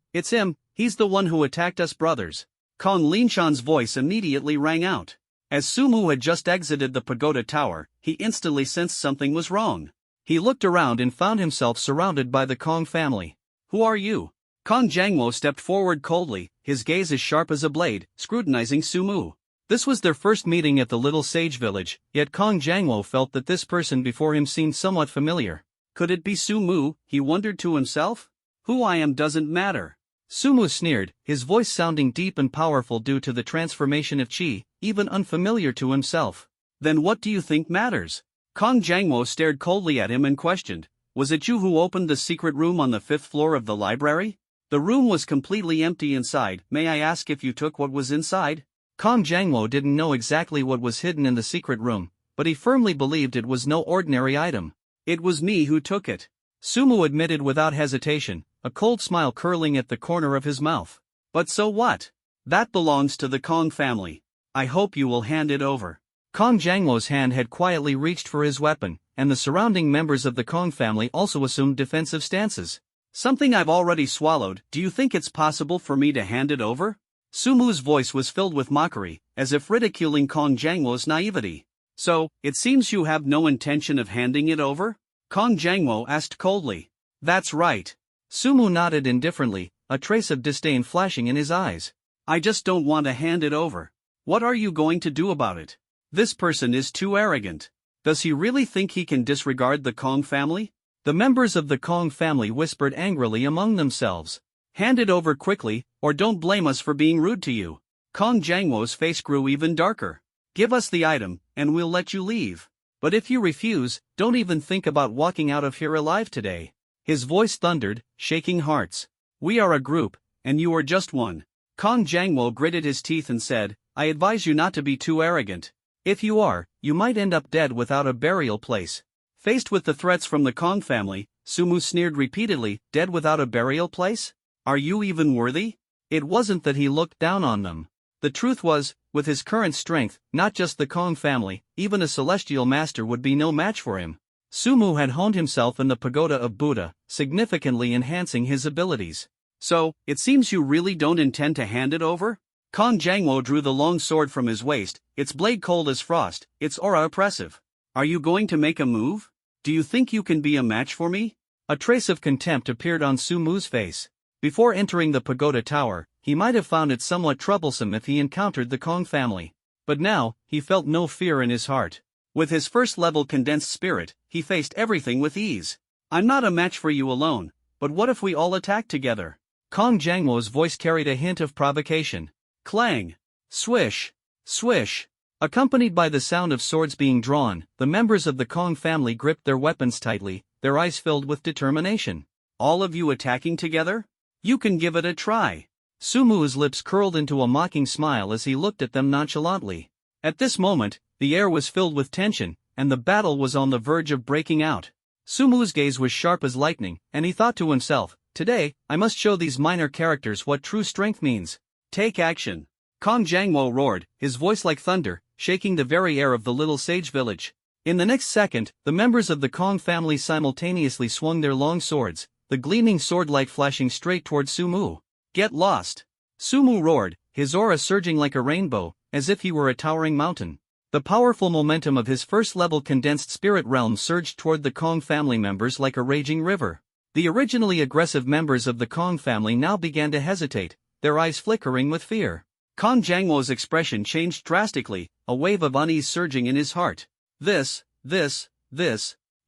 he's the one who attacked us brothers. Kong Linshan's voice immediately rang out. As Sumu had just exited the pagoda tower, he instantly sensed something was wrong. He looked around and found himself surrounded by the Kong family. Who are you? Kong Jangwo stepped forward coldly, his gaze as sharp as a blade, scrutinizing Sumu. This was their first meeting at the little sage village, yet Kong Jangwo felt that this person before him seemed somewhat familiar. Could it be Sumu, he wondered to himself? Who I am doesn't matter. Sumu sneered, his voice sounding deep and powerful due to the transformation of chi, even unfamiliar to himself. Then what do you think matters? Kong Jangwo stared coldly at him and questioned, was it you who opened the secret room on the 5th floor of the library? The room was completely empty inside, may I ask if you took what was inside? Kong Jangwo didn't know exactly what was hidden in the secret room, but he firmly believed it was no ordinary item. It was me who took it. Sumu admitted without hesitation, a cold smile curling at the corner of his mouth. But so what? That belongs to the Kong family. I hope you will hand it over. Kong Jangwo's hand had quietly reached for his weapon, and the surrounding members of the Kong family also assumed defensive stances. Something I've already swallowed, do you think it's possible for me to hand it over? Sumu's voice was filled with mockery, as if ridiculing Kong Jangwo's naivety. So, it seems you have no intention of handing it over? Kong Jangwo asked coldly. That's right. Sumu nodded indifferently, a trace of disdain flashing in his eyes. I just don't want to hand it over. What are you going to do about it? This person is too arrogant. Does he really think he can disregard the Kong family? The members of the Kong family whispered angrily among themselves. Hand it over quickly, or don't blame us for being rude to you. Kong Jangwo's face grew even darker. Give us the item, and we'll let you leave. But if you refuse, don't even think about walking out of here alive today. His voice thundered, shaking hearts. We are a group, and you are just one. Kong Jangwo gritted his teeth and said, I advise you not to be too arrogant. If you are, you might end up dead without a burial place. Faced with the threats from the Kong family, Sumu sneered repeatedly, dead without a burial place? Are you even worthy? It wasn't that he looked down on them. The truth was, with his current strength, not just the Kong family, even a celestial master would be no match for him. Sumu had honed himself in the pagoda of Buddha, significantly enhancing his abilities. So, it seems you really don't intend to hand it over? Kong Jangwo drew the long sword from his waist, its blade cold as frost, its aura oppressive. Are you going to make a move? Do you think you can be a match for me? A trace of contempt appeared on Sumu's face. Before entering the pagoda tower, he might have found it somewhat troublesome if he encountered the Kong family. But now, he felt no fear in his heart. With his first-level condensed spirit, he faced everything with ease. I'm not a match for you alone, but what if we all attack together? Kong Jangwo's voice carried a hint of provocation. Clang! Swish! Swish! Accompanied by the sound of swords being drawn, the members of the Kong family gripped their weapons tightly, their eyes filled with determination. All of you attacking together? You can give it a try. Sumu's lips curled into a mocking smile as he looked at them nonchalantly. At this moment, the air was filled with tension, and the battle was on the verge of breaking out. Sumu's gaze was sharp as lightning, and he thought to himself, today, I must show these minor characters what true strength means. Take action. Kong Jangwo roared, his voice like thunder, shaking the very air of the little sage village. In the next second, the members of the Kong family simultaneously swung their long swords, the gleaming swordlight flashing straight toward Sumu. Get lost! Sumu roared, his aura surging like a rainbow, as if he were a towering mountain. The powerful momentum of his first-level condensed spirit realm surged toward the Kong family members like a raging river. The originally aggressive members of the Kong family now began to hesitate, their eyes flickering with fear. Kong Jangwo's expression changed drastically, a wave of unease surging in his heart. This.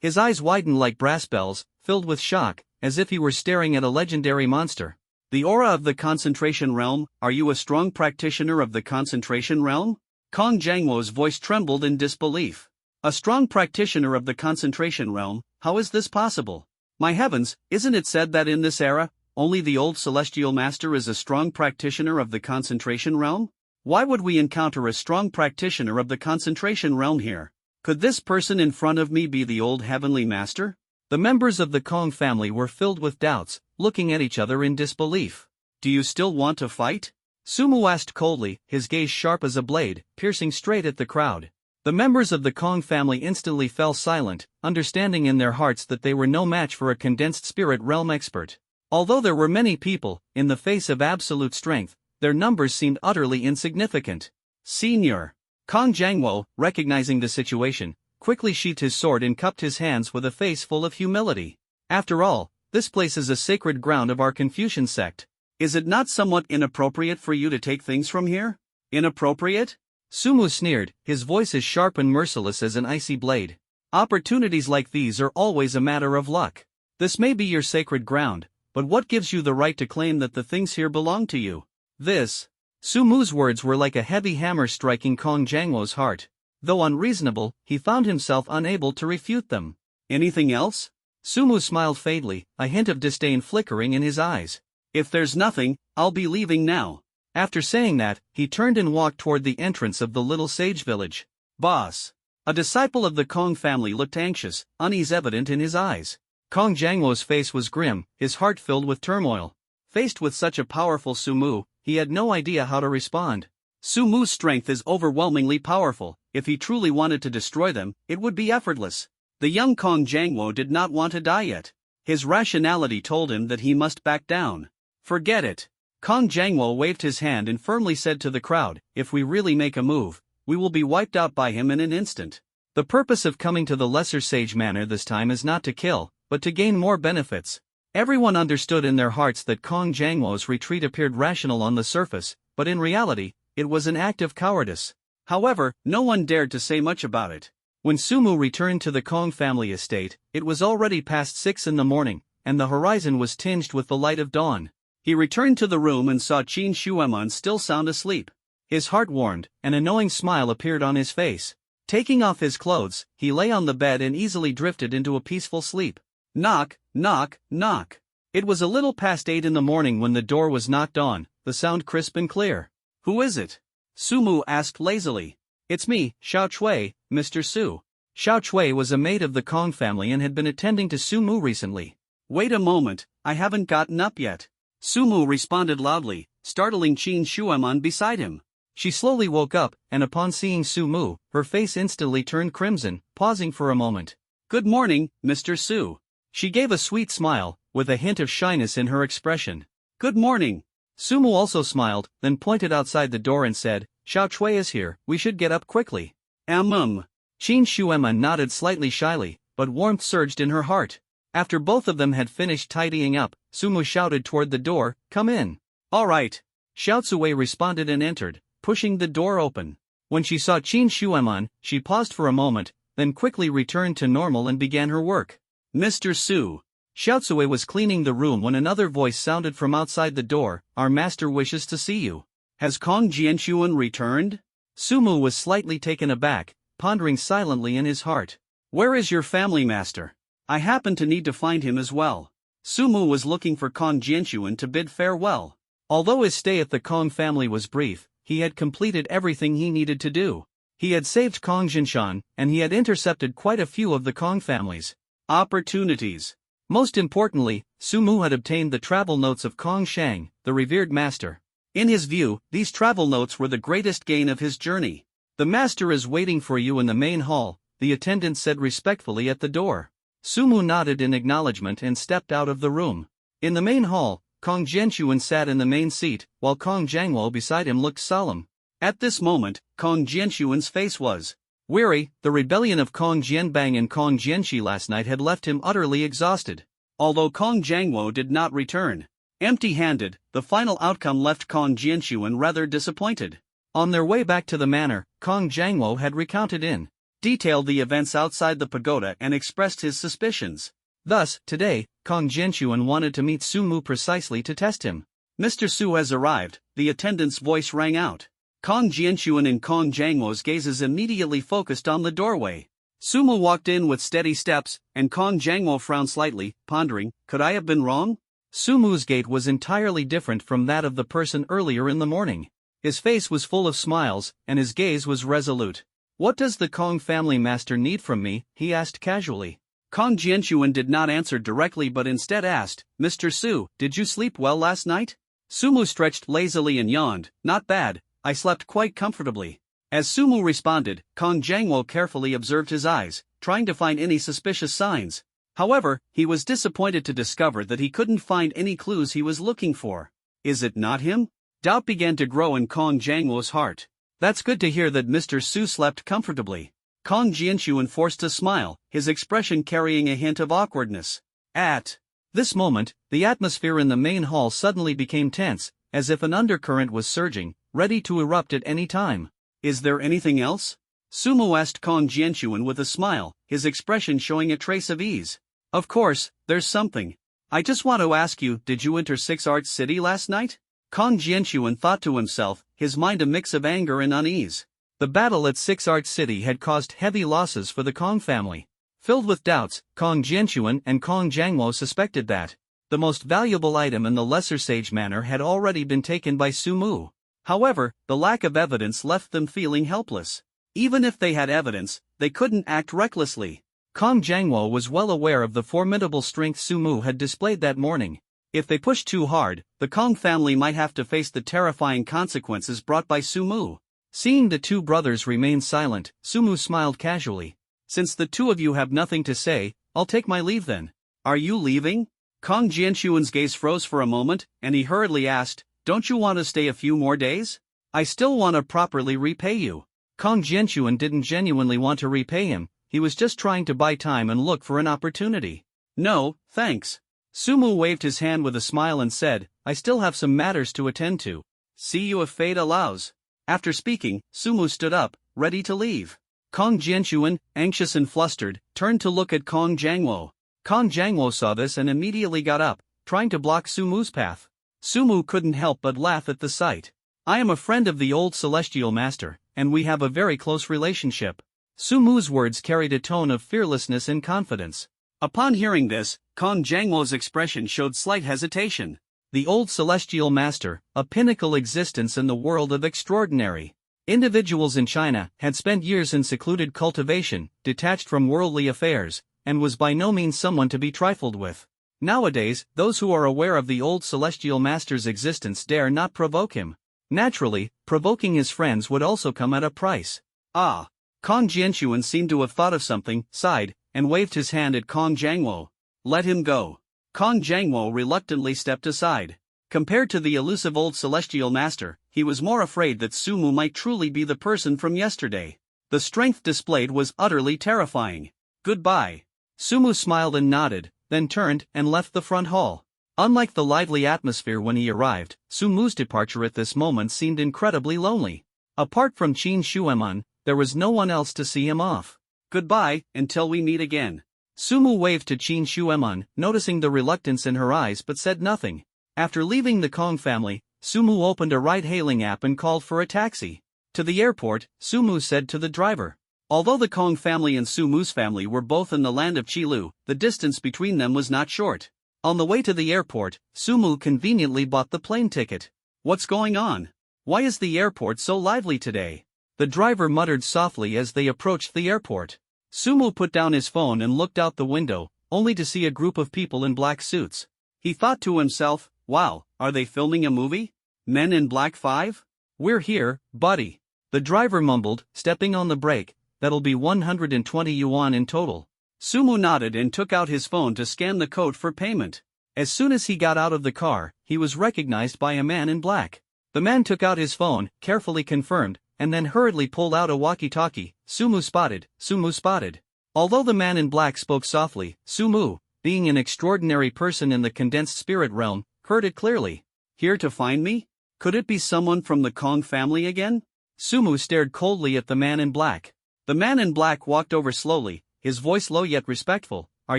His eyes widened like brass bells, filled with shock, as if he were staring at a legendary monster. The aura of the concentration realm, are you a strong practitioner of the concentration realm? Kong Jangwo's voice trembled in disbelief. A strong practitioner of the concentration realm, how is this possible? My heavens, isn't it said that in this era, only the old celestial master is a strong practitioner of the concentration realm? Why would we encounter a strong practitioner of the concentration realm here? Could this person in front of me be the old heavenly master? The members of the Kong family were filled with doubts, looking at each other in disbelief. Do you still want to fight? Sumu asked coldly, his gaze sharp as a blade, piercing straight at the crowd. The members of the Kong family instantly fell silent, understanding in their hearts that they were no match for a condensed spirit realm expert. Although there were many people, in the face of absolute strength, their numbers seemed utterly insignificant. Senior. Kong Jangwo, recognizing the situation, quickly sheathed his sword and cupped his hands with a face full of humility. After all, this place is a sacred ground of our Confucian sect. Is it not somewhat inappropriate for you to take things from here? Inappropriate? Sumu sneered, his voice as sharp and merciless as an icy blade. Opportunities like these are always a matter of luck. This may be your sacred ground, but what gives you the right to claim that the things here belong to you? This. Sumu's words were like a heavy hammer striking Kong Jangwo's heart. Though unreasonable, he found himself unable to refute them. Anything else? Sumu smiled faintly, a hint of disdain flickering in his eyes. If there's nothing, I'll be leaving now. After saying that, he turned and walked toward the entrance of the little sage village. Boss. A disciple of the Kong family looked anxious, unease evident in his eyes. Kong Jangwo's face was grim, his heart filled with turmoil. Faced with such a powerful Sumu, he had no idea how to respond. Sumu's strength is overwhelmingly powerful. If he truly wanted to destroy them, it would be effortless. The young Kong Jangwo did not want to die yet. His rationality told him that he must back down. Forget it. Kong Jangwo waved his hand and firmly said to the crowd, if we really make a move, we will be wiped out by him in an instant. The purpose of coming to the Lesser Sage Manor this time is not to kill, but to gain more benefits. Everyone understood in their hearts that Kong Jangwo's retreat appeared rational on the surface, but in reality, it was an act of cowardice. However, no one dared to say much about it. When Sumu returned to the Kong family estate, it was already past 6 in the morning, and the horizon was tinged with the light of dawn. He returned to the room and saw Qin Shueman still sound asleep. His heart warmed, an annoying smile appeared on his face. Taking off his clothes, he lay on the bed and easily drifted into a peaceful sleep. Knock, knock, knock. It was a little past 8 in the morning when the door was knocked on, the sound crisp and clear. Who is it? Sumu asked lazily. It's me, Xiao Chui, Mr. Su. Xiao Chui was a maid of the Kong family and had been attending to Sumu recently. Wait a moment, I haven't gotten up yet. Sumu responded loudly, startling Qin Shueman beside him. She slowly woke up, and upon seeing Sumu, her face instantly turned crimson, pausing for a moment. Good morning, Mr. Su. She gave a sweet smile, with a hint of shyness in her expression. Good morning. Sumu also smiled, then pointed outside the door and said, Xiao Chui is here, we should get up quickly. Qin Shueman nodded slightly shyly, but warmth surged in her heart. After both of them had finished tidying up, Sumu shouted toward the door, come in. All right. Xiao Cui responded and entered, pushing the door open. When she saw Qin Shueman, she paused for a moment, then quickly returned to normal and began her work. Mr. Su. Xiao Cui was cleaning the room when another voice sounded from outside the door, our master wishes to see you. Has Kong Jianshuan returned? Sumu was slightly taken aback, pondering silently in his heart. Where is your family master? I happen to need to find him as well. Sumu was looking for Kong Jianshuan to bid farewell. Although his stay at the Kong family was brief, he had completed everything he needed to do. He had saved Kong Jinshan, and he had intercepted quite a few of the Kong family's opportunities. Most importantly, Sumu had obtained the travel notes of Kong Shang, the revered master. In his view, these travel notes were the greatest gain of his journey. The master is waiting for you in the main hall, the attendant said respectfully at the door. Sumu nodded in acknowledgement and stepped out of the room. In the main hall, Kong Jianchuan sat in the main seat, while Kong Jiangwo beside him looked solemn. At this moment, Kong Jianchuan's face was weary. The rebellion of Kong Jianbang and Kong Jianxi last night had left him utterly exhausted. Although Kong Jiangwo did not return empty-handed, the final outcome left Kong Jianchuan rather disappointed. On their way back to the manor, Kong Jiangwo had recounted in detail the events outside the pagoda and expressed his suspicions. Thus, today, Kong Jianchuan wanted to meet Su Mu precisely to test him. "Mr. Su has arrived," the attendant's voice rang out. Kong Jianchuan and Kong Jiangwo's gazes immediately focused on the doorway. Su Mu walked in with steady steps, and Kong Jiangwo frowned slightly, pondering, could I have been wrong? Su Mu's gait was entirely different from that of the person earlier in the morning. His face was full of smiles, and his gaze was resolute. "What does the Kong family master need from me?" he asked casually. Kong Jianchuan did not answer directly but instead asked, "Mr. Su, did you sleep well last night?" Su Mu stretched lazily and yawned, "Not bad, I slept quite comfortably." As Su Mu responded, Kong Jiangwo carefully observed his eyes, trying to find any suspicious signs. However, he was disappointed to discover that he couldn't find any clues he was looking for. Is it not him? Doubt began to grow in Kong Jiangwo's heart. "That's good to hear that Mr. Su slept comfortably." Kong Jianchuan forced a smile, his expression carrying a hint of awkwardness. At this moment, the atmosphere in the main hall suddenly became tense, as if an undercurrent was surging, ready to erupt at any time. "Is there anything else?" Su Mu asked Kong Jianchuan with a smile, his expression showing a trace of ease. "Of course, there's something. I just want to ask you, did you enter Six Arts City last night?" Kong Jianchuan thought to himself, his mind a mix of anger and unease. The battle at Six Arts City had caused heavy losses for the Kong family. Filled with doubts, Kong Jianchuan and Kong Jiangwo suspected that the most valuable item in the Lesser Sage Manor had already been taken by Su Mu. However, the lack of evidence left them feeling helpless. Even if they had evidence, they couldn't act recklessly. Kong Jiangwo was well aware of the formidable strength Su Mu had displayed that morning. If they pushed too hard, the Kong family might have to face the terrifying consequences brought by Su Mu. Seeing the two brothers remain silent, Su Mu smiled casually. "Since the two of you have nothing to say, I'll take my leave then." "Are you leaving?" Kong Jianchuan's gaze froze for a moment, and he hurriedly asked, "Don't you want to stay a few more days? I still want to properly repay you." Kong Jianchuan didn't genuinely want to repay him, he was just trying to buy time and look for an opportunity. "No, thanks." Su Mu waved his hand with a smile and said, "I still have some matters to attend to. See you if fate allows." After speaking, Su Mu stood up, ready to leave. Kong Jianchuan, anxious and flustered, turned to look at Kong Jiangwo. Kong Jiangwo saw this and immediately got up, trying to block Su Mu's path. Su Mu couldn't help but laugh at the sight. "I am a friend of the old celestial master, and we have a very close relationship." Su Mu's words carried a tone of fearlessness and confidence. Upon hearing this, Kong Jiangwo's expression showed slight hesitation. The old celestial master, a pinnacle existence in the world of extraordinary individuals in China, had spent years in secluded cultivation, detached from worldly affairs, and was by no means someone to be trifled with. Nowadays, those who are aware of the old celestial master's existence dare not provoke him. Naturally, provoking his friends would also come at a price. "Ah." Kong Jianchuan seemed to have thought of something, sighed, and waved his hand at Kong Jiangwo. "Let him go." Kong Jiangwo reluctantly stepped aside. Compared to the elusive old celestial master, he was more afraid that Su Mu might truly be the person from yesterday. The strength displayed was utterly terrifying. "Goodbye." Su Mu smiled and nodded, then turned and left the front hall. Unlike the lively atmosphere when he arrived, Su Mu's departure at this moment seemed incredibly lonely. Apart from Qin Shueman, there was no one else to see him off. "Goodbye, until we meet again." Su Mu waved to Qin Shueman, noticing the reluctance in her eyes but said nothing. After leaving the Kong family, Su Mu opened a ride-hailing app and called for a taxi. To the airport, Su Mu said to the driver. Although the Kong family and Su Mu's family were both in the land of Qilu, the distance between them was not short. On the way to the airport, Su Mu conveniently bought the plane ticket. "What's going on? Why is the airport so lively today?" the driver muttered softly as they approached the airport. Su Mu put down his phone and looked out the window, only to see a group of people in black suits. He thought to himself, wow, are they filming a movie? Men in Black 5? "We're here, buddy." The driver mumbled, stepping on the brake, "That'll be 120 yuan in total." Su Mu nodded and took out his phone to scan the code for payment. As soon as he got out of the car, he was recognized by a man in black. The man took out his phone, carefully confirmed, and then hurriedly pulled out a walkie-talkie. Sumu spotted, Sumu spotted. Although the man in black spoke softly, Sumu, being an extraordinary person in the condensed spirit realm, heard it clearly. Here to find me? Could it be someone from the Kong family again? Sumu stared coldly at the man in black. The man in black walked over slowly, his voice low yet respectful. Are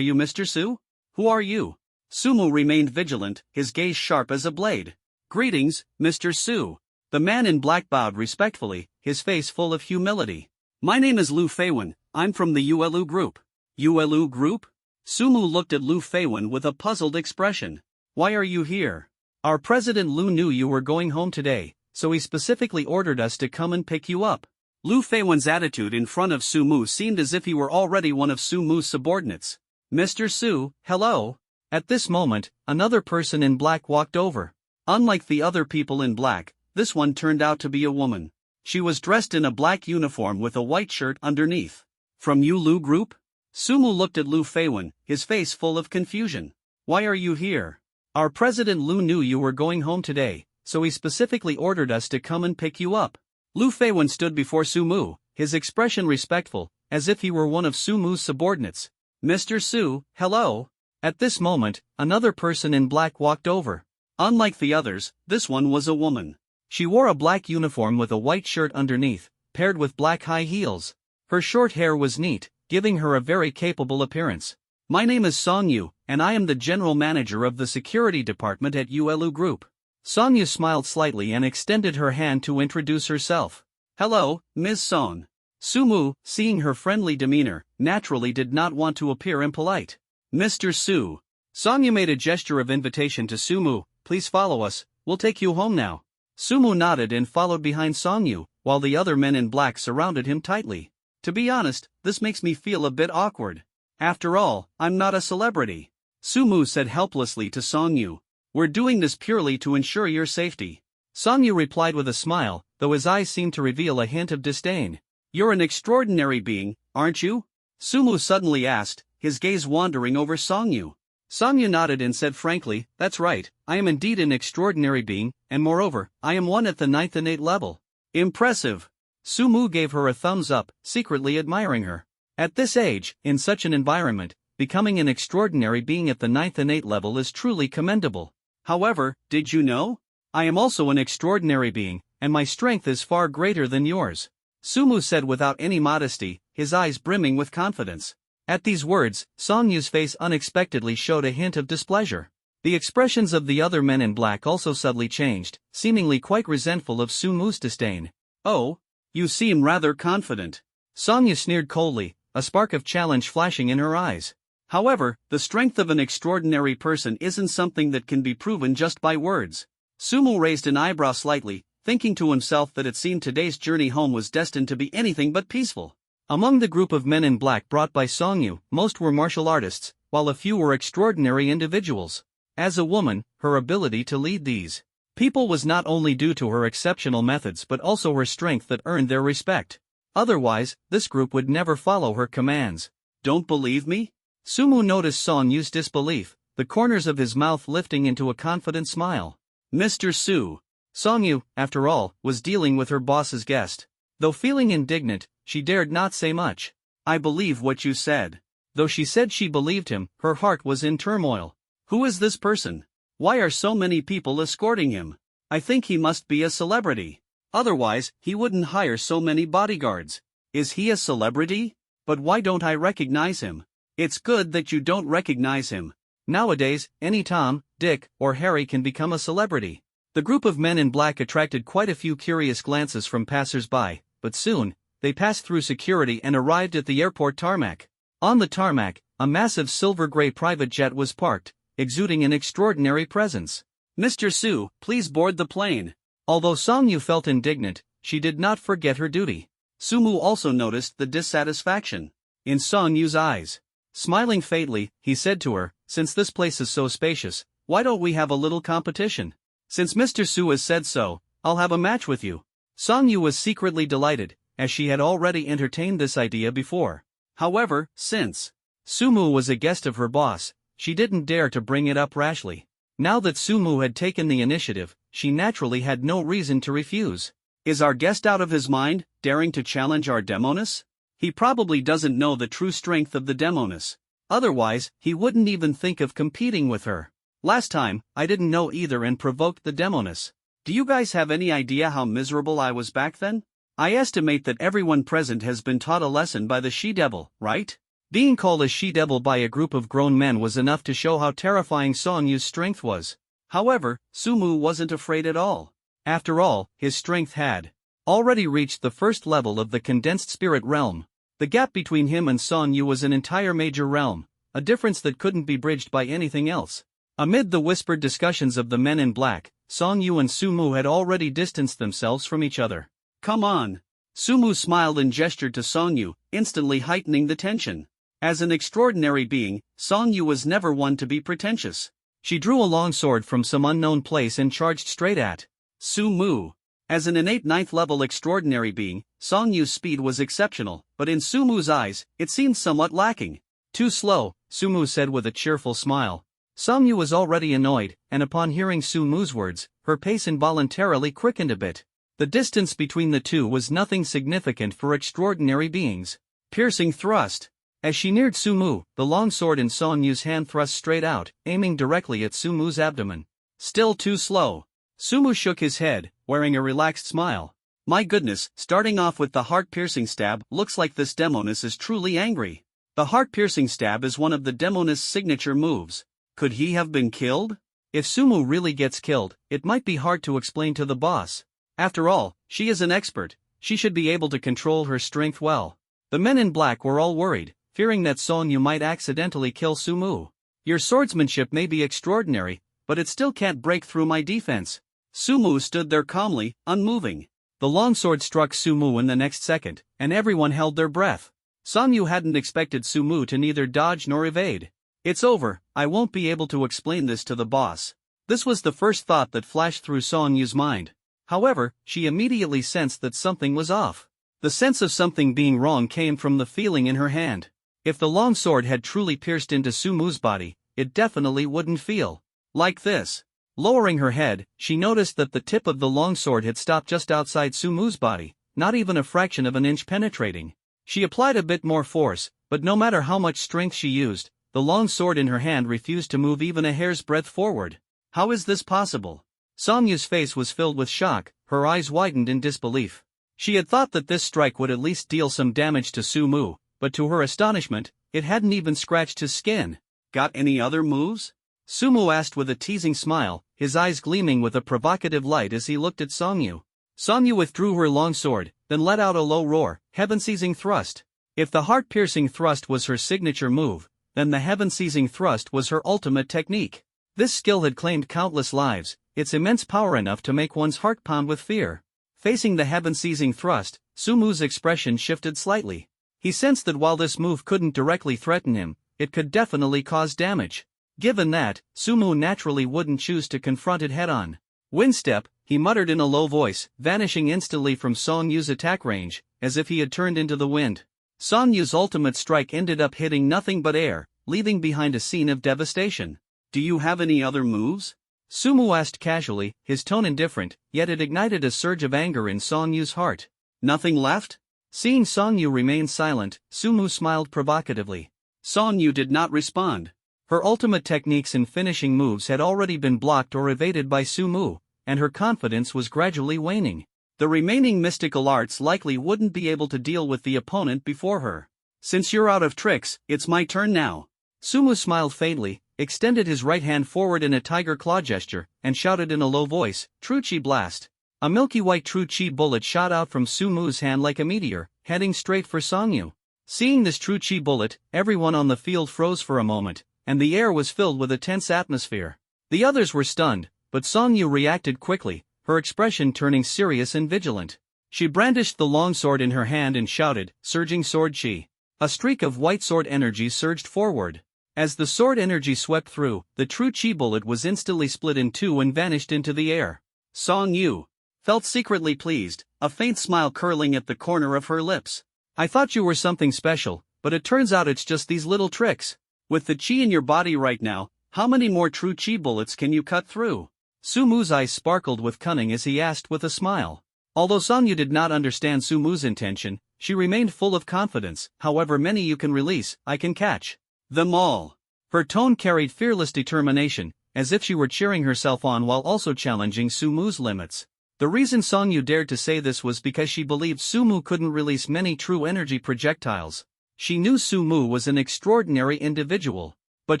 you Mr. Su? Who are you? Sumu remained vigilant, his gaze sharp as a blade. Greetings, Mr. Su. The man in black bowed respectfully, his face full of humility. My name is Lu Feiwen, I'm from the Uelu Group. Uelu Group? Sumu looked at Lu Feiwen with a puzzled expression. Why are you here? Our president Lu knew you were going home today, so he specifically ordered us to come and pick you up. Lu Feiwen's attitude in front of Sumu seemed as if he were already one of Sumu's subordinates. Mr. Su, hello. At this moment, another person in black walked over. Unlike the other people in black, this one turned out to be a woman. She was dressed in a black uniform with a white shirt underneath. From Uelu Group? Sumu looked at Lu Feiwen, his face full of confusion. Why are you here? Our president Lu knew you were going home today, so he specifically ordered us to come and pick you up. Lu Feiwen stood before Sumu, his expression respectful, as if he were one of Sumu's subordinates. Mr. Su, hello. At this moment, another person in black walked over. Unlike the others, this one was a woman. She wore a black uniform with a white shirt underneath, paired with black high heels. Her short hair was neat, giving her a very capable appearance. My name is Songyu, and I am the general manager of the security department at Uelu Group. Songyu smiled slightly and extended her hand to introduce herself. Hello, Ms. Song. Sumu, seeing her friendly demeanor, naturally did not want to appear impolite. Mr. Su. Songyu made a gesture of invitation to Sumu. Please follow us, we'll take you home now. Sumu nodded and followed behind Songyu, while the other men in black surrounded him tightly. To be honest, this makes me feel a bit awkward. After all, I'm not a celebrity. Sumu said helplessly to Songyu. We're doing this purely to ensure your safety. Songyu replied with a smile, though his eyes seemed to reveal a hint of disdain. You're an extraordinary being, aren't you? Sumu suddenly asked, his gaze wandering over Songyu. Songyu nodded and said frankly, that's right, I am indeed an extraordinary being, and moreover, I am one at the 9th and 8th level. Impressive. Sumu gave her a thumbs up, secretly admiring her. At this age, in such an environment, becoming an extraordinary being at the 9th and 8th level is truly commendable. However, did you know? I am also an extraordinary being, and my strength is far greater than yours. Sumu said without any modesty, his eyes brimming with confidence. At these words, Songyu's face unexpectedly showed a hint of displeasure. The expressions of the other men in black also subtly changed, seemingly quite resentful of Sumu's disdain. Oh, you seem rather confident. Songyu sneered coldly, a spark of challenge flashing in her eyes. However, the strength of an extraordinary person isn't something that can be proven just by words. Sumu raised an eyebrow slightly, thinking to himself that it seemed today's journey home was destined to be anything but peaceful. Among the group of men in black brought by Songyu, most were martial artists, while a few were extraordinary individuals. As a woman, her ability to lead these people was not only due to her exceptional methods but also her strength that earned their respect. Otherwise, this group would never follow her commands. Don't believe me? Sumu noticed Songyu's disbelief, the corners of his mouth lifting into a confident smile. Mr. Su. Songyu, after all, was dealing with her boss's guest. Though feeling indignant, she dared not say much. I believe what you said. Though she said she believed him, her heart was in turmoil. Who is this person? Why are so many people escorting him? I think he must be a celebrity. Otherwise, he wouldn't hire so many bodyguards. Is he a celebrity? But why don't I recognize him? It's good that you don't recognize him. Nowadays, any Tom, Dick, or Harry can become a celebrity. The group of men in black attracted quite a few curious glances from passers-by, but soon, they passed through security and arrived at the airport tarmac. On the tarmac, a massive silver-gray private jet was parked, exuding an extraordinary presence. Mr. Su, please board the plane. Although Songyu felt indignant, she did not forget her duty. Sumu also noticed the dissatisfaction in Songyu's eyes. Smiling faintly, he said to her, since this place is so spacious, why don't we have a little competition? Since Mr. Su has said so, I'll have a match with you. Songyu was secretly delighted, as she had already entertained this idea before. However, since Sumu was a guest of her boss, she didn't dare to bring it up rashly. Now that Sumu had taken the initiative, she naturally had no reason to refuse. Is our guest out of his mind, daring to challenge our Demoness? He probably doesn't know the true strength of the Demoness. Otherwise, he wouldn't even think of competing with her. Last time, I didn't know either and provoked the Demoness. Do you guys have any idea how miserable I was back then? I estimate that everyone present has been taught a lesson by the she-devil, right? Being called a she-devil by a group of grown men was enough to show how terrifying Songyu's strength was. However, Sumu wasn't afraid at all. After all, his strength had already reached the first level of the condensed spirit realm. The gap between him and Songyu was an entire major realm, a difference that couldn't be bridged by anything else. Amid the whispered discussions of the men in black, Songyu and Sumu had already distanced themselves from each other. Come on. Sumu smiled and gestured to Songyu, instantly heightening the tension. As an extraordinary being, Songyu was never one to be pretentious. She drew a long sword from some unknown place and charged straight at Sumu. As an innate 9th-level extraordinary being, Songyu's speed was exceptional, but in Sumu's eyes, it seemed somewhat lacking. Too slow, Sumu said with a cheerful smile. Songyu was already annoyed, and upon hearing Sumu's words, her pace involuntarily quickened a bit. The distance between the two was nothing significant for extraordinary beings. Piercing thrust. As she neared Sumu, the long sword in Songyu's hand thrust straight out, aiming directly at Sumu's abdomen. Still too slow. Sumu shook his head, wearing a relaxed smile. My goodness, starting off with the heart-piercing stab, looks like this Demoness is truly angry. The heart-piercing stab is one of the Demoness' signature moves. Could he have been killed? If Sumu really gets killed, it might be hard to explain to the boss. After all, she is an expert. She should be able to control her strength well. The men in black were all worried, fearing that Songyu might accidentally kill Sumu. Your swordsmanship may be extraordinary, but it still can't break through my defense. Sumu stood there calmly, unmoving. The longsword struck Sumu in the next second, and everyone held their breath. Songyu hadn't expected Sumu to neither dodge nor evade. It's over, I won't be able to explain this to the boss. This was the first thought that flashed through Songyu's mind. However, she immediately sensed that something was off. The sense of something being wrong came from the feeling in her hand. If the long sword had truly pierced into Sumu's body, it definitely wouldn't feel like this. Lowering her head, she noticed that the tip of the long sword had stopped just outside Sumu's body, not even a fraction of an inch penetrating. She applied a bit more force, but no matter how much strength she used, the long sword in her hand refused to move even a hair's breadth forward. How is this possible? Songyu's face was filled with shock, her eyes widened in disbelief. She had thought that this strike would at least deal some damage to Sumu, but to her astonishment, it hadn't even scratched his skin. Got any other moves? Sumu asked with a teasing smile, his eyes gleaming with a provocative light as he looked at Songyu. Songyu withdrew her long sword, then let out a low roar, heaven-seizing thrust. If the heart-piercing thrust was her signature move, then the heaven-seizing thrust was her ultimate technique. This skill had claimed countless lives, its immense power enough to make one's heart pound with fear. Facing the heaven-seizing thrust, Sumu's expression shifted slightly. He sensed that while this move couldn't directly threaten him, it could definitely cause damage. Given that, Sumu naturally wouldn't choose to confront it head-on. Windstep, he muttered in a low voice, vanishing instantly from Songyu's attack range, as if he had turned into the wind. Songyu's ultimate strike ended up hitting nothing but air, leaving behind a scene of devastation. Do you have any other moves? Sumu asked casually, his tone indifferent, yet it ignited a surge of anger in Songyu's heart. Nothing left? Seeing Songyu remain silent, Sumu smiled provocatively. Songyu did not respond. Her ultimate techniques and finishing moves had already been blocked or evaded by Sumu, and her confidence was gradually waning. The remaining mystical arts likely wouldn't be able to deal with the opponent before her. Since you're out of tricks, it's my turn now. Sumu smiled faintly, extended his right hand forward in a tiger claw gesture, and shouted in a low voice, True Chi Blast. A milky white True Chi bullet shot out from Sumu's hand like a meteor, heading straight for Songyu. Seeing this True Chi bullet, everyone on the field froze for a moment, and the air was filled with a tense atmosphere. The others were stunned, but Songyu reacted quickly, her expression turning serious and vigilant. She brandished the long sword in her hand and shouted, Surging Sword Chi. A streak of white sword energy surged forward. As the sword energy swept through, the True Chi bullet was instantly split in two and vanished into the air. Songyu felt secretly pleased, a faint smile curling at the corner of her lips. I thought you were something special, but it turns out it's just these little tricks. With the chi in your body right now, how many more true chi bullets can you cut through? Sumu's eyes sparkled with cunning as he asked with a smile. Although Songyu did not understand Sumu's intention, she remained full of confidence. However many you can release, I can catch them all. Her tone carried fearless determination, as if she were cheering herself on while also challenging Sumu's limits. The reason Songyu dared to say this was because she believed Sumu couldn't release many true energy projectiles. She knew Sumu was an extraordinary individual, but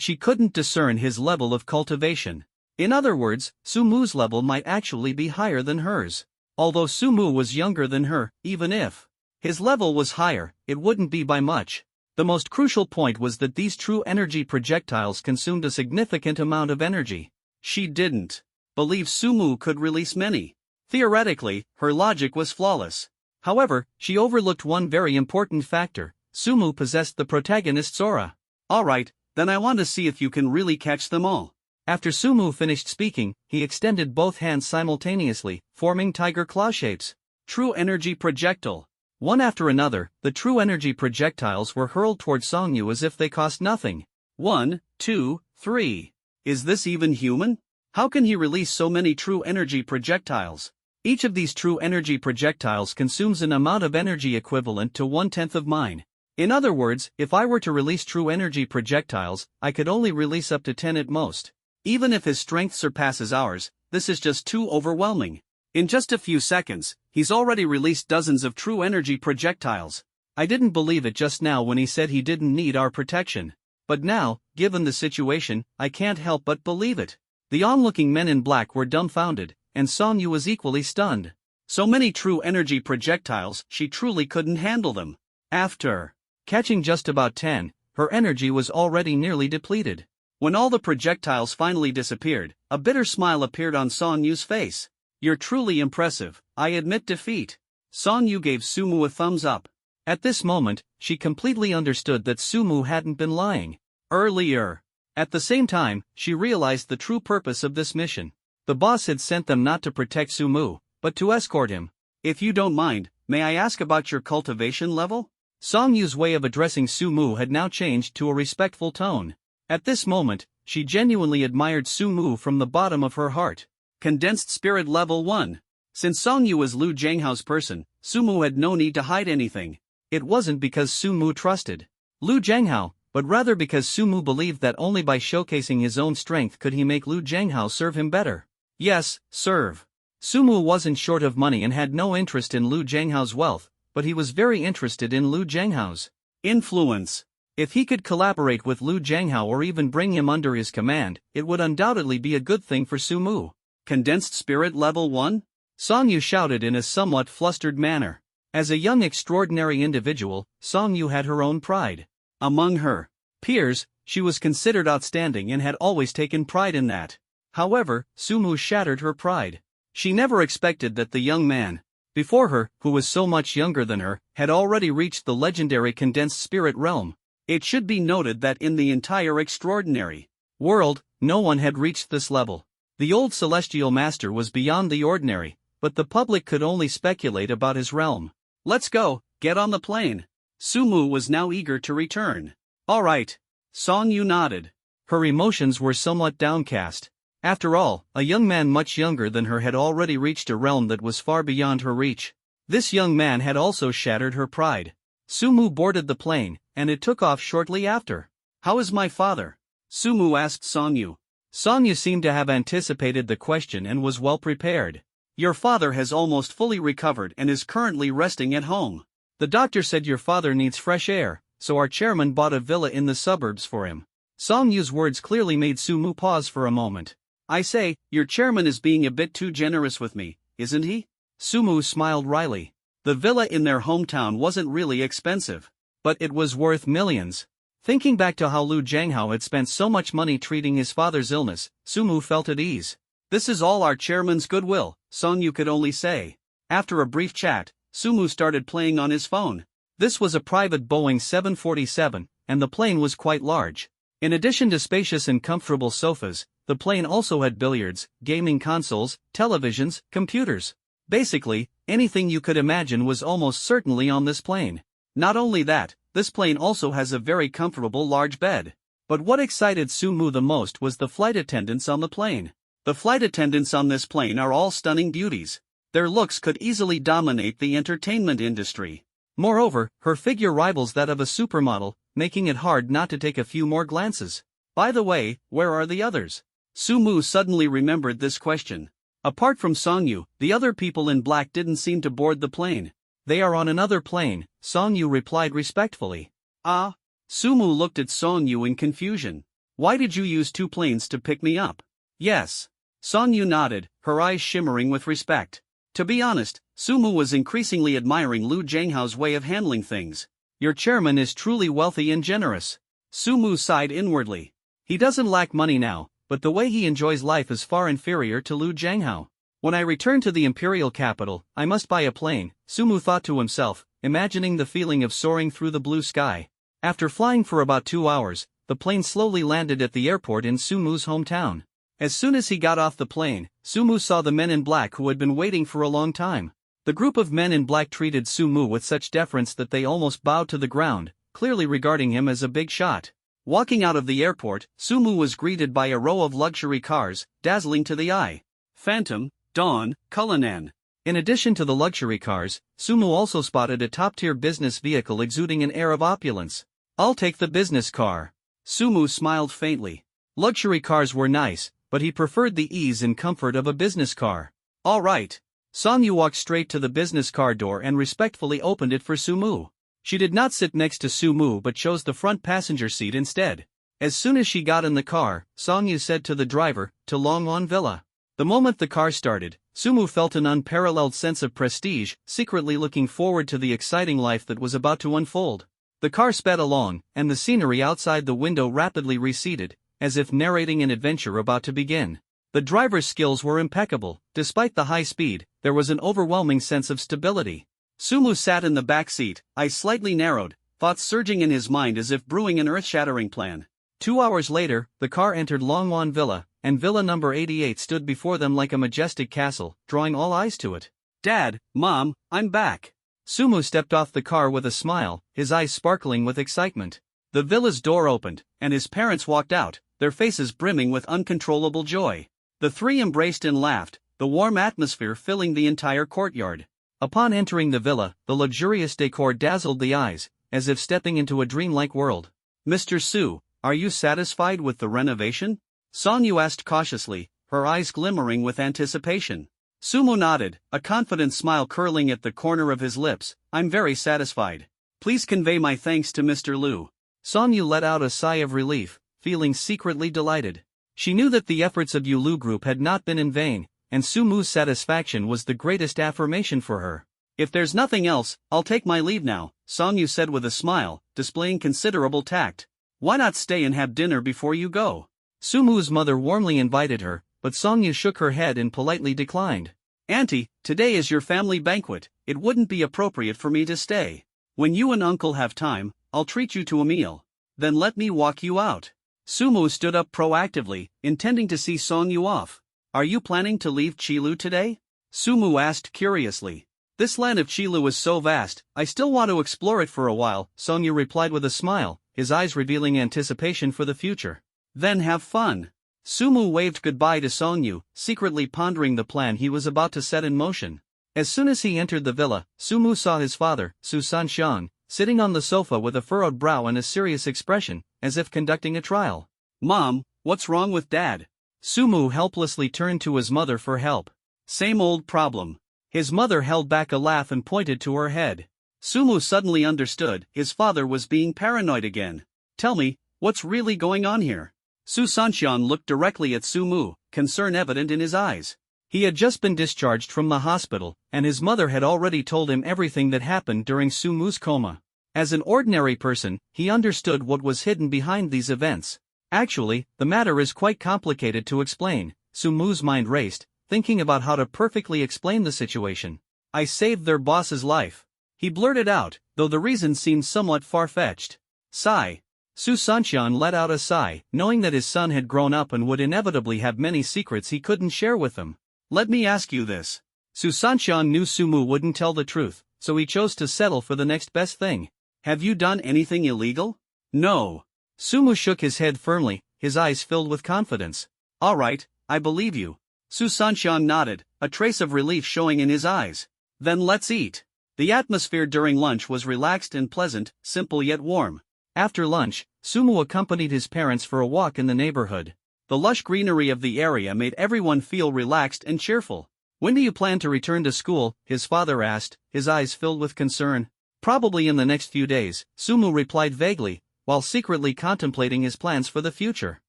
she couldn't discern his level of cultivation. In other words, Sumu's level might actually be higher than hers. Although Sumu was younger than her, even if his level was higher, it wouldn't be by much. The most crucial point was that these true energy projectiles consumed a significant amount of energy. She didn't believe Sumu could release many. Theoretically, her logic was flawless. However, she overlooked one very important factor: Sumu possessed the protagonist's aura. Alright, then I want to see if you can really catch them all. After Sumu finished speaking, he extended both hands simultaneously, forming tiger claw shapes. True energy projectile. One after another, the true energy projectiles were hurled toward Songyu as if they cost nothing. 1, 2, 3. Is this even human? How can he release so many true energy projectiles? Each of these true energy projectiles consumes an amount of energy equivalent to 1/10 of mine. In other words, if I were to release true energy projectiles, I could only release up to 10 at most. Even if his strength surpasses ours, this is just too overwhelming. In just a few seconds, he's already released dozens of true energy projectiles. I didn't believe it just now when he said he didn't need our protection. But now, given the situation, I can't help but believe it. The onlooking men in black were dumbfounded, and Songyu was equally stunned. So many true energy projectiles, she truly couldn't handle them. After catching just about 10, her energy was already nearly depleted. When all the projectiles finally disappeared, a bitter smile appeared on Songyu's face. You're truly impressive, I admit defeat. Songyu gave Sumu a thumbs up. At this moment, she completely understood that Sumu hadn't been lying earlier. At the same time, she realized the true purpose of this mission. The boss had sent them not to protect Sumu, but to escort him. If you don't mind, may I ask about your cultivation level? Songyu's way of addressing Sumu had now changed to a respectful tone. At this moment, she genuinely admired Sumu from the bottom of her heart. Condensed Spirit Level 1. Since Songyu was Lu Zhanghao's person, Sumu had no need to hide anything. It wasn't because Sumu trusted Lu Zhanghao, but rather because Sumu believed that only by showcasing his own strength could he make Lu Zhanghao serve him better. Yes, serve. Sumu wasn't short of money and had no interest in Lu Zhanghao's wealth, but he was very interested in Lu Zhanghao's influence. If he could collaborate with Lu Zhanghao or even bring him under his command, it would undoubtedly be a good thing for Sumu. Condensed Spirit Level 1? Songyu shouted in a somewhat flustered manner. As a young extraordinary individual, Songyu had her own pride. Among her peers, she was considered outstanding and had always taken pride in that. However, Sumu shattered her pride. She never expected that the young man before her, who was so much younger than her, had already reached the legendary Condensed Spirit realm. It should be noted that in the entire extraordinary world, no one had reached this level. The old celestial master was beyond the ordinary, but the public could only speculate about his realm. Let's go, get on the plane. Sumu was now eager to return. Alright. Songyu nodded. Her emotions were somewhat downcast. After all, a young man much younger than her had already reached a realm that was far beyond her reach. This young man had also shattered her pride. Sumu boarded the plane, and it took off shortly after. How is my father? Sumu asked Songyu. Songyu seemed to have anticipated the question and was well prepared. Your father has almost fully recovered and is currently resting at home. The doctor said your father needs fresh air, so our chairman bought a villa in the suburbs for him. Songyu's words clearly made Sumu pause for a moment. I say, your chairman is being a bit too generous with me, isn't he? Sumu smiled wryly. The villa in their hometown wasn't really expensive, but it was worth millions. Thinking back to how Lu Zhanghao had spent so much money treating his father's illness, Sumu felt at ease. This is all our chairman's goodwill, Songyu could only say. After a brief chat, Sumu started playing on his phone. This was a private Boeing 747, and the plane was quite large. In addition to spacious and comfortable sofas, the plane also had billiards, gaming consoles, televisions, computers. Basically, anything you could imagine was almost certainly on this plane. Not only that, this plane also has a very comfortable large bed. But what excited Sumu the most was the flight attendants on the plane. The flight attendants on this plane are all stunning beauties. Their looks could easily dominate the entertainment industry. Moreover, her figure rivals that of a supermodel, making it hard not to take a few more glances. By the way, where are the others? Sumu suddenly remembered this question. Apart from Songyu, the other people in black didn't seem to board the plane. They are on another plane, Songyu replied respectfully. Ah? Sumu looked at Songyu in confusion. Why did you use two planes to pick me up? Yes. Songyu nodded, her eyes shimmering with respect. To be honest, Sumu was increasingly admiring Lu Zhenghao's way of handling things. Your chairman is truly wealthy and generous. Sumu sighed inwardly. He doesn't lack money now, but the way he enjoys life is far inferior to Lu Zhenghao. When I return to the imperial capital, I must buy a plane, Sumu thought to himself, imagining the feeling of soaring through the blue sky. After flying for about 2 hours, the plane slowly landed at the airport in Sumu's hometown. As soon as he got off the plane, Sumu saw the men in black who had been waiting for a long time. The group of men in black treated Sumu with such deference that they almost bowed to the ground, clearly regarding him as a big shot. Walking out of the airport, Sumu was greeted by a row of luxury cars, dazzling to the eye. Phantom, Dawn, Cullinan. In addition to the luxury cars, Sumu also spotted a top-tier business vehicle exuding an air of opulence. I'll take the business car. Sumu smiled faintly. Luxury cars were nice, but he preferred the ease and comfort of a business car. All right. Songyu walked straight to the business car door and respectfully opened it for Sumu. She did not sit next to Sumu but chose the front passenger seat instead. As soon as she got in the car, Songyu said to the driver, to Longwon Villa. The moment the car started, Sumu felt an unparalleled sense of prestige, secretly looking forward to the exciting life that was about to unfold. The car sped along, and the scenery outside the window rapidly receded, as if narrating an adventure about to begin. The driver's skills were impeccable. Despite the high speed, there was an overwhelming sense of stability. Sumu sat in the back seat, eyes slightly narrowed, thoughts surging in his mind as if brewing an earth-shattering plan. 2 hours later, the car entered Longwon Villa, and Villa number 88 stood before them like a majestic castle, drawing all eyes to it. Dad, Mom, I'm back. Sumu stepped off the car with a smile, his eyes sparkling with excitement. The villa's door opened, and his parents walked out, their faces brimming with uncontrollable joy. The three embraced and laughed, the warm atmosphere filling the entire courtyard. Upon entering the villa, the luxurious decor dazzled the eyes, as if stepping into a dreamlike world. Mr. Su, are you satisfied with the renovation? Songyu asked cautiously, her eyes glimmering with anticipation. Sumu nodded, a confident smile curling at the corner of his lips. I'm very satisfied. Please convey my thanks to Mr. Liu. Songyu let out a sigh of relief, feeling secretly delighted. She knew that the efforts of Yulu Group had not been in vain, and Sumu's satisfaction was the greatest affirmation for her. If there's nothing else, I'll take my leave now, Songyu said with a smile, displaying considerable tact. Why not stay and have dinner before you go? Sumu's mother warmly invited her, but Songyu shook her head and politely declined. Auntie, today is your family banquet, it wouldn't be appropriate for me to stay. When you and uncle have time, I'll treat you to a meal. Then let me walk you out. Sumu stood up proactively, intending to see Songyu off. Are you planning to leave Qilu today? Sumu asked curiously. This land of Qilu is so vast, I still want to explore it for a while, Songyu replied with a smile, his eyes revealing anticipation for the future. Then have fun. Sumu waved goodbye to Songyu, secretly pondering the plan he was about to set in motion. As soon as he entered the villa, Sumu saw his father, Su Sanxiang, sitting on the sofa with a furrowed brow and a serious expression, as if conducting a trial. Mom, what's wrong with Dad? Sumu helplessly turned to his mother for help. Same old problem. His mother held back a laugh and pointed to her head. Sumu suddenly understood, his father was being paranoid again. Tell me, what's really going on here? Su Sanxiang looked directly at Sumu, concern evident in his eyes. He had just been discharged from the hospital, and his mother had already told him everything that happened during Sumu's coma. As an ordinary person, he understood what was hidden behind these events. Actually, the matter is quite complicated to explain. Sumu's mind raced, thinking about how to perfectly explain the situation. I saved their boss's life. He blurted out, though the reason seemed somewhat far-fetched. Sigh. Su Sanxiang let out a sigh, knowing that his son had grown up and would inevitably have many secrets he couldn't share with them. Let me ask you this. Su Sanxiang knew Sumu wouldn't tell the truth, so he chose to settle for the next best thing. Have you done anything illegal? No. Sumu shook his head firmly, his eyes filled with confidence. Alright, I believe you. Su Sanxiang nodded, a trace of relief showing in his eyes. Then let's eat. The atmosphere during lunch was relaxed and pleasant, simple yet warm. After lunch, Sumu accompanied his parents for a walk in the neighborhood. The lush greenery of the area made everyone feel relaxed and cheerful. When do you plan to return to school? His father asked, his eyes filled with concern. Probably in the next few days, Sumu replied vaguely, while secretly contemplating his plans for the future.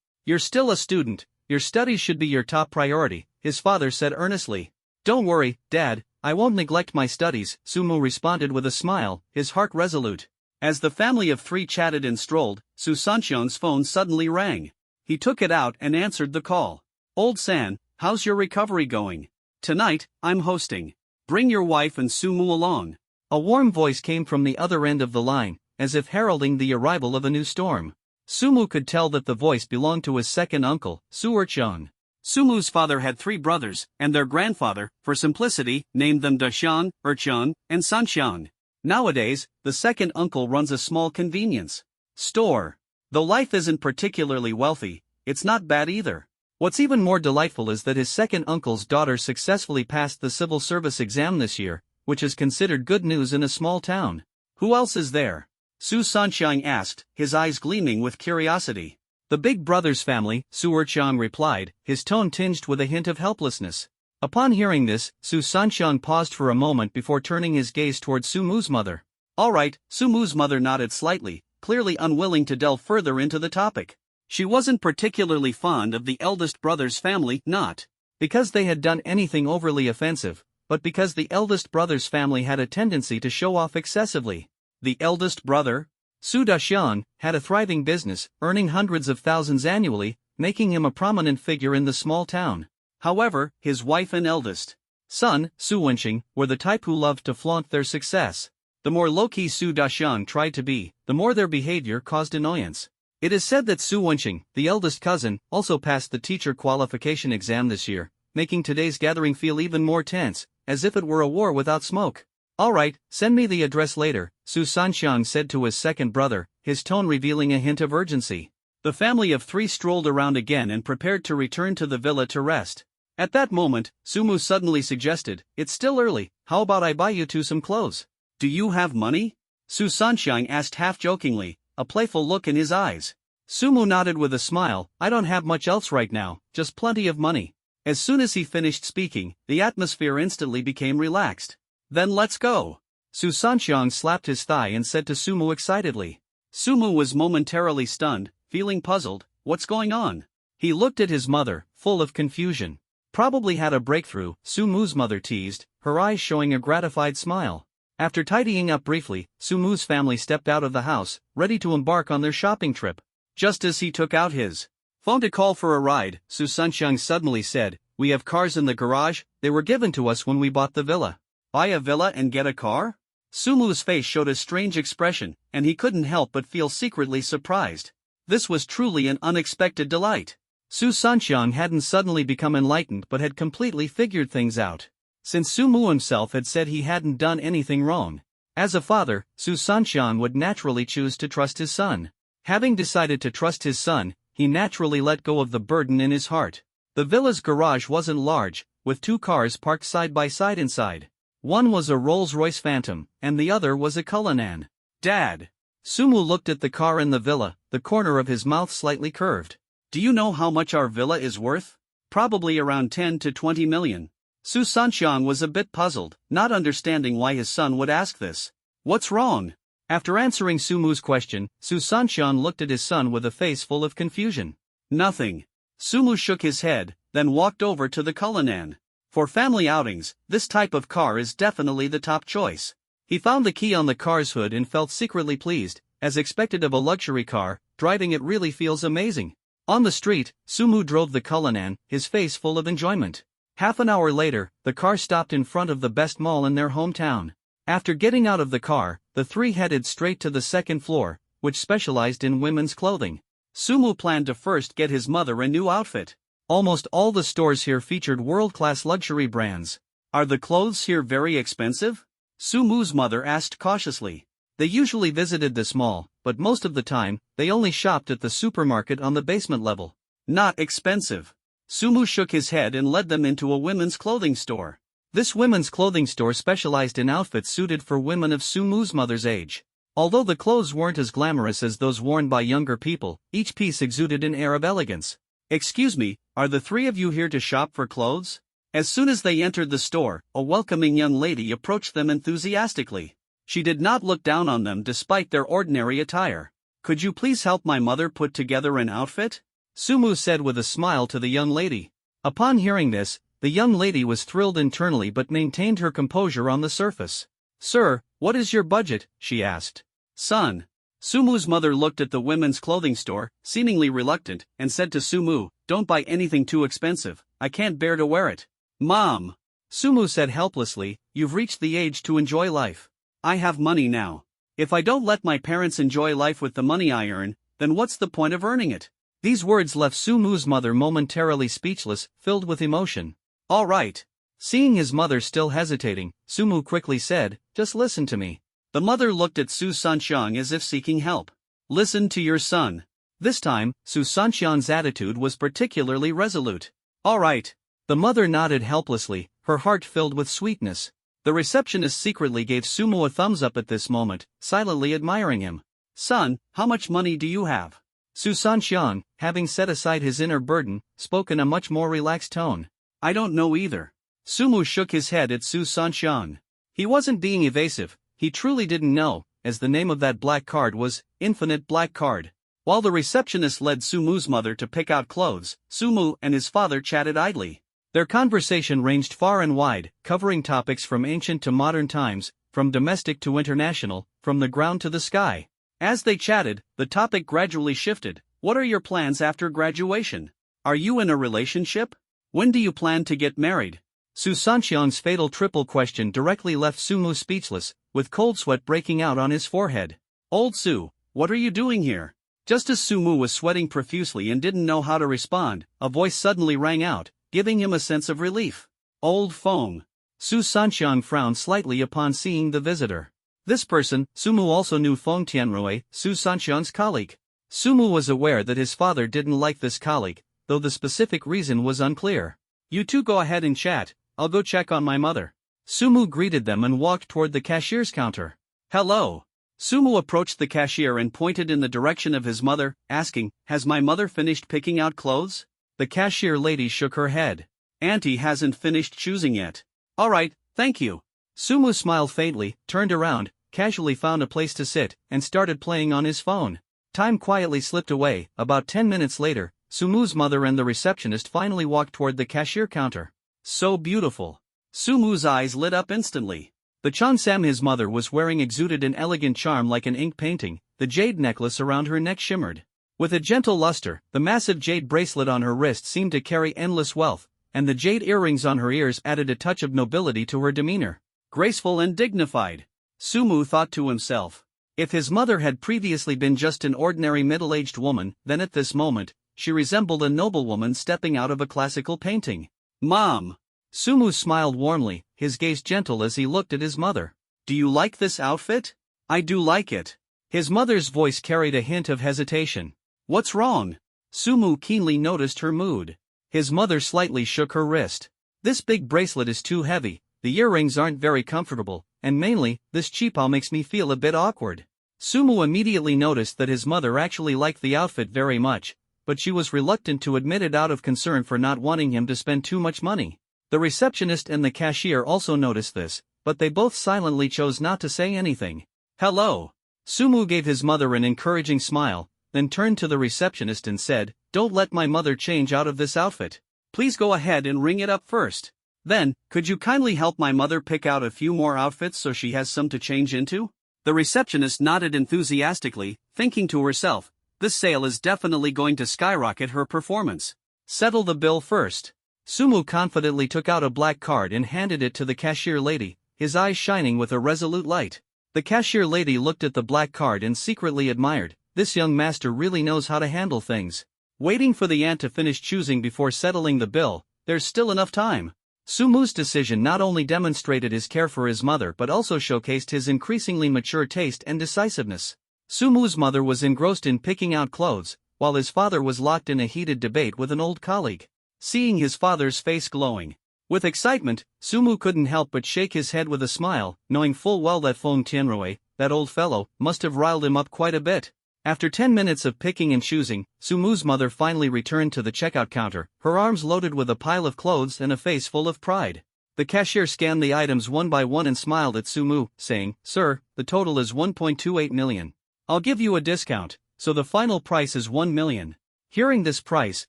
You're still a student, your studies should be your top priority, his father said earnestly. Don't worry, Dad, I won't neglect my studies, Sumu responded with a smile, his heart resolute. As the family of three chatted and strolled, Su Sanxiang's phone suddenly rang. He took it out and answered the call. Old San, how's your recovery going? Tonight, I'm hosting. Bring your wife and Sumu along. A warm voice came from the other end of the line, as if heralding the arrival of a new storm. Sumu could tell that the voice belonged to his second uncle, Su Erchang. Sumu's father had three brothers, and their grandfather, for simplicity, named them Daxiang, Erchang, and Sanxiang. Nowadays, the second uncle runs a small convenience store. Though life isn't particularly wealthy, it's not bad either. What's even more delightful is that his second uncle's daughter successfully passed the civil service exam this year, which is considered good news in a small town. Who else is there? Su Sanxiang asked, his eyes gleaming with curiosity. The big brother's family, Su Erchang replied, his tone tinged with a hint of helplessness. Upon hearing this, Su Sanxiang paused for a moment before turning his gaze towards Sumu's mother. Alright, Sumu's mother nodded slightly, clearly unwilling to delve further into the topic. She wasn't particularly fond of the eldest brother's family, not because they had done anything overly offensive, but because the eldest brother's family had a tendency to show off excessively. The eldest brother, Su Daxiang, had a thriving business, earning hundreds of thousands annually, making him a prominent figure in the small town. However, his wife and eldest son, Su Wenxing, were the type who loved to flaunt their success. The more low-key Su Daxiang tried to be, the more their behavior caused annoyance. It is said that Su Wenxing, the eldest cousin, also passed the teacher qualification exam this year, making today's gathering feel even more tense, as if it were a war without smoke. Alright, send me the address later, Su Sanxiang said to his second brother, his tone revealing a hint of urgency. The family of three strolled around again and prepared to return to the villa to rest. At that moment, Sumu suddenly suggested, it's still early, how about I buy you two some clothes? Do you have money? Su Sanxiang asked half-jokingly, a playful look in his eyes. Sumu nodded with a smile, I don't have much else right now, just plenty of money. As soon as he finished speaking, the atmosphere instantly became relaxed. Then let's go. Su Sanxiang slapped his thigh and said to Sumu excitedly. Sumu was momentarily stunned, feeling puzzled, what's going on? He looked at his mother, full of confusion. Probably had a breakthrough, Sumu's mother teased, her eyes showing a gratified smile. After tidying up briefly, Sumu's family stepped out of the house, ready to embark on their shopping trip. Just as he took out his phone to call for a ride, Su Sanxiang suddenly said, we have cars in the garage, they were given to us when we bought the villa. Buy a villa and get a car? Sumu's face showed a strange expression, and he couldn't help but feel secretly surprised. This was truly an unexpected delight. Su Sanxiang hadn't suddenly become enlightened but had completely figured things out. Since Sumu himself had said he hadn't done anything wrong. As a father, Su Sanxiang would naturally choose to trust his son. Having decided to trust his son, he naturally let go of the burden in his heart. The villa's garage wasn't large, with two cars parked side by side inside. One was a Rolls-Royce Phantom, and the other was a Cullinan. Dad! Sumu looked at the car in the villa, the corner of his mouth slightly curved. Do you know how much our villa is worth? Probably around 10 to 20 million. Su Sanxiang was a bit puzzled, not understanding why his son would ask this. What's wrong? After answering Sumu's question, Su Sanxiang looked at his son with a face full of confusion. Nothing. Sumu shook his head, then walked over to the Cullinan. For family outings, this type of car is definitely the top choice. He found the key on the car's hood and felt secretly pleased. As expected of a luxury car, driving it really feels amazing. On the street, Sumu drove the Cullinan, his face full of enjoyment. Half an hour later, the car stopped in front of the best mall in their hometown. After getting out of the car, the three headed straight to the second floor, which specialized in women's clothing. Sumu planned to first get his mother a new outfit. Almost all the stores here featured world-class luxury brands. Are the clothes here very expensive? Sumu's mother asked cautiously. They usually visited this mall, but most of the time, they only shopped at the supermarket on the basement level. Not expensive. Sumu shook his head and led them into a women's clothing store. This women's clothing store specialized in outfits suited for women of Sumu's mother's age. Although the clothes weren't as glamorous as those worn by younger people, each piece exuded an air of elegance. "Excuse me, are the three of you here to shop for clothes?" As soon as they entered the store, a welcoming young lady approached them enthusiastically. She did not look down on them despite their ordinary attire. "Could you please help my mother put together an outfit?" Sumu said with a smile to the young lady. Upon hearing this, the young lady was thrilled internally but maintained her composure on the surface. "Sir, what is your budget?" she asked. "Son." Sumu's mother looked at the women's clothing store, seemingly reluctant, and said to Sumu, "Don't buy anything too expensive, I can't bear to wear it." "Mom," Sumu said helplessly, "you've reached the age to enjoy life. I have money now. If I don't let my parents enjoy life with the money I earn, then what's the point of earning it?" These words left Sumu's mother momentarily speechless, filled with emotion. "All right." Seeing his mother still hesitating, Sumu quickly said, "Just listen to me." The mother looked at Su Sanxiang as if seeking help. "Listen to your son." This time, Su Sanxiang's attitude was particularly resolute. "All right." The mother nodded helplessly, her heart filled with sweetness. The receptionist secretly gave Sumu a thumbs up at this moment, silently admiring him. "Son, how much money do you have?" Su Sanxiang, having set aside his inner burden, spoke in a much more relaxed tone. "I don't know either." Sumu shook his head at Su Sanxiang. He wasn't being evasive, he truly didn't know, as the name of that black card was Infinite Black Card. While the receptionist led Sumu's mother to pick out clothes, Sumu and his father chatted idly. Their conversation ranged far and wide, covering topics from ancient to modern times, from domestic to international, from the ground to the sky. As they chatted, the topic gradually shifted. "What are your plans after graduation? Are you in a relationship? When do you plan to get married?" Su Sanxiang's fatal triple question directly left Sumu speechless, with cold sweat breaking out on his forehead. "Old Su, what are you doing here?" Just as Sumu was sweating profusely and didn't know how to respond, a voice suddenly rang out, giving him a sense of relief. "Old Feng." Su Sanxiang frowned slightly upon seeing the visitor. This person, Sumu also knew Feng Tianrui, Su Sanxiang's colleague. Sumu was aware that his father didn't like this colleague, though the specific reason was unclear. "You two go ahead and chat, I'll go check on my mother." Sumu greeted them and walked toward the cashier's counter. "Hello." Sumu approached the cashier and pointed in the direction of his mother, asking, "Has my mother finished picking out clothes?" The cashier lady shook her head. "Auntie hasn't finished choosing yet." "All right, thank you." Sumu smiled faintly, turned around, casually found a place to sit, and started playing on his phone. Time quietly slipped away. About 10 minutes later, Sumu's mother and the receptionist finally walked toward the cashier counter. "So beautiful." Sumu's eyes lit up instantly. The cheongsam his mother was wearing exuded an elegant charm like an ink painting. The jade necklace around her neck shimmered with a gentle luster, the massive jade bracelet on her wrist seemed to carry endless wealth, and the jade earrings on her ears added a touch of nobility to her demeanor. Graceful and dignified. Sumu thought to himself. If his mother had previously been just an ordinary middle-aged woman, then at this moment, she resembled a noblewoman stepping out of a classical painting. "Mom." Sumu smiled warmly, his gaze gentle as he looked at his mother. "Do you like this outfit?" "I do like it." His mother's voice carried a hint of hesitation. "What's wrong?" Sumu keenly noticed her mood. His mother slightly shook her wrist. "This big bracelet is too heavy, the earrings aren't very comfortable, and mainly, this cheapao makes me feel a bit awkward." Sumu immediately noticed that his mother actually liked the outfit very much, but she was reluctant to admit it out of concern for not wanting him to spend too much money. The receptionist and the cashier also noticed this, but they both silently chose not to say anything. "Hello." Sumu gave his mother an encouraging smile, then turned to the receptionist and said, "Don't let my mother change out of this outfit. Please go ahead and ring it up first. Then, could you kindly help my mother pick out a few more outfits so she has some to change into?" The receptionist nodded enthusiastically, thinking to herself, this sale is definitely going to skyrocket her performance. "Settle the bill first." Sumu confidently took out a black card and handed it to the cashier lady, his eyes shining with a resolute light. The cashier lady looked at the black card and secretly admired, this young master really knows how to handle things. Waiting for the aunt to finish choosing before settling the bill, there's still enough time. Sumu's decision not only demonstrated his care for his mother but also showcased his increasingly mature taste and decisiveness. Sumu's mother was engrossed in picking out clothes, while his father was locked in a heated debate with an old colleague. Seeing his father's face glowing with excitement, Sumu couldn't help but shake his head with a smile, knowing full well that Feng Tianrui, that old fellow, must have riled him up quite a bit. After 10 minutes of picking and choosing, Sumu's mother finally returned to the checkout counter, her arms loaded with a pile of clothes and a face full of pride. The cashier scanned the items one by one and smiled at Sumu, saying, "Sir, the total is 1.28 million. I'll give you a discount, so the final price is 1 million. Hearing this price,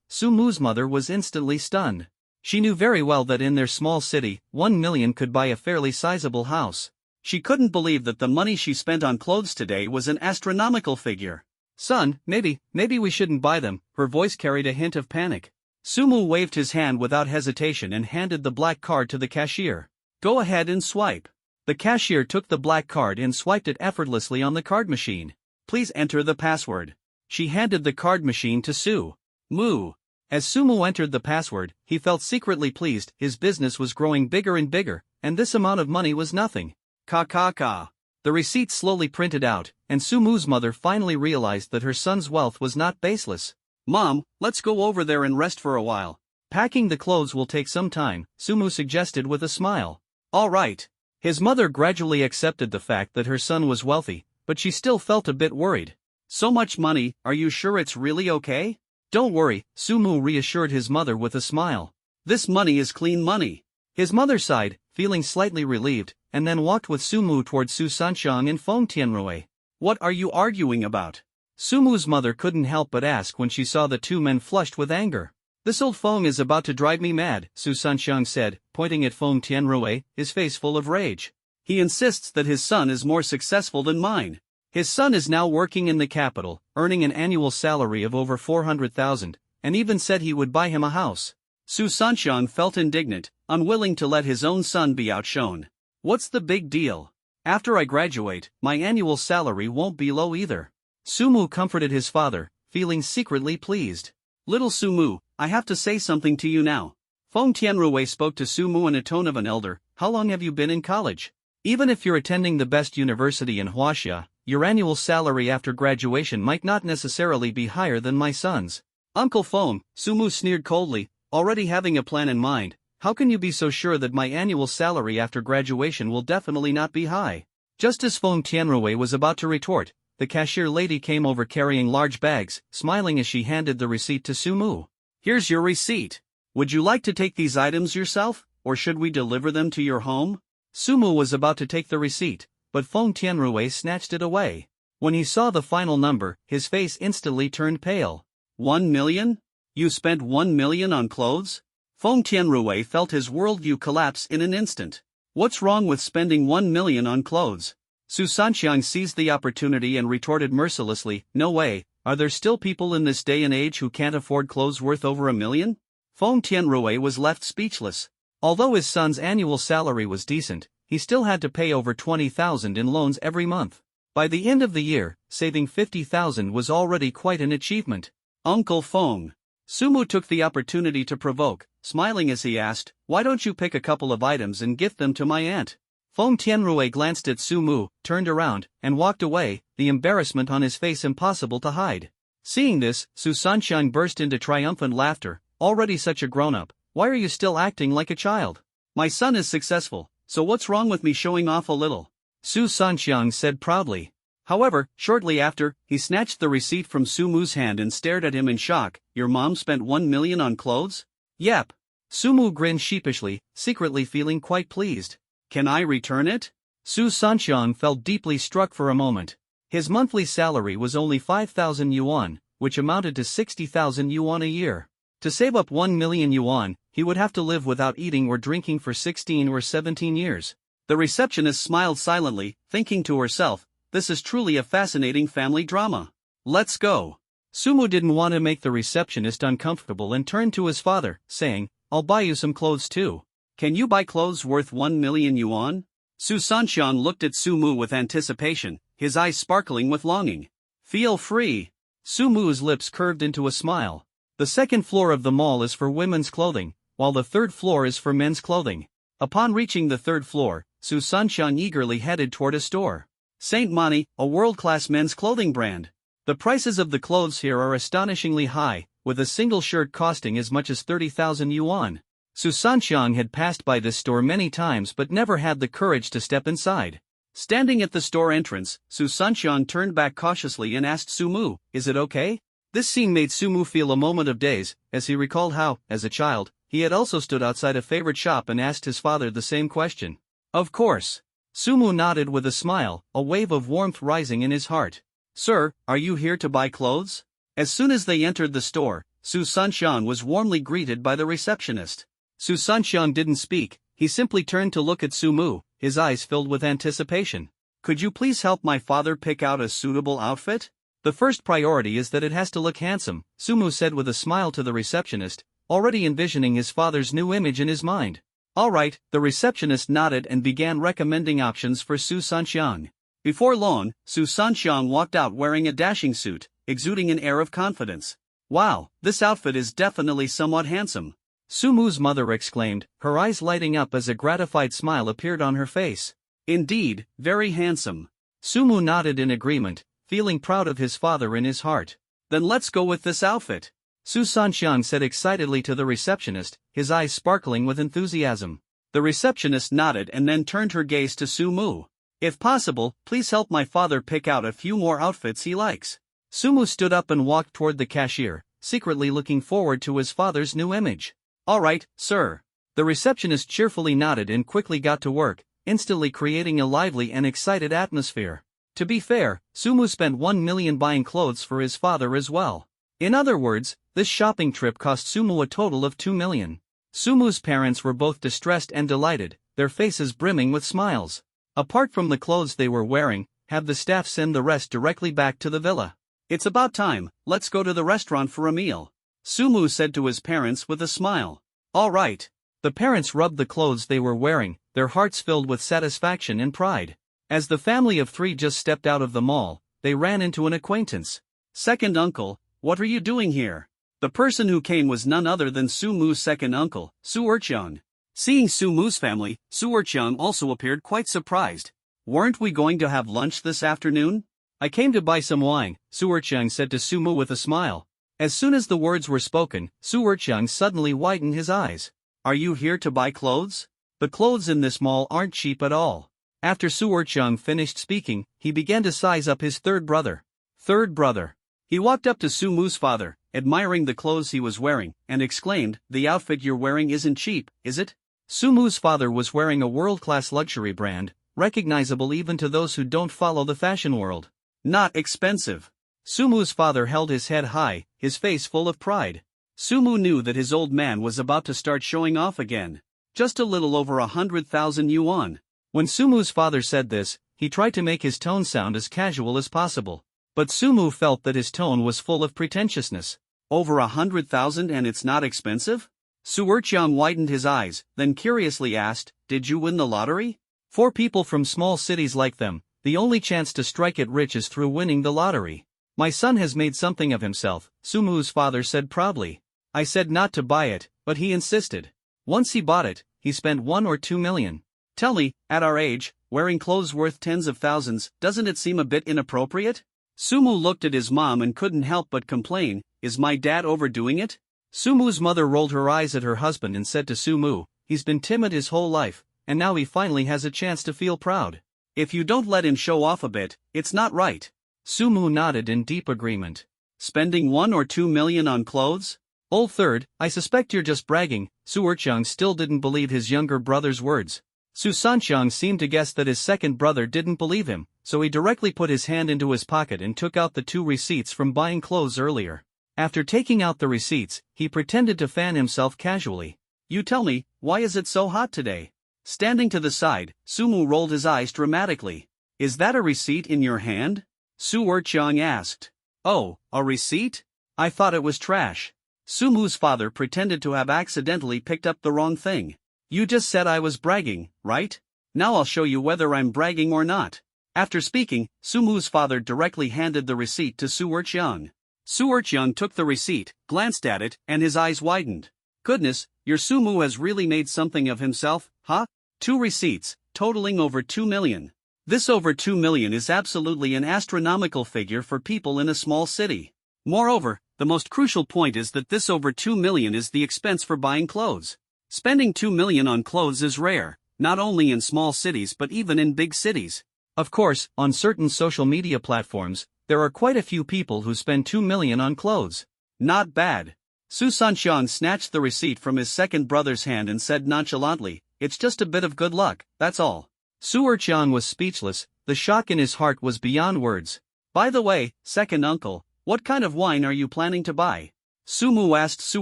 Sumu's mother was instantly stunned. She knew very well that in their small city, 1 million could buy a fairly sizable house. She couldn't believe that the money she spent on clothes today was an astronomical figure. "Son, maybe we shouldn't buy them," her voice carried a hint of panic. Sumu waved his hand without hesitation and handed the black card to the cashier. "Go ahead and swipe." The cashier took the black card and swiped it effortlessly on the card machine. "Please enter the password." She handed the card machine to Sumu. As Sumu entered the password, he felt secretly pleased. His business was growing bigger and bigger, and this amount of money was nothing. Ka. The receipt slowly printed out, and Sumu's mother finally realized that her son's wealth was not baseless. "Mom, let's go over there and rest for a while. Packing the clothes will take some time," Sumu suggested with a smile. "All right." His mother gradually accepted the fact that her son was wealthy, but she still felt a bit worried. "So much money, are you sure it's really okay?" "Don't worry," Sumu reassured his mother with a smile. "This money is clean money." His mother sighed, feeling slightly relieved, and then walked with Sumu towards Su Sanxiang and Feng Tianrui. "What are you arguing about?" Sumu's mother couldn't help but ask when she saw the two men flushed with anger. "This old Feng is about to drive me mad," Su Sanxiang said, pointing at Feng Tianrui, his face full of rage. "He insists that his son is more successful than mine. His son is now working in the capital, earning an annual salary of over 400,000, and even said he would buy him a house." Su Sanxiang felt indignant, unwilling to let his own son be outshone. "What's the big deal? After I graduate, my annual salary won't be low either." Sumu comforted his father, feeling secretly pleased. "Little Sumu, I have to say something to you now." Feng Tianrui spoke to Sumu in a tone of an elder. "How long have you been in college? Even if you're attending the best university in Huaxia, your annual salary after graduation might not necessarily be higher than my son's." "Uncle Feng," Sumu sneered coldly, already having a plan in mind, "how can you be so sure that my annual salary after graduation will definitely not be high?" Just as Feng Tianrui was about to retort, the cashier lady came over carrying large bags, smiling as she handed the receipt to Sumu. "Here's your receipt. Would you like to take these items yourself, or should we deliver them to your home?" Sumu was about to take the receipt, but Feng Tianrui snatched it away. When he saw the final number, his face instantly turned pale. 1 million? You spent 1 million on clothes? Feng Tianrui felt his worldview collapse in an instant. What's wrong with spending 1 million on clothes? Su Sanxiang seized the opportunity and retorted mercilessly, "No way, are there still people in this day and age who can't afford clothes worth over 1 million? Feng Tianrui was left speechless. Although his son's annual salary was decent, he still had to pay over 20,000 in loans every month. By the end of the year, saving 50,000 was already quite an achievement. "Uncle Feng." Sumu took the opportunity to provoke, smiling as he asked, "Why don't you pick a couple of items and gift them to my aunt?" Feng Tianrui glanced at Sumu, turned around, and walked away, the embarrassment on his face impossible to hide. Seeing this, Su Sanxiang burst into triumphant laughter. "Already such a grown-up, why are you still acting like a child? My son is successful, so what's wrong with me showing off a little?" Su Sanxiang said proudly. However, shortly after, he snatched the receipt from Sumu's hand and stared at him in shock. "Your mom spent 1 million on clothes?" "Yep." Sumu grinned sheepishly, secretly feeling quite pleased. "Can I return it?" Su Sanxiang felt deeply struck for a moment. His monthly salary was only 5,000 yuan, which amounted to 60,000 yuan a year. To save up 1 million yuan, he would have to live without eating or drinking for 16 or 17 years. The receptionist smiled silently, thinking to herself, "This is truly a fascinating family drama. Let's go." Sumu didn't want to make the receptionist uncomfortable and turned to his father, saying, "I'll buy you some clothes too." "Can you buy clothes worth 1 million yuan? Su Sanxiang looked at Sumu with anticipation, his eyes sparkling with longing. "Feel free." Sumu's lips curved into a smile. "The second floor of the mall is for women's clothing, while the third floor is for men's clothing. Upon reaching the third floor, Su Sanxiang eagerly headed toward a store. Saint Mani, a world-class men's clothing brand. The prices of the clothes here are astonishingly high, with a single shirt costing as much as 30,000 yuan. Su Sanxiang had passed by this store many times but never had the courage to step inside. Standing at the store entrance, Su Sanxiang turned back cautiously and asked Su Mu, "Is it okay?" This scene made Su Mu feel a moment of daze, as he recalled how, as a child, he had also stood outside a favorite shop and asked his father the same question. Of course. Su Mu nodded with a smile, a wave of warmth rising in his heart. "Sir, are you here to buy clothes?" As soon as they entered the store, Su Sanxiang was warmly greeted by the receptionist. Su Sanxiang didn't speak, he simply turned to look at Su Mu, his eyes filled with anticipation. "Could you please help my father pick out a suitable outfit? The first priority is that it has to look handsome," Su Mu said with a smile to the receptionist, already envisioning his father's new image in his mind. "All right," the receptionist nodded and began recommending options for Su Sanxiang. Before long, Su Sanxiang walked out wearing a dashing suit, exuding an air of confidence. "Wow, this outfit is definitely somewhat handsome," Su Mu's mother exclaimed, her eyes lighting up as a gratified smile appeared on her face. "Indeed, very handsome." Su Mu nodded in agreement, feeling proud of his father in his heart. "Then let's go with this outfit," Su Sanxiang said excitedly to the receptionist, his eyes sparkling with enthusiasm. The receptionist nodded and then turned her gaze to Su Mu. "If possible, please help my father pick out a few more outfits he likes." Su Mu stood up and walked toward the cashier, secretly looking forward to his father's new image. "All right, sir." The receptionist cheerfully nodded and quickly got to work, instantly creating a lively and excited atmosphere. To be fair, Su Mu spent 1 million buying clothes for his father as well. In other words, this shopping trip cost Su Mu a total of 2 million. Su Mu's parents were both distressed and delighted, their faces brimming with smiles. Apart from the clothes they were wearing, have the staff send the rest directly back to the villa. "It's about time, let's go to the restaurant for a meal," Su Mu said to his parents with a smile. "All right." The parents rubbed the clothes they were wearing, their hearts filled with satisfaction and pride. As the family of 3 just stepped out of the mall, they ran into an acquaintance. "Second uncle, what are you doing here?" The person who came was none other than Su Mu's second uncle, Su Erqiang. Seeing Su Mu's family, Su Erqiang also appeared quite surprised. "Weren't we going to have lunch this afternoon?" "I came to buy some wine," Su Erqiang said to Su Mu with a smile. As soon as the words were spoken, Su Erqiang suddenly widened his eyes. "Are you here to buy clothes? The clothes in this mall aren't cheap at all." After Su Erqiang finished speaking, he began to size up his third brother. Third brother. He walked up to Su Mu's father, admiring the clothes he was wearing, and exclaimed, "The outfit you're wearing isn't cheap, is it?" Su Mu's father was wearing a world-class luxury brand, recognizable even to those who don't follow the fashion world. "Not expensive." Su Mu's father held his head high, his face full of pride. Su Mu knew that his old man was about to start showing off again. Just a little over 100,000 yuan. When Su Mu's father said this, he tried to make his tone sound as casual as possible. But Su Mu felt that his tone was full of pretentiousness. "Over 100,000 and it's not expensive?" Su Erqiang widened his eyes, then curiously asked, "Did you win the lottery?" For people from small cities like them, the only chance to strike it rich is through winning the lottery. "My son has made something of himself," Su Mu's father said proudly. "I said not to buy it, but he insisted. Once he bought it, he spent 1 or 2 million. Tell me, at our age, wearing clothes worth tens of thousands, doesn't it seem a bit inappropriate?" Su Mu looked at his mom and couldn't help but complain, "Is my dad overdoing it?" Su Mu's mother rolled her eyes at her husband and said to Su Mu, "He's been timid his whole life, and now he finally has a chance to feel proud. If you don't let him show off a bit, it's not right." Su Mu nodded in deep agreement. "Spending 1 or 2 million on clothes? Old third, I suspect you're just bragging." Su Erqiang still didn't believe his younger brother's words. Su Sanxiang seemed to guess that his second brother didn't believe him, so he directly put his hand into his pocket and took out the 2 receipts from buying clothes earlier. After taking out the receipts, he pretended to fan himself casually. "You tell me, why is it so hot today?" Standing to the side, Su Mu rolled his eyes dramatically. "Is that a receipt in your hand?" Su Erqiang asked. "Oh, a receipt? I thought it was trash." Su Mu's father pretended to have accidentally picked up the wrong thing. "You just said I was bragging, right? Now I'll show you whether I'm bragging or not." After speaking, Su Mu's father directly handed the receipt to Su Erqiang. Su Erqiang took the receipt, glanced at it, and his eyes widened. Goodness, your Sumu has really made something of himself, huh? 2 receipts, totaling over 2 million. This over 2 million is absolutely an astronomical figure for people in a small city. Moreover, the most crucial point is that this over 2 million is the expense for buying clothes. Spending 2 million on clothes is rare, not only in small cities but even in big cities. Of course, on certain social media platforms, there are quite a few people who spend 2 million on clothes. Not bad. Su Sanxiang snatched the receipt from his second brother's hand and said nonchalantly, "It's just a bit of good luck, that's all." Su Erqiang was speechless, the shock in his heart was beyond words. "By the way, second uncle, what kind of wine are you planning to buy?" Su Mu asked Su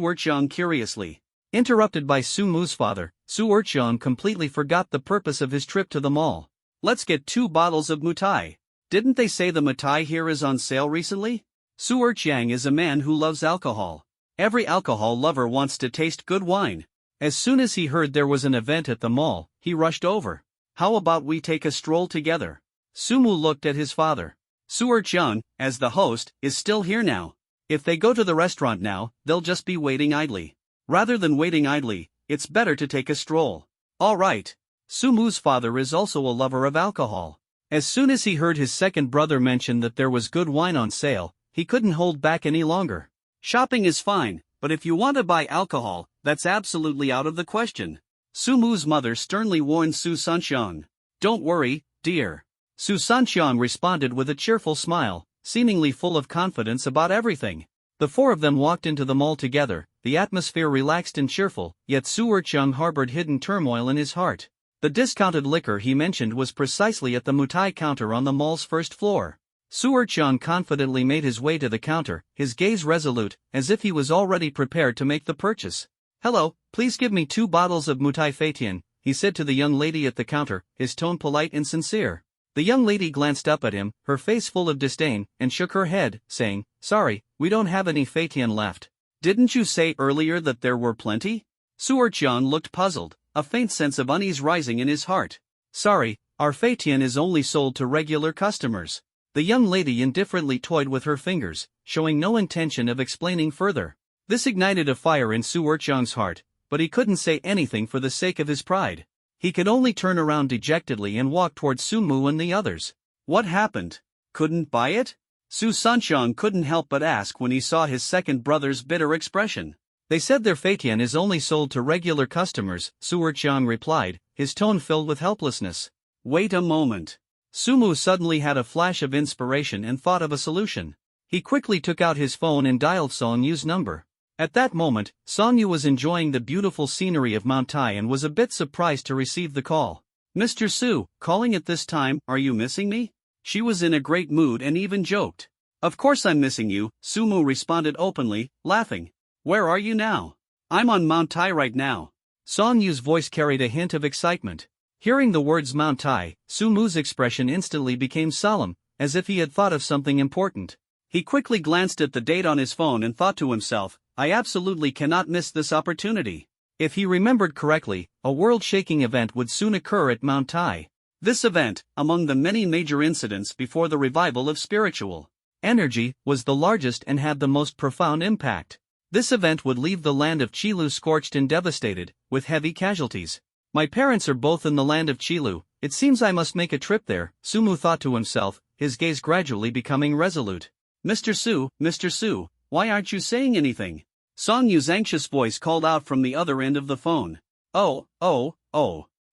Erqiang curiously. Interrupted by Su Mu's father, Su Erqiang completely forgot the purpose of his trip to the mall. "Let's get 2 bottles of mutai. Didn't they say the mutai here is on sale recently?" Su Erqiang is a man who loves alcohol. Every alcohol lover wants to taste good wine. As soon as he heard there was an event at the mall, he rushed over. "How about we take a stroll together?" Su Mu looked at his father. Su Erqiang, as the host, is still here now. If they go to the restaurant now, they'll just be waiting idly. Rather than waiting idly, it's better to take a stroll. All right. Su Mu's father is also a lover of alcohol. As soon as he heard his second brother mention that there was good wine on sale, he couldn't hold back any longer. "Shopping is fine, but if you want to buy alcohol, that's absolutely out of the question." Su Mu's mother sternly warned Su Sanxiang. "Don't worry, dear." Su Sanxiang responded with a cheerful smile, seemingly full of confidence about everything. The 4 of them walked into the mall together, the atmosphere relaxed and cheerful, yet Su Erqiang harbored hidden turmoil in his heart. The discounted liquor he mentioned was precisely at the mutai counter on the mall's first floor. Su Erqiang confidently made his way to the counter, his gaze resolute, as if he was already prepared to make the purchase. "Hello, please give me 2 bottles of mutai feitian," he said to the young lady at the counter, his tone polite and sincere. The young lady glanced up at him, her face full of disdain, and shook her head, saying, "Sorry, we don't have any feitian left." "Didn't you say earlier that there were plenty?" Su Erqiang looked puzzled, a faint sense of unease rising in his heart. "Sorry, our feitian is only sold to regular customers." The young lady indifferently toyed with her fingers, showing no intention of explaining further. This ignited a fire in Su Erqiang's heart, but he couldn't say anything for the sake of his pride. He could only turn around dejectedly and walk towards Su Mu and the others. "What happened? Couldn't buy it?" Su Sanxiang couldn't help but ask when he saw his second brother's bitter expression. "They said their feitian is only sold to regular customers," Su Erqiang replied, his tone filled with helplessness. "Wait a moment." Su Mu suddenly had a flash of inspiration and thought of a solution. He quickly took out his phone and dialed Song Yu's number. At that moment, Song Yu was enjoying the beautiful scenery of Mount Tai and was a bit surprised to receive the call. "Mr. Su, calling at this time, are you missing me?" She was in a great mood and even joked. "Of course I'm missing you," Su Mu responded openly, laughing. "Where are you now?" "I'm on Mount Tai right now." Song Yu's voice carried a hint of excitement. Hearing the words Mount Tai, Su Mu's expression instantly became solemn, as if he had thought of something important. He quickly glanced at the date on his phone and thought to himself, "I absolutely cannot miss this opportunity." If he remembered correctly, a world-shaking event would soon occur at Mount Tai. This event, among the many major incidents before the revival of spiritual energy, was the largest and had the most profound impact. This event would leave the land of Qilu scorched and devastated, with heavy casualties. "My parents are both in the land of Qilu, it seems I must make a trip there," Su Mu thought to himself, his gaze gradually becoming resolute. Mr. Su, why aren't you saying anything?" Song Yu's anxious voice called out from the other end of the phone. Oh.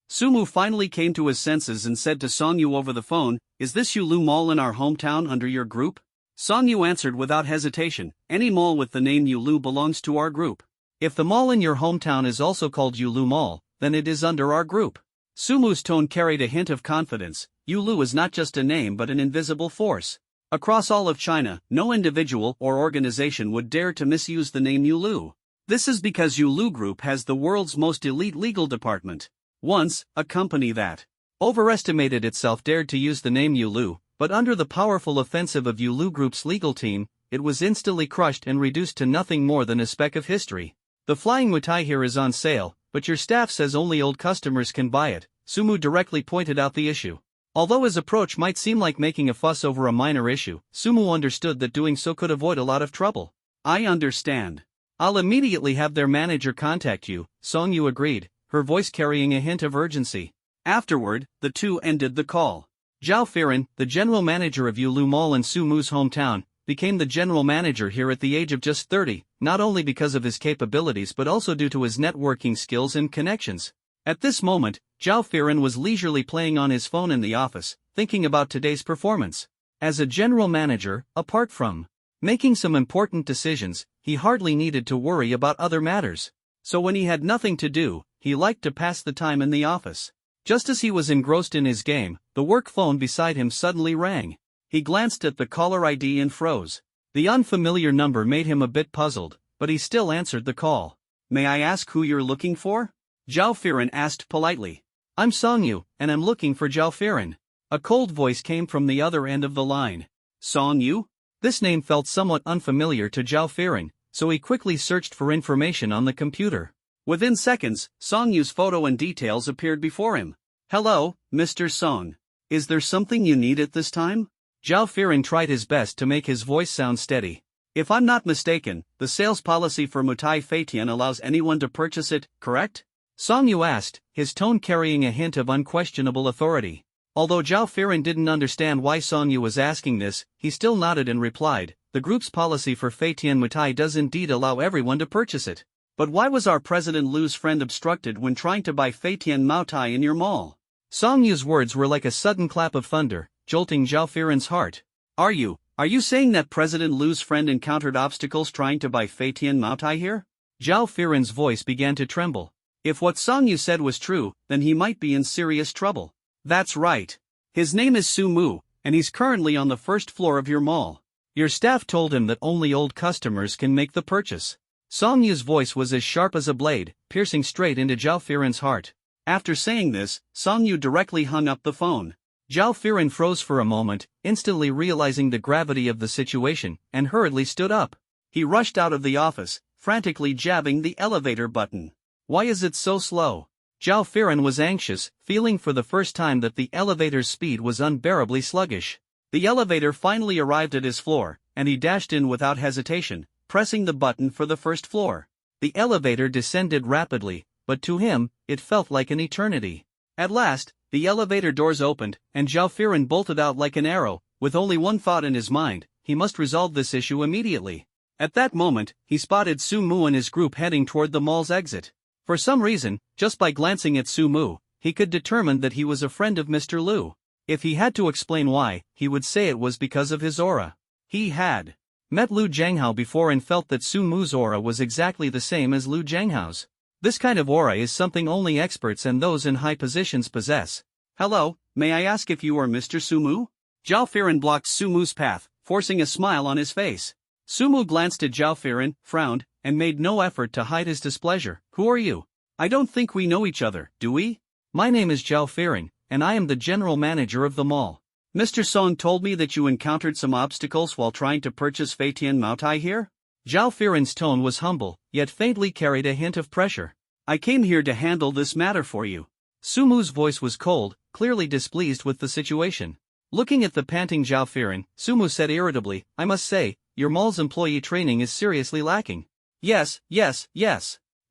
Su Mu finally came to his senses and said to Song Yu over the phone, "Is this Yulu Mall in our hometown under your group?" Song Yu answered without hesitation, "Any mall with the name Yulu belongs to our group. If the mall in your hometown is also called Yulu Mall, then it is under our group." Su Mu's tone carried a hint of confidence. Yulu is not just a name but an invisible force. Across all of China, no individual or organization would dare to misuse the name Yulu. This is because Yulu Group has the world's most elite legal department. Once, a company that overestimated itself dared to use the name Yulu, but under the powerful offensive of Yulu Group's legal team, it was instantly crushed and reduced to nothing more than a speck of history. "The flying mutai here is on sale, but your staff says only old customers can buy it," Su Mu directly pointed out the issue. Although his approach might seem like making a fuss over a minor issue, Su Mu understood that doing so could avoid a lot of trouble. "I understand. I'll immediately have their manager contact you, Song Yu agreed, her voice carrying a hint of urgency. Afterward, the two ended the call. Zhao Firen, the general manager of Yulu Mall in Su Mu's hometown, became the general manager here at the age of just 30, not only because of his capabilities but also due to his networking skills and connections. At this moment, Zhao Firen was leisurely playing on his phone in the office, thinking about today's performance. As a general manager, apart from making some important decisions, he hardly needed to worry about other matters. So when he had nothing to do, he liked to pass the time in the office. Just as he was engrossed in his game, the work phone beside him suddenly rang. He glanced at the caller ID and froze. The unfamiliar number made him a bit puzzled, but he still answered the call. "May I ask who you're looking for?" Zhao Firen asked politely. "I'm Song Yu, and I'm looking for Zhao Firen." A cold voice came from the other end of the line. Song Yu? This name felt somewhat unfamiliar to Zhao Firen, so he quickly searched for information on the computer. Within seconds, Song Yu's photo and details appeared before him. "Hello, Mr. Song. Is there something you need at this time?" Zhao Firen tried his best to make his voice sound steady. "If I'm not mistaken, the sales policy for Mutai Feitian allows anyone to purchase it, correct?" Song Yu asked, his tone carrying a hint of unquestionable authority. Although Zhao Firen didn't understand why Song Yu was asking this, he still nodded and replied, "The group's policy for Feitian Mutai does indeed allow everyone to purchase it. But why was our President Lu's friend obstructed when trying to buy Feitian Mutai in your mall?" Song Yu's words were like a sudden clap of thunder, jolting Zhao Firen's heart. Are you saying that President Lu's friend encountered obstacles trying to buy Feitian Mutai here?" Zhao Firen's voice began to tremble. If what Song Yu said was true, then he might be in serious trouble. "That's right. His name is Su Mu, and he's currently on the first floor of your mall. Your staff told him that only old customers can make the purchase." Song Yu's voice was as sharp as a blade, piercing straight into Zhao Firen's heart. After saying this, Song Yu directly hung up the phone. Zhao Firen froze for a moment, instantly realizing the gravity of the situation, and hurriedly stood up. He rushed out of the office, frantically jabbing the elevator button. Why is it so slow? Zhao Firen was anxious, feeling for the first time that the elevator's speed was unbearably sluggish. The elevator finally arrived at his floor, and he dashed in without hesitation, pressing the button for the first floor. The elevator descended rapidly, but to him, it felt like an eternity. At last, the elevator doors opened, and Zhao Firen bolted out like an arrow, with only one thought in his mind: he must resolve this issue immediately. At that moment, he spotted Su Mu and his group heading toward the mall's exit. For some reason, just by glancing at Su Mu, he could determine that he was a friend of Mr. Lu. If he had to explain why, he would say it was because of his aura. He had met Lu Jianghao before and felt that Su Mu's aura was exactly the same as Lu Jianghao's. This kind of aura is something only experts and those in high positions possess. "Hello, may I ask if you are Mr. Su Mu?" Zhao Firen blocked Su Mu's path, forcing a smile on his face. Su Mu glanced at Zhao Firen, frowned, and made no effort to hide his displeasure. "Who are you? I don't think we know each other, do we?" "My name is Zhao Firen, and I am the general manager of the mall. Mr. Song told me that you encountered some obstacles while trying to purchase Feitian Mutai here?" Zhao Firen's tone was humble, yet faintly carried a hint of pressure. "I came here to handle this matter for you." Su Mu's voice was cold, clearly displeased with the situation. Looking at the panting Zhao Firen, Su Mu said irritably, "I must say, your mall's employee training is seriously lacking." Yes.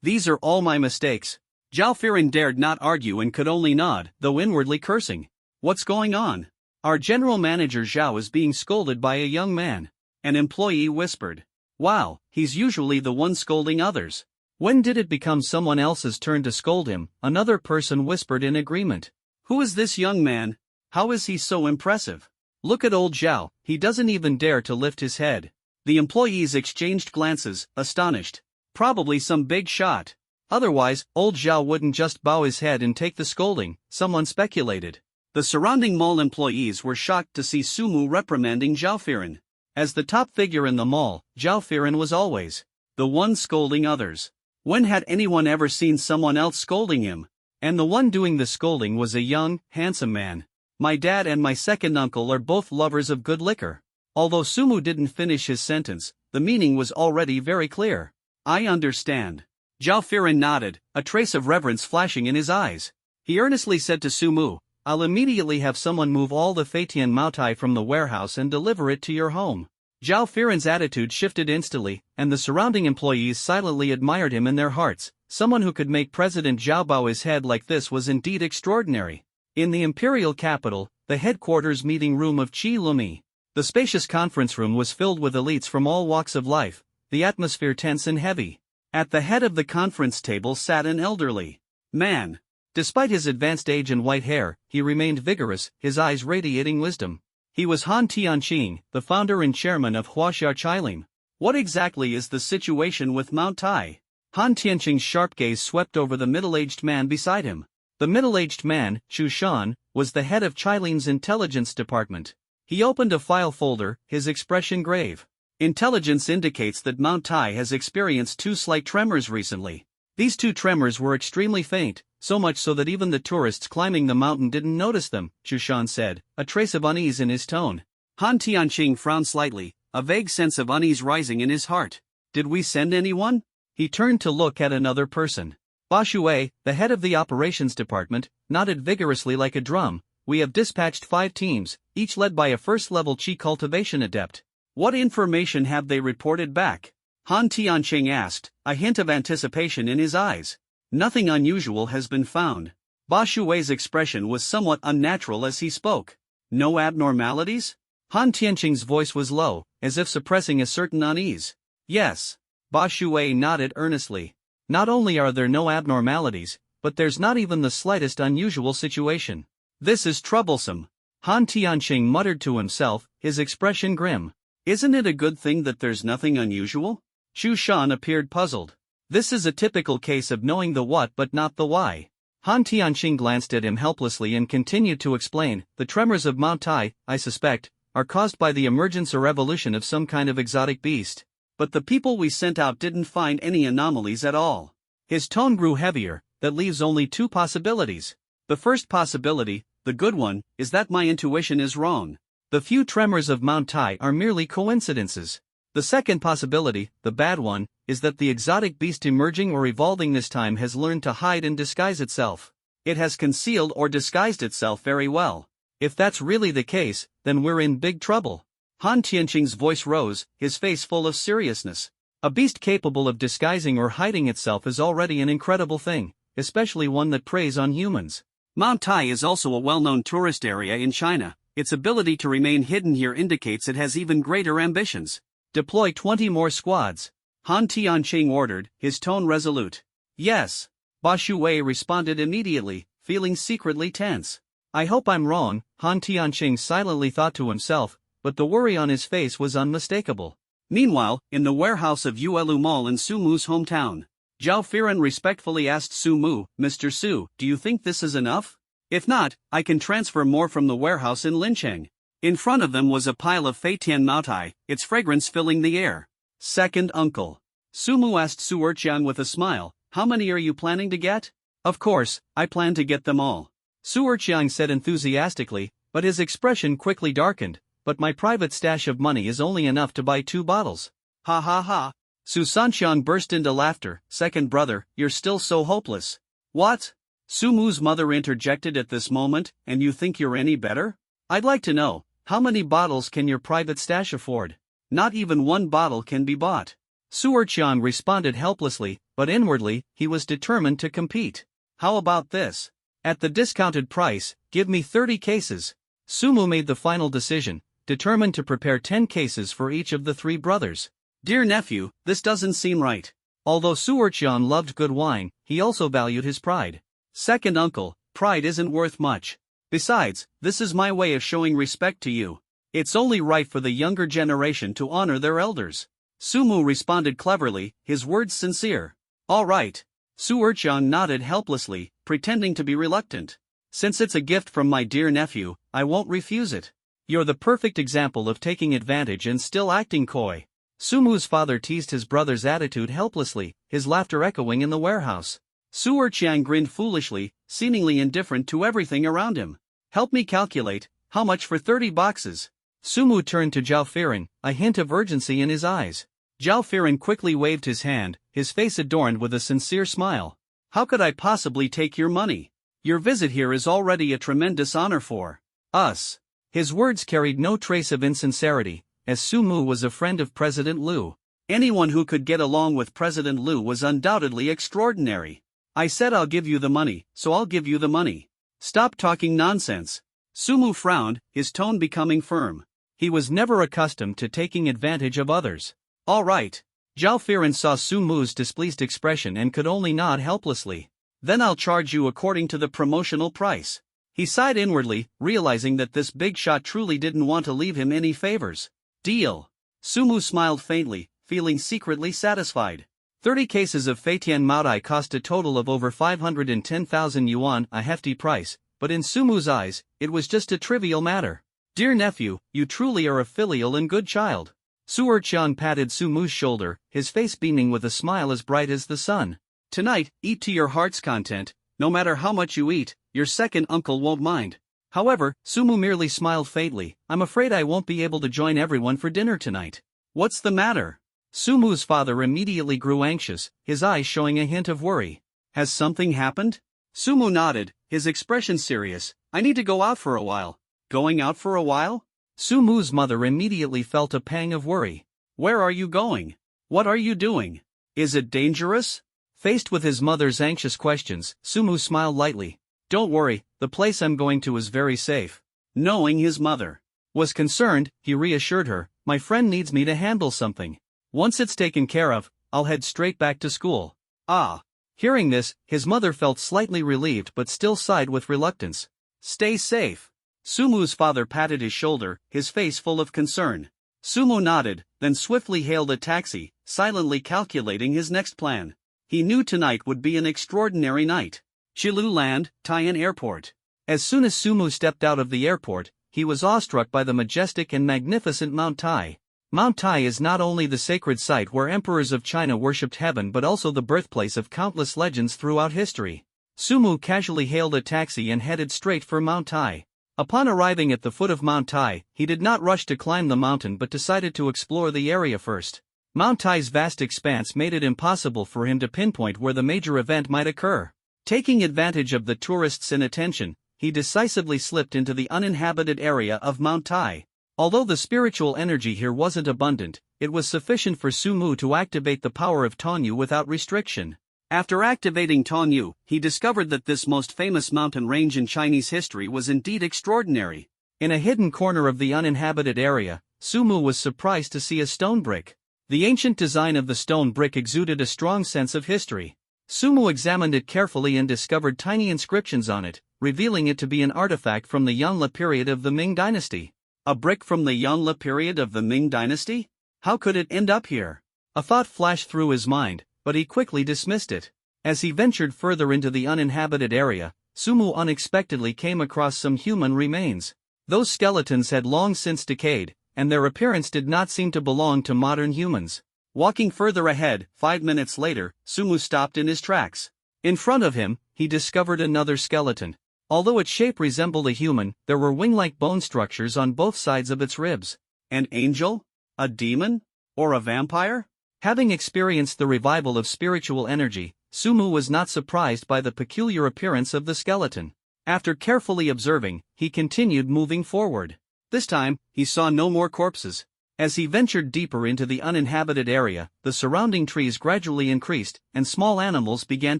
These are all my mistakes." Zhao Firen dared not argue and could only nod, though inwardly cursing. "What's going on?" "Our general manager Zhao is being scolded by a young man," an employee whispered. "Wow, he's usually the one scolding others. When did it become someone else's turn to scold him?" another person whispered in agreement. "Who is this young man? How is he so impressive? Look at old Zhao, he doesn't even dare to lift his head." The employees exchanged glances, astonished. Probably some big shot. Otherwise, old Zhao wouldn't just bow his head and take the scolding, someone speculated. The surrounding mall employees were shocked to see Su Mu reprimanding Zhao Firen. As the top figure in the mall, Zhao Firen was always the one scolding others. When had anyone ever seen someone else scolding him? And the one doing the scolding was a young, handsome man. "My dad and my second uncle are both lovers of good liquor." Although Su Mu didn't finish his sentence, the meaning was already very clear. "I understand." Zhao Firen nodded, a trace of reverence flashing in his eyes. He earnestly said to Su Mu, "I'll immediately have someone move all the Feitian Mutai from the warehouse and deliver it to your home." Zhao Firen's attitude shifted instantly, and the surrounding employees silently admired him in their hearts. Someone who could make President Zhao bow his head like this was indeed extraordinary. In the imperial capital, the headquarters meeting room of Qi Lumi, the spacious conference room was filled with elites from all walks of life, the atmosphere tense and heavy. At the head of the conference table sat an elderly man. Despite his advanced age and white hair, he remained vigorous, his eyes radiating wisdom. He was Han Tianqing, the founder and chairman of Huaxia Chilim. What exactly is the situation with Mount Tai? Han Tianqing's sharp gaze swept over the middle-aged man beside him. The middle-aged man, Chu Shan, was the head of Chilim's intelligence department. He opened a file folder, his expression grave. Intelligence indicates that Mount Tai has experienced 2 slight tremors recently. These 2 tremors were extremely faint, so much so that even the tourists climbing the mountain didn't notice them, Chu Shan said, a trace of unease in his tone. Han Tianqing frowned slightly, a vague sense of unease rising in his heart. Did we send anyone? He turned to look at another person. Ba Shui, the head of the operations department, nodded vigorously like a drum. We have dispatched 5 teams, each led by a first-level Qi cultivation adept. What information have they reported back? Han Tianqing asked, a hint of anticipation in his eyes. Nothing unusual has been found. Ba Shui's expression was somewhat unnatural as he spoke. No abnormalities? Han Tianqing's voice was low, as if suppressing a certain unease. Yes. Ba Shui nodded earnestly. Not only are there no abnormalities, but there's not even the slightest unusual situation. This is troublesome. Han Tianqing muttered to himself, his expression grim. Isn't it a good thing that there's nothing unusual? Chu Shan appeared puzzled. This is a typical case of knowing the what but not the why. Han Tianqing glanced at him helplessly and continued to explain, the tremors of Mount Tai, I suspect, are caused by the emergence or evolution of some kind of exotic beast. But the people we sent out didn't find any anomalies at all. His tone grew heavier, that leaves only 2 possibilities. The first possibility, the good one, is that my intuition is wrong. The few tremors of Mount Tai are merely coincidences. The second possibility, the bad one, is that the exotic beast emerging or evolving this time has learned to hide and disguise itself. It has concealed or disguised itself very well. If that's really the case, then we're in big trouble. Han Tianqing's voice rose, his face full of seriousness. A beast capable of disguising or hiding itself is already an incredible thing, especially one that preys on humans. Mount Tai is also a well-known tourist area in China. Its ability to remain hidden here indicates it has even greater ambitions. Deploy 20 more squads. Han Tianqing ordered, his tone resolute. Yes. Ba Shui responded immediately, feeling secretly tense. I hope I'm wrong, Han Tianqing silently thought to himself, but the worry on his face was unmistakable. Meanwhile, in the warehouse of Yuelu Mall in Su Mu's hometown, Zhao Firen respectfully asked Su Mu, Mr. Su, do you think this is enough? If not, I can transfer more from the warehouse in Lincheng. In front of them was a pile of Feitian Maotai, its fragrance filling the air. Second uncle. Su Mu asked Su Erqiang with a smile, how many are you planning to get? Of course, I plan to get them all. Su Erqiang said enthusiastically, but his expression quickly darkened. But my private stash of money is only enough to buy 2 bottles. Ha ha ha. Su Sanxiang burst into laughter. Second brother, you're still so hopeless. What? Su Mu's mother interjected at this moment, and you think you're any better? I'd like to know, how many bottles can your private stash afford? Not even 1 bottle can be bought. Su Erqiang responded helplessly, but inwardly, he was determined to compete. How about this? At the discounted price, give me 30 cases. Su Mu made the final decision, determined to prepare 10 cases for each of the 3 brothers. Dear nephew, this doesn't seem right. Although Su Erqiang loved good wine, he also valued his pride. Second uncle, pride isn't worth much. Besides, this is my way of showing respect to you. It's only right for the younger generation to honor their elders. Su Mu responded cleverly, his words sincere. All right. Su Erqiang nodded helplessly, pretending to be reluctant. Since it's a gift from my dear nephew, I won't refuse it. You're the perfect example of taking advantage and still acting coy. Su Mu's father teased his brother's attitude helplessly, his laughter echoing in the warehouse. Su Erqiang grinned foolishly, seemingly indifferent to everything around him. Help me calculate, how much for 30 boxes? Su Mu turned to Zhao Firen, a hint of urgency in his eyes. Zhao Firen quickly waved his hand, his face adorned with a sincere smile. How could I possibly take your money? Your visit here is already a tremendous honor for us. His words carried no trace of insincerity, as Sumu was a friend of President Liu. Anyone who could get along with President Liu was undoubtedly extraordinary. I said I'll give you the money, so I'll give you the money. Stop talking nonsense. Sumu frowned, his tone becoming firm. He was never accustomed to taking advantage of others. All right. Zhao Firen saw Sumu's displeased expression and could only nod helplessly. Then I'll charge you according to the promotional price. He sighed inwardly, realizing that this big shot truly didn't want to leave him any favors. Deal. Sumu smiled faintly, feeling secretly satisfied. 30 cases of Feitian Maodai cost a total of over 510,000 yuan, a hefty price, but in Sumu's eyes, it was just a trivial matter. Dear nephew, you truly are a filial and good child. Su Erqian patted Sumu's shoulder, his face beaming with a smile as bright as the sun. Tonight, eat to your heart's content. No matter how much you eat, your second uncle won't mind. However, Sumu merely smiled faintly. I'm afraid I won't be able to join everyone for dinner tonight. What's the matter? Sumu's father immediately grew anxious, his eyes showing a hint of worry. Has something happened? Sumu nodded, his expression serious. I need to go out for a while. Going out for a while? Sumu's mother immediately felt a pang of worry. Where are you going? What are you doing? Is it dangerous? Faced with his mother's anxious questions, Sumu smiled lightly. Don't worry, the place I'm going to is very safe. Knowing his mother was concerned, he reassured her, my friend needs me to handle something. Once it's taken care of, I'll head straight back to school. Ah. Hearing this, his mother felt slightly relieved but still sighed with reluctance. Stay safe. Sumu's father patted his shoulder, his face full of concern. Sumu nodded, then swiftly hailed a taxi, silently calculating his next plan. He knew tonight would be an extraordinary night. Qilu Land, Tai'an Airport. As soon as Sumu stepped out of the airport, he was awestruck by the majestic and magnificent Mount Tai. Mount Tai is not only the sacred site where emperors of China worshipped heaven but also the birthplace of countless legends throughout history. Sumu casually hailed a taxi and headed straight for Mount Tai. Upon arriving at the foot of Mount Tai, he did not rush to climb the mountain but decided to explore the area first. Mount Tai's vast expanse made it impossible for him to pinpoint where the major event might occur. Taking advantage of the tourists' inattention, he decisively slipped into the uninhabited area of Mount Tai. Although the spiritual energy here wasn't abundant, it was sufficient for Sumu to activate the power of Tongyu without restriction. After activating Tongyu, he discovered that this most famous mountain range in Chinese history was indeed extraordinary. In a hidden corner of the uninhabited area, Sumu was surprised to see a stone brick. The ancient design of the stone brick exuded a strong sense of history. Sumu examined it carefully and discovered tiny inscriptions on it, revealing it to be an artifact from the Yanla period of the Ming dynasty. A brick from the Yanla period of the Ming dynasty? How could it end up here? A thought flashed through his mind, but he quickly dismissed it. As he ventured further into the uninhabited area, Sumu unexpectedly came across some human remains. Those skeletons had long since decayed, and their appearance did not seem to belong to modern humans. Walking further ahead, 5 minutes later, Sumu stopped in his tracks. In front of him, he discovered another skeleton. Although its shape resembled a human, there were wing-like bone structures on both sides of its ribs. An angel? A demon? Or a vampire? Having experienced the revival of spiritual energy, Sumu was not surprised by the peculiar appearance of the skeleton. After carefully observing, he continued moving forward. This time, he saw no more corpses. As he ventured deeper into the uninhabited area, the surrounding trees gradually increased, and small animals began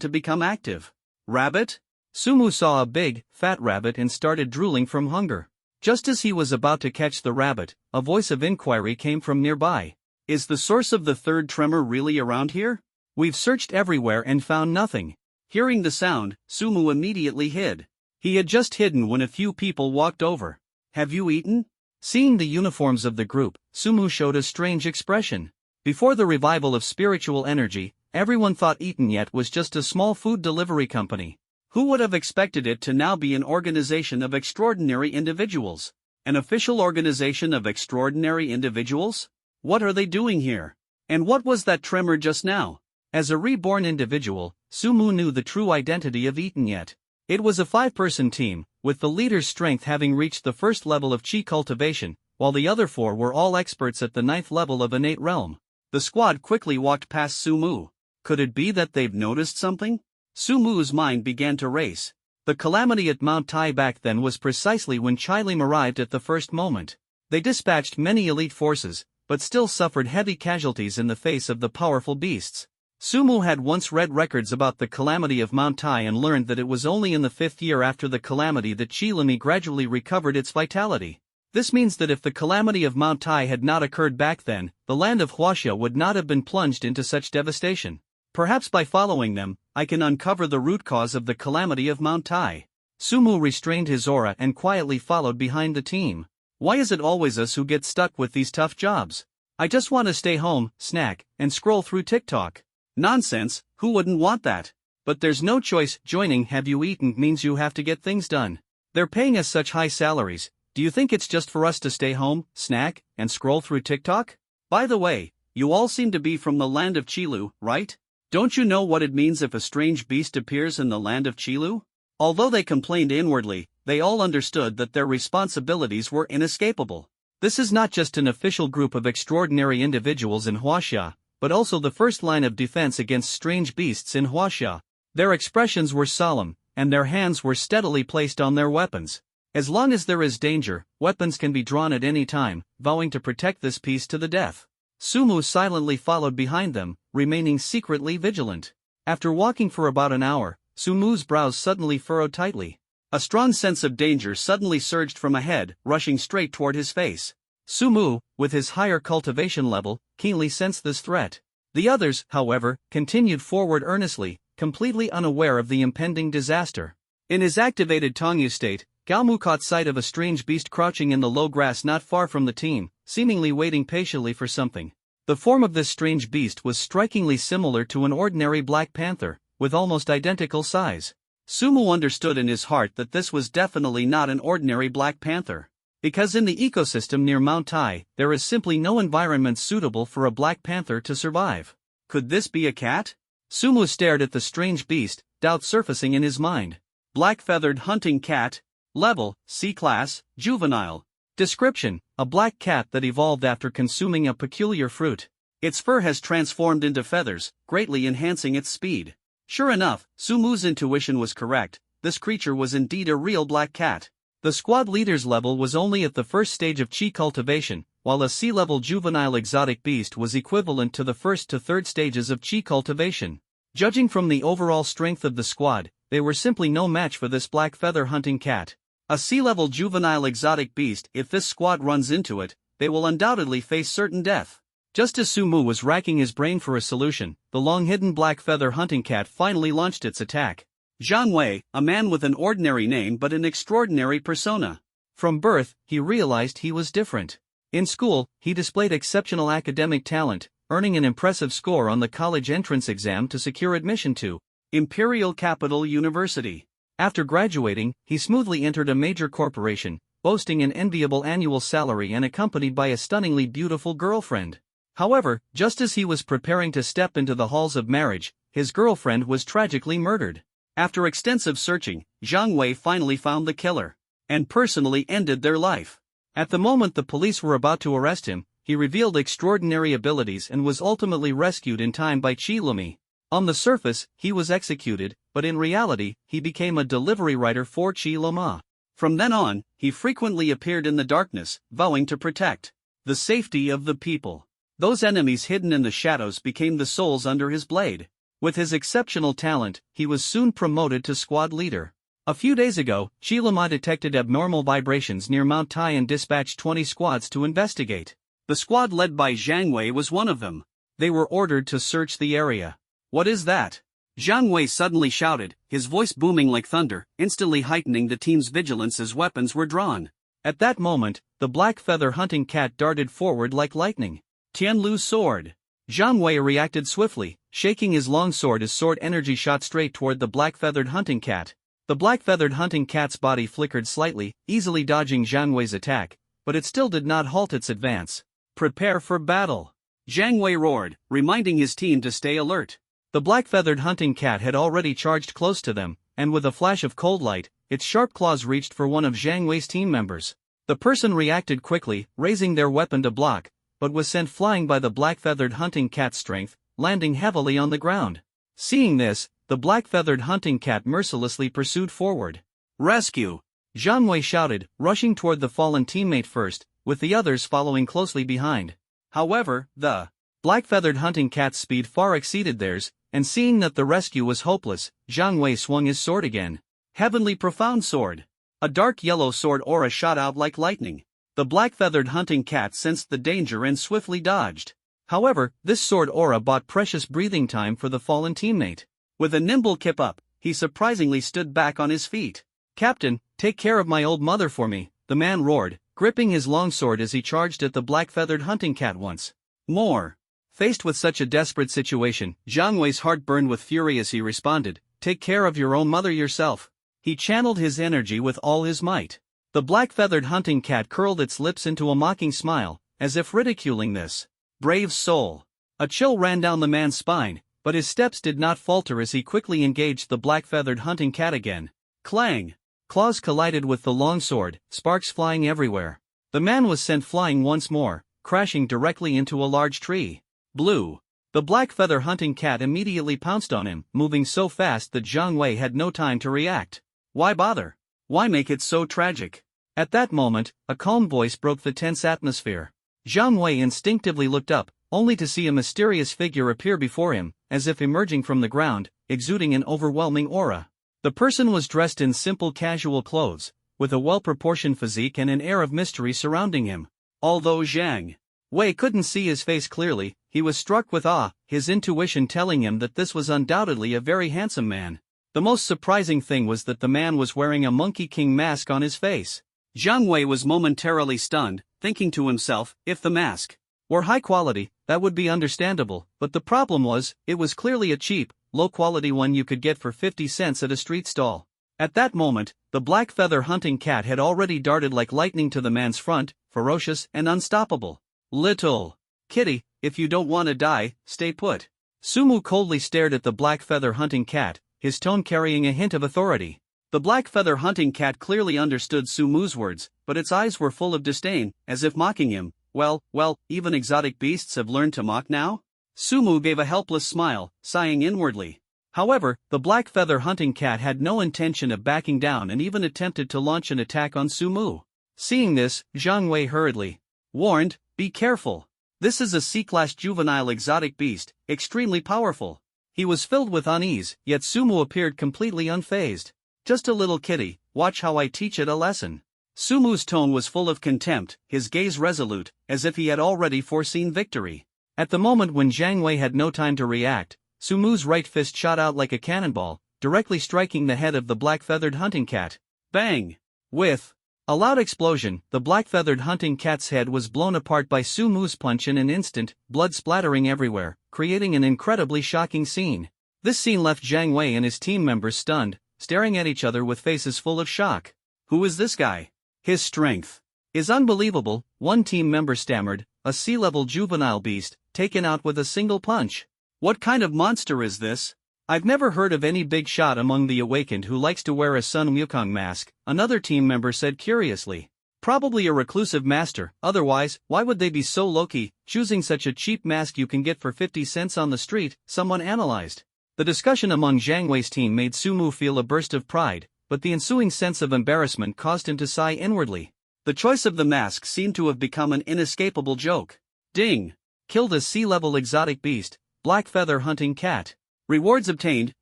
to become active. Rabbit? Sumu saw a big, fat rabbit and started drooling from hunger. Just as he was about to catch the rabbit, a voice of inquiry came from nearby. Is the source of the third tremor really around here? We've searched everywhere and found nothing. Hearing the sound, Sumu immediately hid. He had just hidden when a few people walked over. Have you eaten? Seeing the uniforms of the group, Sumu showed a strange expression. Before the revival of spiritual energy, everyone thought Eaten Yet was just a small food delivery company. Who would have expected it to now be an organization of extraordinary individuals? An official organization of extraordinary individuals? What are they doing here? And what was that tremor just now? As a reborn individual, Sumu knew the true identity of Eaten Yet. It was a 5-person team, with the leader's strength having reached the first level of chi cultivation, while the other 4 were all experts at the 9th level of innate realm. The squad quickly walked past Sumu. Could it be that they've noticed something? Sumu's mind began to race. The calamity at Mount Tai back then was precisely when Chilim arrived at the first moment. They dispatched many elite forces, but still suffered heavy casualties in the face of the powerful beasts. Sumu had once read records about the calamity of Mount Tai and learned that it was only in the 5th year after the calamity that Chilumi gradually recovered its vitality. This means that if the calamity of Mount Tai had not occurred back then, the land of Huaxia would not have been plunged into such devastation. Perhaps by following them, I can uncover the root cause of the calamity of Mount Tai. Sumu restrained his aura and quietly followed behind the team. Why is it always us who get stuck with these tough jobs? I just want to stay home, snack, and scroll through TikTok. Nonsense, who wouldn't want that? But there's no choice. Joining Have You Eaten means you have to get things done. They're paying us such high salaries. Do you think it's just for us to stay home, snack, and scroll through TikTok? By the way, you all seem to be from the land of Chilu, right? Don't you know what it means if a strange beast appears in the land of Chilu? Although they complained inwardly, they all understood that their responsibilities were inescapable. This is not just an official group of extraordinary individuals in Huaxia, but also the first line of defense against strange beasts in Huaxia. Their expressions were solemn, and their hands were steadily placed on their weapons. As long as there is danger, weapons can be drawn at any time, vowing to protect this peace to the death. Sumu silently followed behind them, remaining secretly vigilant. After walking for about an hour, Sumu's brows suddenly furrowed tightly. A strong sense of danger suddenly surged from ahead, rushing straight toward his face. Sumu, with his higher cultivation level, keenly sensed this threat. The others, however, continued forward earnestly, completely unaware of the impending disaster. In his activated Tongyu state, Gaomu caught sight of a strange beast crouching in the low grass not far from the team, seemingly waiting patiently for something. The form of this strange beast was strikingly similar to an ordinary black panther, with almost identical size. Sumu understood in his heart that this was definitely not an ordinary black panther. Because in the ecosystem near Mount Tai, there is simply no environment suitable for a black panther to survive. Could this be a cat? Sumu stared at the strange beast, doubt surfacing in his mind. Black-feathered hunting cat. Level, C-class, juvenile. Description, a black cat that evolved after consuming a peculiar fruit. Its fur has transformed into feathers, greatly enhancing its speed. Sure enough, Sumu's intuition was correct. This creature was indeed a real black cat. The squad leader's level was only at the first stage of chi cultivation, while a C-level juvenile exotic beast was equivalent to the first to third stages of chi cultivation. Judging from the overall strength of the squad, they were simply no match for this black feather hunting cat. A C-level juvenile exotic beast, if this squad runs into it, they will undoubtedly face certain death. Just as Sumu was racking his brain for a solution, the long-hidden black feather hunting cat finally launched its attack. Zhang Wei, a man with an ordinary name but an extraordinary persona. From birth, he realized he was different. In school, he displayed exceptional academic talent, earning an impressive score on the college entrance exam to secure admission to Imperial Capital University. After graduating, he smoothly entered a major corporation, boasting an enviable annual salary and accompanied by a stunningly beautiful girlfriend. However, just as he was preparing to step into the halls of marriage, his girlfriend was tragically murdered. After extensive searching, Zhang Wei finally found the killer, and personally ended their life. At the moment the police were about to arrest him, he revealed extraordinary abilities and was ultimately rescued in time by Chilumi. On the surface, he was executed, but in reality, he became a delivery rider for Chiluma. From then on, he frequently appeared in the darkness, vowing to protect the safety of the people. Those enemies hidden in the shadows became the souls under his blade. With his exceptional talent, he was soon promoted to squad leader. A few days ago, Chiluma detected abnormal vibrations near Mount Tai and dispatched 20 squads to investigate. The squad led by Zhang Wei was one of them. They were ordered to search the area. What is that? Zhang Wei suddenly shouted, his voice booming like thunder, instantly heightening the team's vigilance as weapons were drawn. At that moment, the black feather hunting cat darted forward like lightning. Tianlu's sword. Zhang Wei reacted swiftly, shaking his long sword as sword energy shot straight toward the black-feathered hunting cat. The black-feathered hunting cat's body flickered slightly, easily dodging Zhang Wei's attack, but it still did not halt its advance. Prepare for battle. Zhang Wei roared, reminding his team to stay alert. The black-feathered hunting cat had already charged close to them, and with a flash of cold light, its sharp claws reached for one of Zhang Wei's team members. The person reacted quickly, raising their weapon to block, but was sent flying by the black-feathered hunting cat's strength, landing heavily on the ground. Seeing this, the black-feathered hunting cat mercilessly pursued forward. Rescue! Zhang Wei shouted, rushing toward the fallen teammate first, with the others following closely behind. However, the black-feathered hunting cat's speed far exceeded theirs, and seeing that the rescue was hopeless, Jiang Wei swung his sword again. Heavenly Profound Sword. A dark yellow sword aura shot out like lightning. The black-feathered hunting cat sensed the danger and swiftly dodged. However, this sword aura bought precious breathing time for the fallen teammate. With a nimble kip up, he surprisingly stood back on his feet. "Captain, take care of my old mother for me," the man roared, gripping his longsword as he charged at the black-feathered hunting cat once more. Faced with such a desperate situation, Jiang Wei's heart burned with fury as he responded, "Take care of your own mother yourself." He channeled his energy with all his might. The black-feathered hunting cat curled its lips into a mocking smile, as if ridiculing this brave soul. A chill ran down the man's spine, but his steps did not falter as he quickly engaged the black-feathered hunting cat again. Clang! Claws collided with the longsword, sparks flying everywhere. The man was sent flying once more, crashing directly into a large tree. Blue. The black-feather hunting cat immediately pounced on him, moving so fast that Jiang Wei had no time to react. Why bother? Why make it so tragic? At that moment, a calm voice broke the tense atmosphere. Jiang Wei instinctively looked up, only to see a mysterious figure appear before him, as if emerging from the ground, exuding an overwhelming aura. The person was dressed in simple casual clothes, with a well-proportioned physique and an air of mystery surrounding him. Although Jiang Wei couldn't see his face clearly, he was struck with awe, his intuition telling him that this was undoubtedly a very handsome man. The most surprising thing was that the man was wearing a Monkey King mask on his face. Jiang Wei was momentarily stunned, thinking to himself, if the mask were high quality, that would be understandable, but the problem was, it was clearly a cheap, low-quality one you could get for 50 cents at a street stall. At that moment, the black-feather hunting cat had already darted like lightning to the man's front, ferocious and unstoppable. "Little kitty, if you don't want to die, stay put." Sumu coldly stared at the black-feather hunting cat, his tone carrying a hint of authority. The black-feather hunting cat clearly understood Sumu's words, but its eyes were full of disdain, as if mocking him. Well, even exotic beasts have learned to mock now? Sumu gave a helpless smile, sighing inwardly. However, the black-feather hunting cat had no intention of backing down and even attempted to launch an attack on Sumu. Seeing this, Jiang Wei hurriedly warned, "Be careful. This is a C-class juvenile exotic beast, extremely powerful." He was filled with unease, yet Sumu appeared completely unfazed. "Just a little kitty, watch how I teach it a lesson." Sumu's tone was full of contempt, his gaze resolute, as if he had already foreseen victory. At the moment when Jiang Wei had no time to react, Sumu's right fist shot out like a cannonball, directly striking the head of the black-feathered hunting cat. Bang! With a loud explosion, the black-feathered hunting cat's head was blown apart by Sumu's punch in an instant, blood splattering everywhere, creating an incredibly shocking scene. This scene left Jiang Wei and his team members stunned, staring at each other with faces full of shock. "Who is this guy? His strength is unbelievable," one team member stammered, "a sea-level juvenile beast, taken out with a single punch. What kind of monster is this? I've never heard of any big shot among the awakened who likes to wear a Sun Wukong mask," another team member said curiously. "Probably a reclusive master, otherwise, why would they be so low-key, choosing such a cheap mask you can get for 50 cents on the street," someone analyzed. The discussion among Jiang Wei's team made Sumu feel a burst of pride, but the ensuing sense of embarrassment caused him to sigh inwardly. The choice of the mask seemed to have become an inescapable joke. Ding! Killed a sea-level exotic beast, black-feather hunting cat. Rewards obtained,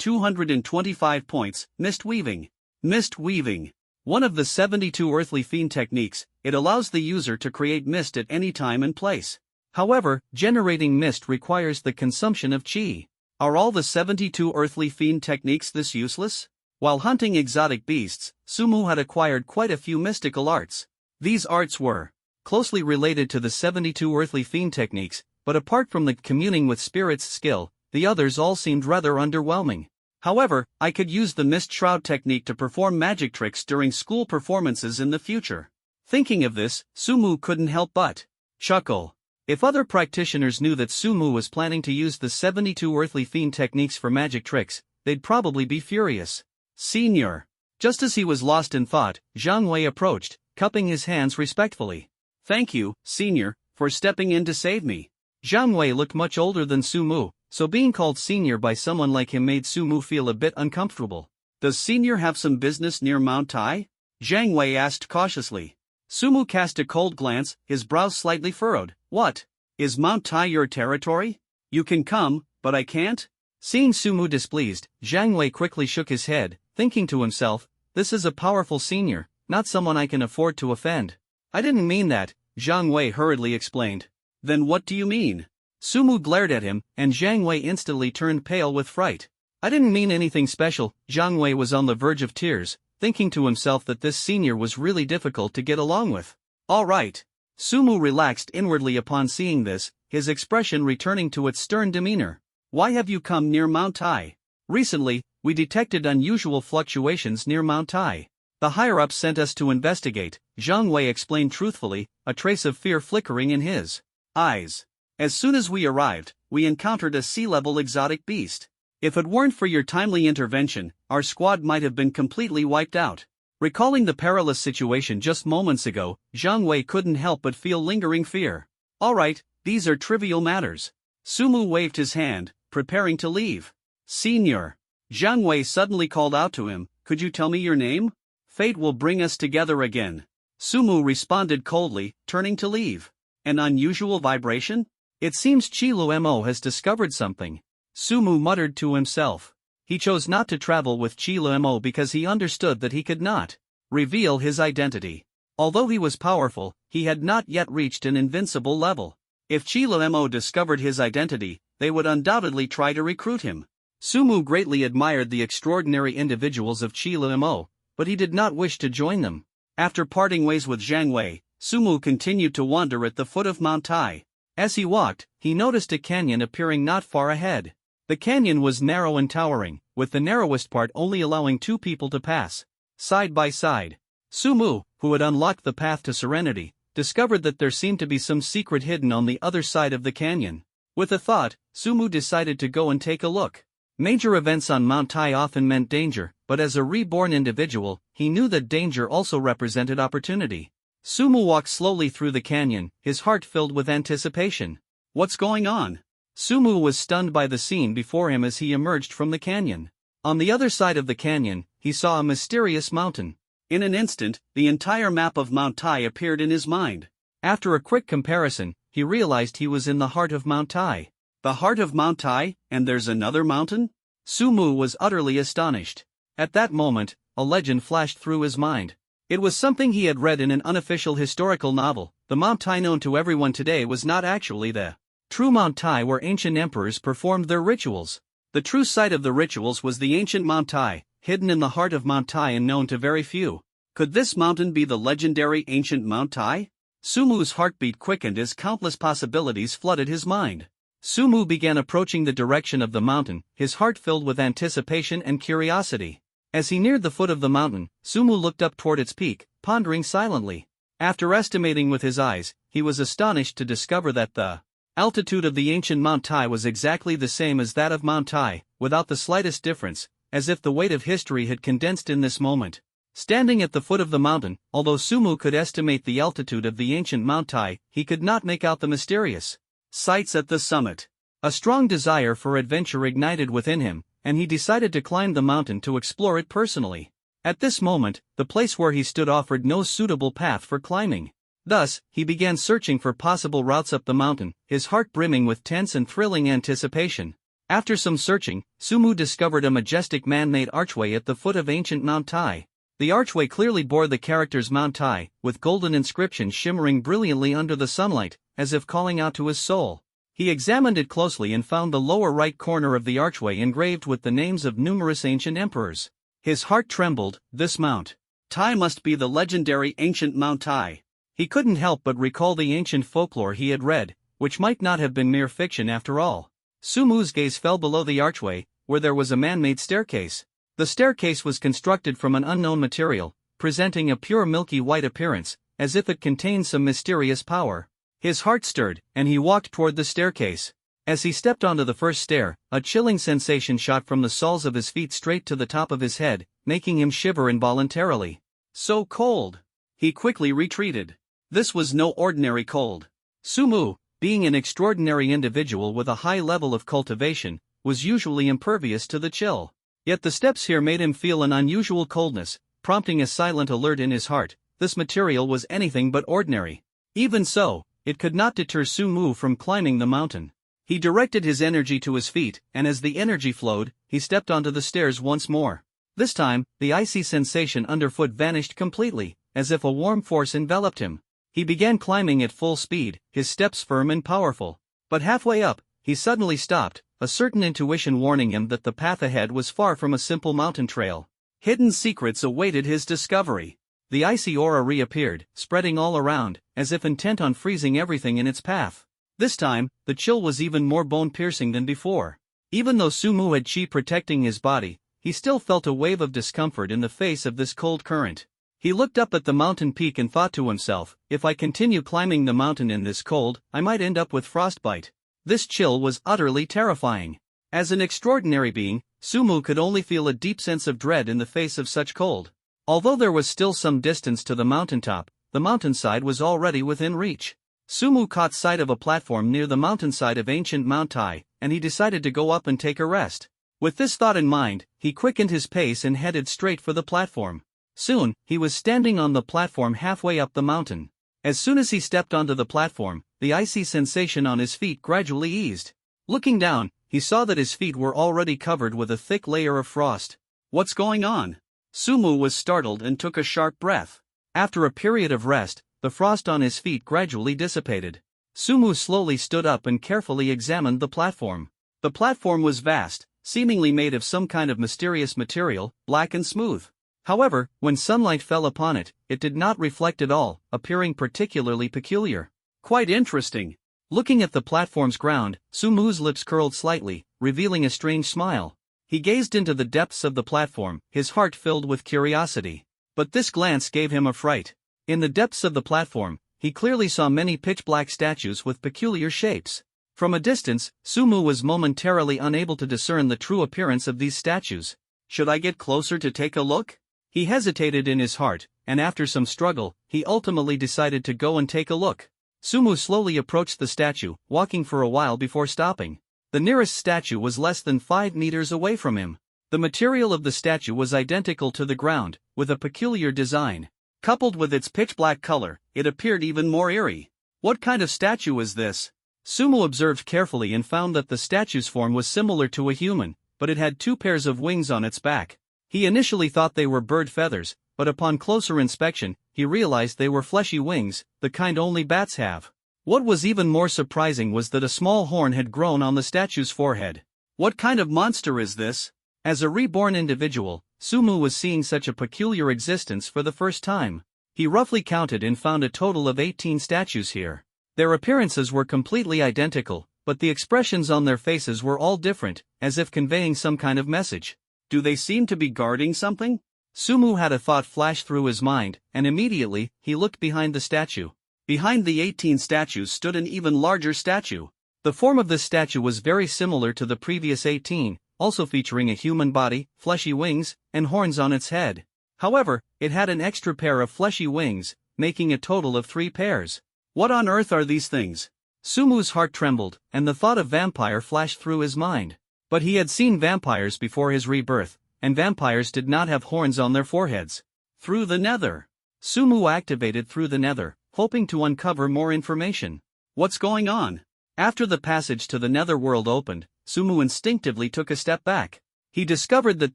225 points, Mist Weaving. Mist Weaving. One of the 72 earthly fiend techniques, it allows the user to create mist at any time and place. However, generating mist requires the consumption of chi. Are all the 72 earthly fiend techniques this useless? While hunting exotic beasts, Sumu had acquired quite a few mystical arts. These arts were closely related to the 72 earthly fiend techniques, but apart from the communing with spirits skill, the others all seemed rather underwhelming. However, I could use the Mist Shroud technique to perform magic tricks during school performances in the future. Thinking of this, Sumu couldn't help but chuckle. If other practitioners knew that Sumu was planning to use the 72 earthly fiend techniques for magic tricks, they'd probably be furious. "Senior." Just as he was lost in thought, Jiang Wei approached, cupping his hands respectfully. "Thank you, Senior, for stepping in to save me." Jiang Wei looked much older than Sumu, so being called Senior by someone like him made Sumu feel a bit uncomfortable. "Does Senior have some business near Mount Tai?" Jiang Wei asked cautiously. Sumu cast a cold glance, his brows slightly furrowed. What? Is Mount Tai your territory? You can come, but I can't? Seeing Sumu displeased, Zhang Wei quickly shook his head, thinking to himself, this is a powerful senior, not someone I can afford to offend. I didn't mean that, Zhang Wei hurriedly explained. Then what do you mean? Sumu glared at him, and Zhang Wei instantly turned pale with fright. I didn't mean anything special. Zhang Wei was on the verge of tears, thinking to himself that this senior was really difficult to get along with. All right. Sumu relaxed inwardly upon seeing this, his expression returning to its stern demeanor. Why have you come near Mount Tai? Recently, we detected unusual fluctuations near Mount Tai. The higher-ups sent us to investigate, Zhang Wei explained truthfully, a trace of fear flickering in his eyes. As soon as we arrived, we encountered a sea-level exotic beast. If it weren't for your timely intervention, our squad might have been completely wiped out. Recalling the perilous situation just moments ago, Zhang Wei couldn't help but feel lingering fear. All right, these are trivial matters. Sumu waved his hand, preparing to leave. Senior. Zhang Wei suddenly called out to him, could you tell me your name? Fate will bring us together again. Sumu responded coldly, turning to leave. An unusual vibration? It seems Qilu Mo has discovered something. Sumu muttered to himself. He chose not to travel with Qilu Mo because he understood that he could not reveal his identity. Although he was powerful, he had not yet reached an invincible level. If Qilu Mo discovered his identity, they would undoubtedly try to recruit him. Sumu greatly admired the extraordinary individuals of Qilu Mo, but he did not wish to join them. After parting ways with Zhang Wei, Sumu continued to wander at the foot of Mount Tai. As he walked, he noticed a canyon appearing not far ahead. The canyon was narrow and towering, with the narrowest part only allowing two people to pass, side by side. Sumu, who had unlocked the path to serenity, discovered that there seemed to be some secret hidden on the other side of the canyon. With a thought, Sumu decided to go and take a look. Major events on Mount Tai often meant danger, but as a reborn individual, he knew that danger also represented opportunity. Sumu walked slowly through the canyon, his heart filled with anticipation. What's going on? Sumu was stunned by the scene before him as he emerged from the canyon. On the other side of the canyon, he saw a mysterious mountain. In an instant, the entire map of Mount Tai appeared in his mind. After a quick comparison, he realized he was in the heart of Mount Tai. The heart of Mount Tai, and there's another mountain? Sumu was utterly astonished. At that moment, a legend flashed through his mind. It was something he had read in an unofficial historical novel. The Mount Tai known to everyone today was not actually the true Mount Tai where ancient emperors performed their rituals. The true site of the rituals was the ancient Mount Tai, hidden in the heart of Mount Tai and known to very few. Could this mountain be the legendary ancient Mount Tai? Sumu's heartbeat quickened as countless possibilities flooded his mind. Sumu began approaching the direction of the mountain, his heart filled with anticipation and curiosity. As he neared the foot of the mountain, Sumu looked up toward its peak, pondering silently. After estimating with his eyes, he was astonished to discover that the altitude of the ancient Mount Tai was exactly the same as that of Mount Tai, without the slightest difference, as if the weight of history had condensed in this moment. Standing at the foot of the mountain, although Sumu could estimate the altitude of the ancient Mount Tai, he could not make out the mysterious sights at the summit. A strong desire for adventure ignited within him, and he decided to climb the mountain to explore it personally. At this moment, the place where he stood offered no suitable path for climbing. Thus, he began searching for possible routes up the mountain, his heart brimming with tense and thrilling anticipation. After some searching, Sumu discovered a majestic man-made archway at the foot of ancient Mount Tai. The archway clearly bore the characters Mount Tai, with golden inscriptions shimmering brilliantly under the sunlight, as if calling out to his soul. He examined it closely and found the lower right corner of the archway engraved with the names of numerous ancient emperors. His heart trembled. This Mount Tai must be the legendary ancient Mount Tai. He couldn't help but recall the ancient folklore he had read, which might not have been mere fiction after all. Sumu's gaze fell below the archway, where there was a man-made staircase. The staircase was constructed from an unknown material, presenting a pure milky white appearance, as if it contained some mysterious power. His heart stirred, and he walked toward the staircase. As he stepped onto the first stair, a chilling sensation shot from the soles of his feet straight to the top of his head, making him shiver involuntarily. So cold! He quickly retreated. This was no ordinary cold. Sumu, being an extraordinary individual with a high level of cultivation, was usually impervious to the chill. Yet the steps here made him feel an unusual coldness, prompting a silent alert in his heart. this material was anything but ordinary. Even so, it could not deter Sumu from climbing the mountain. He directed his energy to his feet, and as the energy flowed, he stepped onto the stairs once more. This time, the icy sensation underfoot vanished completely, as if a warm force enveloped him. He began climbing at full speed, his steps firm and powerful. But halfway up, he suddenly stopped, a certain intuition warning him that the path ahead was far from a simple mountain trail. Hidden secrets awaited his discovery. The icy aura reappeared, spreading all around, as if intent on freezing everything in its path. This time, the chill was even more bone-piercing than before. Even though Sumu had chi protecting his body, he still felt a wave of discomfort in the face of this cold current. He looked up at the mountain peak and thought to himself, if I continue climbing the mountain in this cold, I might end up with frostbite. This chill was utterly terrifying. As an extraordinary being, Sumu could only feel a deep sense of dread in the face of such cold. Although there was still some distance to the mountaintop, the mountainside was already within reach. Sumu caught sight of a platform near the mountainside of ancient Mount Tai, and he decided to go up and take a rest. With this thought in mind, he quickened his pace and headed straight for the platform. Soon, he was standing on the platform halfway up the mountain. As soon as he stepped onto the platform, the icy sensation on his feet gradually eased. Looking down, he saw that his feet were already covered with a thick layer of frost. What's going on? Sumu was startled and took a sharp breath. After a period of rest, the frost on his feet gradually dissipated. Sumu slowly stood up and carefully examined the platform. The platform was vast, seemingly made of some kind of mysterious material, black and smooth. However, when sunlight fell upon it, it did not reflect at all, appearing particularly peculiar. Quite interesting. Looking at the platform's ground, Sumu's lips curled slightly, revealing a strange smile. He gazed into the depths of the platform, his heart filled with curiosity. But this glance gave him a fright. In the depths of the platform, he clearly saw many pitch-black statues with peculiar shapes. From a distance, Sumu was momentarily unable to discern the true appearance of these statues. Should I get closer to take a look? He hesitated in his heart, and after some struggle, he ultimately decided to go and take a look. Sumu slowly approached the statue, walking for a while before stopping. The nearest statue was less than 5 meters away from him. The material of the statue was identical to the ground, with a peculiar design. Coupled with its pitch-black color, it appeared even more eerie. What kind of statue is this? Sumu observed carefully and found that the statue's form was similar to a human, but it had 2 pairs of wings on its back. He initially thought they were bird feathers, but upon closer inspection, he realized they were fleshy wings, the kind only bats have. What was even more surprising was that a small horn had grown on the statue's forehead. What kind of monster is this? As a reborn individual, Sumu was seeing such a peculiar existence for the first time. He roughly counted and found a total of 18 statues here. Their appearances were completely identical, but the expressions on their faces were all different, as if conveying some kind of message. Do they seem to be guarding something? Sumu had a thought flash through his mind, and immediately, he looked behind the statue. Behind the 18 statues stood an even larger statue. The form of this statue was very similar to the previous 18, also featuring a human body, fleshy wings, and horns on its head. However, it had an extra pair of fleshy wings, making a total of 3 pairs. What on earth are these things? Sumu's heart trembled, and the thought of vampire flashed through his mind. But he had seen vampires before his rebirth, and vampires did not have horns on their foreheads. Through the nether. Sumu activated through the nether, hoping to uncover more information. What's going on? After the passage to the nether world opened, Sumu instinctively took a step back. He discovered that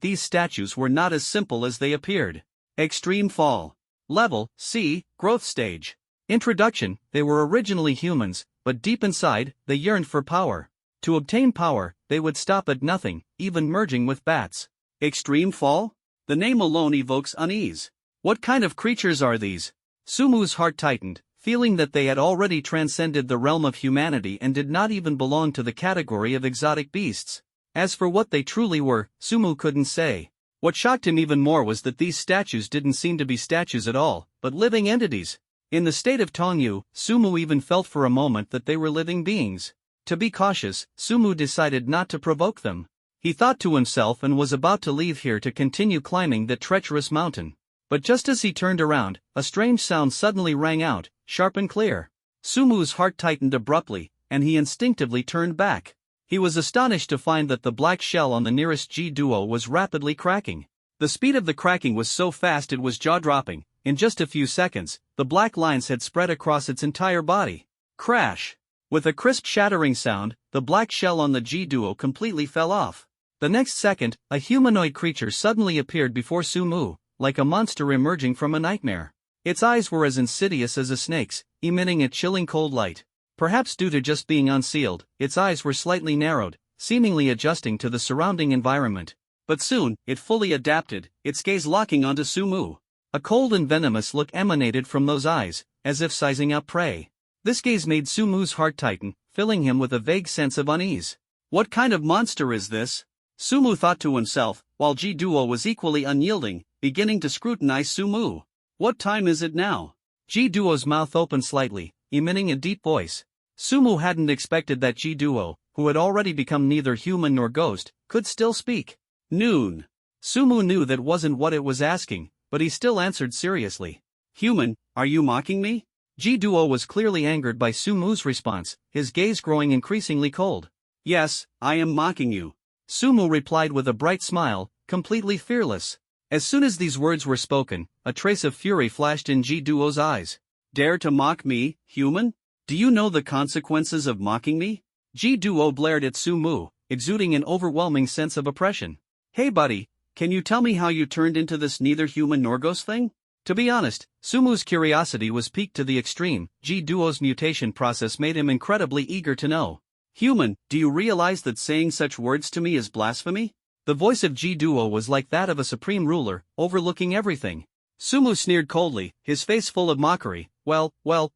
these statues were not as simple as they appeared. Extreme fall. Level C, growth stage. Introduction: they were originally humans, but deep inside, they yearned for power. To obtain power, they would stop at nothing, even merging with bats. Extreme fall? The name alone evokes unease. What kind of creatures are these? Sumu's heart tightened, feeling that they had already transcended the realm of humanity and did not even belong to the category of exotic beasts. As for what they truly were, Sumu couldn't say. What shocked him even more was that these statues didn't seem to be statues at all, but living entities. In the state of Tongyu, Sumu even felt for a moment that they were living beings. To be cautious, Sumu decided not to provoke them. He thought to himself and was about to leave here to continue climbing that treacherous mountain. But just as he turned around, a strange sound suddenly rang out, sharp and clear. Sumu's heart tightened abruptly, and he instinctively turned back. He was astonished to find that the black shell on the nearest G duo was rapidly cracking. The speed of the cracking was so fast it was jaw-dropping, In just a few seconds, the black lines had spread across its entire body. Crash! With a crisp shattering sound, the black shell on the G-Duo completely fell off. The next second, a humanoid creature suddenly appeared before Sumu, like a monster emerging from a nightmare. Its eyes were as insidious as a snake's, emitting a chilling cold light. Perhaps due to just being unsealed, its eyes were slightly narrowed, seemingly adjusting to the surrounding environment. But soon, it fully adapted, its gaze locking onto Sumu. A cold and venomous look emanated from those eyes, as if sizing up prey. This gaze made Sumu's heart tighten, filling him with a vague sense of unease. What kind of monster is this? Sumu thought to himself, while G-Duo was equally unyielding, beginning to scrutinize Sumu. What time is it now? G-Duo's mouth opened slightly, emitting a deep voice. Sumu hadn't expected that G-Duo, who had already become neither human nor ghost, could still speak. Noon. Sumu knew that wasn't what it was asking, but he still answered seriously. Human, are you mocking me? G-Duo was clearly angered by Sumu's response, his gaze growing increasingly cold. Yes, I am mocking you. Sumu replied with a bright smile, completely fearless. As soon as these words were spoken, a trace of fury flashed in G-Duo's eyes. Dare to mock me, human? Do you know the consequences of mocking me? G-Duo blared at Sumu, exuding an overwhelming sense of oppression. Hey buddy, can you tell me how you turned into this neither human nor ghost thing? To be honest, Sumu's curiosity was piqued to the extreme. G-Duo's mutation process made him incredibly eager to know. Human, do you realize that saying such words to me is blasphemy? The voice of G-Duo was like that of a supreme ruler, overlooking everything. Sumu sneered coldly, his face full of mockery. Well,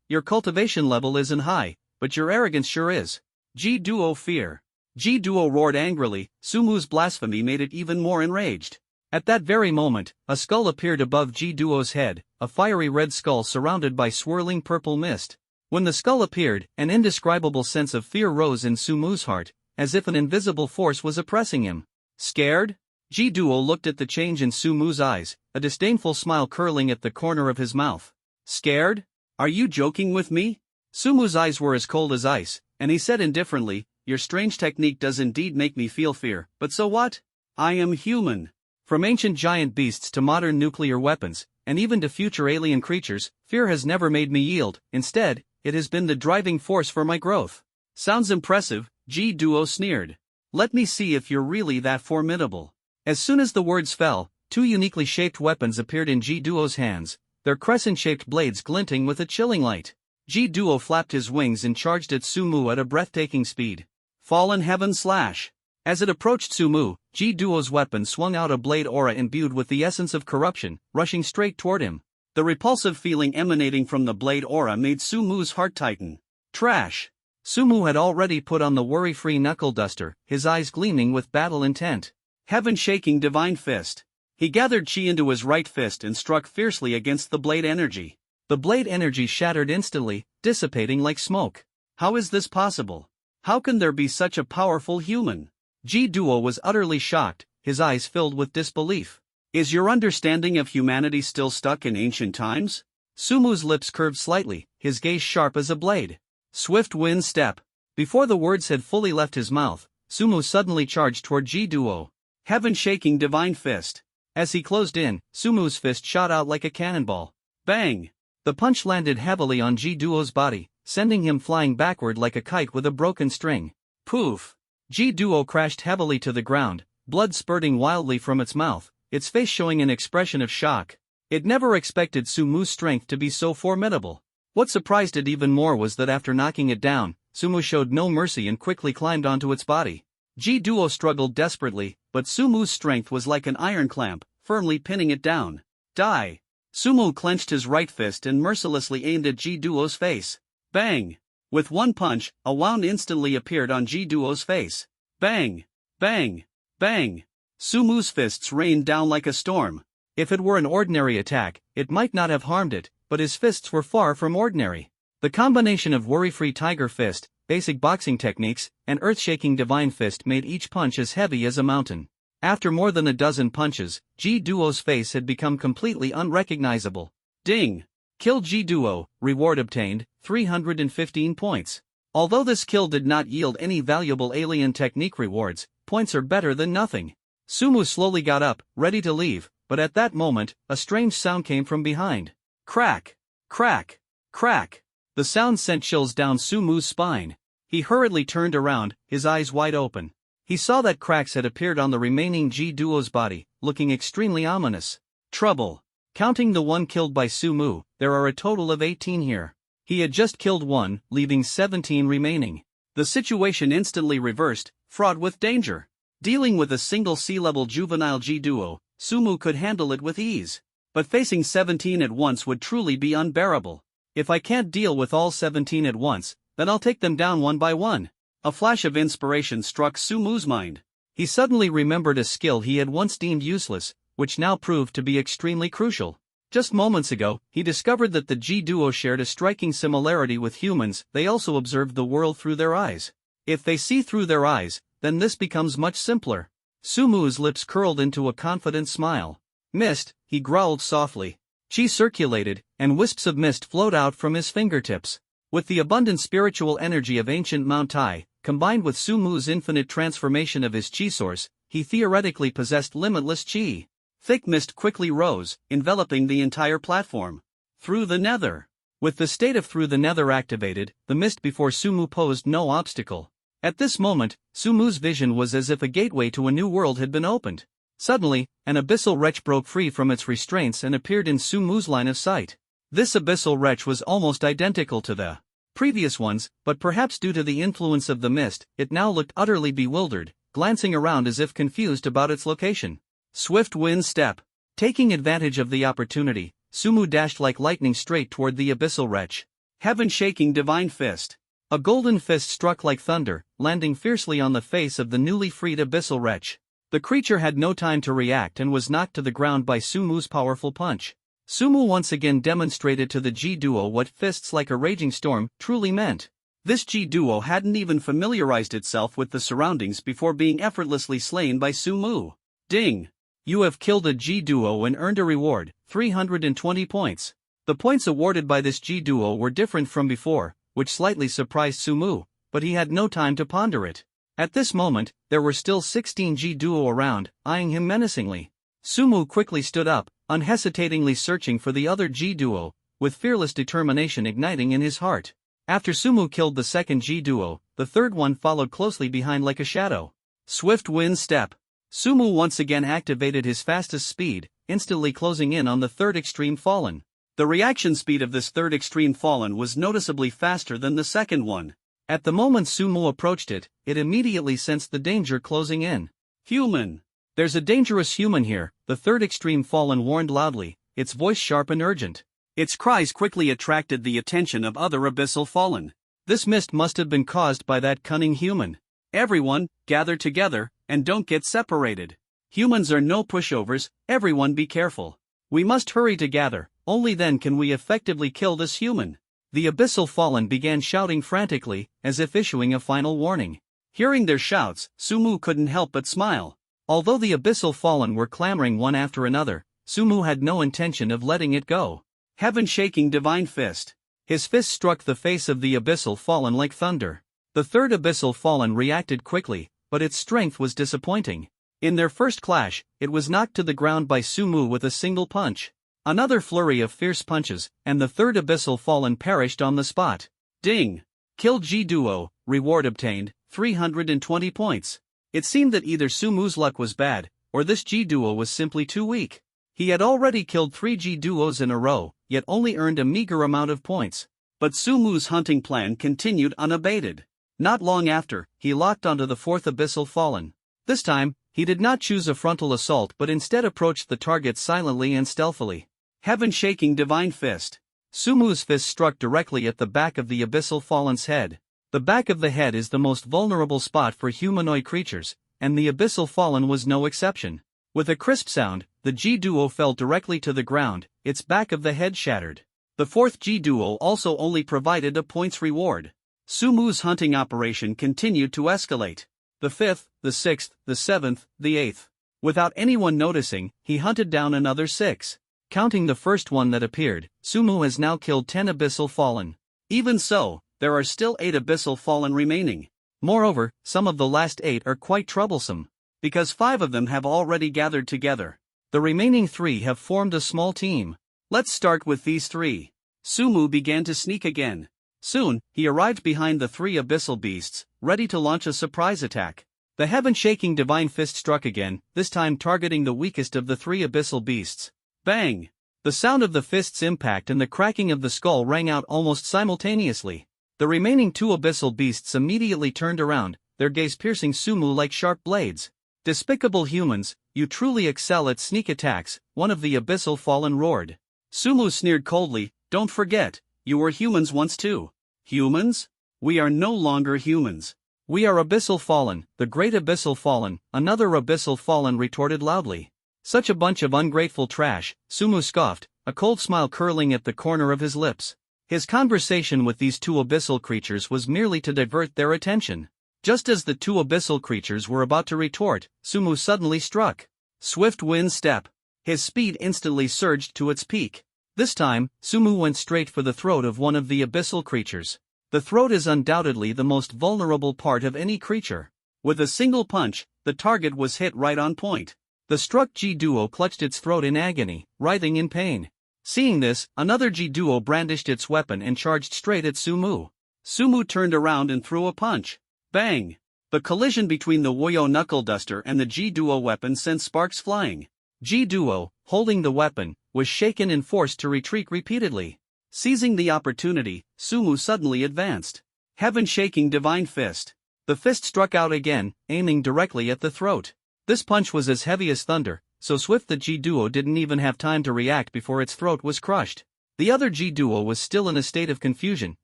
your cultivation level isn't high, but your arrogance sure is. G-Duo fear. G-Duo roared angrily. Sumu's blasphemy made it even more enraged. At that very moment, a skull appeared above G-Duo's head, a fiery red skull surrounded by swirling purple mist. When the skull appeared, an indescribable sense of fear rose in Sumu's heart, as if an invisible force was oppressing him. Scared? G-Duo looked at the change in Sumu's eyes, a disdainful smile curling at the corner of his mouth. Scared? Are you joking with me? Sumu's eyes were as cold as ice, and he said indifferently, Your strange technique does indeed make me feel fear, but so what? I am human. From ancient giant beasts to modern nuclear weapons, and even to future alien creatures, fear has never made me yield. Instead, it has been the driving force for my growth. Sounds impressive, G-Duo sneered. Let me see if you're really that formidable. As soon as the words fell, two uniquely shaped weapons appeared in G-Duo's hands, their crescent-shaped blades glinting with a chilling light. G-Duo flapped his wings and charged at Sumu at a breathtaking speed. Fallen Heaven Slash. As it approached Sumu, G-Duo's weapon swung out a blade aura imbued with the essence of corruption, rushing straight toward him. The repulsive feeling emanating from the blade aura made Sumu's heart tighten. Trash. Sumu had already put on the worry-free knuckle duster, his eyes gleaming with battle intent. Heaven-shaking divine fist. He gathered chi into his right fist and struck fiercely against the blade energy. The blade energy shattered instantly, dissipating like smoke. How is this possible? How can there be such a powerful human? G-Duo was utterly shocked, his eyes filled with disbelief. Is your understanding of humanity still stuck in ancient times? Sumu's lips curved slightly, his gaze sharp as a blade. Swift wind step. Before the words had fully left his mouth, Sumu suddenly charged toward G-Duo. Heaven-shaking divine fist. As he closed in, Sumu's fist shot out like a cannonball. Bang! The punch landed heavily on G-Duo's body, sending him flying backward like a kite with a broken string. Poof! G-Duo crashed heavily to the ground, blood spurting wildly from its mouth, its face showing an expression of shock. It never expected Sumu's strength to be so formidable. What surprised it even more was that after knocking it down, Sumu showed no mercy and quickly climbed onto its body. G-Duo struggled desperately, but Sumu's strength was like an iron clamp, firmly pinning it down. Die! Sumu clenched his right fist and mercilessly aimed at G-Duo's face. Bang! With one punch, a wound instantly appeared on G-Duo's face. Bang! Bang! Bang! Sumu's fists rained down like a storm. If it were an ordinary attack, it might not have harmed it, but his fists were far from ordinary. The combination of worry-free tiger fist, basic boxing techniques, and earth-shaking divine fist made each punch as heavy as a mountain. After more than a dozen punches, G-Duo's face had become completely unrecognizable. Ding! Kill G-Duo, reward obtained, 315 points. Although this kill did not yield any valuable alien technique rewards, points are better than nothing. Sumu slowly got up, ready to leave, but at that moment, a strange sound came from behind. Crack! Crack! Crack! The sound sent chills down Sumu's spine. He hurriedly turned around, his eyes wide open. He saw that cracks had appeared on the remaining G-Duo's body, looking extremely ominous. Trouble. Counting the one killed by Sumu, there are a total of 18 here. He had just killed one, leaving 17 remaining. The situation instantly reversed, fraught with danger. Dealing with a single sea-level juvenile G-Duo, Sumu could handle it with ease. But facing 17 at once would truly be unbearable. If I can't deal with all 17 at once, then I'll take them down one by one. A flash of inspiration struck Sumu's mind. He suddenly remembered a skill he had once deemed useless, which now proved to be extremely crucial. Just moments ago, he discovered that the G-Duo shared a striking similarity with humans. They also observed the world through their eyes. If they see through their eyes, then this becomes much simpler. Sumu's lips curled into a confident smile. Mist, he growled softly. Chi circulated, and wisps of mist flowed out from his fingertips. With the abundant spiritual energy of ancient Mount Tai, combined with Sumu's infinite transformation of his chi source, he theoretically possessed limitless chi. Thick mist quickly rose, enveloping the entire platform. Through the nether. With the state of through the nether activated, the mist before Sumu posed no obstacle. At this moment, Sumu's vision was as if a gateway to a new world had been opened. Suddenly, an abyssal wretch broke free from its restraints and appeared in Sumu's line of sight. This abyssal wretch was almost identical to the previous ones, but perhaps due to the influence of the mist, it now looked utterly bewildered, glancing around as if confused about its location. Swift wind step. Taking advantage of the opportunity, Sumu dashed like lightning straight toward the abyssal wretch. Heaven-shaking divine fist. A golden fist struck like thunder, landing fiercely on the face of the newly freed abyssal wretch. The creature had no time to react and was knocked to the ground by Sumu's powerful punch. Sumu once again demonstrated to the G-Duo what fists like a raging storm truly meant. This G-Duo hadn't even familiarized itself with the surroundings before being effortlessly slain by Sumu. Ding! You have killed a G-Duo and earned a reward, 320 points. The points awarded by this G-Duo were different from before, which slightly surprised Sumu, but he had no time to ponder it. At this moment, there were still 16 G-Duo around, eyeing him menacingly. Sumu quickly stood up, unhesitatingly searching for the other G-Duo, with fearless determination igniting in his heart. After Sumu killed the second G-Duo, the third one followed closely behind like a shadow. Swift wind step. Sumu once again activated his fastest speed, instantly closing in on the third extreme fallen. The reaction speed of this third extreme fallen was noticeably faster than the second one. At the moment Sumu approached it, it immediately sensed the danger closing in. Human! There's a dangerous human here, the third extreme fallen warned loudly, its voice sharp and urgent. Its cries quickly attracted the attention of other abyssal fallen. This mist must have been caused by that cunning human. Everyone, gather together, and don't get separated. Humans are no pushovers, everyone be careful. We must hurry to gather, only then can we effectively kill this human. The abyssal fallen began shouting frantically, as if issuing a final warning. Hearing their shouts, Sumu couldn't help but smile. Although the abyssal fallen were clamoring one after another, Sumu had no intention of letting it go. Heaven-shaking divine fist. His fist struck the face of the abyssal fallen like thunder. The third abyssal fallen reacted quickly, but its strength was disappointing. In their first clash, it was knocked to the ground by Sumu with a single punch. Another flurry of fierce punches, and the third abyssal fallen perished on the spot. Ding! Killed G-Duo, reward obtained, 320 points. It seemed that either Sumu's luck was bad, or this G-Duo was simply too weak. He had already killed 3 G-Duos in a row, yet only earned a meager amount of points. But Sumu's hunting plan continued unabated. Not long after, he locked onto the fourth abyssal fallen. This time, he did not choose a frontal assault but instead approached the target silently and stealthily. Heaven-shaking divine fist. Sumu's fist struck directly at the back of the abyssal fallen's head. The back of the head is the most vulnerable spot for humanoid creatures, and the abyssal fallen was no exception. With a crisp sound, the G-Duo fell directly to the ground, its back of the head shattered. The fourth G-Duo also only provided a points reward. Sumu's hunting operation continued to escalate. The fifth, the sixth, the seventh, the eighth. Without anyone noticing, he hunted down another 6. Counting the first one that appeared, Sumu has now killed 10 abyssal fallen. Even so, there are still 8 abyssal fallen remaining. Moreover, some of the last 8 are quite troublesome. Because 5 of them have already gathered together. The remaining 3 have formed a small team. Let's start with these three. Sumu began to sneak again. Soon, he arrived behind the three abyssal beasts, ready to launch a surprise attack. The heaven-shaking divine fist struck again, this time targeting the weakest of the three abyssal beasts. Bang! The sound of the fist's impact and the cracking of the skull rang out almost simultaneously. The remaining two abyssal beasts immediately turned around, their gaze piercing Sumu like sharp blades. Despicable humans, you truly excel at sneak attacks, one of the abyssal fallen roared. Sumu sneered coldly, don't forget, you were humans once too. Humans? We are no longer humans. We are Abyssal Fallen, the Great Abyssal Fallen, another Abyssal Fallen retorted loudly. Such a bunch of ungrateful trash, Sumu scoffed, a cold smile curling at the corner of his lips. His conversation with these two abyssal creatures was merely to divert their attention. Just as the two abyssal creatures were about to retort, Sumu suddenly struck. Swift wind step. His speed instantly surged to its peak. This time, Sumu went straight for the throat of one of the abyssal creatures. The throat is undoubtedly the most vulnerable part of any creature. With a single punch, the target was hit right on point. The struck G-Duo clutched its throat in agony, writhing in pain. Seeing this, another G-Duo brandished its weapon and charged straight at Sumu. Sumu turned around and threw a punch. Bang! The collision between the Woyo Knuckle Duster and the G-Duo weapon sent sparks flying. G-Duo, holding the weapon, was shaken and forced to retreat repeatedly. Seizing the opportunity, Sumu suddenly advanced. Heaven-shaking divine fist. The fist struck out again, aiming directly at the throat. This punch was as heavy as thunder, so swift that G-Duo didn't even have time to react before its throat was crushed. The other G-Duo was still in a state of confusion,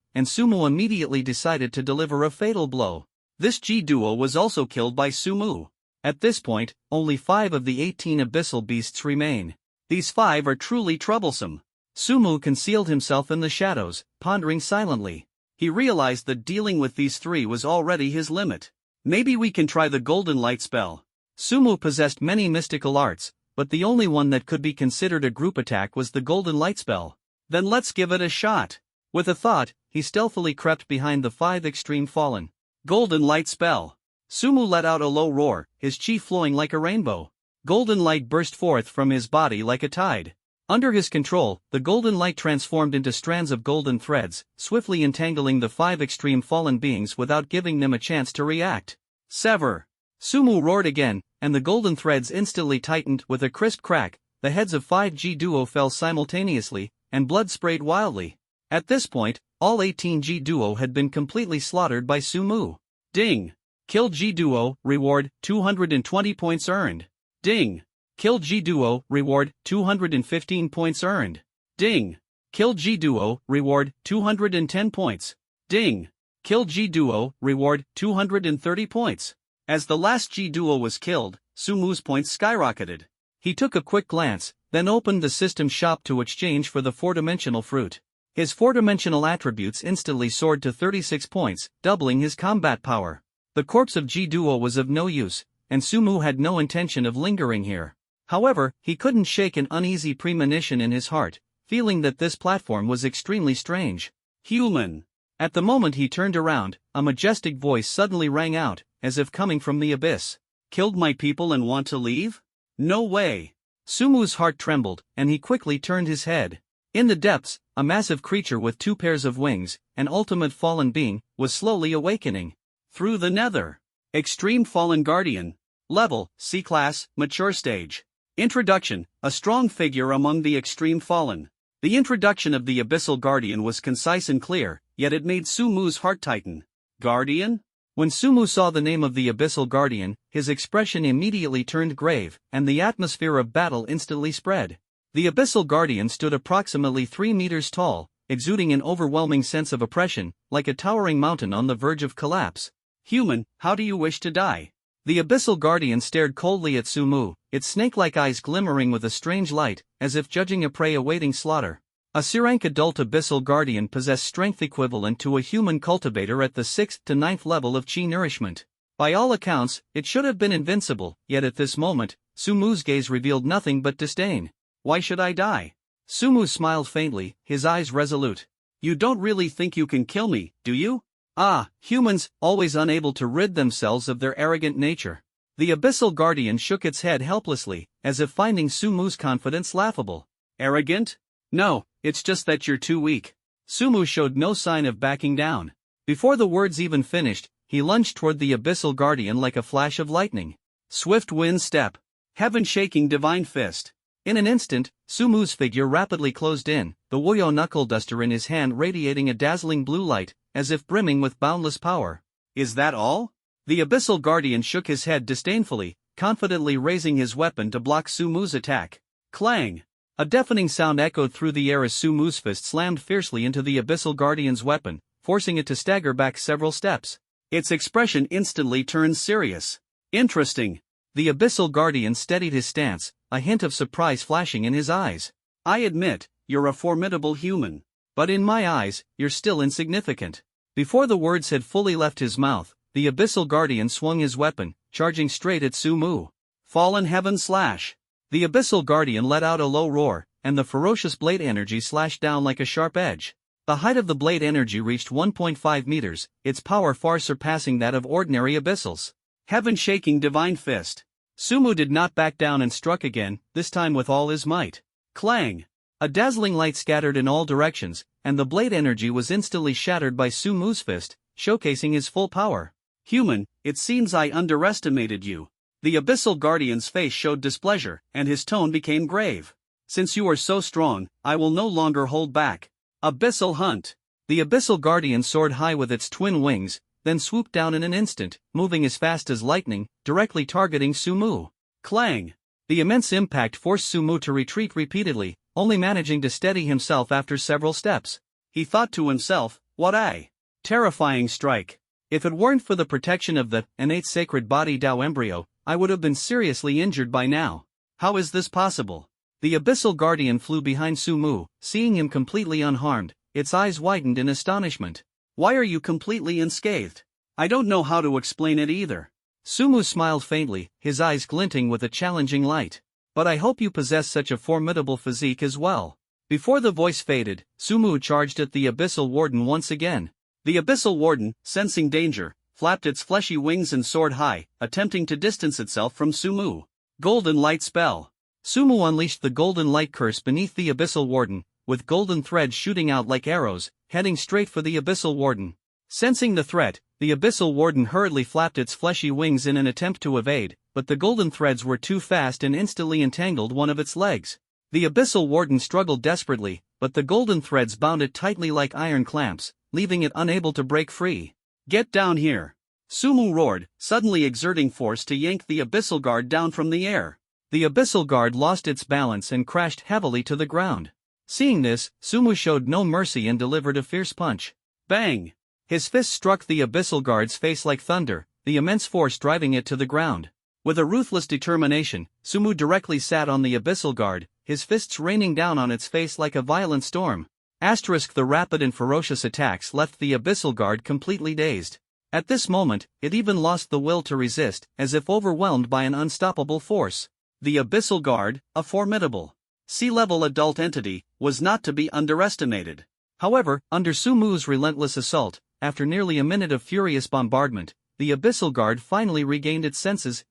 and Sumu immediately decided to deliver a fatal blow. This G-Duo was also killed by Sumu. At this point, only 5 of the 18 abyssal beasts remain. These 5 are truly troublesome. Sumu concealed himself in the shadows, pondering silently. He realized that dealing with these 3 was already his limit. Maybe we can try the Golden Light spell. Sumu possessed many mystical arts, but the only one that could be considered a group attack was the Golden Light spell. Then let's give it a shot. With a thought, he stealthily crept behind the 5 extreme fallen. Golden Light spell. Sumu let out a low roar, his chi flowing like a rainbow. Golden light burst forth from his body like a tide. Under his control, the golden light transformed into strands of golden threads, swiftly entangling the 5 extreme fallen beings without giving them a chance to react. Sever! Sumu roared again, and the golden threads instantly tightened with a crisp crack. The heads of 5 G-Duo fell simultaneously, and blood sprayed wildly. At this point, all 18 G-Duo had been completely slaughtered by Sumu. Ding! Kill G-Duo, reward, 220 points earned. Ding! Kill G-Duo, reward, 215 points earned. Ding! Kill G-Duo, reward, 210 points. Ding! Kill G-Duo, reward, 230 points. As the last G-Duo was killed, Sumu's points skyrocketed. He took a quick glance, then opened the system shop to exchange for the 4-dimensional fruit. His 4-dimensional attributes instantly soared to 36 points, doubling his combat power. The corpse of G-Duo was of no use, and Sumu had no intention of lingering here. However, he couldn't shake an uneasy premonition in his heart, feeling that this platform was extremely strange. Human! At the moment he turned around, a majestic voice suddenly rang out, as if coming from the abyss. Killed my people and want to leave? No way! Sumu's heart trembled, and he quickly turned his head. In the depths, a massive creature with 2 pairs of wings, an ultimate fallen being, was slowly awakening. Through the nether. Extreme Fallen Guardian. Level, C-Class, Mature Stage. Introduction, a strong figure among the Extreme Fallen. The introduction of the Abyssal Guardian was concise and clear, yet it made Sumu's heart tighten. Guardian? When Sumu saw the name of the Abyssal Guardian, his expression immediately turned grave, and the atmosphere of battle instantly spread. The Abyssal Guardian stood approximately 3 meters tall, exuding an overwhelming sense of oppression, like a towering mountain on the verge of collapse. Human, how do you wish to die? The Abyssal Guardian stared coldly at Sumu, its snake-like eyes glimmering with a strange light, as if judging a prey awaiting slaughter. A Sirank adult Abyssal Guardian possessed strength equivalent to a human cultivator at the 6th to 9th level of chi nourishment. By all accounts, it should have been invincible, yet at this moment, Sumu's gaze revealed nothing but disdain. Why should I die? Sumu smiled faintly, his eyes resolute. You don't really think you can kill me, do you? Ah, humans, always unable to rid themselves of their arrogant nature. The Abyssal Guardian shook its head helplessly, as if finding Sumu's confidence laughable. Arrogant? No, it's just that you're too weak. Sumu showed no sign of backing down. Before the words even finished, he lunged toward the Abyssal Guardian like a flash of lightning. Swift wind step. Heaven-shaking divine fist. In an instant, Sumu's figure rapidly closed in, the Wuyo knuckle duster in his hand radiating a dazzling blue light, as if brimming with boundless power. Is that all? The Abyssal Guardian shook his head disdainfully, confidently raising his weapon to block Sumu's attack. Clang! A deafening sound echoed through the air as Sumu's fist slammed fiercely into the Abyssal Guardian's weapon, forcing it to stagger back several steps. Its expression instantly turned serious. Interesting. The Abyssal Guardian steadied his stance, a hint of surprise flashing in his eyes. I admit, you're a formidable human. But in my eyes, you're still insignificant. Before the words had fully left his mouth, the Abyssal Guardian swung his weapon, charging straight at Sumu. Fallen Heaven Slash. The Abyssal Guardian let out a low roar, and the ferocious blade energy slashed down like a sharp edge. The height of the blade energy reached 1.5 meters, its power far surpassing that of ordinary abyssals. Heaven-shaking divine fist. Sumu did not back down and struck again, this time with all his might. Clang! A dazzling light scattered in all directions, and the blade energy was instantly shattered by Sumu's fist, showcasing his full power. Human, it seems I underestimated you. The Abyssal Guardian's face showed displeasure, and his tone became grave. Since you are so strong, I will no longer hold back. Abyssal Hunt. The Abyssal Guardian soared high with its twin wings, then swooped down in an instant, moving as fast as lightning, directly targeting Sumu. Clang! The immense impact forced Sumu to retreat repeatedly, only managing to steady himself after several steps. He thought to himself, what a terrifying strike. If it weren't for the protection of the innate sacred body Dao embryo, I would have been seriously injured by now. How is this possible? The Abyssal Guardian flew behind Sumu, seeing him completely unharmed, its eyes widened in astonishment. Why are you completely unscathed? I don't know how to explain it either. Sumu smiled faintly, his eyes glinting with a challenging light. But I hope you possess such a formidable physique as well. Before the voice faded, Sumu charged at the Abyssal Warden once again. The Abyssal Warden, sensing danger, flapped its fleshy wings and soared high, attempting to distance itself from Sumu. Golden Light Spell. Sumu unleashed the Golden Light Curse beneath the Abyssal Warden, with golden threads shooting out like arrows, heading straight for the Abyssal Warden. Sensing the threat, the Abyssal Warden hurriedly flapped its fleshy wings in an attempt to evade, but the golden threads were too fast and instantly entangled one of its legs. The Abyssal Warden struggled desperately, but the golden threads bound it tightly like iron clamps, leaving it unable to break free. Get down here! Sumu roared, suddenly exerting force to yank the Abyssal Guard down from the air. The Abyssal Guard lost its balance and crashed heavily to the ground. Seeing this, Sumu showed no mercy and delivered a fierce punch. Bang! His fist struck the Abyssal Guard's face like thunder, the immense force driving it to the ground. With a ruthless determination, Sumu directly sat on the Abyssal Guard, his fists raining down on its face like a violent storm. The rapid and ferocious attacks left the Abyssal Guard completely dazed. At this moment, it even lost the will to resist, as if overwhelmed by an unstoppable force. The Abyssal Guard, a formidable sea-level adult entity, was not to be underestimated. However, under Sumu's relentless assault, after nearly a minute of furious bombardment, the Abyssal Guard finally regained its senses.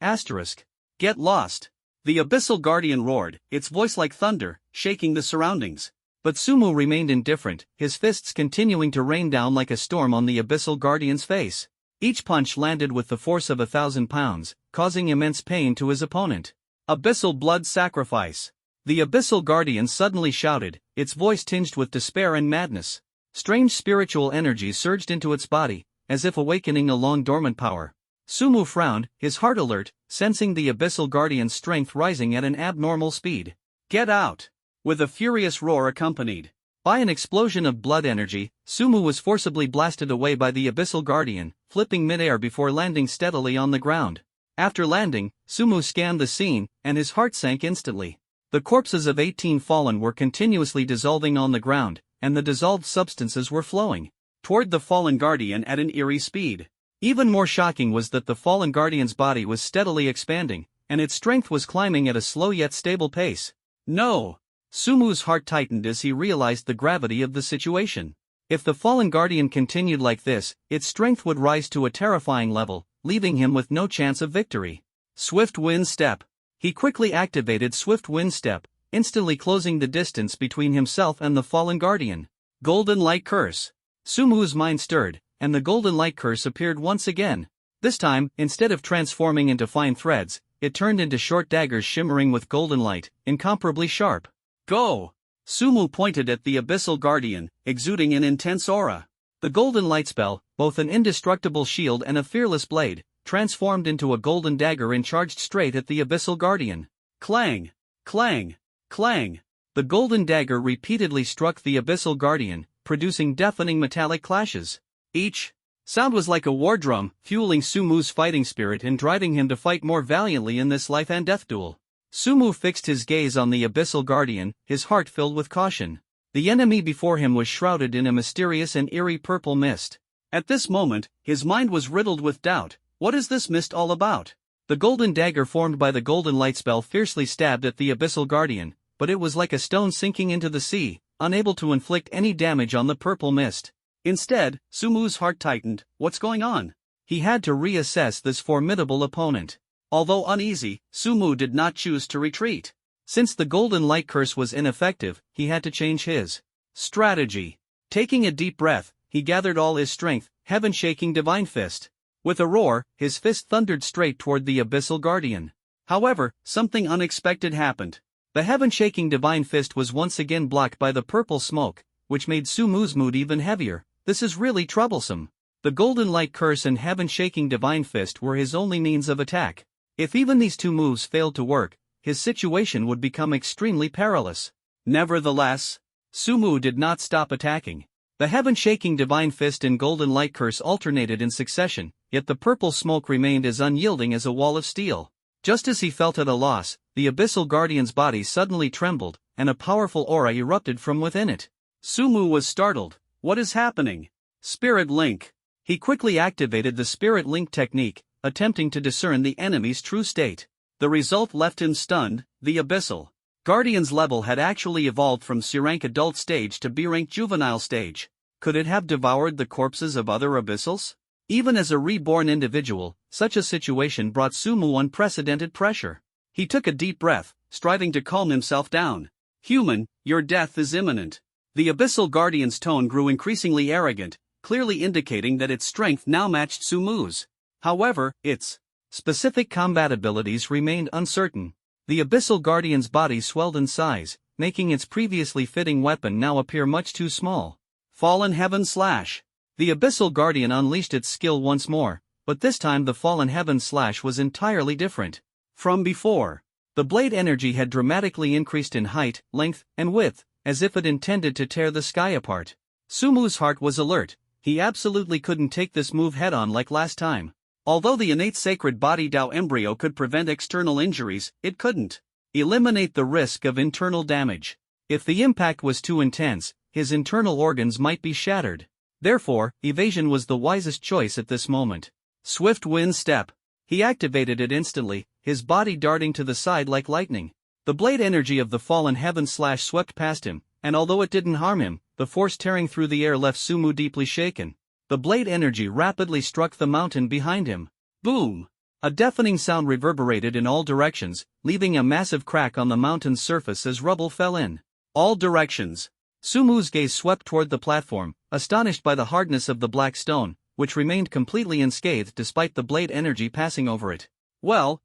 Get lost! The Abyssal Guardian roared, its voice like thunder, shaking the surroundings. But Sumu remained indifferent, his fists continuing to rain down like a storm on the Abyssal Guardian's face. Each punch landed with the force of 1,000 pounds, causing immense pain to his opponent. Abyssal Blood Sacrifice. The Abyssal Guardian suddenly shouted, its voice tinged with despair and madness. Strange spiritual energy surged into its body, as if awakening a long-dormant power. Sumu frowned, his heart alert, sensing the Abyssal Guardian's strength rising at an abnormal speed. Get out! With a furious roar accompanied by an explosion of blood energy, Sumu was forcibly blasted away by the Abyssal Guardian, flipping mid-air before landing steadily on the ground. After landing, Sumu scanned the scene, and his heart sank instantly. The corpses of 18 fallen were continuously dissolving on the ground, and the dissolved substances were flowing toward the fallen Guardian at an eerie speed. Even more shocking was that the fallen Guardian's body was steadily expanding, and its strength was climbing at a slow yet stable pace. No! Sumu's heart tightened as he realized the gravity of the situation. If the fallen Guardian continued like this, its strength would rise to a terrifying level, leaving him with no chance of victory. Swift Wind Step. He quickly activated Swift Wind Step, instantly closing the distance between himself and the fallen guardian. Golden Light Curse. Sumu's mind stirred, and the Golden Light Curse appeared once again. This time, instead of transforming into fine threads, it turned into short daggers shimmering with golden light, incomparably sharp. Go! Sumu pointed at the Abyssal Guardian, exuding an intense aura. The Golden Light spell, both an indestructible shield and a fearless blade, transformed into a golden dagger and charged straight at the Abyssal Guardian. Clang! Clang! Clang! The golden dagger repeatedly struck the Abyssal Guardian, producing deafening metallic clashes. Each sound was like a war drum, fueling Sumu's fighting spirit and driving him to fight more valiantly in this life and death duel. Sumu fixed his gaze on the Abyssal Guardian, his heart filled with caution. The enemy before him was shrouded in a mysterious and eerie purple mist. At this moment, his mind was riddled with doubt. What is this mist all about? The golden dagger formed by the Golden Light spell fiercely stabbed at the Abyssal Guardian, but it was like a stone sinking into the sea, unable to inflict any damage on the purple mist. Instead, Sumu's heart tightened. What's going on? He had to reassess this formidable opponent. Although uneasy, Sumu did not choose to retreat. Since the Golden Light Curse was ineffective, he had to change his strategy. Taking a deep breath, he gathered all his strength, heaven-shaking Divine Fist. With a roar, his fist thundered straight toward the Abyssal Guardian. However, something unexpected happened. The heaven-shaking Divine Fist was once again blocked by the purple smoke, which made Sumu's mood even heavier. This is really troublesome. The Golden Light Curse and heaven-shaking Divine Fist were his only means of attack. If even these two moves failed to work, his situation would become extremely perilous. Nevertheless, Sumu did not stop attacking. The heaven-shaking Divine Fist and Golden Light Curse alternated in succession, yet the purple smoke remained as unyielding as a wall of steel. Just as he felt at a loss, the Abyssal Guardian's body suddenly trembled, and a powerful aura erupted from within it. Sumu was startled. What is happening? Spirit Link. He quickly activated the Spirit Link technique, attempting to discern the enemy's true state. The result left him stunned. The Abyssal Guardian's level had actually evolved from C-rank adult stage to B-rank juvenile stage. Could it have devoured the corpses of other Abyssals? Even as a reborn individual, such a situation brought Sumu unprecedented pressure. He took a deep breath, striving to calm himself down. Human, your death is imminent. The Abyssal Guardian's tone grew increasingly arrogant, clearly indicating that its strength now matched Sumu's. However, its specific combat abilities remained uncertain. The Abyssal Guardian's body swelled in size, making its previously fitting weapon now appear much too small. Fallen Heaven Slash. The Abyssal Guardian unleashed its skill once more, but this time the Fallen Heaven Slash was entirely different from before. The blade energy had dramatically increased in height, length, and width, as if it intended to tear the sky apart. Sumu's heart was alert. He absolutely couldn't take this move head-on like last time. Although the innate sacred body Dao embryo could prevent external injuries, it couldn't eliminate the risk of internal damage. If the impact was too intense, his internal organs might be shattered. Therefore, evasion was the wisest choice at this moment. Swift Wind Step. He activated it instantly, his body darting to the side like lightning. The blade energy of the Fallen Heaven Slash swept past him, and although it didn't harm him, the force tearing through the air left Sumu deeply shaken. The blade energy rapidly struck the mountain behind him. Boom! A deafening sound reverberated in all directions, leaving a massive crack on the mountain's surface as rubble fell in all directions. Sumu's gaze swept toward the platform, astonished by the hardness of the black stone, which remained completely unscathed despite the blade energy passing over it. Well,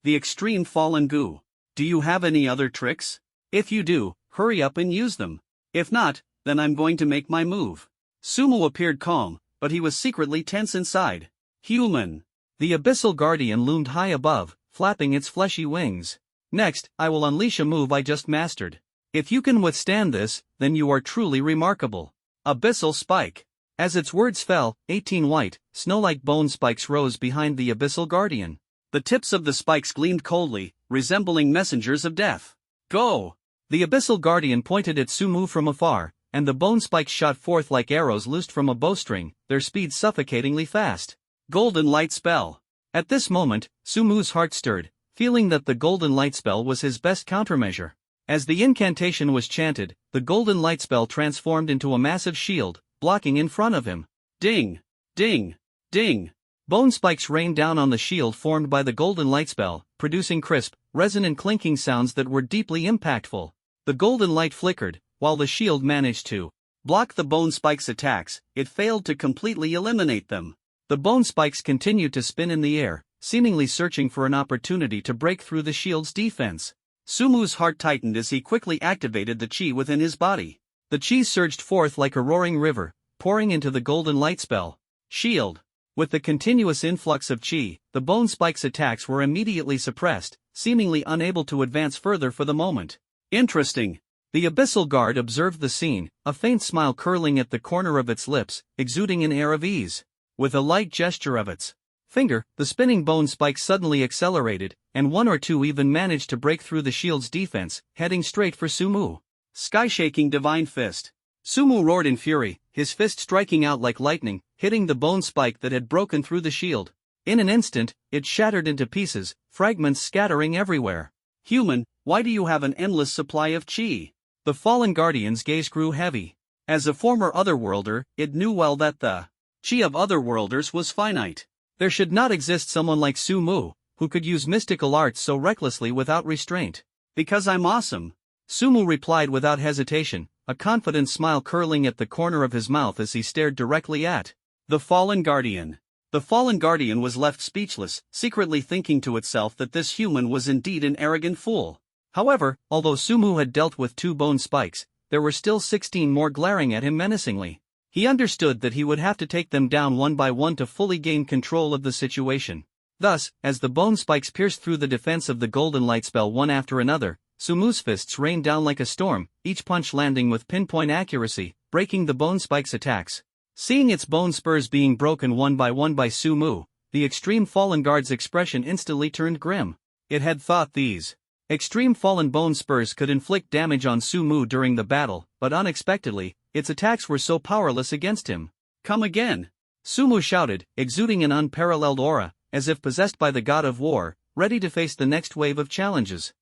the extreme fallen goo. Do you have any other tricks? If you do, hurry up and use them. If not, then I'm going to make my move. Sumu appeared calm, but he was secretly tense inside. Human. The Abyssal Guardian loomed high above, flapping its fleshy wings. Next, I will unleash a move I just mastered. If you can withstand this, then you are truly remarkable. Abyssal Spike. As its words fell, 18 white, snow-like bone spikes rose behind the Abyssal Guardian. The tips of the spikes gleamed coldly, resembling messengers of death. Go! The Abyssal Guardian pointed at Sumu from afar, and the bone spikes shot forth like arrows loosed from a bowstring, their speed suffocatingly fast. Golden Light Spell. At this moment, Sumu's heart stirred, feeling that the Golden Light Spell was his best countermeasure. As the incantation was chanted, the Golden Light Spell transformed into a massive shield, blocking in front of him. Ding! Ding! Ding! Bone spikes rained down on the shield formed by the Golden Light Spell, producing crisp, resonant clinking sounds that were deeply impactful. The golden light flickered, while the shield managed to block the bone spike's attacks. It failed to completely eliminate them. The bone spikes continued to spin in the air, seemingly searching for an opportunity to break through the shield's defense. Sumu's heart tightened as he quickly activated the chi within his body. The chi surged forth like a roaring river, pouring into the golden light spell. Shield. With the continuous influx of chi, the bone spike's attacks were immediately suppressed, seemingly unable to advance further for the moment. Interesting. The Abyssal Guard observed the scene, a faint smile curling at the corner of its lips, exuding an air of ease. With a light gesture of its finger, the spinning bone spike suddenly accelerated, and one or two even managed to break through the shield's defense, heading straight for Sumu. Sky-shaking divine fist. Sumu roared in fury, his fist striking out like lightning, hitting the bone spike that had broken through the shield. In an instant, it shattered into pieces, fragments scattering everywhere. Human, why do you have an endless supply of chi? The fallen guardian's gaze grew heavy. As a former Otherworlder, it knew well that the chi of Otherworlders was finite. There should not exist someone like Sumu, who could use mystical arts so recklessly without restraint. Because I'm awesome. Sumu replied without hesitation, a confident smile curling at the corner of his mouth as he stared directly at the fallen guardian. The fallen guardian was left speechless, secretly thinking to itself that this human was indeed an arrogant fool. However, although Sumu had dealt with 2 bone spikes, there were still 16 more glaring at him menacingly. He understood that he would have to take them down one by one to fully gain control of the situation. Thus, as the bone spikes pierced through the defense of the golden light spell one after another, Sumu's fists rained down like a storm, each punch landing with pinpoint accuracy, breaking the bone spike's attacks. Seeing its bone spurs being broken one by Sumu, the extreme fallen guard's expression instantly turned grim. It had thought these extreme fallen bone spurs could inflict damage on Sumu during the battle, but unexpectedly, its attacks were so powerless against him. Come again! Sumu shouted, exuding an unparalleled aura, as if possessed by the god of war, ready to face the next wave of challenges.